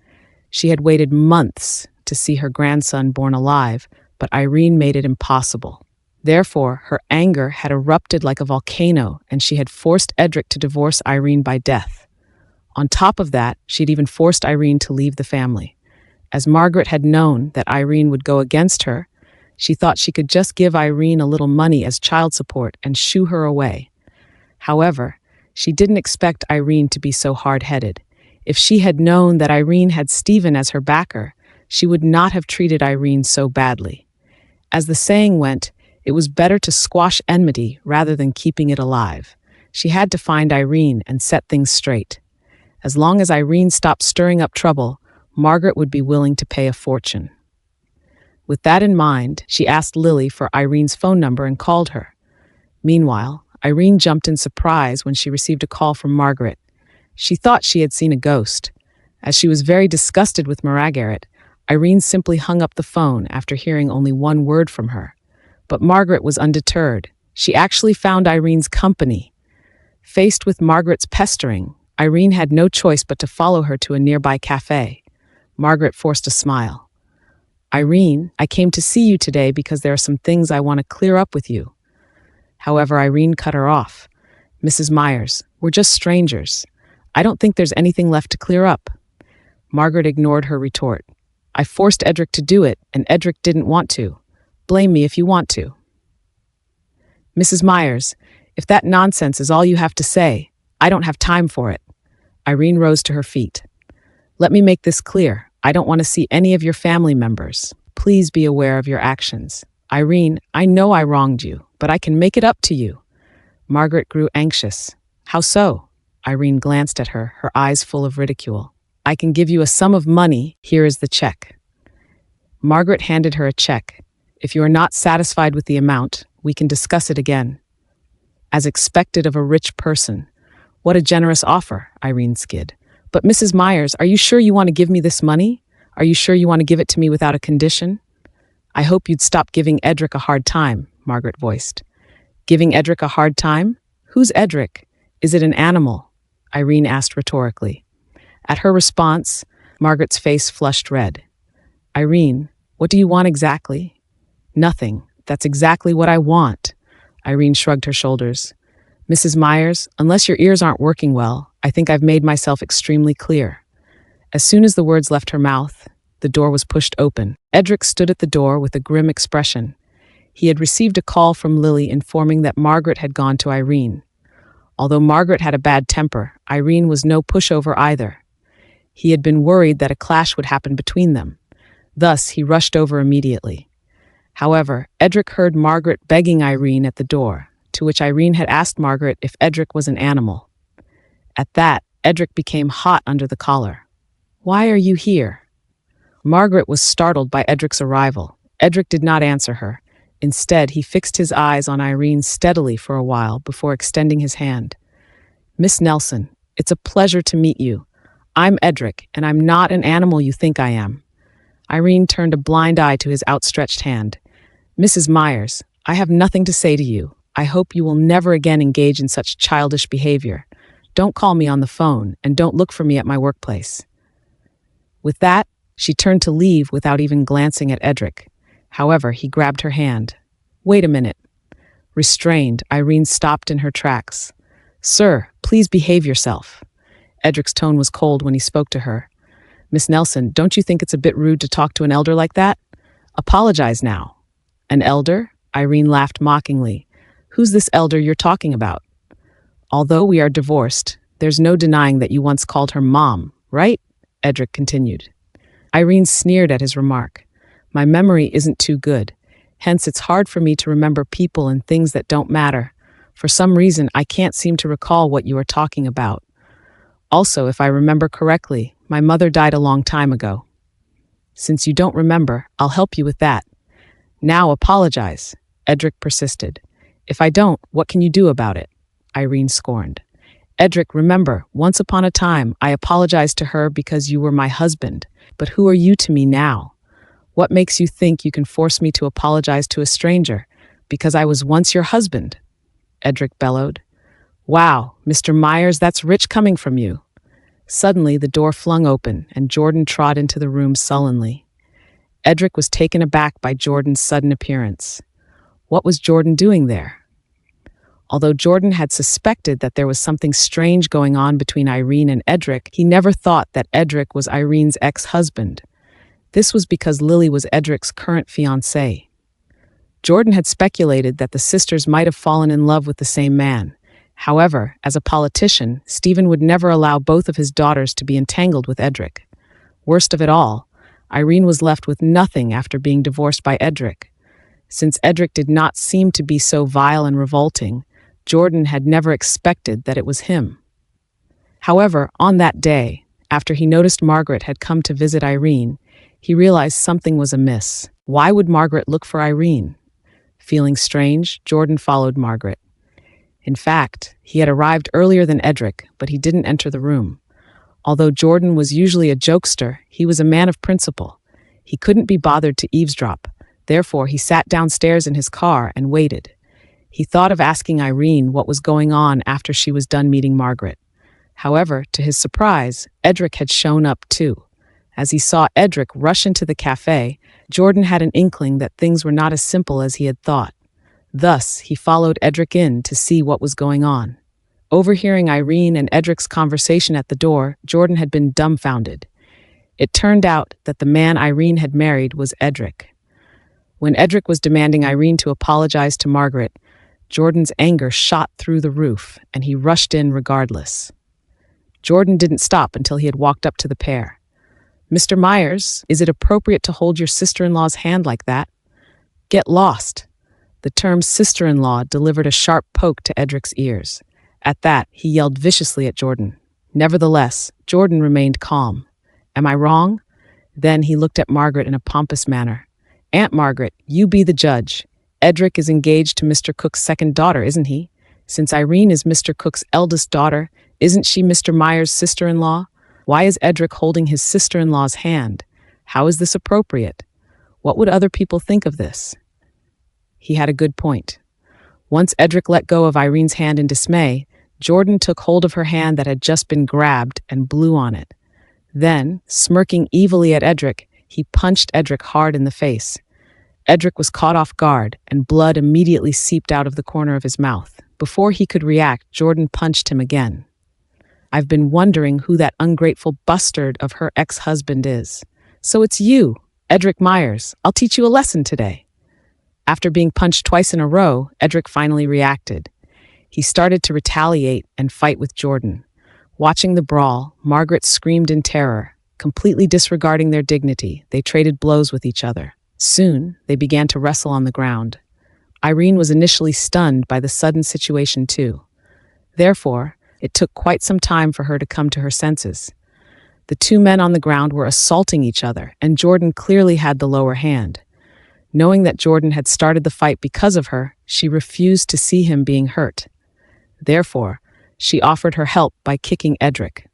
She had waited months to see her grandson born alive, but Irene made it impossible. Therefore, her anger had erupted like a volcano, and she had forced Edric to divorce Irene by death. On top of that, she'd even forced Irene to leave the family. As Margaret had known that Irene would go against her, she thought she could just give Irene a little money as child support and shoo her away. However, she didn't expect Irene to be so hard-headed. If she had known that Irene had Stephen as her backer, she would not have treated Irene so badly. As the saying went, it was better to squash enmity rather than keeping it alive. She had to find Irene and set things straight. As long as Irene stopped stirring up trouble, Margaret would be willing to pay a fortune. With that in mind, she asked Lily for Irene's phone number and called her. Meanwhile, Irene jumped in surprise when she received a call from Margaret. She thought she had seen a ghost. As she was very disgusted with Margaret, Irene simply hung up the phone after hearing only one word from her. But Margaret was undeterred. She actually found Irene's company. Faced with Margaret's pestering, Irene had no choice but to follow her to a nearby cafe. Margaret forced a smile. Irene, I came to see you today because there are some things I want to clear up with you. However, Irene cut her off. Mrs. Myers, we're just strangers. I don't think there's anything left to clear up. Margaret ignored her retort. I forced Edric to do it, and Edric didn't want to. Blame me if you want to. Mrs. Myers, if that nonsense is all you have to say, I don't have time for it. Irene rose to her feet. Let me make this clear. I don't want to see any of your family members. Please be aware of your actions. Irene, I know I wronged you, but I can make it up to you. Margaret grew anxious. How so? Irene glanced at her, her eyes full of ridicule. I can give you a sum of money. Here is the check. Margaret handed her a check. If you are not satisfied with the amount, we can discuss it again. As expected of a rich person. What a generous offer, Irene skid. But Mrs. Myers, are you sure you want to give me this money? Are you sure you want to give it to me without a condition? I hope you'd stop giving Edric a hard time, Margaret voiced. Giving Edric a hard time? Who's Edric? Is it an animal? Irene asked rhetorically. At her response, Margaret's face flushed red. Irene, what do you want exactly? Nothing. That's exactly what I want. Irene shrugged her shoulders. Mrs. Myers, unless your ears aren't working well, I think I've made myself extremely clear. As soon as the words left her mouth, the door was pushed open. Edric stood at the door with a grim expression. He had received a call from Lily informing that Margaret had gone to Irene. Although Margaret had a bad temper, Irene was no pushover either. He had been worried that a clash would happen between them. Thus, he rushed over immediately. However, Edric heard Margaret begging Irene at the door, to which Irene had asked Margaret if Edric was an animal. At that, Edric became hot under the collar. "Why are you here?" Margaret was startled by Edric's arrival. Edric did not answer her. Instead, he fixed his eyes on Irene steadily for a while before extending his hand. "Miss Nelson, it's a pleasure to meet you. I'm Edric, and I'm not an animal you think I am." Irene turned a blind eye to his outstretched hand. "Mrs. Myers, I have nothing to say to you. I hope you will never again engage in such childish behavior. Don't call me on the phone, and don't look for me at my workplace." With that, she turned to leave without even glancing at Edric. However, he grabbed her hand. "Wait a minute." Restrained, Irene stopped in her tracks. "Sir, please behave yourself." Edric's tone was cold when he spoke to her. "Miss Nelson, don't you think it's a bit rude to talk to an elder like that? Apologize now." "An elder?" Irene laughed mockingly. "Who's this elder you're talking about?" "Although we are divorced, there's no denying that you once called her Mom, right?" Edric continued. Irene sneered at his remark. "My memory isn't too good. Hence, it's hard for me to remember people and things that don't matter. For some reason, I can't seem to recall what you are talking about. Also, if I remember correctly, my mother died a long time ago." "Since you don't remember, I'll help you with that." "Now apologize," Edric persisted. "If I don't, what can you do about it?" Irene scorned. "Edric, remember, once upon a time, I apologized to her because you were my husband. But who are you to me now? What makes you think you can force me to apologize to a stranger because I was once your husband?" Edric bellowed. "Wow, Mr. Myers, that's rich coming from you." Suddenly, the door flung open, and Jordan trod into the room sullenly. Edric was taken aback by Jordan's sudden appearance. What was Jordan doing there? Although Jordan had suspected that there was something strange going on between Irene and Edric, he never thought that Edric was Irene's ex-husband. This was because Lily was Edric's current fiancée. Jordan had speculated that the sisters might have fallen in love with the same man. However, as a politician, Stephen would never allow both of his daughters to be entangled with Edric. Worst of it all, Irene was left with nothing after being divorced by Edric. Since Edric did not seem to be so vile and revolting, Jordan had never expected that it was him. However, on that day, after he noticed Margaret had come to visit Irene, he realized something was amiss. Why would Margaret look for Irene? Feeling strange, Jordan followed Margaret. In fact, he had arrived earlier than Edric, but he didn't enter the room. Although Jordan was usually a jokester, he was a man of principle. He couldn't be bothered to eavesdrop. Therefore, he sat downstairs in his car and waited. He thought of asking Irene what was going on after she was done meeting Margaret. However, to his surprise, Edric had shown up too. As he saw Edric rush into the cafe, Jordan had an inkling that things were not as simple as he had thought. Thus, he followed Edric in to see what was going on. Overhearing Irene and Edric's conversation at the door, Jordan had been dumbfounded. It turned out that the man Irene had married was Edric. When Edric was demanding Irene to apologize to Margaret, Jordan's anger shot through the roof, and he rushed in regardless. Jordan didn't stop until he had walked up to the pair. "Mr. Myers, is it appropriate to hold your sister-in-law's hand like that?" "Get lost." The term sister-in-law delivered a sharp poke to Edric's ears. At that, he yelled viciously at Jordan. Nevertheless, Jordan remained calm. "Am I wrong?" Then he looked at Margaret in a pompous manner. "Aunt Margaret, you be the judge. Edric is engaged to Mr. Cook's second daughter, isn't he? Since Irene is Mr. Cook's eldest daughter, isn't she Mr. Myers' sister-in-law? Why is Edric holding his sister-in-law's hand? How is this appropriate? What would other people think of this?" He had a good point. Once Edric let go of Irene's hand in dismay, Jordan took hold of her hand that had just been grabbed and blew on it. Then, smirking evilly at Edric, he punched Edric hard in the face. Edric was caught off guard, and blood immediately seeped out of the corner of his mouth. Before he could react, Jordan punched him again. I've been wondering who that ungrateful bastard of her ex-husband is. So it's you, Edric Myers. I'll teach you a lesson today. After being punched twice in a row, Edric finally reacted. He started to retaliate and fight with Jordan. Watching the brawl, Margaret screamed in terror. Completely disregarding their dignity, they traded blows with each other. Soon, they began to wrestle on the ground. Irene was initially stunned by the sudden situation too. Therefore, it took quite some time for her to come to her senses. The two men on the ground were assaulting each other, and Jordan clearly had the lower hand. Knowing that Jordan had started the fight because of her, she refused to see him being hurt. Therefore, she offered her help by kicking Edric.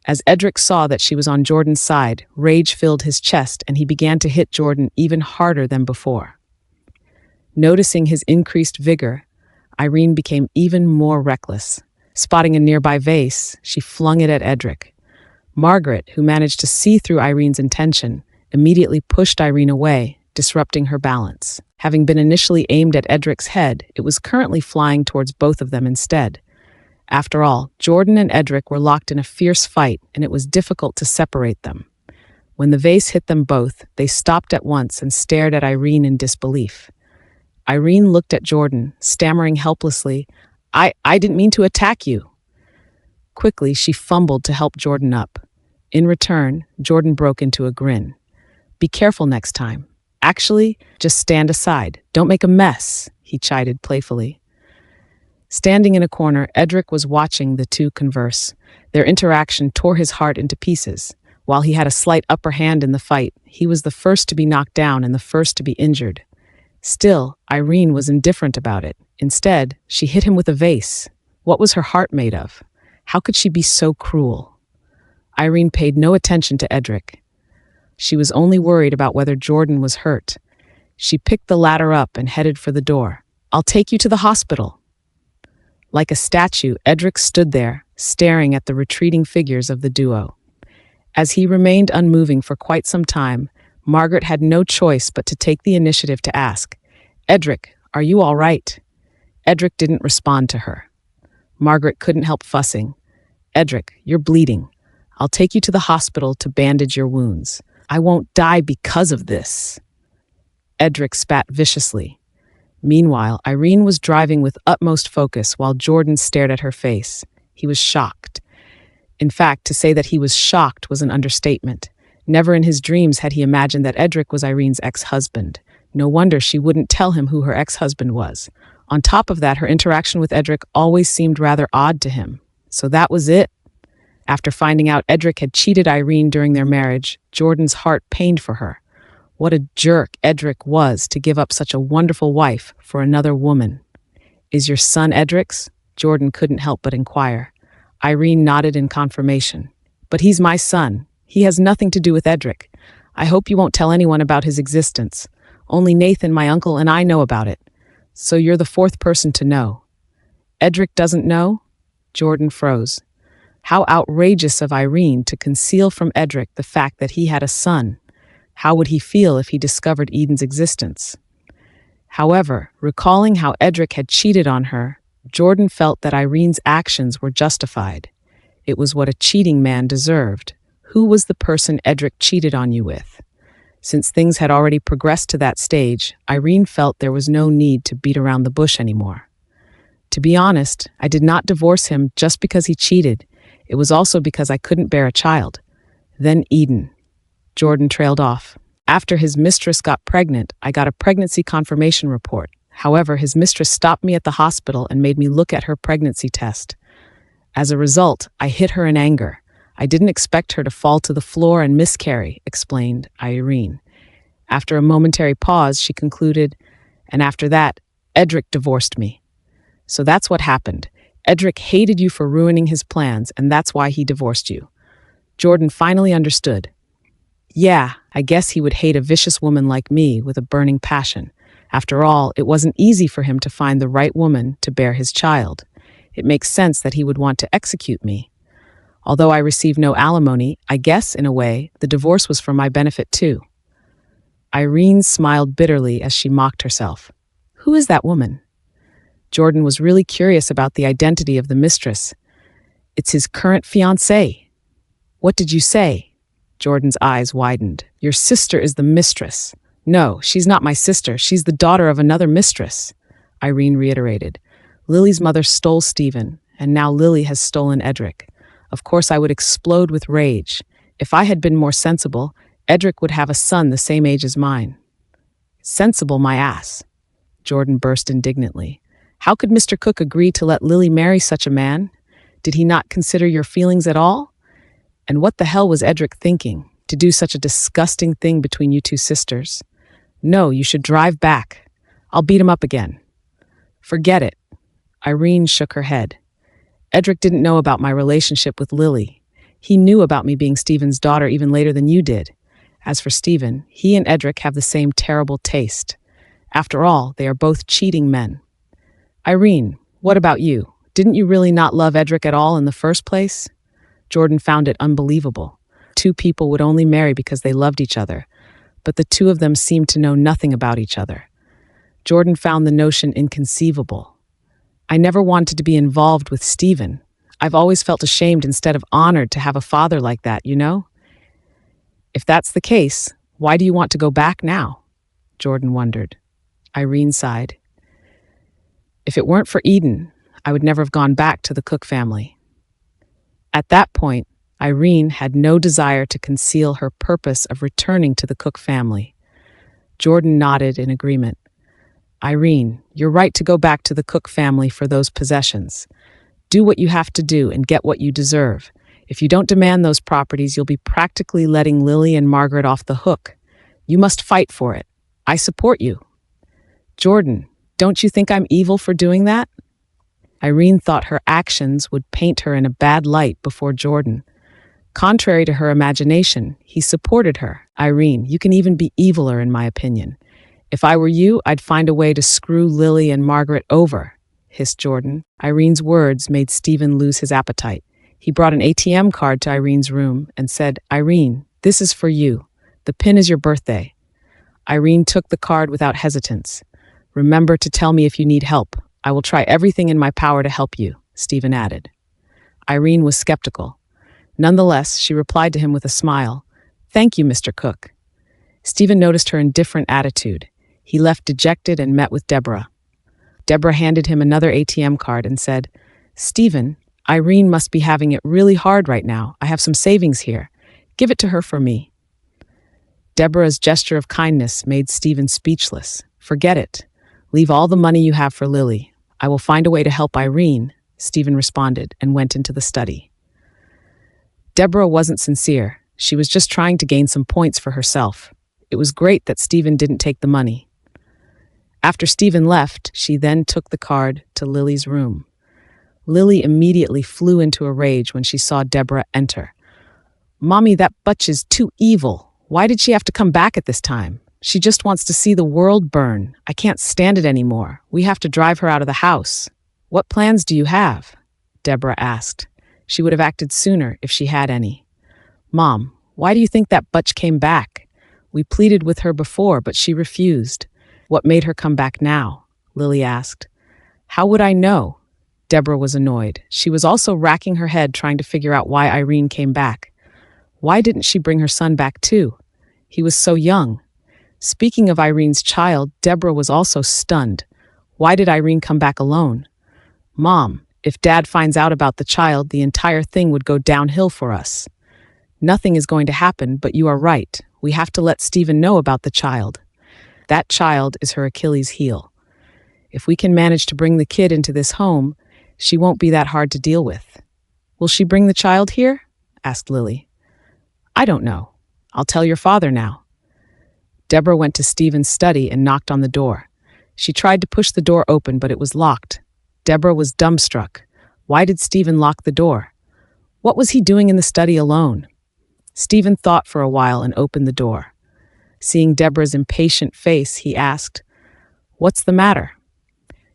As Edric saw that she was on Jordan's side, rage filled his chest and he began to hit Jordan even harder than before. Noticing his increased vigor, Irene became even more reckless. Spotting a nearby vase, she flung it at Edric. Margaret, who managed to see through Irene's intention, immediately pushed Irene away, disrupting her balance. Having been initially aimed at Edric's head, it was currently flying towards both of them instead. After all, Jordan and Edric were locked in a fierce fight, and it was difficult to separate them. When the vase hit them both, they stopped at once and stared at Irene in disbelief. Irene looked at Jordan, stammering helplessly, I didn't mean to attack you. Quickly, she fumbled to help Jordan up. In return, Jordan broke into a grin. Be careful next time. Actually, just stand aside. Don't make a mess, he chided playfully. Standing in a corner, Edric was watching the two converse. Their interaction tore his heart into pieces. While he had a slight upper hand in the fight, he was the first to be knocked down and the first to be injured. Still, Irene was indifferent about it. Instead, she hit him with a vase. What was her heart made of? How could she be so cruel? Irene paid no attention to Edric. She was only worried about whether Jordan was hurt. She picked the ladder up and headed for the door. I'll take you to the hospital. Like a statue, Edric stood there, staring at the retreating figures of the duo. As he remained unmoving for quite some time, Margaret had no choice but to take the initiative to ask, Edric, are you all right? Edric didn't respond to her. Margaret couldn't help fussing. Edric, you're bleeding. I'll take you to the hospital to bandage your wounds. I won't die because of this. Edric spat viciously. Meanwhile, Irene was driving with utmost focus while Jordan stared at her face. He was shocked. In fact, to say that he was shocked was an understatement. Never in his dreams had he imagined that Edric was Irene's ex-husband. No wonder she wouldn't tell him who her ex-husband was. On top of that, her interaction with Edric always seemed rather odd to him. So that was it. After finding out Edric had cheated Irene during their marriage, Jordan's heart pained for her. What a jerk Edric was to give up such a wonderful wife for another woman. Is your son Edric's? Jordan couldn't help but inquire. Irene nodded in confirmation. But he's my son. He has nothing to do with Edric. I hope you won't tell anyone about his existence. Only Nathan, my uncle, and I know about it. So you're the fourth person to know. Edric doesn't know? Jordan froze. How outrageous of Irene to conceal from Edric the fact that he had a son. How would he feel if he discovered Eden's existence? However, recalling how Edric had cheated on her, Jordan felt that Irene's actions were justified. It was what a cheating man deserved. Who was the person Edric cheated on you with? Since things had already progressed to that stage, Irene felt there was no need to beat around the bush anymore. To be honest, I did not divorce him just because he cheated. It was also because I couldn't bear a child. Then Eden. Jordan trailed off. After his mistress got pregnant, I got a pregnancy confirmation report. However, his mistress stopped me at the hospital and made me look at her pregnancy test. As a result, I hit her in anger. I didn't expect her to fall to the floor and miscarry, explained Irene. After a momentary pause, she concluded, and after that, Edric divorced me. So that's what happened. Edric hated you for ruining his plans, and that's why he divorced you. Jordan finally understood. Yeah, I guess he would hate a vicious woman like me with a burning passion. After all, it wasn't easy for him to find the right woman to bear his child. It makes sense that he would want to execute me. Although I received no alimony, I guess, in a way, the divorce was for my benefit too. Irene smiled bitterly as she mocked herself. Who is that woman? Jordan was really curious about the identity of the mistress. It's his current fiancée. What did you say? Jordan's eyes widened. Your sister is the mistress. No, she's not my sister. She's the daughter of another mistress, Irene reiterated. Lily's mother stole Stephen, and now Lily has stolen Edric. Of course, I would explode with rage. If I had been more sensible, Edric would have a son the same age as mine. Sensible, my ass. Jordan burst indignantly. How could Mr. Cook agree to let Lily marry such a man? Did he not consider your feelings at all? And what the hell was Edric thinking, to do such a disgusting thing between you two sisters? No, you should drive back. I'll beat him up again. Forget it. Irene shook her head. Edric didn't know about my relationship with Lily. He knew about me being Stephen's daughter even later than you did. As for Stephen, he and Edric have the same terrible taste. After all, they are both cheating men. Irene, what about you? Didn't you really not love Edric at all in the first place? Jordan found it unbelievable. Two people would only marry because they loved each other, but the two of them seemed to know nothing about each other. Jordan found the notion inconceivable. I never wanted to be involved with Stephen. I've always felt ashamed instead of honored to have a father like that, you know? If that's the case, why do you want to go back now? Jordan wondered. Irene sighed. If it weren't for Eden, I would never have gone back to the Cook family. At that point, Irene had no desire to conceal her purpose of returning to the Cook family. Jordan nodded in agreement. Irene, you're right to go back to the Cook family for those possessions. Do what you have to do and get what you deserve. If you don't demand those properties, you'll be practically letting Lily and Margaret off the hook. You must fight for it. I support you. Jordan, don't you think I'm evil for doing that? Irene thought her actions would paint her in a bad light before Jordan. Contrary to her imagination, he supported her. Irene, you can even be eviler in my opinion. If I were you, I'd find a way to screw Lily and Margaret over, hissed Jordan. Irene's words made Stephen lose his appetite. He brought an ATM card to Irene's room and said, Irene, this is for you. The pin is your birthday. Irene took the card without hesitance. Remember to tell me if you need help. I will try everything in my power to help you, Stephen added. Irene was skeptical. Nonetheless, she replied to him with a smile. Thank you, Mr. Cook. Stephen noticed her indifferent attitude. He left dejected and met with Deborah. Deborah handed him another ATM card and said, Stephen, Irene must be having it really hard right now. I have some savings here. Give it to her for me. Deborah's gesture of kindness made Stephen speechless. Forget it. Leave all the money you have for Lily. I will find a way to help Irene, Stephen responded and went into the study. Deborah wasn't sincere. She was just trying to gain some points for herself. It was great that Stephen didn't take the money. After Stephen left, she then took the card to Lily's room. Lily immediately flew into a rage when she saw Deborah enter. Mommy, that butch is too evil. Why did she have to come back at this time? She just wants to see the world burn. I can't stand it anymore. We have to drive her out of the house. What plans do you have? Deborah asked. She would have acted sooner if she had any. Mom, why do you think that butch came back? We pleaded with her before, but she refused. What made her come back now? Lily asked. How would I know? Deborah was annoyed. She was also racking her head trying to figure out why Irene came back. Why didn't she bring her son back too? He was so young. Speaking of Irene's child, Deborah was also stunned. Why did Irene come back alone? Mom, if Dad finds out about the child, the entire thing would go downhill for us. Nothing is going to happen, but you are right. We have to let Stephen know about the child. That child is her Achilles heel. If we can manage to bring the kid into this home, she won't be that hard to deal with. Will she bring the child here? Asked Lily. I don't know. I'll tell your father now. Deborah went to Stephen's study and knocked on the door. She tried to push the door open, but it was locked. Deborah was dumbstruck. Why did Stephen lock the door? What was he doing in the study alone? Stephen thought for a while and opened the door. Seeing Deborah's impatient face, he asked, What's the matter?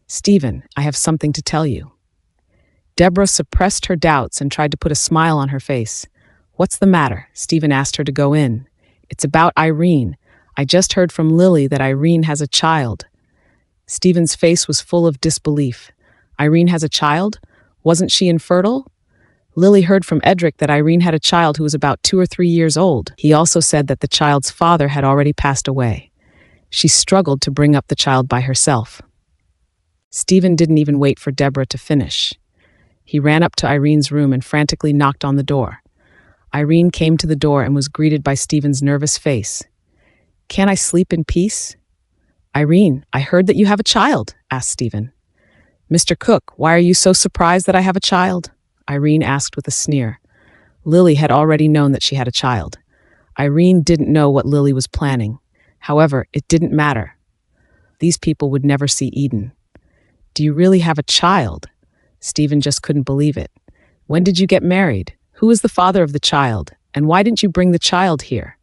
Stephen, I have something to tell you. Deborah suppressed her doubts and tried to put a smile on her face. What's the matter? Stephen asked her to go in. It's about Irene. I just heard from Lily that Irene has a child. Stephen's face was full of disbelief. Irene has a child? Wasn't she infertile? Lily heard from Edric that Irene had a child who was about 2 or 3 years old. He also said that the child's father had already passed away. She struggled to bring up the child by herself. Stephen didn't even wait for Deborah to finish. He ran up to Irene's room and frantically knocked on the door. Irene came to the door and was greeted by Stephen's nervous face. "Can I sleep in peace?" "Irene, I heard that you have a child," asked Stephen. "Mr. Cook, why are you so surprised that I have a child?" Irene asked with a sneer. Lily had already known that she had a child. Irene didn't know what Lily was planning. However, it didn't matter. These people would never see Eden. "Do you really have a child?" Stephen just couldn't believe it. "When did you get married? Who is the father of the child? And why didn't you bring the child here?"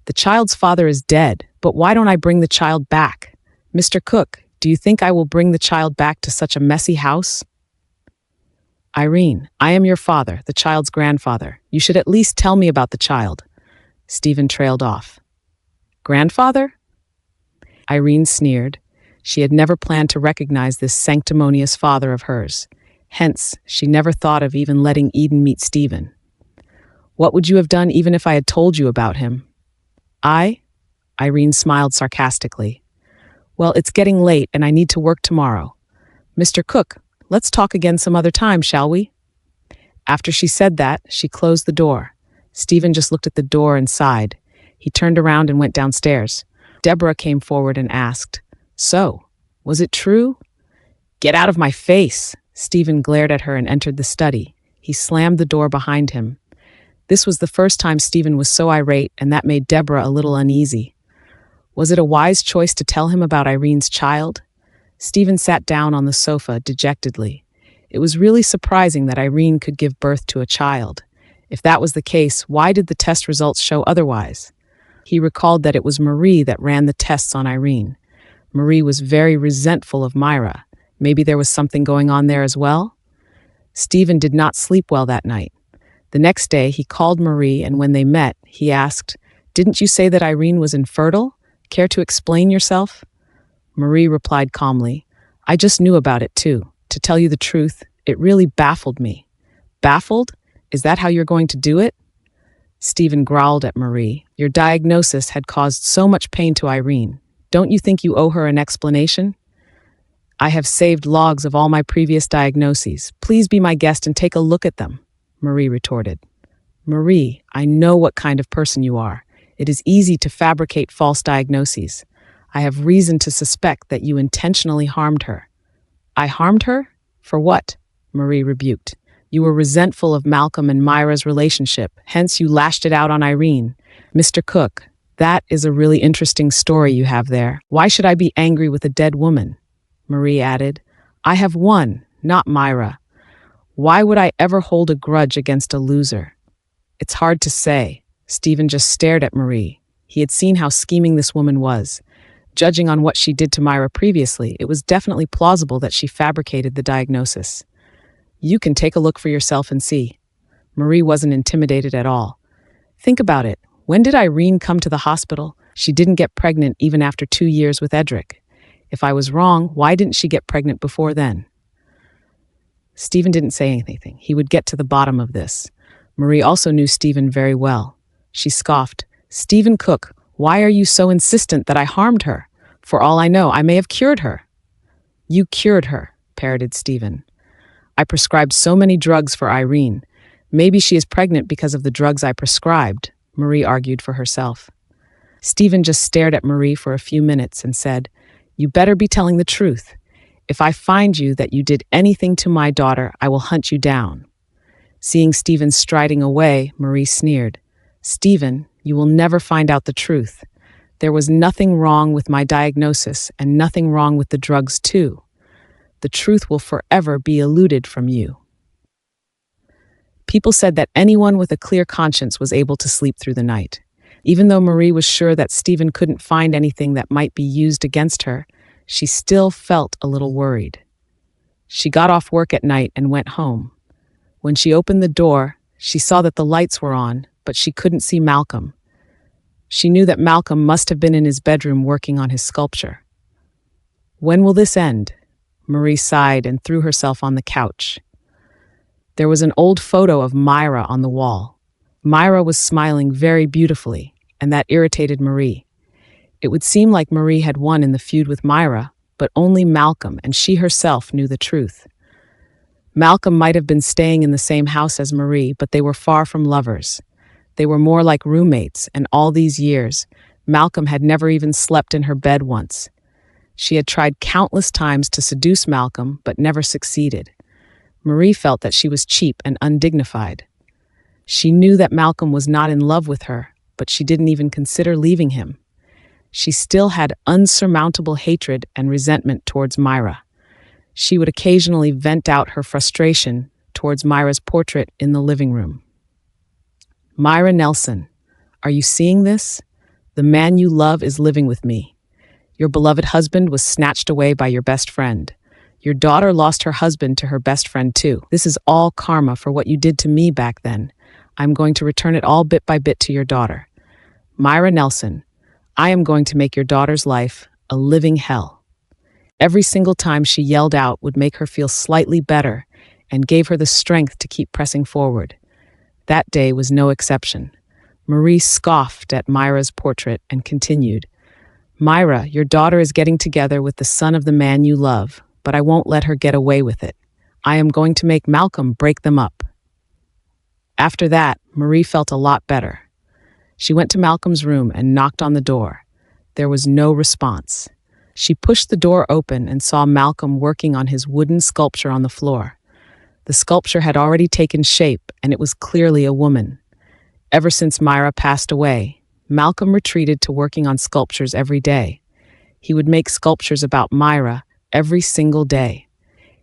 "The child's father is dead, but why don't I bring the child back? Mr. Cook, do you think I will bring the child back to such a messy house?" "Irene, I am your father, the child's grandfather. You should at least tell me about the child." Stephen trailed off. "Grandfather?" Irene sneered. She had never planned to recognize this sanctimonious father of hers. Hence, she never thought of even letting Eden meet Stephen. "What would you have done even if I had told you about him?" Irene smiled sarcastically. "Well, it's getting late and I need to work tomorrow. Mr. Cook, let's talk again some other time, shall we?" After she said that, she closed the door. Stephen just looked at the door and sighed. He turned around and went downstairs. Deborah came forward and asked, "So, was it true?" "Get out of my face!" Stephen glared at her and entered the study. He slammed the door behind him. This was the first time Stephen was so irate, and that made Deborah a little uneasy. Was it a wise choice to tell him about Irene's child? Stephen sat down on the sofa dejectedly. It was really surprising that Irene could give birth to a child. If that was the case, why did the test results show otherwise? He recalled that it was Marie that ran the tests on Irene. Marie was very resentful of Myra. Maybe there was something going on there as well? Stephen did not sleep well that night. The next day, he called Marie, and when they met, he asked, "Didn't you say that Irene was infertile? Care to explain yourself?" Marie replied calmly, "I just knew about it too. To tell you the truth, it really baffled me." "Baffled? Is that how you're going to do it?" Stephen growled at Marie. "Your diagnosis had caused so much pain to Irene. Don't you think you owe her an explanation?" "I have saved logs of all my previous diagnoses. Please be my guest and take a look at them," Marie retorted. "Marie, I know what kind of person you are. It is easy to fabricate false diagnoses. I have reason to suspect that you intentionally harmed her." "I harmed her? For what?" Marie rebuked. "You were resentful of Malcolm and Myra's relationship, hence you lashed it out on Irene. Mr. Cook, that is a really interesting story you have there. Why should I be angry with a dead woman?" Marie added. "I have won, not Myra. Why would I ever hold a grudge against a loser?" "It's hard to say." Stephen just stared at Marie. He had seen how scheming this woman was. Judging on what she did to Myra previously, it was definitely plausible that she fabricated the diagnosis. "You can take a look for yourself and see." Marie wasn't intimidated at all. "Think about it. When did Irene come to the hospital? She didn't get pregnant even after 2 years with Edric. If I was wrong, why didn't she get pregnant before then?" Stephen didn't say anything. He would get to the bottom of this. Marie also knew Stephen very well. She scoffed. "Stephen Cook, why are you so insistent that I harmed her? For all I know, I may have cured her." "You cured her," parroted Stephen. "I prescribed so many drugs for Irene. Maybe she is pregnant because of the drugs I prescribed," Marie argued for herself. Stephen just stared at Marie for a few minutes and said, "You better be telling the truth. If I find you that you did anything to my daughter, I will hunt you down." Seeing Stephen striding away, Marie sneered. "Stephen, you will never find out the truth. There was nothing wrong with my diagnosis and nothing wrong with the drugs too. The truth will forever be eluded from you." People said that anyone with a clear conscience was able to sleep through the night. Even though Marie was sure that Stephen couldn't find anything that might be used against her, she still felt a little worried. She got off work at night and went home. When she opened the door, she saw that the lights were on, but she couldn't see Malcolm. She knew that Malcolm must have been in his bedroom working on his sculpture. When will this end? Marie sighed and threw herself on the couch. There was an old photo of Myra on the wall. Myra was smiling very beautifully, and that irritated Marie. It would seem like Marie had won in the feud with Myra, but only Malcolm and she herself knew the truth. Malcolm might have been staying in the same house as Marie, but they were far from lovers. They were more like roommates, and all these years, Malcolm had never even slept in her bed once. She had tried countless times to seduce Malcolm, but never succeeded. Marie felt that she was cheap and undignified. She knew that Malcolm was not in love with her, but she didn't even consider leaving him. She still had unsurmountable hatred and resentment towards Myra. She would occasionally vent out her frustration towards Myra's portrait in the living room. Myra Nelson, are you seeing this? The man you love is living with me. Your beloved husband was snatched away by your best friend. Your daughter lost her husband to her best friend too. This is all karma for what you did to me back then. I'm going to return it all bit by bit to your daughter. Myra Nelson, I am going to make your daughter's life a living hell. Every single time she yelled out would make her feel slightly better and gave her the strength to keep pressing forward. That day was no exception. Marie scoffed at Myra's portrait and continued, Myra, your daughter is getting together with the son of the man you love, but I won't let her get away with it. I am going to make Malcolm break them up. After that, Marie felt a lot better. She went to Malcolm's room and knocked on the door. There was no response. She pushed the door open and saw Malcolm working on his wooden sculpture on the floor. The sculpture had already taken shape, and it was clearly a woman. Ever since Myra passed away, Malcolm retreated to working on sculptures every day. He would make sculptures about Myra every single day.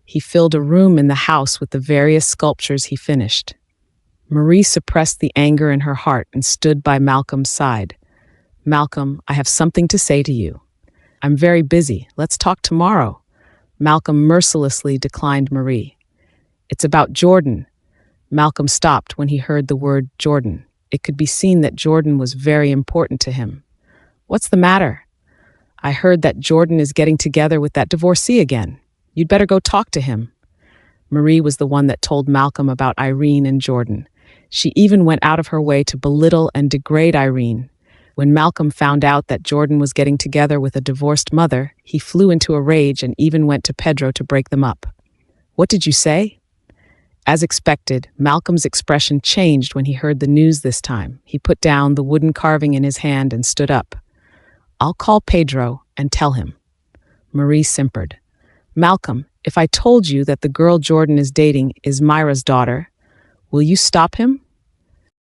He filled a room in the house with the various sculptures he finished. Marie suppressed the anger in her heart and stood by Malcolm's side. Malcolm, I have something to say to you. I'm very busy. Let's talk tomorrow. Malcolm mercilessly declined Marie. It's about Jordan. Malcolm stopped when he heard the word Jordan. It could be seen that Jordan was very important to him. What's the matter? I heard that Jordan is getting together with that divorcee again. You'd better go talk to him. Marie was the one that told Malcolm about Irene and Jordan. She even went out of her way to belittle and degrade Irene. When Malcolm found out that Jordan was getting together with a divorced mother, he flew into a rage and even went to Pedro to break them up. What did you say? As expected, Malcolm's expression changed when he heard the news this time. He put down the wooden carving in his hand and stood up. I'll call Pedro and tell him. Marie simpered. Malcolm, if I told you that the girl Jordan is dating is Myra's daughter, will you stop him?